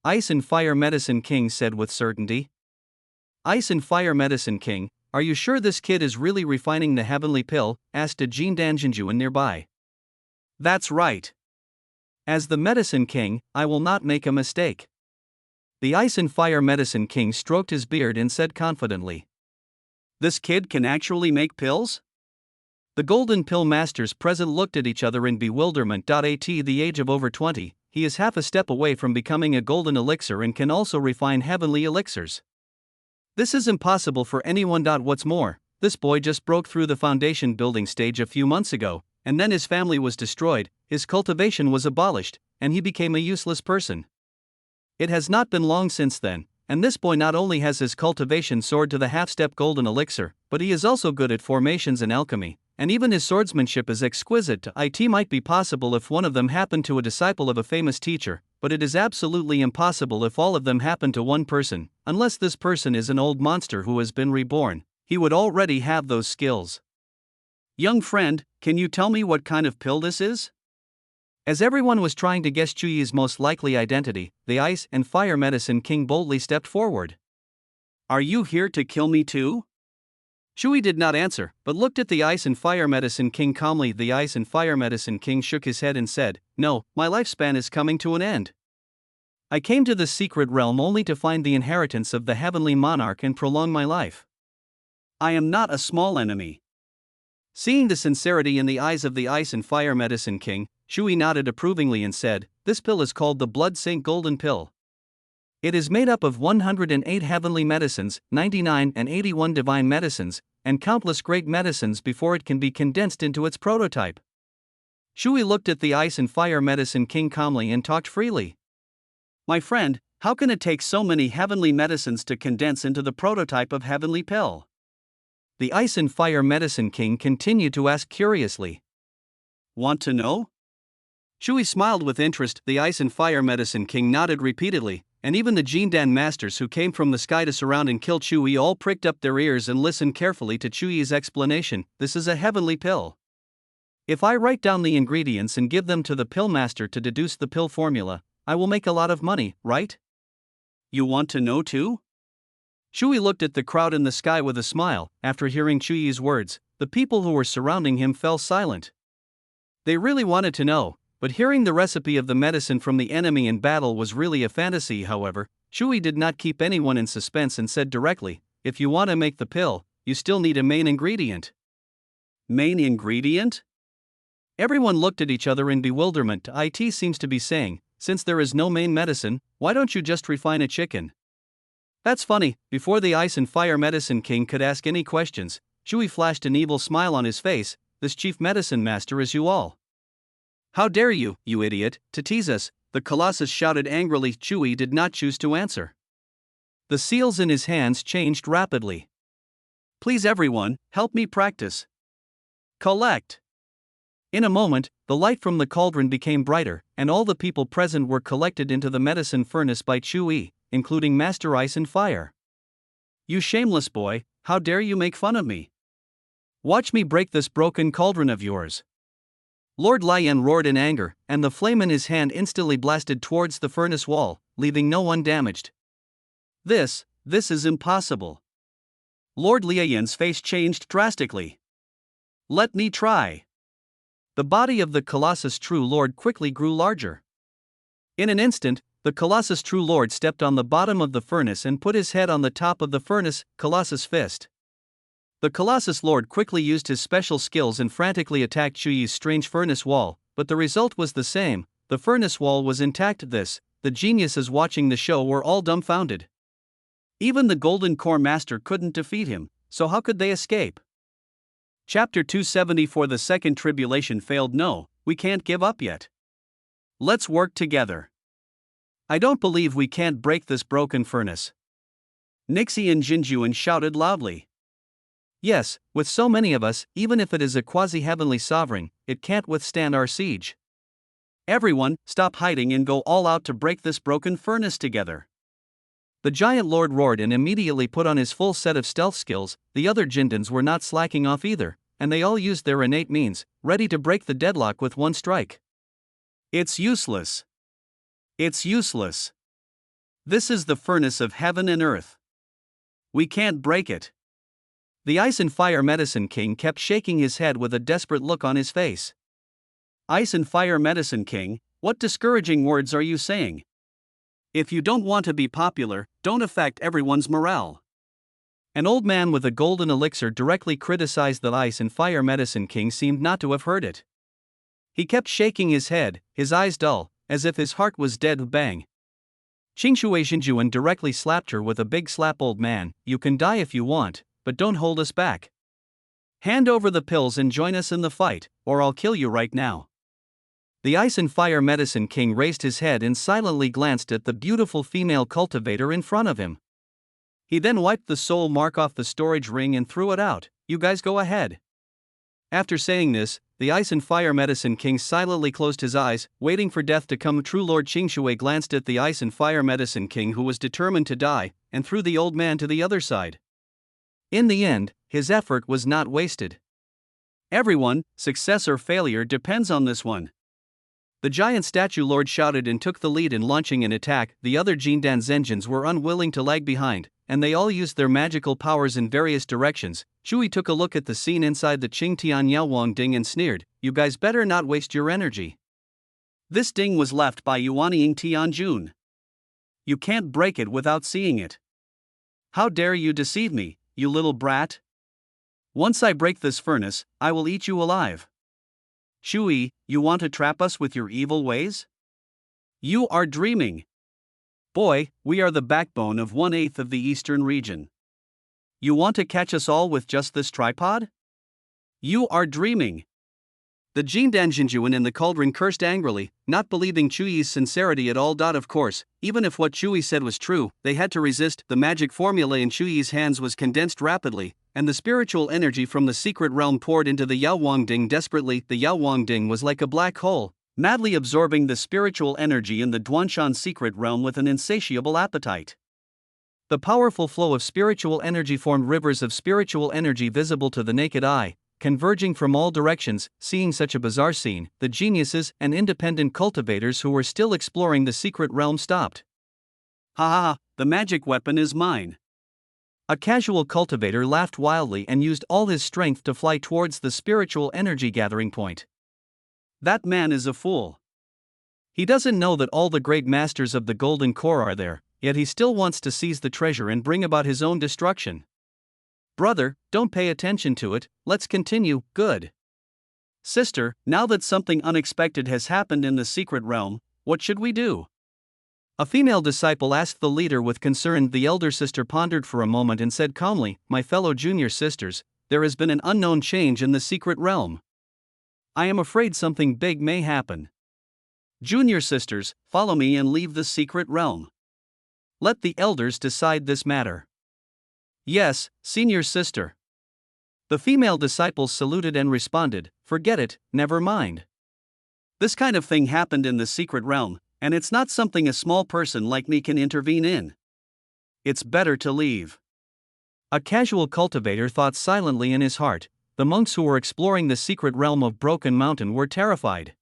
Speaker 1: Ice and Fire Medicine King said with certainty. Ice and Fire Medicine King, are you sure this kid is really refining the heavenly pill? Asked a Jindan Jinjuan nearby.
Speaker 2: That's right.
Speaker 1: As the Medicine King, I will not make a mistake. The Ice and Fire Medicine King stroked his beard and said confidently.
Speaker 2: This kid can actually make pills?
Speaker 1: The Golden Pill Masters present looked at each other in bewilderment. At the age of over 20, he is half a step away from becoming a golden elixir and can also refine heavenly elixirs. This is impossible for anyone. What's more, this boy just broke through the foundation building stage a few months ago, and then his family was destroyed, his cultivation was abolished, and he became a useless person. It has not been long since then, and this boy not only has his cultivation soared to the half-step golden elixir, but he is also good at formations and alchemy, and even his swordsmanship is exquisite. It might be possible if one of them happened to a disciple of a famous teacher, but it is absolutely impossible if all of them happen to one person, unless this person is an old monster who has been reborn. He would already have those skills.
Speaker 2: Young friend, can you tell me what kind of pill this is?
Speaker 1: As everyone was trying to guess Chuyi's most likely identity, the Ice and Fire Medicine King boldly stepped forward.
Speaker 2: Are you here to kill me too?
Speaker 1: Chuyi did not answer, but looked at the Ice and Fire Medicine King calmly. The Ice and Fire Medicine King shook his head and said, No, my lifespan is coming to an end. I came to this secret realm only to find the inheritance of the heavenly monarch and prolong my life.
Speaker 2: I am not a small enemy.
Speaker 1: Seeing the sincerity in the eyes of the Ice and Fire Medicine King, Chuyi nodded approvingly and said, This pill is called the Blood Saint Golden Pill. It is made up of 108 heavenly medicines, 99 and 81 divine medicines, and countless great medicines before it can be condensed into its prototype. Chuyi looked at the Ice and Fire Medicine King calmly and talked freely.
Speaker 2: My friend, how can it take so many heavenly medicines to condense into the prototype of heavenly pill?
Speaker 1: The Ice and Fire Medicine King continued to ask curiously.
Speaker 2: Want to know?
Speaker 1: Chuyi smiled with interest. The Ice and Fire Medicine King nodded repeatedly, and even the Jindan masters who came from the sky to surround and kill Chuyi all pricked up their ears and listened carefully to Chuyi's explanation. This is a heavenly pill. If I write down the ingredients and give them to the pill master to deduce the pill formula, I will make a lot of money, right?
Speaker 2: You want to know too?
Speaker 1: Chuyi looked at the crowd in the sky with a smile. After hearing Chuyi's words, the people who were surrounding him fell silent. They really wanted to know, but hearing the recipe of the medicine from the enemy in battle was really a fantasy. However, Chuyi did not keep anyone in suspense and said directly, If you want to make the pill, you still need a main ingredient.
Speaker 2: Main ingredient?
Speaker 1: Everyone looked at each other in bewilderment. It seems to be saying, since there is no main medicine, why don't you just refine a chicken? That's funny. Before the Ice and Fire Medicine King could ask any questions, Chuyi flashed an evil smile on his face. This chief medicine master is you all.
Speaker 2: How dare you, you idiot, to tease us, the Colossus shouted angrily. Chuyi did not choose to answer.
Speaker 1: The seals in his hands changed rapidly.
Speaker 2: Please everyone, help me practice.
Speaker 1: Collect. In a moment, the light from the cauldron became brighter, and all the people present were collected into the medicine furnace by Chuyi, including Master Ice and Fire.
Speaker 2: You shameless boy, how dare you make fun of me?
Speaker 1: Watch me break this broken cauldron of yours. Lord Lian roared in anger, and the flame in his hand instantly blasted towards the furnace wall, leaving no one damaged.
Speaker 2: This is impossible. Lord Lian's face changed drastically. Let me try.
Speaker 1: The body of the Colossus True Lord quickly grew larger. In an instant, the Colossus True Lord stepped on the bottom of the furnace and put his head on the top of the furnace, Colossus Fist. The Colossus Lord quickly used his special skills and frantically attacked Chuyi's strange furnace wall, but the result was the same. The furnace wall was intact. The geniuses watching the show were all dumbfounded.
Speaker 2: Even the Golden Core Master couldn't defeat him, so how could they escape? Chapter 274 The Second Tribulation Failed. No, we can't give up yet. Let's work together.
Speaker 1: I don't believe we can't break this broken furnace.
Speaker 2: Nixie and Jinjuan shouted loudly.
Speaker 1: Yes, with so many of us, even if it is a quasi-heavenly sovereign, it can't withstand our siege.
Speaker 2: Everyone, stop hiding and go all out to break this broken furnace together.
Speaker 1: The giant lord roared and immediately put on his full set of stealth skills. The other Jindans were not slacking off either, and they all used their innate means, ready to break the deadlock with one strike.
Speaker 2: It's useless. It's useless. This is the furnace of heaven and earth. We can't break it.
Speaker 1: The Ice and Fire Medicine King kept shaking his head with a desperate look on his face.
Speaker 2: Ice and Fire Medicine King, what discouraging words are you saying? If you don't want to be popular, don't affect everyone's morale.
Speaker 1: An old man with a golden elixir directly criticized the Ice and Fire Medicine King seemed not to have heard it. He kept shaking his head, his eyes dull, as if his heart was dead. Bang. Qingshui Xinjuan directly slapped her with a big slap. Old man, you can die if you want, but don't hold us back. Hand over the pills and join us in the fight, or I'll kill you right now. The Ice and Fire Medicine King raised his head and silently glanced at the beautiful female cultivator in front of him. He then wiped the soul mark off the storage ring and threw it out. You guys go ahead. After saying this, the Ice and Fire Medicine King silently closed his eyes, waiting for death to come true. Lord Qingshui glanced at the Ice and Fire Medicine King, who was determined to die, and threw the old man to the other side. In the end, his effort was not wasted.
Speaker 2: Everyone, success or failure depends on this one.
Speaker 1: The giant statue lord shouted and took the lead in launching an attack. The other Jindan Zenjins were unwilling to lag behind, and they all used their magical powers in various directions. Shui took a look at the scene inside the Qingtian Yaowang Ding and sneered, you guys better not waste your energy.
Speaker 2: This ding was left by Yuanying Tianjun. You can't break it without seeing it. How dare you deceive me, you little brat? Once I break this furnace, I will eat you alive. Shui, you want to trap us with your evil ways? You are dreaming. Boy, we are the backbone of 1/8 of the eastern region. You want to catch us all with just this tripod? You are dreaming. The Jindan Xinjuan in the cauldron cursed angrily, not believing Chuyi's sincerity at all. Of course, even if what Chuyi said was true, they had to resist. The magic formula in Chuyi's hands was condensed rapidly, and the spiritual energy from the secret realm poured into the Yaowang Ding desperately. The Yaowang Ding was like a black hole, madly absorbing the spiritual energy in the Duanshan secret realm with an insatiable appetite. The powerful flow of spiritual energy formed rivers of spiritual energy visible to the naked eye, converging from all directions. Seeing such a bizarre scene, the geniuses and independent cultivators who were still exploring the secret realm stopped. Ha ha ha, the magic weapon is mine.
Speaker 1: A casual cultivator laughed wildly and used all his strength to fly towards the spiritual energy gathering point.
Speaker 2: That man is a fool.
Speaker 1: He doesn't know that all the great masters of the Golden Core are there, yet he still wants to seize the treasure and bring about his own destruction. Brother, don't pay attention to it, let's continue. Good.
Speaker 2: Sister, now that something unexpected has happened in the secret realm, what should we do?
Speaker 1: A female disciple asked the leader with concern. The elder sister pondered for a moment and said calmly, my fellow junior sisters, there has been an unknown change in the secret realm. I am afraid something big may happen.
Speaker 2: Junior sisters, follow me and leave the secret realm.
Speaker 1: Let the elders decide this matter. Yes, senior sister. The female disciples saluted and responded, forget it, never mind.
Speaker 2: This kind of thing happened in the secret realm, and it's not something a small person like me can intervene in. It's better to leave.
Speaker 1: A casual cultivator thought silently in his heart. The monks who were exploring the secret realm of Broken Mountain were terrified.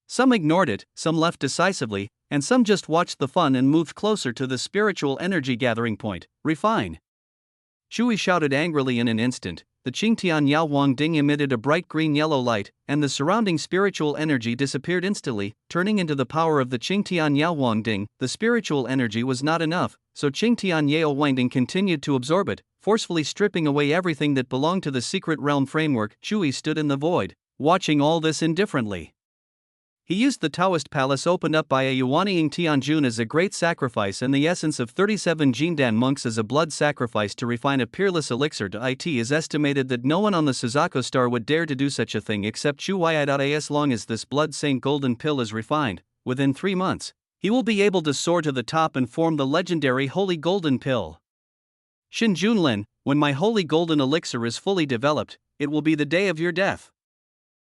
Speaker 1: Some ignored it, some left decisively, and some just watched the fun and moved closer to the spiritual energy gathering point. Refine. Shui shouted angrily. In an instant, the Qingtian Yaowang Ding emitted a bright green-yellow light, and the surrounding spiritual energy disappeared instantly, turning into the power of the Qingtian Yaowang Ding. The spiritual energy was not enough, so Qingtian Yaowang Ding continued to absorb it, forcefully stripping away everything that belonged to the secret realm framework. Shui stood in the void, watching all this indifferently. He used the Taoist palace opened up by a Yuanying Tianjun as a great sacrifice and the essence of 37 Jindan monks as a blood sacrifice to refine a peerless elixir. It is estimated that no one on the Suzaku Star would dare to do such a thing except Chu Yi. As long as this blood saint golden pill is refined, within 3 months, he will be able to soar to the top and form the legendary Holy Golden Pill. Xin Junlin, when my Holy Golden Elixir is fully developed, it will be the day of your death.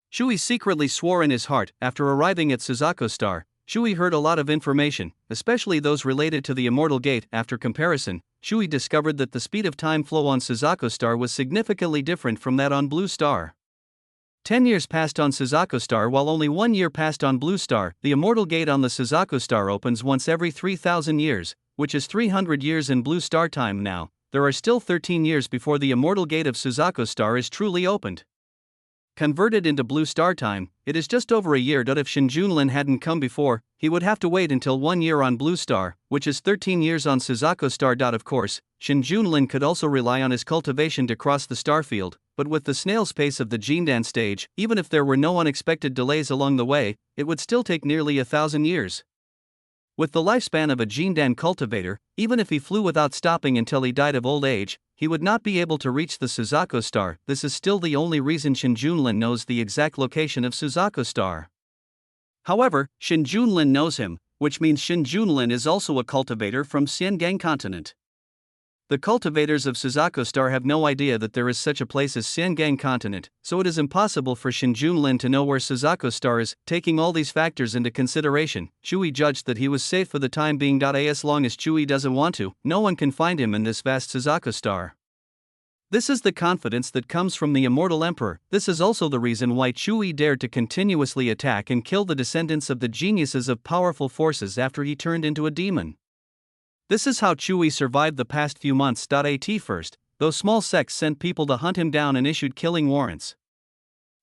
Speaker 1: Shui secretly swore in his heart. After arriving at Suzaku Star, Shui heard a lot of information, especially those related to the Immortal Gate. After comparison, Shui discovered that the speed of time flow on Suzaku Star was significantly different from that on Blue Star. 10 years passed on Suzaku Star while only 1 year passed on Blue Star. The Immortal Gate on the Suzaku Star opens once every 3,000 years, which is 300 years in Blue Star time now. there are still 13 years before the immortal gate of Suzaku Star is truly opened. Converted into blue star time, it is just over a year. If Shin Junlin hadn't come before, he would have to wait until 1 year on blue star, which is 13 years on Suzaku Star. Of course, Shin Junlin could also rely on his cultivation to cross the star field, but with the snail's pace of the Jindan stage, even if there were no unexpected delays along the way, it would still take nearly 1,000 years. With the lifespan of a Jindan cultivator, even if he flew without stopping until he died of old age, he would not be able to reach the Suzaku Star. This is still the only reason Shin Junlin knows the exact location of Suzaku Star. However, Shin Junlin knows him, which means Shin Junlin is also a cultivator from Xiangang continent. The cultivators of Suzaku Star have no idea that there is such a place as Xiangang continent, so it is impossible for Shin Junlin to know where Suzaku Star is. Taking all these factors into consideration, Chui judged that he was safe for the time being. As long as Chui doesn't want to, no one can find him in this vast Suzaku Star. This is the confidence that comes from the immortal emperor. This is also the reason why Chui dared to continuously attack and kill the descendants of the geniuses of powerful forces after he turned into a demon. This is how Chui survived the past few months. At first, those small sects sent people to hunt him down and issued killing warrants.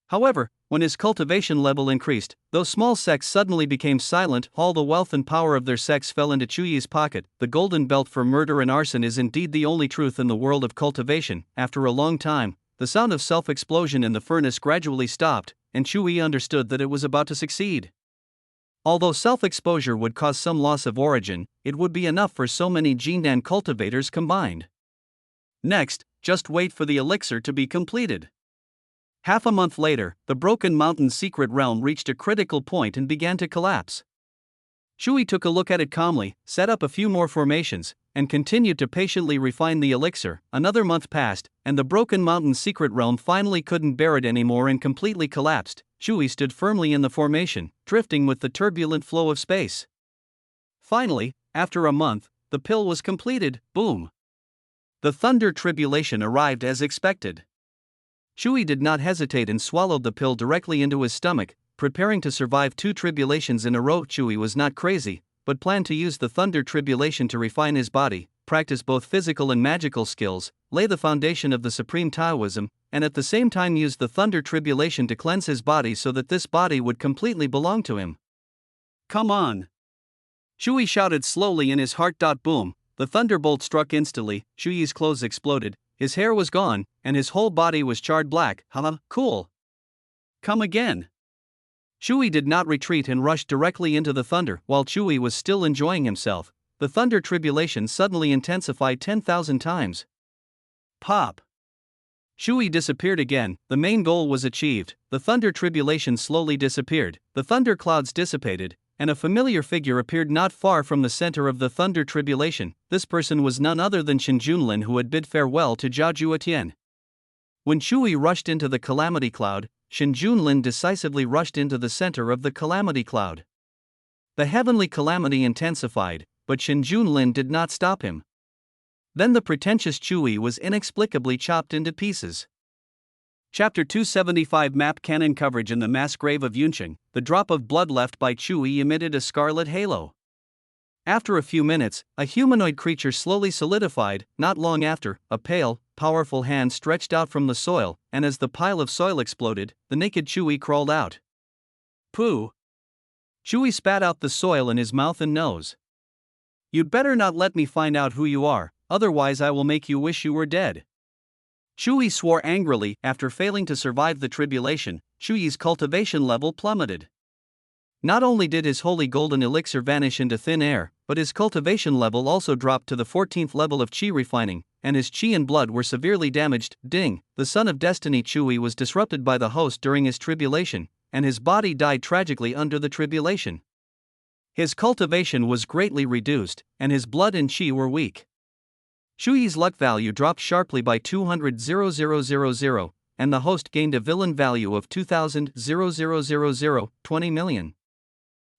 Speaker 1: However, when his cultivation level increased, those small sects suddenly became silent. All the wealth and power of their sects fell into Chui's pocket. The golden belt for murder and arson is indeed the only truth in the world of cultivation. After a long time, the sound of self-explosion in the furnace gradually stopped, and Chui understood that it was about to succeed. Although self-exposure would cause some loss of origin, it would be enough for so many Jindan cultivators combined. Next, just wait for the elixir to be completed. Half a month later, the Broken Mountain secret realm reached a critical point and began to collapse. Chui took a look at it calmly, set up a few more formations, and continued to patiently refine the elixir. Another month passed, and the Broken Mountain secret realm finally couldn't bear it anymore and completely collapsed. Chui stood firmly in the formation, drifting with the turbulent flow of space. Finally, after a month, the pill was completed. Boom! The Thunder Tribulation arrived as expected. Chui did not hesitate and swallowed the pill directly into his stomach, preparing to survive 2 tribulations in a row. Chui was not crazy, but planned to use the Thunder Tribulation to refine his body, practice both physical and magical skills, lay the foundation of the Supreme Taoism, and at the same time use the Thunder Tribulation to cleanse his body so that this body would completely belong to him. Come on! Chui shouted slowly in his heart. Boom! The thunderbolt struck instantly. Chui's clothes exploded, his hair was gone, and his whole body was charred black. Cool! Come again! Chui did not retreat and rushed directly into the thunder. While Chui was still enjoying himself, the Thunder Tribulation suddenly intensified 10,000 times. Pop! Chui disappeared again. The main goal was achieved. The Thunder Tribulation slowly disappeared, the thunder clouds dissipated, and a familiar figure appeared not far from the center of the Thunder Tribulation. This person was none other than Shin Junlin, who had bid farewell to Zhao Juetian. When Chui rushed into the Calamity Cloud, Shin Junlin decisively rushed into the center of the Calamity Cloud. The heavenly calamity intensified, but Shin Junlin did not stop him. Then the pretentious Chui was inexplicably chopped into pieces. Chapter 275 Map Cannon Coverage. In the mass grave of Yunqing, the drop of blood left by Chui emitted a scarlet halo. After a few minutes, a humanoid creature slowly solidified. Not long after, a pale, powerful hand stretched out from the soil, and as the pile of soil exploded, the naked Chui crawled out. Pooh! Chui spat out the soil in his mouth and nose. You'd better not let me find out who you are, otherwise I will make you wish you were dead. Chui swore angrily. After failing to survive the tribulation, Chui's cultivation level plummeted. Not only did his holy golden elixir vanish into thin air, but his cultivation level also dropped to the 14th level of Qi refining, and his Qi and blood were severely damaged. Ding! The Son of Destiny Chui was disrupted by the host during his tribulation, and his body died tragically under the tribulation. His cultivation was greatly reduced, and his blood and Qi were weak. Chui's luck value dropped sharply by 200,000, and the host gained a villain value of 2,000,000, 20 million.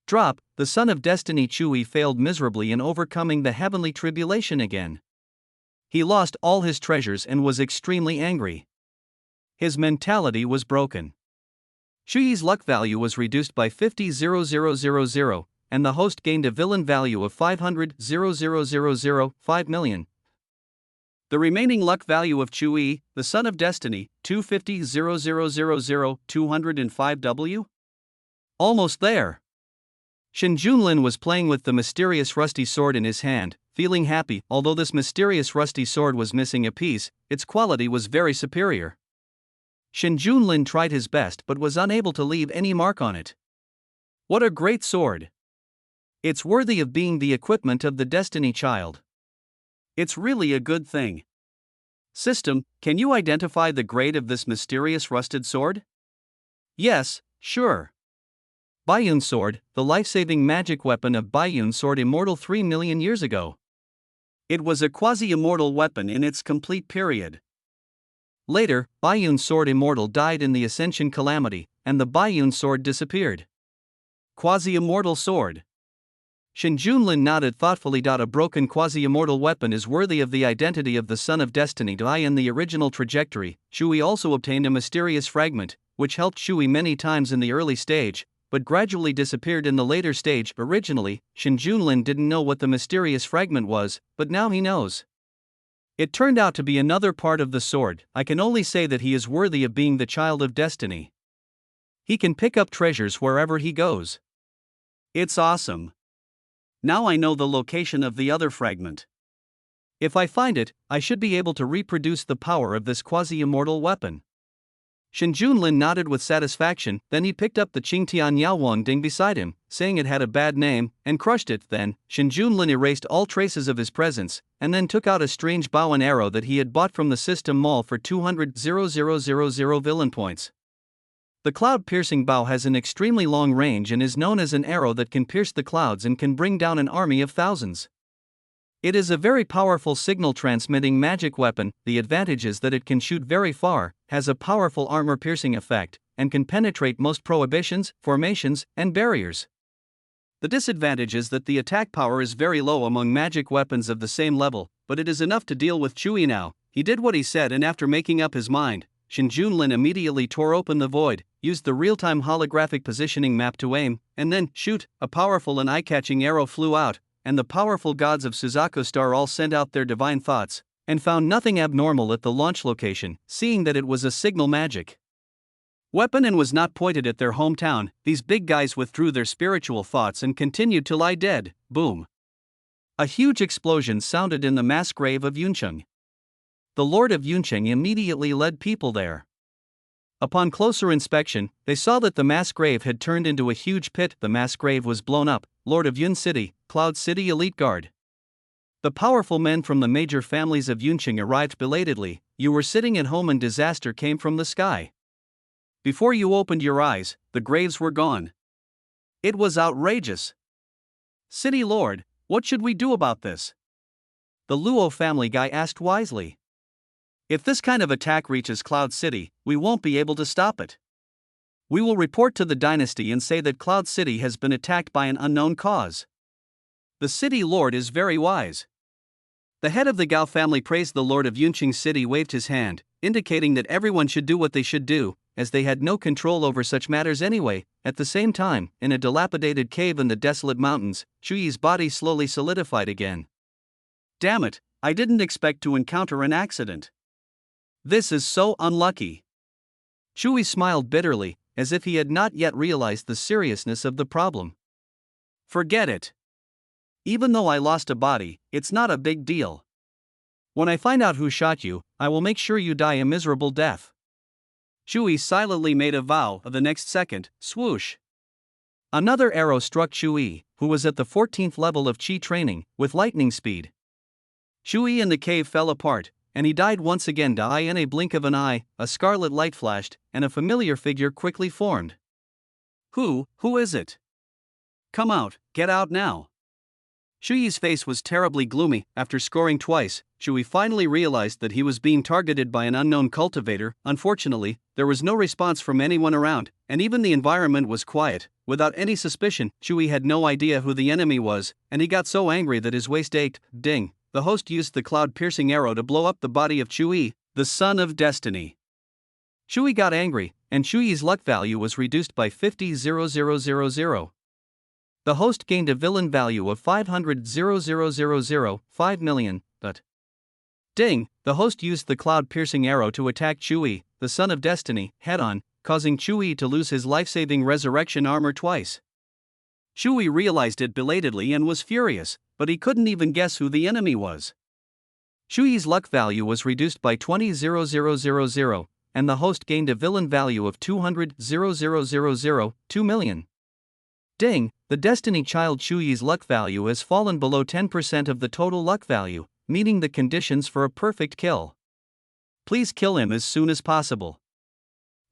Speaker 1: Drop, the Son of Destiny Chui failed miserably in overcoming the heavenly tribulation again. He lost all his treasures and was extremely angry. His mentality was broken. Chui's luck value was reduced by 50,000, and the host gained a villain value of 500,000, 5 million.
Speaker 2: The remaining luck value of Chui, the Son of Destiny, 250,000,205W?
Speaker 1: Almost there. Shin Junlin was playing with the mysterious rusty sword in his hand, feeling happy. Although this mysterious rusty sword was missing a piece, its quality was very superior. Shin Junlin tried his best but was unable to leave any mark on it. What a great sword! It's worthy of being the equipment of the Destiny Child.
Speaker 2: It's really a good thing. System, can you identify the grade of this mysterious rusted sword?
Speaker 1: Yes, sure. Baiyun Sword, the life-saving magic weapon of Baiyun Sword Immortal 3 million years ago.
Speaker 2: It was a quasi-immortal weapon in its complete period.
Speaker 1: Later, Baiyun Sword Immortal died in the Ascension Calamity, and the Baiyun Sword disappeared.
Speaker 2: Quasi-immortal sword.
Speaker 1: Shin Junlin nodded thoughtfully. A broken quasi-immortal weapon is worthy of the identity of the Son of Destiny. In the original trajectory, Chui also obtained a mysterious fragment, which helped Chui many times in the early stage, but gradually disappeared in the later stage. Originally, Shin Junlin didn't know what the mysterious fragment was, but now he knows. It turned out to be another part of the sword. I can only say that he is worthy of being the Child of Destiny. He can pick up treasures wherever he goes.
Speaker 2: It's awesome. Now I know the location of the other fragment.
Speaker 1: If I find it, I should be able to reproduce the power of this quasi-immortal weapon. Shin Junlin nodded with satisfaction. Then he picked up the Qingtian Yaowang Ding beside him, saying it had a bad name, and crushed it. Then, Shin Junlin erased all traces of his presence, and then took out a strange bow and arrow that he had bought from the System Mall for 200,000 villain points. The cloud-piercing bow has an extremely long range and is known as an arrow that can pierce the clouds and can bring down an army of thousands. It is a very powerful signal-transmitting magic weapon. The advantage is that it can shoot very far, has a powerful armor-piercing effect, and can penetrate most prohibitions, formations, and barriers.
Speaker 2: The disadvantage is that the attack power is very low among magic weapons of the same level, but it is enough to deal with Chui now. He did what he said, and after making up his mind, Shin Junlin immediately tore open the void, used the real-time holographic positioning map to aim, and then, shoot, a powerful and eye-catching arrow flew out, and the powerful gods of Suzaku Star all sent out their divine thoughts, and found nothing abnormal at the launch location, seeing that it was a signal magic weapon and was not pointed at their hometown. These big guys withdrew their spiritual thoughts and continued to lie dead. Boom. A huge explosion sounded in the mass grave of Yuncheng. The Lord of Yuncheng immediately led people there. Upon closer inspection, they saw that the mass grave had turned into a huge pit. The mass grave was blown up. Lord of Yun City, Cloud City Elite Guard. The powerful men from the major families of Yuncheng arrived belatedly. You were sitting at home and disaster came from the sky. Before you opened your eyes, the graves were gone. It was outrageous. City Lord, what should we do about this? The Luo family guy asked wisely. If this kind of attack reaches Cloud City, we won't be able to stop it. We will report to the dynasty and say that Cloud City has been attacked by an unknown cause. The city lord is very wise. The head of the Gao family praised the Lord of Yuncheng City, waved his hand, indicating that everyone should do what they should do, as they had no control over such matters anyway. At the same time, in a dilapidated cave in the desolate mountains, Chuyi's body slowly solidified again. Damn it, I didn't expect to encounter an accident. This is so unlucky. Chui smiled bitterly, as if he had not yet realized the seriousness of the problem. Forget it. Even though I lost a body, it's not a big deal. When I find out who shot you, I will make sure you die a miserable death. Chui silently made a vow. The next second, swoosh. Another arrow struck Chui, who was at the 14th level of Qi training, with lightning speed. Chui in the cave fell apart, and he died once again. In a blink of an eye, a scarlet light flashed, and a familiar figure quickly formed. Who is it? Come out, get out now. Chuyi's face was terribly gloomy. After scoring twice, Chui finally realized that he was being targeted by an unknown cultivator. Unfortunately, there was no response from anyone around, and even the environment was quiet. Without any suspicion, Chui had no idea who the enemy was, and he got so angry that his waist ached. Ding! The host used the cloud-piercing arrow to blow up the body of Chui, the Son of Destiny. Chui got angry, and Chuyi's luck value was reduced by 50,000. The host gained a villain value of 500,000, 5 million, but
Speaker 1: Ding! The host used the cloud-piercing arrow to attack Chui, the son of destiny, head-on, causing Chui to lose his life-saving resurrection armor twice. Chui realized it belatedly and was furious, but he couldn't even guess who the enemy was. Chui's luck value was reduced by 20,000, and the host gained a villain value of 200,000, 2 million. Ding! The Destiny Child Chui's luck value has fallen below 10% of the total luck value, meeting the conditions for a perfect kill. Please kill him as soon as possible.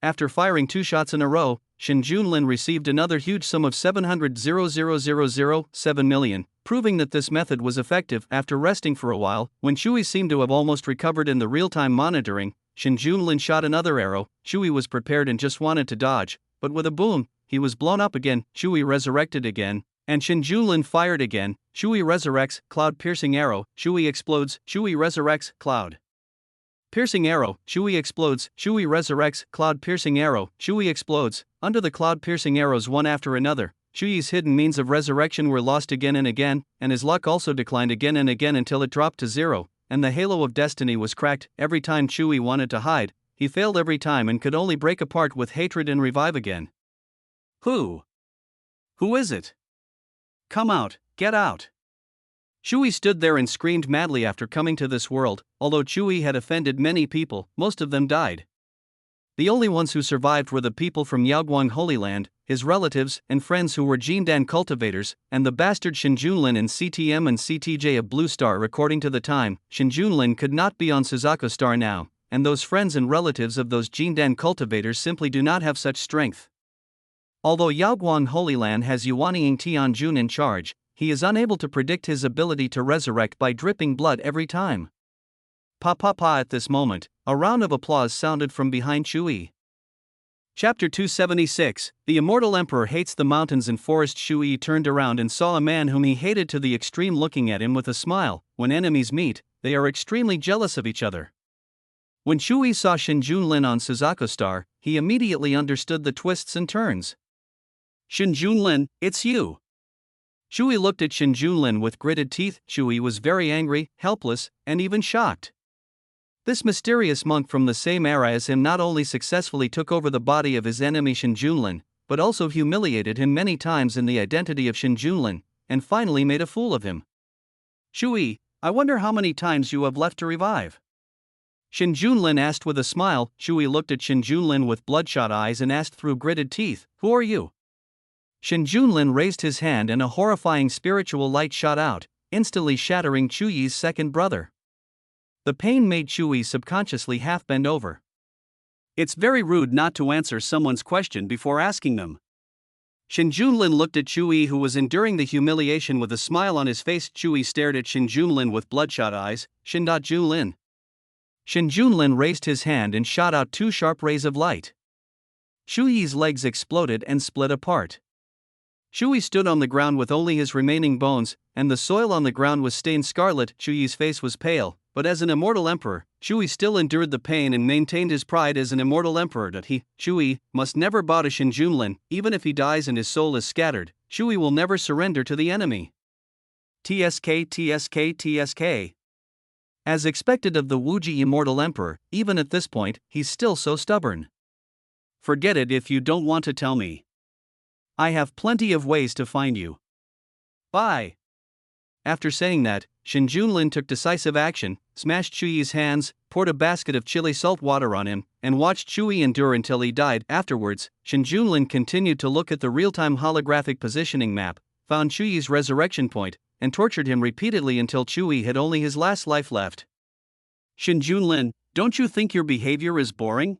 Speaker 1: After firing 2 shots in a row, Shin Junlin received another huge sum of 700,000, 7 million, proving that this method was effective. After resting for a while, when Chui seemed to have almost recovered in the real-time monitoring, Shin Junlin shot another arrow. Chui was prepared and just wanted to dodge, but with a boom, he was blown up again. Chui resurrected again, and Shin Junlin fired again. Chui resurrects, cloud-piercing arrow. Chui explodes. Chui resurrects, cloud piercing arrow. Chui explodes. Chui resurrects, cloud-piercing arrow. Chui explodes. Under the cloud-piercing arrows one after another, Chui's hidden means of resurrection were lost again and again, and his luck also declined again and again until it dropped to 0, and the halo of destiny was cracked. Every time Chui wanted to hide, he failed every time and could only break apart with hatred and revive again. Who is it? Come out, get out. Chui stood there and screamed madly after coming to this world. Although Chui had offended many people, most of them died. The only ones who survived were the people from Yaoguang Holy Land, his relatives and friends who were Jindan cultivators, and the bastard Shin Junlin and CTM and CTJ of Blue Star. According to the time, Shin Junlin could not be on Suzaku Star now, and those friends and relatives of those Jindan cultivators simply do not have such strength. Although Yaoguang Holy Land has Yuanying Tianjun in charge, he is unable to predict his ability to resurrect by dripping blood every time. Pa pa pa! At this moment, a round of applause sounded from behind Chui. Chapter 276, The Immortal Emperor Hates the Mountains and Forest. Chui turned around and saw a man whom he hated to the extreme looking at him with a smile. When enemies meet, they are extremely jealous of each other. When Chui saw Shin Junlin on Suzaku Star, he immediately understood the twists and turns. Shin Junlin, it's you. Chui looked at Shin Junlin with gritted teeth. Chui was very angry, helpless, and even shocked. This mysterious monk from the same era as him not only successfully took over the body of his enemy Shin Junlin, but also humiliated him many times in the identity of Shin Junlin, and finally made a fool of him. Chui, I wonder how many times you have left to revive? Shin Junlin asked with a smile. Chui looked at Shin Junlin with bloodshot eyes and asked through gritted teeth, Who are you? Shin Junlin raised his hand and a horrifying spiritual light shot out, instantly shattering Chui's second brother. The pain made Chui subconsciously half bend over. It's very rude not to answer someone's question before asking them. Shin Junlin looked at Chui, who was enduring the humiliation, with a smile on his face. Chui stared at Shin Junlin with bloodshot eyes. Shin Junlin. Shin Junlin raised his hand and shot out 2 sharp rays of light. Chui's legs exploded and split apart. Chui stood on the ground with only his remaining bones, and the soil on the ground was stained scarlet. Chui's face was pale, but as an immortal emperor, Chui still endured the pain and maintained his pride as an immortal emperor that he, Chui, must never bow to Shin Junlin. Even if he dies and his soul is scattered, Chui will never surrender to the enemy. TSK TSK TSK. As expected of the Wuji immortal emperor, even at this point, he's still so stubborn. Forget it if you don't want to tell me. I have plenty of ways to find you. Bye. After saying that, Shin Junlin took decisive action, smashed Chui's hands, poured a basket of chili salt water on him, and watched Chui endure until he died. Afterwards, Shin Junlin continued to look at the real-time holographic positioning map, found Chui's resurrection point, and tortured him repeatedly until Chui had only his last life left. Shin Junlin, don't you think your behavior is boring?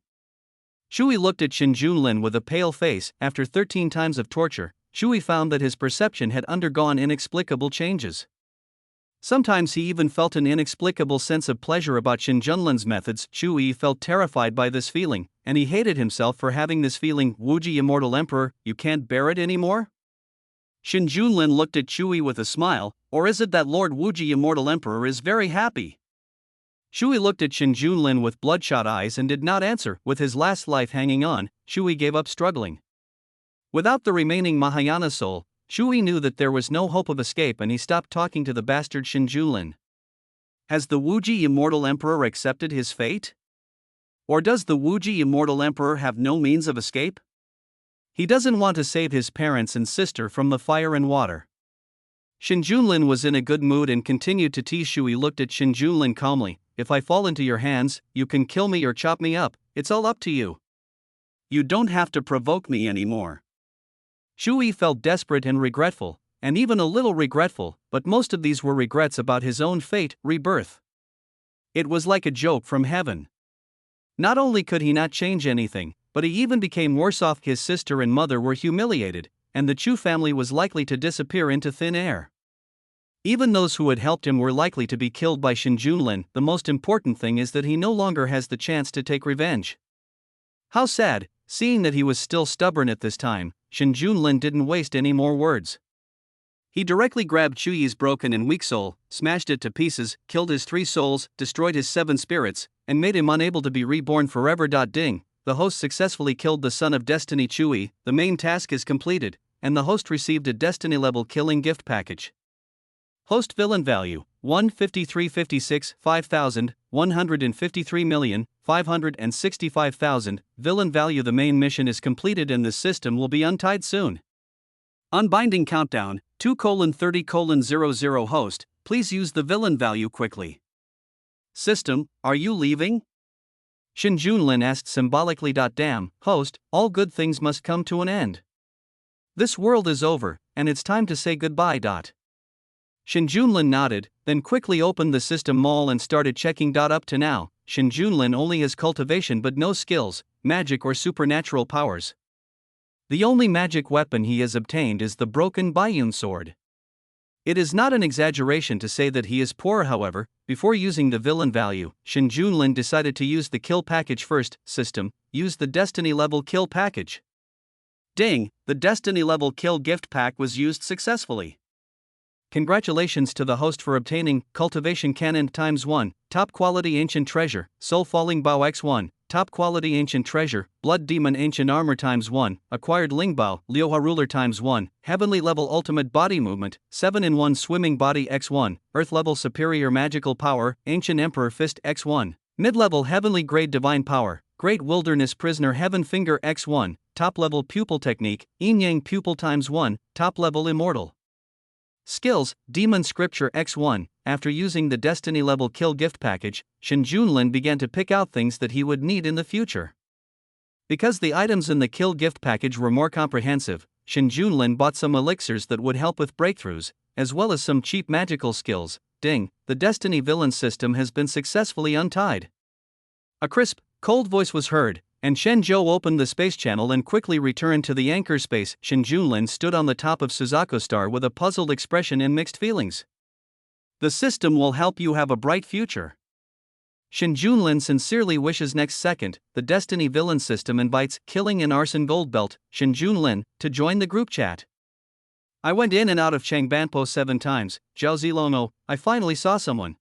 Speaker 1: Chui looked at Shin Junlin with a pale face. After 13 times of torture, Chui found that his perception had undergone inexplicable changes. Sometimes he even felt an inexplicable sense of pleasure about Shin Junlin's methods. Chui felt terrified by this feeling, and he hated himself for having this feeling. Wuji Immortal Emperor, you can't bear it anymore? Shin Junlin looked at Chui with a smile, or is it that Lord Wuji Immortal Emperor is very happy? Chui looked at Shin Junlin with bloodshot eyes and did not answer. With his last life hanging on, Chui gave up struggling. Without the remaining Mahayana soul, Chui knew that there was no hope of escape, and he stopped talking to the bastard Shin Junlin.
Speaker 2: Has the Wuji Immortal Emperor accepted his fate? Or does the Wuji Immortal Emperor have no means of escape? He doesn't want to save his parents and sister from the fire and water. Shin Junlin was in a good mood and continued to tease. Shui looked at Shin Junlin calmly. If I fall into your hands, you can kill me or chop me up, it's all up to you. You don't have to provoke me anymore. Shui felt desperate and regretful, and even a little regretful, but most of these were regrets about his own fate, rebirth. It was like a joke from heaven. Not only could he not change anything, but he even became worse off. His sister and mother were humiliated, and the Chu family was likely to disappear into thin air. Even those who had helped him were likely to be killed by Shin Junlin. The most important thing is that he no longer has the chance to take revenge. How sad. Seeing that he was still stubborn at this time, Shin Junlin didn't waste any more words. He directly grabbed Chuyi's broken and weak soul, smashed it to pieces, killed his 3 souls, destroyed his 7 spirits, and made him unable to be reborn forever. Ding. The host successfully killed the Son of Destiny Chuyi. The main task is completed, and the host received a Destiny level killing gift package. Host villain value 15356 5000 153,565,000. Villain value. The main mission is completed and the system will be untied soon. Unbinding countdown 2:30:00. Host, please use the villain value quickly. System, are you leaving? Shin Junlin asked symbolically. Damn, host, all good things must come to an end. This world is over, and it's time to say goodbye. Shin Junlin nodded, then quickly opened the system mall and started checking. Up to now, Shin Junlin only has cultivation but no skills, magic or supernatural powers. The only magic weapon he has obtained is the broken Baiyun sword. It is not an exaggeration to say that he is poor. However, before using the villain value, Shin Junlin decided to use the kill package first. System, use the Destiny level kill package. Ding, the Destiny level kill gift pack was used successfully. Congratulations to the host for obtaining Cultivation Cannon ×1, Top Quality Ancient Treasure, Soul Falling Bow X1, Top Quality Ancient Treasure, Blood Demon Ancient Armor ×1, Acquired Lingbow, Liuhua Ruler ×1, Heavenly Level Ultimate Body Movement, 7-in-1 Swimming Body X1, Earth Level Superior Magical Power, Ancient Emperor Fist X1, Mid-Level Heavenly Grade Divine Power, Great Wilderness Prisoner Heaven Finger X1, Top Level Pupil Technique, Yin Yang Pupil ×1, Top Level Immortal. Skills, Demon Scripture X1. After using the Destiny level kill gift package, Shin Junlin began to pick out things that he would need in the future. Because the items in the kill gift package were more comprehensive, Shin Junlin bought some elixirs that would help with breakthroughs, as well as some cheap magical skills. Ding, the Destiny villain system has been successfully untied. A crisp, cold voice was heard, and Shen Zhou opened the space channel and quickly returned to the anchor space. Shin Junlin stood on the top of Suzaku Star with a puzzled expression and mixed feelings. The system will help you have a bright future. Shin Junlin sincerely wishes. Next second, the Destiny villain system invites Killing and Arson Goldbelt, Shin Junlin, to join the group chat. I went in and out of Changbanpo 7 times, Zhao Zilono, I finally saw someone.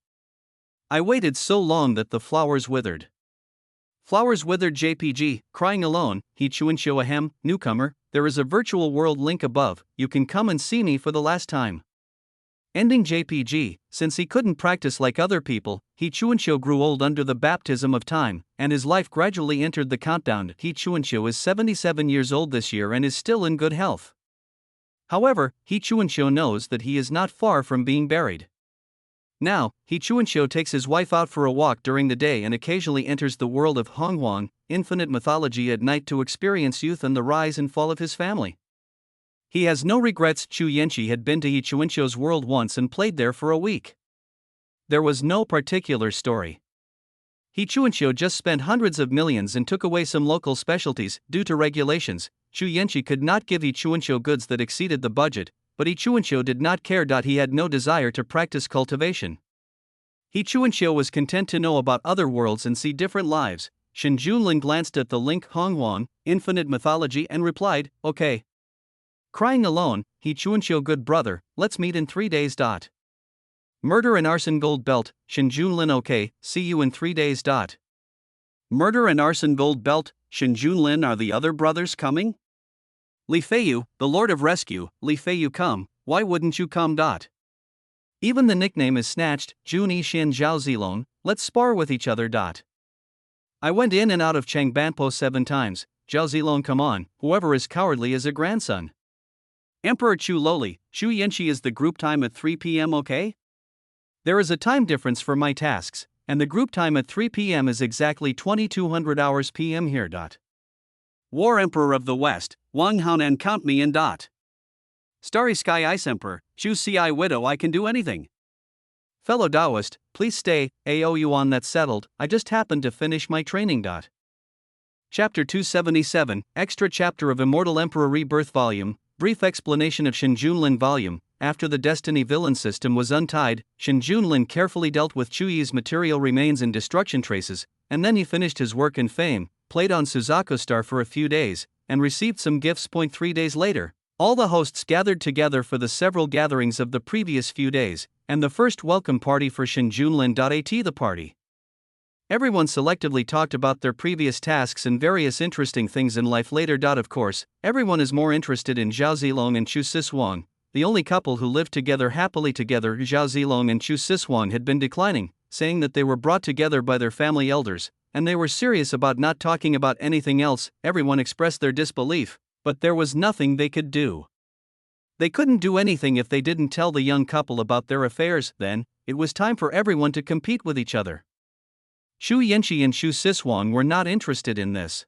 Speaker 2: I waited so long that the flowers withered. Flowers withered. JPG, crying alone. He Chuanxiu ahem, newcomer, there is a virtual world link above, you can come and see me for the last time. Ending. JPG, since he couldn't practice like other people, He Chuanxiu grew old under the baptism of time, and his life gradually entered the countdown. He Chuanxiu is 77 years old this year and is still in good health. However, He Chuanxiu knows that he is not far from being buried. Now, He Chuanxiu takes his wife out for a walk during the day and occasionally enters the world of Honghuang, infinite mythology, at night to experience youth and the rise and fall of his family. He has no regrets. Chu Yanqi had been to He Chuanxiu's world once and played there for a week. There was no particular story. He Chuanxiu just spent hundreds of millions and took away some local specialties. Due to regulations, Chu Yanqi could not give He Chuanxiu goods that exceeded the budget, but He Chuanxiu did not care. He had no desire to practice cultivation. He Chuanxiu was content to know about other worlds and see different lives. Shin Junlin glanced at the link Honghuang, infinite mythology, and replied, okay. Crying alone, He Chuanxiu, good brother, let's meet in 3 days. Murder and Arson Gold Belt, Shin Junlin, okay, see you in 3 days. Murder and Arson Gold Belt, Shin Junlin, are the other brothers coming? Li Feiyu, the Lord of Rescue, Li Feiyu, come, why wouldn't you come?
Speaker 1: Even the nickname is snatched, Jun Yixin Zhao Zilong, let's spar with each other. I went in and out of Changbanpo 7 times, Zhao Zilong come on, whoever is cowardly is a grandson.
Speaker 2: Emperor Chu Loli, Shu Yanqi is the group time at 3 p.m. okay?
Speaker 1: There is a time difference for my tasks, and the group time at 3 p.m. is exactly 2200 hours p.m. here.
Speaker 2: War Emperor of the West, Wang Haonan count me in. Starry Sky Ice Emperor, Shu Ci Widow I can do anything.
Speaker 1: Fellow Taoist, please stay, AO Yuan that's settled, I just happened to finish my training. Chapter 277, Extra Chapter of Immortal Emperor Rebirth Volume, Brief Explanation of Shen Junlin Volume. After the Destiny Villain system was untied, Shen Junlin carefully dealt with Chu Yi's material remains and destruction traces, and then he finished his work in fame, played on Suzaku Star for a few days, and received some gifts. 3 days later, all the hosts gathered together for the several gatherings of the previous few days, and the first welcome party for Shen Junlin. At the party, everyone selectively talked about their previous tasks and various interesting things in life later. Of course, everyone is more interested in Zhao Zilong and Chu Siswang, the only couple who lived together happily together. Zhao Zilong and Chu Siswang had been declining, saying that they were brought together by their family elders, and they were serious about not talking about anything else. Everyone expressed their disbelief, but there was nothing they could do. They couldn't do anything if they didn't tell the young couple about their affairs. Then, it was time for everyone to compete with each other. Shu Yanqi and Shu Siswang were not interested in this.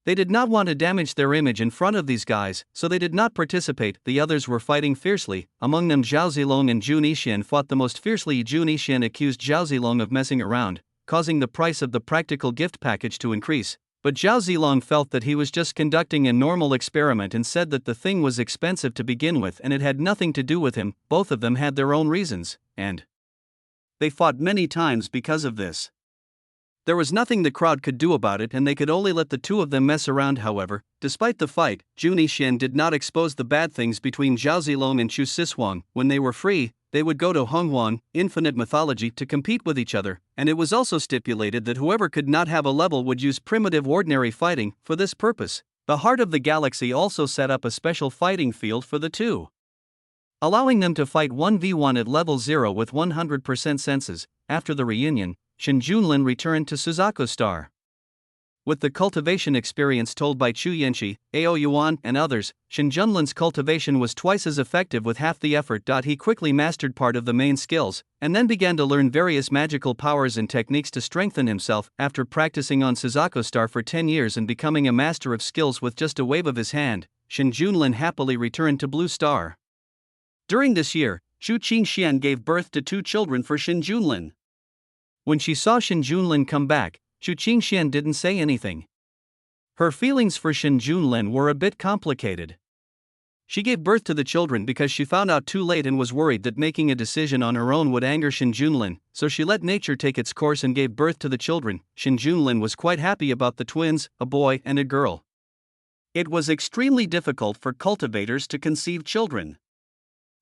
Speaker 1: They did not want to damage their image in front of these guys, so they did not participate. The others were fighting fiercely, among them Zhao Zilong and Jun Yixin fought the most fiercely. Jun Yixin accused Zhao Zilong of messing around, causing the price of the practical gift package to increase, but Zhao Zilong felt that he was just conducting a normal experiment and said that the thing was expensive to begin with and it had nothing to do with him. Both of them had their own reasons, and they fought many times because of this. There was nothing the crowd could do about it and they could only let the two of them mess around. However, despite the fight, Jun Yixin did not expose the bad things between Zhao Zilong and Chu Siswang. When they were free, they would go to Honghuan, Infinite Mythology, to compete with each other, and it was also stipulated that whoever could not have a level would use primitive ordinary fighting. For this purpose, the Heart of the Galaxy also set up a special fighting field for the two, allowing them to fight 1v1 at level 0 with 100% senses. After the reunion, Shen Junlin returned to Suzaku Star. With the cultivation experience told by Chu Yanqi, Ao Yuan, and others, Shen Junlin's cultivation was twice as effective with half the effort. He quickly mastered part of the main skills, and then began to learn various magical powers and techniques to strengthen himself. After practicing on Suzaku Star for 10 years and becoming a master of skills with just a wave of his hand, Shen Junlin happily returned to Blue Star. During this year, Shu Qingxian gave birth to 2 children for Shen Junlin. When she saw Shen Junlin come back, Shu Qingxian didn't say anything. Her feelings for Shen Junlin were a bit complicated. She gave birth to the children because she found out too late and was worried that making a decision on her own would anger Shen Junlin, so she let nature take its course and gave birth to the children. Shen Junlin was quite happy about the twins, a boy and a girl. It was extremely difficult for cultivators to conceive children.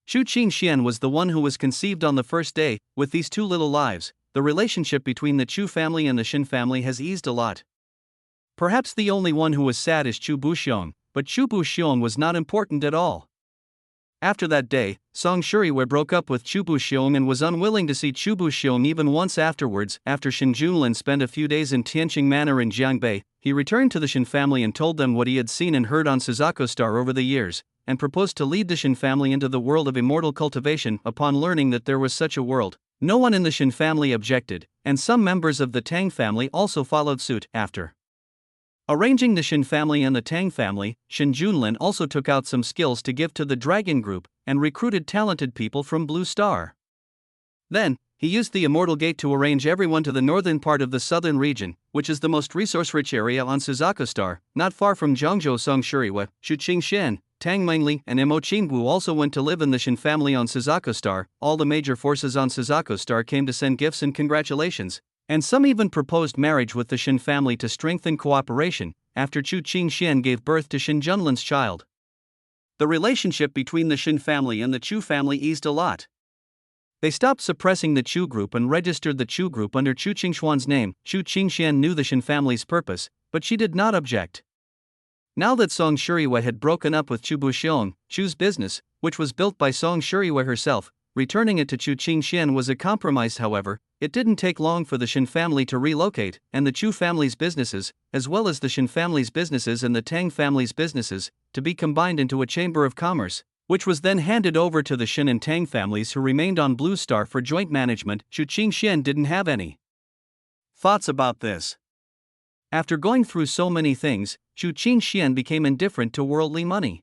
Speaker 1: Shu Qingxian was the one who was conceived on the first day. With these 2 little lives, the relationship between the Chu family and the Shen family has eased a lot. Perhaps the only one who was sad is Chu Buxiong, but Chu Buxiong was not important at all. After that day, Song Shuriwei broke up with Chu Buxiong and was unwilling to see Chu Buxiong even once afterwards. After Shen Junlin spent a few days in Tianqing Manor in Jiangbei, he returned to the Shen family and told them what he had seen and heard on Suzaku Star over the years, and proposed to lead the Shen family into the world of immortal cultivation. Upon learning that there was such a world, no one in the Shen family objected, and some members of the Tang family also followed suit. After arranging the Shen family and the Tang family, Shen Junlin also took out some skills to give to the Dragon Group, and recruited talented people from Blue Star. Then, he used the Immortal Gate to arrange everyone to the northern part of the southern region, which is the most resource-rich area on Suzaku Star, not far from Zhangzhou. Song Shuriwei, Shu Qingxian, Tang Mengli, and Mo Qingwu also went to live in the Shen family on Suzaku Star. All the major forces on Suzaku Star came to send gifts and congratulations, and some even proposed marriage with the Shen family to strengthen cooperation. After Chu Qingxian gave birth to Shen Junlin's child, the relationship between the Shen family and the Chu family eased a lot. They stopped suppressing the Chu group and registered the Chu group under Chu Qingshuan's name. Chu Qingxian knew the Shen family's purpose, but she did not object. Now that Song Shuriwei had broken up with Chu Buxiong, Chu's business, which was built by Song Shuriwei herself, returning it to Chu Qingxian was a compromise. However, it didn't take long for the Shin family to relocate, and the Chu family's businesses, as well as the Shin family's businesses and the Tang family's businesses, to be combined into a chamber of commerce, which was then handed over to the Shin and Tang families, who remained on Blue Star for joint management. Chu Qingxian didn't have any thoughts about this. After going through so many things, Chu Qingxian became indifferent to worldly money.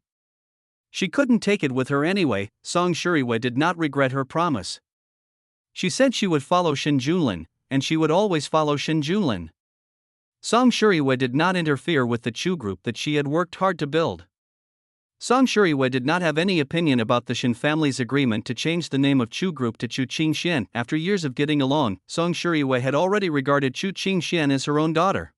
Speaker 1: She couldn't take it with her anyway. Song Shuriwei did not regret her promise. She said she would follow Shin Junlin, and she would always follow Shin Junlin. Song Shuriwei did not interfere with the Chu group that she had worked hard to build. Song Shuriwei did not have any opinion about the Shin family's agreement to change the name of Chu group to Chu Qingxian. After years of getting along, Song Shuriwei had already regarded Chu Qingxian as her own daughter.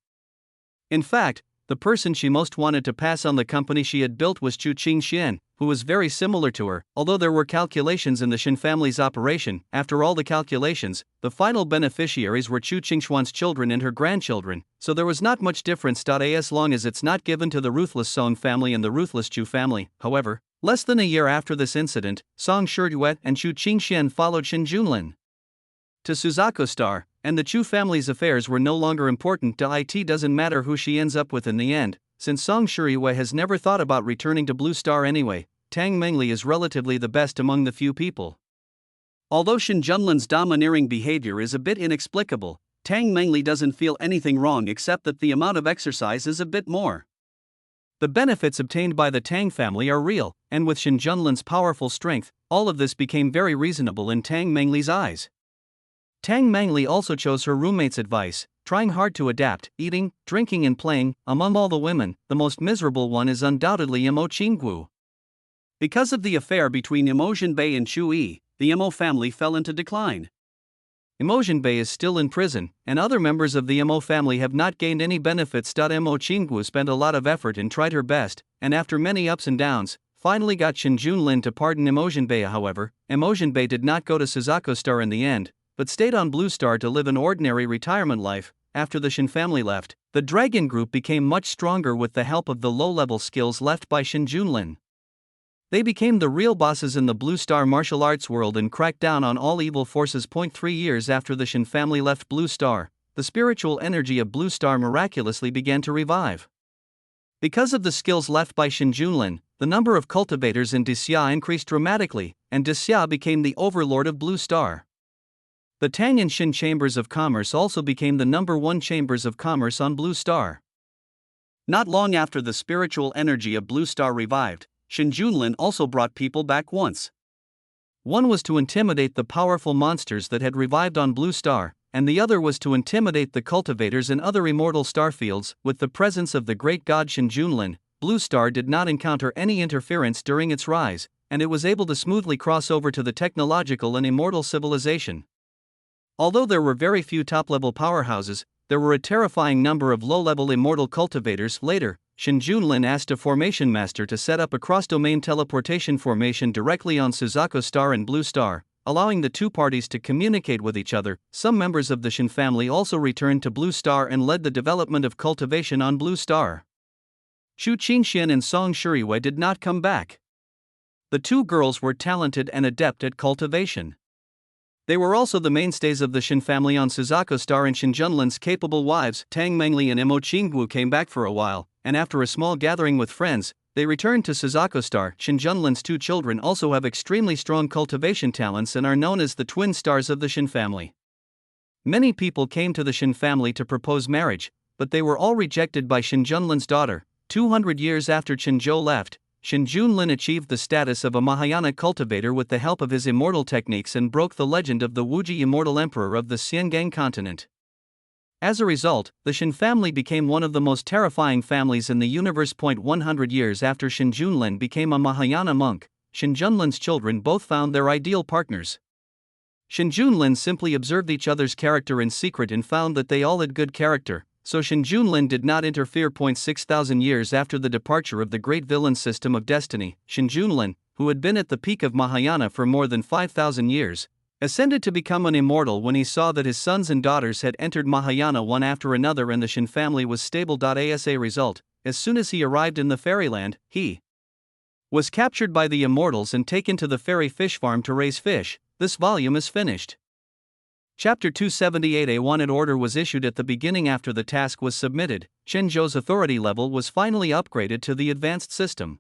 Speaker 1: In fact, the person she most wanted to pass on the company she had built was Chu Qingxian, who was very similar to her. Although there were calculations in the Shin family's operation, after all the calculations, the final beneficiaries were Chu Qingshuan's children and her grandchildren, so there was not much difference. As long as it's not given to the ruthless Song family and the ruthless Chu family. However, less than a year after this incident, Song Shuriwei and Chu Qingxian followed Shin Junlin to Suzaku Star, and the Chu family's affairs were no longer important. It doesn't matter who she ends up with in the end, since Song Shuriwei has never thought about returning to Blue Star anyway. Tang Mengli is relatively the best among the few people. Although Shin Junlin's domineering behavior is a bit inexplicable, Tang Mengli doesn't feel anything wrong except that the amount of exercise is a bit more. The benefits obtained by the Tang family are real, and with Shin Junlin's powerful strength, all of this became very reasonable in Tang Mengli's eyes. Tang Mengli also chose her roommate's advice, trying hard to adapt, eating, drinking and playing. Among all the women, the most miserable one is undoubtedly Imo Qinggu. Because of the affair between Imo Jinbei and Chu Yi, the Imo family fell into decline. Imo Jinbei is still in prison, and other members of the Imo family have not gained any benefits. Imo Qinggu spent a lot of effort and tried her best, and after many ups and downs, finally got Shin Junlin to pardon Imo Jinbei. However, Imo Jinbei did not go to Suzaku Star in the end, but stayed on Blue Star to live an ordinary retirement life. After the Shin family left, the Dragon Group became much stronger with the help of the low-level skills left by Shin Junlin. They became the real bosses in the Blue Star martial arts world and cracked down on all evil forces. 3 years after the Shin family left Blue Star, the spiritual energy of Blue Star miraculously began to revive. Because of the skills left by Shin Junlin, the number of cultivators in Dixia increased dramatically, and Dixia became the overlord of Blue Star. The Tang and Shin chambers of commerce also became the #1 chambers of commerce on Blue Star. Not long after the spiritual energy of Blue Star revived, Shin Junlin also brought people back once. One was to intimidate the powerful monsters that had revived on Blue Star, and the other was to intimidate the cultivators in other immortal starfields. With the presence of the great god Shin Junlin, Blue Star did not encounter any interference during its rise, and it was able to smoothly cross over to the technological and immortal civilization. Although there were very few top-level powerhouses, there were a terrifying number of low-level immortal cultivators. Later, Shin Junlin asked a formation master to set up a cross-domain teleportation formation directly on Suzaku Star and Blue Star, allowing the two parties to communicate with each other. Some members of the Shin family also returned to Blue Star and led the development of cultivation on Blue Star. Chu Qingxian and Song Shuriwei did not come back. The two girls were talented and adept at cultivation. They were also the mainstays of the Shin family on Suzaku Star, and Shin Junlin's capable wives, Tang Mengli and Imo Qinggu, came back for a while, and after a small gathering with friends, they returned to Suzaku Star. Shin Junlin's two children also have extremely strong cultivation talents and are known as the twin stars of the Shin family. Many people came to the Shin family to propose marriage, but they were all rejected by Shin Junlin's daughter. 200 years after Shin Zhou left, Shin Junlin achieved the status of a Mahayana cultivator with the help of his immortal techniques and broke the legend of the Wuji immortal emperor of the Xiangang continent. As a result, the Shin family became one of the most terrifying families in the universe. 100 years after Shin Junlin became a Mahayana monk, Shin Junlin's children both found their ideal partners. Shin Junlin simply observed each other's character in secret and found that they all had good character, so Shin Junlin did not interfere. 6,000 years after the departure of the great villain system of destiny, Shin Junlin, who had been at the peak of Mahayana for more than 5,000 years, ascended to become an immortal when he saw that his sons and daughters had entered Mahayana one after another and the Shin family was stable. As a result, as soon as he arrived in the fairyland, he was captured by the immortals and taken to the fairy fish farm to raise fish. this volume is finished. Chapter 278. A wanted order was issued at the beginning after the task was submitted. Chen Zhou's authority level was finally upgraded to the advanced system.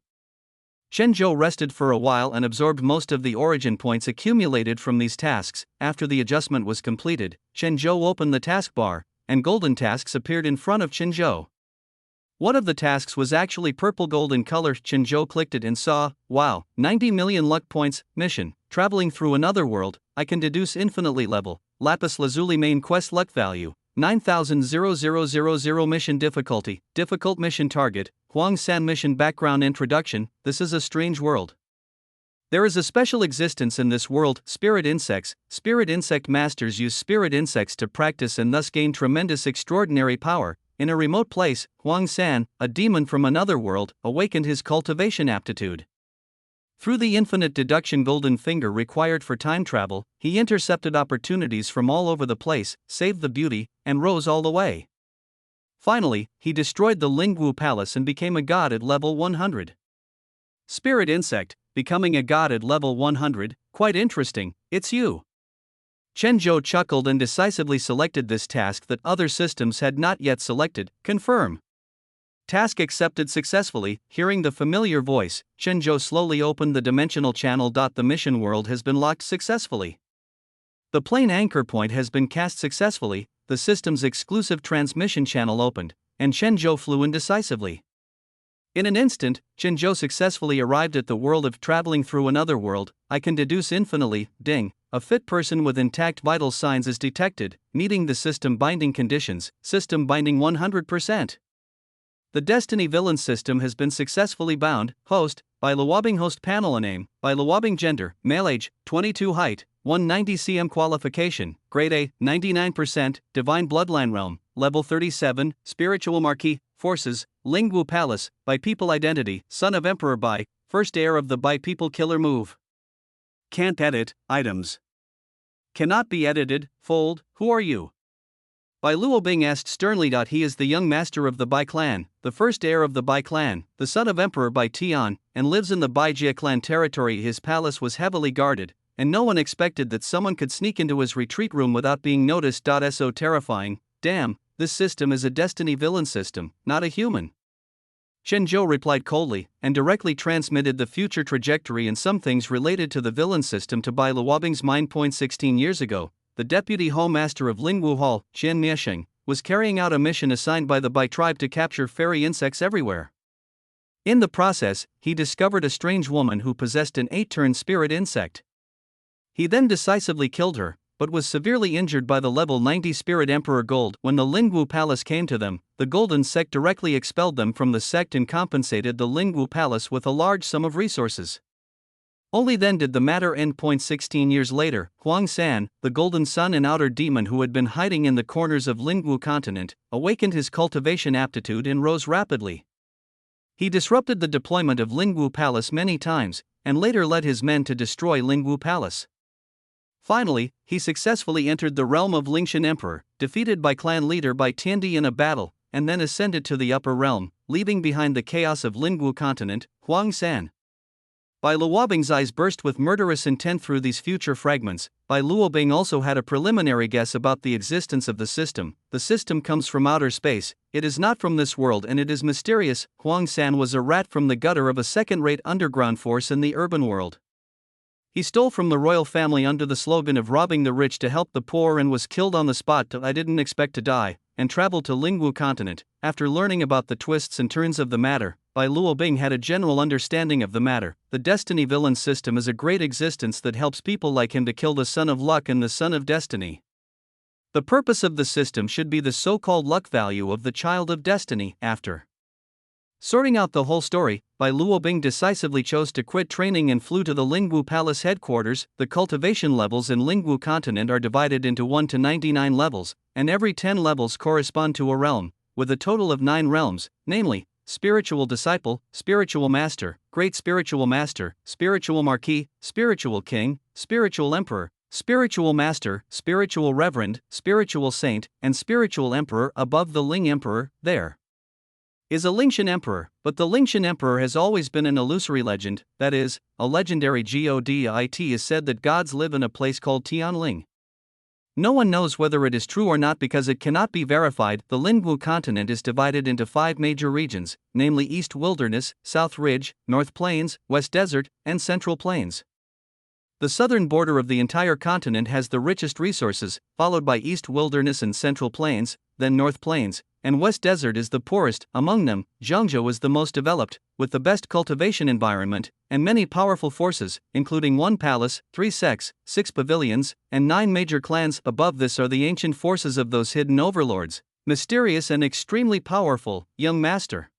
Speaker 1: Chen Zhou rested for a while and absorbed most of the origin points accumulated from these tasks. After the adjustment was completed, Chen Zhou opened the taskbar, and golden tasks appeared in front of Chen Zhou. One of the tasks was actually purple gold in color. Chen Zhou clicked it and saw, wow, 90 million luck points, mission, traveling through another world, I can deduce infinitely level, lapis lazuli main quest luck value, 900000 mission difficulty, difficult mission target, Huang San mission background introduction, this is a strange world. There is a special existence in this world, spirit insects. Spirit insect masters use spirit insects to practice and thus gain tremendous extraordinary power. In a remote place, Huang San, a demon from another world, awakened his cultivation aptitude. Through the infinite deduction golden finger required for time travel, he intercepted opportunities from all over the place, saved the beauty, and rose all the way. Finally, he destroyed the Lingwu Palace and became a god at level 100. Spirit insect, becoming a god at level 100, quite interesting, it's you. Chen Zhou chuckled and decisively selected this task that other systems had not yet selected. Confirm. Task accepted successfully. Hearing the familiar voice, Chen Zhou slowly opened the dimensional channel. The mission world has been locked successfully. The plane anchor point has been cast successfully, the system's exclusive transmission channel opened, and Chen Zhou flew in decisively. In an instant, Chen Zhou successfully arrived at the world of traveling through another world. I can deduce infinitely, ding, a fit person with intact vital signs is detected, meeting the system binding conditions, system binding 100%. The Destiny Villain system has been successfully bound. Host, by Luobing. Host panel. A name, by Luobing. Gender, male. Age, 22. Height, 190 cm. Qualification, grade A, 99%, divine bloodline. Realm, level 37, spiritual marquee, forces, Lingwu Palace, by people. Identity, son of Emperor Bai, first heir of the Bai people. Killer move. Can't edit, items. Cannot be edited, fold, who are you? Bai Luobing asked sternly. He is the young master of the Bai clan, the first heir of the Bai clan, the son of Emperor Bai Tian, and lives in the Bai Jia clan territory. His palace was heavily guarded, and no one expected that someone could sneak into his retreat room without being noticed. So terrifying, damn, this system is a Destiny Villain system, not a human. Chen Zhou replied coldly, and directly transmitted the future trajectory and some things related to the villain system to Bai Luobing's mind. 16 years ago, the deputy home master of Lingwu Hall, Qian Miesheng, was carrying out a mission assigned by the Bai tribe to capture fairy insects everywhere. In the process, he discovered a strange woman who possessed an 8-turn spirit insect. He then decisively killed her, but was severely injured by the level 90 Spirit Emperor Gold. When the Lingwu Palace came to them, the Golden Sect directly expelled them from the sect and compensated the Lingwu Palace with a large sum of resources. Only then did the matter end. 16 years later, Huang San, the Golden Sun and Outer Demon who had been hiding in the corners of Lingwu continent, awakened his cultivation aptitude and rose rapidly. He disrupted the deployment of Lingwu Palace many times, and later led his men to destroy Lingwu Palace. Finally, he successfully entered the realm of Lingshan Emperor, defeated by clan leader Bai Tiandi in a battle, and then ascended to the upper realm, leaving behind the chaos of Lingwu continent. Huang San. Bai Luobing's eyes burst with murderous intent through these future fragments. Bai Luobing also had a preliminary guess about the existence of the system. The system comes from outer space, it is not from this world and it is mysterious. Huang San was a rat from the gutter of a second-rate underground force in the urban world. He stole from the royal family under the slogan of robbing the rich to help the poor and was killed on the spot. I didn't expect to die, and traveled to Lingwu continent. After learning about the twists and turns of the matter, Bai Luobing had a general understanding of the matter. The Destiny Villain system is a great existence that helps people like him to kill the Son of Luck and the Son of Destiny. The purpose of the system should be the so-called luck value of the Child of Destiny. After sorting out the whole story, Bai Luobing decisively chose to quit training and flew to the Lingwu Palace headquarters. The cultivation levels in Lingwu continent are divided into 1 to 99 levels, and every 10 levels correspond to a realm, with a total of 9 realms, namely, Spiritual Disciple, Spiritual Master, Great Spiritual Master, Spiritual Marquis, Spiritual King, Spiritual Emperor, Spiritual Master, Spiritual Reverend, Spiritual Saint, and Spiritual Emperor. Above the Ling Emperor, there is a Lingshan emperor, but the Lingshan emperor has always been an illusory legend, that is, a legendary god. It is said that gods live in a place called Tianling. No one knows whether it is true or not because it cannot be verified. The Lingwu continent is divided into 5 major regions, namely East Wilderness, South Ridge, North Plains, West Desert, and Central Plains. The southern border of the entire continent has the richest resources, followed by East Wilderness and Central Plains, then North Plains, and West Desert is the poorest. Among them, Zhengzhou is the most developed, with the best cultivation environment, and many powerful forces, including 1 palace, 3 sects, 6 pavilions, and 9 major clans. Above this are the ancient forces of those hidden overlords, mysterious and extremely powerful. Young master.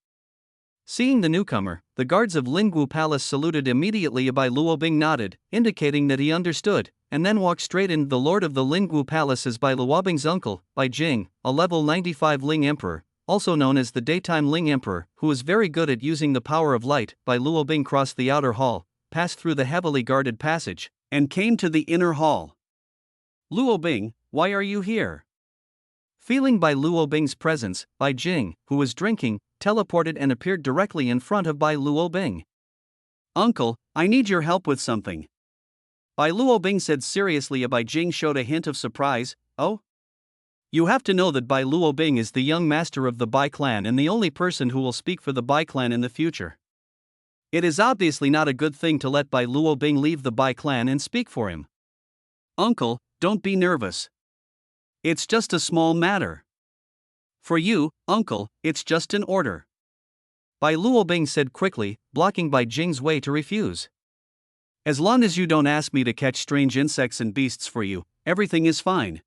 Speaker 1: Seeing the newcomer, the guards of Lingwu Palace saluted immediately. Bai Luobing nodded, indicating that he understood, and then walked straight in. The lord of the Lingwu Palace is Bai Luobing's uncle, Bai Jing, a level 95 Ling Emperor, also known as the Daytime Ling Emperor, who is very good at using the power of light. Bai Luobing crossed the outer hall, passed through the heavily guarded passage,
Speaker 2: and came to the inner hall. Luobing, why are you here?
Speaker 1: Feeling Bai Luobing's presence, Bai Jing, who was drinking, teleported and appeared directly in front of Bai Luobing.
Speaker 2: Uncle, I need your help with something. Bai Luobing said seriously. Bai Jing showed a hint of surprise. Oh?
Speaker 1: You have to know that Bai Luobing is the young master of the Bai clan and the only person who will speak for the Bai clan in the future. It is obviously not a good thing to let Bai Luobing leave the Bai clan and speak for him.
Speaker 2: Uncle, don't be nervous. It's just a small matter. For you, uncle, it's just an order.
Speaker 1: Bai Luobing said quickly, blocking Bai Jing's way to refuse.
Speaker 2: As long as you don't ask me to catch strange insects and beasts for you, everything is fine.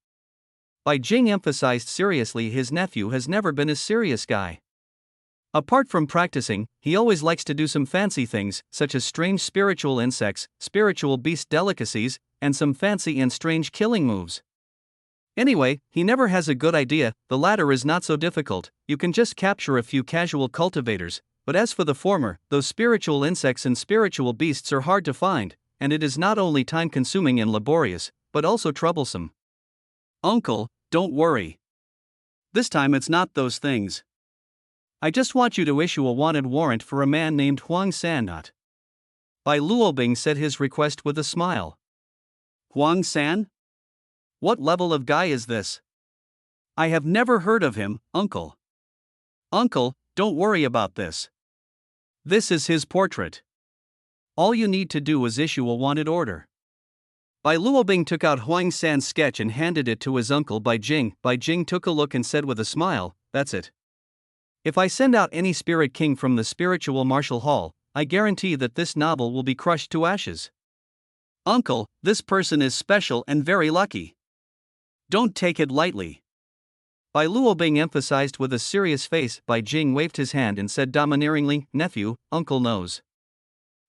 Speaker 1: Bai Jing emphasized seriously. His nephew has never been a serious guy. Apart from practicing, he always likes to do some fancy things, such as strange spiritual insects, spiritual beast delicacies, and some fancy and strange killing moves. Anyway, he never has a good idea. The latter is not so difficult, you can just capture a few casual cultivators, but as for the former, those spiritual insects and spiritual beasts are hard to find, and it is not only time-consuming and laborious, but also troublesome.
Speaker 2: Uncle, don't worry. This time it's not those things.
Speaker 1: I just want you to issue a wanted warrant for a man named Huang San. Bai Luobing said his request with a smile.
Speaker 2: Huang San? What level of guy is this? I have never heard of him, uncle. Uncle, don't worry about this. This is his portrait. All you need to do is issue a wanted order.
Speaker 1: Bai Luobing took out Huang San's sketch and handed it to his uncle Bai Jing. Bai Jing took a look and said with a smile, "That's it. If I send out any spirit king from the spiritual martial hall, I guarantee that this novel will be crushed to ashes."
Speaker 2: Uncle, this person is special and very lucky. Don't take it lightly.
Speaker 1: Bai Luobing emphasized with a serious face. Bai Jing waved his hand and said domineeringly, "Nephew, uncle knows.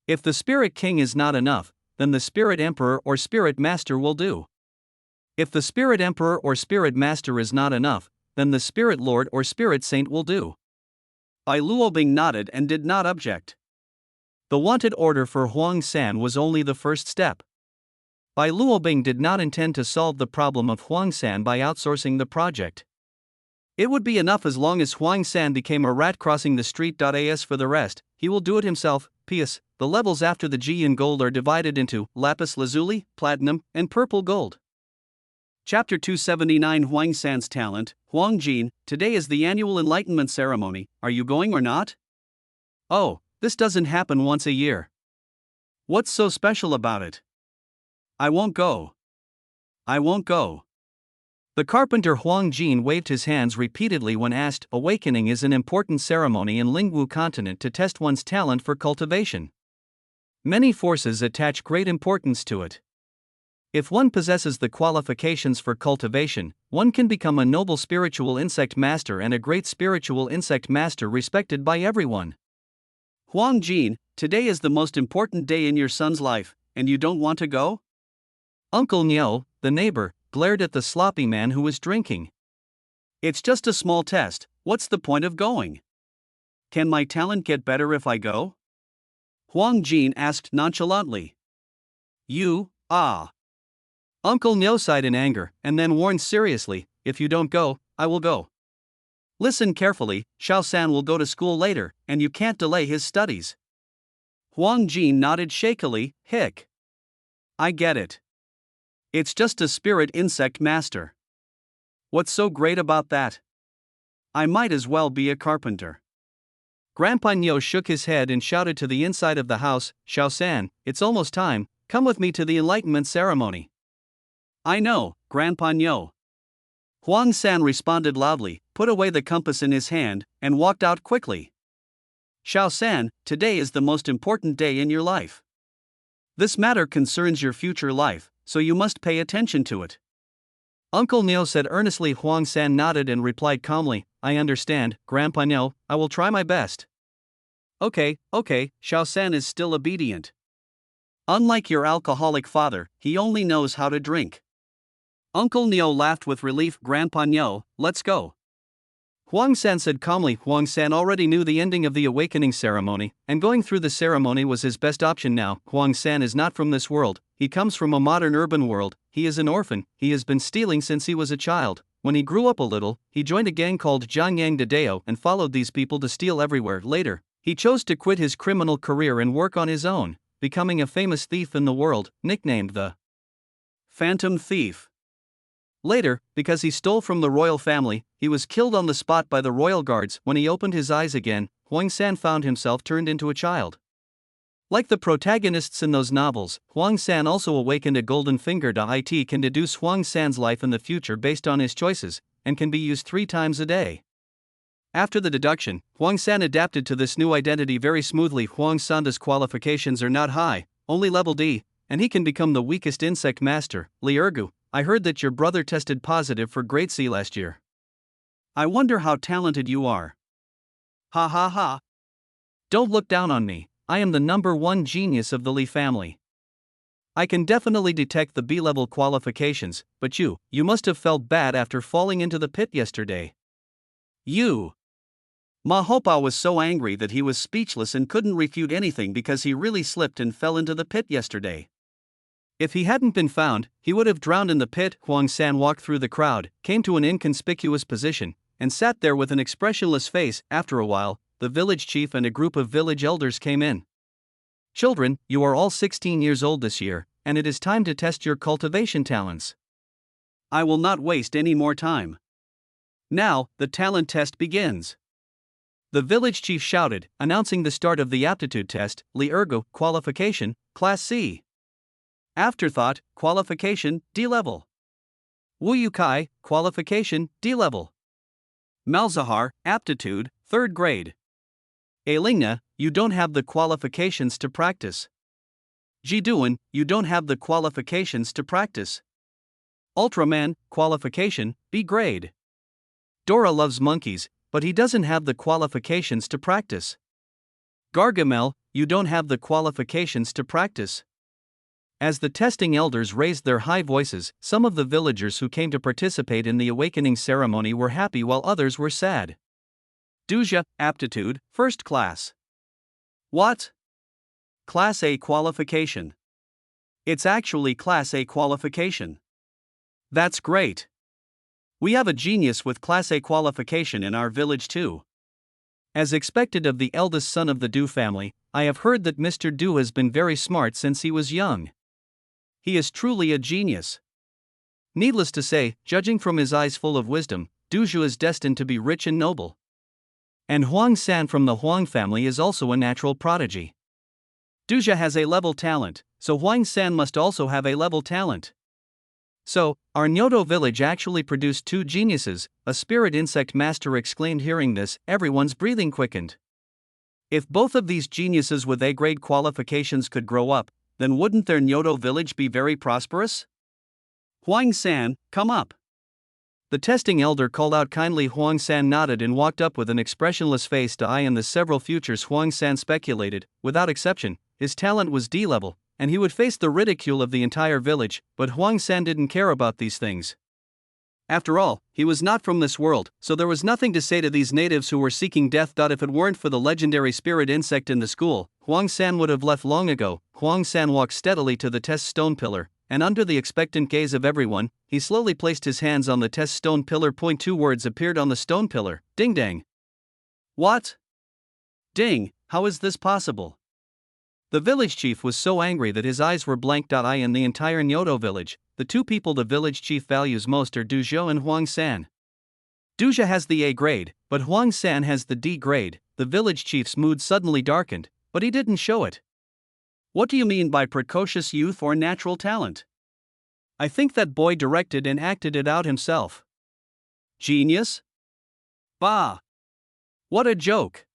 Speaker 1: If the spirit king is not enough, then the spirit emperor or spirit master will do. If the spirit emperor or spirit master is not enough, then the spirit lord or spirit saint will do."
Speaker 2: Bai Luobing nodded and did not object.
Speaker 1: The wanted order for Huang San was only the first step. Bai Luobing did not intend to solve the problem of Huang San by outsourcing the project. It would be enough as long as Huang San became a rat crossing the street. As for the rest, he will do it himself. P.S. The levels after the G in gold are divided into lapis lazuli, platinum, and purple gold.
Speaker 2: Chapter 279 Huang San's talent. Huang Jin, today is the annual enlightenment ceremony. Are you going or not?
Speaker 1: Oh, this doesn't happen once a year.
Speaker 2: What's so special about it? I won't go. I won't go.
Speaker 1: The carpenter Huang Jin waved his hands repeatedly when asked. Awakening is an important ceremony in Lingwu continent to test one's talent for cultivation. Many forces attach great importance to it. If one possesses the qualifications for cultivation, one can become a noble spiritual insect master and a great spiritual insect master respected by everyone.
Speaker 2: Huang Jin, today is the most important day in your son's life, and you don't want to go?
Speaker 1: Uncle Niu, the neighbor, glared at the sloppy man who was drinking.
Speaker 2: It's just a small test, what's the point of going? Can my talent get better if I go? Huang Jin asked nonchalantly.
Speaker 1: Uncle Niu sighed in anger, and then warned seriously, "If you don't go, I will go."
Speaker 2: Listen carefully, Xiao San will go to school later, and you can't delay his studies. Huang Jin nodded shakily, hic. I get it. It's just a spirit insect master. What's so great about that? I might as well be a carpenter. Grandpa Nyo shook his head and shouted to the inside of the house, Xiao San, it's almost time, come with me to the enlightenment ceremony. I know, Grandpa Nyo. Huang San responded loudly, put away the compass in his hand, and walked out quickly. Xiao San, today is the most important day in your life. This matter concerns your future life, so you must pay attention to it. Uncle Nyo said earnestly. Huang San nodded and replied calmly, I understand, Grandpa Nyo, I will try my best. Okay, Xiao San is still obedient. Unlike your alcoholic father, he only knows how to drink. Uncle Nyo laughed with relief. Grandpa Nyo, let's go. Huang San said calmly. Huang San already knew the ending of the awakening ceremony, and going through the ceremony was his best option now. Huang San is not from this world, he comes from a modern urban world, he is an orphan, he has been stealing since he was a child. When he grew up a little, he joined a gang called Zhangyang Dadao and followed these people to steal everywhere. Later, he chose to quit his criminal career and work on his own, becoming a famous thief in the world, nicknamed the Phantom Thief. Later, because he stole from the royal family, he was killed on the spot by the royal guards. When he opened his eyes again, Huang San found himself turned into a child. Like the protagonists in those novels, Huang San also awakened a golden finger. It can deduce Huang San's life in the future based on his choices, and can be used 3 times a day. After the deduction, Huang San adapted to this new identity very smoothly. Huang San's qualifications are not high, only level D, and he can become the weakest insect master. Li Ergu, I heard that your brother tested positive for grade C last year. I wonder how talented you are. Ha ha ha. Don't look down on me, I am the #1 genius of the Li family. I can definitely detect the B-level qualifications, but you must have felt bad after falling into the pit yesterday. Ma Hopao was so angry that he was speechless and couldn't refute anything because he really slipped and fell into the pit yesterday. If he hadn't been found, he would have drowned in the pit. Huang San walked through the crowd, came to an inconspicuous position, and sat there with an expressionless face. After a while, the village chief and a group of village elders came in. Children, you are all 16 years old this year, and it is time to test your cultivation talents. I will not waste any more time. Now, the talent test begins. The village chief shouted, announcing the start of the aptitude test. Li Ergu, qualification, Class C. Afterthought, qualification, D-level. Wu Yukai, qualification, D-level. Malzahar, aptitude, 3rd grade. Ailingna, you don't have the qualifications to practice. Jiduan, you don't have the qualifications to practice. Ultraman, qualification, B grade. Dora loves monkeys, but he doesn't have the qualifications to practice. Gargamel, you don't have the qualifications to practice. As the testing elders raised their high voices, some of the villagers who came to participate in the awakening ceremony were happy while others were sad. Duzha, aptitude, 1st class. What? Class A qualification. It's actually Class A qualification. That's great. We have a genius with Class A qualification in our village too. As expected of the eldest son of the Du family, I have heard that Mr. Du has been very smart since he was young. He is truly a genius. Needless to say, judging from his eyes full of wisdom, Duzhu is destined to be rich and noble. And Huang San from the Huang family is also a natural prodigy. Duzha has A-level talent, so Huang San must also have A-level talent. So, our Nyoto village actually produced 2 geniuses, a spirit insect master exclaimed. Hearing this, everyone's breathing quickened. If both of these geniuses with A-grade qualifications could grow up, then wouldn't their Nyoto village be very prosperous? Huang San, come up. The testing elder called out kindly. Huang San nodded and walked up with an expressionless face. To eye in the several futures Huang San speculated, without exception, his talent was D-level, and he would face the ridicule of the entire village, but Huang San didn't care about these things. After all, he was not from this world, so there was nothing to say to these natives who were seeking death. If it weren't for the legendary spirit insect in the school, Huang San would have left long ago. Huang San walked steadily to the test stone pillar,
Speaker 1: and under the expectant gaze of everyone, he slowly placed his hands on the test stone pillar. 2 words appeared on the stone pillar: Ding dang.
Speaker 2: What?
Speaker 1: Ding, how is this possible? The village chief was so angry that his eyes were blank. I in the entire Nyoto village, the two people the village chief values most are Du Zhou and Huang San. Du Zhou has the A grade, but Huang San has the D grade. The village chief's mood suddenly darkened, but he didn't show it.
Speaker 2: What do you mean by precocious youth or natural talent?
Speaker 1: I think that boy directed and acted it out himself.
Speaker 2: Genius? Bah! What a joke!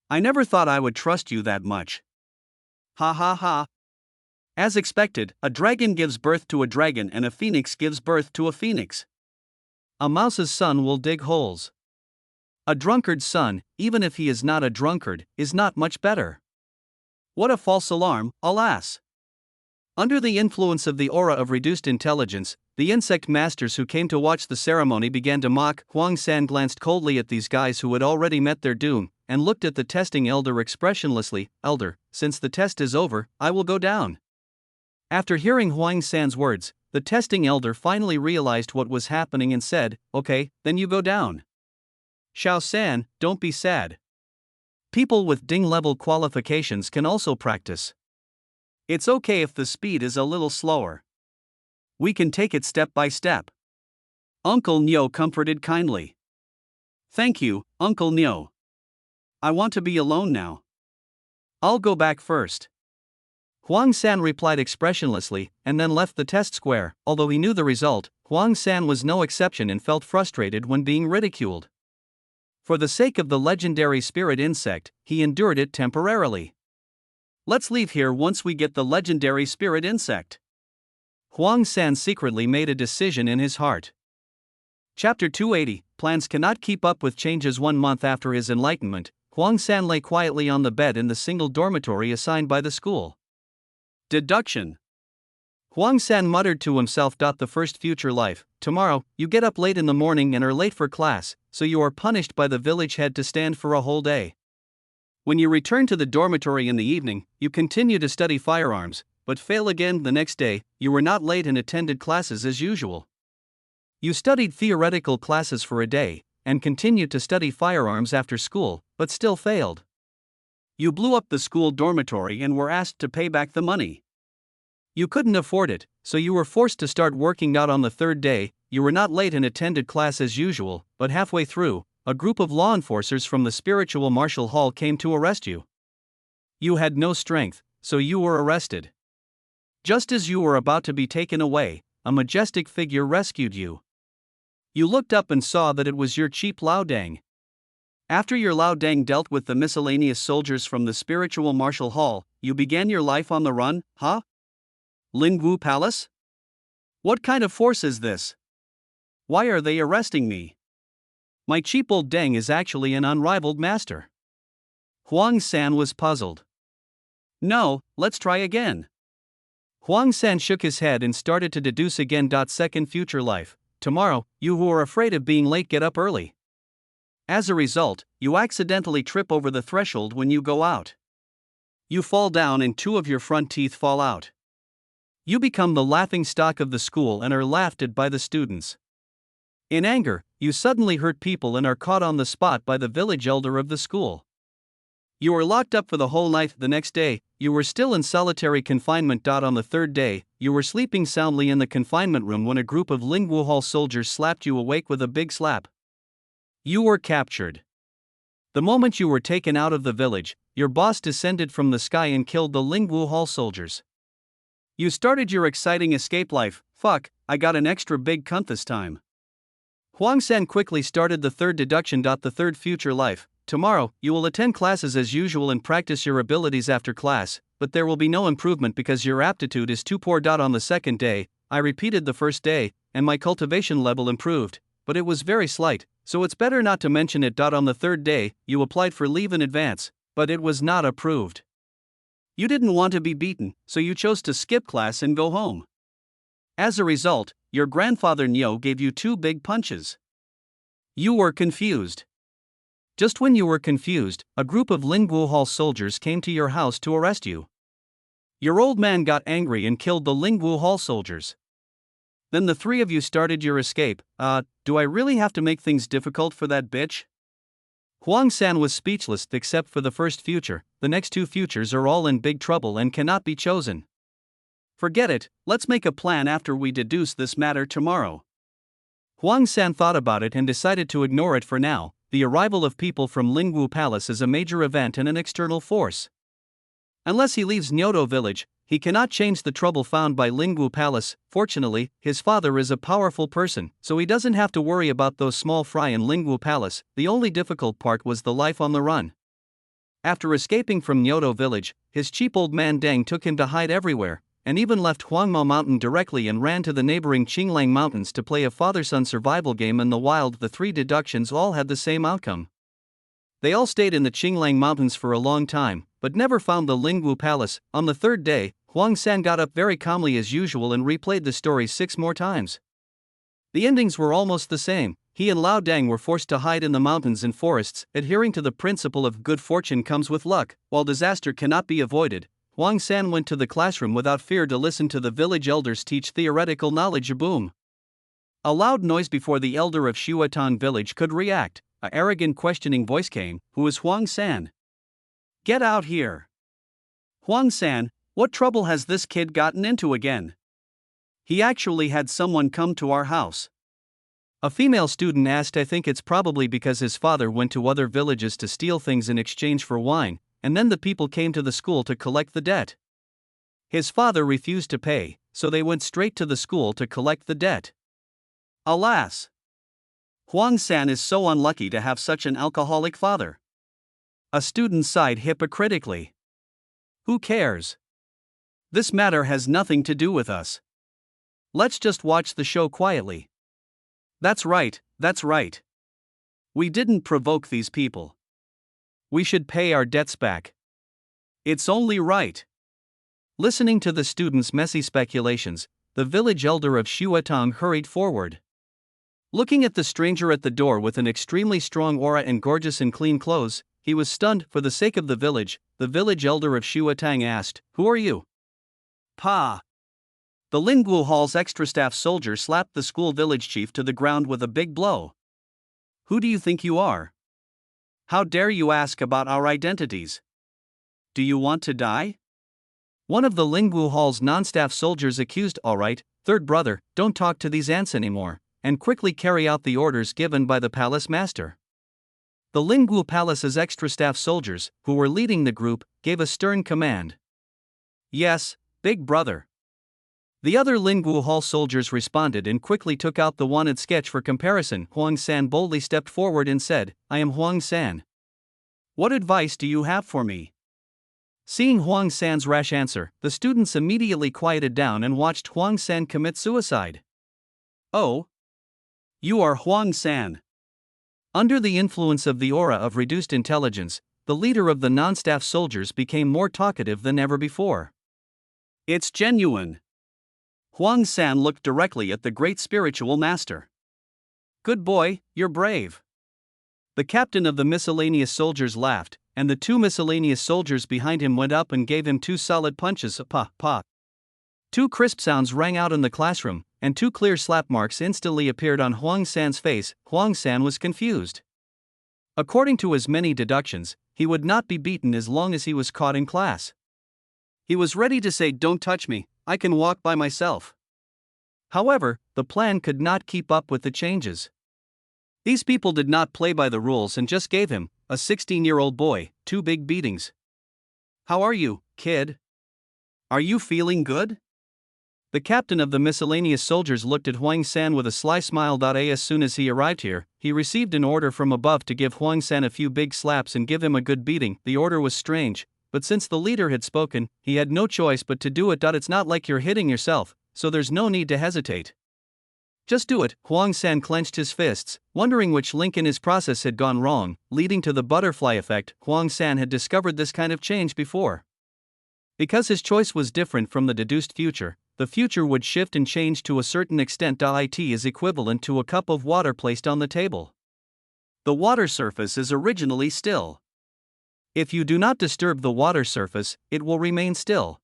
Speaker 2: I never thought I would trust you that much. Ha ha ha.
Speaker 1: As expected, a dragon gives birth to a dragon and a phoenix gives birth to a phoenix. A mouse's son will dig holes. A drunkard's son, even if he is not a drunkard, is not much better.
Speaker 2: What a false alarm, alas!
Speaker 1: Under the influence of the aura of reduced intelligence, the insect masters who came to watch the ceremony began to mock. Huang San glanced coldly at these guys who had already met their doom, and looked at the testing elder expressionlessly. Elder, since the test is over, I will go down. After hearing Huang San's words, the testing elder finally realized what was happening and said, okay, then you go down. Xiao San, don't be sad. People with Ding level qualifications can also practice.
Speaker 2: It's okay if the speed is a little slower. We can take it step by step. Uncle Nyo comforted kindly. Thank you, Uncle Nyo. I want to be alone now.
Speaker 1: I'll go back first. Huang San replied expressionlessly, and then left the test square. Although he knew the result, Huang San was no exception and felt frustrated when being ridiculed. For the sake of the legendary spirit insect, he endured it temporarily.
Speaker 2: Let's leave here once we get the legendary spirit insect.
Speaker 1: Huang San secretly made a decision in his heart. Chapter 280, Plans cannot keep up with changes. 1 month after his enlightenment, Huang San lay quietly on the bed in the single dormitory assigned by the school.
Speaker 2: Deduction.
Speaker 1: Huang San muttered to himself. The first future life, tomorrow, you get up late in the morning and are late for class, so you are punished by the village head to stand for a whole day. When you return to the dormitory in the evening, you continue to study firearms, but fail again the next day. You were not late and attended classes as usual. You studied theoretical classes for a day, and continued to study firearms after school, but still failed.
Speaker 2: You blew up the school dormitory and were asked to pay back the money.
Speaker 1: You couldn't afford it, so you were forced to start working out. On the third day, you were not late and attended class as usual, but halfway through, a group of law enforcers from the spiritual martial hall came to arrest you. You had no strength, so you were arrested. Just as you were about to be taken away, a majestic figure rescued you. You looked up and saw that it was your cheap Lao Dang. After your Lao Dang dealt with the miscellaneous soldiers from the spiritual martial hall, you began your life on the run, huh? Lingwu Palace? What kind of force is this? Why are they arresting me? My cheap old Deng is actually an unrivaled master. Huang San was puzzled.
Speaker 2: No, let's try again.
Speaker 1: Huang San shook his head and started to deduce again. Second future life, tomorrow, you who are afraid of being late get up early. As a result, you accidentally trip over the threshold when you go out. You fall down and 2 of your front teeth fall out. You become the laughing stock of the school and are laughed at by the students. In anger, you suddenly hurt people and are caught on the spot by the village elder of the school. You were locked up for the whole night. The next day, you were still in solitary confinement. On the third day, you were sleeping soundly in the confinement room when a group of Lingwu Hall soldiers slapped you awake with a big slap. You were captured. The moment you were taken out of the village, your boss descended from the sky and killed the Lingwu Hall soldiers. You started your exciting escape life. Fuck, I got an extra big cunt this time. Huang San quickly started the third deduction. The third future life, tomorrow, you will attend classes as usual and practice your abilities after class, but there will be no improvement because your aptitude is too poor. On the second day, I repeated the first day, and my cultivation level improved, but it was very slight, so it's better not to mention it. On the third day, you applied for leave in advance, but it was not approved. You didn't want to be beaten, so you chose to skip class and go home. As a result, your grandfather Nyo gave you 2 big punches. You were confused. Just when you were confused, a group of Lingwu Hall soldiers came to your house to arrest you. Your old man got angry and killed the Lingwu Hall soldiers. Then the three of you started your escape. Do I really have to make things difficult for that bitch? Huang San was speechless except for the first future. The next two futures are all in big trouble and cannot be chosen. Forget it, let's make a plan after we deduce this matter tomorrow. Huang San thought about it and decided to ignore it for now. The arrival of people from Lingwu Palace is a major event and an external force. Unless he leaves Nyoto village, he cannot change the trouble found by Lingwu Palace. Fortunately, his father is a powerful person, so he doesn't have to worry about those small fry in Lingwu Palace. The only difficult part was the life on the run. After escaping from Nyoto village, his cheap old man Deng took him to hide everywhere, and even left Huangmo Mountain directly and ran to the neighboring Qinglang Mountains to play a father-son survival game in the wild. The three deductions all had the same outcome. They all stayed in the Qinglang Mountains for a long time, but never found the Lingwu Palace. On the third day, Huang San got up very calmly as usual and replayed the story 6 more times. The endings were almost the same. He and Lao Dang were forced to hide in the mountains and forests, adhering to the principle of good fortune comes with luck. While disaster cannot be avoided, Huang San went to the classroom without fear to listen to the village elders teach theoretical knowledge. Boom! A loud noise before the elder of Shuatan village could react. An arrogant questioning voice came. Who is Huang San? Get out here! Huang San, what trouble has this kid gotten into again? He actually had someone come to our house. A female student asked. I think it's probably because his father went to other villages to steal things in exchange for wine, and then the people came to the school to collect the debt. His father refused to pay, so they went straight to the school to collect the debt. Alas! Huang San is so unlucky to have such an alcoholic father. A student sighed hypocritically. Who cares? This matter has nothing to do with us. Let's just watch the show quietly. That's right, that's right. We didn't provoke these people. We should pay our debts back. It's only right. Listening to the students' messy speculations, the village elder of Shuatang hurried forward. Looking at the stranger at the door with an extremely strong aura and gorgeous and clean clothes, he was stunned. For the sake of the village elder of Shuatang asked, Who are you? Pa! The Lingwu Hall's extra staff soldier slapped the school village chief to the ground with a big blow. Who do you think you are? How dare you ask about our identities? Do you want to die? One of the Lingwu Hall's non-staff soldiers accused. All right, third brother, don't talk to these ants anymore, and quickly carry out the orders given by the palace master. The Lingwu Palace's extra staff soldiers, who were leading the group, gave a stern command. Yes, big brother. The other Lingwu Hall soldiers responded and quickly took out the wanted sketch for comparison. Huang San boldly stepped forward and said, I am Huang San. What advice do you have for me? Seeing Huang San's rash answer, the students immediately quieted down and watched Huang San commit suicide. Oh? You are Huang San. Under the influence of the aura of reduced intelligence, the leader of the non-staff soldiers became more talkative than ever before. It's genuine. Huang San looked directly at the great spiritual master. Good boy, you're brave. The captain of the miscellaneous soldiers laughed, and the 2 miscellaneous soldiers behind him went up and gave him 2 solid punches. Pa, pa. 2 crisp sounds rang out in the classroom, and 2 clear slap marks instantly appeared on Huang San's face. Huang San was confused. According to his many deductions, he would not be beaten as long as he was caught in class. He was ready to say, Don't touch me, I can walk by myself. However, the plan could not keep up with the changes. These people did not play by the rules and just gave him, a 16-year-old boy, 2 big beatings. How are you, kid? Are you feeling good? The captain of the miscellaneous soldiers looked at Huang San with a sly smile. As soon as he arrived here, he received an order from above to give Huang San a few big slaps and give him a good beating. The order was strange, but since the leader had spoken, he had no choice but to do it. It's not like you're hitting yourself, so there's no need to hesitate. Just do it. Huang San clenched his fists, wondering which link in his process had gone wrong, leading to the butterfly effect. Huang San had discovered this kind of change before. Because his choice was different from the deduced future, the future would shift and change to a certain extent. It is equivalent to a cup of water placed on the table. The water surface is originally still. If you do not disturb the water surface, it will remain still.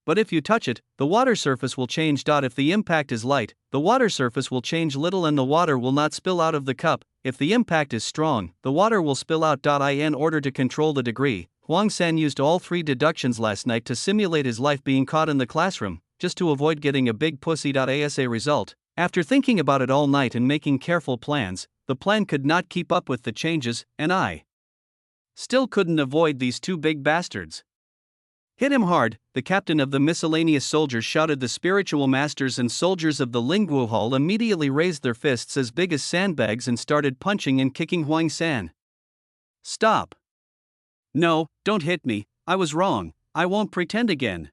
Speaker 1: But if you touch it, the water surface will change. If the impact is light, the water surface will change little and the water will not spill out of the cup. If the impact is strong, the water will spill out. In order to control the degree, Huang San used all 3 deductions last night to simulate his life being caught in the classroom, just to avoid getting a big pussy. As a result, after thinking about it all night and making careful plans, the plan could not keep up with the changes, and I still couldn't avoid these 2 big bastards. Hit him hard, the captain of the miscellaneous soldiers shouted. The spiritual masters and soldiers of the Lingwu Hall immediately raised their fists as big as sandbags and started punching and kicking Huang San. Stop. No, don't hit me, I was wrong, I won't pretend again.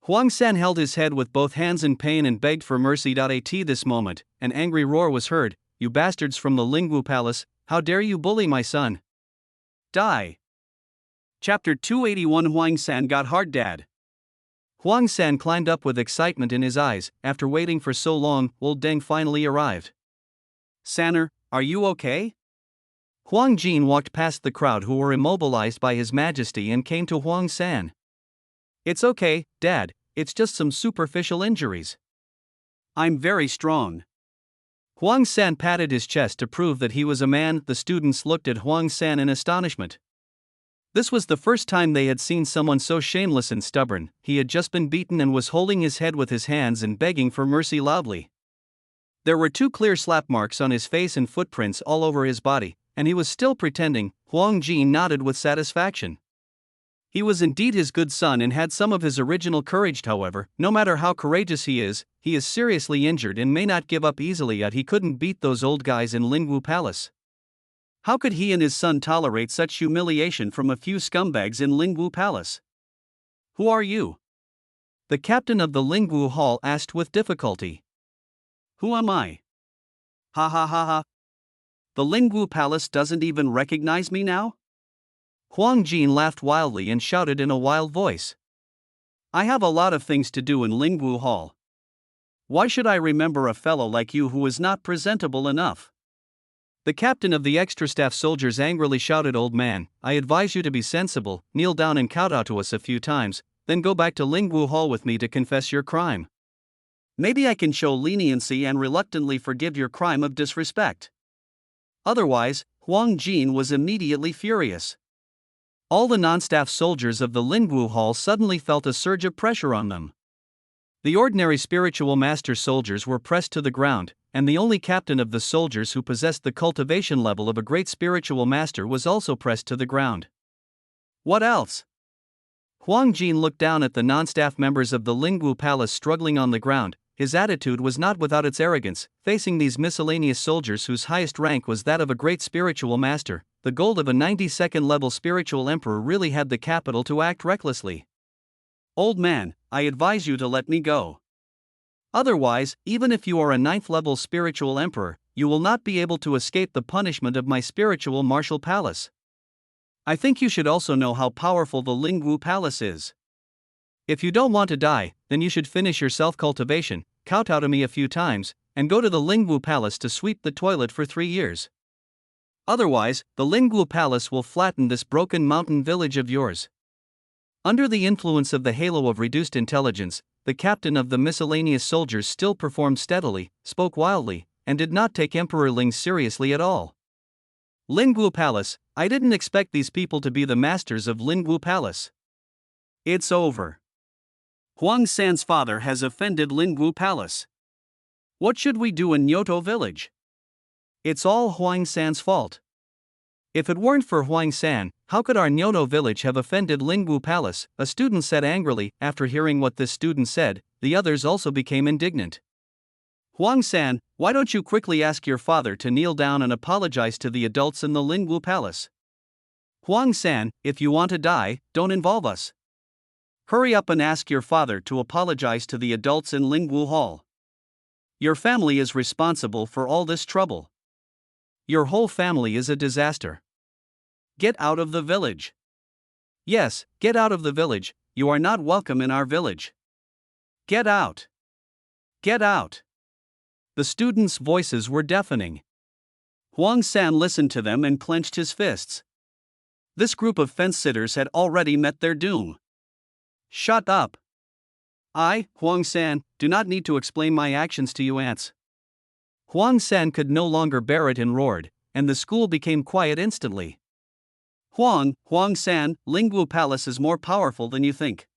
Speaker 1: Huang San held his head with both hands in pain and begged for mercy. At this moment, an angry roar was heard. You bastards from the Lingwu Palace, how dare you bully my son? Die. Chapter 281. Huang San got hard. Dad. Huang San climbed up with excitement in his eyes. After waiting for so long, old Deng finally arrived. Sanner, are you okay? Huang Jin walked past the crowd who were immobilized by His Majesty and came to Huang San. It's okay, Dad, it's just some superficial injuries. I'm very strong. Huang San patted his chest to prove that he was a man. The students looked at Huang San in astonishment. This was the first time they had seen someone so shameless and stubborn. He had just been beaten and was holding his head with his hands and begging for mercy loudly. There were 2 clear slap marks on his face and footprints all over his body, and he was still pretending. Huang Jin nodded with satisfaction. He was indeed his good son and had some of his original courage. However, no matter how courageous he is seriously injured and may not give up easily. Yet he couldn't beat those old guys in Lingwu Palace. How could he and his son tolerate such humiliation from a few scumbags in Lingwu Palace? Who are you? The captain of the Lingwu Hall asked with difficulty. Who am I? Ha ha ha ha. The Lingwu Palace doesn't even recognize me now? Huang Jin laughed wildly and shouted in a wild voice. I have a lot of things to do in Lingwu Hall. Why should I remember a fellow like you who is not presentable enough? The captain of the extra staff soldiers angrily shouted. Old man, I advise you to be sensible, kneel down and kowtow to us a few times, then go back to Lingwu Hall with me to confess your crime. Maybe I can show leniency and reluctantly forgive your crime of disrespect. Otherwise, Huang Jin was immediately furious. All the non-staff soldiers of the Lingwu Hall suddenly felt a surge of pressure on them. The ordinary spiritual master soldiers were pressed to the ground, and the only captain of the soldiers who possessed the cultivation level of a great spiritual master was also pressed to the ground. What else? Huang Jin looked down at the non-staff members of the Lingwu Palace struggling on the ground. His attitude was not without its arrogance, facing these miscellaneous soldiers whose highest rank was that of a great spiritual master. The gold of a 92nd level spiritual emperor really had the capital to act recklessly. Old man, I advise you to let me go. Otherwise, even if you are a 9th level spiritual emperor, you will not be able to escape the punishment of my spiritual martial palace. I think you should also know how powerful the Lingwu Palace is. If you don't want to die, then you should finish your self-cultivation, kowtow to me a few times, and go to the Lingwu Palace to sweep the toilet for 3 years. Otherwise, the Lingwu Palace will flatten this broken mountain village of yours. Under the influence of the halo of reduced intelligence, the captain of the miscellaneous soldiers still performed steadily, spoke wildly, and did not take Emperor Ling seriously at all. Lingwu Palace, I didn't expect these people to be the masters of Lingwu Palace. It's over. Huang San's father has offended Lingwu Palace. What should we do in Nyoto village? It's all Huang San's fault. If it weren't for Huang San, how could our Nyoto village have offended Lingwu Palace? A student said angrily. After hearing what this student said, the others also became indignant. Huang San, why don't you quickly ask your father to kneel down and apologize to the adults in the Lingwu Palace? Huang San, if you want to die, don't involve us. Hurry up and ask your father to apologize to the adults in Lingwu Hall. Your family is responsible for all this trouble. Your whole family is a disaster. Get out of the village. Yes, get out of the village, you are not welcome in our village. Get out. Get out. The students' voices were deafening. Huang San listened to them and clenched his fists. This group of fence-sitters had already met their doom. Shut up.
Speaker 2: I, Huang San, do not need to explain my actions to you ants.
Speaker 1: Huang San could no longer bear it and roared, and the school became quiet instantly.
Speaker 2: Huang San, Lingwu Palace is more powerful than you think.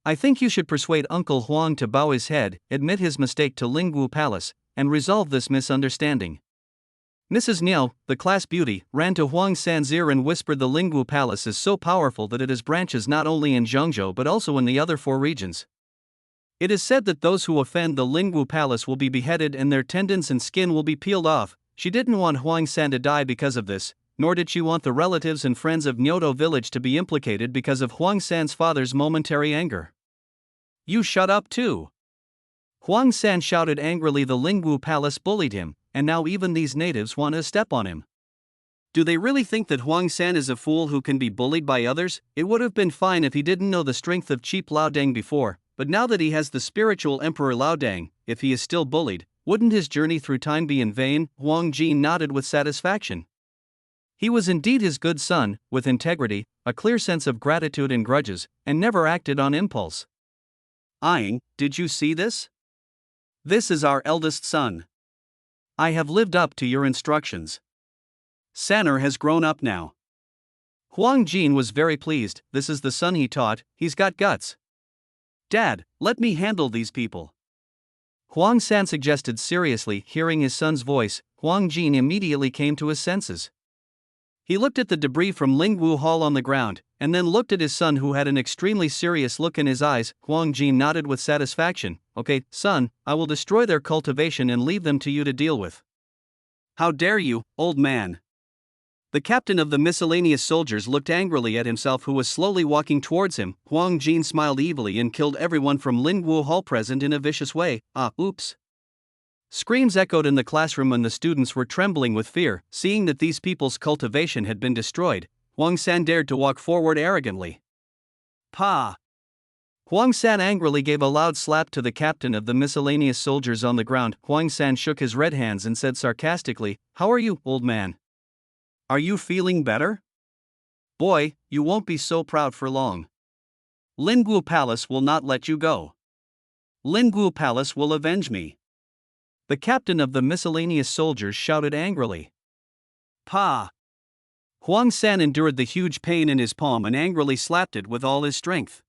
Speaker 1: I think you should persuade Uncle Huang to bow his head, admit his mistake to Lingwu Palace, and resolve this misunderstanding. Mrs. Niao, the class beauty, ran to Huang San's ear and whispered the Lingwu Palace is so powerful that it has branches not only in Zhengzhou but also in the other 4 regions. It is said that those who offend the Lingwu Palace will be beheaded and their tendons and skin will be peeled off. She didn't want Huang San to die because of this, nor did she want the relatives and friends of Nyoto village to be implicated because of Huang San's father's momentary anger.
Speaker 2: You shut up too!
Speaker 1: Huang San shouted angrily. The Lingwu Palace bullied him, and now even these natives want to step on him.
Speaker 2: Do they really think that Huang San is a fool who can be bullied by others? It would have been fine if he didn't know the strength of cheap Laodang before, but now that he has the spiritual Emperor Laodang, if he is still bullied, wouldn't his journey through time be in vain? Huang Jin nodded with satisfaction. He was indeed his good son, with integrity, a clear sense of gratitude and grudges, and never acted on impulse. Ying, did you see this? This is our eldest son. I have lived up to your instructions. Sanner has grown up now.
Speaker 1: Huang Jin was very pleased. This is the son he taught, he's got guts.
Speaker 2: Dad, let me handle these people.
Speaker 1: Huang San suggested seriously. Hearing his son's voice, Huang Jin immediately came to his senses. He looked at the debris from Lingwu Hall on the ground, and then looked at his son who had an extremely serious look in his eyes. Huang Jin nodded with satisfaction. Okay, son, I will destroy their cultivation and leave them to you to deal with.
Speaker 2: How dare you, old man? The captain of the miscellaneous soldiers looked angrily at himself who was slowly walking towards him. Huang Jin smiled evilly and killed everyone from Lingwu Hall present in a vicious way. Oops. Screams echoed in the classroom and the students were trembling with fear. Seeing that these people's cultivation had been destroyed, Huang San dared to walk forward arrogantly. Pa!
Speaker 1: Huang San angrily gave a loud slap to the captain of the miscellaneous soldiers on the ground. Huang San shook his red hands and said sarcastically, "How are you, old man?
Speaker 2: Are you feeling better? Boy, you won't be so proud for long. Lingwu Palace will not let you go. Lingwu Palace will avenge me."
Speaker 1: The captain of the miscellaneous soldiers shouted angrily.
Speaker 2: Pa! Huang San endured the huge pain in his palm and angrily slapped it with all his strength.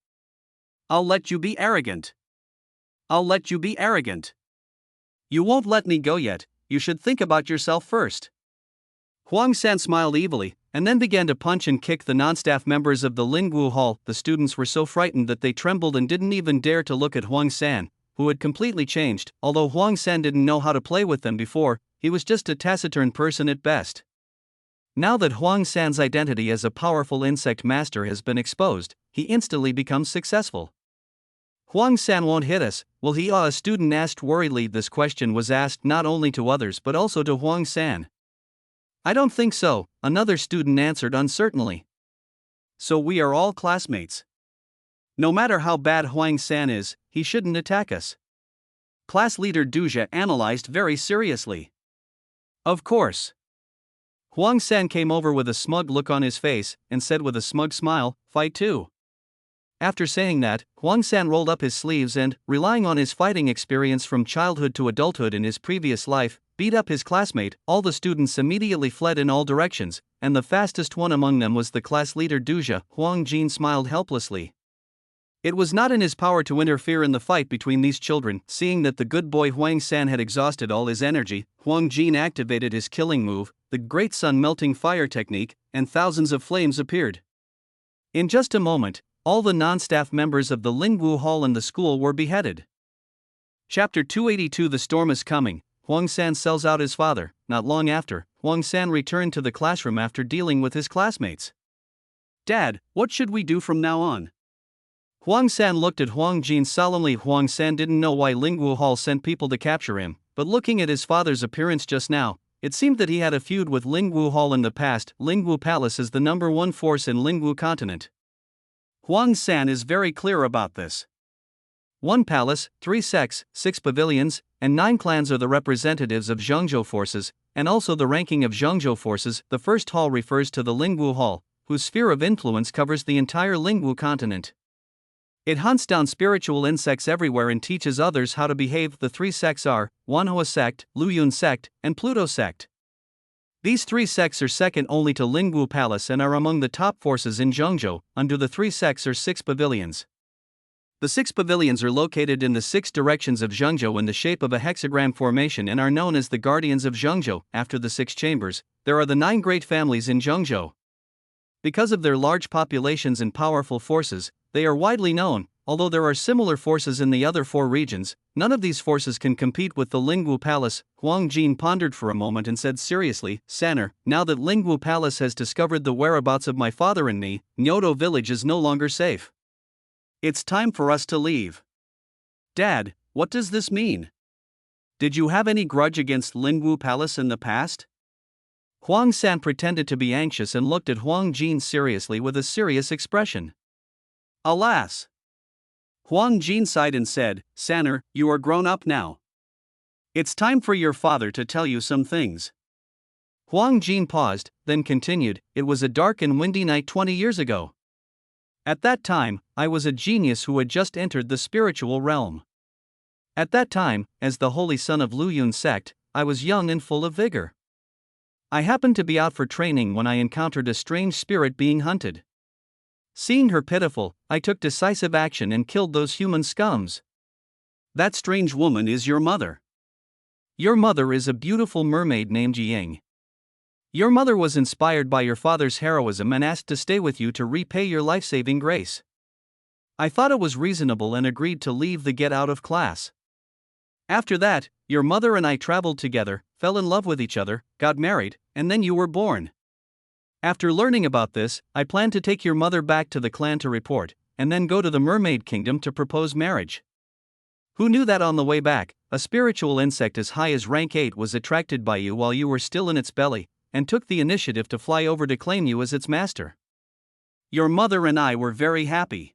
Speaker 2: I'll let you be arrogant. I'll let you be arrogant. You won't let me go yet, you should think about yourself first. Huang San smiled evilly, and then began to punch and kick the non-staff members of the Lingwu Hall. The students were so frightened that they trembled and didn't even dare to look at Huang San, who had completely changed. Although Huang San didn't know how to play with them before, he was just a taciturn person at best. Now that Huang San's identity as a powerful insect master has been exposed, he instantly becomes successful. Huang San won't hit us, will he? A student asked worriedly. This question was asked not only to others but also to Huang San. I don't think so, another student answered uncertainly. So we are all classmates. No matter how bad Huang San is, he shouldn't attack us. Class leader Duja analyzed very seriously. Of course. Huang San came over with a smug look on his face and said with a smug smile, "Fight too." After saying that, Huang San rolled up his sleeves and, relying on his fighting experience from childhood to adulthood in his previous life, beat up his classmate. All the students immediately fled in all directions, and the fastest one among them was the class leader Duja. Huang Jin smiled helplessly. It was not in his power to interfere in the fight between these children. Seeing that the good boy Huang San had exhausted all his energy, Huang Jin activated his killing move, the Great Sun Melting Fire technique, and thousands of flames appeared. In just a moment, all the non-staff members of the Lingwu Hall and the school were beheaded. Chapter 282. The storm is coming. Huang San sells out his father. Not long after, Huang San returned to the classroom after dealing with his classmates. Dad, what should we do from now on? Huang San looked at Huang Jin solemnly. Huang San didn't know why Lingwu Hall sent people to capture him, but looking at his father's appearance just now, it seemed that he had a feud with Lingwu Hall in the past. Lingwu Palace is the #1 force in Lingwu continent. Huang San is very clear about this. 1 palace, 3 sects, 6 pavilions, and 9 clans are the representatives of Zhengzhou forces, and also the ranking of Zhengzhou forces. The first hall refers to the Lingwu Hall, whose sphere of influence covers the entire Lingwu continent.
Speaker 1: It hunts down spiritual insects everywhere and teaches others how to behave. The three sects are Wanhua sect, Luyun sect, and Pluto sect. These three sects are second only to Lingwu Palace and are among the top forces in Zhengzhou. Under the three sects are 6 pavilions. The 6 pavilions are located in the 6 directions of Zhengzhou in the shape of a hexagram formation and are known as the Guardians of Zhengzhou. After the 6 chambers, there are the 9 great families in Zhengzhou. Because of their large populations and powerful forces, they are widely known. Although there are similar forces in the other 4 regions, none of these forces can compete with the Lingwu Palace. Huang Jin pondered for a moment and said seriously, Sanner, now that Lingwu Palace has discovered the whereabouts of my father and me, Nyoto village is no longer safe. It's time for us to leave. Dad, what does this mean? Did you have any grudge against Lingwu Palace in the past? Huang San pretended to be anxious and looked at Huang Jin seriously with a serious expression. Alas! Huang Jin sighed and said, Sanner, you are grown up now. It's time for your father to tell you some things. Huang Jin paused, then continued, it was a dark and windy night 20 years ago. At that time, I was a genius who had just entered the spiritual realm. At that time, as the holy son of Luyun sect, I was young and full of vigor. I happened to be out for training when I encountered a strange spirit being hunted. Seeing her pitiful, I took decisive action and killed those human scums. That strange woman is your mother. Your mother is a beautiful mermaid named Ying. Your mother was inspired by your father's heroism and asked to stay with you to repay your life-saving grace. I thought it was reasonable and agreed to leave the get out of class. After that, your mother and I traveled together, fell in love with each other, got married, and then you were born. After learning about this, I planned to take your mother back to the clan to report, and then go to the Mermaid Kingdom to propose marriage. Who knew that on the way back, a spiritual insect as high as rank 8 was attracted by you while you were still in its belly, and took the initiative to fly over to claim you as its master. Your mother and I were very happy.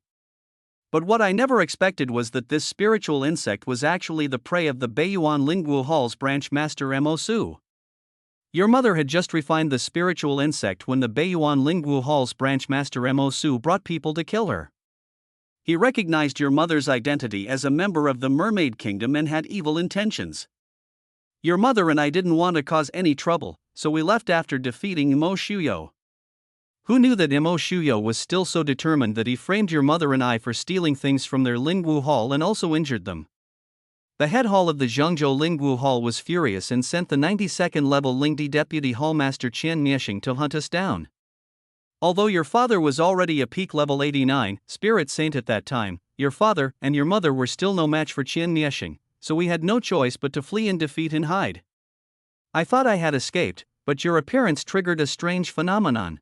Speaker 1: But what I never expected was that this spiritual insect was actually the prey of the Beiyuan Lingwu Hall's branch master Mo Su. Your mother had just refined the spiritual insect when the Beiyuan Lingwu Hall's branch master Mo Su brought people to kill her. He recognized your mother's identity as a member of the Mermaid Kingdom and had evil intentions. Your mother and I didn't want to cause any trouble, so we left after defeating Mo Shuyo. Who knew that Mo Shuyo was still so determined that he framed your mother and I for stealing things from their Lingwu Hall and also injured them? The head hall of the Zhengzhou Lingwu Hall was furious and sent the 92nd level Lingdi Deputy Hallmaster Qian Mieshing to hunt us down. Although your father was already a peak level 89 spirit saint at that time, your father and your mother were still no match for Qian Mieshing, so we had no choice but to flee and defeat and hide. I thought I had escaped, but your appearance triggered a strange phenomenon.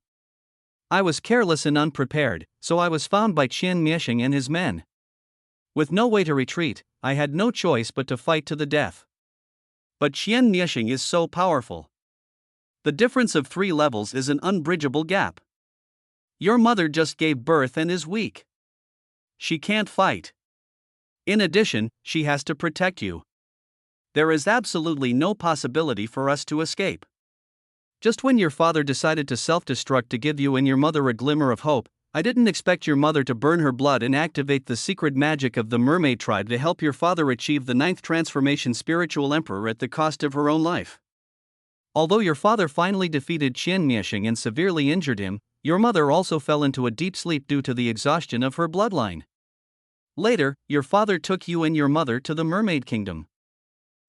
Speaker 1: I was careless and unprepared, so I was found by Qian Mieshing and his men. With no way to retreat, I had no choice but to fight to the death. But Qian Mieshing is so powerful. The difference of 3 levels is an unbridgeable gap. Your mother just gave birth and is weak. She can't fight. In addition, she has to protect you. There is absolutely no possibility for us to escape. Just when your father decided to self-destruct to give you and your mother a glimmer of hope, I didn't expect your mother to burn her blood and activate the secret magic of the mermaid tribe to help your father achieve the 9th transformation spiritual emperor at the cost of her own life. Although your father finally defeated Qian Mieshing and severely injured him, your mother also fell into a deep sleep due to the exhaustion of her bloodline. Later, your father took you and your mother to the Mermaid Kingdom.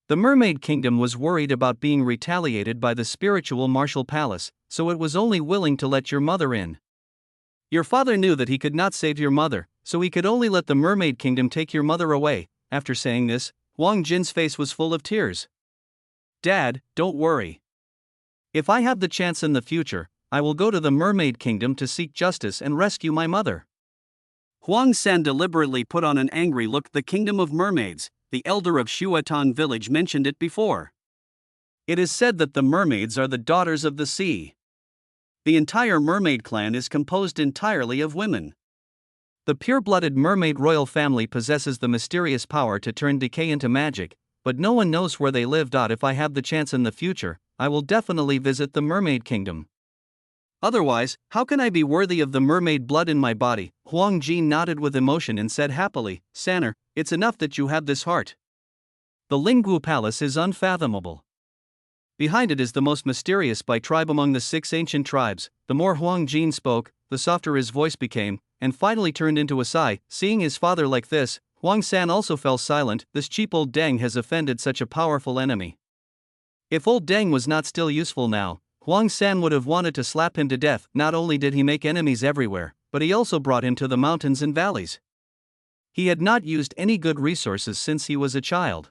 Speaker 1: The Mermaid Kingdom was worried about being retaliated by the spiritual Martial Palace, so it was only willing to let your mother in. Your father knew that he could not save your mother, so he could only let the Mermaid Kingdom take your mother away. After saying this, Huang Jin's face was full of tears. Dad, don't worry. If I have the chance in the future, I will go to the Mermaid Kingdom to seek justice and rescue my mother. Huang San deliberately put on an angry look. The Kingdom of Mermaids, the elder of Shuatan village mentioned it before. It is said that the mermaids are the daughters of the sea. The entire mermaid clan is composed entirely of women. The pure-blooded mermaid royal family possesses the mysterious power to turn decay into magic, but no one knows where they live. If I have the chance in the future, I will definitely visit the Mermaid Kingdom. Otherwise, how can I be worthy of the mermaid blood in my body? Huang Jin nodded with emotion and said happily, Sanner, it's enough that you have this heart. The Lingwu Palace is unfathomable. Behind it is the most mysterious by tribe among the 6 ancient tribes. The more Huang Jin spoke, the softer his voice became, and finally turned into a sigh. Seeing his father like this, Huang San also fell silent. This cheap old Deng has offended such a powerful enemy. If old Deng was not still useful now, Huang San would have wanted to slap him to death. Not only did he make enemies everywhere, but he also brought him to the mountains and valleys. He had not used any good resources since he was a child.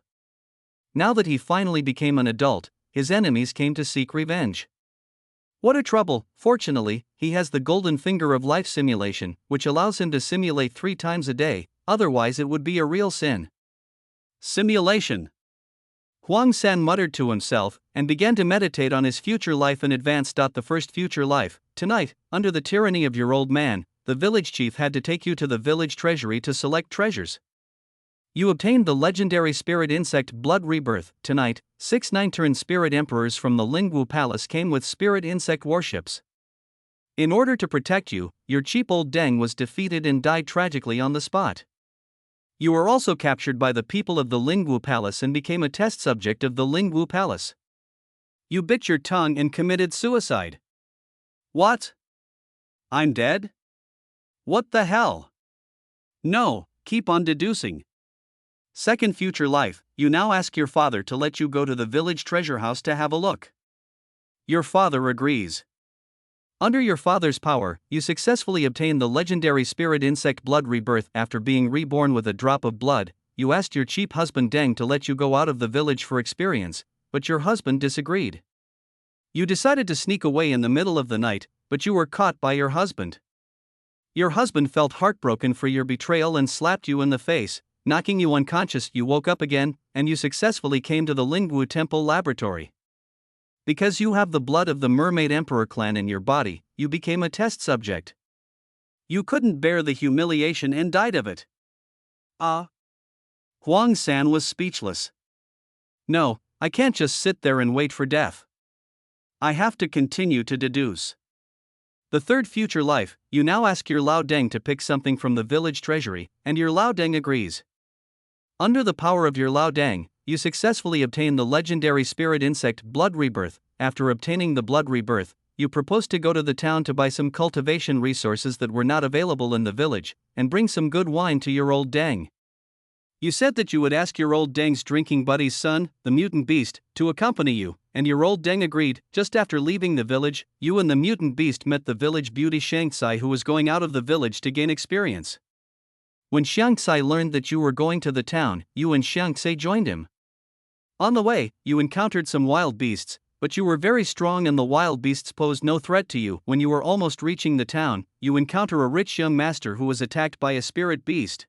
Speaker 1: Now that he finally became an adult, his enemies came to seek revenge. What a trouble! Fortunately, he has the golden finger of life simulation, which allows him to simulate 3 times a day, otherwise it would be a real sin.
Speaker 2: Simulation.
Speaker 1: Huang San muttered to himself, and began to meditate on his future life in advance. The first future life. Tonight, under the tyranny of your old man, the village chief had to take you to the village treasury to select treasures. You obtained the legendary spirit insect Blood Rebirth. Tonight, 6 nine-turn spirit emperors from the Lingwu Palace came with spirit insect warships. In order to protect you, your cheap old Deng was defeated and died tragically on the spot. You were also captured by the people of the Lingwu Palace and became a test subject of the Lingwu Palace. You bit your tongue and committed suicide.
Speaker 2: What? I'm dead? What the hell? No, keep on deducing.
Speaker 1: Second future life, you now ask your father to let you go to the village treasure house to have a look. Your father agrees. Under your father's power, you successfully obtained the legendary spirit insect Blood Rebirth. After being reborn with a drop of blood, you asked your cheap husband Deng to let you go out of the village for experience, but your husband disagreed. You decided to sneak away in the middle of the night, but you were caught by your husband. Your husband felt heartbroken for your betrayal and slapped you in the face, knocking you unconscious. You woke up again, and you successfully came to the Lingwu Temple laboratory. Because you have the blood of the Mermaid Emperor clan in your body, you became a test subject.
Speaker 2: You couldn't bear the humiliation and died of it.
Speaker 1: Huang San was speechless. No, I can't just sit there and wait for death. I have to continue to deduce. The third future life, you now ask your Lao Deng to pick something from the village treasury, and your Lao Deng agrees. Under the power of your Lao Deng, you successfully obtain the legendary spirit insect Blood Rebirth. After obtaining the Blood Rebirth, you proposed to go to the town to buy some cultivation resources that were not available in the village, and bring some good wine to your old Deng. You said that you would ask your old Deng's drinking buddy's son, the mutant beast, to accompany you, and your old Deng agreed. Just after leaving the village, you and the mutant beast met the village beauty Shangcai, who was going out of the village to gain experience. When Shangcai learned that you were going to the town, you and Shangcai joined him. On the way, you encountered some wild beasts, but you were very strong and the wild beasts posed no threat to you. When you were almost reaching the town, you encounter a rich young master who was attacked by a spirit beast.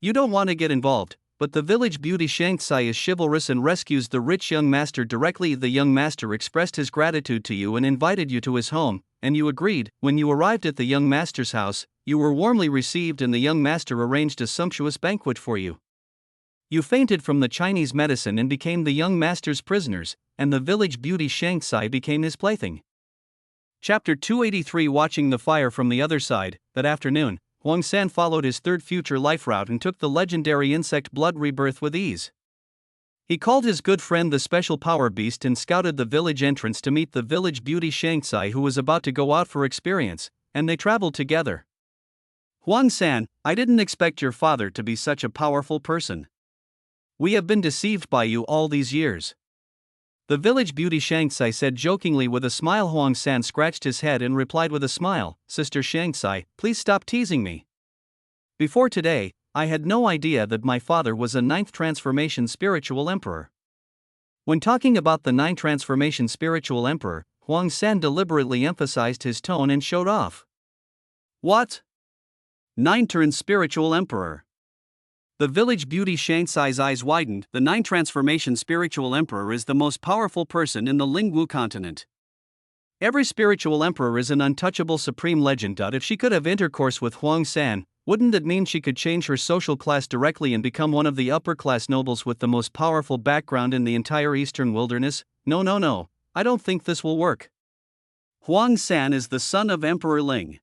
Speaker 1: You don't want to get involved, but the village beauty Shangcai is chivalrous and rescues the rich young master directly. The young master expressed his gratitude to you and invited you to his home, and you agreed. When you arrived at the young master's house, you were warmly received and the young master arranged a sumptuous banquet for you. You fainted from the Chinese medicine and became the young master's prisoners, and the village beauty Shangcai became his plaything. Chapter 283. Watching the fire from the other side. That afternoon, Huang San followed his third future life route and took the legendary insect Blood Rebirth with ease. He called his good friend the Special Power Beast and scouted the village entrance to meet the village beauty Shangcai, who was about to go out for experience, and they traveled together. Huang San, I didn't expect your father to be such a powerful person. We have been deceived by you all these years. The village beauty Shangcai said jokingly with a smile. Huang San scratched his head and replied with a smile, Sister Shangcai, please stop teasing me. Before today, I had no idea that my father was a 9th transformation spiritual emperor. When talking about the 9th transformation spiritual emperor, Huang San deliberately emphasized his tone and showed off.
Speaker 2: What? 9th spiritual emperor. The village beauty Shangcai's eyes widened. The 9th transformation spiritual emperor is the most powerful person in the Lingwu continent. Every spiritual emperor is an untouchable supreme legend. If she could have intercourse with Huang San, wouldn't it mean she could change her social class directly and become one of the upper-class nobles with the most powerful background in the entire eastern wilderness? No, I don't think this will work. Huang San is the son of Emperor Ling.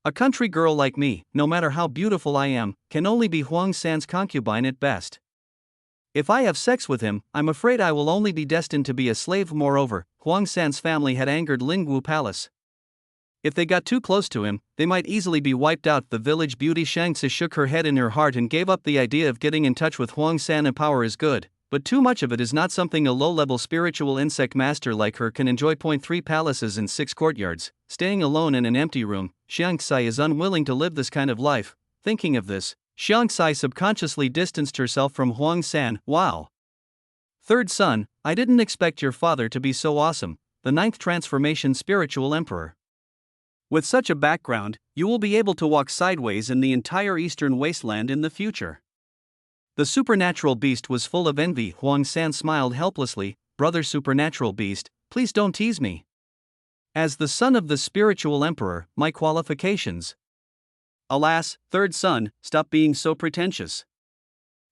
Speaker 1: A country girl like me, no matter how beautiful I am, can only be Huang San's concubine at best. If I have sex with him, I'm afraid I will only be destined to be a slave. Moreover, Huang San's family had angered Lingwu Palace. If they got too close to him, they might easily be wiped out. The village beauty Shangsi shook her head in her heart and gave up the idea of getting in touch with Huang San. And power is good, but too much of it is not something a low-level spiritual insect master like her can enjoy. 3 palaces and 6 courtyards, staying alone in an empty room. Xiangxai is unwilling to live this kind of life. Thinking of this, Xiangxai subconsciously distanced herself from Huang San. Wow. Third son, I didn't expect your father to be so awesome, the 9th transformation spiritual emperor. With such a background, you will be able to walk sideways in the entire eastern wasteland in the future. The supernatural beast was full of envy. Huang San smiled helplessly. Brother supernatural beast, please don't tease me. As the son of the spiritual emperor, my qualifications. Alas, third son, stop being so pretentious.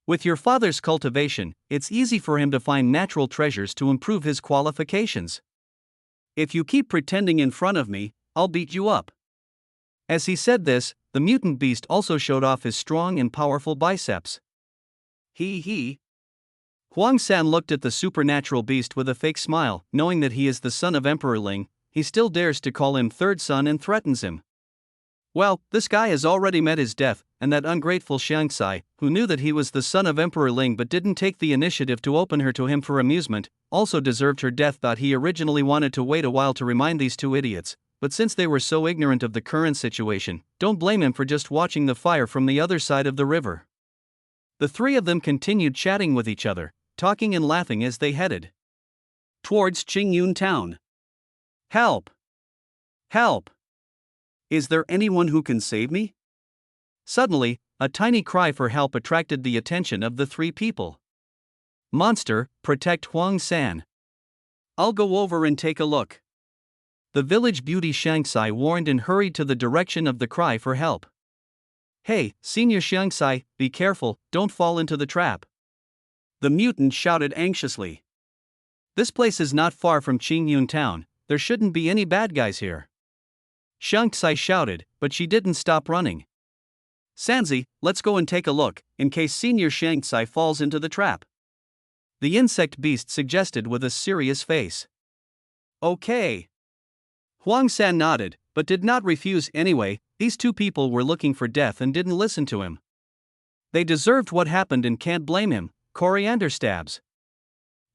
Speaker 1: With your father's cultivation, it's easy for him to find natural treasures to improve his qualifications. If you keep pretending in front of me, I'll beat you up. As he said this, the mutant beast also showed off his strong and powerful biceps. He. Huang San looked at the supernatural beast with a fake smile. Knowing that he is the son of Emperor Ling, he still dares to call him third son and threatens him. Well, this guy has already met his death, and that ungrateful Xiangxai, who knew that he was the son of Emperor Ling but didn't take the initiative to open her to him for amusement, also deserved her death. He originally wanted to wait a while to remind these two idiots, but since they were so ignorant of the current situation, don't blame him for just watching the fire from the other side of the river. The 3 of them continued chatting with each other, talking and laughing as they headed towards Qingyun town. Help! Help! Is there anyone who can save me? Suddenly, a tiny cry for help attracted the attention of the 3 people. Monster, protect Huang San. I'll go over and take a look. The village beauty Xiangxai warned and hurried to the direction of the cry for help. Hey, Senior Xiangxai, be careful, don't fall into the trap. The mutant shouted anxiously. This place is not far from Qingyun town, there shouldn't be any bad guys here. Xiangxai shouted, but she didn't stop running. Sanzi, let's go and take a look, in case Senior Xiangxai falls into the trap. The insect beast suggested with a serious face. Okay. Huang San nodded, but did not refuse anyway. These 2 people were looking for death and didn't listen to him. They deserved what happened and can't blame him. Coriander stabs.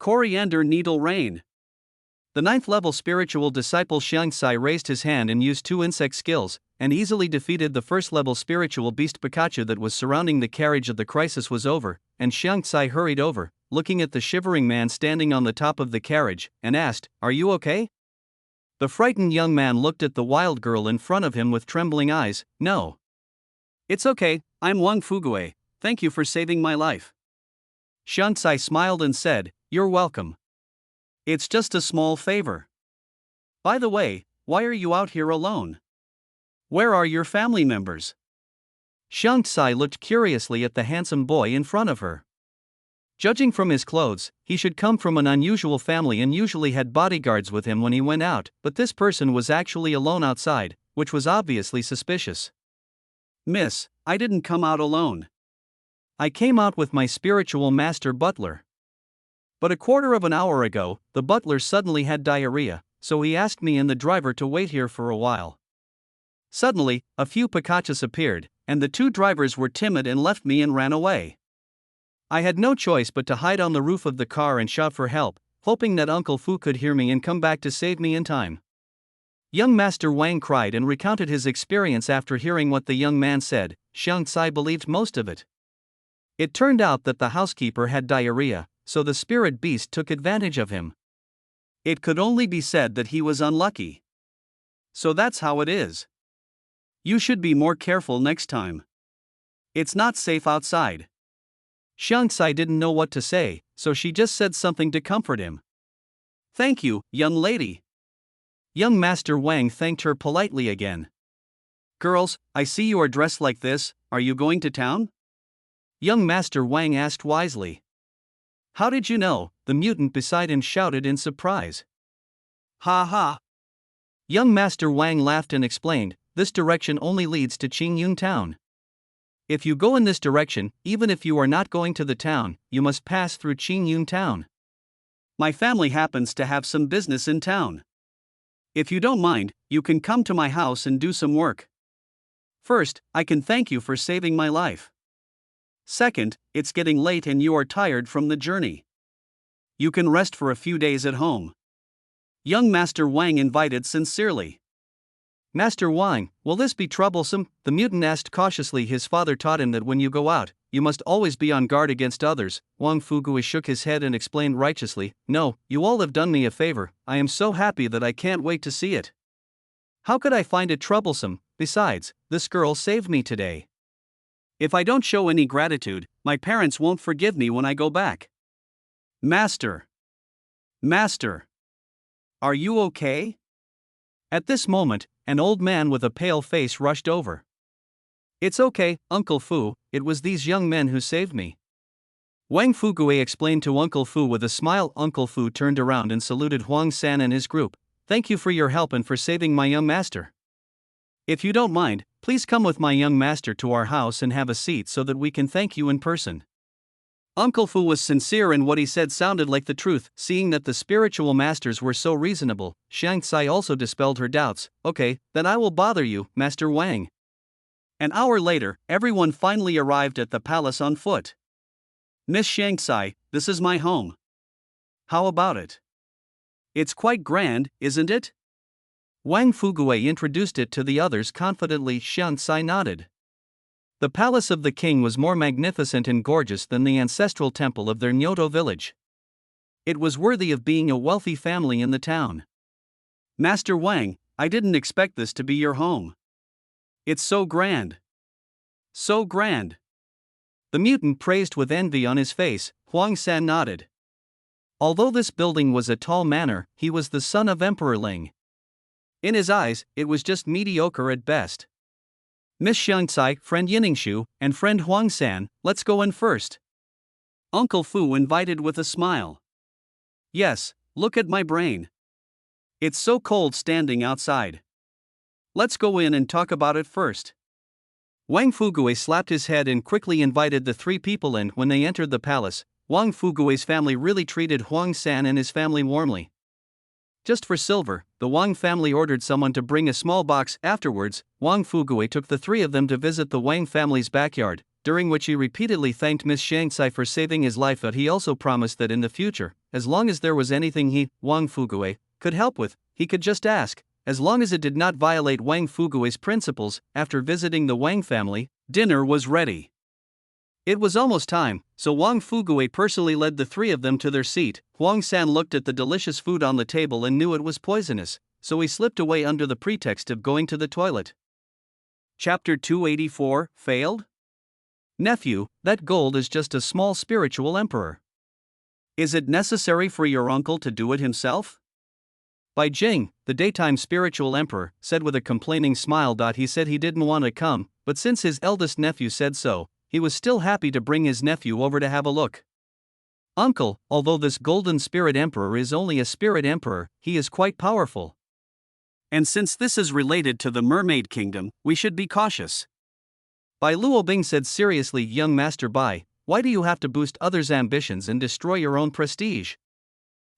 Speaker 1: Coriander needle rain. The 9th level spiritual disciple Xiangxai raised his hand and used 2 insect skills, and easily defeated the 1st level spiritual beast Pikachu that was surrounding the carriage. The crisis was over, and Xiangxai hurried over, looking at the shivering man standing on the top of the carriage, and asked, "Are you okay?" The frightened young man looked at the wild girl in front of him with trembling eyes. No. It's okay, I'm Wang Fugue, thank you for saving my life. Xiangxai smiled and said, "You're welcome. It's just a small favor. By the way, why are you out here alone? Where are your family members?" Xiangxai looked curiously at the handsome boy in front of her. Judging from his clothes, he should come from an unusual family and usually had bodyguards with him when he went out, but this person was actually alone outside, which was obviously suspicious. "Miss, I didn't come out alone. I came out with my spiritual master butler. But a quarter of an hour ago, the butler suddenly had diarrhea, so he asked me and the driver to wait here for a while. Suddenly, a few Pikachus appeared, and the 2 drivers were timid and left me and ran away. I had no choice but to hide on the roof of the car and shout for help, hoping that Uncle Fu could hear me and come back to save me in time." Young Master Wang cried and recounted his experience. After hearing what the young man said, Xiangxai believed most of it. It turned out that the housekeeper had diarrhea, so the spirit beast took advantage of him. It could only be said that he was unlucky. So that's how it is. You should be more careful next time. It's not safe outside. Xiangxai didn't know what to say, so she just said something to comfort him. "Thank you, young lady." Young Master Wang thanked her politely again. "Girls, I see you are dressed like this, are you going to town?" Young Master Wang asked wisely. "How did you know?" the mutant beside him shouted in surprise. "Ha ha!" Young Master Wang laughed and explained, this direction only leads to Qingyun town. If you go in this direction, even if you are not going to the town, you must pass through Qingyun town.
Speaker 2: My family happens to have some business in town. If you don't mind, you can come to my house and do some work. First, I can thank you for saving my life. Second, it's getting late and you are tired from the journey. You can rest for a few days at home. Young Master Wang invited sincerely.
Speaker 1: Master Wang, will this be troublesome? The mutant asked cautiously. His father taught him that when you go out, you must always be on guard against others. Wang Fugui shook his head and explained righteously, no, you all have done me a favor. I am so happy that I can't wait to see it. How could I find it troublesome? Besides, this girl saved me today.
Speaker 2: If I don't show any gratitude, my parents won't forgive me when I go back. Master! Master! Are you okay?
Speaker 1: At this moment, an old man with a pale face rushed over. It's okay, Uncle Fu, it was these young men who saved me. Wang Fugui explained to Uncle Fu with a smile. Uncle Fu turned around and saluted Huang San and his group. Thank you for your help and for saving my young master. If you don't mind, please come with my young master to our house and have a seat so that we can thank you in person. Uncle Fu was sincere and what he said sounded like the truth. Seeing that the spiritual masters were so reasonable, Xiang Tsai also dispelled her doubts. Okay, then I will bother you, Master Wang.
Speaker 2: An hour later, everyone finally arrived at the palace on foot. Miss Xiang Tsai, this is my home. How about it? It's quite grand, isn't it?
Speaker 1: Wang Fugui introduced it to the others confidently. Xiang Tsai nodded. The palace of the king was more magnificent and gorgeous than the ancestral temple of their Nyoto village. It was worthy of being a wealthy family in the town.
Speaker 2: Master Wang, I didn't expect this to be your home. It's so grand. So grand.
Speaker 1: The mutant praised with envy on his face. Huang San nodded. Although this building was a tall manor, he was the son of Emperor Ling. In his eyes, it was just mediocre at best. Miss Xiang Tsai, friend Yiningshu, and friend Huang San, let's go in first.
Speaker 2: Uncle Fu invited with a smile. Yes, look at my brain. It's so cold standing outside. Let's go in and talk about it first.
Speaker 1: Wang Fugui slapped his head and quickly invited the three people in. When they entered the palace, Wang Fugui's family really treated Huang San and his family warmly. Just for silver, the Wang family ordered someone to bring a small box. Afterwards, Wang Fugui took the three of them to visit the Wang family's backyard, during which he repeatedly thanked Miss Xiang Tsai for saving his life, but he also promised that in the future, as long as there was anything he, Wang Fugui, could help with, he could just ask, as long as it did not violate Wang Fugui's principles. After visiting the Wang family, dinner was ready. It was almost time, so Wang Fugui personally led the three of them to their seat. Huang San looked at the delicious food on the table and knew it was poisonous, so he slipped away under the pretext of going to the toilet.
Speaker 2: Chapter 284, Failed?
Speaker 1: Nephew, that gold is just a small spiritual emperor.
Speaker 2: Is it necessary for your uncle to do it himself?
Speaker 1: Bai Jing, the daytime spiritual emperor, said with a complaining smile. He said he didn't want to come, but since his eldest nephew said so, he was still happy to bring his nephew over to have a look. Uncle, although this golden spirit emperor is only a spirit emperor, he is quite powerful.
Speaker 2: And since this is related to the Mermaid Kingdom, we should be cautious.
Speaker 1: Bai Luobing said seriously. Young Master Bai, why do you have to boost others' ambitions and destroy your own prestige?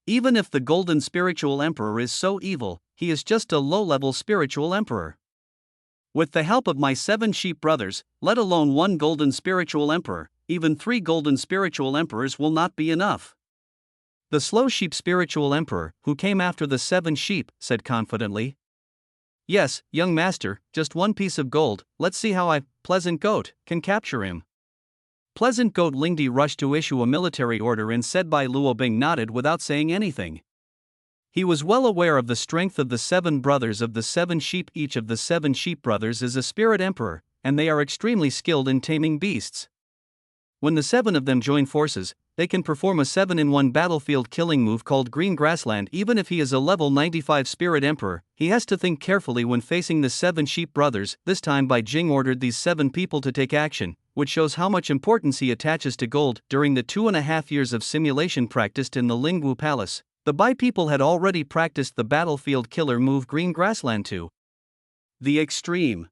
Speaker 1: Even if the golden spiritual emperor is so evil, he is just a low-level spiritual emperor. With the help of my 7 sheep brothers, let alone 1 golden spiritual emperor, even 3 golden spiritual emperors will not be enough. The slow sheep spiritual emperor, who came after the 7 sheep, said confidently. Yes, young master, just 1 piece of gold. Let's see how I, Pleasant Goat, can capture him. Pleasant Goat Lingdi rushed to issue a military order and said. Bai Luobing nodded without saying anything. He was well aware of the strength of the 7 brothers of the 7 sheep. Each of the 7 sheep brothers is a spirit emperor, and they are extremely skilled in taming beasts. When the 7 of them join forces, they can perform a 7-in-1 battlefield killing move called Green Grassland. Even if he is a level 95 spirit emperor, he has to think carefully when facing the 7 sheep brothers. This time Bai Jing ordered these 7 people to take action, which shows how much importance he attaches to gold. During the 2.5 years of simulation practiced in the Lingwu Palace, the Bai people had already practiced the battlefield killer move Green Grassland too.
Speaker 2: The extreme.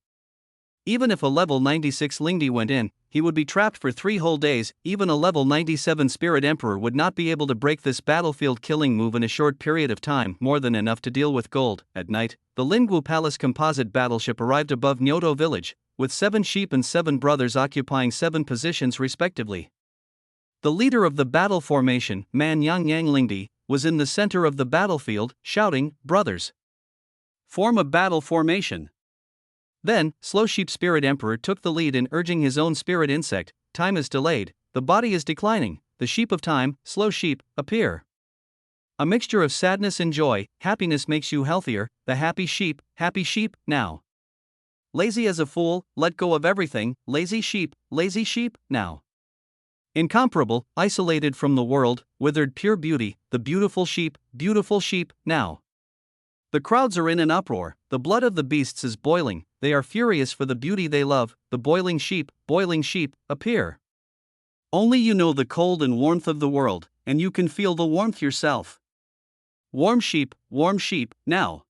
Speaker 1: Even if a level 96 Lingdi went in, he would be trapped for 3 whole days. Even a level 97 Spirit Emperor would not be able to break this battlefield killing move in a short period of time, more than enough to deal with gold. At night, the Lingwu Palace composite battleship arrived above Nyoto village, with 7 sheep and 7 brothers occupying 7 positions respectively. The leader of the battle formation, Man Yang Yang Lingdi, was in the center of the battlefield, shouting, "Brothers,
Speaker 2: form a battle formation."
Speaker 1: Then, Slow Sheep Spirit Emperor took the lead in urging his own spirit insect. Time is delayed, the body is declining, the sheep of time, slow sheep, appear. A mixture of sadness and joy, happiness makes you healthier, the happy sheep, now. Lazy as a fool, let go of everything, lazy sheep, now. Incomparable, isolated from the world, withered pure beauty, the beautiful sheep, now. The crowds are in an uproar, the blood of the beasts is boiling, they are furious for the beauty they love, the boiling sheep, appear.
Speaker 2: Only you know the cold and warmth of the world, and you can feel the warmth yourself. Warm sheep, now.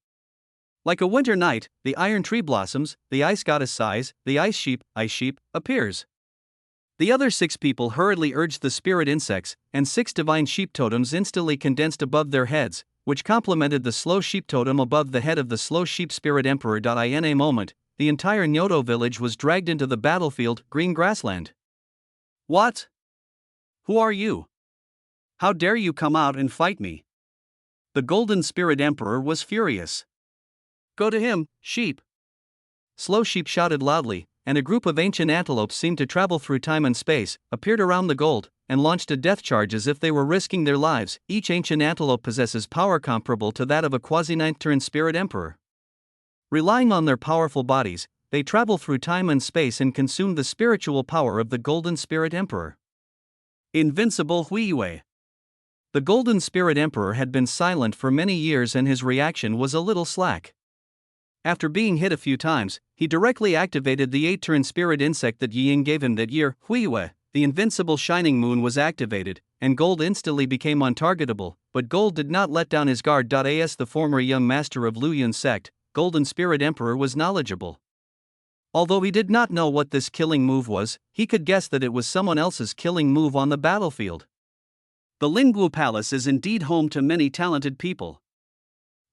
Speaker 2: Like a winter night, the iron tree blossoms, the ice goddess sighs, the ice sheep, appears. The other 6 people hurriedly urged the spirit insects, and 6 divine sheep totems instantly condensed above their heads, which complemented the slow sheep totem above the head of the slow sheep spirit emperor. In a moment, the entire Nyoto village was dragged into the battlefield, green grassland. What? Who are you? How dare you come out and fight me? The golden spirit emperor was furious.
Speaker 1: Go to him, sheep! Slow Sheep shouted loudly, and a group of ancient antelopes seemed to travel through time and space, appeared around the gold, and launched a death charge as if they were risking their lives. Each ancient antelope possesses power comparable to that of a quasi-ninth turn spirit emperor. Relying on their powerful bodies, they travel through time and space and consume the spiritual power of the golden spirit emperor.
Speaker 2: Invincible Huiyue.
Speaker 1: The golden spirit emperor had been silent for many years and his reaction was a little slack. After being hit a few times, he directly activated the 8-turn spirit insect that Yi Ying gave him that year. Huiyue, the invincible shining moon was activated, and Gold instantly became untargetable, but Gold did not let down his guard. As the former young master of Lu Yun's sect, Golden Spirit Emperor was knowledgeable. Although he did not know what this killing move was, he could guess that it was someone else's killing move on the battlefield.
Speaker 2: The Lingwu Palace is indeed home to many talented people.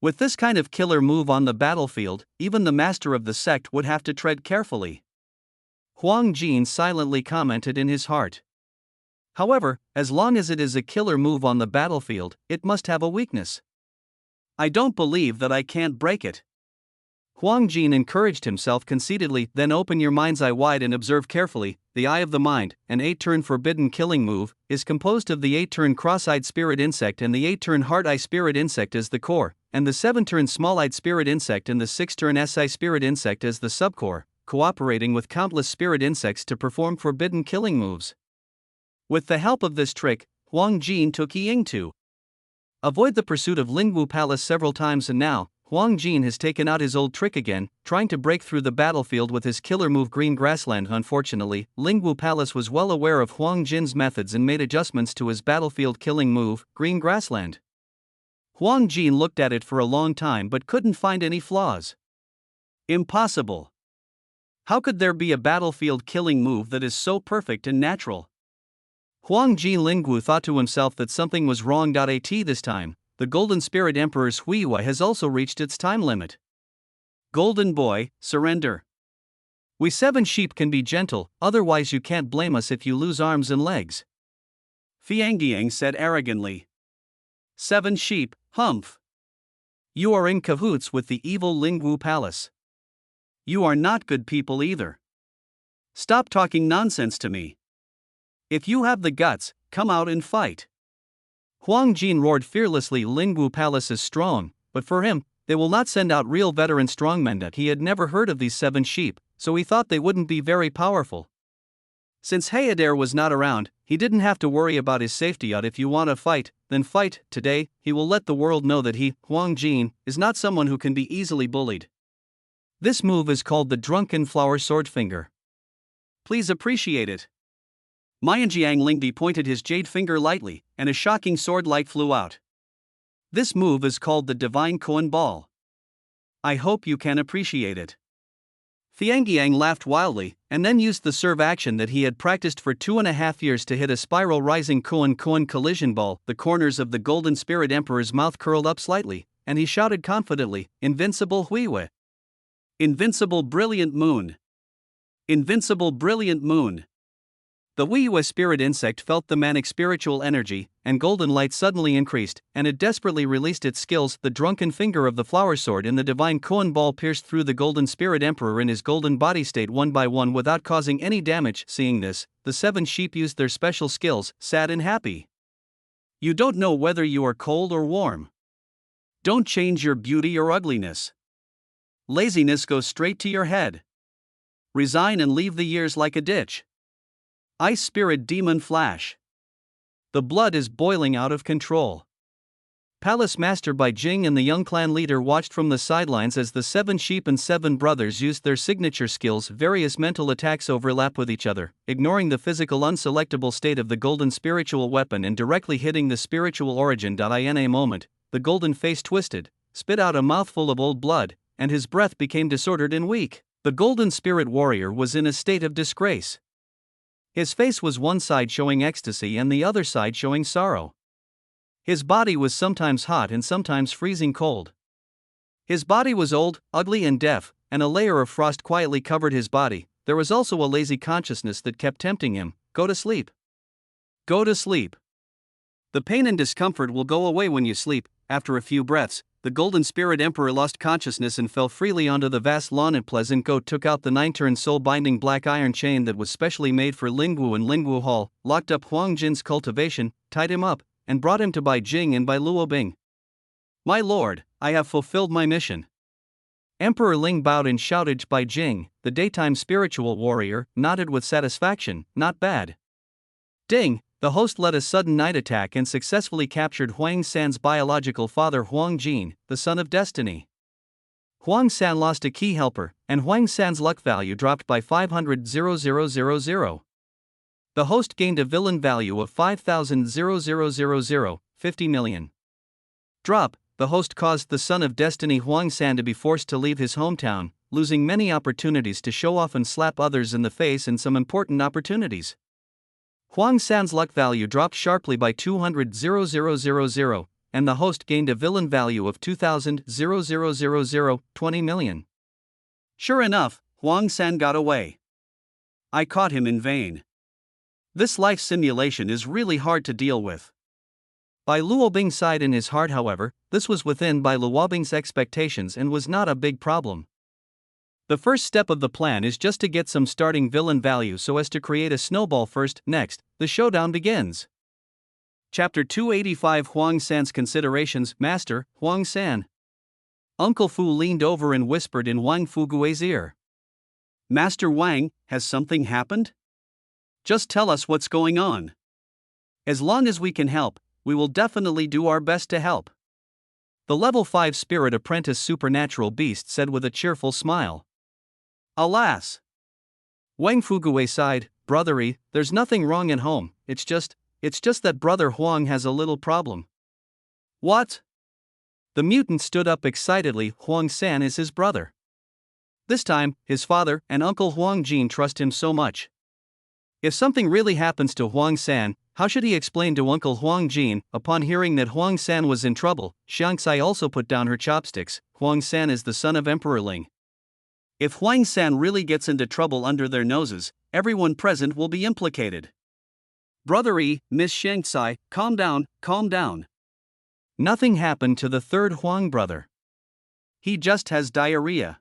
Speaker 1: With this kind of killer move on the battlefield, even the master of the sect would have to tread carefully. Huang Jin silently commented in his heart. However, as long as it is a killer move on the battlefield, it must have a weakness.
Speaker 2: I don't believe that I can't break it.
Speaker 1: Huang Jin encouraged himself conceitedly. Then open your mind's eye wide and observe carefully. The Eye of the Mind, an 8-turn forbidden killing move, is composed of the 8-turn cross-eyed spirit insect and the 8-turn heart-eye spirit insect as the core, and the 7-turn small-eyed spirit insect and the 6-turn S-eye spirit insect as the subcore, cooperating with countless spirit insects to perform forbidden killing moves. With the help of this trick, Huang Jin took Yi Ying to avoid the pursuit of Lingwu Palace several times, and now, Huang Jin has taken out his old trick again, trying to break through the battlefield with his killer move Green Grassland. Unfortunately, Lingwu Palace was well aware of Huang Jin's methods and made adjustments to his battlefield killing move, Green Grassland. Huang Jin looked at it for a long time but couldn't find any flaws.
Speaker 2: Impossible. How could there be a battlefield killing move that is so perfect and natural?
Speaker 1: Huang Jin Lingwu thought to himself that something was wrong. At this time, the Golden Spirit Emperor's Huiyue has also reached its time limit.
Speaker 2: Golden Boy, surrender.
Speaker 1: We 7 sheep can be gentle, otherwise you can't blame us if you lose arms and legs.
Speaker 2: Fiangyang said arrogantly. 7 sheep, humph.
Speaker 1: You are in cahoots with the evil Lingwu Palace.
Speaker 2: You are not good people either. Stop talking nonsense to me. If you have the guts, come out and fight.
Speaker 1: Huang Jin roared fearlessly. Lingwu Palace is strong, but for him, they will not send out real veteran strongmen. He had never heard of these 7 sheep, so he thought they wouldn't be very powerful. Since Hayadair was not around, he didn't have to worry about his safety. If you want to fight, then fight. Today, he will let the world know that he, Huang Jin, is not someone who can be easily bullied. This move is called the Drunken Flower Sword Finger.
Speaker 2: Please appreciate it. Mianjiang Lingdi pointed his jade finger lightly, and a shocking sword light flew out. This move is called the Divine Koan Ball. I hope you can appreciate it. Fiangyang laughed wildly, and then used the serve action that he had practiced for 2.5 years to hit a spiral rising Koan collision ball. The corners of the Golden Spirit Emperor's mouth curled up slightly, and he shouted confidently, "Invincible Huiwe! Invincible Brilliant Moon! Invincible Brilliant Moon!" The Huiwe spirit insect felt the manic spiritual energy, and golden light suddenly increased, and it desperately released its skills. The drunken finger of the flower sword in the divine Koan ball pierced through the Golden Spirit Emperor in his golden body state one by one without causing any damage. Seeing this, the 7 sheep used their special skills, sad and happy. You don't know whether you are cold or warm. Don't change your beauty or ugliness. Laziness goes straight to your head. Resign and leave the years like a ditch. Ice Spirit Demon Flash. The blood is boiling out of control. Palace Master Bai Jing and the young clan leader watched from the sidelines as the 7 sheep and 7 brothers used their signature skills. Various mental attacks overlap with each other, ignoring the physical unselectable state of the golden spiritual weapon and directly hitting the spiritual origin. In a moment, the golden face twisted, spit out a mouthful of old blood, and his breath became disordered and weak. The golden spirit warrior was in a state of disgrace. His face was one side showing ecstasy and the other side showing sorrow. His body was sometimes hot and sometimes freezing cold. His body was old, ugly and deaf, and a layer of frost quietly covered his body. There was also a lazy consciousness that kept tempting him, "Go to sleep. Go to sleep. The pain and discomfort will go away when you sleep." After a few breaths, the Golden Spirit Emperor lost consciousness and fell freely onto the vast lawn. And Pleasant Goat took out the 9-turn soul-binding black iron chain that was specially made for Lingwu in Lingwu Hall, locked up Huang Jin's cultivation, tied him up, and brought him to Bai Jing and Bai Luobing. "My lord, I have fulfilled my mission." Emperor Ling bowed and shouted. Bai Jing, the daytime spiritual warrior, nodded with satisfaction. "Not bad." Ding! The host led a sudden night attack and successfully captured Huang San's biological father Huang Jin, the son of destiny. Huang San lost a key helper, and Huang San's luck value dropped by 500,000. The host gained a villain value of 5,000,000, 50 million. Drop. The host caused the son of destiny Huang San to be forced to leave his hometown, losing many opportunities to show off and slap others in the face and some important opportunities. Huang San's luck value dropped sharply by 200,000, and the host gained a villain value of 2,000,000, 20 million. Sure enough, Huang San got away. I caught him in vain. This life simulation is really hard to deal with. Bai Luobing sighed in his heart. However, this was within Bai Luobing's expectations and was not a big problem. The first step of the plan is just to get some starting villain value so as to create a snowball first. Next, the showdown begins. Chapter 285 Huang San's Considerations. Master, Huang San. Uncle Fu leaned over and whispered in Wang Fugue's ear. Master Wang, has something happened? Just tell us what's going on. As long as we can help, we will definitely do our best to help. The level 5 spirit apprentice supernatural beast said with a cheerful smile. Alas! Wang Fugue sighed. Brothery, there's nothing wrong at home, it's just that Brother Huang has a little problem. What? The mutant stood up excitedly. Huang San is his brother. This time, his father and Uncle Huang Jin trust him so much. If something really happens to Huang San, how should he explain to Uncle Huang Jin? Upon hearing that Huang San was in trouble, Xiang Sai also put down her chopsticks. Huang San is the son of Emperor Ling. If Huang San really gets into trouble under their noses, everyone present will be implicated. Brothery, Miss Xiang Sai, calm down, calm down. Nothing happened to the third Huang brother. He just has diarrhea.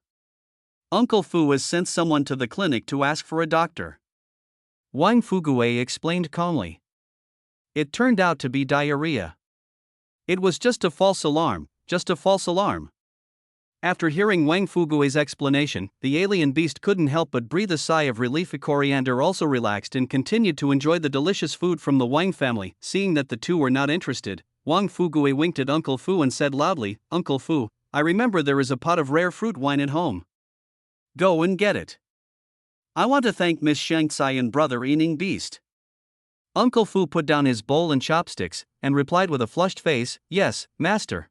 Speaker 2: Uncle Fu has sent someone to the clinic to ask for a doctor. Wang Fugue explained calmly. It turned out to be diarrhea. It was just a false alarm, just a false alarm. After hearing Wang Fugue's explanation, the alien beast couldn't help but breathe a sigh of relief. Coriander also relaxed and continued to enjoy the delicious food from the Wang family. Seeing that the two were not interested, Wang Fugue winked at Uncle Fu and said loudly, Uncle Fu, I remember there is a pot of rare fruit wine at home. Go and get it. I want to thank Miss Shanxai and Brother Eating Beast. Uncle Fu put down his bowl and chopsticks, and replied with a flushed face, Yes, Master.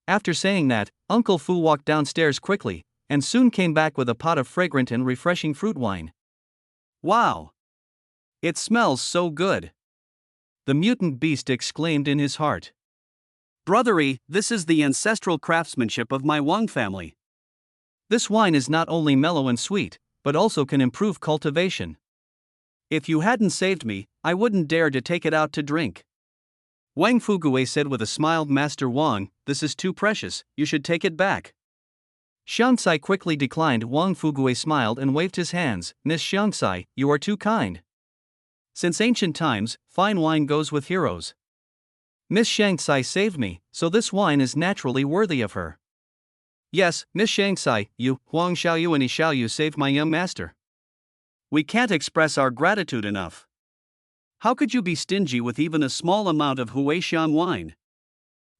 Speaker 2: After saying that, Uncle Fu walked downstairs quickly,
Speaker 1: and soon came back with a pot of fragrant and refreshing fruit wine.
Speaker 2: Wow! It smells so good!
Speaker 1: The mutant beast exclaimed in his heart.
Speaker 2: Brothery, this is the ancestral craftsmanship of my Wang family.
Speaker 1: This wine is not only mellow and sweet, but also can improve cultivation.
Speaker 2: If you hadn't saved me, I wouldn't dare to take it out to drink.
Speaker 1: Wang Fugui said with a smile. Master Wang, this is too precious, you should take it back. Xiangcai quickly declined. Wang Fugui smiled and waved his hands. Miss Xiangcai, you are too kind. Since ancient times, fine wine goes with heroes. Miss Xiangcai saved me, so this wine is naturally worthy of her. Yes, Miss Xiangcai, you, Huang Xiaoyu and Yi Xiaoyu saved my young master.
Speaker 2: We can't express our gratitude enough. How could you be stingy with even a small amount of Huaishan wine?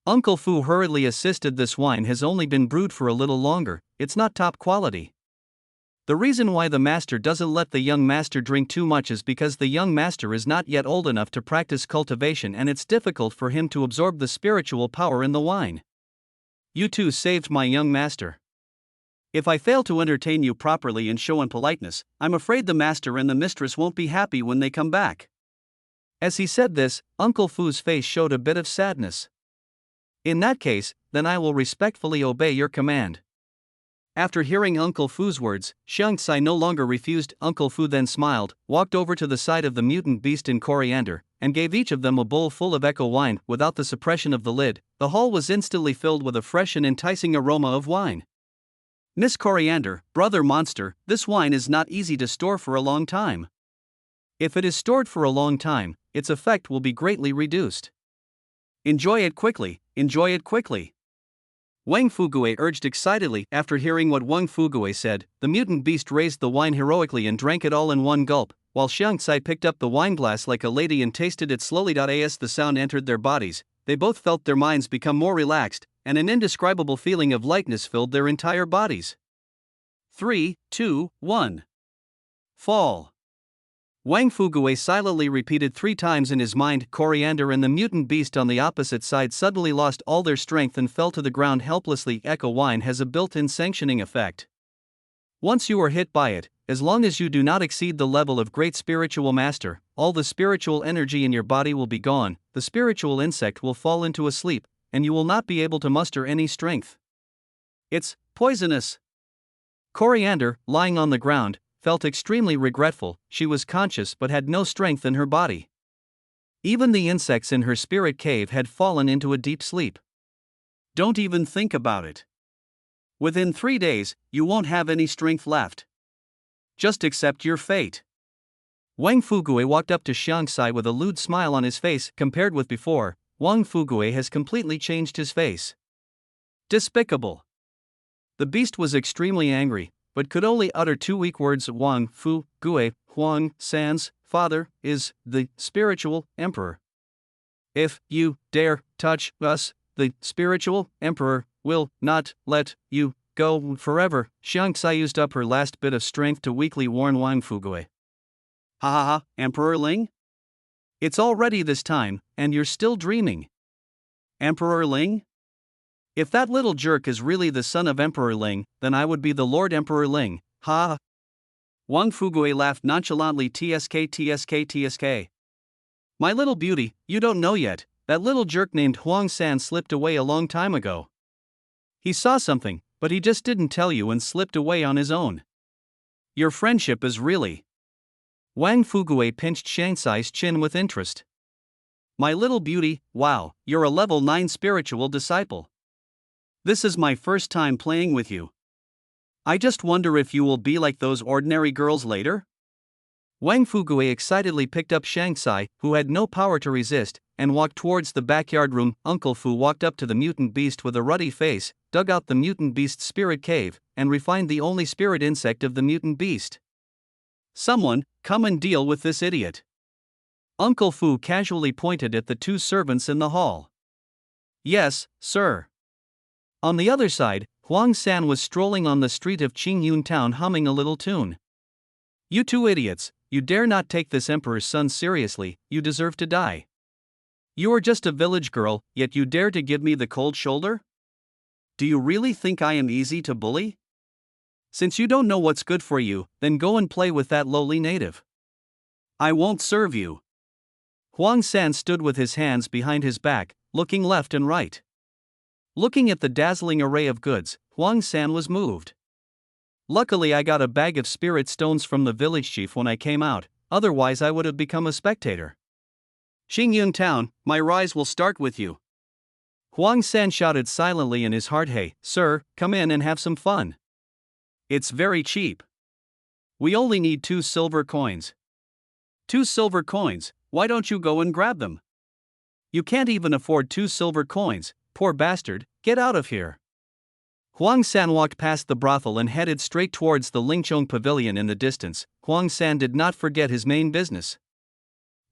Speaker 1: Uncle Fu hurriedly assisted. This wine has only been brewed for a little longer, it's not top quality. The reason why the master doesn't let the young master drink too much is because the young master is not yet old enough to practice cultivation and it's difficult for him to absorb the spiritual power in the wine. You too saved my young master.
Speaker 2: If I fail to entertain you properly and show politeness, I'm afraid the master and the mistress won't be happy when they come back.
Speaker 1: As he said this, Uncle Fu's face showed a bit of sadness. In that case, then I will respectfully obey your command. After hearing Uncle Fu's words, Xiangcai no longer refused. Uncle Fu then smiled, walked over to the side of the mutant beast in coriander, and gave each of them a bowl full of echo wine. Without the suppression of the lid, the hall was instantly filled with a fresh and enticing aroma of wine.
Speaker 2: Miss Coriander, Brother Monster, this wine is not easy to store for a long time.
Speaker 1: If it is stored for a long time, its effect will be greatly reduced.
Speaker 2: Enjoy it quickly, enjoy it quickly.
Speaker 1: Wang Fugui urged excitedly. After hearing what Wang Fugui said, the mutant beast raised the wine heroically and drank it all in one gulp, while Xiangcai picked up the wineglass like a lady and tasted it slowly. As the sound entered their bodies, they both felt their minds become more relaxed, and an indescribable feeling of lightness filled their entire bodies.
Speaker 2: 3, 2, 1. Fall.
Speaker 1: Wang Fugui silently repeated 3 times in his mind. Coriander and the mutant beast on the opposite side suddenly lost all their strength and fell to the ground helplessly. Echo wine has a built-in sanctioning effect. Once you are hit by it, as long as you do not exceed the level of great spiritual master, all the spiritual energy in your body will be gone, the spiritual insect will fall into a sleep, and you will not be able to muster any strength.
Speaker 2: It's poisonous.
Speaker 1: Coriander, lying on the ground, felt extremely regretful. She was conscious but had no strength in her body. Even the insects in her spirit cave had fallen into a deep sleep.
Speaker 2: Don't even think about it. Within 3 days, you won't have any strength left. Just accept your fate.
Speaker 1: Wang Fugui walked up to Xiangcai with a lewd smile on his face. Compared with before, Wang Fugui has completely changed his face.
Speaker 2: Despicable.
Speaker 1: The beast was extremely angry, but could only utter 2 weak words. Wang Fugui, Huang San's father, is the spiritual emperor. If you dare touch us, the spiritual emperor will not let you go forever. Xiangcai used up her last bit of strength to weakly warn Wang Fugui.
Speaker 2: Ha ha ha, Emperor Ling?
Speaker 1: It's already this time, and you're still dreaming.
Speaker 2: Emperor Ling?
Speaker 1: If that little jerk is really the son of Emperor Ling, then I would be the Lord Emperor Ling. Ha!
Speaker 2: Wang Fugui laughed nonchalantly. Tsk.
Speaker 1: My little beauty, you don't know yet, that little jerk named Huang San slipped away a long time ago. He saw something, but he just didn't tell you and slipped away on his own.
Speaker 2: Your friendship is really...
Speaker 1: Wang Fugui pinched Xiangcai's chin with interest.
Speaker 2: My little beauty, wow, you're a level 9 spiritual disciple. This is my first time playing with you. I just wonder if you will be like those ordinary girls later?
Speaker 1: Wang Fugui excitedly picked up Xiangcai, who had no power to resist, and walked towards the backyard room. Uncle Fu walked up to the mutant beast with a ruddy face, dug out the mutant beast's spirit cave, and refined the only spirit insect of the mutant beast.
Speaker 2: Someone, come and deal with this idiot.
Speaker 1: Uncle Fu casually pointed at the 2 servants in the hall.
Speaker 2: Yes, sir.
Speaker 1: On the other side, Huang San was strolling on the street of Qingyun town humming a little tune. You 2 idiots, you dare not take this emperor's son seriously, you deserve to die. You are just a village girl, yet you dare to give me the cold shoulder?
Speaker 2: Do you really think I am easy to bully?
Speaker 1: Since you don't know what's good for you, then go and play with that lowly native.
Speaker 2: I won't serve you.
Speaker 1: Huang San stood with his hands behind his back, looking left and right. Looking at the dazzling array of goods, Huang San was moved. Luckily, I got a bag of spirit stones from the village chief when I came out, otherwise I would have become a spectator.
Speaker 2: Xingyun Town, my rise will start with you.
Speaker 1: Huang San shouted silently in his heart, "Hey, sir, come in and have some fun.
Speaker 2: It's very cheap.
Speaker 1: We only need 2 silver coins."
Speaker 2: 2 silver coins, why don't you go and grab them?
Speaker 1: You can't even afford 2 silver coins, poor bastard, get out of here. Huang San walked past the brothel and headed straight towards the Lingchong Pavilion in the distance. Huang San did not forget his main business.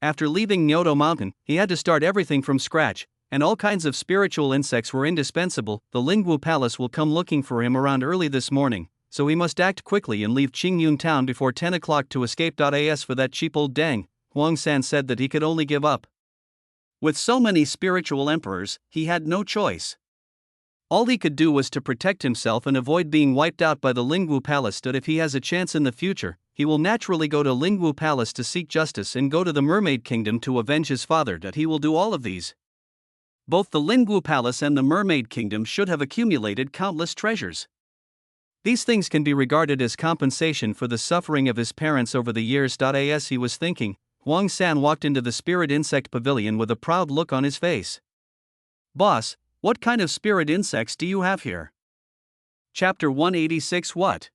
Speaker 1: After leaving Nyoto Mountain, he had to start everything from scratch, and all kinds of spiritual insects were indispensable. The Lingwu Palace will come looking for him around early this morning, so he must act quickly and leave Qingyun Town before 10 o'clock to escape. As for that cheap old Deng, Huang San said that he could only give up.
Speaker 2: With so many spiritual emperors, he had no choice.
Speaker 1: All he could do was to protect himself and avoid being wiped out by the Lingwu Palace. That if he has a chance in the future, he will naturally go to Lingwu Palace to seek justice and go to the Mermaid Kingdom to avenge his father. That he will do all of these.
Speaker 2: Both the Lingwu Palace and the Mermaid Kingdom should have accumulated countless treasures.
Speaker 1: These things can be regarded as compensation for the suffering of his parents over the years. As he was thinking, Huang San walked into the Spirit Insect Pavilion with a proud look on his face.
Speaker 2: "Boss, what kind of spirit insects do you have here?"
Speaker 1: Chapter 186. What?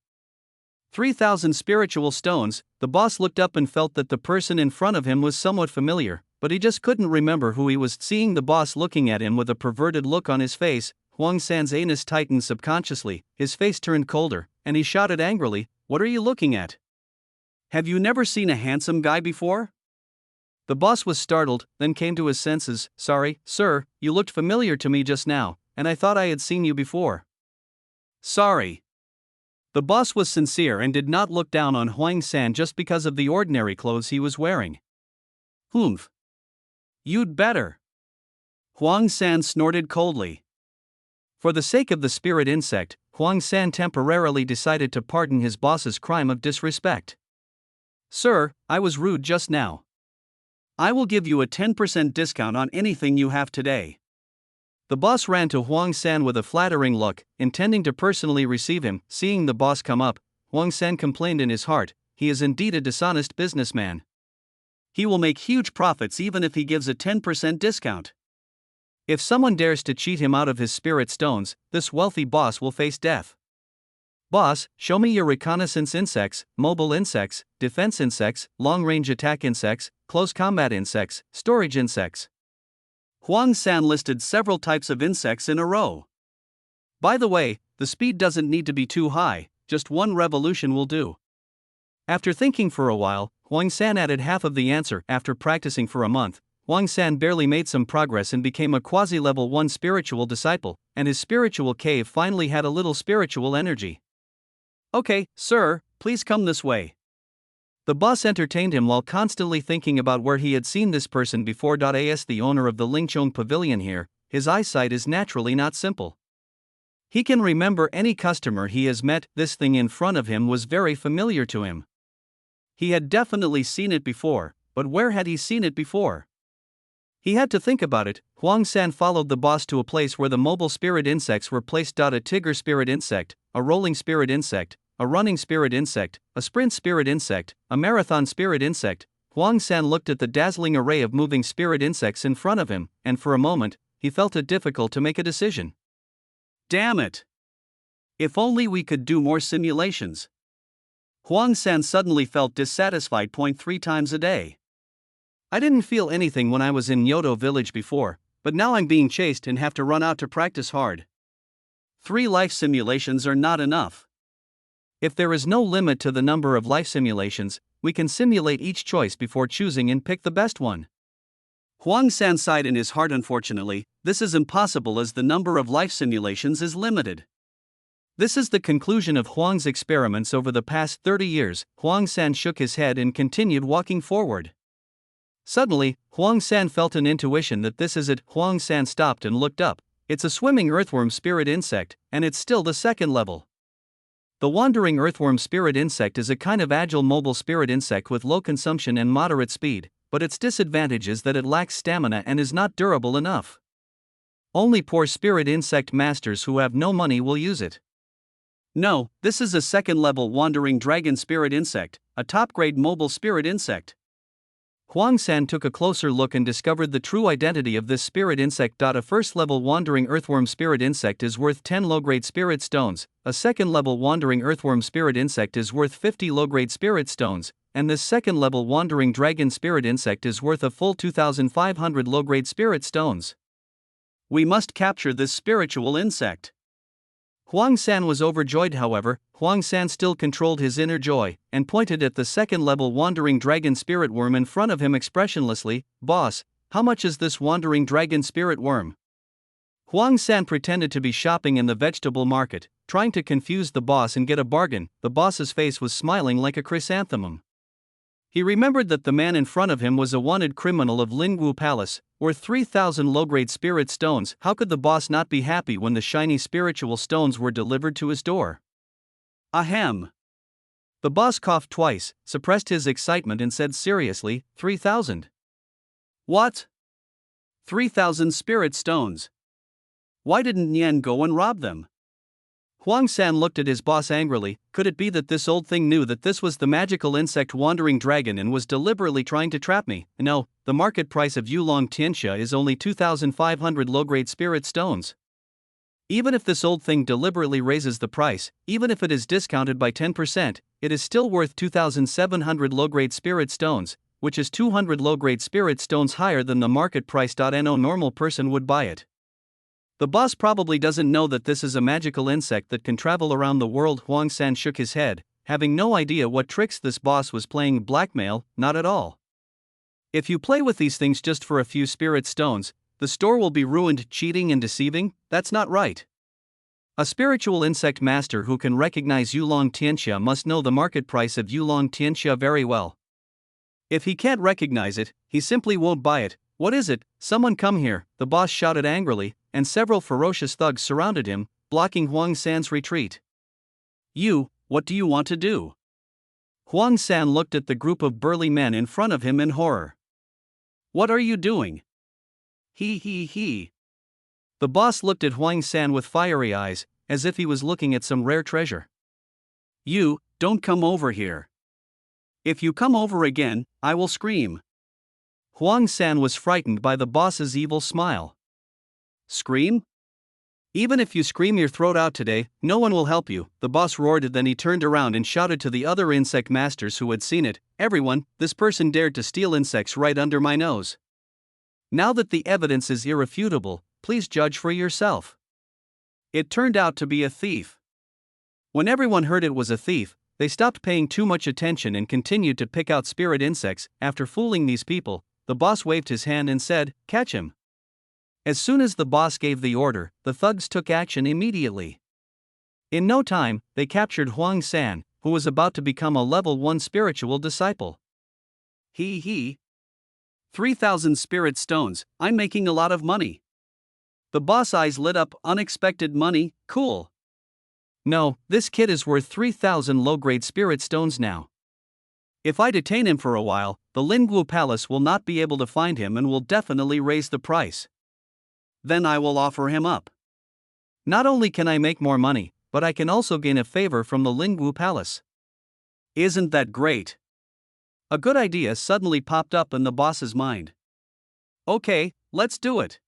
Speaker 1: 3,000 spiritual stones. The boss looked up and felt that the person in front of him was somewhat familiar, but he just couldn't remember who he was. Seeing the boss looking at him with a perverted look on his face, Huang San's anus tightened subconsciously, his face turned colder, and he shouted angrily, "What are you looking at?
Speaker 2: Have you never seen a handsome guy before?"
Speaker 1: The boss was startled, then came to his senses. "Sorry, sir, you looked familiar to me just now, and I thought I had seen you before."
Speaker 2: "Sorry."
Speaker 1: The boss was sincere and did not look down on Huang San just because of the ordinary clothes he was wearing.
Speaker 2: "Humph. You'd better."
Speaker 1: Huang San snorted coldly. For the sake of the spirit insect, Huang San temporarily decided to pardon his boss's crime of disrespect. "Sir, I was rude just now.
Speaker 2: I will give you a 10% discount on anything you have today."
Speaker 1: The boss ran to Huang San with a flattering look, intending to personally receive him. Seeing the boss come up, Huang San complained in his heart, "He is indeed a dishonest businessman.
Speaker 2: He will make huge profits even if he gives a 10% discount.
Speaker 1: If someone dares to cheat him out of his spirit stones, this wealthy boss will face death." "Boss, show me your reconnaissance insects, mobile insects, defense insects, long-range attack insects, close combat insects, storage insects."
Speaker 2: Huang San listed several types of insects in a row.
Speaker 1: "By the way, the speed doesn't need to be too high, just 1 revolution will do." After thinking for a while, Huang San added half of the answer. After practicing for a month, Huang San barely made some progress and became a quasi-level 1 spiritual disciple, and his spiritual cave finally had a little spiritual energy.
Speaker 2: "Okay, sir, please come this way."
Speaker 1: The boss entertained him while constantly thinking about where he had seen this person before. As the owner of the Lingchong Pavilion here, his eyesight is naturally not simple. He can remember any customer he has met. This thing in front of him was very familiar to him. He had definitely seen it before, but where had he seen it before? He had to think about it. Huang San followed the boss to a place where the mobile spirit insects were placed. A tiger spirit insect, a rolling spirit insect, a running spirit insect, a sprint spirit insect, a marathon spirit insect. Huang San looked at the dazzling array of moving spirit insects in front of him, and for a moment, he felt it difficult to make a decision.
Speaker 2: Damn it! If only we could do more simulations. Huang San suddenly felt dissatisfied. 3 times a day.
Speaker 1: I didn't feel anything when I was in Nyoto village before, but now I'm being chased and have to run out to practice hard.
Speaker 2: 3 life simulations are not enough.
Speaker 1: If there is no limit to the number of life simulations, we can simulate each choice before choosing and pick the best one.
Speaker 2: Huang San sighed in his heart. Unfortunately, this is impossible as the number of life simulations is limited.
Speaker 1: This is the conclusion of Huang's experiments over the past 30 years. Huang San shook his head and continued walking forward. Suddenly, Huang San felt an intuition that this is it. Huang San stopped and looked up. It's a swimming earthworm spirit insect, and it's still the 2nd level. The wandering earthworm spirit insect is a kind of agile mobile spirit insect with low consumption and moderate speed, but its disadvantage is that it lacks stamina and is not durable enough. Only poor spirit insect masters who have no money will use it.
Speaker 2: No, this is a second-level wandering dragon spirit insect, a top-grade mobile spirit insect.
Speaker 1: Huang San took a closer look and discovered the true identity of this spirit insect. A first-level wandering earthworm spirit insect is worth 10 low-grade spirit stones, a second-level wandering earthworm spirit insect is worth 50 low-grade spirit stones, and this second-level wandering dragon spirit insect is worth a full 2,500 low-grade spirit stones.
Speaker 2: We must capture this spiritual insect.
Speaker 1: Huang San was overjoyed. However, Huang San still controlled his inner joy, and pointed at the second-level wandering dragon spirit worm in front of him expressionlessly. "Boss, how much is this wandering dragon spirit worm?" Huang San pretended to be shopping in the vegetable market, trying to confuse the boss and get a bargain. The boss's face was smiling like a chrysanthemum. He remembered that the man in front of him was a wanted criminal of Lingwu Palace, worth 3,000 low-grade spirit stones. How could the boss not be happy when the shiny spiritual stones were delivered to his door?
Speaker 2: Ahem.
Speaker 1: The boss coughed twice, suppressed his excitement and said seriously, 3,000.
Speaker 2: What? 3,000 spirit stones? Why didn't Nian go and rob them?
Speaker 1: Huang San looked at his boss angrily. Could it be that this old thing knew that this was the magical insect wandering dragon and was deliberately trying to trap me? No, the market price of Yulong Tianxia is only 2,500 low-grade spirit stones. Even if this old thing deliberately raises the price, even if it is discounted by 10%, it is still worth 2,700 low-grade spirit stones, which is 200 low-grade spirit stones higher than the market price. No normal person would buy it. The boss probably doesn't know that this is a magical insect that can travel around the world. Huang San shook his head, having no idea what tricks this boss was playing. Blackmail? Not at all. If you play with these things just for a few spirit stones, the store will be ruined. Cheating and deceiving? That's not right. A spiritual insect master who can recognize Yulong Tianxia must know the market price of Yulong Tianxia very well. If he can't recognize it, he simply won't buy it. What is it? Someone come here, the boss shouted angrily, and several ferocious thugs surrounded him, blocking Huang San's retreat.
Speaker 2: What do you want to do?
Speaker 1: Huang San looked at the group of burly men in front of him in horror.
Speaker 2: What are you doing? He.
Speaker 1: The boss looked at Huang San with fiery eyes, as if he was looking at some rare treasure.
Speaker 2: Don't come over here. If you come over again, I will scream.
Speaker 1: Huang San was frightened by the boss's evil smile.
Speaker 2: Scream?
Speaker 1: Even if you scream your throat out today, no one will help you, the boss roared. Then he turned around and shouted to the other insect masters who had seen it, "Everyone, this person dared to steal insects right under my nose. Now that the evidence is irrefutable, please judge for yourself."
Speaker 2: It turned out to be a thief.
Speaker 1: When everyone heard it was a thief, they stopped paying too much attention and continued to pick out spirit insects. After fooling these people, the boss waved his hand and said, "Catch him." As soon as the boss gave the order, the thugs took action immediately. In no time, they captured Huang San, who was about to become a level 1 spiritual disciple.
Speaker 2: 3,000 spirit stones, I'm making a lot of money. The boss eyes lit up. Unexpected money, cool.
Speaker 1: No, this kid is worth 3,000 low-grade spirit stones now. If I detain him for a while, the Lingwu Palace will not be able to find him and will definitely raise the price.
Speaker 2: Then I will offer him up.
Speaker 1: Not only can I make more money, but I can also gain a favor from the Lingwu Palace.
Speaker 2: Isn't that great?
Speaker 1: A good idea suddenly popped up in the boss's mind.
Speaker 2: Okay, let's do it.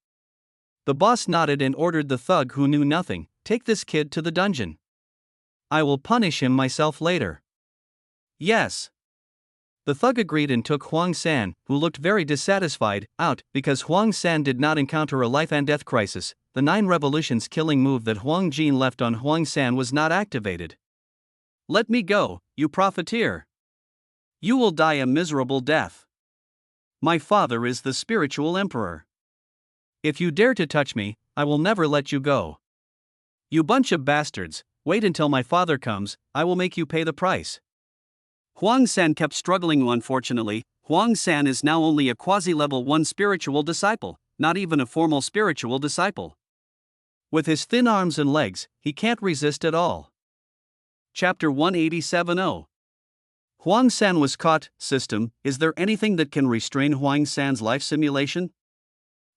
Speaker 1: The boss nodded and ordered the thug who knew nothing, "Take this kid to the dungeon. I will punish him myself later."
Speaker 2: Yes.
Speaker 1: The thug agreed and took Huang San, who looked very dissatisfied, out. Because Huang San did not encounter a life-and-death crisis, the 9 revolutions killing move that Huang Jin left on Huang San was not activated.
Speaker 2: Let me go, you profiteer. You will die a miserable death. My father is the spiritual emperor.
Speaker 1: If you dare to touch me, I will never let you go. You bunch of bastards, wait until my father comes, I will make you pay the price.
Speaker 2: Huang San kept struggling. Unfortunately, Huang San is now only a quasi-level 1 spiritual disciple, not even a formal spiritual disciple.
Speaker 1: With his thin arms and legs, he can't resist at all.
Speaker 2: Chapter 1870. Huang San was caught. System, is there anything that can restrain Huang San's life simulation?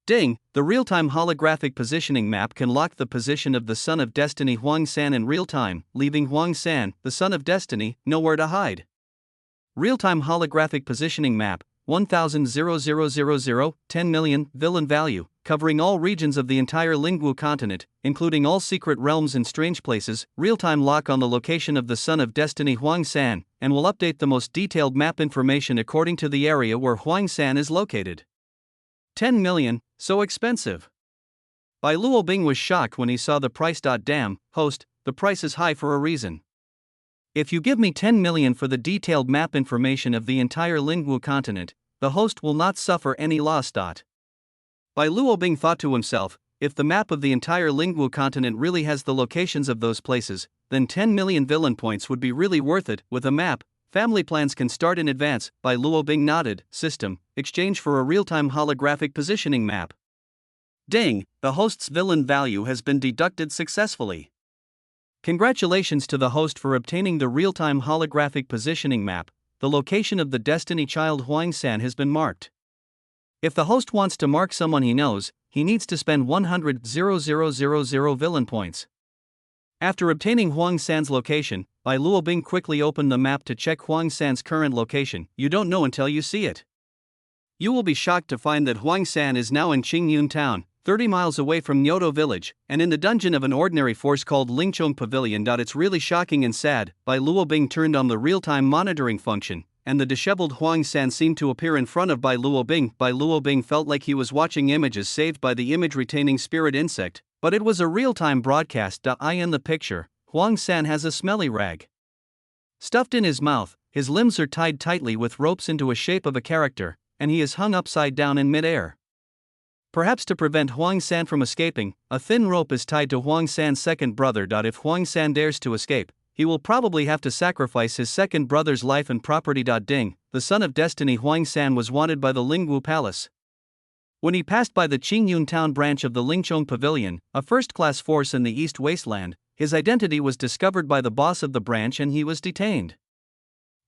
Speaker 2: Ding, the real-time holographic positioning map can lock the position of the Son of Destiny Huang San in real time, leaving Huang San, the Son of Destiny, nowhere to hide. Real-time holographic positioning map, 10,000, 10 million, villain value, covering all regions of the entire Lingwu continent, including all secret realms and strange places, real-time lock on the location of the Son of Destiny Huang San, and will update the most detailed map information according to the area where Huang San is located. 10 million, so expensive. Bai Luobing was shocked when he saw the price. Damn, host, the price is high for a reason. If you give me 10 million for the detailed map information of the entire Lingwu continent, the host will not suffer any loss. Bai Luobing thought to himself, if the map of the entire Lingwu continent really has the locations of those places, then 10 million villain points would be really worth it. With a map, family plans can start in advance. Bai Luobing nodded. System, exchange for a real-time holographic positioning map. Ding, the host's villain value has been deducted successfully. Congratulations to the host for obtaining the real-time holographic positioning map. The location of the Destiny Child Huang San has been marked. If the host wants to mark someone he knows, he needs to spend 100,000 villain points. After obtaining Huang San's location, Bai Luobing quickly opened the map to check Huang San's current location. You don't know until you see it. You will be shocked to find that Huang San is now in Qingyun town, 30 miles away from Nyoto village, and in the dungeon of an ordinary force called Lingchong Pavilion. It's really shocking and sad. Bai Luobing turned on the real-time monitoring function, and the disheveled Huang San seemed to appear in front of Bai Luobing. Bai Luobing felt like he was watching images saved by the image-retaining spirit insect, but it was a real-time broadcast. In the picture, Huang San has a smelly rag stuffed in his mouth, his limbs are tied tightly with ropes into a shape of a character, and he is hung upside down in mid-air. Perhaps to prevent Huang San from escaping, a thin rope is tied to Huang San's second brother. If Huang San dares to escape, he will probably have to sacrifice his second brother's life and property. Ding, the Son of Destiny Huang San was wanted by the Lingwu Palace. When he passed by the Qingyun town branch of the Lingchong Pavilion, a first-class force in the East Wasteland, his identity was discovered by the boss of the branch and he was detained.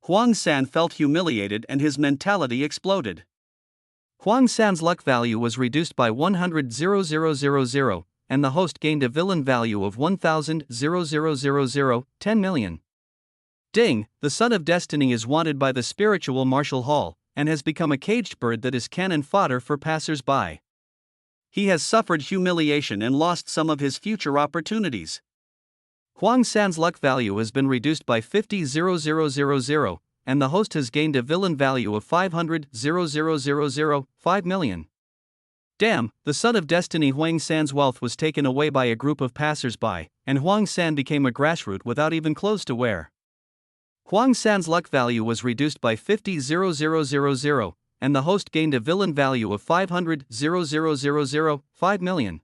Speaker 2: Huang San felt humiliated and his mentality exploded. Huang San's luck value was reduced by 100,000, and the host gained a villain value of 1,000, 10 million. Ding, the Son of Destiny is wanted by the spiritual martial hall, and has become a caged bird that is cannon fodder for passers-by. He has suffered humiliation and lost some of his future opportunities. Huang San's luck value has been reduced by 50,000, and the host has gained a villain value of 500,000, 5 million. Damn, the Son of Destiny Huang San's wealth was taken away by a group of passers-by, and Huang San became a grassroot without even clothes to wear. Huang San's luck value was reduced by 50,000, and the host gained a villain value of 500,000, 5 million.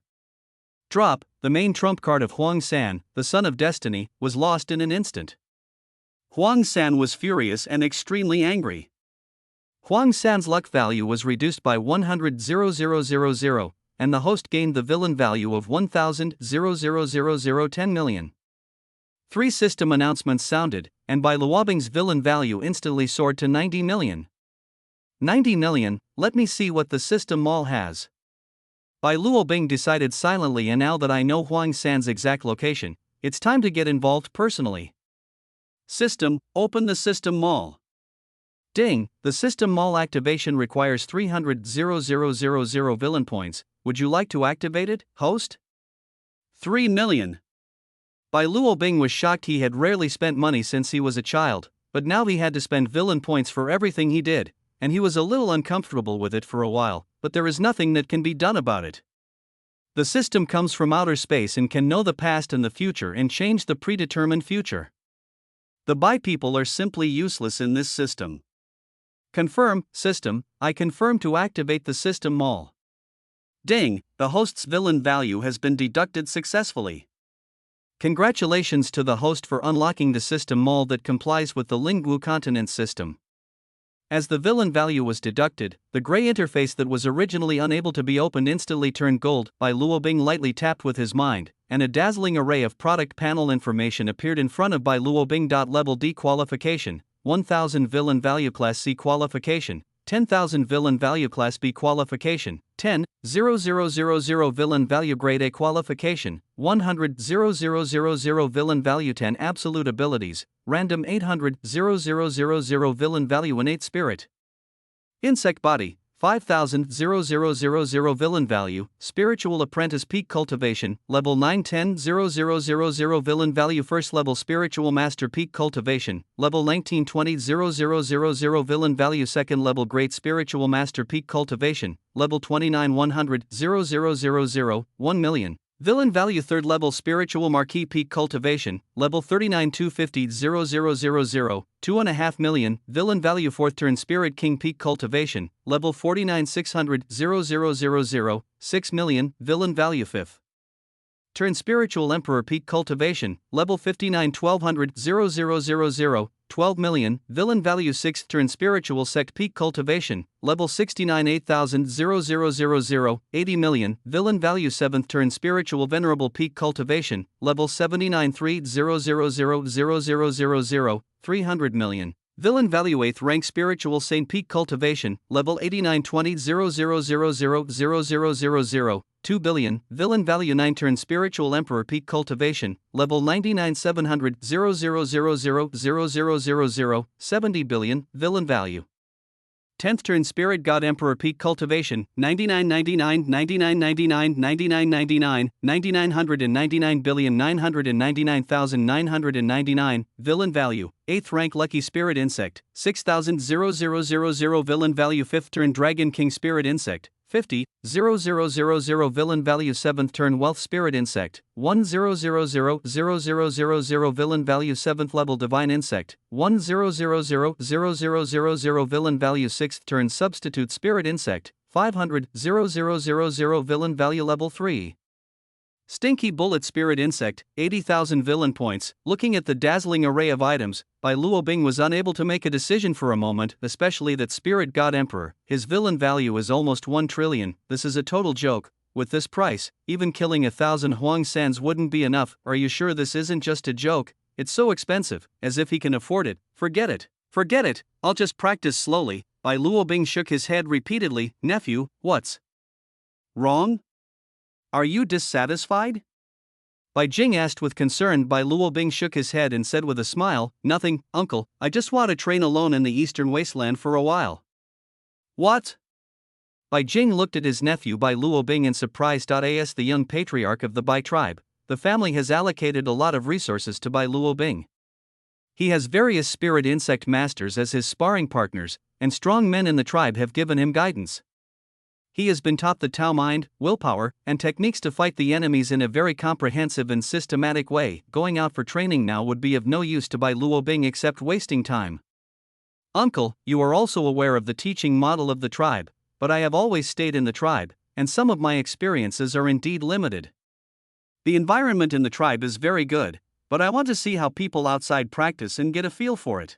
Speaker 2: Drop, the main trump card of Huang San, the Son of Destiny, was lost in an instant. Huang San was furious and extremely angry. Huang San's luck value was reduced by 100,000, and the host gained the villain value of 1,000, 10 million. 3 system announcements sounded, and Bai Luobing's villain value instantly soared to 90 million. 90 million, let me see what the system mall has. Bai Luobing decided silently, and now that I know Huang San's exact location, it's time to get involved personally. System, open the system mall. Ding, the system mall activation requires 300,000 villain points. Would you like to activate it, host? 3 million. Bai Luobing was shocked. He had rarely spent money since he was a child, but now he had to spend villain points for everything he did, and he was a little uncomfortable with it for a while, but there is nothing that can be done about it. The system comes from outer space and can know the past and the future and change the predetermined future. The Bai people are simply useless in this system. Confirm, system, I confirm to activate the system mall. Ding, the host's villain value has been deducted successfully. Congratulations to the host for unlocking the system mall that complies with the Lingwu continent system.
Speaker 1: As the villain value was deducted, the gray interface that was originally unable to be opened instantly turned gold. Bai Luobing lightly tapped with his mind, and a dazzling array of product panel information appeared in front of Bai Luobing. Level D qualification: 1000 villain value class C qualification, 10,000 villain value class B qualification, 10,000 villain value grade A qualification, 100,000 villain value 10 absolute abilities, random 800,000 villain value innate spirit. Insect body, 5,000 villain value, spiritual apprentice peak cultivation, level 9 10,000 villain value first level spiritual master peak cultivation, level 19 20,000 villain value second level great spiritual master peak cultivation, level 29 100,000 1 million. Villain value 3rd level spiritual marquee peak cultivation, level 39 250,000, 2.5 million. Villain value 4th turn spirit king peak cultivation, level 49 600,000, 6 million. Villain value 5th turn spiritual emperor peak cultivation, level 59 1200,000, 12 million. Villain value 6th turn spiritual sect peak cultivation, level 69 8,000, 80 million. Villain value 7th turn spiritual venerable peak cultivation, level 79 3,000,000, 300 million. Villain value 8th rank spiritual saint peak cultivation, level 89 20,000, 2 billion. Villain value 9 turn spiritual emperor peak cultivation, level 99 700,000, 70 billion. Villain value 10th turn spirit god emperor peak cultivation, 9999 9999 9999 99,999,999,999. Villain value 8th rank lucky spirit insect, 6,000 villain value 5th turn dragon king spirit insect, 50,000 villain value 7th turn wealth spirit insect, 1,000,000 villain value 7th level divine insect, 1,000,000 villain value 6th turn substitute spirit insect, 500,000 villain value level 3. Stinky bullet spirit insect, 80,000 villain points. Looking at the dazzling array of items, Bai Luobing was unable to make a decision for a moment, especially that spirit god emperor. His villain value is almost 1 trillion. This is a total joke. With this price, even killing 1,000 Huang Sands wouldn't be enough. Are you sure this isn't just a joke? It's so expensive, as if he can afford it. Forget it. Forget it. I'll just practice slowly. Bai Luobing shook his head repeatedly. Nephew, what's wrong? Are you dissatisfied? Bai Jing asked with concern. Bai Luobing shook his head and said with a smile, nothing, uncle, I just want to train alone in the eastern wasteland for a while. What? Bai Jing looked at his nephew Bai Luobing in surprise. As the young patriarch of the Bai tribe, the family has allocated a lot of resources to Bai Luobing. He has various spirit insect masters as his sparring partners, and strong men in the tribe have given him guidance. He has been taught the Tao mind, willpower, and techniques to fight the enemies in a very comprehensive and systematic way. Going out for training now would be of no use to Bai Luobing except wasting time. Uncle, you are also aware of the teaching model of the tribe, but I have always stayed in the tribe, and some of my experiences are indeed limited. The environment in the tribe is very good, but I want to see how people outside practice and get a feel for it.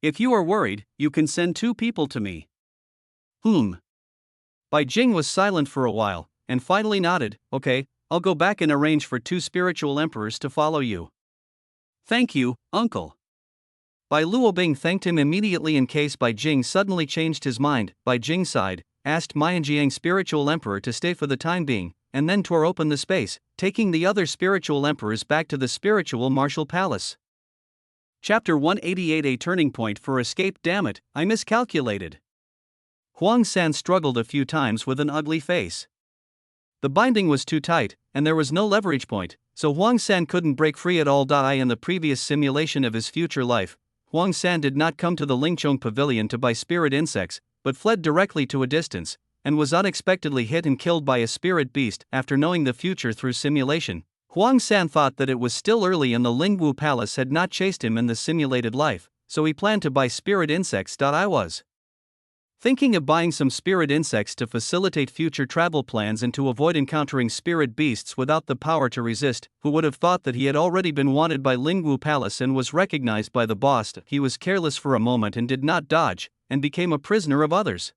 Speaker 1: If you are worried, you can send 2 people to me. Bai Jing was silent for a while, and finally nodded. Okay, I'll go back and arrange for 2 spiritual emperors to follow you. Thank you, uncle. Bai Luobing thanked him immediately. In case Bai Jing suddenly changed his mind, Bai Jing sighed, asked Mianjiang spiritual emperor to stay for the time being, and then tore open the space, taking the other spiritual emperors back to the spiritual martial palace. Chapter 188. A turning point for escape. Damn it, I miscalculated. Huang San struggled a few times with an ugly face. The binding was too tight, and there was no leverage point, so Huang San couldn't break free at all. In the previous simulation of his future life, Huang San did not come to the Lingchong Pavilion to buy spirit insects, but fled directly to a distance, and was unexpectedly hit and killed by a spirit beast. After knowing the future through simulation, Huang San thought that it was still early and the Lingwu Palace had not chased him in the simulated life, so he planned to buy spirit insects. I was thinking of buying some spirit insects to facilitate future travel plans and to avoid encountering spirit beasts without the power to resist. Who would have thought that he had already been wanted by Lingwu Palace and was recognized by the boss? He was careless for a moment and did not dodge, and became a prisoner of others.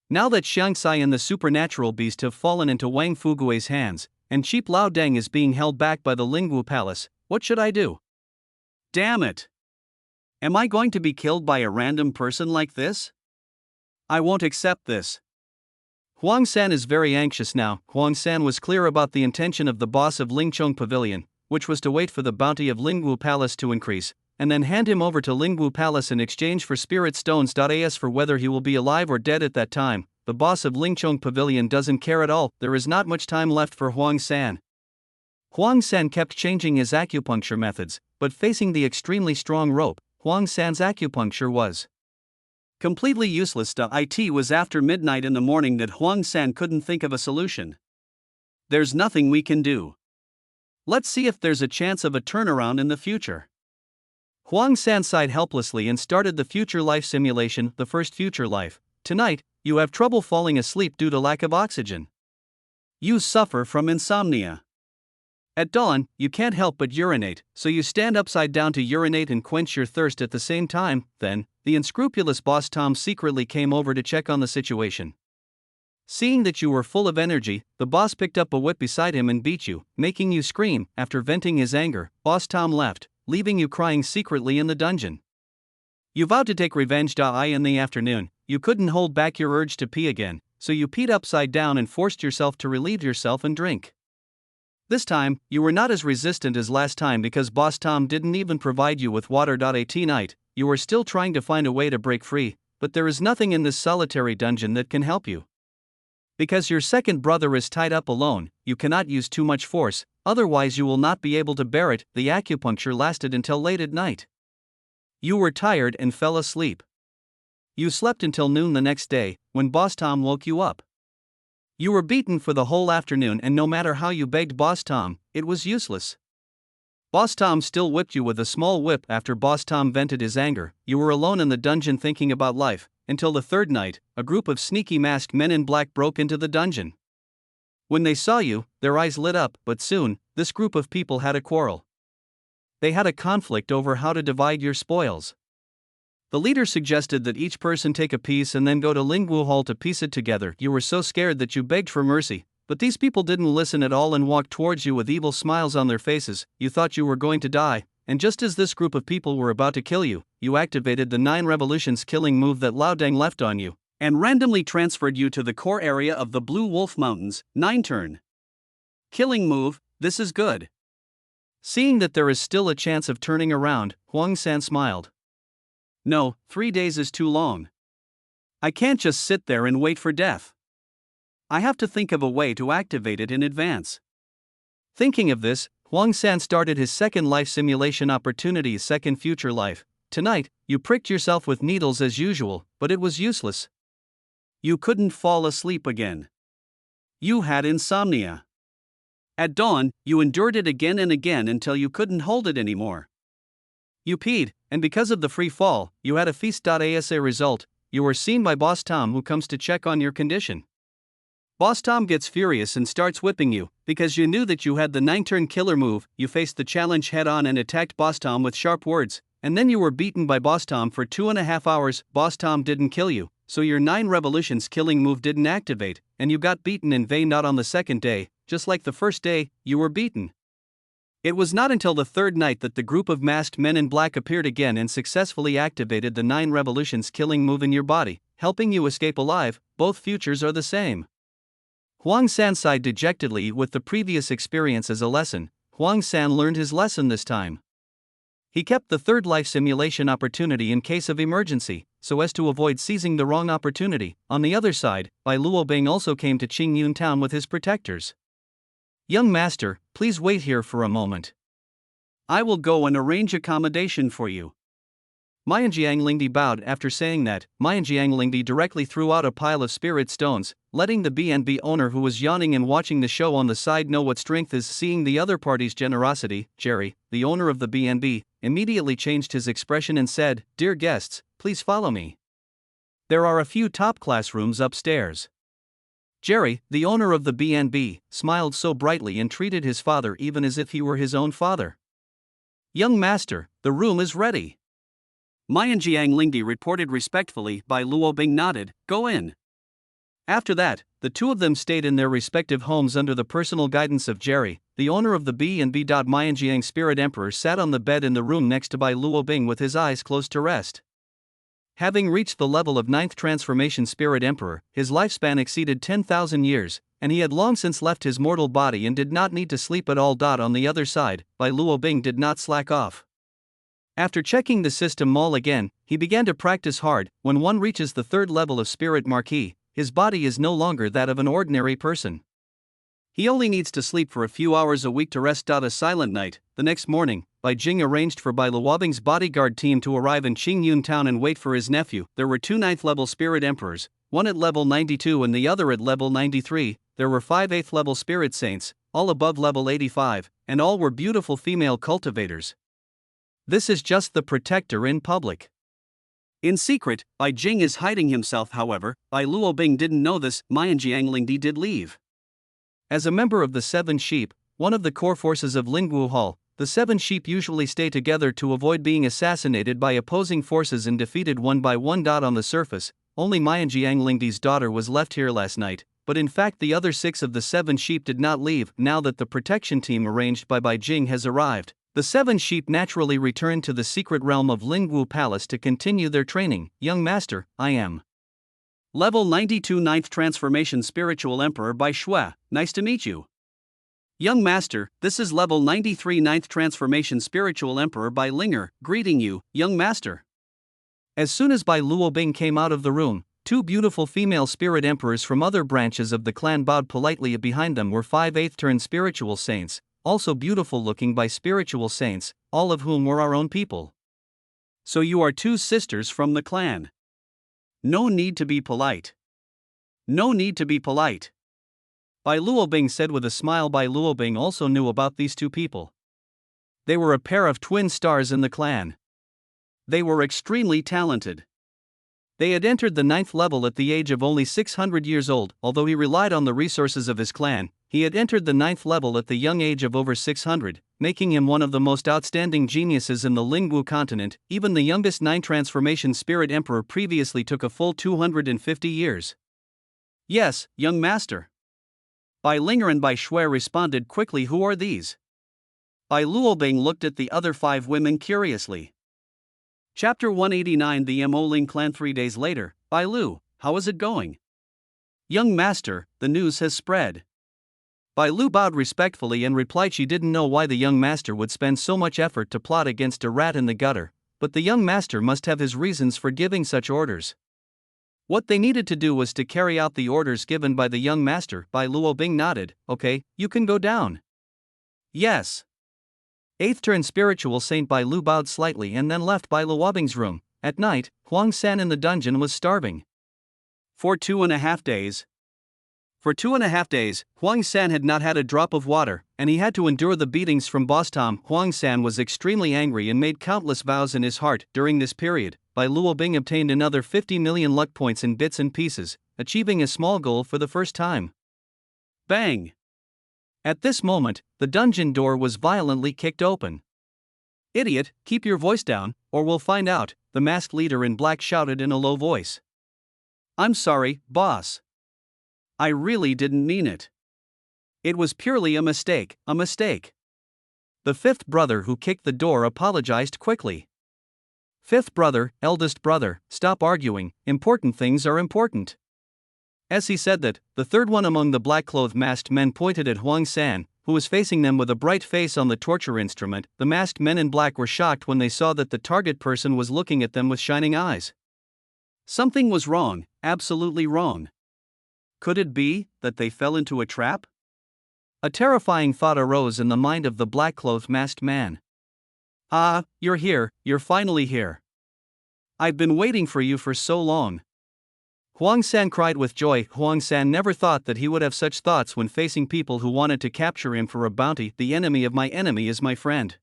Speaker 1: Now that Xiangxai and the supernatural beast have fallen into Wang Fugui's hands, and Cheap Lao Deng is being held back by the Lingwu Palace, what should I do?
Speaker 2: Damn it! Am I going to be killed by a random person like this? I won't accept this.
Speaker 1: Huang San is very anxious now. Huang San was clear about the intention of the boss of Lingchong Pavilion, which was to wait for the bounty of Lingwu Palace to increase, and then hand him over to Lingwu Palace in exchange for spirit stones. As for whether he will be alive or dead at that time, the boss of Lingchong Pavilion doesn't care at all. There is not much time left for Huang San. Huang San kept changing his acupuncture methods, but facing the extremely strong rope, Huang San's acupuncture was
Speaker 2: completely useless. It was after midnight in the morning that Huang San couldn't think of a solution. There's nothing we can do. Let's see if there's a chance of a turnaround in the future.
Speaker 1: Huang San sighed helplessly and started the future life simulation, the first future life. Tonight, you have trouble falling asleep due to lack of oxygen.
Speaker 2: You suffer from insomnia.
Speaker 1: At dawn, you can't help but urinate, so you stand upside down to urinate and quench your thirst at the same time. Then, the unscrupulous boss Tom secretly came over to check on the situation. Seeing that you were full of energy, the boss picked up a whip beside him and beat you, making you scream. After venting his anger, Boss Tom left, leaving you crying secretly in the dungeon. You vowed to take revenge. In the afternoon, you couldn't hold back your urge to pee again, so you peed upside down and forced yourself to relieve yourself and drink. This time, you were not as resistant as last time because Boss Tom didn't even provide you with water. At night, you were still trying to find a way to break free, but there is nothing in this solitary dungeon that can help you. Because your second brother is tied up alone, you cannot use too much force, otherwise you will not be able to bear it. The acupuncture lasted until late at night. You were tired and fell asleep. You slept until noon the next day, when Boss Tom woke you up. You were beaten for the whole afternoon, and no matter how you begged Boss Tom, it was useless. Boss Tom still whipped you with a small whip. After Boss Tom vented his anger, you were alone in the dungeon thinking about life, until the third night, a group of sneaky masked men in black broke into the dungeon. When they saw you, their eyes lit up, but soon, this group of people had a quarrel. They had a conflict over how to divide your spoils. The leader suggested that each person take a piece and then go to Lingwu Hall to piece it together. You were so scared that you begged for mercy, but these people didn't listen at all and walked towards you with evil smiles on their faces. You thought you were going to die, and just as this group of people were about to kill you, you activated the 9 revolutions killing move that Lao Deng left on you,
Speaker 2: and randomly transferred you to the core area of the Blue Wolf Mountains. 9 turn killing move. This is good.
Speaker 1: Seeing that there is still a chance of turning around, Huang San smiled.
Speaker 2: No, 3 days is too long. I can't just sit there and wait for death. I have to think of a way to activate it in advance.
Speaker 1: Thinking of this, Huang San started his second life simulation opportunity, second future life. Tonight, you pricked yourself with needles as usual, but it was useless.
Speaker 2: You couldn't fall asleep again. You had insomnia. At dawn, you endured it again and again until you couldn't hold it anymore.
Speaker 1: You peed, and because of the free fall, you had a feast. As a result, you were seen by Boss Tom, who comes to check on your condition. Boss Tom gets furious and starts whipping you. Because you knew that you had the 9-turn killer move, you faced the challenge head-on and attacked Boss Tom with sharp words, and then you were beaten by Boss Tom for 2.5 hours. Boss Tom didn't kill you, so your 9 revolutions killing move didn't activate, and you got beaten in vain. Not on the second day, just like the first day, you were beaten. It was not until the third night that the group of masked men in black appeared again and successfully activated the 9 revolutions killing move in your body, helping you escape alive. Both futures are the same. Huang San sighed dejectedly. With the previous experience as a lesson, Huang San learned his lesson this time. He kept the third life simulation opportunity in case of emergency, so as to avoid seizing the wrong opportunity. On the other side, Bai Luobeng also came to Qingyun town with his protectors. Young master, please wait here for a moment.
Speaker 2: I will go and arrange accommodation for you.
Speaker 1: Mianjiang Lingdi bowed. After saying that, Mianjiang Lingdi directly threw out a pile of spirit stones, letting the BNB owner, who was yawning and watching the show on the side, know what strength is. Seeing the other party's generosity, Jerry, the owner of the BNB, immediately changed his expression and said, "Dear guests, please follow me. There are a few top-class rooms upstairs." Jerry, the owner of the BNB, smiled so brightly and treated his father even as if he were his own father. "Young master, the room is ready."
Speaker 2: Mian Jiang Lingdi reported respectfully. Bai Luobing nodded. Go in.
Speaker 1: After that, the two of them stayed in their respective homes under the personal guidance of Jerry, the owner of the B&B. Mianjiang Spirit Emperor sat on the bed in the room next to Bai Luobing with his eyes closed to rest. Having reached the level of 9th Transformation Spirit Emperor, his lifespan exceeded 10,000 years, and he had long since left his mortal body and did not need to sleep at all. On the other side, Bai Luobing did not slack off. After checking the system mall again, he began to practice hard. When one reaches the 3rd level of Spirit Marquis, his body is no longer that of an ordinary person. He only needs to sleep for a few hours a week to rest. A silent night. The next morning, Bai Jing arranged for Bai Luobing's bodyguard team to arrive in Qingyun town and wait for his nephew. There were 2 9th level Spirit Emperors, one at level 92 and the other at level 93. There were 5 8th level Spirit Saints, all above level 85, and all were beautiful female cultivators. This is just the protector in public. In secret, Bai Jing is hiding himself. However, Bai Luobing didn't know this. Mian Jiang Lingdi did leave. As a member of the 7 Sheep, one of the core forces of Lingwu Hall, the 7 Sheep usually stay together to avoid being assassinated by opposing forces and defeated one by one. On the surface, only Mian Jiang Lingdi's daughter was left here last night, but in fact the other 6 of the 7 Sheep did not leave. Now that the protection team arranged by Bai Jing has arrived, the 7 Sheep naturally returned to the secret realm of Lingwu Palace to continue their training. Young Master, I am Level 92 9th Transformation Spiritual Emperor Bai Shui, nice to meet you. Young Master, this is Level 93 9th Transformation Spiritual Emperor Bai Linger, greeting you, Young Master. As soon as Bai Luobing came out of the room, 2 beautiful female Spirit Emperors from other branches of the clan bowed politely. Behind them were 5 8th turn Spiritual Saints, also beautiful looking by Spiritual Saints, all of whom were our own people. So you are 2 sisters from the clan. No need to be polite. No need to be polite. Bai Luobing said with a smile. Bai Luobing also knew about these 2 people. They were a pair of twin stars in the clan. They were extremely talented. They had entered the 9th level at the age of only 600 years old. Although he relied on the resources of his clan, he had entered the 9th level at the young age of over 600, making him one of the most outstanding geniuses in the Lingwu continent. Even the youngest 9 Transformation Spirit Emperor previously took a full 250 years. Yes, young master. Bai Linger and Bai Shui responded quickly. Who are these? Bai Luobing looked at the other 5 women curiously. Chapter 189 The Mo Ling Clan 3 days later. Bai Lu, how is it going? Young master, the news has spread. Bai Lu bowed respectfully and replied she didn't know why the young master would spend so much effort to plot against a rat in the gutter, but the young master must have his reasons for giving such orders. What they needed to do was to carry out the orders given by the young master. Bai Luobing nodded. Okay, you can go down. Yes. 8th turn Spiritual Saint Bai Lu bowed slightly and then left Bai Luobing's room. At night, Huang San in the dungeon was starving. For 2.5 days. For 2.5 days, Huang San had not had a drop of water, and he had to endure the beatings from Boss Tom. Huang San was extremely angry and made countless vows in his heart. During this period, Bai Luobing obtained another 50 million luck points in bits and pieces, achieving a small goal for the first time. Bang! At this moment, the dungeon door was violently kicked open. Idiot, keep your voice down, or we'll find out, the masked leader in black shouted in a low voice. I'm sorry, boss. I really didn't mean it. It was purely a mistake, a mistake. The 5th brother who kicked the door apologized quickly. 5th brother, eldest brother, stop arguing, important things are important. As he said that, the 3rd one among the black-clothed masked men pointed at Huang San, who was facing them with a bright face on the torture instrument. The masked men in black were shocked when they saw that the target person was looking at them with shining eyes. Something was wrong, absolutely wrong. Could it be that they fell into a trap? A terrifying thought arose in the mind of the black-clothed masked man. Ah, you're here, you're finally here. I've been waiting for you for so long. Huang San cried with joy. Huang San never thought that he would have such thoughts when facing people who wanted to capture him for a bounty. The enemy of my enemy is my friend.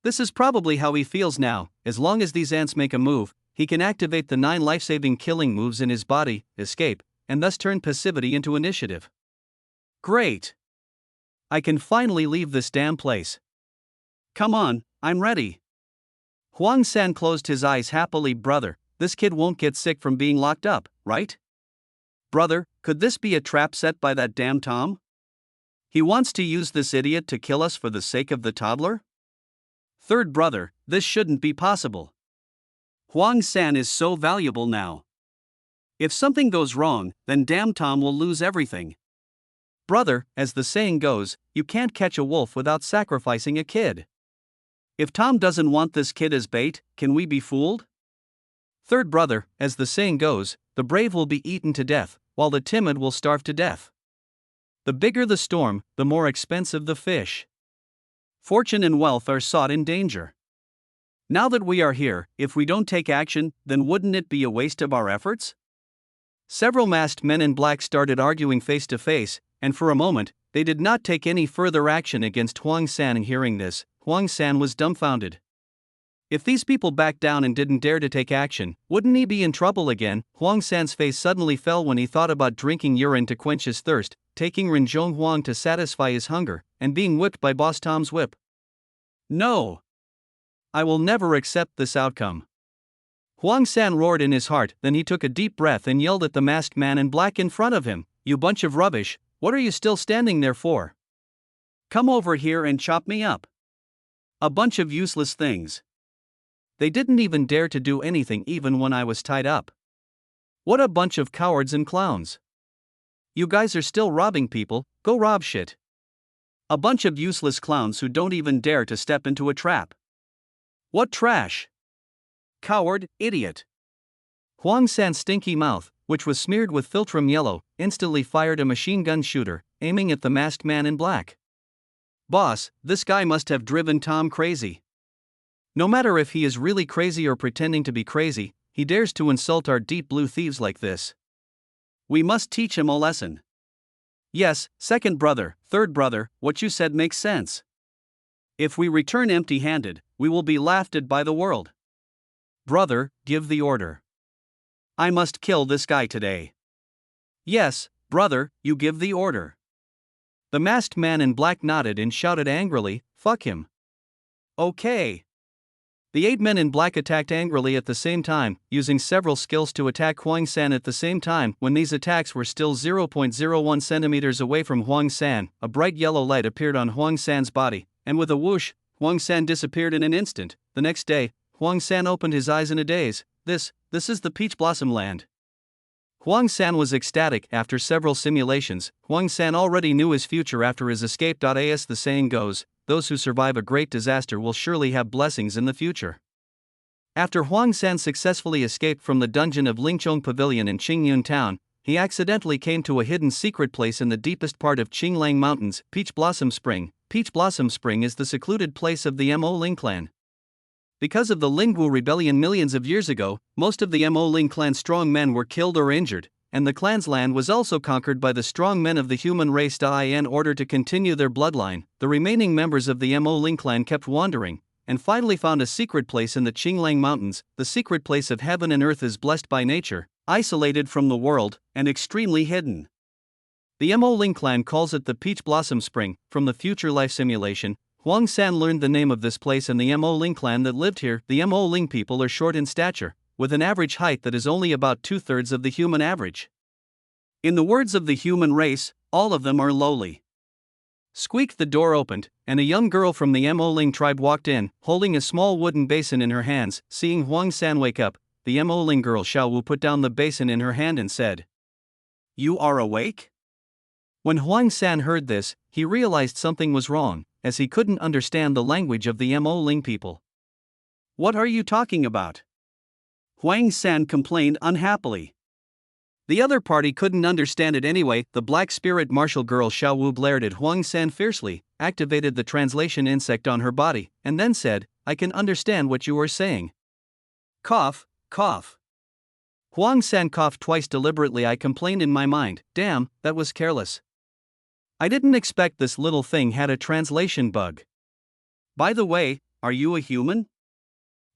Speaker 1: This is probably how he feels now. As long as these ants make a move, he can activate the 9 life-saving killing moves in his body, escape, and thus turn passivity into initiative. Great! I can finally leave this damn place. Come on, I'm ready.
Speaker 2: Huang San closed his eyes happily. Brother, this kid won't get sick from being locked up, right? Brother, could this be a trap set by that damn Tom? He wants to use this idiot to kill us for the sake of the toddler? Third brother, this shouldn't be possible. Huang San is so valuable now. If something goes wrong, then damn Tom will lose everything. Brother, as the saying goes, you can't catch a wolf without sacrificing a kid. If Tom doesn't want this kid as bait, can we be fooled? Third brother, as the saying goes, the brave will be eaten to death, while the timid will starve to death. The bigger the storm, the more expensive the fish. Fortune and wealth are sought in danger. Now that we are here, if we don't take action, then wouldn't it be a waste of our efforts? Several masked men in black started arguing face to face, and for a moment, they did not take any further action against Huang San. And hearing this, Huang San was dumbfounded. If these people backed down and didn't dare to take action, wouldn't he be in trouble again? Huang San's face suddenly fell when he thought about drinking urine to quench his thirst, taking Renjong Huang to satisfy his hunger, and being whipped by Boss Tom's whip. No! I will never accept this outcome. Huang San roared in his heart, then he took a deep breath and yelled at the masked man in black in front of him, "You bunch of rubbish, what are you still standing there for? Come over here and chop me up. A bunch of useless things. They didn't even dare to do anything even when I was tied up. What a bunch of cowards and clowns. You guys are still robbing people, go rob shit. A bunch of useless clowns who don't even dare to step into a trap. What trash! Coward, idiot." Huang San's stinky mouth, which was smeared with philtrum yellow, instantly fired a machine gun shooter, aiming at the masked man in black. Boss, this guy must have driven Tom crazy. No matter if he is really crazy or pretending to be crazy, he dares to insult our deep blue thieves like this. We must teach him a lesson. Yes, second brother, third brother, what you said makes sense. If we return empty-handed, we will be laughed at by the world. Brother, give the order. I must kill this guy today. Yes, brother, you give the order. The masked man in black nodded and shouted angrily, "Fuck him." Okay. The 8 men in black attacked angrily at the same time, using several skills to attack Huang San at the same time. When these attacks were still 0.01 centimeters away from Huang San, a bright yellow light appeared on Huang San's body, and with a whoosh, Huang San disappeared in an instant. The next day, Huang San opened his eyes in a daze. This is the Peach Blossom Land. Huang San was ecstatic. After several simulations, Huang San already knew his future after his escape. As the saying goes, those who survive a great disaster will surely have blessings in the future. After Huang San successfully escaped from the dungeon of Lingchong Pavilion in Qingyun Town, he accidentally came to a hidden secret place in the deepest part of Qinglang Mountains, Peach Blossom Spring. Peach Blossom Spring is the secluded place of the Mo Ling clan. Because of the Lingwu rebellion millions of years ago, most of the Mo Ling clan strong men were killed or injured, and the clan's land was also conquered by the strong men of the human race. In order to continue their bloodline, the remaining members of the Mo Ling clan kept wandering, and finally found a secret place in the Qinglang Mountains. The secret place of heaven and earth is blessed by nature, isolated from the world, and extremely hidden. The Mo Ling clan calls it the Peach Blossom Spring. From the future life simulation, Huang San learned the name of this place and the Mo Ling clan that lived here. The Mo Ling people are short in stature, with an average height that is only about 2/3 of the human average. In the words of the human race, all of them are lowly. Squeak! The door opened, and a young girl from the Mo Ling tribe walked in, holding a small wooden basin in her hands. Seeing Huang San wake up, the Mo Ling girl Xiao Wu put down the basin in her hand and said, "You are awake?" When Huang San heard this, he realized something was wrong, as he couldn't understand the language of the Mo Ling people. "What are you talking about?" Huang San complained unhappily. The other party couldn't understand it anyway. The black spirit martial girl Xiao Wu glared at Huang San fiercely, activated the translation insect on her body, and then said, "I can understand what you are saying." Cough, cough. Huang San coughed twice deliberately. I complained in my mind, "Damn, that was careless. I didn't expect this little thing had a translation bug. By the way, are you a human?"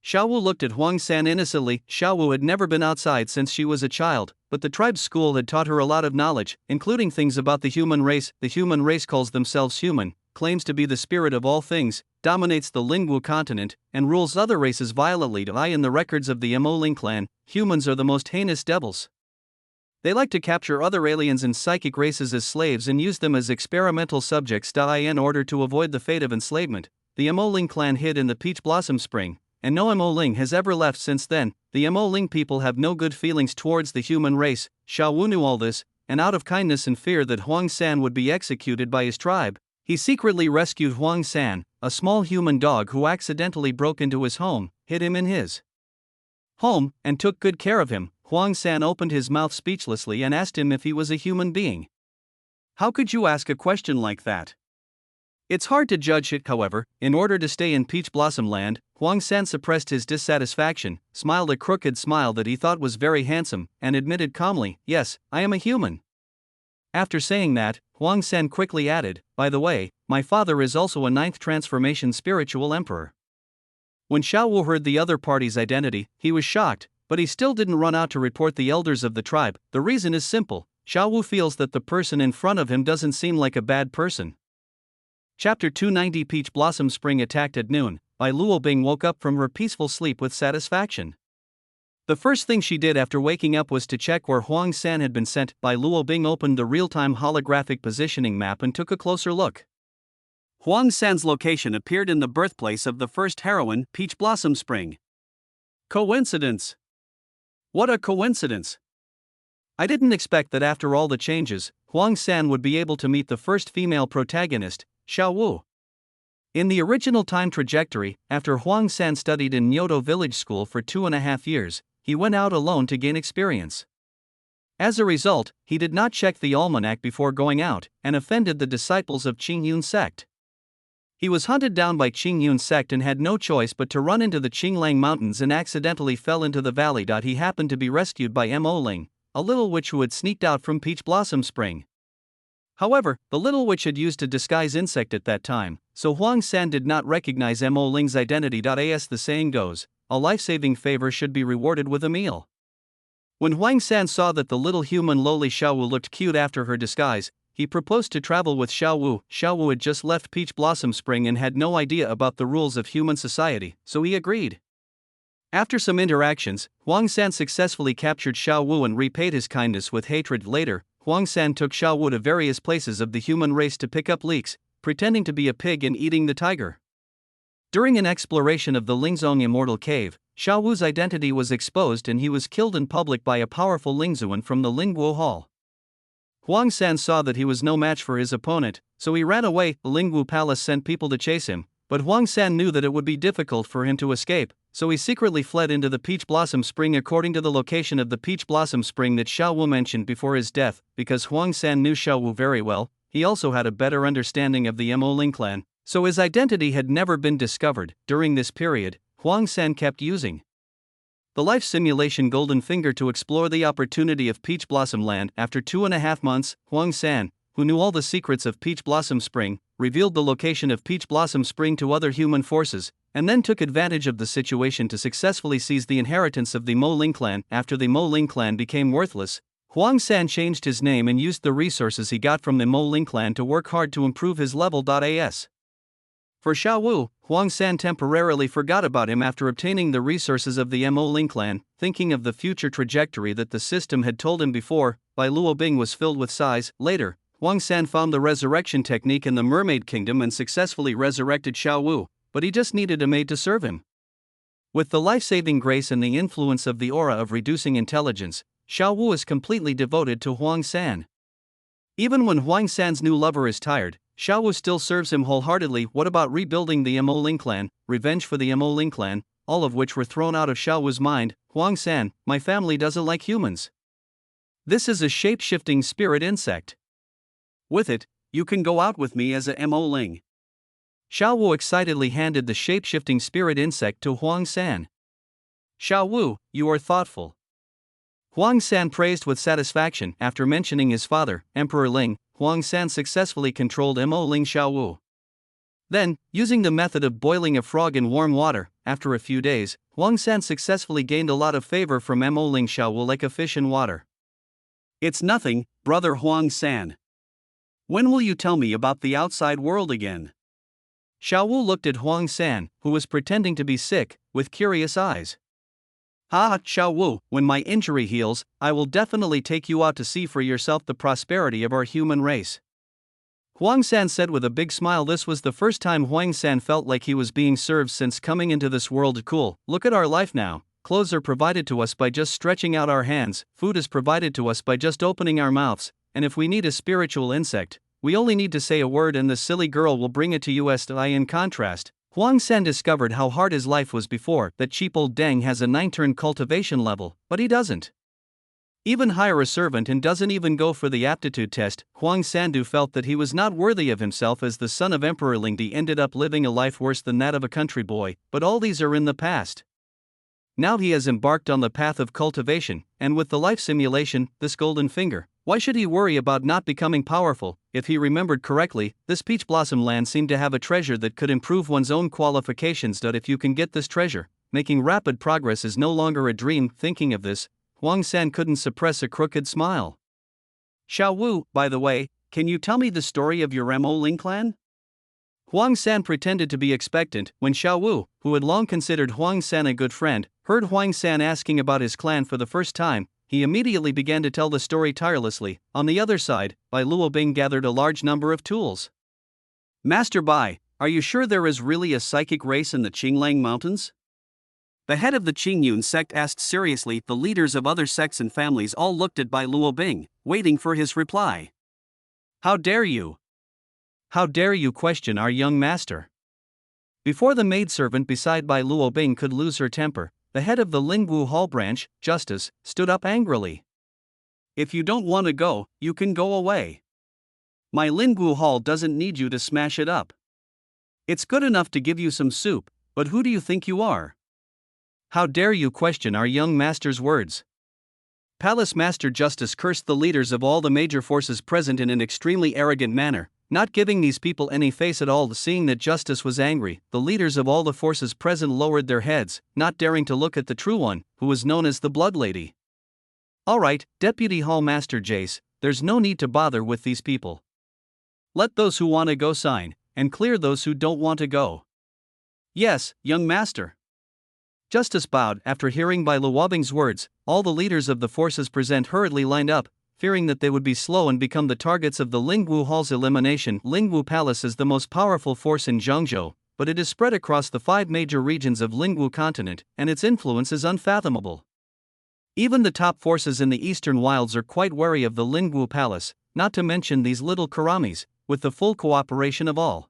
Speaker 2: Xiao Wu looked at Huang San innocently. Xiao Wu had never been outside since she was a child, but the tribe's school had taught her a lot of knowledge, including things about the human race. The human race calls themselves human, claims to be the spirit of all things,
Speaker 1: dominates the Lingwu continent, and rules other races violently. In the records of the Mo Ling clan, humans are the most heinous devils. They like to capture other aliens and psychic races as slaves and use them as experimental subjects. In order to avoid the fate of enslavement, the Mo Ling clan hid in the Peach Blossom Spring, and no Mo Ling has ever left since then. The Mo Ling people have no good feelings towards the human race. Xiao Wu knew all this, and out of kindness and fear that Huang San would be executed by his tribe, he secretly rescued Huang San, a small human dog who accidentally broke into his home, hid him in his home, and took good care of him. Huang San opened his mouth speechlessly and asked him if he was a human being.
Speaker 2: How could you ask a question like that?
Speaker 1: It's hard to judge it, however. In order to stay in Peach Blossom Land, Huang San suppressed his dissatisfaction, smiled a crooked smile that he thought was very handsome, and admitted calmly, "Yes, I am a human." After saying that, Huang San quickly added, "By the way, my father is also a 9th transformation spiritual emperor." When Xiao Wu heard the other party's identity, he was shocked, but he still didn't run out to report the elders of the tribe. The reason is simple: Xiao Wu feels that the person in front of him doesn't seem like a bad person. Chapter 290 Peach Blossom Spring attacked at noon. Bai Luobing woke up from her peaceful sleep with satisfaction. The first thing she did after waking up was to check where Huang San had been sent. Bai Luobing opened the real-time holographic positioning map and took a closer look.
Speaker 2: Huang San's location appeared in the birthplace of the first heroine, Peach Blossom Spring. Coincidence? What a coincidence!
Speaker 1: I didn't expect that after all the changes, Huang San would be able to meet the first female protagonist, Xiao Wu. In the original time trajectory, after Huang San studied in Nyoto Village School for 2.5 years, he went out alone to gain experience. As a result, he did not check the almanac before going out, and offended the disciples of Qingyun sect. He was hunted down by Qingyun sect and had no choice but to run into the Qinglang Mountains and accidentally fell into the valley. He happened to be rescued by Mo Ling, a little witch who had sneaked out from Peach Blossom Spring. However, the little witch had used a disguise insect at that time, so Huang San did not recognize Mo Ling's identity. As the saying goes, a life-saving favor should be rewarded with a meal. When Huang San saw that the little human lowly Xiao Wu looked cute after her disguise, he proposed to travel with Xiao Wu. Xiao Wu had just left Peach Blossom Spring and had no idea about the rules of human society, so he agreed. After some interactions, Huang San successfully captured Xiao Wu and repaid his kindness with hatred. Later, Huang San took Xiao Wu to various places of the human race to pick up leeks, pretending to be a pig and eating the tiger. During an exploration of the Lingzong Immortal Cave, Xiao Wu's identity was exposed and he was killed in public by a powerful Lingzuan from the Lingguo Hall. Huang San saw that he was no match for his opponent, so he ran away. The Lingwu Palace sent people to chase him, but Huang San knew that it would be difficult for him to escape, so he secretly fled into the Peach Blossom Spring. According to the location of the Peach Blossom Spring that Xiao Wu mentioned before his death, because Huang San knew Xiao Wu very well, he also had a better understanding of the Mo Ling clan, so his identity had never been discovered. During this period, Huang San kept using the life simulation Golden Finger to explore the opportunity of Peach Blossom Land. After 2.5 months, Huang San, who knew all the secrets of Peach Blossom Spring, revealed the location of Peach Blossom Spring to other human forces, and then took advantage of the situation to successfully seize the inheritance of the Mo Ling clan. After the Mo Ling clan became worthless, Huang San changed his name and used the resources he got from the Mo Ling clan to work hard to improve his level. For Xiao Wu, Huang San temporarily forgot about him after obtaining the resources of the Mo Ling clan, thinking of the future trajectory that the system had told him before. Bai Luobing was filled with sighs. Later, Huang San found the resurrection technique in the Mermaid Kingdom and successfully resurrected Xiao Wu, but he just needed a maid to serve him. With the life-saving grace and the influence of the aura of reducing intelligence, Xiao Wu is completely devoted to Huang San. Even when Huang San's new lover is tired, Xiao Wu still serves him wholeheartedly. What about rebuilding the Mo Ling clan, revenge for the Mo Ling clan, all of which were thrown out of Xiao Wu's mind? Huang San, my family doesn't like humans. This is a shape-shifting spirit insect. With it, you can go out with me as a Mo Ling. Xiao Wu excitedly handed the shape-shifting spirit insect to Huang San. Xiao Wu, you are thoughtful. Huang San praised with satisfaction. After mentioning his father, Emperor Ling, Huang San successfully controlled Mo Ling Xiao Wu. Then, using the method of boiling a frog in warm water, after a few days, Huang San successfully gained a lot of favor from Mo Ling Xiao Wu like a fish in water.
Speaker 2: It's nothing, brother Huang San. When will you tell me about the outside world again?
Speaker 1: Xiao Wu looked at Huang San, who was pretending to be sick, with curious eyes.
Speaker 2: Ah, Xiao Wu, when my injury heals, I will definitely take you out to see for yourself the prosperity of our human race.
Speaker 1: Huang San said with a big smile. This was the first time Huang San felt like he was being served since coming into this world. Cool, look at our life now. Clothes are provided to us by just stretching out our hands, food is provided to us by just opening our mouths, and if we need a spiritual insect, we only need to say a word and the silly girl will bring it to us. In contrast, Huang San discovered how hard his life was before. That cheap old Deng has a 9-turn cultivation level, but he doesn't even hire a servant and doesn't even go for the aptitude test. Huang Sandu felt that he was not worthy of himself as the son of Emperor Lingdi ended up living a life worse than that of a country boy, but all these are in the past. Now he has embarked on the path of cultivation, and with the life simulation, this golden finger, why should he worry about not becoming powerful? If he remembered correctly, this Peach Blossom land seemed to have a treasure that could improve one's own qualifications. If you can get this treasure, making rapid progress is no longer a dream. Thinking of this, Huang San couldn't suppress a crooked smile.
Speaker 2: Xiao Wu, by the way, can you tell me the story of your Mo Ling clan?
Speaker 1: Huang San pretended to be expectant when Xiao Wu, who had long considered Huang San a good friend, heard Huang San asking about his clan for the first time. He immediately began to tell the story tirelessly. On the other side, Bai Luobing gathered a large number of tools.
Speaker 2: Master Bai, are you sure there is really a psychic race in the Qinglang Mountains? The head of the Qingyun sect asked seriously. The leaders of other sects and families all looked at Bai Luobing, waiting for his reply.
Speaker 1: How dare you? How dare you question our young master? Before the maidservant beside Bai Luobing could lose her temper, the head of the Lingwu Hall branch, Justice, stood up angrily.
Speaker 2: If you don't want to go, you can go away. My Lingwu Hall doesn't need you to smash it up. It's good enough to give you some soup, but who do you think you are?
Speaker 1: How dare you question our young master's words? Palace Master Justice cursed the leaders of all the major forces present in an extremely arrogant manner, not giving these people any face at all. Seeing that Justice was angry, the leaders of all the forces present lowered their heads, not daring to look at the true one, who was known as the Blood Lady. Alright, Deputy Hall Master Jace, there's no need to bother with these people. Let those who want to go sign, and clear those who don't want to go.
Speaker 2: Yes, young master.
Speaker 1: Justice bowed. After hearing Bai Luobing's words, all the leaders of the forces present hurriedly lined up, fearing that they would be slow and become the targets of the Lingwu Hall's elimination. Lingwu Palace is the most powerful force in Zhengzhou, but it is spread across the 5 major regions of Lingwu continent, and its influence is unfathomable. Even the top forces in the eastern wilds are quite wary of the Lingwu Palace, not to mention these little Karamis, with the full cooperation of all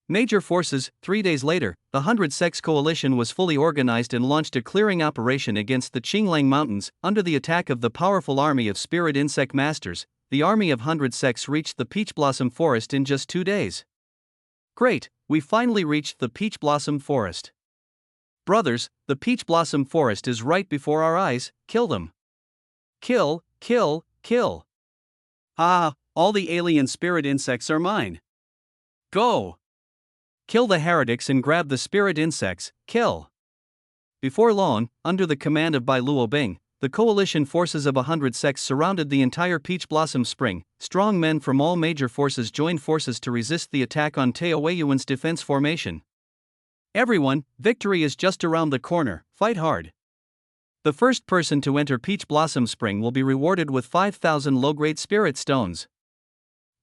Speaker 1: major forces. 3 days later, the 100 Sects Coalition was fully organized and launched a clearing operation against the Qinglang Mountains. Under the attack of the powerful army of spirit insect masters, the army of 100 Sects reached the Peach Blossom Forest in just 2 days. Great, we finally reached the Peach Blossom Forest. Brothers, the Peach Blossom Forest is right before our eyes. Kill them. Kill, kill, kill.
Speaker 2: Ah, all the alien spirit insects are mine.
Speaker 1: Go. Kill the heretics and grab the spirit insects. Kill. Before long, under the command of Bai Luobing, the coalition forces of 100 sects surrounded the entire Peach Blossom Spring. Strong men from all major forces joined forces to resist the attack on Tao Weiyuan's defense formation. Everyone, victory is just around the corner. Fight hard. The first person to enter Peach Blossom Spring will be rewarded with 5,000 low-grade spirit stones.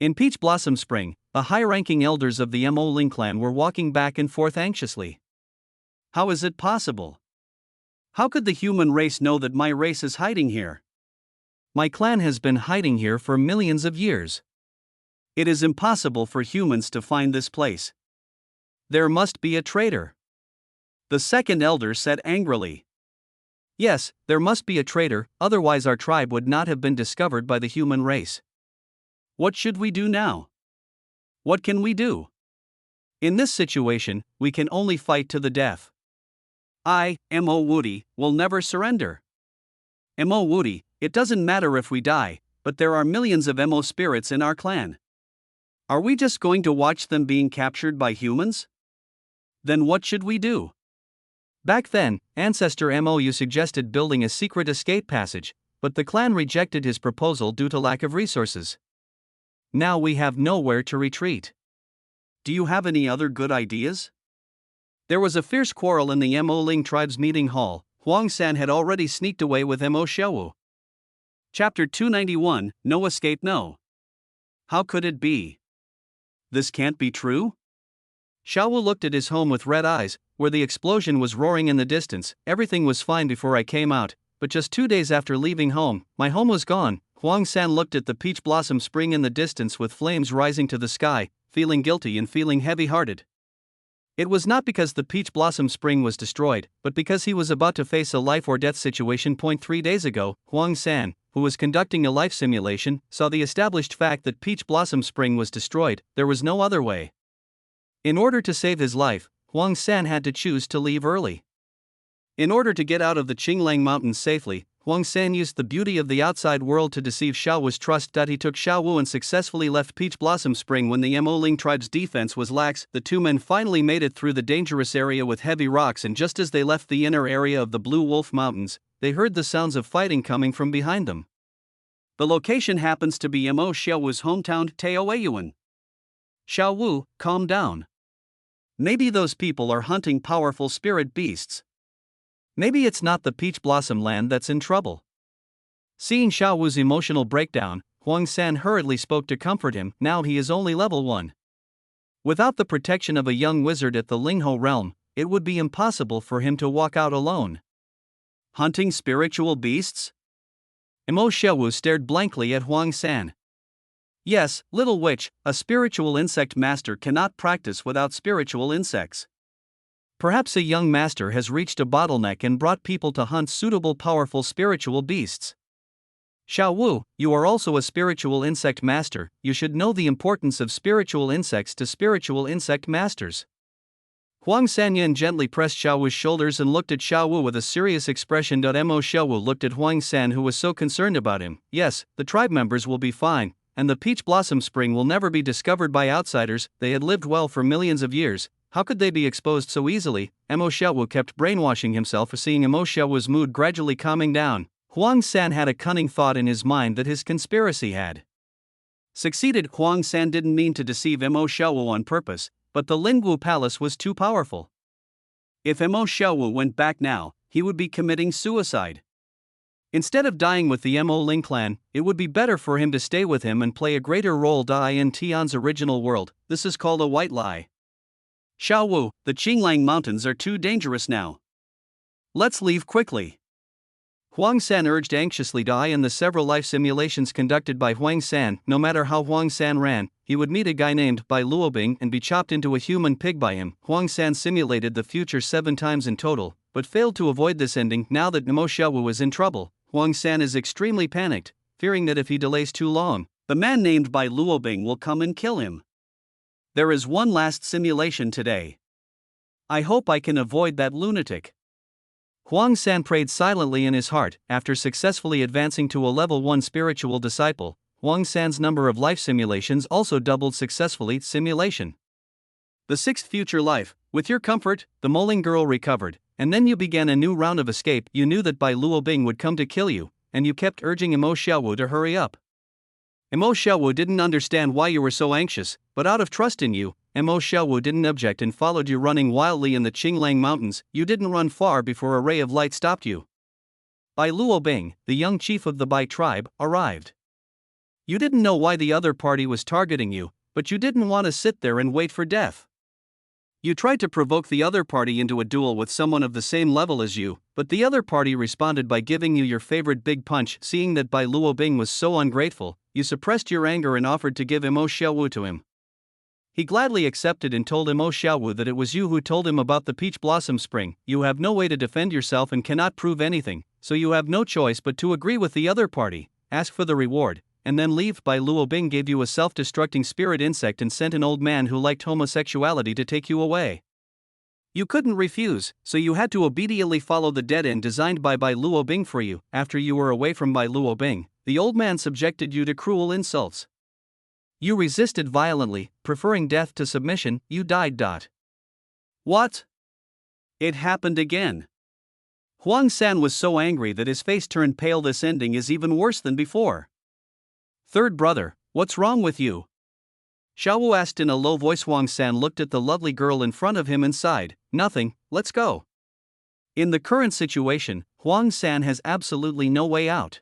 Speaker 1: In Peach Blossom Spring, the high-ranking elders of the Mo Ling clan were walking back and forth anxiously.
Speaker 2: How is it possible? How could the human race know that my race is hiding here?
Speaker 1: My clan has been hiding here for millions of years.
Speaker 2: It is impossible for humans to find this place.
Speaker 1: There must be a traitor.
Speaker 2: The second elder said angrily.
Speaker 1: Yes, there must be a traitor, otherwise our tribe would not have been discovered by the human race.
Speaker 2: What should we do now? What can we do?
Speaker 1: In this situation, we can only fight to the death.
Speaker 2: I, Mo Woody, will never surrender. Mo Woody, it doesn't matter if we die, but there are millions of Mo spirits in our clan. Are we just going to watch them being captured by humans? Then what should we do?
Speaker 1: Back then, Ancestor Mou suggested building a secret escape passage, but the clan rejected his proposal due to lack of resources. Now we have nowhere to retreat.
Speaker 2: Do you have any other good ideas? There was a fierce quarrel in the Mo Ling tribe's meeting hall. Huang San had already sneaked away with Mo Xiaowu. Chapter 291, No Escape No. How could it be? This can't be true? Xiaowu looked at his home with red eyes, where the explosion was roaring in the distance. Everything was fine before I came out, but just 2 days after leaving home, my home was gone. Huang San looked at the peach blossom spring in the distance with flames rising to the sky, feeling guilty and feeling heavy-hearted. It was not because the peach blossom spring was destroyed, but because he was about to face a life-or-death situation. 3 days ago, Huang San, who was conducting a life simulation, saw the established fact that peach blossom spring was destroyed. There was no other way. In order to save his life, Huang San had to choose to leave early. In order to get out of the Qinglang Mountains safely, Huang San used the beauty of the outside world to deceive Xiaowu's trust that he took Xiaowu and successfully left Peach Blossom Spring when the Mo Ling tribe's defense was lax. The two men finally made it through the dangerous area with heavy rocks, and just as they left the inner area of the Blue Wolf Mountains, they heard the sounds of fighting coming from behind them. The location happens to be Mo Xiaowu's hometown, Taoyuan. Xiaowu, calm down. Maybe those people are hunting powerful spirit beasts. Maybe it's not the Peach Blossom Land that's in trouble. Seeing Xiaowu's emotional breakdown, Huang San hurriedly spoke to comfort him. Now he is only level 1. Without the protection of a young wizard at the Lingho realm, it would be impossible for him to walk out alone. Hunting spiritual beasts? Mo Xiaowu stared blankly at Huang San. Yes, little witch, a spiritual insect master cannot practice without spiritual insects. Perhaps a young master has reached a bottleneck and brought people to hunt suitable powerful spiritual beasts. Xiaowu, you are also a spiritual insect master. You should know the importance of spiritual insects to spiritual insect masters. Huang Sanyan gently pressed Xiaowu's shoulders and looked at Xiaowu with a serious expression. Mo Xiaowu looked at Huang San, who was so concerned about him. Yes, the tribe members will be fine, and the Peach Blossom Spring will never be discovered by outsiders. They had lived well for millions of years. How could they be exposed so easily? Mo Xiaowu kept brainwashing himself, seeing Mo Xiaowu's mood gradually calming down. Huang San had a cunning thought in his mind that his conspiracy had succeeded. Huang San didn't mean to deceive Mo Xiaowu on purpose, but the Lingwu Palace was too powerful. If Mo Xiaowu went back now, he would be committing suicide. Instead of dying with the Mo Ling clan, it would be better for him to stay with him and play a greater role in Tian's original world. This is called a white lie. Xiaowu, the Qinglang Mountains are too dangerous now. Let's leave quickly. Huang San urged anxiously. In the several life simulations conducted by Huang San, no matter how Huang San ran, he would meet a guy named Bai Luobing and be chopped into a human pig by him. Huang San simulated the future 7 times in total, but failed to avoid this ending. Now that Mo Xiaowu is in trouble, Huang San is extremely panicked, fearing that if he delays too long, the man named Bai Luobing will come and kill him. There is one last simulation today. I hope I can avoid that lunatic. Huang San prayed silently in his heart. After successfully advancing to a level 1 spiritual disciple, Huang San's number of life simulations also doubled successfully. Simulation. The 6th future life. With your comfort, the Mo Ling girl recovered, and then you began a new round of escape. You knew that Bai Luobing would come to kill you, and you kept urging Mo Xiaowu to hurry up. Mo Xiaowu didn't understand why you were so anxious, but out of trust in you, Mo Xiaowu didn't object and followed you, running wildly in the Qinglang Mountains. You didn't run far before a ray of light stopped you. Bai Luobing, the young chief of the Bai tribe, arrived. You didn't know why the other party was targeting you, but you didn't want to sit there and wait for death. You tried to provoke the other party into a duel with someone of the same level as you, but the other party responded by giving you your favorite big punch. Seeing that Bai Luobing was so ungrateful, you suppressed your anger and offered to give Mo Xiaowu to him. He gladly accepted and told Mo Xiaowu that it was you who told him about the Peach Blossom Spring. You have no way to defend yourself and cannot prove anything, so you have no choice but to agree with the other party, ask for the reward, and then leave. Bai Luobing gave you a self-destructing spirit insect and sent an old man who liked homosexuality to take you away. You couldn't refuse, so you had to obediently follow the dead end designed by Bai Luobing for you. After you were away from Bai Luobing, the old man subjected you to cruel insults. You resisted violently, preferring death to submission. You died. What? It happened again. Huang San was so angry that his face turned pale. This ending is even worse than before. Third brother, what's wrong with you? Xiaowu asked in a low voice. Huang San looked at the lovely girl in front of him and sighed. Nothing, let's go. In the current situation, Huang San has absolutely no way out.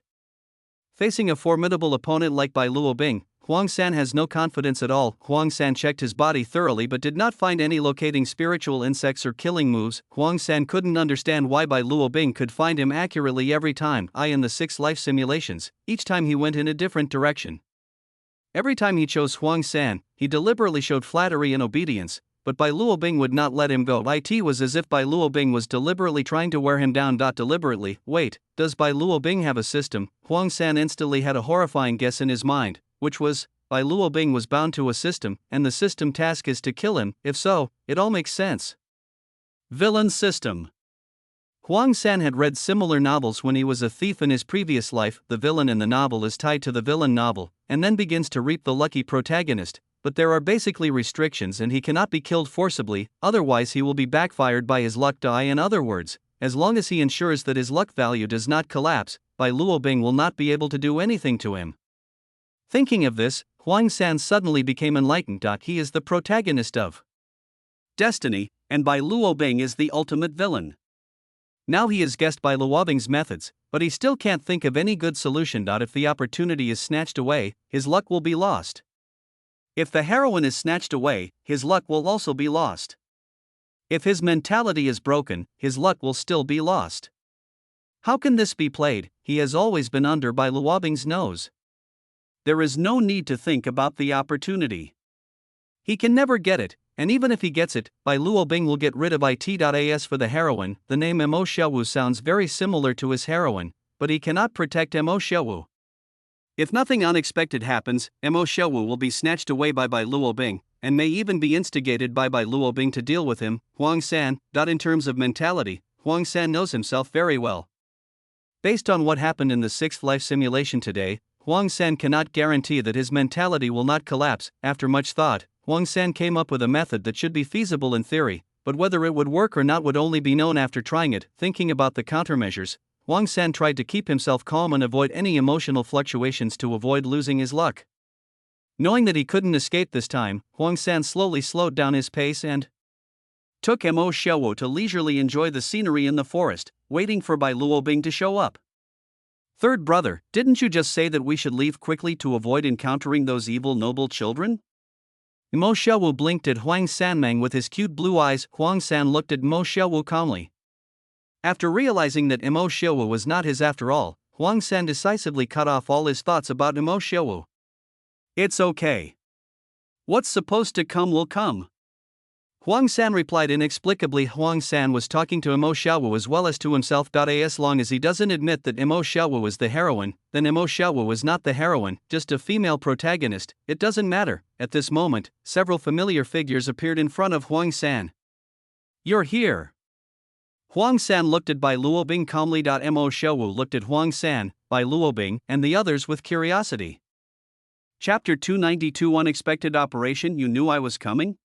Speaker 2: Facing a formidable opponent like Bai Luobing, Huang San has no confidence at all. Huang San checked his body thoroughly but did not find any locating spiritual insects or killing moves. Huang San couldn't understand why Bai Luobing could find him accurately every time. In the 6 life simulations, each time he went in a different direction. Every time he chose Huang San, he deliberately showed flattery and obedience, but Bai Luobing would not let him go. It was as if Bai Luobing was deliberately trying to wear him down. Deliberately. Wait, does Bai Luobing have a system? Huang San instantly had a horrifying guess in his mind, which was, Bai Luobing was bound to a system, and the system task is to kill him. If so, it all makes sense. Villain system. Huang San had read similar novels when he was a thief in his previous life. The villain in the novel is tied to the villain novel, and then begins to reap the lucky protagonist, but there are basically restrictions and he cannot be killed forcibly, otherwise he will be backfired by his luck die. In other words, as long as he ensures that his luck value does not collapse, Bai Luobing will not be able to do anything to him. Thinking of this, Huang San suddenly became enlightened. He is the protagonist of Destiny, and Bai Luobing is the ultimate villain. Now he has guessed Bai Luobing's methods, but he still can't think of any good solution. If the opportunity is snatched away, his luck will be lost. If the heroine is snatched away, his luck will also be lost. If his mentality is broken, his luck will still be lost. How can this be played? He has always been under Bai Luobing's nose. There is no need to think about the opportunity. He can never get it, and even if he gets it, Bai Luobing will get rid of it. As for the heroine, the name Mo Xiaowu sounds very similar to his heroine, but he cannot protect Mo Xiaowu. If nothing unexpected happens, Mo Xiaowu will be snatched away by Bai Luobing, and may even be instigated by Bai Luobing to deal with him. Huang San. In terms of mentality, Huang San knows himself very well. Based on what happened in the 6th life simulation today, Huang San cannot guarantee that his mentality will not collapse. After much thought, Huang San came up with a method that should be feasible in theory, but whether it would work or not would only be known after trying it. Thinking about the countermeasures, Huang San tried to keep himself calm and avoid any emotional fluctuations to avoid losing his luck. Knowing that he couldn't escape this time, Huang San slowly slowed down his pace and took Mo Xiaowu to leisurely enjoy the scenery in the forest, waiting for Bai Luobing to show up. Third brother, didn't you just say that we should leave quickly to avoid encountering those evil noble children? Mo Xiaowu blinked at Huang Sanmeng with his cute blue eyes. Huang San looked at Mo Xiaowu calmly. After realizing that Mo Xiaowu was not his after all, Huang San decisively cut off all his thoughts about Mo Xiaowu. It's okay. What's supposed to come will come. Huang San replied inexplicably. Huang San was talking to Mo Xiaowu as well as to himself. As long as he doesn't admit that Mo Xiaowu is the heroine, then Mo Xiaowu is not the heroine, just a female protagonist, it doesn't matter. At this moment, several familiar figures appeared in front of Huang San. You're here. Huang San looked at Bai Luobing calmly. Mo Xiaowu looked at Huang San, Bai Luobing, and the others with curiosity. Chapter 292 Unexpected Operation. You knew I was coming?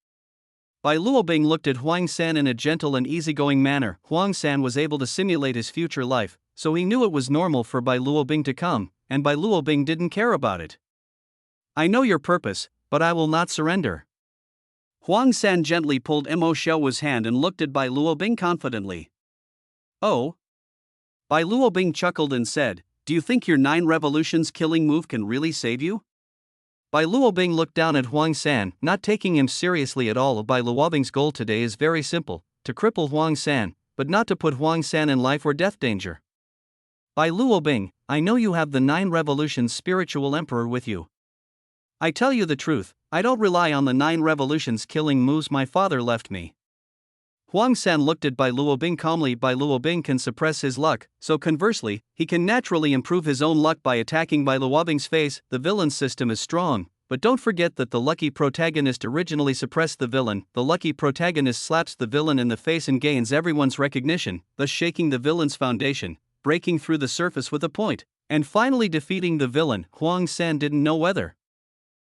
Speaker 2: Bai Luobing looked at Huang San in a gentle and easygoing manner. Huang San was able to simulate his future life, so he knew it was normal for Bai Luobing to come, and Bai Luobing didn't care about it. I know your purpose, but I will not surrender. Huang San gently pulled Mo Xiaowu's hand and looked at Bai Luobing confidently. Oh? Bai Luobing chuckled and said, do you think your 9 revolutions killing move can really save you? Bai Luobing looked down at Huang San, not taking him seriously at all. Bai Luobing's goal today is very simple, to cripple Huang San, but not to put Huang San in life or death danger. Bai Luobing, I know you have the 9 revolutions spiritual emperor with you. I tell you the truth, I don't rely on the 9 revolutions killing moves my father left me. Huang San looked at Bai Luobing calmly. Bai Luobing can suppress his luck, so conversely, he can naturally improve his own luck by attacking Bai Luobing's face. The villain system is strong, but don't forget that the lucky protagonist originally suppressed the villain. The lucky protagonist slaps the villain in the face and gains everyone's recognition, thus shaking the villain's foundation, breaking through the surface with a point, and finally defeating the villain. Huang San didn't know whether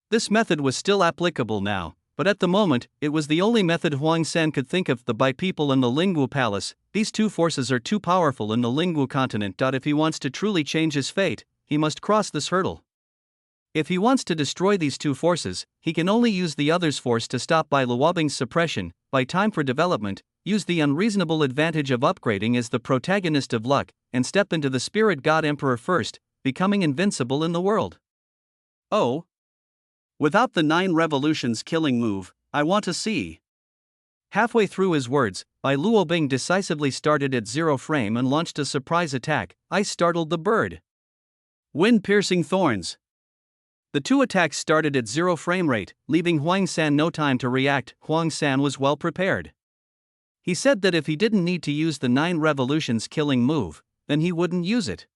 Speaker 2: this method was still applicable now, but at the moment, it was the only method Huang San could think of. The Bai people and the Lingwu Palace, these two forces are too powerful in the Lingwu continent. If he wants to truly change his fate, he must cross this hurdle.
Speaker 1: If he wants to destroy these two forces, he can only use the other's force to stop Bai Luobing's suppression, buy time for development, use the unreasonable advantage of upgrading as the protagonist of luck, and step into the spirit god emperor first, becoming invincible in the world.
Speaker 2: Oh. Without the 9 revolutions killing move, I want to see.
Speaker 1: Halfway through his words, Bai Luobing decisively started at 0 frame and launched a surprise attack. I startled the bird.
Speaker 2: Wind-piercing thorns.
Speaker 1: The two attacks started at 0 frame rate, leaving Huang San no time to react. Huang San was well prepared. He said that if he didn't need to use the 9 revolutions killing move, then he wouldn't use it.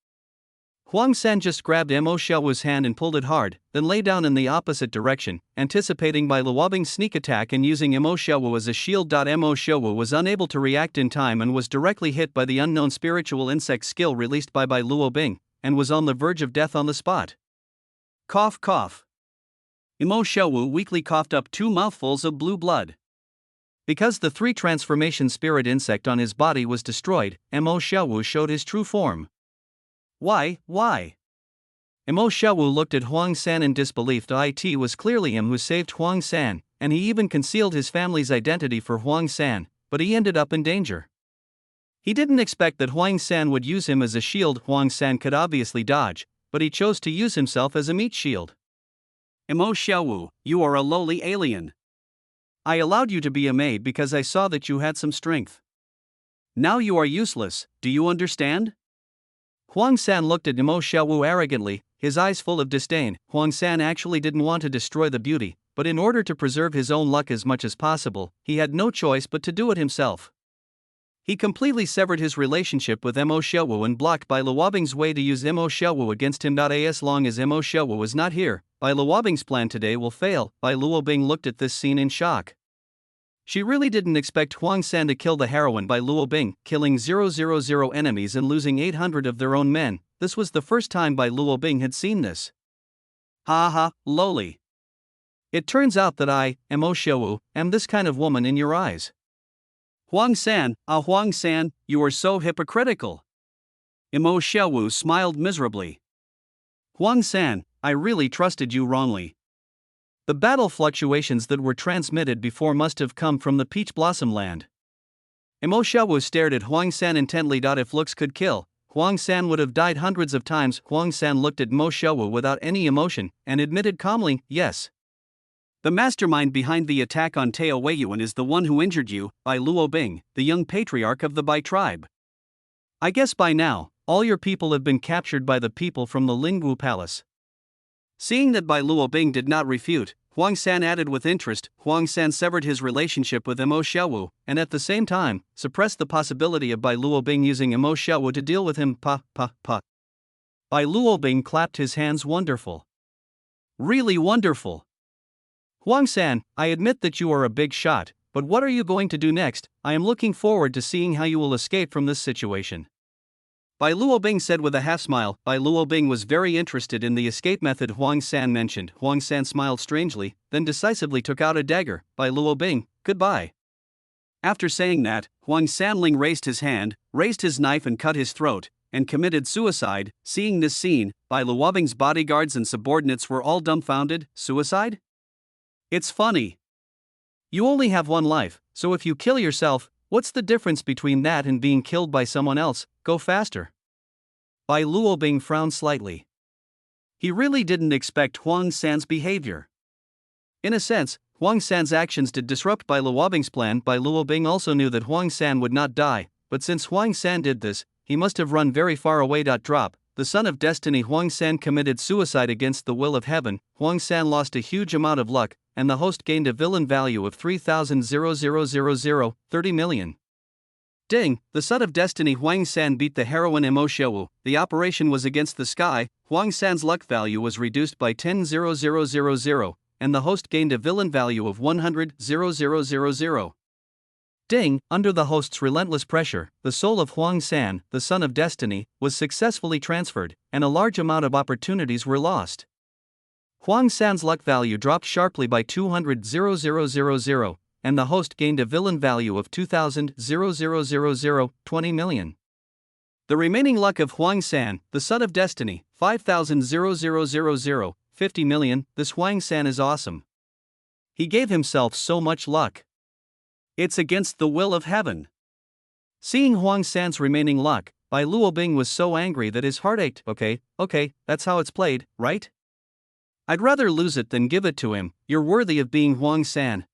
Speaker 1: Huang San just grabbed Mo Xiaowu's hand and pulled it hard, then lay down in the opposite direction, anticipating Bai Luobing's sneak attack and using Mo Xiaowu as a shield. Mo Xiaowu was unable to react in time and was directly hit by the unknown spiritual insect skill released by Bai Luobing, and was on the verge of death on the spot.
Speaker 2: Cough, cough. Mo Xiaowu weakly coughed up 2 mouthfuls of blue blood.
Speaker 1: Because the 3 transformation spirit insect on his body was destroyed, Mo Xiaowu showed his true form.
Speaker 2: Why?
Speaker 1: Mo Xiaowu looked at Huang San in disbelief. It was clearly him who saved Huang San, and he even concealed his family's identity for Huang San, but he ended up in danger. He didn't expect that Huang San would use him as a shield. Huang San could obviously dodge, but he chose to use himself as a meat shield.
Speaker 2: Mo Xiaowu, you are a lowly alien.
Speaker 1: I allowed you to be a maid because I saw that you had some strength.
Speaker 2: Now you are useless, do you understand?
Speaker 1: Huang San looked at Mo Xiaowu arrogantly, his eyes full of disdain. Huang San actually didn't want to destroy the beauty, but in order to preserve his own luck as much as possible, he had no choice but to do it himself. He completely severed his relationship with Mo Xiaowu and blocked Bai Luobing's way to use Mo Xiaowu against him. As long as Mo Xiaowu is not here, Bai Luobing's plan today will fail. Bai Luobing looked at this scene in shock. She really didn't expect Huang San to kill the heroine Bai Luobing, killing 000 enemies and losing 800 of their own men. This was the first time Bai Luobing had seen this.
Speaker 2: Ha ha, lowly.
Speaker 1: It turns out that I, Mo Xiaowu, am this kind of woman in your eyes.
Speaker 2: Huang San, you are so hypocritical. Mo Xiaowu smiled miserably.
Speaker 1: Huang San, I really trusted you wrongly. The battle fluctuations that were transmitted before must have come from the Peach Blossom Land. Mo Xiaowu stared at Huang San intently. If looks could kill, Huang San would have died hundreds of times. Huang San looked at Mo Xiaowu without any emotion, and admitted calmly, yes.
Speaker 2: The mastermind behind the attack on Tao Weiyuan is the one who injured you, Bai Luobing, the young patriarch of the Bai tribe.
Speaker 1: I guess by now, all your people have been captured by the people from the Lingwu Palace.
Speaker 2: Seeing that Bai Luobing did not refute, Huang San added with interest. Huang San severed his relationship with Mo Xiaowu, and at the same time, suppressed the possibility of Bai Luobing using Mo Xiaowu to deal with him. Bai Luobing clapped his hands. Wonderful. Really wonderful.
Speaker 1: Huang San, I admit that you are a big shot, but what are you going to do next? I am looking forward to seeing how you will escape from this situation.
Speaker 2: Bai Luobing said with a half-smile. Bai Luobing was very interested in the escape method Huang San mentioned. Huang San smiled strangely, then decisively took out a dagger. Bai Luobing, goodbye. After saying that, Huang Sanling raised his hand, raised his knife and cut his throat, and committed suicide. Seeing this scene, Bai Luobing's bodyguards and subordinates were all dumbfounded. Suicide? It's funny.
Speaker 1: You only have one life, so if you kill yourself, what's the difference between that and being killed by someone else? Go faster. Bai Luobing frowned slightly. He really didn't expect Huang San's behavior. In a sense, Huang San's actions did disrupt Bai Luobing's plan. Bai Luobing also knew that Huang San would not die, but since Huang San did this, he must have run very far away. Drop. The son of destiny Huang San committed suicide against the will of heaven. Huang San lost a huge amount of luck, and the host gained a villain value of 3,000 30 million. Ding, the son of destiny Huang San beat the heroine Mo Xiaowu. The operation was against the sky. Huang San's luck value was reduced by 10,000, and the host gained a villain value of 100,000. Ding, under the host's relentless pressure, the soul of Huang San, the son of destiny, was successfully transferred, and a large amount of opportunities were lost. Huang San's luck value dropped sharply by 200,000, and the host gained a villain value of 2,000, 20 million. The remaining luck of Huang San, the son of destiny, 5,000, 50 million, this Huang San is awesome. He gave himself so much luck.
Speaker 2: It's against the will of heaven.
Speaker 1: Seeing Huang San's remaining luck, Bai Luobing was so angry that his heart ached. Okay, that's how it's played, right? I'd rather lose it than give it to him. You're worthy of being Huang San.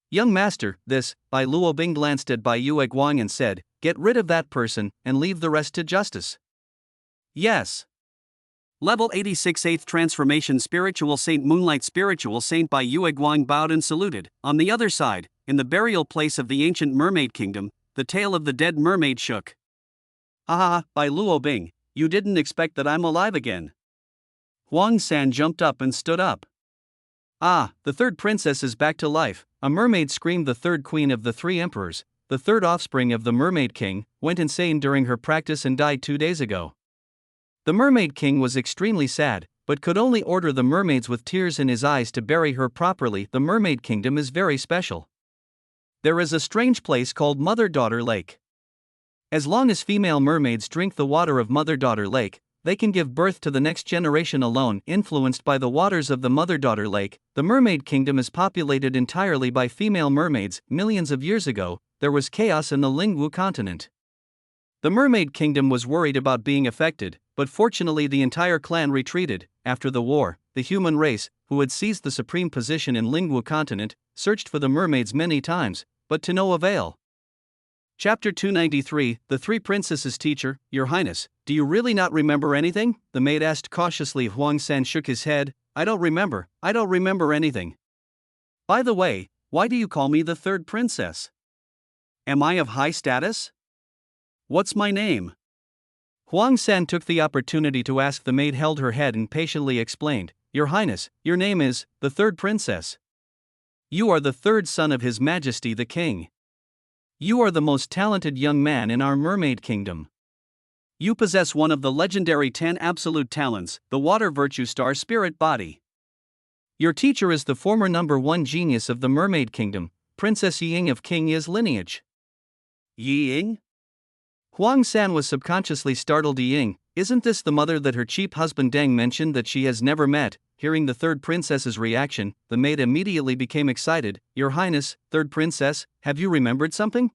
Speaker 1: Young master, this, Bai Luobing glanced at Bai Yue Guang and said, get rid of that person, and leave the rest to justice.
Speaker 2: Yes. Level 86 8th Transformation Spiritual Saint Moonlight Spiritual Saint Bai Yue Guang bowed and saluted. On the other side, in the burial place of the ancient mermaid kingdom, the tail of the dead mermaid shook.
Speaker 1: Ah, Bai Luobing, you didn't expect that I'm alive again. Huang San jumped up and stood up. Ah, the third princess is back to life, a mermaid screamed. The third queen of the three emperors, the third offspring of the Mermaid King, went insane during her practice and died 2 days ago. The Mermaid King was extremely sad, but could only order the mermaids with tears in his eyes to bury her properly. The Mermaid Kingdom is very special. There is a strange place called Mother-Daughter Lake. As long as female mermaids drink the water of Mother-Daughter Lake, they can give birth to the next generation alone. Influenced by the waters of the Mother-Daughter Lake, the Mermaid Kingdom is populated entirely by female mermaids. Millions of years ago, there was chaos in the Lingwu continent. The Mermaid Kingdom was worried about being affected, but fortunately the entire clan retreated. After the war, the human race, who had seized the supreme position in Lingwu continent, searched for the mermaids many times, but to no avail. Chapter 293, The Three Princesses. Teacher, Your Highness, do you really not remember anything? The maid asked cautiously. Huang San shook his head. I don't remember anything. By the way, why do you call me the third princess?
Speaker 2: Am I of high status? What's my name?
Speaker 1: Huang San took the opportunity to ask. The maid held her head and patiently explained, Your Highness, your name is the third princess. You are the third son of His Majesty the King. You are the most talented young man in our Mermaid Kingdom.
Speaker 2: You possess one of the legendary 10 absolute talents, the Water Virtue Star Spirit Body.
Speaker 1: Your teacher is the former #1 genius of the Mermaid Kingdom, Princess Ying of King Ye's lineage.
Speaker 2: Ying?
Speaker 1: Huang San was subconsciously startled. Ying, isn't this the mother that her cheap husband Deng mentioned that she has never met? Hearing the third princess's reaction, the maid immediately became excited. Your Highness, third princess, have you remembered something?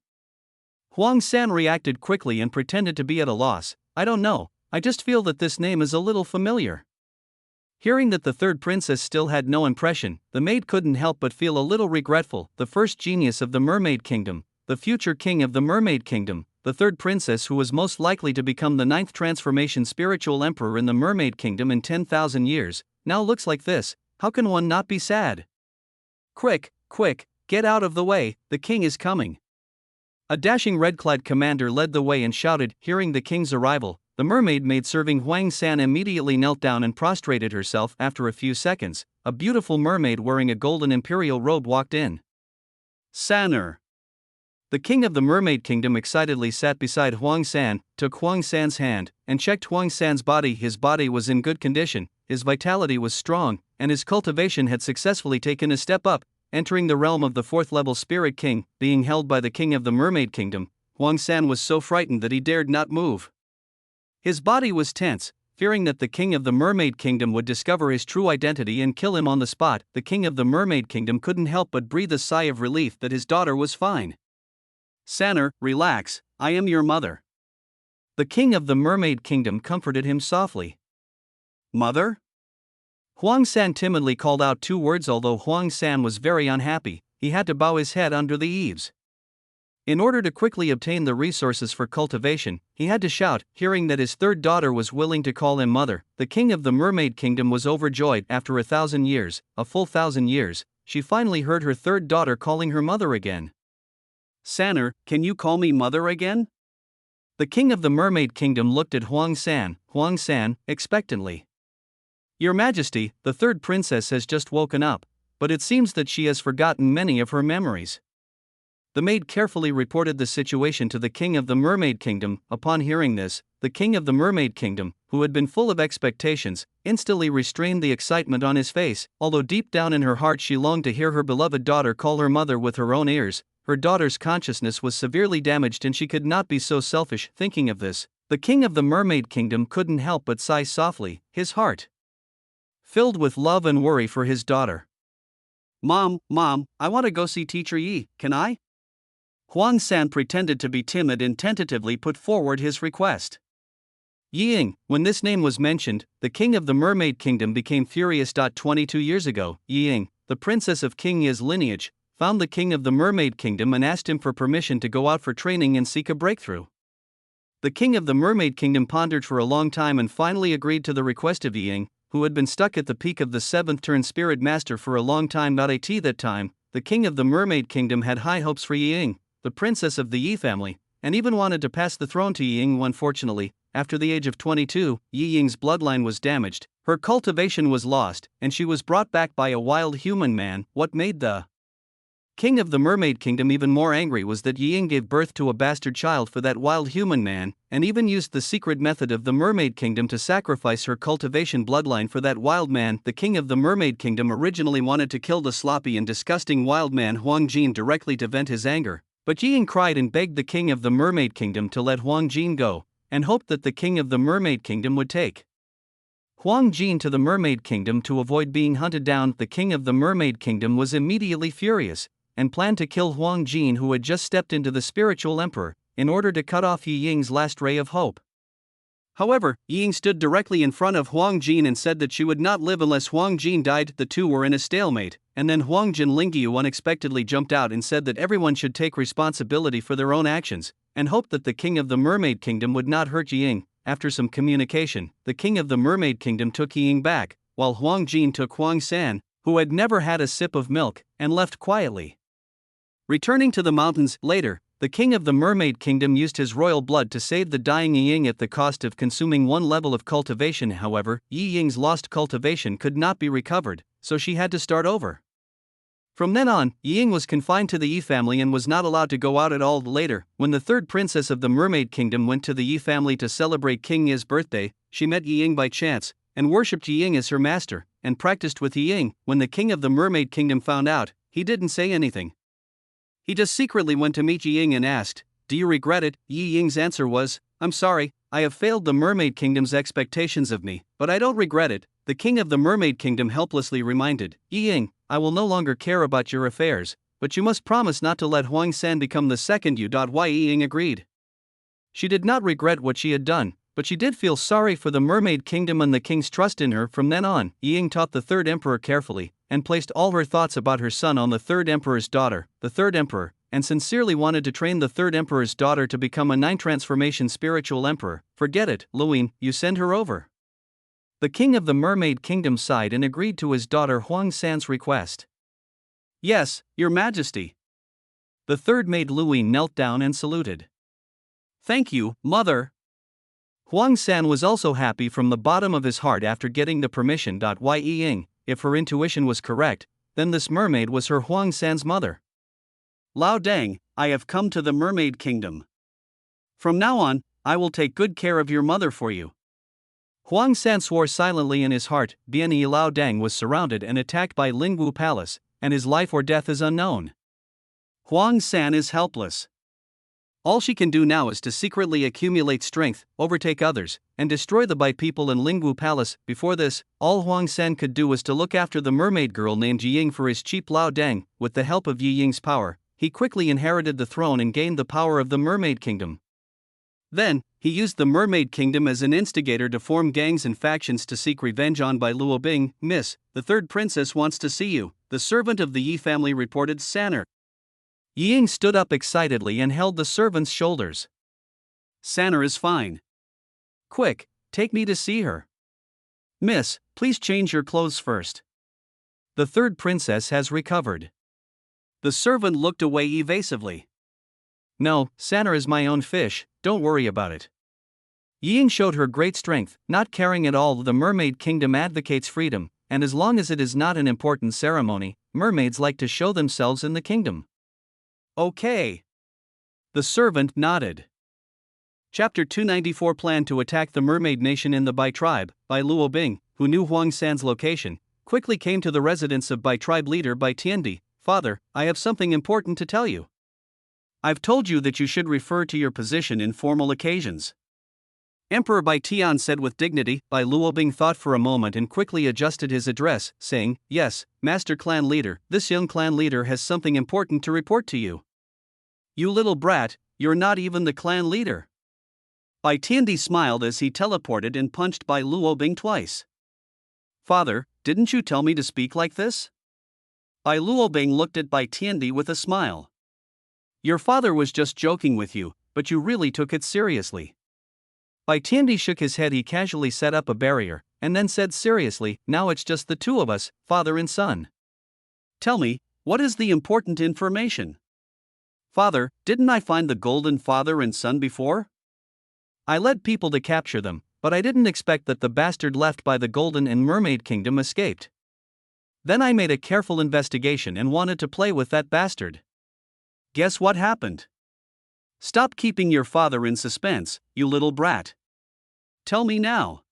Speaker 1: Huang San reacted quickly and pretended to be at a loss. I don't know, I just feel that this name is a little familiar. Hearing that the third princess still had no impression, the maid couldn't help but feel a little regretful. The first genius of the Mermaid Kingdom, the future king of the Mermaid Kingdom, the third princess who was most likely to become the 9th transformation spiritual emperor in the Mermaid Kingdom in 10,000 years, now looks like this. How can one not be sad? Quick, get out of the way, the king is coming. A dashing red-clad commander led the way and shouted. Hearing the king's arrival, the mermaid maid serving Huang San immediately knelt down and prostrated herself. After a few seconds, a beautiful mermaid wearing a golden imperial robe walked in.
Speaker 2: Sanner.
Speaker 1: The king of the Mermaid Kingdom excitedly sat beside Huang San, took Huang San's hand, and checked Huang San's body. His body was in good condition, his vitality was strong, and his cultivation had successfully taken a step up, entering the realm of the 4th level Spirit King. Being held by the king of the Mermaid Kingdom, Huang San was so frightened that he dared not move. His body was tense, fearing that the king of the Mermaid Kingdom would discover his true identity and kill him on the spot. The king of the Mermaid Kingdom couldn't help but breathe a sigh of relief that his daughter was fine.
Speaker 2: Sanner, relax, I am your mother.
Speaker 1: The king of the Mermaid Kingdom comforted him softly.
Speaker 2: Mother?
Speaker 1: Huang San timidly called out 2 words. Although Huang San was very unhappy, he had to bow his head under the eaves. In order to quickly obtain the resources for cultivation, he had to shout. Hearing that his third daughter was willing to call him mother, the king of the Mermaid Kingdom was overjoyed. After 1,000 years, a full 1,000 years, she finally heard her third daughter calling her mother again.
Speaker 2: Sanner, can you call me mother again?
Speaker 1: The king of the Mermaid Kingdom looked at Huang San, expectantly. Your Majesty, the third princess has just woken up, but it seems that she has forgotten many of her memories. The maid carefully reported the situation to the king of the Mermaid Kingdom. Upon hearing this, the king of the Mermaid Kingdom, who had been full of expectations, instantly restrained the excitement on his face. Although deep down in her heart she longed to hear her beloved daughter call her mother with her own ears, her daughter's consciousness was severely damaged and she could not be so selfish. Thinking of this, the king of the Mermaid Kingdom couldn't help but sigh softly. His heart filled with love and worry for his daughter.
Speaker 2: Mom, I want to go see Teacher Yi, can I? Huang San pretended to be timid and tentatively put forward his request.
Speaker 1: Yiying, when this name was mentioned, the king of the Mermaid Kingdom became furious. 22 years ago, Yiying, the princess of King Ye's lineage, found the king of the Mermaid Kingdom and asked him for permission to go out for training and seek a breakthrough. The king of the Mermaid Kingdom pondered for a long time and finally agreed to the request of Yiying, who had been stuck at the peak of the 7th turn Spirit Master for a long time. At that time, the king of the Mermaid Kingdom had high hopes for Yiying, the princess of the Yi family, and even wanted to pass the throne to Yiying. Unfortunately, after the age of 22, Yiying's bloodline was damaged, her cultivation was lost, and she was brought back by a wild human man. What made the king of the Mermaid Kingdom even more angry was that Yiying gave birth to a bastard child for that wild human man, and even used the secret method of the Mermaid Kingdom to sacrifice her cultivation bloodline for that wild man. The king of the Mermaid Kingdom originally wanted to kill the sloppy and disgusting wild man Huang Jin directly to vent his anger, but Yiying cried and begged the king of the Mermaid Kingdom to let Huang Jin go, and hoped that the king of the Mermaid Kingdom would take Huang Jin to the Mermaid Kingdom to avoid being hunted down. The king of the Mermaid Kingdom was immediately furious, and planned to kill Huang Jin, who had just stepped into the spiritual emperor, in order to cut off Yiying's last ray of hope. However, Yiying stood directly in front of Huang Jin and said that she would not live unless Huang Jin died. The two were in a stalemate, and then Huang Jin Lingyu unexpectedly jumped out and said that everyone should take responsibility for their own actions, and hoped that the king of the Mermaid Kingdom would not hurt Yiying. After some communication, the king of the Mermaid Kingdom took Yiying back, while Huang Jin took Huang San, who had never had a sip of milk, and left quietly. Returning to the mountains later, the king of the Mermaid Kingdom used his royal blood to save the dying Yiying at the cost of consuming one level of cultivation. However, Yiying's lost cultivation could not be recovered, so she had to start over. From then on, Yiying was confined to the Yi family and was not allowed to go out at all. Later, when the third princess of the Mermaid Kingdom went to the Yi family to celebrate King Ye's birthday, she met Yiying by chance, and worshipped Yiying as her master, and practiced with Yiying. When the king of the Mermaid Kingdom found out, he didn't say anything. He just secretly went to meet Yiying and asked, "Do you regret it?" Yiying's answer was, "I'm sorry, I have failed the Mermaid Kingdom's expectations of me, but I don't regret it." The king of the Mermaid Kingdom helplessly reminded Yiying, "I will no longer care about your affairs, but you must promise not to let Huang San become the second you." Yiying agreed. She did not regret what she had done, but she did feel sorry for the Mermaid Kingdom and the king's trust in her. From then on, Yiying taught the third emperor carefully, and placed all her thoughts about her son on the third emperor's daughter, the third emperor, and sincerely wanted to train the third emperor's daughter to become a 9-transformation spiritual emperor. "Forget it, Luin, you send her over." The king of the Mermaid Kingdom sighed and agreed to his daughter Huang San's request. "Yes, your majesty." The third maid Luin knelt down and saluted. "Thank you, mother." Huang San was also happy from the bottom of his heart after getting the permission. Yiying, if her intuition was correct, then this mermaid was her Huang San's mother. "Lao Dang, I have come to the Mermaid Kingdom. From now on, I will take good care of your mother for you." Huang San swore silently in his heart. Bianyi Lao Dang was surrounded and attacked by Lingwu Palace, and his life or death is unknown. Huang San is helpless. All she can do now is to secretly accumulate strength, overtake others, and destroy the Bai people in Lingwu Palace. Before this, all Huang San could do was to look after the mermaid girl named Yiying for his chief Lao Dang. With the help of Yiying's power, he quickly inherited the throne and gained the power of the Mermaid Kingdom. Then, he used the Mermaid Kingdom as an instigator to form gangs and factions to seek revenge on Bai Luobing. "Miss, the third princess wants to see you," the servant of the Yi family reported. Sanner. Yiying stood up excitedly and held the servant's shoulders. "Sanner is fine. Quick, take me to see her." "Miss, please change your clothes first. The third princess has recovered." The servant looked away evasively. "No, Sanner is my own fish, don't worry about it." Yiying showed her great strength, not caring at all. The Mermaid Kingdom advocates freedom, and as long as it is not an important ceremony, mermaids like to show themselves in the kingdom. "Okay." The servant nodded. Chapter 294. Plan to attack the mermaid nation in the Bai tribe. Bai Luobing, who knew Huang San's location, quickly came to the residence of Bai tribe leader Bai Tiandi. "Father, I have something important to tell you. I've told you that you should refer to your position in formal occasions.
Speaker 2: Emperor Bai Tian said with dignity. Bai Luobing thought for a moment and quickly adjusted his address, saying, "Yes, Master Clan Leader, this young clan leader has something important to report to you." "You little brat, you're not even the clan leader." Bai Tiandi smiled as he teleported and punched Bai Luobing twice. "Father, didn't you tell me to speak like this?" Bai Luobing looked at Bai Tiandi with a smile. "Your father was just joking with you, but you really took it seriously." Bai Tiandi shook his head. He casually set up a barrier, and then said seriously, "Now it's just the two of us, father and son. Tell me, what is the important information?" "Father, didn't I find the golden father and son before? I led people to capture them, but I didn't expect that the bastard left by the Golden and Mermaid Kingdom escaped. Then I made a careful investigation and wanted to play with that bastard. Guess what happened? Stop keeping your father in suspense, you little brat. Tell me now."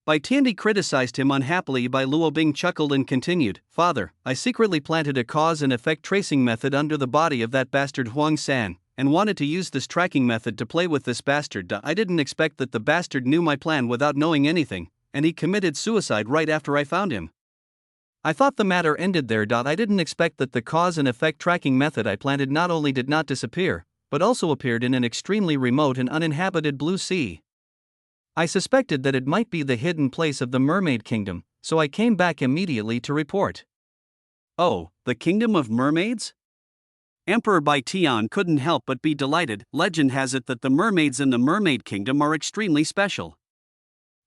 Speaker 2: Bai Tiandi criticized him unhappily. Bai Luobing chuckled and continued, "Father, I secretly planted a cause and effect tracing method under the body of that bastard Huang San, and wanted to use this tracking method to play with this bastard. I didn't expect that the bastard knew my plan without knowing anything, and he committed suicide right after I found him. I thought the matter ended there. I didn't expect that the cause and effect tracking method I planted not only did not disappear, but also appeared in an extremely remote and uninhabited blue sea. I suspected that it might be the hidden place of the Mermaid Kingdom, so I came back immediately to report." "Oh, the Kingdom of Mermaids?" Emperor Bai Tian couldn't help but be delighted. Legend has it that the mermaids in the Mermaid Kingdom are extremely special.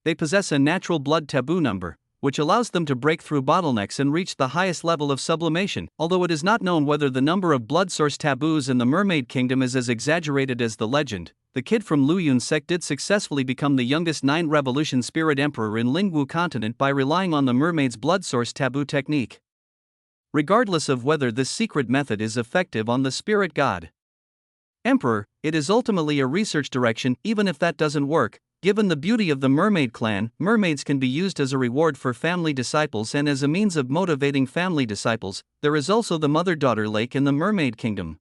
Speaker 2: They possess a natural blood taboo number, which allows them to break through bottlenecks and reach the highest level of sublimation. Although it is not known whether the number of blood source taboos in the Mermaid Kingdom is as exaggerated as the legend, the kid from Luyun sect did successfully become the youngest 9 Revolution Spirit Emperor in Lingwu continent by relying on the mermaid's blood source taboo technique. Regardless of whether this secret method is effective on the spirit god Emperor, it is ultimately a research direction. Even if that doesn't work, given the beauty of the mermaid clan, mermaids can be used as a reward for family disciples and as a means of motivating family disciples. There is also the mother-daughter lake in the Mermaid Kingdom.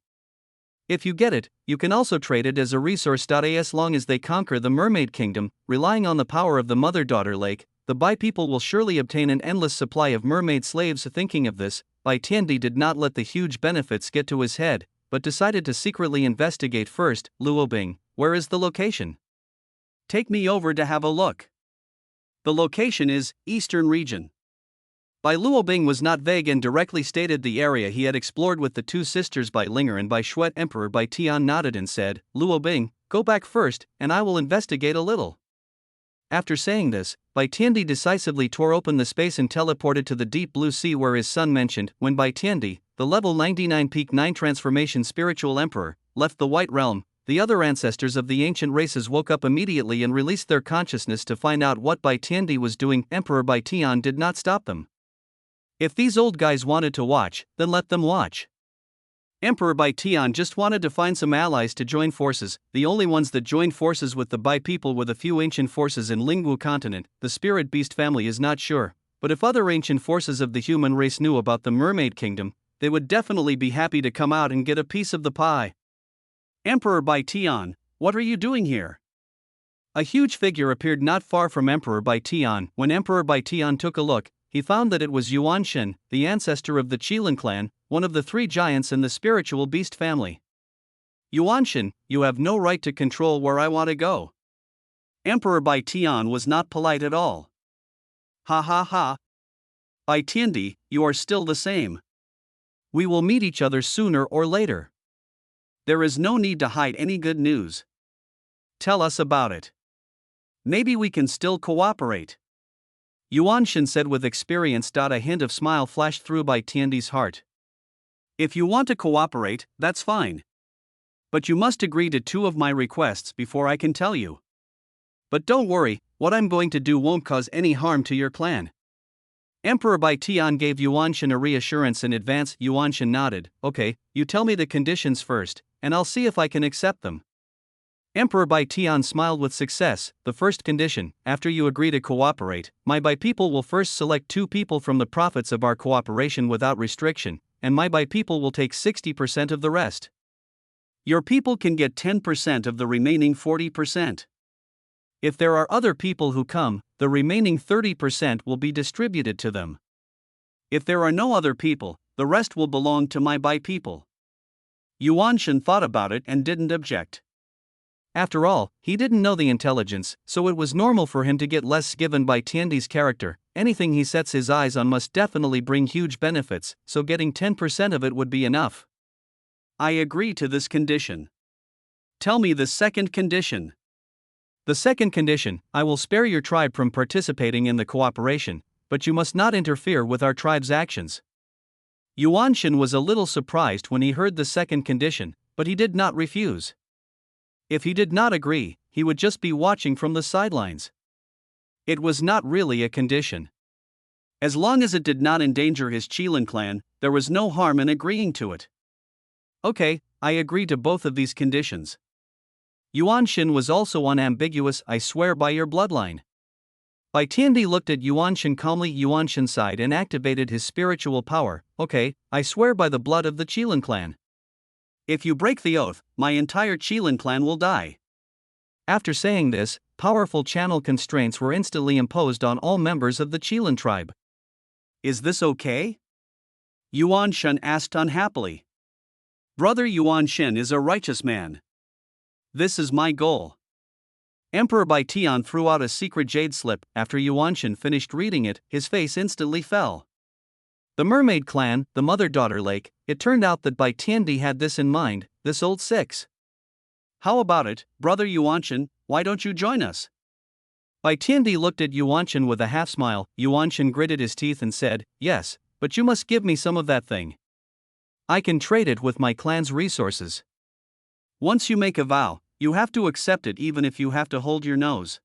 Speaker 2: If you get it, you can also trade it as a resource. As long as they conquer the Mermaid Kingdom, relying on the power of the mother-daughter lake, the Bai people will surely obtain an endless supply of mermaid slaves. Thinking of this, Bai Tiandi did not let the huge benefits get to his head, but decided to secretly investigate first. "Luobing, where is the location? Take me over to have a look." "The location is Eastern Region." Bai Luobing was not vague and directly stated the area he had explored with the two sisters Bai Linger and Bai Shuet. Emperor Bai Tian nodded and said, "Luobing, go back first, and I will investigate a little." After saying this, Bai Tiandi decisively tore open the space and teleported to the deep blue sea where his son mentioned. When Bai Tiandi, the level 99 peak 9 transformation spiritual emperor, left the White Realm, the other ancestors of the ancient races woke up immediately and released their consciousness to find out what Bai Tiandi was doing. Emperor Bai Tian did not stop them. If these old guys wanted to watch, then let them watch. Emperor Bai Tian just wanted to find some allies to join forces. The only ones that joined forces with the Bai people were the few ancient forces in Lingwu continent. The spirit beast family is not sure, but if other ancient forces of the human race knew about the Mermaid Kingdom, they would definitely be happy to come out and get a piece of the pie. "Emperor Bai Tian, what are you doing here?" A huge figure appeared not far from Emperor Bai Tian. When Emperor Bai Tian took a look, he found that it was Yuan Shen, the ancestor of the Qilin clan, one of the 3 giants in the spiritual beast family. "Yuan Shen, you have no right to control where I want to go." Emperor Bai Tian was not polite at all. "Ha ha ha. Bai Tiandi, you are still the same. We will meet each other sooner or later. There is no need to hide any good news. Tell us about it. Maybe we can still cooperate." Yuan Shen said with experience. A hint of smile flashed through Bai Tiandi's heart. "If you want to cooperate, that's fine. But you must agree to 2 of my requests before I can tell you. But don't worry, what I'm going to do won't cause any harm to your clan." Emperor Bai Tian gave Yuan Shen a reassurance in advance. Yuan Shen nodded. "Okay, you tell me the conditions first, and I'll see if I can accept them." Emperor Bai Tian smiled with success. "The first condition, after you agree to cooperate, my Bai people will first select 2 people from the profits of our cooperation without restriction, and my Bai people will take 60% of the rest. Your people can get 10% of the remaining 40%.
Speaker 1: If there are other people who come, the remaining 30% will be distributed to them.
Speaker 2: If there are no other people, the rest will belong to my Bai people. Yuanshan thought about it and didn't object.
Speaker 1: After all, he didn't know the intelligence, so it was normal for him to get less given by Tiandi's character. Anything he sets his eyes on must definitely bring huge benefits, so getting 10% of it would be enough.
Speaker 2: I agree to this condition. Tell me the second condition.
Speaker 1: The second condition, I will spare your tribe from participating in the cooperation, but you must not interfere with our tribe's actions.
Speaker 2: Yuanshan was a little surprised when he heard the second condition, but he did not refuse.
Speaker 1: If he did not agree, he would just be watching from the sidelines.
Speaker 2: It was not really a condition. As long as it did not endanger his Qilin clan, there was no harm in agreeing to it.
Speaker 1: Okay, I agree to both of these conditions. Yuanshan was also unambiguous. I swear by your bloodline. Bai Tiandi looked at Yuanshan calmly. Yuanshan sighed and activated his spiritual power. Okay, I swear by the blood of the Qilin clan.
Speaker 2: If you break the oath, my entire Qilin clan will die.
Speaker 1: After saying this, powerful channel constraints were instantly imposed on all members of the Qilin tribe.
Speaker 2: Is this okay? Yuanshan asked unhappily. Brother Yuanshan is a righteous man. This is my goal.
Speaker 1: Emperor Bai Tian threw out a secret jade slip. After Yuanshan finished reading it, his face instantly fell. The Mermaid Clan, the mother-daughter lake, it turned out that Bai Tiandi had this in mind, this old six.
Speaker 2: How about it, Brother Yuanshan, why don't you join us?
Speaker 1: Bai Tiandi looked at Yuanshan with a half-smile. Yuanshan gritted his teeth and said, yes, but you must give me some of that thing. I can trade it with my clan's resources.
Speaker 2: Once you make a vow, you have to accept it even if you have to hold your nose.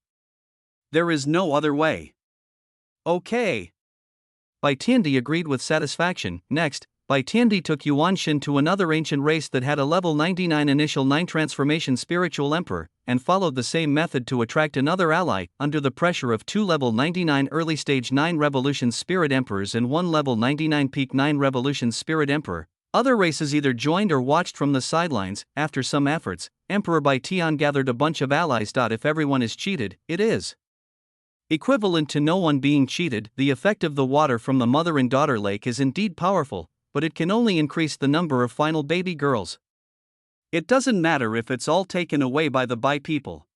Speaker 2: There is no other way.
Speaker 1: Okay. Bai Tiandi agreed with satisfaction. Next, Bai Tiandi took Yuanshan to another ancient race that had a level 99 initial 9 transformation spiritual emperor, and followed the same method to attract another ally, under the pressure of 2 level 99 early stage 9 revolution spirit emperors and 1 level 99 peak 9 revolution spirit emperor. Other races either joined or watched from the sidelines. After some efforts, Emperor Bai Tian gathered a bunch of allies. If everyone is cheated, it is equivalent to no one being cheated. The effect of the water from the mother and daughter lake is indeed powerful, but it can only increase the number of final baby girls.
Speaker 2: It doesn't matter if it's all taken away by the Bai people.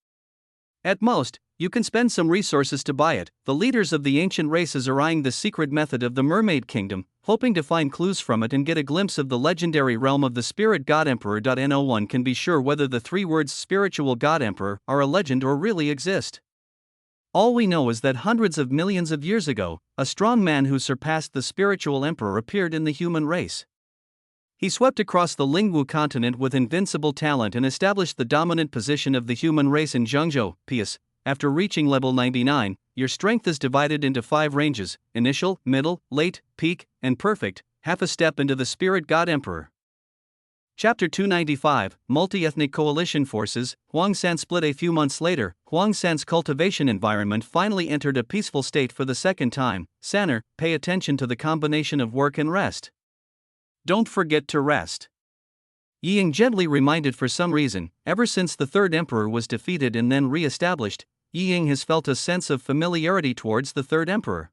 Speaker 1: At most, you can spend some resources to buy it. The leaders of the ancient races are eyeing the secret method of the Mermaid Kingdom, hoping to find clues from it and get a glimpse of the legendary realm of the Spirit God Emperor. No one can be sure whether the 3 words Spiritual God Emperor are a legend or really exist. All we know is that hundreds of millions of years ago, a strong man who surpassed the spiritual emperor appeared in the human race. He swept across the Lingwu continent with invincible talent and established the dominant position of the human race in Zhengzhou. P.S. After reaching level 99, your strength is divided into 5 ranges: initial, middle, late, peak, and perfect, half a step into the Spirit God Emperor. Chapter 295, Multi-Ethnic Coalition Forces. Huangshan split. A few months later, Huangshan's cultivation environment finally entered a peaceful state for the second time. Sanner, pay attention to the combination of work and rest.
Speaker 2: Don't forget to rest.
Speaker 1: Ying gently reminded. For some reason, ever since the third emperor was defeated and then re-established, Ying has felt a sense of familiarity towards the third emperor.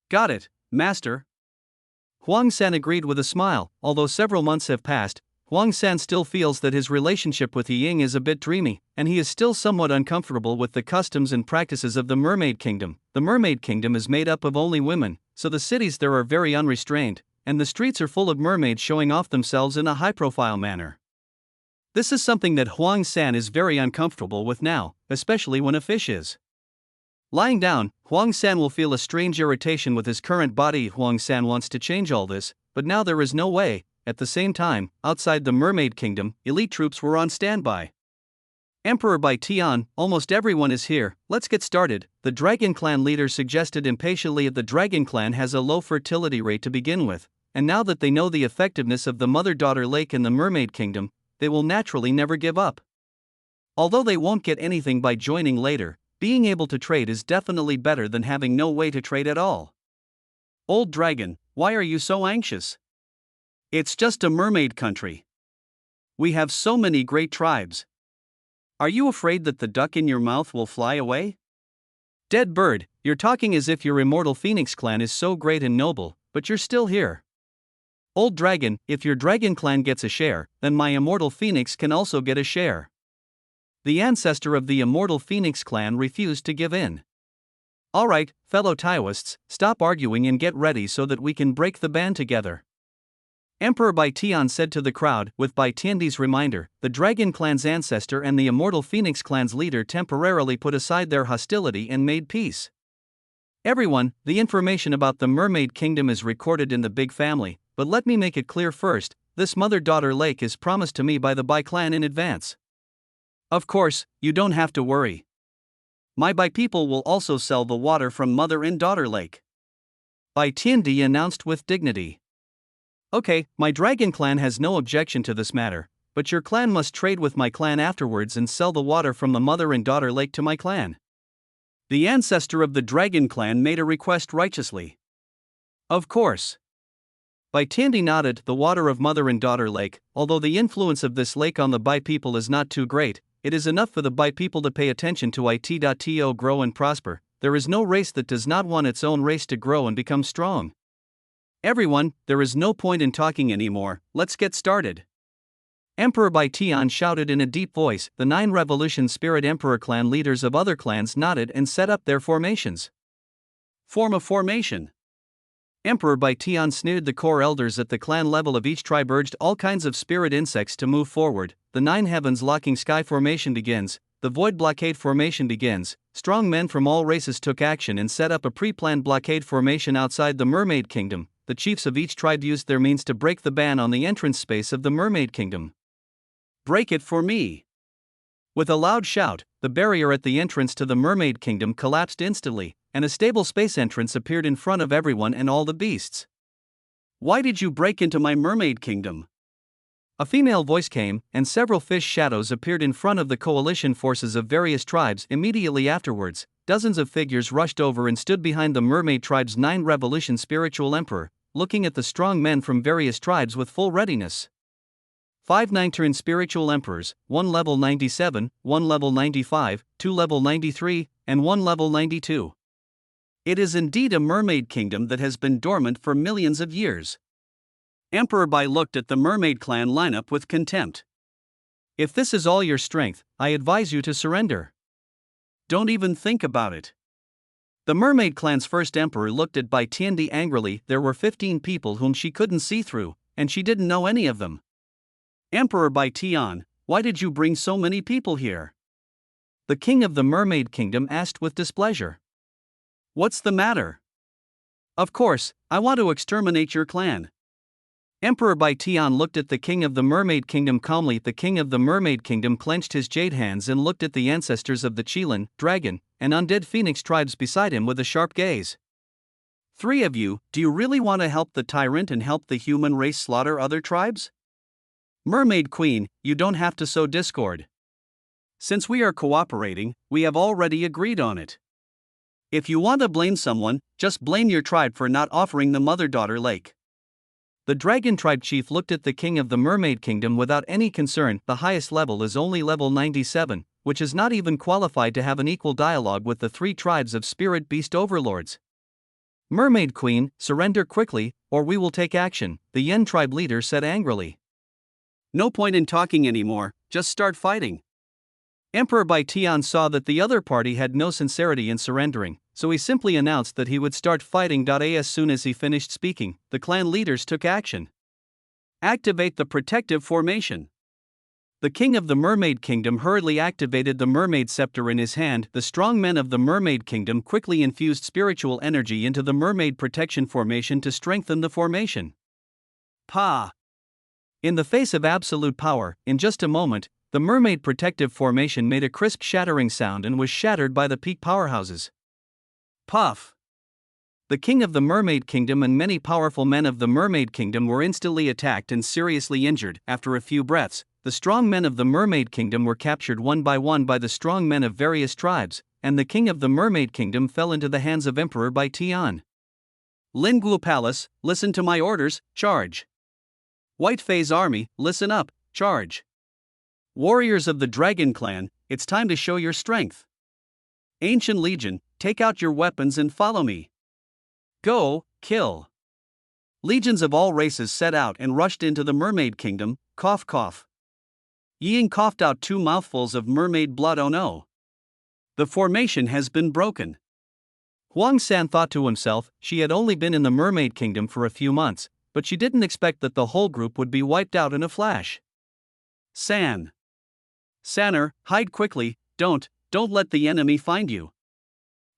Speaker 2: Got it, Master.
Speaker 1: Huangshan agreed with a smile. Although several months have passed, Huangshan still feels that his relationship with Ying is a bit dreamy, and he is still somewhat uncomfortable with the customs and practices of the Mermaid Kingdom. The Mermaid Kingdom is made up of only women, so the cities there are very unrestrained, and the streets are full of mermaids showing off themselves in a high-profile manner. This is something that Huangshan is very uncomfortable with now, especially when a fish is. Lying down, Huangshan will feel a strange irritation with his current body. Huangshan wants to change all this, but now there is no way. At the same time, outside the Mermaid Kingdom, elite troops were on standby. Emperor Bai Tian, almost everyone is here, let's get started, the Dragon Clan leader suggested impatiently. The Dragon Clan has a low fertility rate to begin with, and now that they know the effectiveness of the mother-daughter lake in the Mermaid Kingdom, they will naturally never give up. Although they won't get anything by joining later, being able to trade is definitely better than having no way to trade at all.
Speaker 2: Old dragon, why are you so anxious? It's just a mermaid country. We have so many great tribes. Are you afraid that the duck in your mouth will fly away? Dead bird, you're talking as if your immortal Phoenix clan is so great and noble, but you're still here. Old dragon, if your dragon clan gets a share, then my immortal Phoenix can also get a share. The ancestor of the immortal Phoenix clan refused to give in. Alright, fellow Taoists, stop arguing and get ready so that we can break the ban together. Emperor Bai Tian said to the crowd, with Bai Tiandi's reminder, the Dragon Clan's ancestor and the Immortal Phoenix Clan's leader temporarily put aside their hostility and made peace. Everyone, the information about the Mermaid Kingdom is recorded in the Big Family, but let me make it clear first, this mother-daughter lake is promised to me by the Bai clan in advance. Of course, you don't have to worry. My Bai people will also sell the water from mother and daughter lake. Bai Tiandi announced with dignity. Okay, my dragon clan has no objection to this matter, but your clan must trade with my clan afterwards and sell the water from the mother and daughter lake to my clan. The ancestor of the dragon clan made a request righteously. Of course. Bai Tiandi nodded. The water of mother and daughter lake, although the influence of this lake on the Bai people is not too great, it is enough for the Bai people to pay attention to it.to grow and prosper. There is no race that does not want its own race to grow and become strong. Everyone, there is no point in talking anymore, let's get started. Emperor Bai Tian shouted in a deep voice. The 9 Revolution Spirit Emperor clan leaders of other clans nodded and set up their formations. Form a formation. Emperor Bai Tian sneered. The core elders at the clan level of each tribe urged all kinds of spirit insects to move forward. The 9 Heavens Locking Sky formation begins. The Void Blockade formation begins. Strong men from all races took action and set up a pre-planned blockade formation outside the Mermaid Kingdom. The chiefs of each tribe used their means to break the ban on the entrance space of the Mermaid Kingdom. Break it for me! With a loud shout, the barrier at the entrance to the Mermaid Kingdom collapsed instantly, and a stable space entrance appeared in front of everyone and all the beasts. Why did you break into my Mermaid Kingdom? A female voice came, and several fish shadows appeared in front of the coalition forces of various tribes. Immediately afterwards, dozens of figures rushed over and stood behind the Mermaid tribe's 9 Revolution Spiritual Emperor, looking at the strong men from various tribes with full readiness. 5 Nine-turn Spiritual Emperors, 1 level 97, 1 level 95, 2 level 93, and 1 level 92. It is indeed a Mermaid Kingdom that has been dormant for millions of years. Emperor Bai looked at the Mermaid clan lineup with contempt. If this is all your strength, I advise you to surrender. Don't even think about it. The Mermaid clan's first emperor looked at Bai Tiandi angrily. There were 15 people whom she couldn't see through, and she didn't know any of them. Emperor Bai Tian, why did you bring so many people here? The king of the Mermaid Kingdom asked with displeasure. What's the matter? Of course, I want to exterminate your clan. Emperor Bai Tian looked at the king of the Mermaid Kingdom calmly. The king of the Mermaid Kingdom clenched his jade hands and looked at the ancestors of the Qilin, dragon, and undead phoenix tribes beside him with a sharp gaze. 3 of you, do you really want to help the tyrant and help the human race slaughter other tribes? Mermaid Queen, you don't have to sow discord. Since we are cooperating, we have already agreed on it. If you want to blame someone, just blame your tribe for not offering the mother-daughter lake. The Dragon Tribe chief looked at the king of the Mermaid Kingdom without any concern. The highest level is only level 97, which is not even qualified to have an equal dialogue with the 3 tribes of spirit beast overlords. Mermaid Queen, surrender quickly, or we will take action, the Yen tribe leader said angrily. No point in talking anymore, just start fighting. Emperor Bai Tian saw that the other party had no sincerity in surrendering, so he simply announced that he would start fighting. As soon as he finished speaking, the clan leaders took action. Activate the protective formation. The king of the Mermaid Kingdom hurriedly activated the mermaid scepter in his hand. The strong men of the Mermaid Kingdom quickly infused spiritual energy into the mermaid protection formation to strengthen the formation. Pa! In the face of absolute power, in just a moment, the mermaid protective formation made a crisp shattering sound and was shattered by the peak powerhouses. Puff! The king of the Mermaid Kingdom and many powerful men of the Mermaid Kingdom were instantly attacked and seriously injured. After a few breaths, the strong men of the Mermaid Kingdom were captured one by the strong men of various tribes, and the king of the Mermaid Kingdom fell into the hands of Emperor Bai Tian. Lingguo Palace, listen to my orders, charge! White Phase Army, listen up, charge! Warriors of the Dragon Clan, it's time to show your strength. Ancient Legion, take out your weapons and follow me. Go, kill. Legions of all races set out and rushed into the Mermaid Kingdom, cough cough. Yi Ying coughed out 2 mouthfuls of mermaid blood. Oh no. The formation has been broken.
Speaker 1: Huang San thought to himself, she had only been in the Mermaid Kingdom for a few months, but she didn't expect that the whole group would be wiped out in a flash.
Speaker 2: San. Sanner, hide quickly, don't let the enemy find you.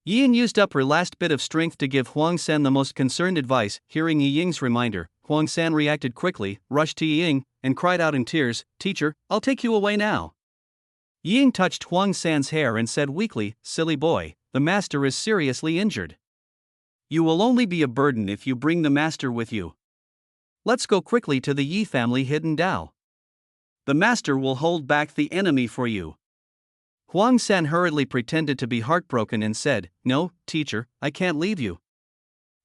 Speaker 1: Yi Ying used up her last bit of strength to give Huang San the most concerned advice. Hearing Yi Ying's reminder, Huang San reacted quickly, rushed to Yi Ying, and cried out in tears, "Teacher, I'll take you away now." Yi Ying touched Huang San's hair and said weakly, "Silly boy, the master is seriously injured.
Speaker 2: You will only be a burden if you bring the master with you.
Speaker 1: Let's go quickly to the Yi family hidden Dao.
Speaker 2: The master will hold back the enemy for you."
Speaker 1: Huang San hurriedly pretended to be heartbroken and said, "No, teacher, I can't leave you.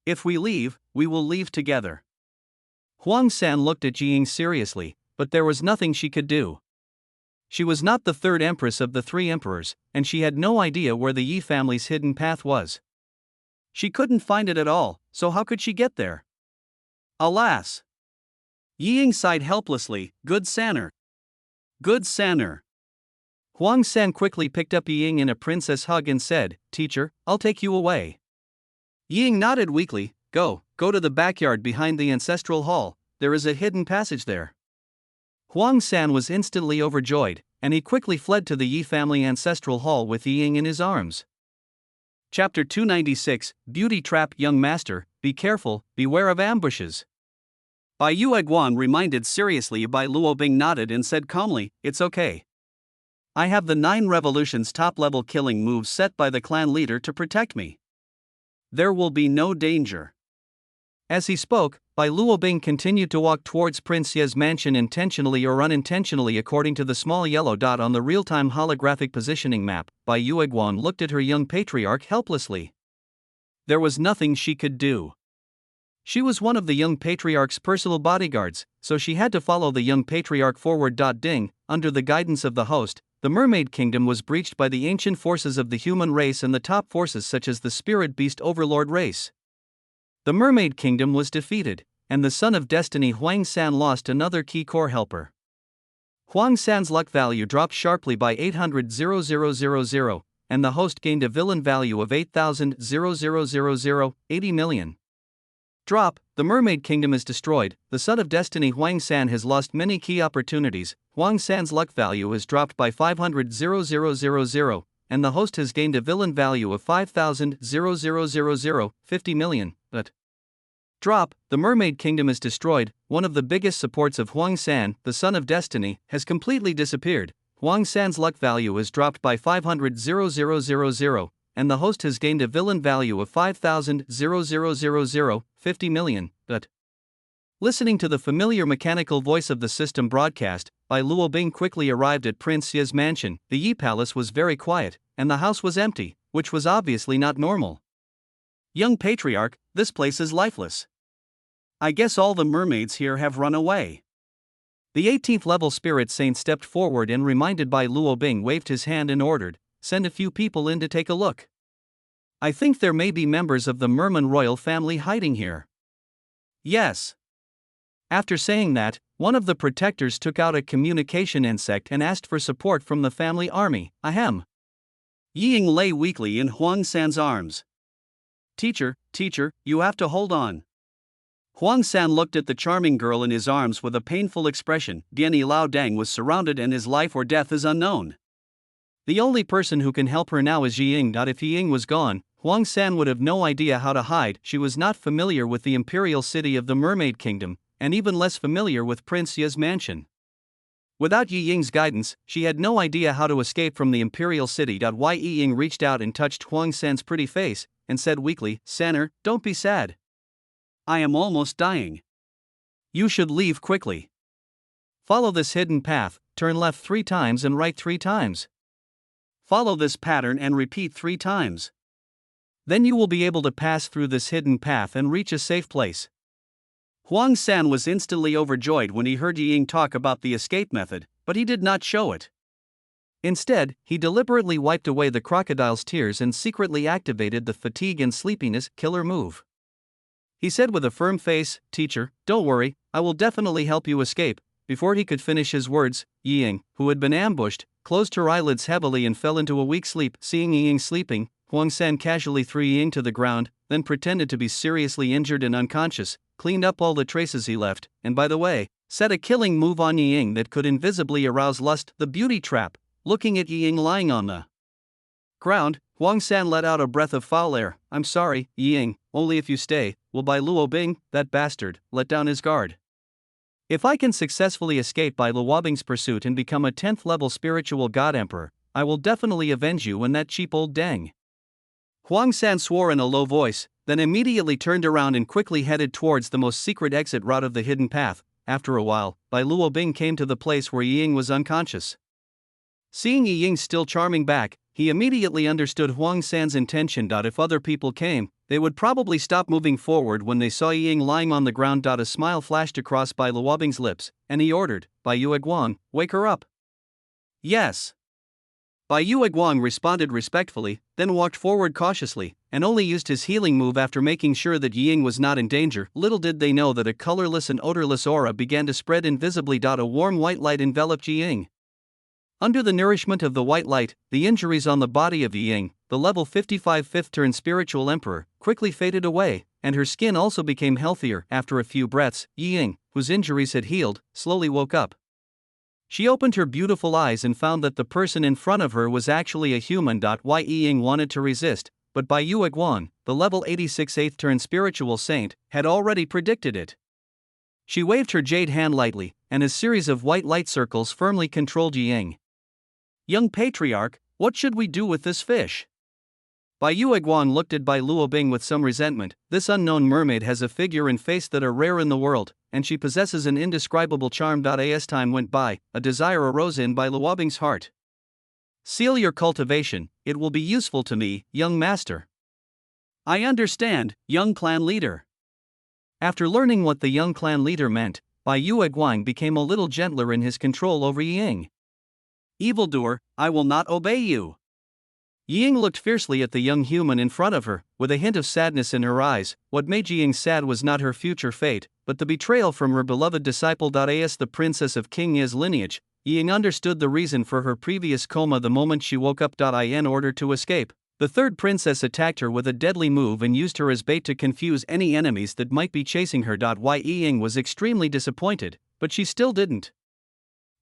Speaker 2: If we leave, we will leave together."
Speaker 1: Huang San looked at Yi Ying seriously, but there was nothing she could do. She was not the third empress of the 3 emperors, and she had no idea where the Yi family's hidden path was.
Speaker 2: She couldn't find it at all, so how could she get there? Alas! Yi Ying sighed helplessly. Good Sanner. Good Sanner.
Speaker 1: Huang San quickly picked up Yi Ying in a princess hug and said, "Teacher, I'll take you away."
Speaker 2: Yi Ying nodded weakly. Go to the backyard behind the ancestral hall, there is a hidden passage there.
Speaker 1: Huang San was instantly overjoyed, and he quickly fled to the Yi family ancestral hall with Yi Ying in his arms.
Speaker 2: Chapter 296, Beauty Trap. Young Master, be careful, beware of ambushes. Bai Yueguan reminded seriously. Bai Luobing nodded and said calmly, "It's okay. I have the 9 revolutions top-level killing moves set by the clan leader to protect me. There will be no danger."
Speaker 1: As he spoke, Bai Luobing continued to walk towards Prince Ye's mansion intentionally or unintentionally according to the small yellow dot on the real-time holographic positioning map. Bai Yueguan looked at her young patriarch helplessly. There was nothing she could do. She was one of the young patriarch's personal bodyguards, so she had to follow the young patriarch forward. Ding, under the guidance of the host, the Mermaid Kingdom was breached by the ancient forces of the human race and the top forces such as the Spirit Beast Overlord race. The Mermaid Kingdom was defeated, and the Son of Destiny Huang San lost another key core helper. Huang San's luck value dropped sharply by 800,000, and the host gained a villain value of 8,000,000, 80 million. Drop, the Mermaid Kingdom is destroyed, the Son of Destiny Huang San has lost many key opportunities. Huang San's luck value has dropped by 500,000, and the host has gained a villain value of 5,000,000, 50 million. But drop, the Mermaid Kingdom is destroyed, one of the biggest supports of Huang San, the Son of Destiny, has completely disappeared. Huang San's luck value has dropped by 500,000, and the host has gained a villain value of 5,000,000, 50 million. But listening to the familiar mechanical voice of the system broadcast, Bai Luobing quickly arrived at Prince Ye's mansion. The Yi Palace was very quiet, and the house was empty, which was obviously not normal.
Speaker 2: Young patriarch, this place is lifeless. I guess all the mermaids here have run away.
Speaker 1: The 18th level spirit saint stepped forward and reminded Bai Luobing, waved his hand and ordered, "Send a few people in to take a look. I think there may be members of the Merman royal family hiding here."
Speaker 2: Yes.
Speaker 1: After saying that, one of the protectors took out a communication insect and asked for support from the family army. Ahem.
Speaker 2: Yi Ying lay weakly in Huang San's arms. Teacher, you have to hold on." Huang San looked at the charming girl in his arms with a painful expression. Dian Lao Dang was surrounded and his life or death is unknown.
Speaker 1: The only person who can help her now is Yi Ying. If Yi Ying was gone, Huang San would have no idea how to hide. She was not familiar with the imperial city of the Mermaid Kingdom, and even less familiar with Prince Ye's mansion. Without Yi Ying's guidance, she had no idea how to escape from the imperial city. Yi Ying reached out and touched Huang San's pretty face, and said weakly, "Sanner, don't be sad.
Speaker 2: I am almost dying.
Speaker 1: You should leave quickly. Follow this hidden path, turn left 3 times and right 3 times.
Speaker 2: Follow this pattern and repeat 3 times.
Speaker 1: Then you will be able to pass through this hidden path and reach a safe place."
Speaker 2: Huang San was instantly overjoyed when he heard Yi Ying talk about the escape method, but he did not show it.
Speaker 1: Instead, he deliberately wiped away the crocodile's tears and secretly activated the fatigue and sleepiness killer move. He said with a firm face, "Teacher, don't worry, I will definitely help you escape." Before he could finish his words, Ying, who had been ambushed, closed her eyelids heavily and fell into a weak sleep. Seeing Ying sleeping, Huang San casually threw Ying to the ground, then pretended to be seriously injured and unconscious, cleaned up all the traces he left, and by the way, set a killing move on Ying that could invisibly arouse lust, the beauty trap. Looking at Ying lying on the ground, Huang San let out a breath of foul air. "I'm sorry, Ying, only if you stay, will Bai Luo Bing, that bastard, let down his guard. If I can successfully escape Bai Luo Bing's pursuit and become a 10th level spiritual god emperor, I will definitely avenge you and that cheap old dang." Huang San swore in a low voice, then immediately turned around and quickly headed towards the most secret exit route of the hidden path. After a while, Bai Luo Bing came to the place where Ying was unconscious. Seeing Ying's still charming back, he immediately understood Huang San's intention. If other people came, they would probably stop moving forward when they saw Ying lying on the ground. A smile flashed across Bai Luobing's lips, and he ordered, "Bai Yueguang, wake her up." "Yes." Bai Yueguang responded respectfully, then walked forward cautiously, and only used his healing move after making sure that Ying was not in danger. Little did they know that a colorless and odorless aura began to spread invisibly. A warm white light enveloped Ying. Under the nourishment of the white light, the injuries on the body of Ying, the level 55 fifth turn spiritual emperor, quickly faded away, and her skin also became healthier. After a few breaths, Ying, whose injuries had healed, slowly woke up. She opened her beautiful eyes and found that the person in front of her was actually a human. Ying wanted to resist, but Bai Yueguang, the level 86 8th turn spiritual saint, had already predicted it. She waved her jade hand lightly, and a series of white light circles firmly controlled Ying. "Young patriarch, what should we do with this fish?" Bai Yueguang looked at Bai Luobing with some resentment. This unknown mermaid has a figure and face that are rare in the world, and she possesses an indescribable charm. As time went by, a desire arose in Bai Luobing's heart. "Seal your cultivation, it will be useful to me, young master." "I understand, young clan leader." After learning what the young clan leader meant, Bai Yueguang became a little gentler in his control over Ying. "Evildoer, I will not obey you." Ying looked fiercely at the young human in front of her, with a hint of sadness in her eyes. What made Ying sad was not her future fate, but the betrayal from her beloved disciple. As the princess of King Ye's lineage, Ying understood the reason for her previous coma the moment she woke up. In order to escape, the third princess attacked her with a deadly move and used her as bait to confuse any enemies that might be chasing her. Ying was extremely disappointed, but she still didn't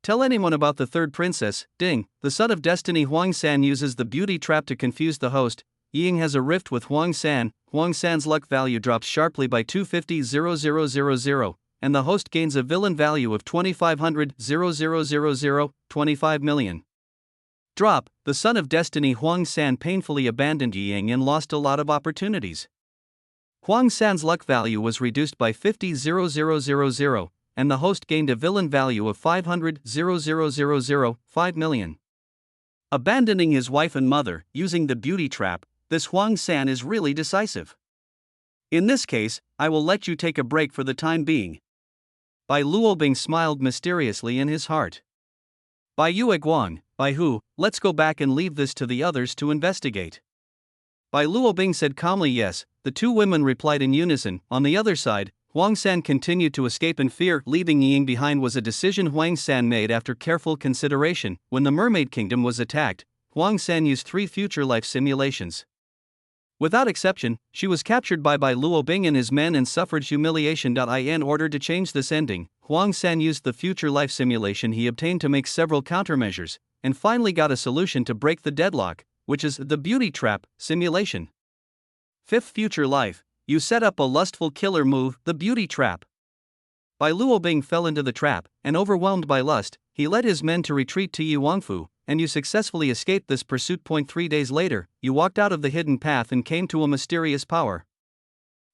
Speaker 1: tell anyone about the third princess. Ding, the son of destiny. Huang San uses the beauty trap to confuse the host. Ying has a rift with Huang San. Huang San's luck value drops sharply by 250,000, and the host gains a villain value of 2,500,000, 25 million. Drop, the son of destiny. Huang San painfully abandoned Ying and lost a lot of opportunities. Huang San's luck value was reduced by 50,000, and the host gained a villain value of 500,000, 5 million. Abandoning his wife and mother, using the beauty trap, this Huang San is really decisive. In this case, I will let you take a break for the time being. Bai Luobing smiled mysteriously in his heart. Bai Yueguang, Bai Hu, let's go back and leave this to the others to investigate. Bai Luobing said calmly. Yes, the two women replied in unison. On the other side, Huang San continued to escape in fear. Leaving Ying behind was a decision Huang San made after careful consideration. When the Mermaid Kingdom was attacked, Huang San used 3 future life simulations. Without exception, she was captured by Bai Luobing and his men and suffered humiliation. In order to change this ending, Huang San used the future life simulation he obtained to make several countermeasures, and finally got a solution to break the deadlock, which is the beauty trap simulation. 5th future life. You set up a lustful killer move, the beauty trap. Bai Luobing fell into the trap, and overwhelmed by lust, he led his men to retreat to Yuangfu, and you successfully escaped this pursuit. 3 days later, you walked out of the hidden path and came to a mysterious power.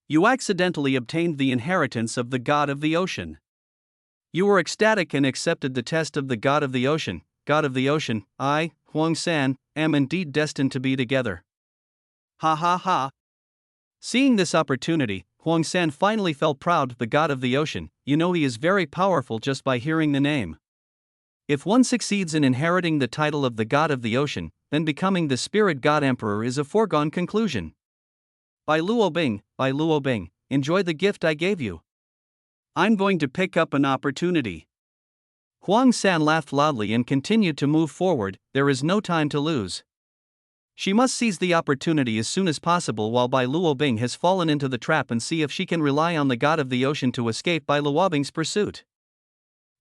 Speaker 1: You accidentally obtained the inheritance of the god of the ocean. You were ecstatic and accepted the test of the god of the ocean. God of the ocean, I, Huang San, am indeed destined to be together. Ha ha ha. Seeing this opportunity, Huang San finally felt proud. The god of the ocean, you know he is very powerful just by hearing the name. If one succeeds in inheriting the title of the god of the ocean, then becoming the spirit god emperor is a foregone conclusion. By Luo Bing, enjoy the gift I gave you.
Speaker 2: I'm going to pick up an opportunity.
Speaker 1: Huang San laughed loudly and continued to move forward. There is no time to lose. She must seize the opportunity as soon as possible while Bai Luobing has fallen into the trap and see if she can rely on the god of the ocean to escape Bai Luobing's pursuit.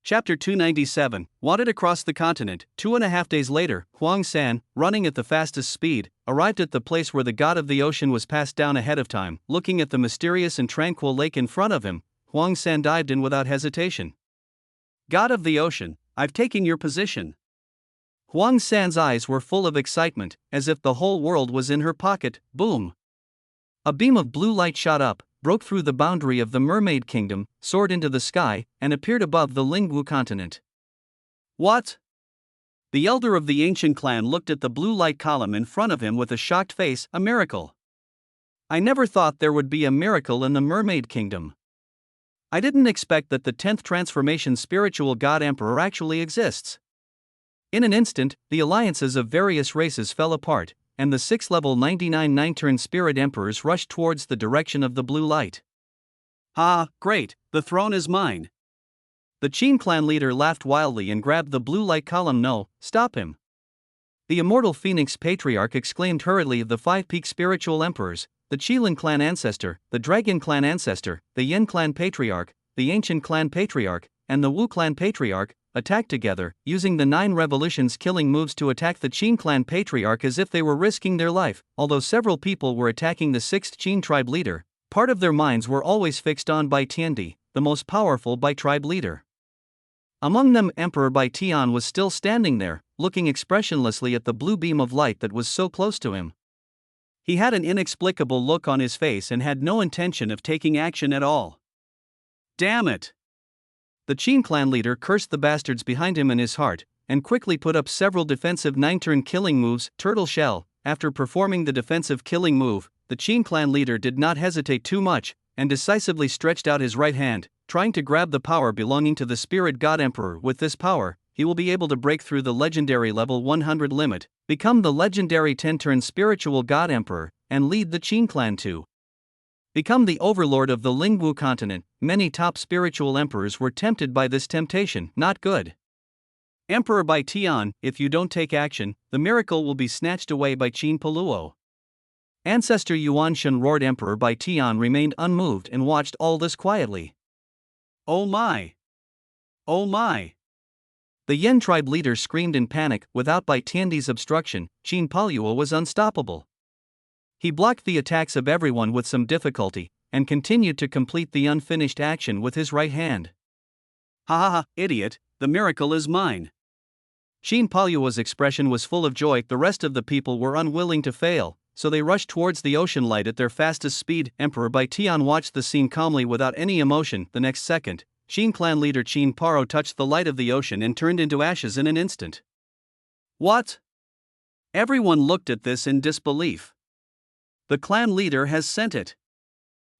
Speaker 2: Chapter 297, Wanted across the continent. 2.5 days later, Huang San, running at the fastest speed, arrived at the place where the god of the ocean was passed down ahead of time. Looking at the mysterious and tranquil lake in front of him, Huang San dived in without hesitation. God of the ocean, I've taken your position.
Speaker 1: Huang San's eyes were full of excitement, as if the whole world was in her pocket. Boom! A beam of blue light shot up, broke through the boundary of the Mermaid Kingdom, soared into the sky, and appeared above the Lingwu continent.
Speaker 2: What? The elder of the ancient clan looked at the blue light column in front of him with a shocked face. A miracle.
Speaker 1: I never thought there would be a miracle in the Mermaid Kingdom. I didn't expect that the 10th transformation spiritual god emperor actually exists. In an instant, the alliances of various races fell apart, and the 6th level 99 9-turn spirit emperors rushed towards the direction of the blue light.
Speaker 2: Ah, great, the throne is mine.
Speaker 1: The Qin clan leader laughed wildly and grabbed the blue light column. No, stop him. The immortal Phoenix Patriarch exclaimed hurriedly. The 5 peak spiritual emperors, the Qilin clan ancestor, the Dragon clan ancestor, the Yin clan patriarch, the Ancient clan patriarch, and the Wu clan patriarch, attacked together, using the 9 revolutions killing moves to attack the Qin clan patriarch as if they were risking their life. Although several people were attacking the 6th Qin tribe leader, part of their minds were always fixed on Bai Tiandi, the most powerful Bai tribe leader. Among them, Emperor Bai Tian was still standing there, looking expressionlessly at the blue beam of light that was so close to him.
Speaker 2: He had an inexplicable look on his face and had no intention of taking action at all. Damn it!
Speaker 1: The Qin clan leader cursed the bastards behind him in his heart, and quickly put up several defensive 9-turn killing moves. Turtle Shell. After performing the defensive killing move, the Qin clan leader did not hesitate too much, and decisively stretched out his right hand, trying to grab the power belonging to the spirit god emperor. With this power, he will be able to break through the legendary level 100 limit, become the legendary 10-turn spiritual god emperor, and lead the Qin clan to become the overlord of the Lingwu continent. Many top spiritual emperors were tempted by this temptation. Not good.
Speaker 2: Emperor Bai Tian, if you don't take action, the miracle will be snatched away by Qin Paluo.
Speaker 1: Ancestor Yuan Shen roared. Emperor Bai Tian remained unmoved and watched all this quietly.
Speaker 2: Oh my! Oh my!
Speaker 1: The Yen tribe leader screamed in panic. Without Bai Tiandi's obstruction, Qin Paluo was unstoppable. He blocked the attacks of everyone with some difficulty, and continued to complete the unfinished action with his right hand.
Speaker 2: Ha ha ha, idiot, the miracle is mine.
Speaker 1: Qin Paluo's expression was full of joy. The rest of the people were unwilling to fail, so they rushed towards the ocean light at their fastest speed. Emperor Bai Tian watched the scene calmly without any emotion. The next second, Qin clan leader Qin Paro touched the light of the ocean and turned into ashes in an instant.
Speaker 2: What? Everyone looked at this in disbelief. The clan leader has sent it.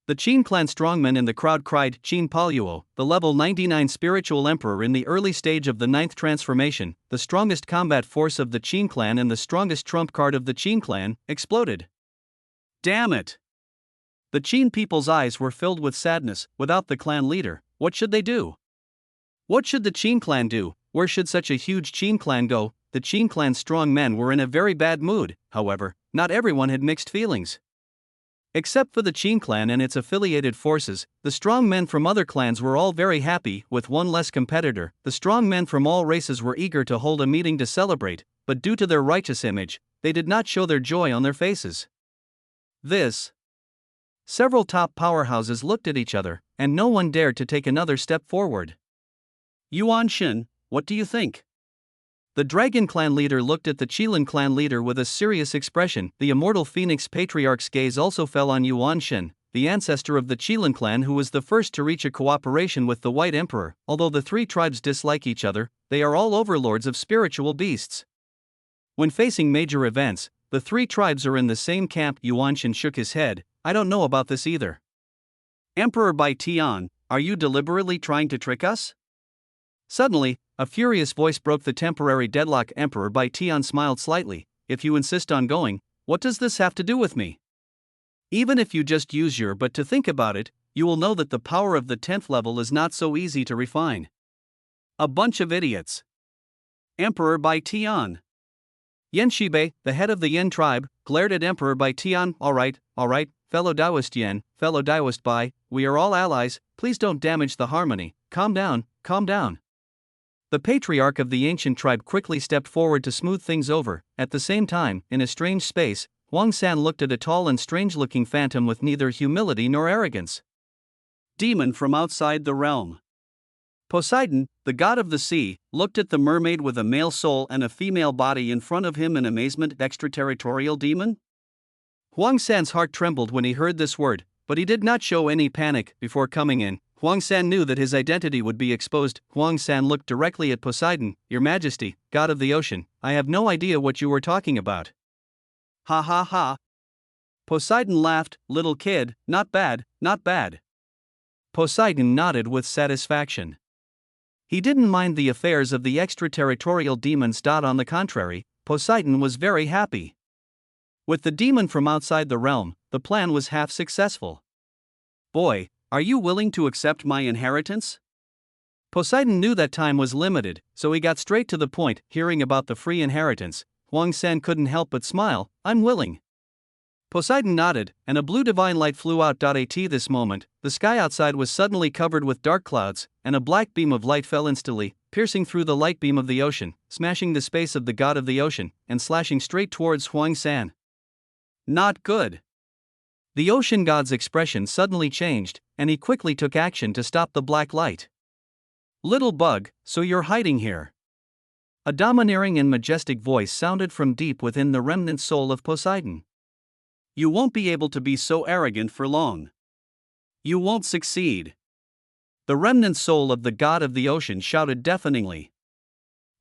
Speaker 1: The Qin clan strongmen in the crowd cried. Qin Paluo, the level 99 spiritual emperor in the early stage of the 9th transformation, the strongest combat force of the Qin clan and the strongest trump card of the Qin clan, exploded.
Speaker 2: Damn it! The Qin people's eyes were filled with sadness. Without the clan leader, what should they do? What should the Qin clan do? Where should such a huge Qin clan go? The Qin clan's strong men were in a very bad mood. However, not everyone had mixed feelings. Except for the Qin clan and its affiliated forces, the strong men from other clans were all very happy. With one less competitor, the strong men from all races were eager to hold a meeting to celebrate, but due to their righteous image, they did not show their joy on their faces. Several top powerhouses looked at each other, and no one dared to take another step forward. Yuan Shen, what do you think?
Speaker 1: The Dragon clan leader looked at the Qilin clan leader with a serious expression. The immortal Phoenix Patriarch's gaze also fell on Yuan Shen, the ancestor of the Qilin clan who was the first to reach a cooperation with the White Emperor. Although the 3 tribes dislike each other, they are all overlords of spiritual beasts. When facing major events, the 3 tribes are in the same camp. Yuan Shen shook his head. I don't know about this either.
Speaker 2: Emperor Bai Tian, are you deliberately trying to trick us?
Speaker 1: Suddenly, A furious voice broke the temporary deadlock. Emperor Bai Tian smiled slightly. If you insist on going, what does this have to do with me? Even if you just use your but to think about it, you will know that the power of the 10th level is not so easy to refine. A bunch of idiots. Emperor Bai Tian. Yan Shibei, the head of the Yan tribe, glared at Emperor Bai Tian. All right, fellow Daoist Yan, fellow Daoist Bai, we are all allies, please don't damage the harmony, calm down. The patriarch of the ancient tribe quickly stepped forward to smooth things over. At the same time, in a strange space, Huang San looked at a tall and strange-looking phantom with neither humility nor arrogance.
Speaker 2: Demon from outside the realm. Poseidon, the god of the sea, looked at the mermaid with a male soul and a female body in front of him in amazement. Extraterritorial demon?
Speaker 1: Huang San's heart trembled when he heard this word, but he did not show any panic. Before coming in, Huang San knew that his identity would be exposed. Huang San looked directly at Poseidon. Your Majesty, god of the ocean, I have no idea what you were talking about.
Speaker 2: Ha ha ha. Poseidon laughed. Little kid, not bad.
Speaker 1: Poseidon nodded with satisfaction. He didn't mind the affairs of the extraterritorial demons. On the contrary, Poseidon was very happy. With the demon from outside the realm, the plan was half successful.
Speaker 2: Boy, are you willing to accept my inheritance?
Speaker 1: Poseidon knew that time was limited, so he got straight to the point. Hearing about the free inheritance, Huang San couldn't help but smile. I'm willing. Poseidon nodded, and a blue divine light flew out. At this moment, the sky outside was suddenly covered with dark clouds, and a black beam of light fell instantly, piercing through the light beam of the ocean, smashing the space of the god of the ocean, and slashing straight towards Huang San.
Speaker 2: Not good.
Speaker 1: The ocean god's expression suddenly changed, and he quickly took action to stop the black light.
Speaker 2: Little bug, so you're hiding here.
Speaker 1: A domineering and majestic voice sounded from deep within the remnant soul of Poseidon.
Speaker 2: You won't be able to be so arrogant for long. You won't succeed.
Speaker 1: The remnant soul of the god of the ocean shouted deafeningly.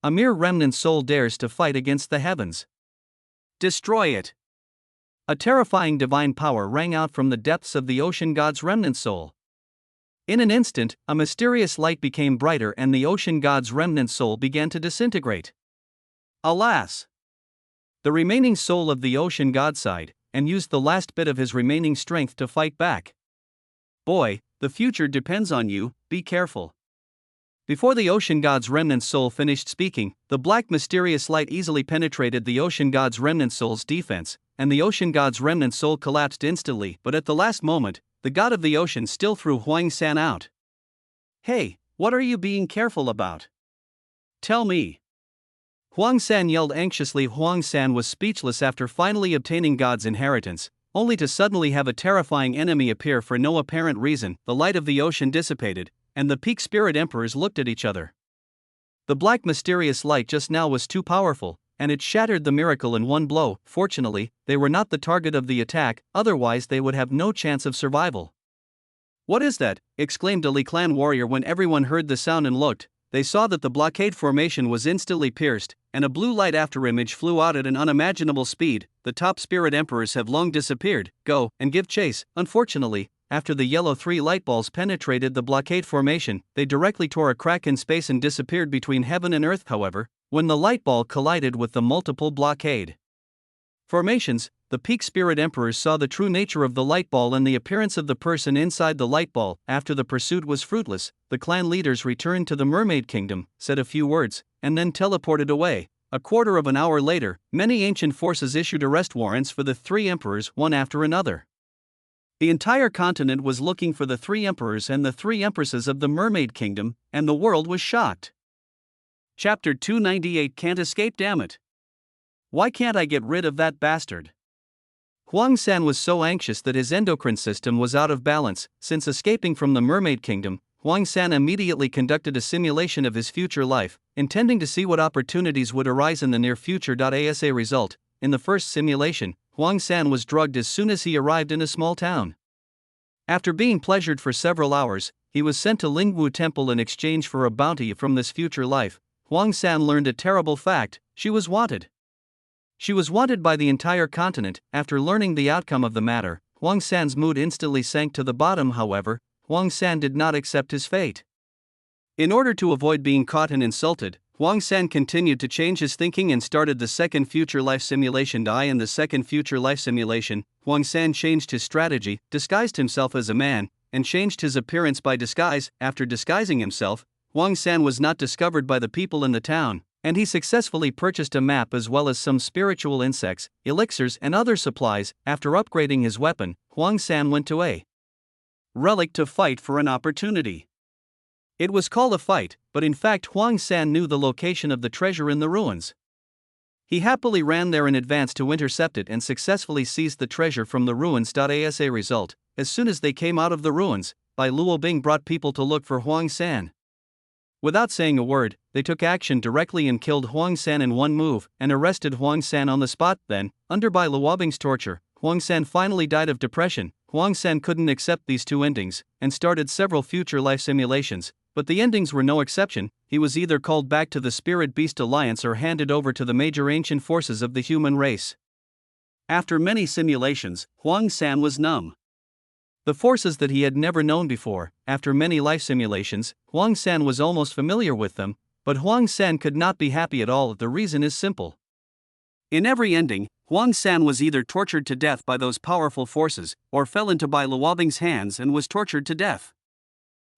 Speaker 1: A mere remnant soul dares to fight against the heavens.
Speaker 2: Destroy it.
Speaker 1: A terrifying divine power rang out from the depths of the ocean god's remnant soul. In an instant, a mysterious light became brighter and the ocean god's remnant soul began to disintegrate.
Speaker 2: Alas!
Speaker 1: The remaining soul of the ocean god sighed, and used the last bit of his remaining strength to fight back.
Speaker 2: Boy, the future depends on you, be careful.
Speaker 1: Before the ocean god's remnant soul finished speaking, the black mysterious light easily penetrated the ocean god's remnant soul's defense, and the ocean god's remnant soul collapsed instantly. But at the last moment, the god of the ocean still threw Huang San out.
Speaker 2: Hey, what are you being careful about? Tell me.
Speaker 1: Huang San yelled anxiously. Huang San was speechless after finally obtaining God's inheritance, only to suddenly have a terrifying enemy appear for no apparent reason. The light of the ocean dissipated, and the peak spirit emperors looked at each other. The black mysterious light just now was too powerful, and it shattered the miracle in one blow. Fortunately, they were not the target of the attack, otherwise they would have no chance of survival.
Speaker 2: What is that? Exclaimed a Li Clan warrior when everyone heard the sound and looked. They saw that the blockade formation was instantly pierced, and a blue light afterimage flew out at an unimaginable speed. The top spirit emperors have long disappeared. Go and give chase. Unfortunately, after the yellow 3 light balls penetrated the blockade formation, they directly tore a crack in space and disappeared between heaven and earth. However, when the light ball collided with the multiple blockade formations, the peak spirit emperors saw the true nature of the light ball and the appearance of the person inside the light ball. After the pursuit was fruitless, the clan leaders returned to the Mermaid Kingdom, said a few words, and then teleported away. A quarter of an hour later, many ancient forces issued arrest warrants for the 3 emperors, one after another. The entire continent was looking for the 3 emperors and the 3 empresses of the Mermaid Kingdom, and the world was shocked. Chapter 298. Can't escape, damn it. Why can't I get rid of that bastard?
Speaker 1: Huang San was so anxious that his endocrine system was out of balance. Since escaping from the Mermaid Kingdom, Huang San immediately conducted a simulation of his future life, intending to see what opportunities would arise in the near future. As a result, in the first simulation, Huang San was drugged as soon as he arrived in a small town. After being pleasured for several hours, he was sent to Lingwu Temple in exchange for a bounty from this future life. Huang San learned a terrible fact: she was wanted. She was wanted by the entire continent. After learning the outcome of the matter, Huang San's mood instantly sank to the bottom. However, Huang San did not accept his fate. In order to avoid being caught and insulted, Huang San continued to change his thinking and started the second future life simulation. In the second future life simulation, Huang San changed his strategy, disguised himself as a man, and changed his appearance by disguise. After disguising himself, Huang San was not discovered by the people in the town, and he successfully purchased a map as well as some spiritual insects, elixirs, and other supplies. After upgrading his weapon, Huang San went to a relic to fight for an opportunity. It was called a fight, but in fact Huang San knew the location of the treasure in the ruins. He happily ran there in advance to intercept it and successfully seized the treasure from the ruins. As a result, as soon as they came out of the ruins, Bai Luobing brought people to look for Huang San. Without saying a word, they took action directly and killed Huang San in one move and arrested Huang San on the spot. Then, under Bai Luobing's torture, Huang San finally died of depression. Huang San couldn't accept these two endings and started several future life simulations, but the endings were no exception. He was either called back to the Spirit Beast Alliance or handed over to the major ancient forces of the human race. After many simulations, Huang San was numb. The forces that he had never known before. After many life simulations, Huang San was almost familiar with them, but Huang San could not be happy at all. The reason is simple. In every ending, Huang San was either tortured to death by those powerful forces, or fell into Bai Luobing's hands and was tortured to death.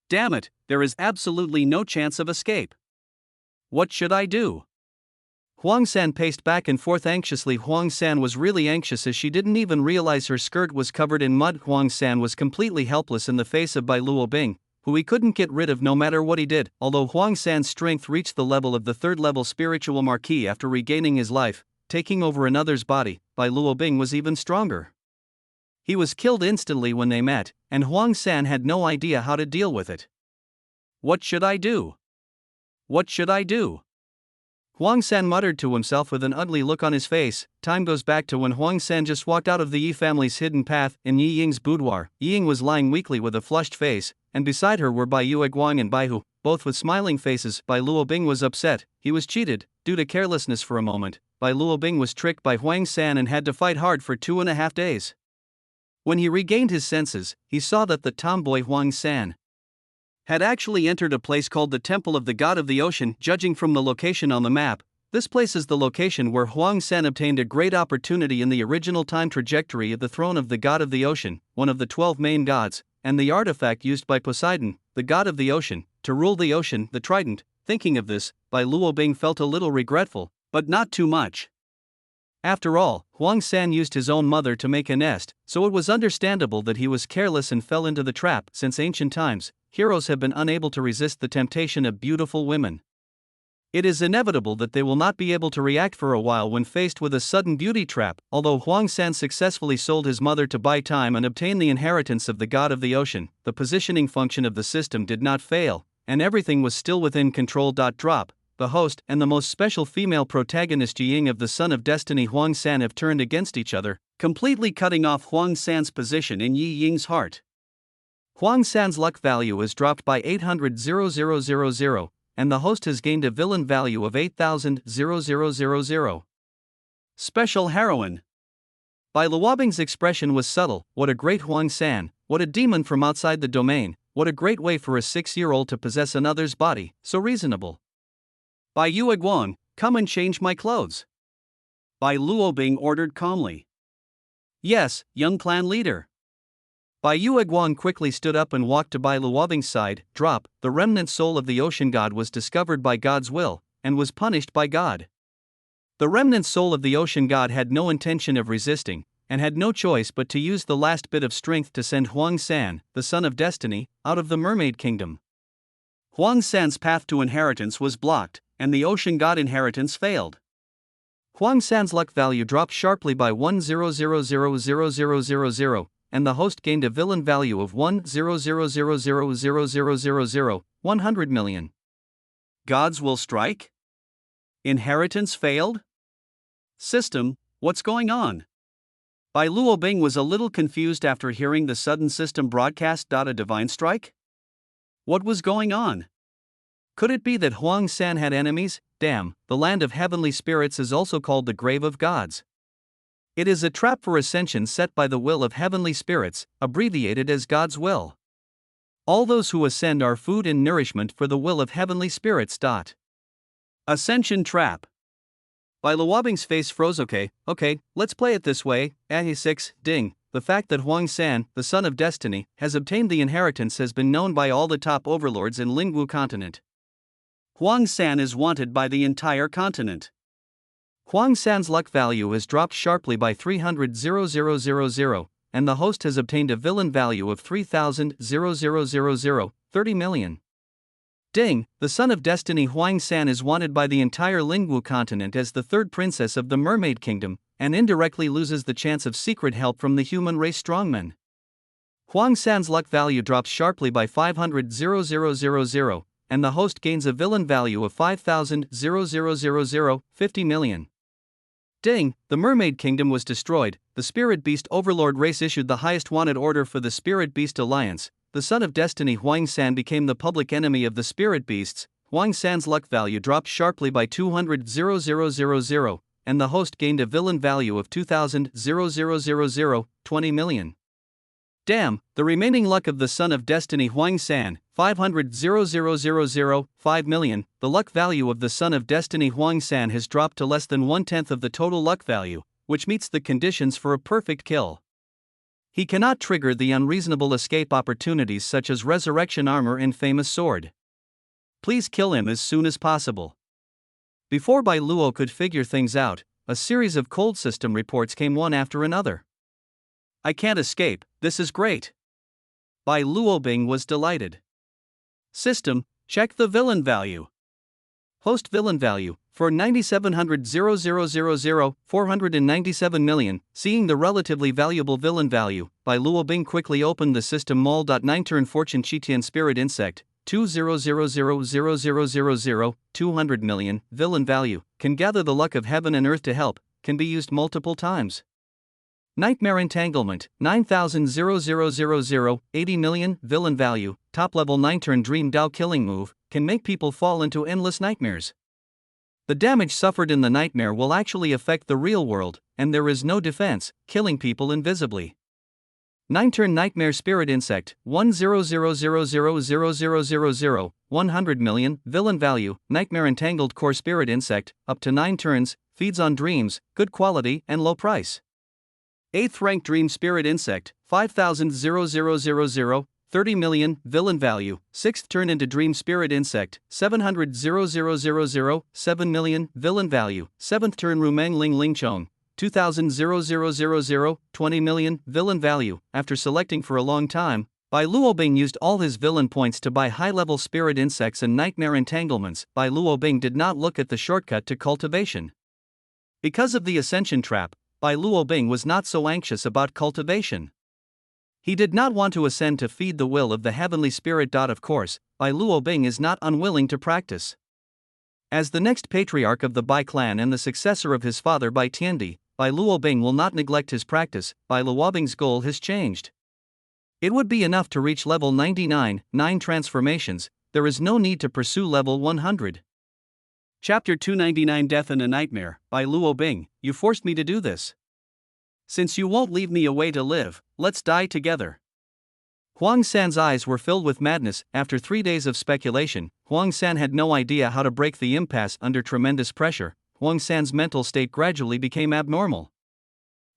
Speaker 1: Damn it, there is absolutely no chance of escape. What should I do? Huang San paced back and forth anxiously. Huang San was really anxious as she didn't even realize her skirt was covered in mud. Huang San was completely helpless in the face of Bai Luobing, who he couldn't get rid of no matter what he did. Although Huang San's strength reached the level of the third-level spiritual marquis after regaining his life, taking over another's body, Bai Luobing was even stronger. He was killed instantly when they met, and Huang San had no idea how to deal with it. What should I do? What should I do? Huang San muttered to himself with an ugly look on his face. Time goes back to when Huang San just walked out of the Yi family's hidden path in Yi Ying's boudoir. Yi Ying was lying weakly with a flushed face, and beside her were Bai Yueguang and Bai Hu, both with smiling faces. Bai Luobing was upset. He was cheated, due to carelessness for a moment. Bai Luobing was tricked by Huang San and had to fight hard for 2.5 days. When he regained his senses, he saw that the tomboy Huang San had actually entered a place called the Temple of the God of the Ocean. Judging from the location on the map, this place is the location where Huang San obtained a great opportunity in the original time trajectory of the throne of the God of the Ocean, one of the 12 main gods, and the artifact used by Poseidon, the god of the ocean, to rule the ocean, the trident. Thinking of this, Bai Luobing felt a little regretful, but not too much. After all, Huang San used his own mother to make a nest, so it was understandable that he was careless and fell into the trap. Since ancient times, heroes have been unable to resist the temptation of beautiful women. It is inevitable that they will not be able to react for a while when faced with a sudden beauty trap. Although Huang San successfully sold his mother to buy time and obtain the inheritance of the God of the Ocean, the positioning function of the system did not fail, and everything was still within control. Drop. The host and the most special female protagonist Yi Ying of the Son of Destiny Huang San have turned against each other, completely cutting off Huang San's position in Yi Ying's heart. Huang San's luck value is dropped by 800,000, and the host has gained a villain value of 8,000,000. Special heroine. Bai Luobing's expression was subtle. What a great Huang San, what a demon from outside the domain, what a great way for a 6-year-old to possess another's body, so reasonable. Bai Yueguang, come and change my clothes. Bai Luobing ordered calmly. Yes, young clan leader. Bai Yueguang quickly stood up and walked to Bai Luobing's side. Drop. The remnant soul of the ocean god was discovered by God's will, and was punished by God. The remnant soul of the ocean god had no intention of resisting, and had no choice but to use the last bit of strength to send Huang San, the son of destiny, out of the mermaid kingdom. Huang San's path to inheritance was blocked, and the ocean god inheritance failed. Huang San's luck value dropped sharply by 1,000,000, and the host gained a villain value of 1,000,000,000, 100 million. Gods will strike? Inheritance failed? System, what's going on? Bai Luobing was a little confused after hearing the sudden system broadcast. A divine strike? What was going on? Could it be that Huang San had enemies? Damn, the land of heavenly spirits is also called the grave of gods. It is a trap for ascension set by the will of heavenly spirits, abbreviated as God's will. All those who ascend are food and nourishment for the will of heavenly spirits.
Speaker 2: Ascension Trap.
Speaker 1: By Luobing's face froze. Okay, let's play it this way. 6. Ding. The fact that Huang San, the son of destiny, has obtained the inheritance has been known by all the top overlords in Lingwu continent.
Speaker 2: Huang San is wanted by the entire continent.
Speaker 1: Huang San's luck value has dropped sharply by 300,000, and the host has obtained a villain value of 3,000,000, 30 million. Ding, the son of destiny Huang San is wanted by the entire Lingwu continent as the third princess of the Mermaid Kingdom, and indirectly loses the chance of secret help from the human race strongmen. Huang San's luck value drops sharply by 500,000, and the host gains a villain value of 5,000,000, 50 million. Ding, the Mermaid Kingdom was destroyed. The Spirit Beast Overlord race issued the highest wanted order for the Spirit Beast Alliance. The son of destiny Huang San became the public enemy of the Spirit Beasts. Huang San's luck value dropped sharply by 200,000, and the host gained a villain value of 2,000,000, 20 million. Damn, the remaining luck of the son of destiny Huang San, 500,000, 5 million. The luck value of the son of destiny Huang San has dropped to less than 1/10 of the total luck value, which meets the conditions for a perfect kill. He cannot trigger the unreasonable escape opportunities such as resurrection armor and famous sword. Please kill him as soon as possible. Before Bai Luo could figure things out, a series of cold system reports came one after another. I can't escape, this is great. Bai Luobing was delighted. System, check the villain value. Host villain value, for 9,700,000, 497 million. Seeing the relatively valuable villain value, Bai Luobing quickly opened the system mall. 9 turn fortune Qitian spirit insect, 2,000,000, 200 million. Villain value, can gather the luck of heaven and earth to help, can be used multiple times. Nightmare Entanglement, 9,000, 80 million. Villain value, top level 9 turn dream Dao killing move, can make people fall into endless nightmares. The damage suffered in the nightmare will actually affect the real world, and there is no defense, killing people invisibly. 9 turn Nightmare Spirit Insect, 1,000,000, 100 million. Villain value, Nightmare Entangled Core Spirit Insect, up to 9 turns, feeds on dreams, good quality and low price. 8th rank Dream Spirit Insect, 5,000, 30 million. Villain value, 6th turn into Dream Spirit Insect, 700,000, 7 million. Villain value, 7th turn Rumang Ling Ling Chong, 2,000, 20 million. Villain value, after selecting for a long time, Bai Luobing used all his villain points to buy high-level spirit insects and nightmare entanglements. Bai Luobing did not look at the shortcut to cultivation. Because of the ascension trap, Bai Luobing was not so anxious about cultivation. He did not want to ascend to feed the will of the heavenly spirit. Of course, Bai Luobing is not unwilling to practice. As the next patriarch of the Bai clan and the successor of his father Bai Tiandi, Bai Luobing will not neglect his practice. Bai Luobing's goal has changed. It would be enough to reach level 99, 9 transformations, there is no need to pursue level 100. Chapter 299 Death in a Nightmare. Bai Luobing, you forced me to do this. Since you won't leave me a way to live, let's die together. Huang San's eyes were filled with madness. After 3 days of speculation, Huang San had no idea how to break the impasse under tremendous pressure. Huang San's mental state gradually became abnormal.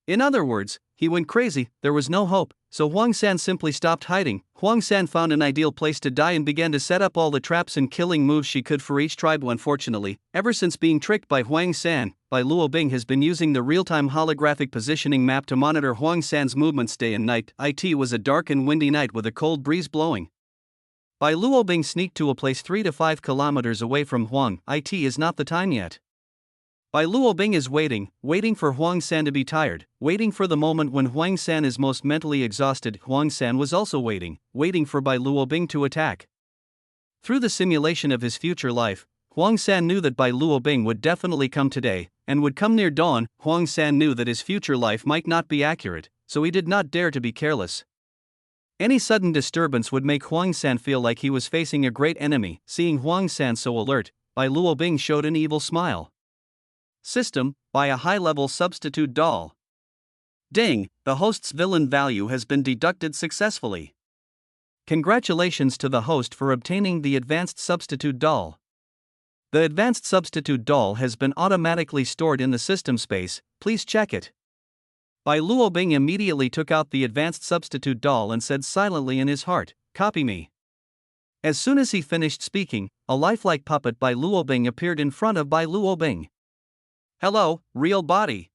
Speaker 1: In other words, he went crazy, there was no hope, so Huang San simply stopped hiding. Huang San found an ideal place to die and began to set up all the traps and killing moves she could for each tribe. Unfortunately, ever since being tricked by Huang San, Bai Luobing has been using the real-time holographic positioning map to monitor Huang San's movements day and night. It was a dark and windy night with a cold breeze blowing. Bai Luobing sneaked to a place 3 to 5 kilometers away from Huang. It is not the time yet. Bai Luobing is waiting for Huang San to be tired, waiting for the moment when Huang San is most mentally exhausted. Huang San was also waiting for Bai Luobing to attack. Through the simulation of his future life, Huang San knew that Bai Luobing would definitely come today, and would come near dawn. Huang San knew that his future life might not be accurate, so he did not dare to be careless. Any sudden disturbance would make Huang San feel like he was facing a great enemy. Seeing Huang San so alert, Bai Luobing showed an evil smile. System, by a high-level substitute doll. Ding, the host's villain value has been deducted successfully. Congratulations to the host for obtaining the advanced substitute doll. The advanced substitute doll has been automatically stored in the system space, please check it. Bai Luobing immediately took out the advanced substitute doll and said silently in his heart, "Copy me." As soon as he finished speaking, a lifelike puppet Bai Luobing appeared in front of Bai Luobing. "Hello, real body."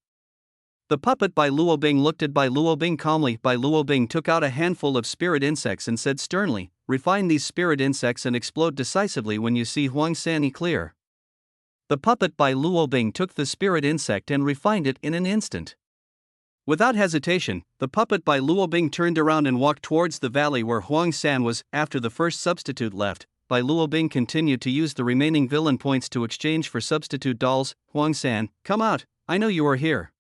Speaker 1: The puppet Bai Luobing looked at Bai Luobing calmly. Bai Luobing took out a handful of spirit insects and said sternly, "Refine these spirit insects and explode decisively when you see Huang San clear." The puppet Bai Luobing took the spirit insect and refined it in an instant. Without hesitation, the puppet Bai Luobing turned around and walked towards the valley where Huang San was. After the first substitute left, Bai Luobing continued to use the remaining villain points to exchange for substitute dolls. "Huang San, come out, I know you are here."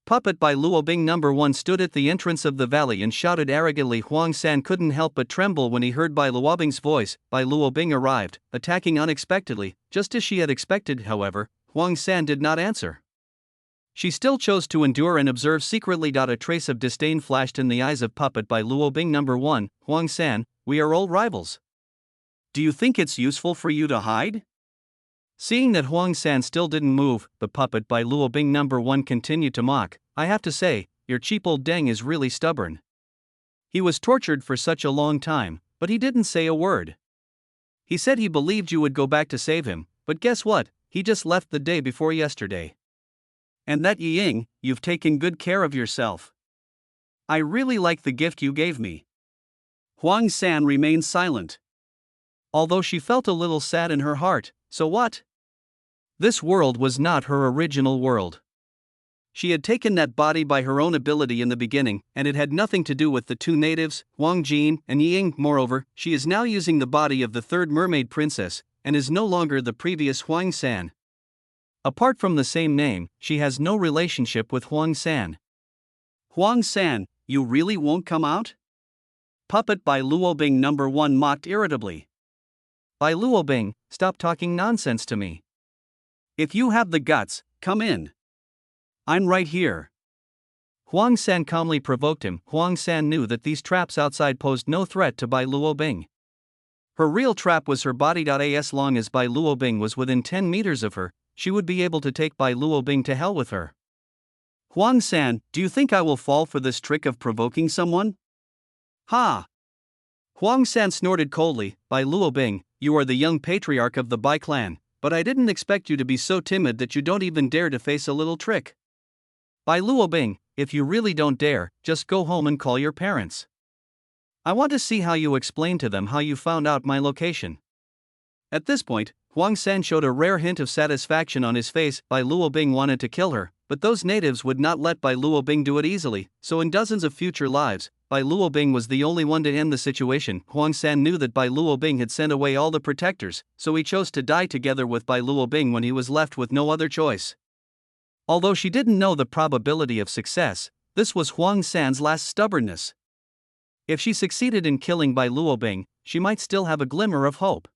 Speaker 1: Puppet Bai Luobing number 1 stood at the entrance of the valley and shouted arrogantly. Huang San couldn't help but tremble when he heard Bai Luobing's voice. Bai Luobing arrived, attacking unexpectedly. Just as she had expected, however, Huang San did not answer. She still chose to endure and observe secretly. A trace of disdain flashed in the eyes of puppet Bai Luobing number 1. "Huang San, we are old rivals. Do you think it's useful for you to hide?" Seeing that Huang San still didn't move, the puppet Bai Luobing number 1 continued to mock. "I have to say, your cheap old Deng is really stubborn. He was tortured for such a long time, but he didn't say a word. He said he believed you would go back to save him, but guess what, he just left the day before yesterday. And that Ying, you've taken good care of yourself. I really like the gift you gave me." Huang San remained silent. Although she felt a little sad in her heart, so what? This world was not her original world. She had taken that body by her own ability in the beginning, and it had nothing to do with the two natives, Wang Jin and Ying. Moreover, she is now using the body of the third mermaid princess, and is no longer the previous Huang San. Apart from the same name, she has no relationship with Huang San. "Huang San, you really won't come out?" Puppet Bai Luobing number 1 mocked irritably. "Bai Luobing, stop talking nonsense to me. If you have the guts, come in. I'm right here." Huang San calmly provoked him. Huang San knew that these traps outside posed no threat to Bai Luobing. Her real trap was her body. As long as Bai Luobing was within 10 meters of her, she would be able to take Bai Luobing to hell with her. "Huang San, do you think I will fall for this trick of provoking someone?" "Ha!" Huang San snorted coldly. "Bai Luobing, you are the young patriarch of the Bai clan, but I didn't expect you to be so timid that you don't even dare to face a little trick. Bai Luobing, if you really don't dare, just go home and call your parents. I want to see how you explain to them how you found out my location." At this point, Huang San showed a rare hint of satisfaction on his face. Bai Luobing wanted to kill her, but those natives would not let Bai Luobing do it easily, so in dozens of future lives, Bai Luobing was the only one to end the situation. Huang San knew that Bai Luobing had sent away all the protectors, so he chose to die together with Bai Luobing when he was left with no other choice. Although she didn't know the probability of success, this was Huang San's last stubbornness. If she succeeded in killing Bai Luobing, she might still have a glimmer of hope.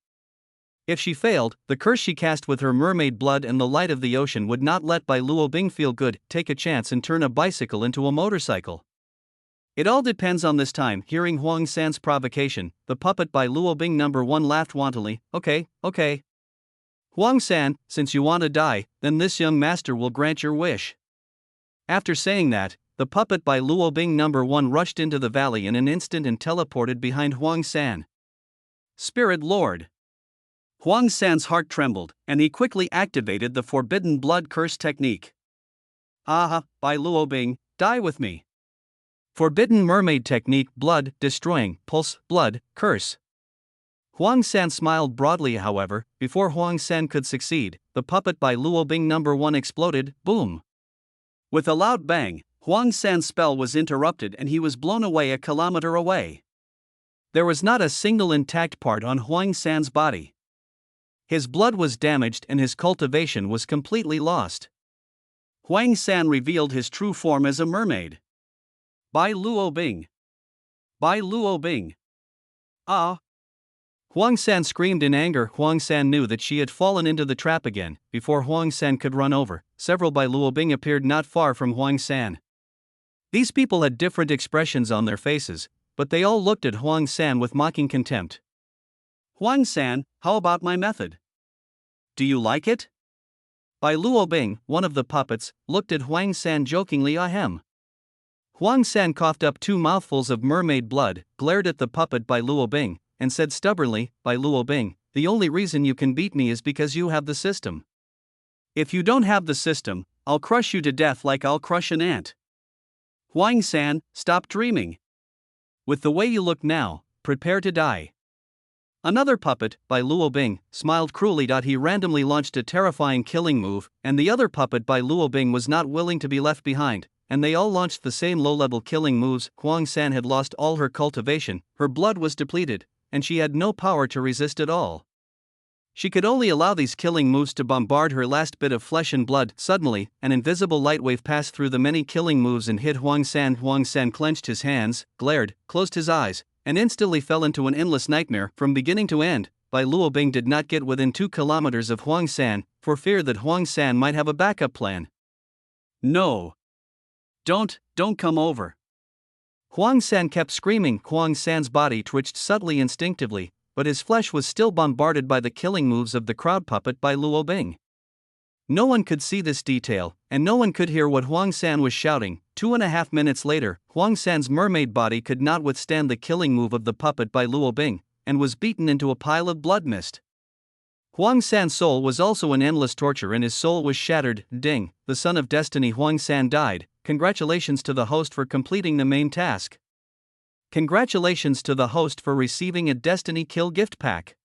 Speaker 1: If she failed, the curse she cast with her mermaid blood and the light of the ocean would not let Bai Luobing feel good. Take a chance and turn a bicycle into a motorcycle. It all depends on this time. Hearing Huang San's provocation, the puppet Bai Luobing number 1 laughed wantonly. Okay. Huang San, since you want to die, then this young master will grant your wish." After saying that, the puppet Bai Luobing number 1 rushed into the valley in an instant and teleported behind Huang San. "Spirit Lord." Huang San's heart trembled, and he quickly activated the Forbidden Blood Curse technique. "Aha, Bai Luobing, die with me." Forbidden Mermaid Technique. Blood, destroying, pulse, blood, curse. Huang San smiled broadly. However, before Huang San could succeed, the puppet Bai Luobing number 1 exploded. Boom! With a loud bang, Huang San's spell was interrupted and he was blown away a kilometer away. There was not a single intact part on Huang San's body. His blood was damaged and his cultivation was completely lost. Huang San revealed his true form as a mermaid. "Bai Luobing! Bai Luobing! Ah!" Huang San screamed in anger. Huang San knew that she had fallen into the trap again. Before Huang San could run over, several Bai Luobing appeared not far from Huang San. These people had different expressions on their faces, but they all looked at Huang San with mocking contempt.
Speaker 2: Huang San, how about my method? Do you like it?
Speaker 1: Bai Luobing, one of the puppets, looked at Huang San jokingly. Ahem. Huang San coughed up 2 mouthfuls of mermaid blood, glared at the puppet Bai Luobing, and said stubbornly, Bai Luobing, the only reason you can beat me is because you have the system.
Speaker 2: If you don't have the system, I'll crush you to death like I'll crush an ant. Huang San, stop dreaming.
Speaker 1: With the way you look now, prepare to die.
Speaker 2: Another puppet, Bai Luobing, smiled cruelly. He randomly launched a terrifying killing move, and the other puppet Bai Luobing was not willing to be left behind, and they all launched the same low-level killing moves. Huang San had lost all her cultivation, her blood was depleted, and she had no power to resist at all. She could only allow these killing moves to bombard her last bit of flesh and blood. Suddenly, an invisible light wave passed through the many killing moves and hit Huang San. Huang San clenched his hands, glared, closed his eyes, and instantly fell into an endless nightmare from beginning to end. Bai Luobing did not get within 2 kilometers of Huang San, for fear that Huang San might have a backup plan. No. Don't come over.
Speaker 1: Huang San kept screaming. Huang San's body twitched subtly instinctively, but his flesh was still bombarded by the killing moves of the crowd puppet Bai Luobing. No one could see this detail, and no one could hear what Huang San was shouting. 2.5 minutes later, Huang San's mermaid body could not withstand the killing move of the puppet Bai Luobing, and was beaten into a pile of blood mist. Huang San's soul was also in endless torture and his soul was shattered. Ding, the son of destiny Huang San died. Congratulations to the host for completing the main task. Congratulations to the host for receiving a Destiny Kill gift pack.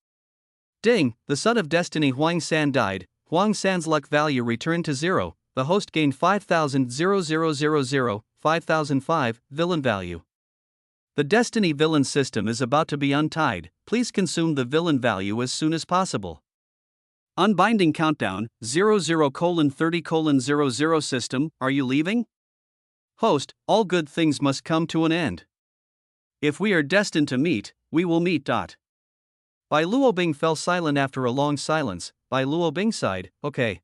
Speaker 1: Ding, the son of destiny Huang San died. Huang San's luck value returned to 0. The host gained 5,000 5005 villain value. The Destiny villain system is about to be untied. Please consume the villain value as soon as possible.
Speaker 2: Unbinding countdown 00:30:00 system, are you leaving?
Speaker 1: Host, all good things must come to an end.
Speaker 2: If we are destined to meet, we will meet.
Speaker 1: Bai Luobing fell silent after a long silence. Bai Luobing sighed, okay.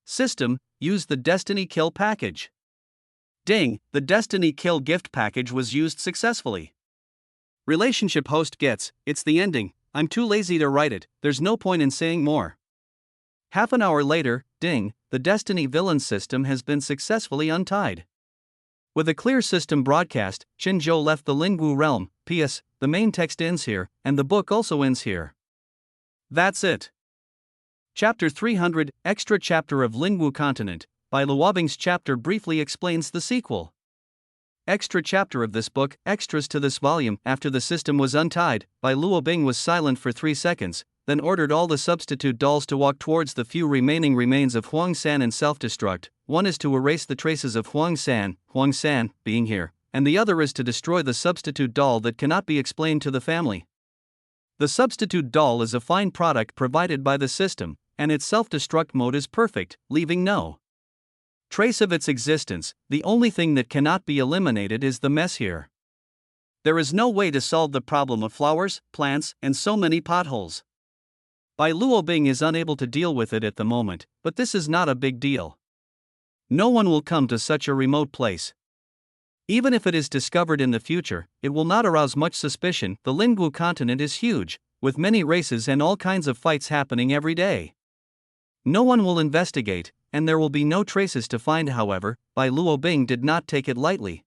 Speaker 1: System, use the Destiny Kill package.
Speaker 2: Ding, the Destiny Kill gift package was used successfully.
Speaker 1: Relationship host gets, it's the ending, I'm too lazy to write it, there's no point in saying more. Half an hour later, ding, the Destiny villain system has been successfully untied. With a clear system broadcast, Shinzhou left the Lingwu realm. P.S. The main text ends here, and the book also ends here.
Speaker 2: That's it.
Speaker 1: Chapter 300, Extra Chapter of Lingwu Continent, Bai Luobing's chapter briefly explains the sequel. Extra chapter of this book, extras to this volume. After the system was untied, Bai Luobing was silent for 3 seconds, then ordered all the substitute dolls to walk towards the few remaining remains of Huang San and self-destruct. One is to erase the traces of Huang San being here, and the other is to destroy the substitute doll that cannot be explained to the family. The substitute doll is a fine product provided by the system, and its self-destruct mode is perfect, leaving no trace of its existence. The only thing that cannot be eliminated is the mess here. There is no way to solve the problem of flowers, plants, and so many potholes. Bai Luobing is unable to deal with it at the moment, but this is not a big deal. No one will come to such a remote place. Even if it is discovered in the future, it will not arouse much suspicion. The Lingwu continent is huge, with many races and all kinds of fights happening every day. No one will investigate, and there will be no traces to find. However, Bai Luobing did not take it lightly.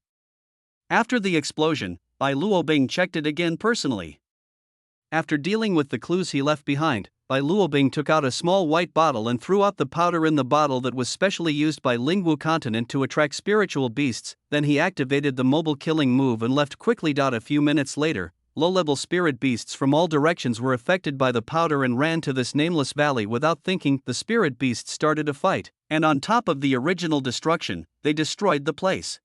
Speaker 2: After the explosion, Bai Luobing checked it again personally.
Speaker 1: After dealing with the clues he left behind, Bai Luobing took out a small white bottle and threw out the powder in the bottle that was specially used by Lingwu continent to attract spiritual beasts. Then he activated the mobile killing move and left quickly. A few minutes later, low-level spirit beasts from all directions were affected by the powder and ran to this nameless valley without thinking. The spirit beasts started a fight, and on top of the original destruction, they destroyed the place.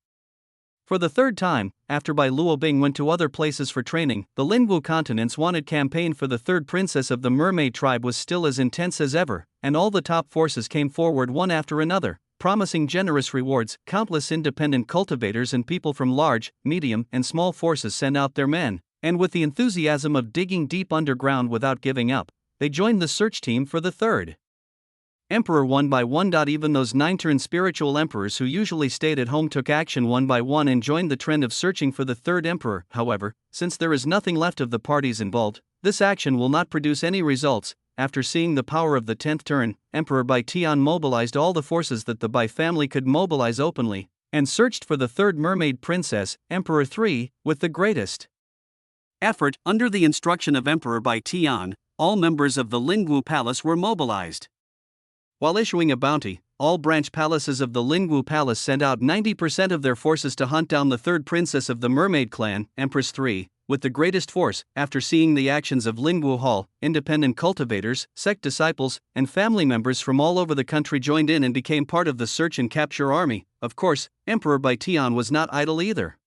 Speaker 1: For the 3rd time, after Bai Luobing went to other places for training, the Lingwu continent's wanted campaign for the 3rd princess of the mermaid tribe was still as intense as ever, and all the top forces came forward one after another, promising generous rewards. Countless independent cultivators and people from large, medium, and small forces sent out their men, and with the enthusiasm of digging deep underground without giving up, they joined the search team for the 3rd Emperor one by one. Even those 9-turn spiritual emperors who usually stayed at home took action one by one and joined the trend of searching for the third emperor. However, since there is nothing left of the parties involved, this action will not produce any results. After seeing the power of the 10th turn, Emperor Bai Tian mobilized all the forces that the Bai family could mobilize openly, and searched for the third mermaid princess, Emperor 3, with the greatest
Speaker 2: effort. Under the instruction of Emperor Bai Tian, all members of the Lingwu Palace were mobilized.
Speaker 1: While issuing a bounty, all branch palaces of the Lingwu Palace sent out 90% of their forces to hunt down the third princess of the mermaid clan, Empress 3, with the greatest force. After seeing the actions of Lingwu Hall, independent cultivators, sect disciples, and family members from all over the country joined in and became part of the search and capture army. Of course, Emperor Bai Tian was not idle either.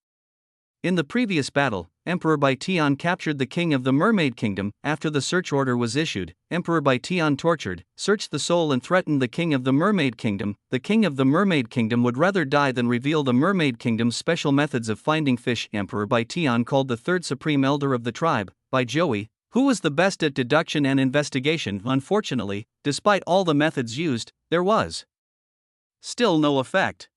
Speaker 1: In the previous battle, Emperor Bai Tian captured the king of the Mermaid Kingdom. After the search order was issued, Emperor Bai Tian tortured, searched the soul and threatened the king of the Mermaid Kingdom. The king of the Mermaid Kingdom would rather die than reveal the Mermaid Kingdom's special methods of finding fish. Emperor Bai Tian called the third supreme elder of the tribe, Bai Joey, who was the best at deduction and investigation. Unfortunately, despite all the methods used, there was still no effect.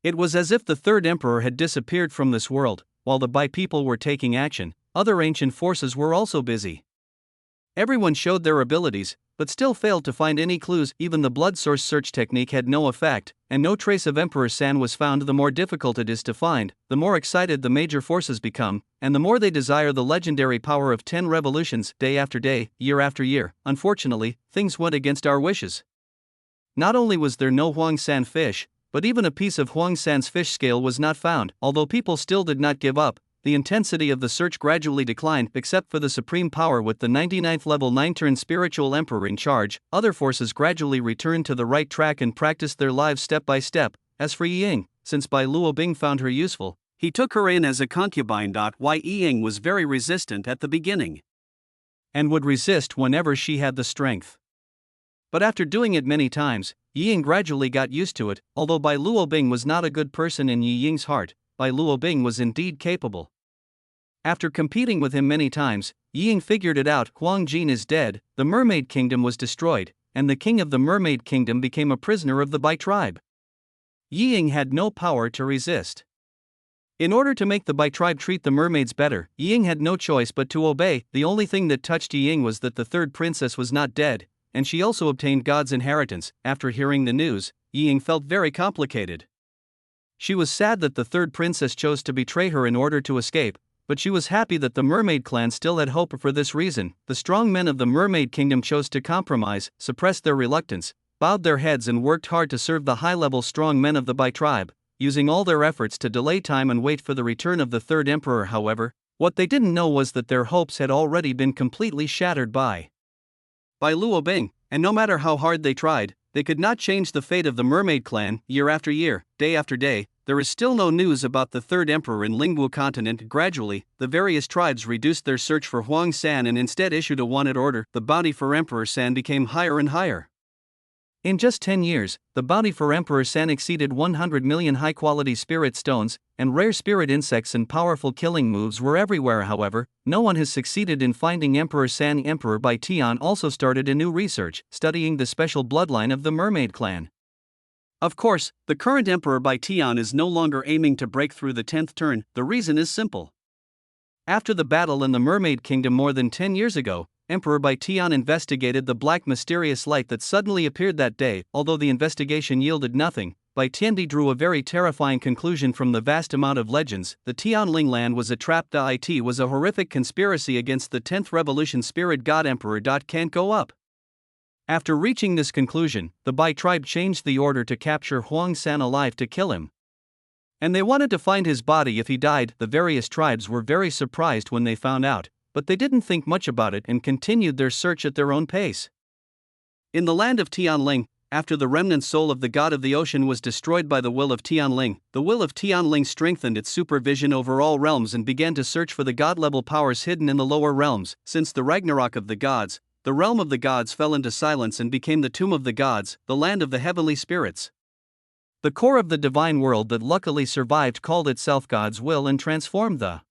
Speaker 1: It was as if the third emperor had disappeared from this world. While the Bai people were taking action, other ancient forces were also busy. Everyone showed their abilities, but still failed to find any clues. Even the blood source search technique had no effect, and no trace of Emperor San was found. The more difficult it is to find, the more excited the major forces become, and the more they desire the legendary power of 10 revolutions. Day after day, year after year, unfortunately, things went against our wishes. Not only was there no Huang San fish, but even a piece of Huang San's fish scale was not found. Although people still did not give up, the intensity of the search gradually declined. Except for the supreme power with the 99th level 9-turn spiritual emperor in charge, other forces gradually returned to the right track and practiced their lives step by step. As for Ying, since Bai Luobing found her useful,
Speaker 2: he took her in as a concubine. Ying was very resistant at the beginning,
Speaker 1: and would resist whenever she had the strength. But after doing it many times, Ying gradually got used to it. Although Bai Luobing was not a good person in Ying's heart, Bai Luobing was indeed capable. After competing with him many times, Ying figured it out. Huang Jin is dead, the Mermaid Kingdom was destroyed, and the king of the Mermaid Kingdom became a prisoner of the Bai tribe. Ying had no power to resist. In order to make the Bai tribe treat the mermaids better, Ying had no choice but to obey. The only thing that touched Ying was that the third princess was not dead, and she also obtained God's inheritance. After hearing the news, Ying felt very complicated. She was sad that the third princess chose to betray her in order to escape, but she was happy that the mermaid clan still had hope. For this reason, the strong men of the Mermaid Kingdom chose to compromise, suppressed their reluctance, bowed their heads and worked hard to serve the high-level strong men of the Bai tribe, using all their efforts to delay time and wait for the return of the third emperor. However, what they didn't know was that their hopes had already been completely shattered by Bai Luobing, and no matter how hard they tried, they could not change the fate of the mermaid clan. Year after year, day after day, there is still no news about the third emperor in Lingwu continent. Gradually, the various tribes reduced their search for Huang San and instead issued a wanted order. The bounty for Emperor San became higher and higher. In just 10 years, the bounty for Emperor San exceeded 100 million high-quality spirit stones, and rare spirit insects and powerful killing moves were everywhere. However, no one has succeeded in finding Emperor San. Emperor Bai Tian also started a new research, studying the special bloodline of the mermaid clan. Of course, the current Emperor Bai Tian is no longer aiming to break through the 10th turn. The reason is simple. After the battle in the Mermaid Kingdom more than 10 years ago, Emperor Bai Tian investigated the black mysterious light that suddenly appeared that day. Although the investigation yielded nothing, Bai Tiandi drew a very terrifying conclusion from the vast amount of legends. The Tianling land was a trap. It was a horrific conspiracy against the 10th revolution. Spirit God Emperor. Can't go up. After reaching this conclusion, the Bai tribe changed the order to capture Huang San alive to kill him. And they wanted to find his body if he died. The various tribes were very surprised when they found out, but they didn't think much about it and continued their search at their own pace. In the land of Tianling, after the remnant soul of the god of the ocean was destroyed by the will of Tianling, the will of Tianling strengthened its supervision over all realms and began to search for the god-level powers hidden in the lower realms. Since the Ragnarok of the gods, the realm of the gods fell into silence and became the tomb of the gods, the land of the heavenly spirits. The core of the divine world that luckily survived called itself God's will and transformed the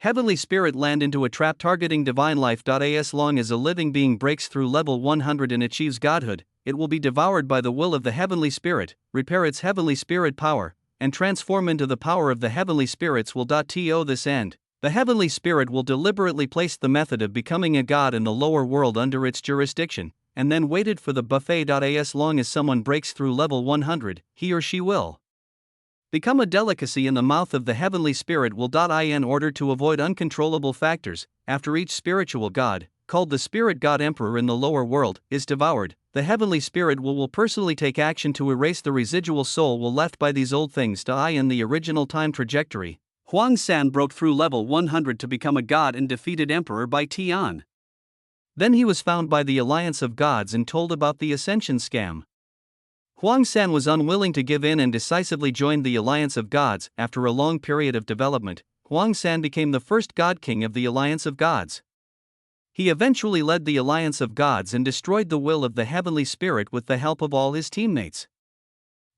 Speaker 1: heavenly spirit land into a trap targeting divine life. As long as a living being breaks through level 100 and achieves godhood, it will be devoured by the will of the heavenly spirit, repair its heavenly spirit power, and transform into the power of the heavenly spirits will. To this end, the heavenly spirit will deliberately place the method of becoming a god in the lower world under its jurisdiction, and then waited for the buffet. As long as someone breaks through level 100, he or she will become a delicacy in the mouth of the heavenly spirit will. In order to avoid uncontrollable factors, after each spiritual god, called the spirit god emperor in the lower world, is devoured, the heavenly spirit will personally take action to erase the residual soul will left by these old things. In the original time trajectory, Huang San broke through level 100 to become a god and defeated Emperor Bai Tian. Then he was found by the Alliance of Gods and told about the Ascension scam. Huang San was unwilling to give in and decisively joined the Alliance of Gods. After a long period of development, Huang San became the first God King of the Alliance of Gods. He eventually led the Alliance of Gods and destroyed the will of the heavenly spirit with the help of all his teammates.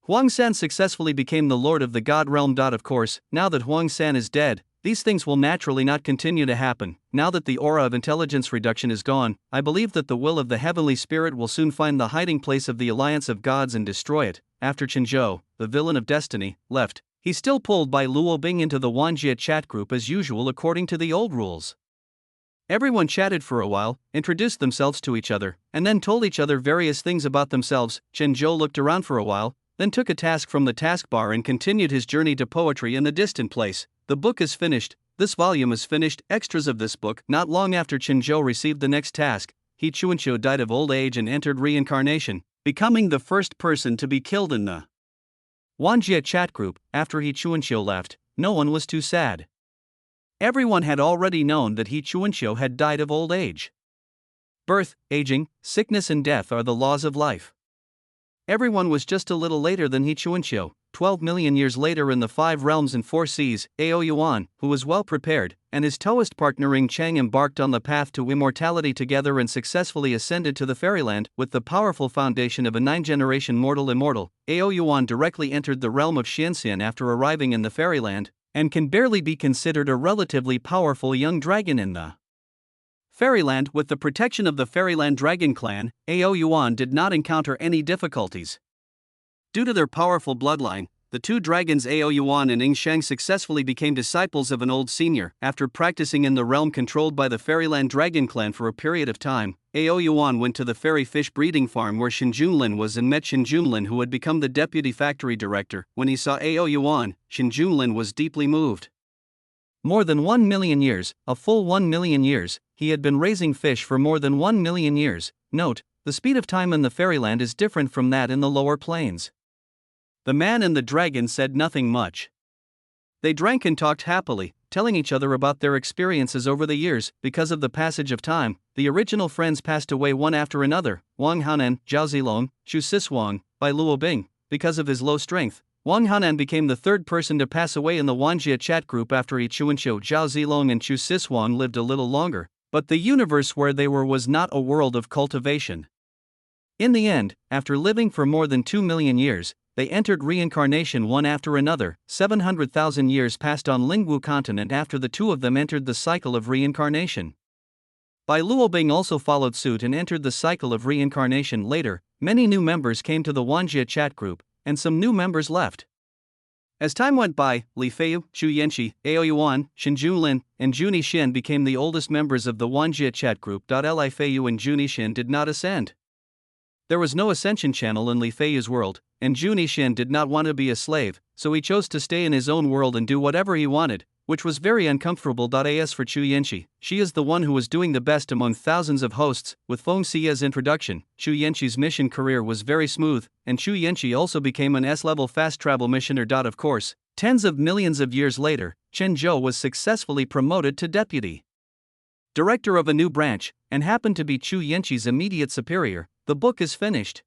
Speaker 1: Huang San successfully became the lord of the god realm. Of course, now that Huang San is dead, these things will naturally not continue to happen. Now that the aura of intelligence reduction is gone, I believe that the will of the heavenly spirit will soon find the hiding place of the Alliance of Gods and destroy it. After Chen Zhou, the villain of destiny, left, he still pulled by Luo Bing into the Wanjie chat group as usual according to the old rules. Everyone chatted for a while, introduced themselves to each other, and then told each other various things about themselves. Chen Zhou looked around for a while, then took a task from the taskbar and continued his journey to poetry in the distant place. The book is finished. This volume is finished. Extras of this book. Not long after Chen Zhou received the next task, He Chuanqiu died of old age and entered reincarnation, becoming the first person to be killed in the Wanjie chat group. After He Chuanqiu left, no one was too sad. Everyone had already known that He Chuanqiu had died of old age. Birth, aging, sickness and death are the laws of life. Everyone was just a little later than He Chuanqiu, 12 million years later in the 5 realms and 4 seas. Ao Yuan, who was well prepared, and his Taoist partner Ring Cheng embarked on the path to immortality together and successfully ascended to the fairyland with the powerful foundation of a 9-generation mortal immortal. Ao Yuan directly entered the realm of Xianxian after arriving in the fairyland, and can barely be considered a relatively powerful young dragon in the Fairyland. With the protection of the Fairyland Dragon Clan, Ao Yuan did not encounter any difficulties. Due to their powerful bloodline, the two dragons Ao Yuan and Ing Sheng successfully became disciples of an old senior. After practicing in the realm controlled by the Fairyland Dragon Clan for a period of time, Ao Yuan went to the fairy fish breeding farm where Xin Junlin was and met Xin Junlin, who had become the deputy factory director. When he saw Ao Yuan, Xin Junlin was deeply moved. More than 1 million years, a full 1 million years, he had been raising fish for more than 1 million years. Note, the speed of time in the fairyland is different from that in the lower planes. The man and the dragon said nothing much. They drank and talked happily, telling each other about their experiences over the years. Because of the passage of time, the original friends passed away one after another. Wang Hanan, Zhao Zilong, Xu Siswang, by Luo Bing. Because of his low strength, Wang Hanan became the third person to pass away in the Wanjie chat group after He Chuanqiu. Zhao Zilong and Xu Siswang lived a little longer, but the universe where they were was not a world of cultivation. In the end, after living for more than 2 million years, they entered reincarnation one after another. 700,000 years passed on Lingwu continent after the two of them entered the cycle of reincarnation. Bai Luobing also followed suit and entered the cycle of reincarnation later. Many new members came to the Wanjie chat group, and some new members left. As time went by, Li Feiyu, Xu Yanqi, Ao Yuan, Xin Junlin, and Juni Xin became the oldest members of the Wanjie chat group. Li Feiyu and Juni Xin did not ascend. There was no ascension channel in Li Feiyu's world, and Juni Xin did not want to be a slave, so he chose to stay in his own world and do whatever he wanted, which was very uncomfortable. As for Xu Yanqi, she is the one who was doing the best among thousands of hosts. With Feng Xia's introduction, Xu Yanqi's mission career was very smooth, and Xu Yanqi also became an S-level fast travel missioner. Of course, tens of millions of years later, Chen Zhou was successfully promoted to deputy director of a new branch, and happened to be Xu Yanqi's immediate superior. The book is finished.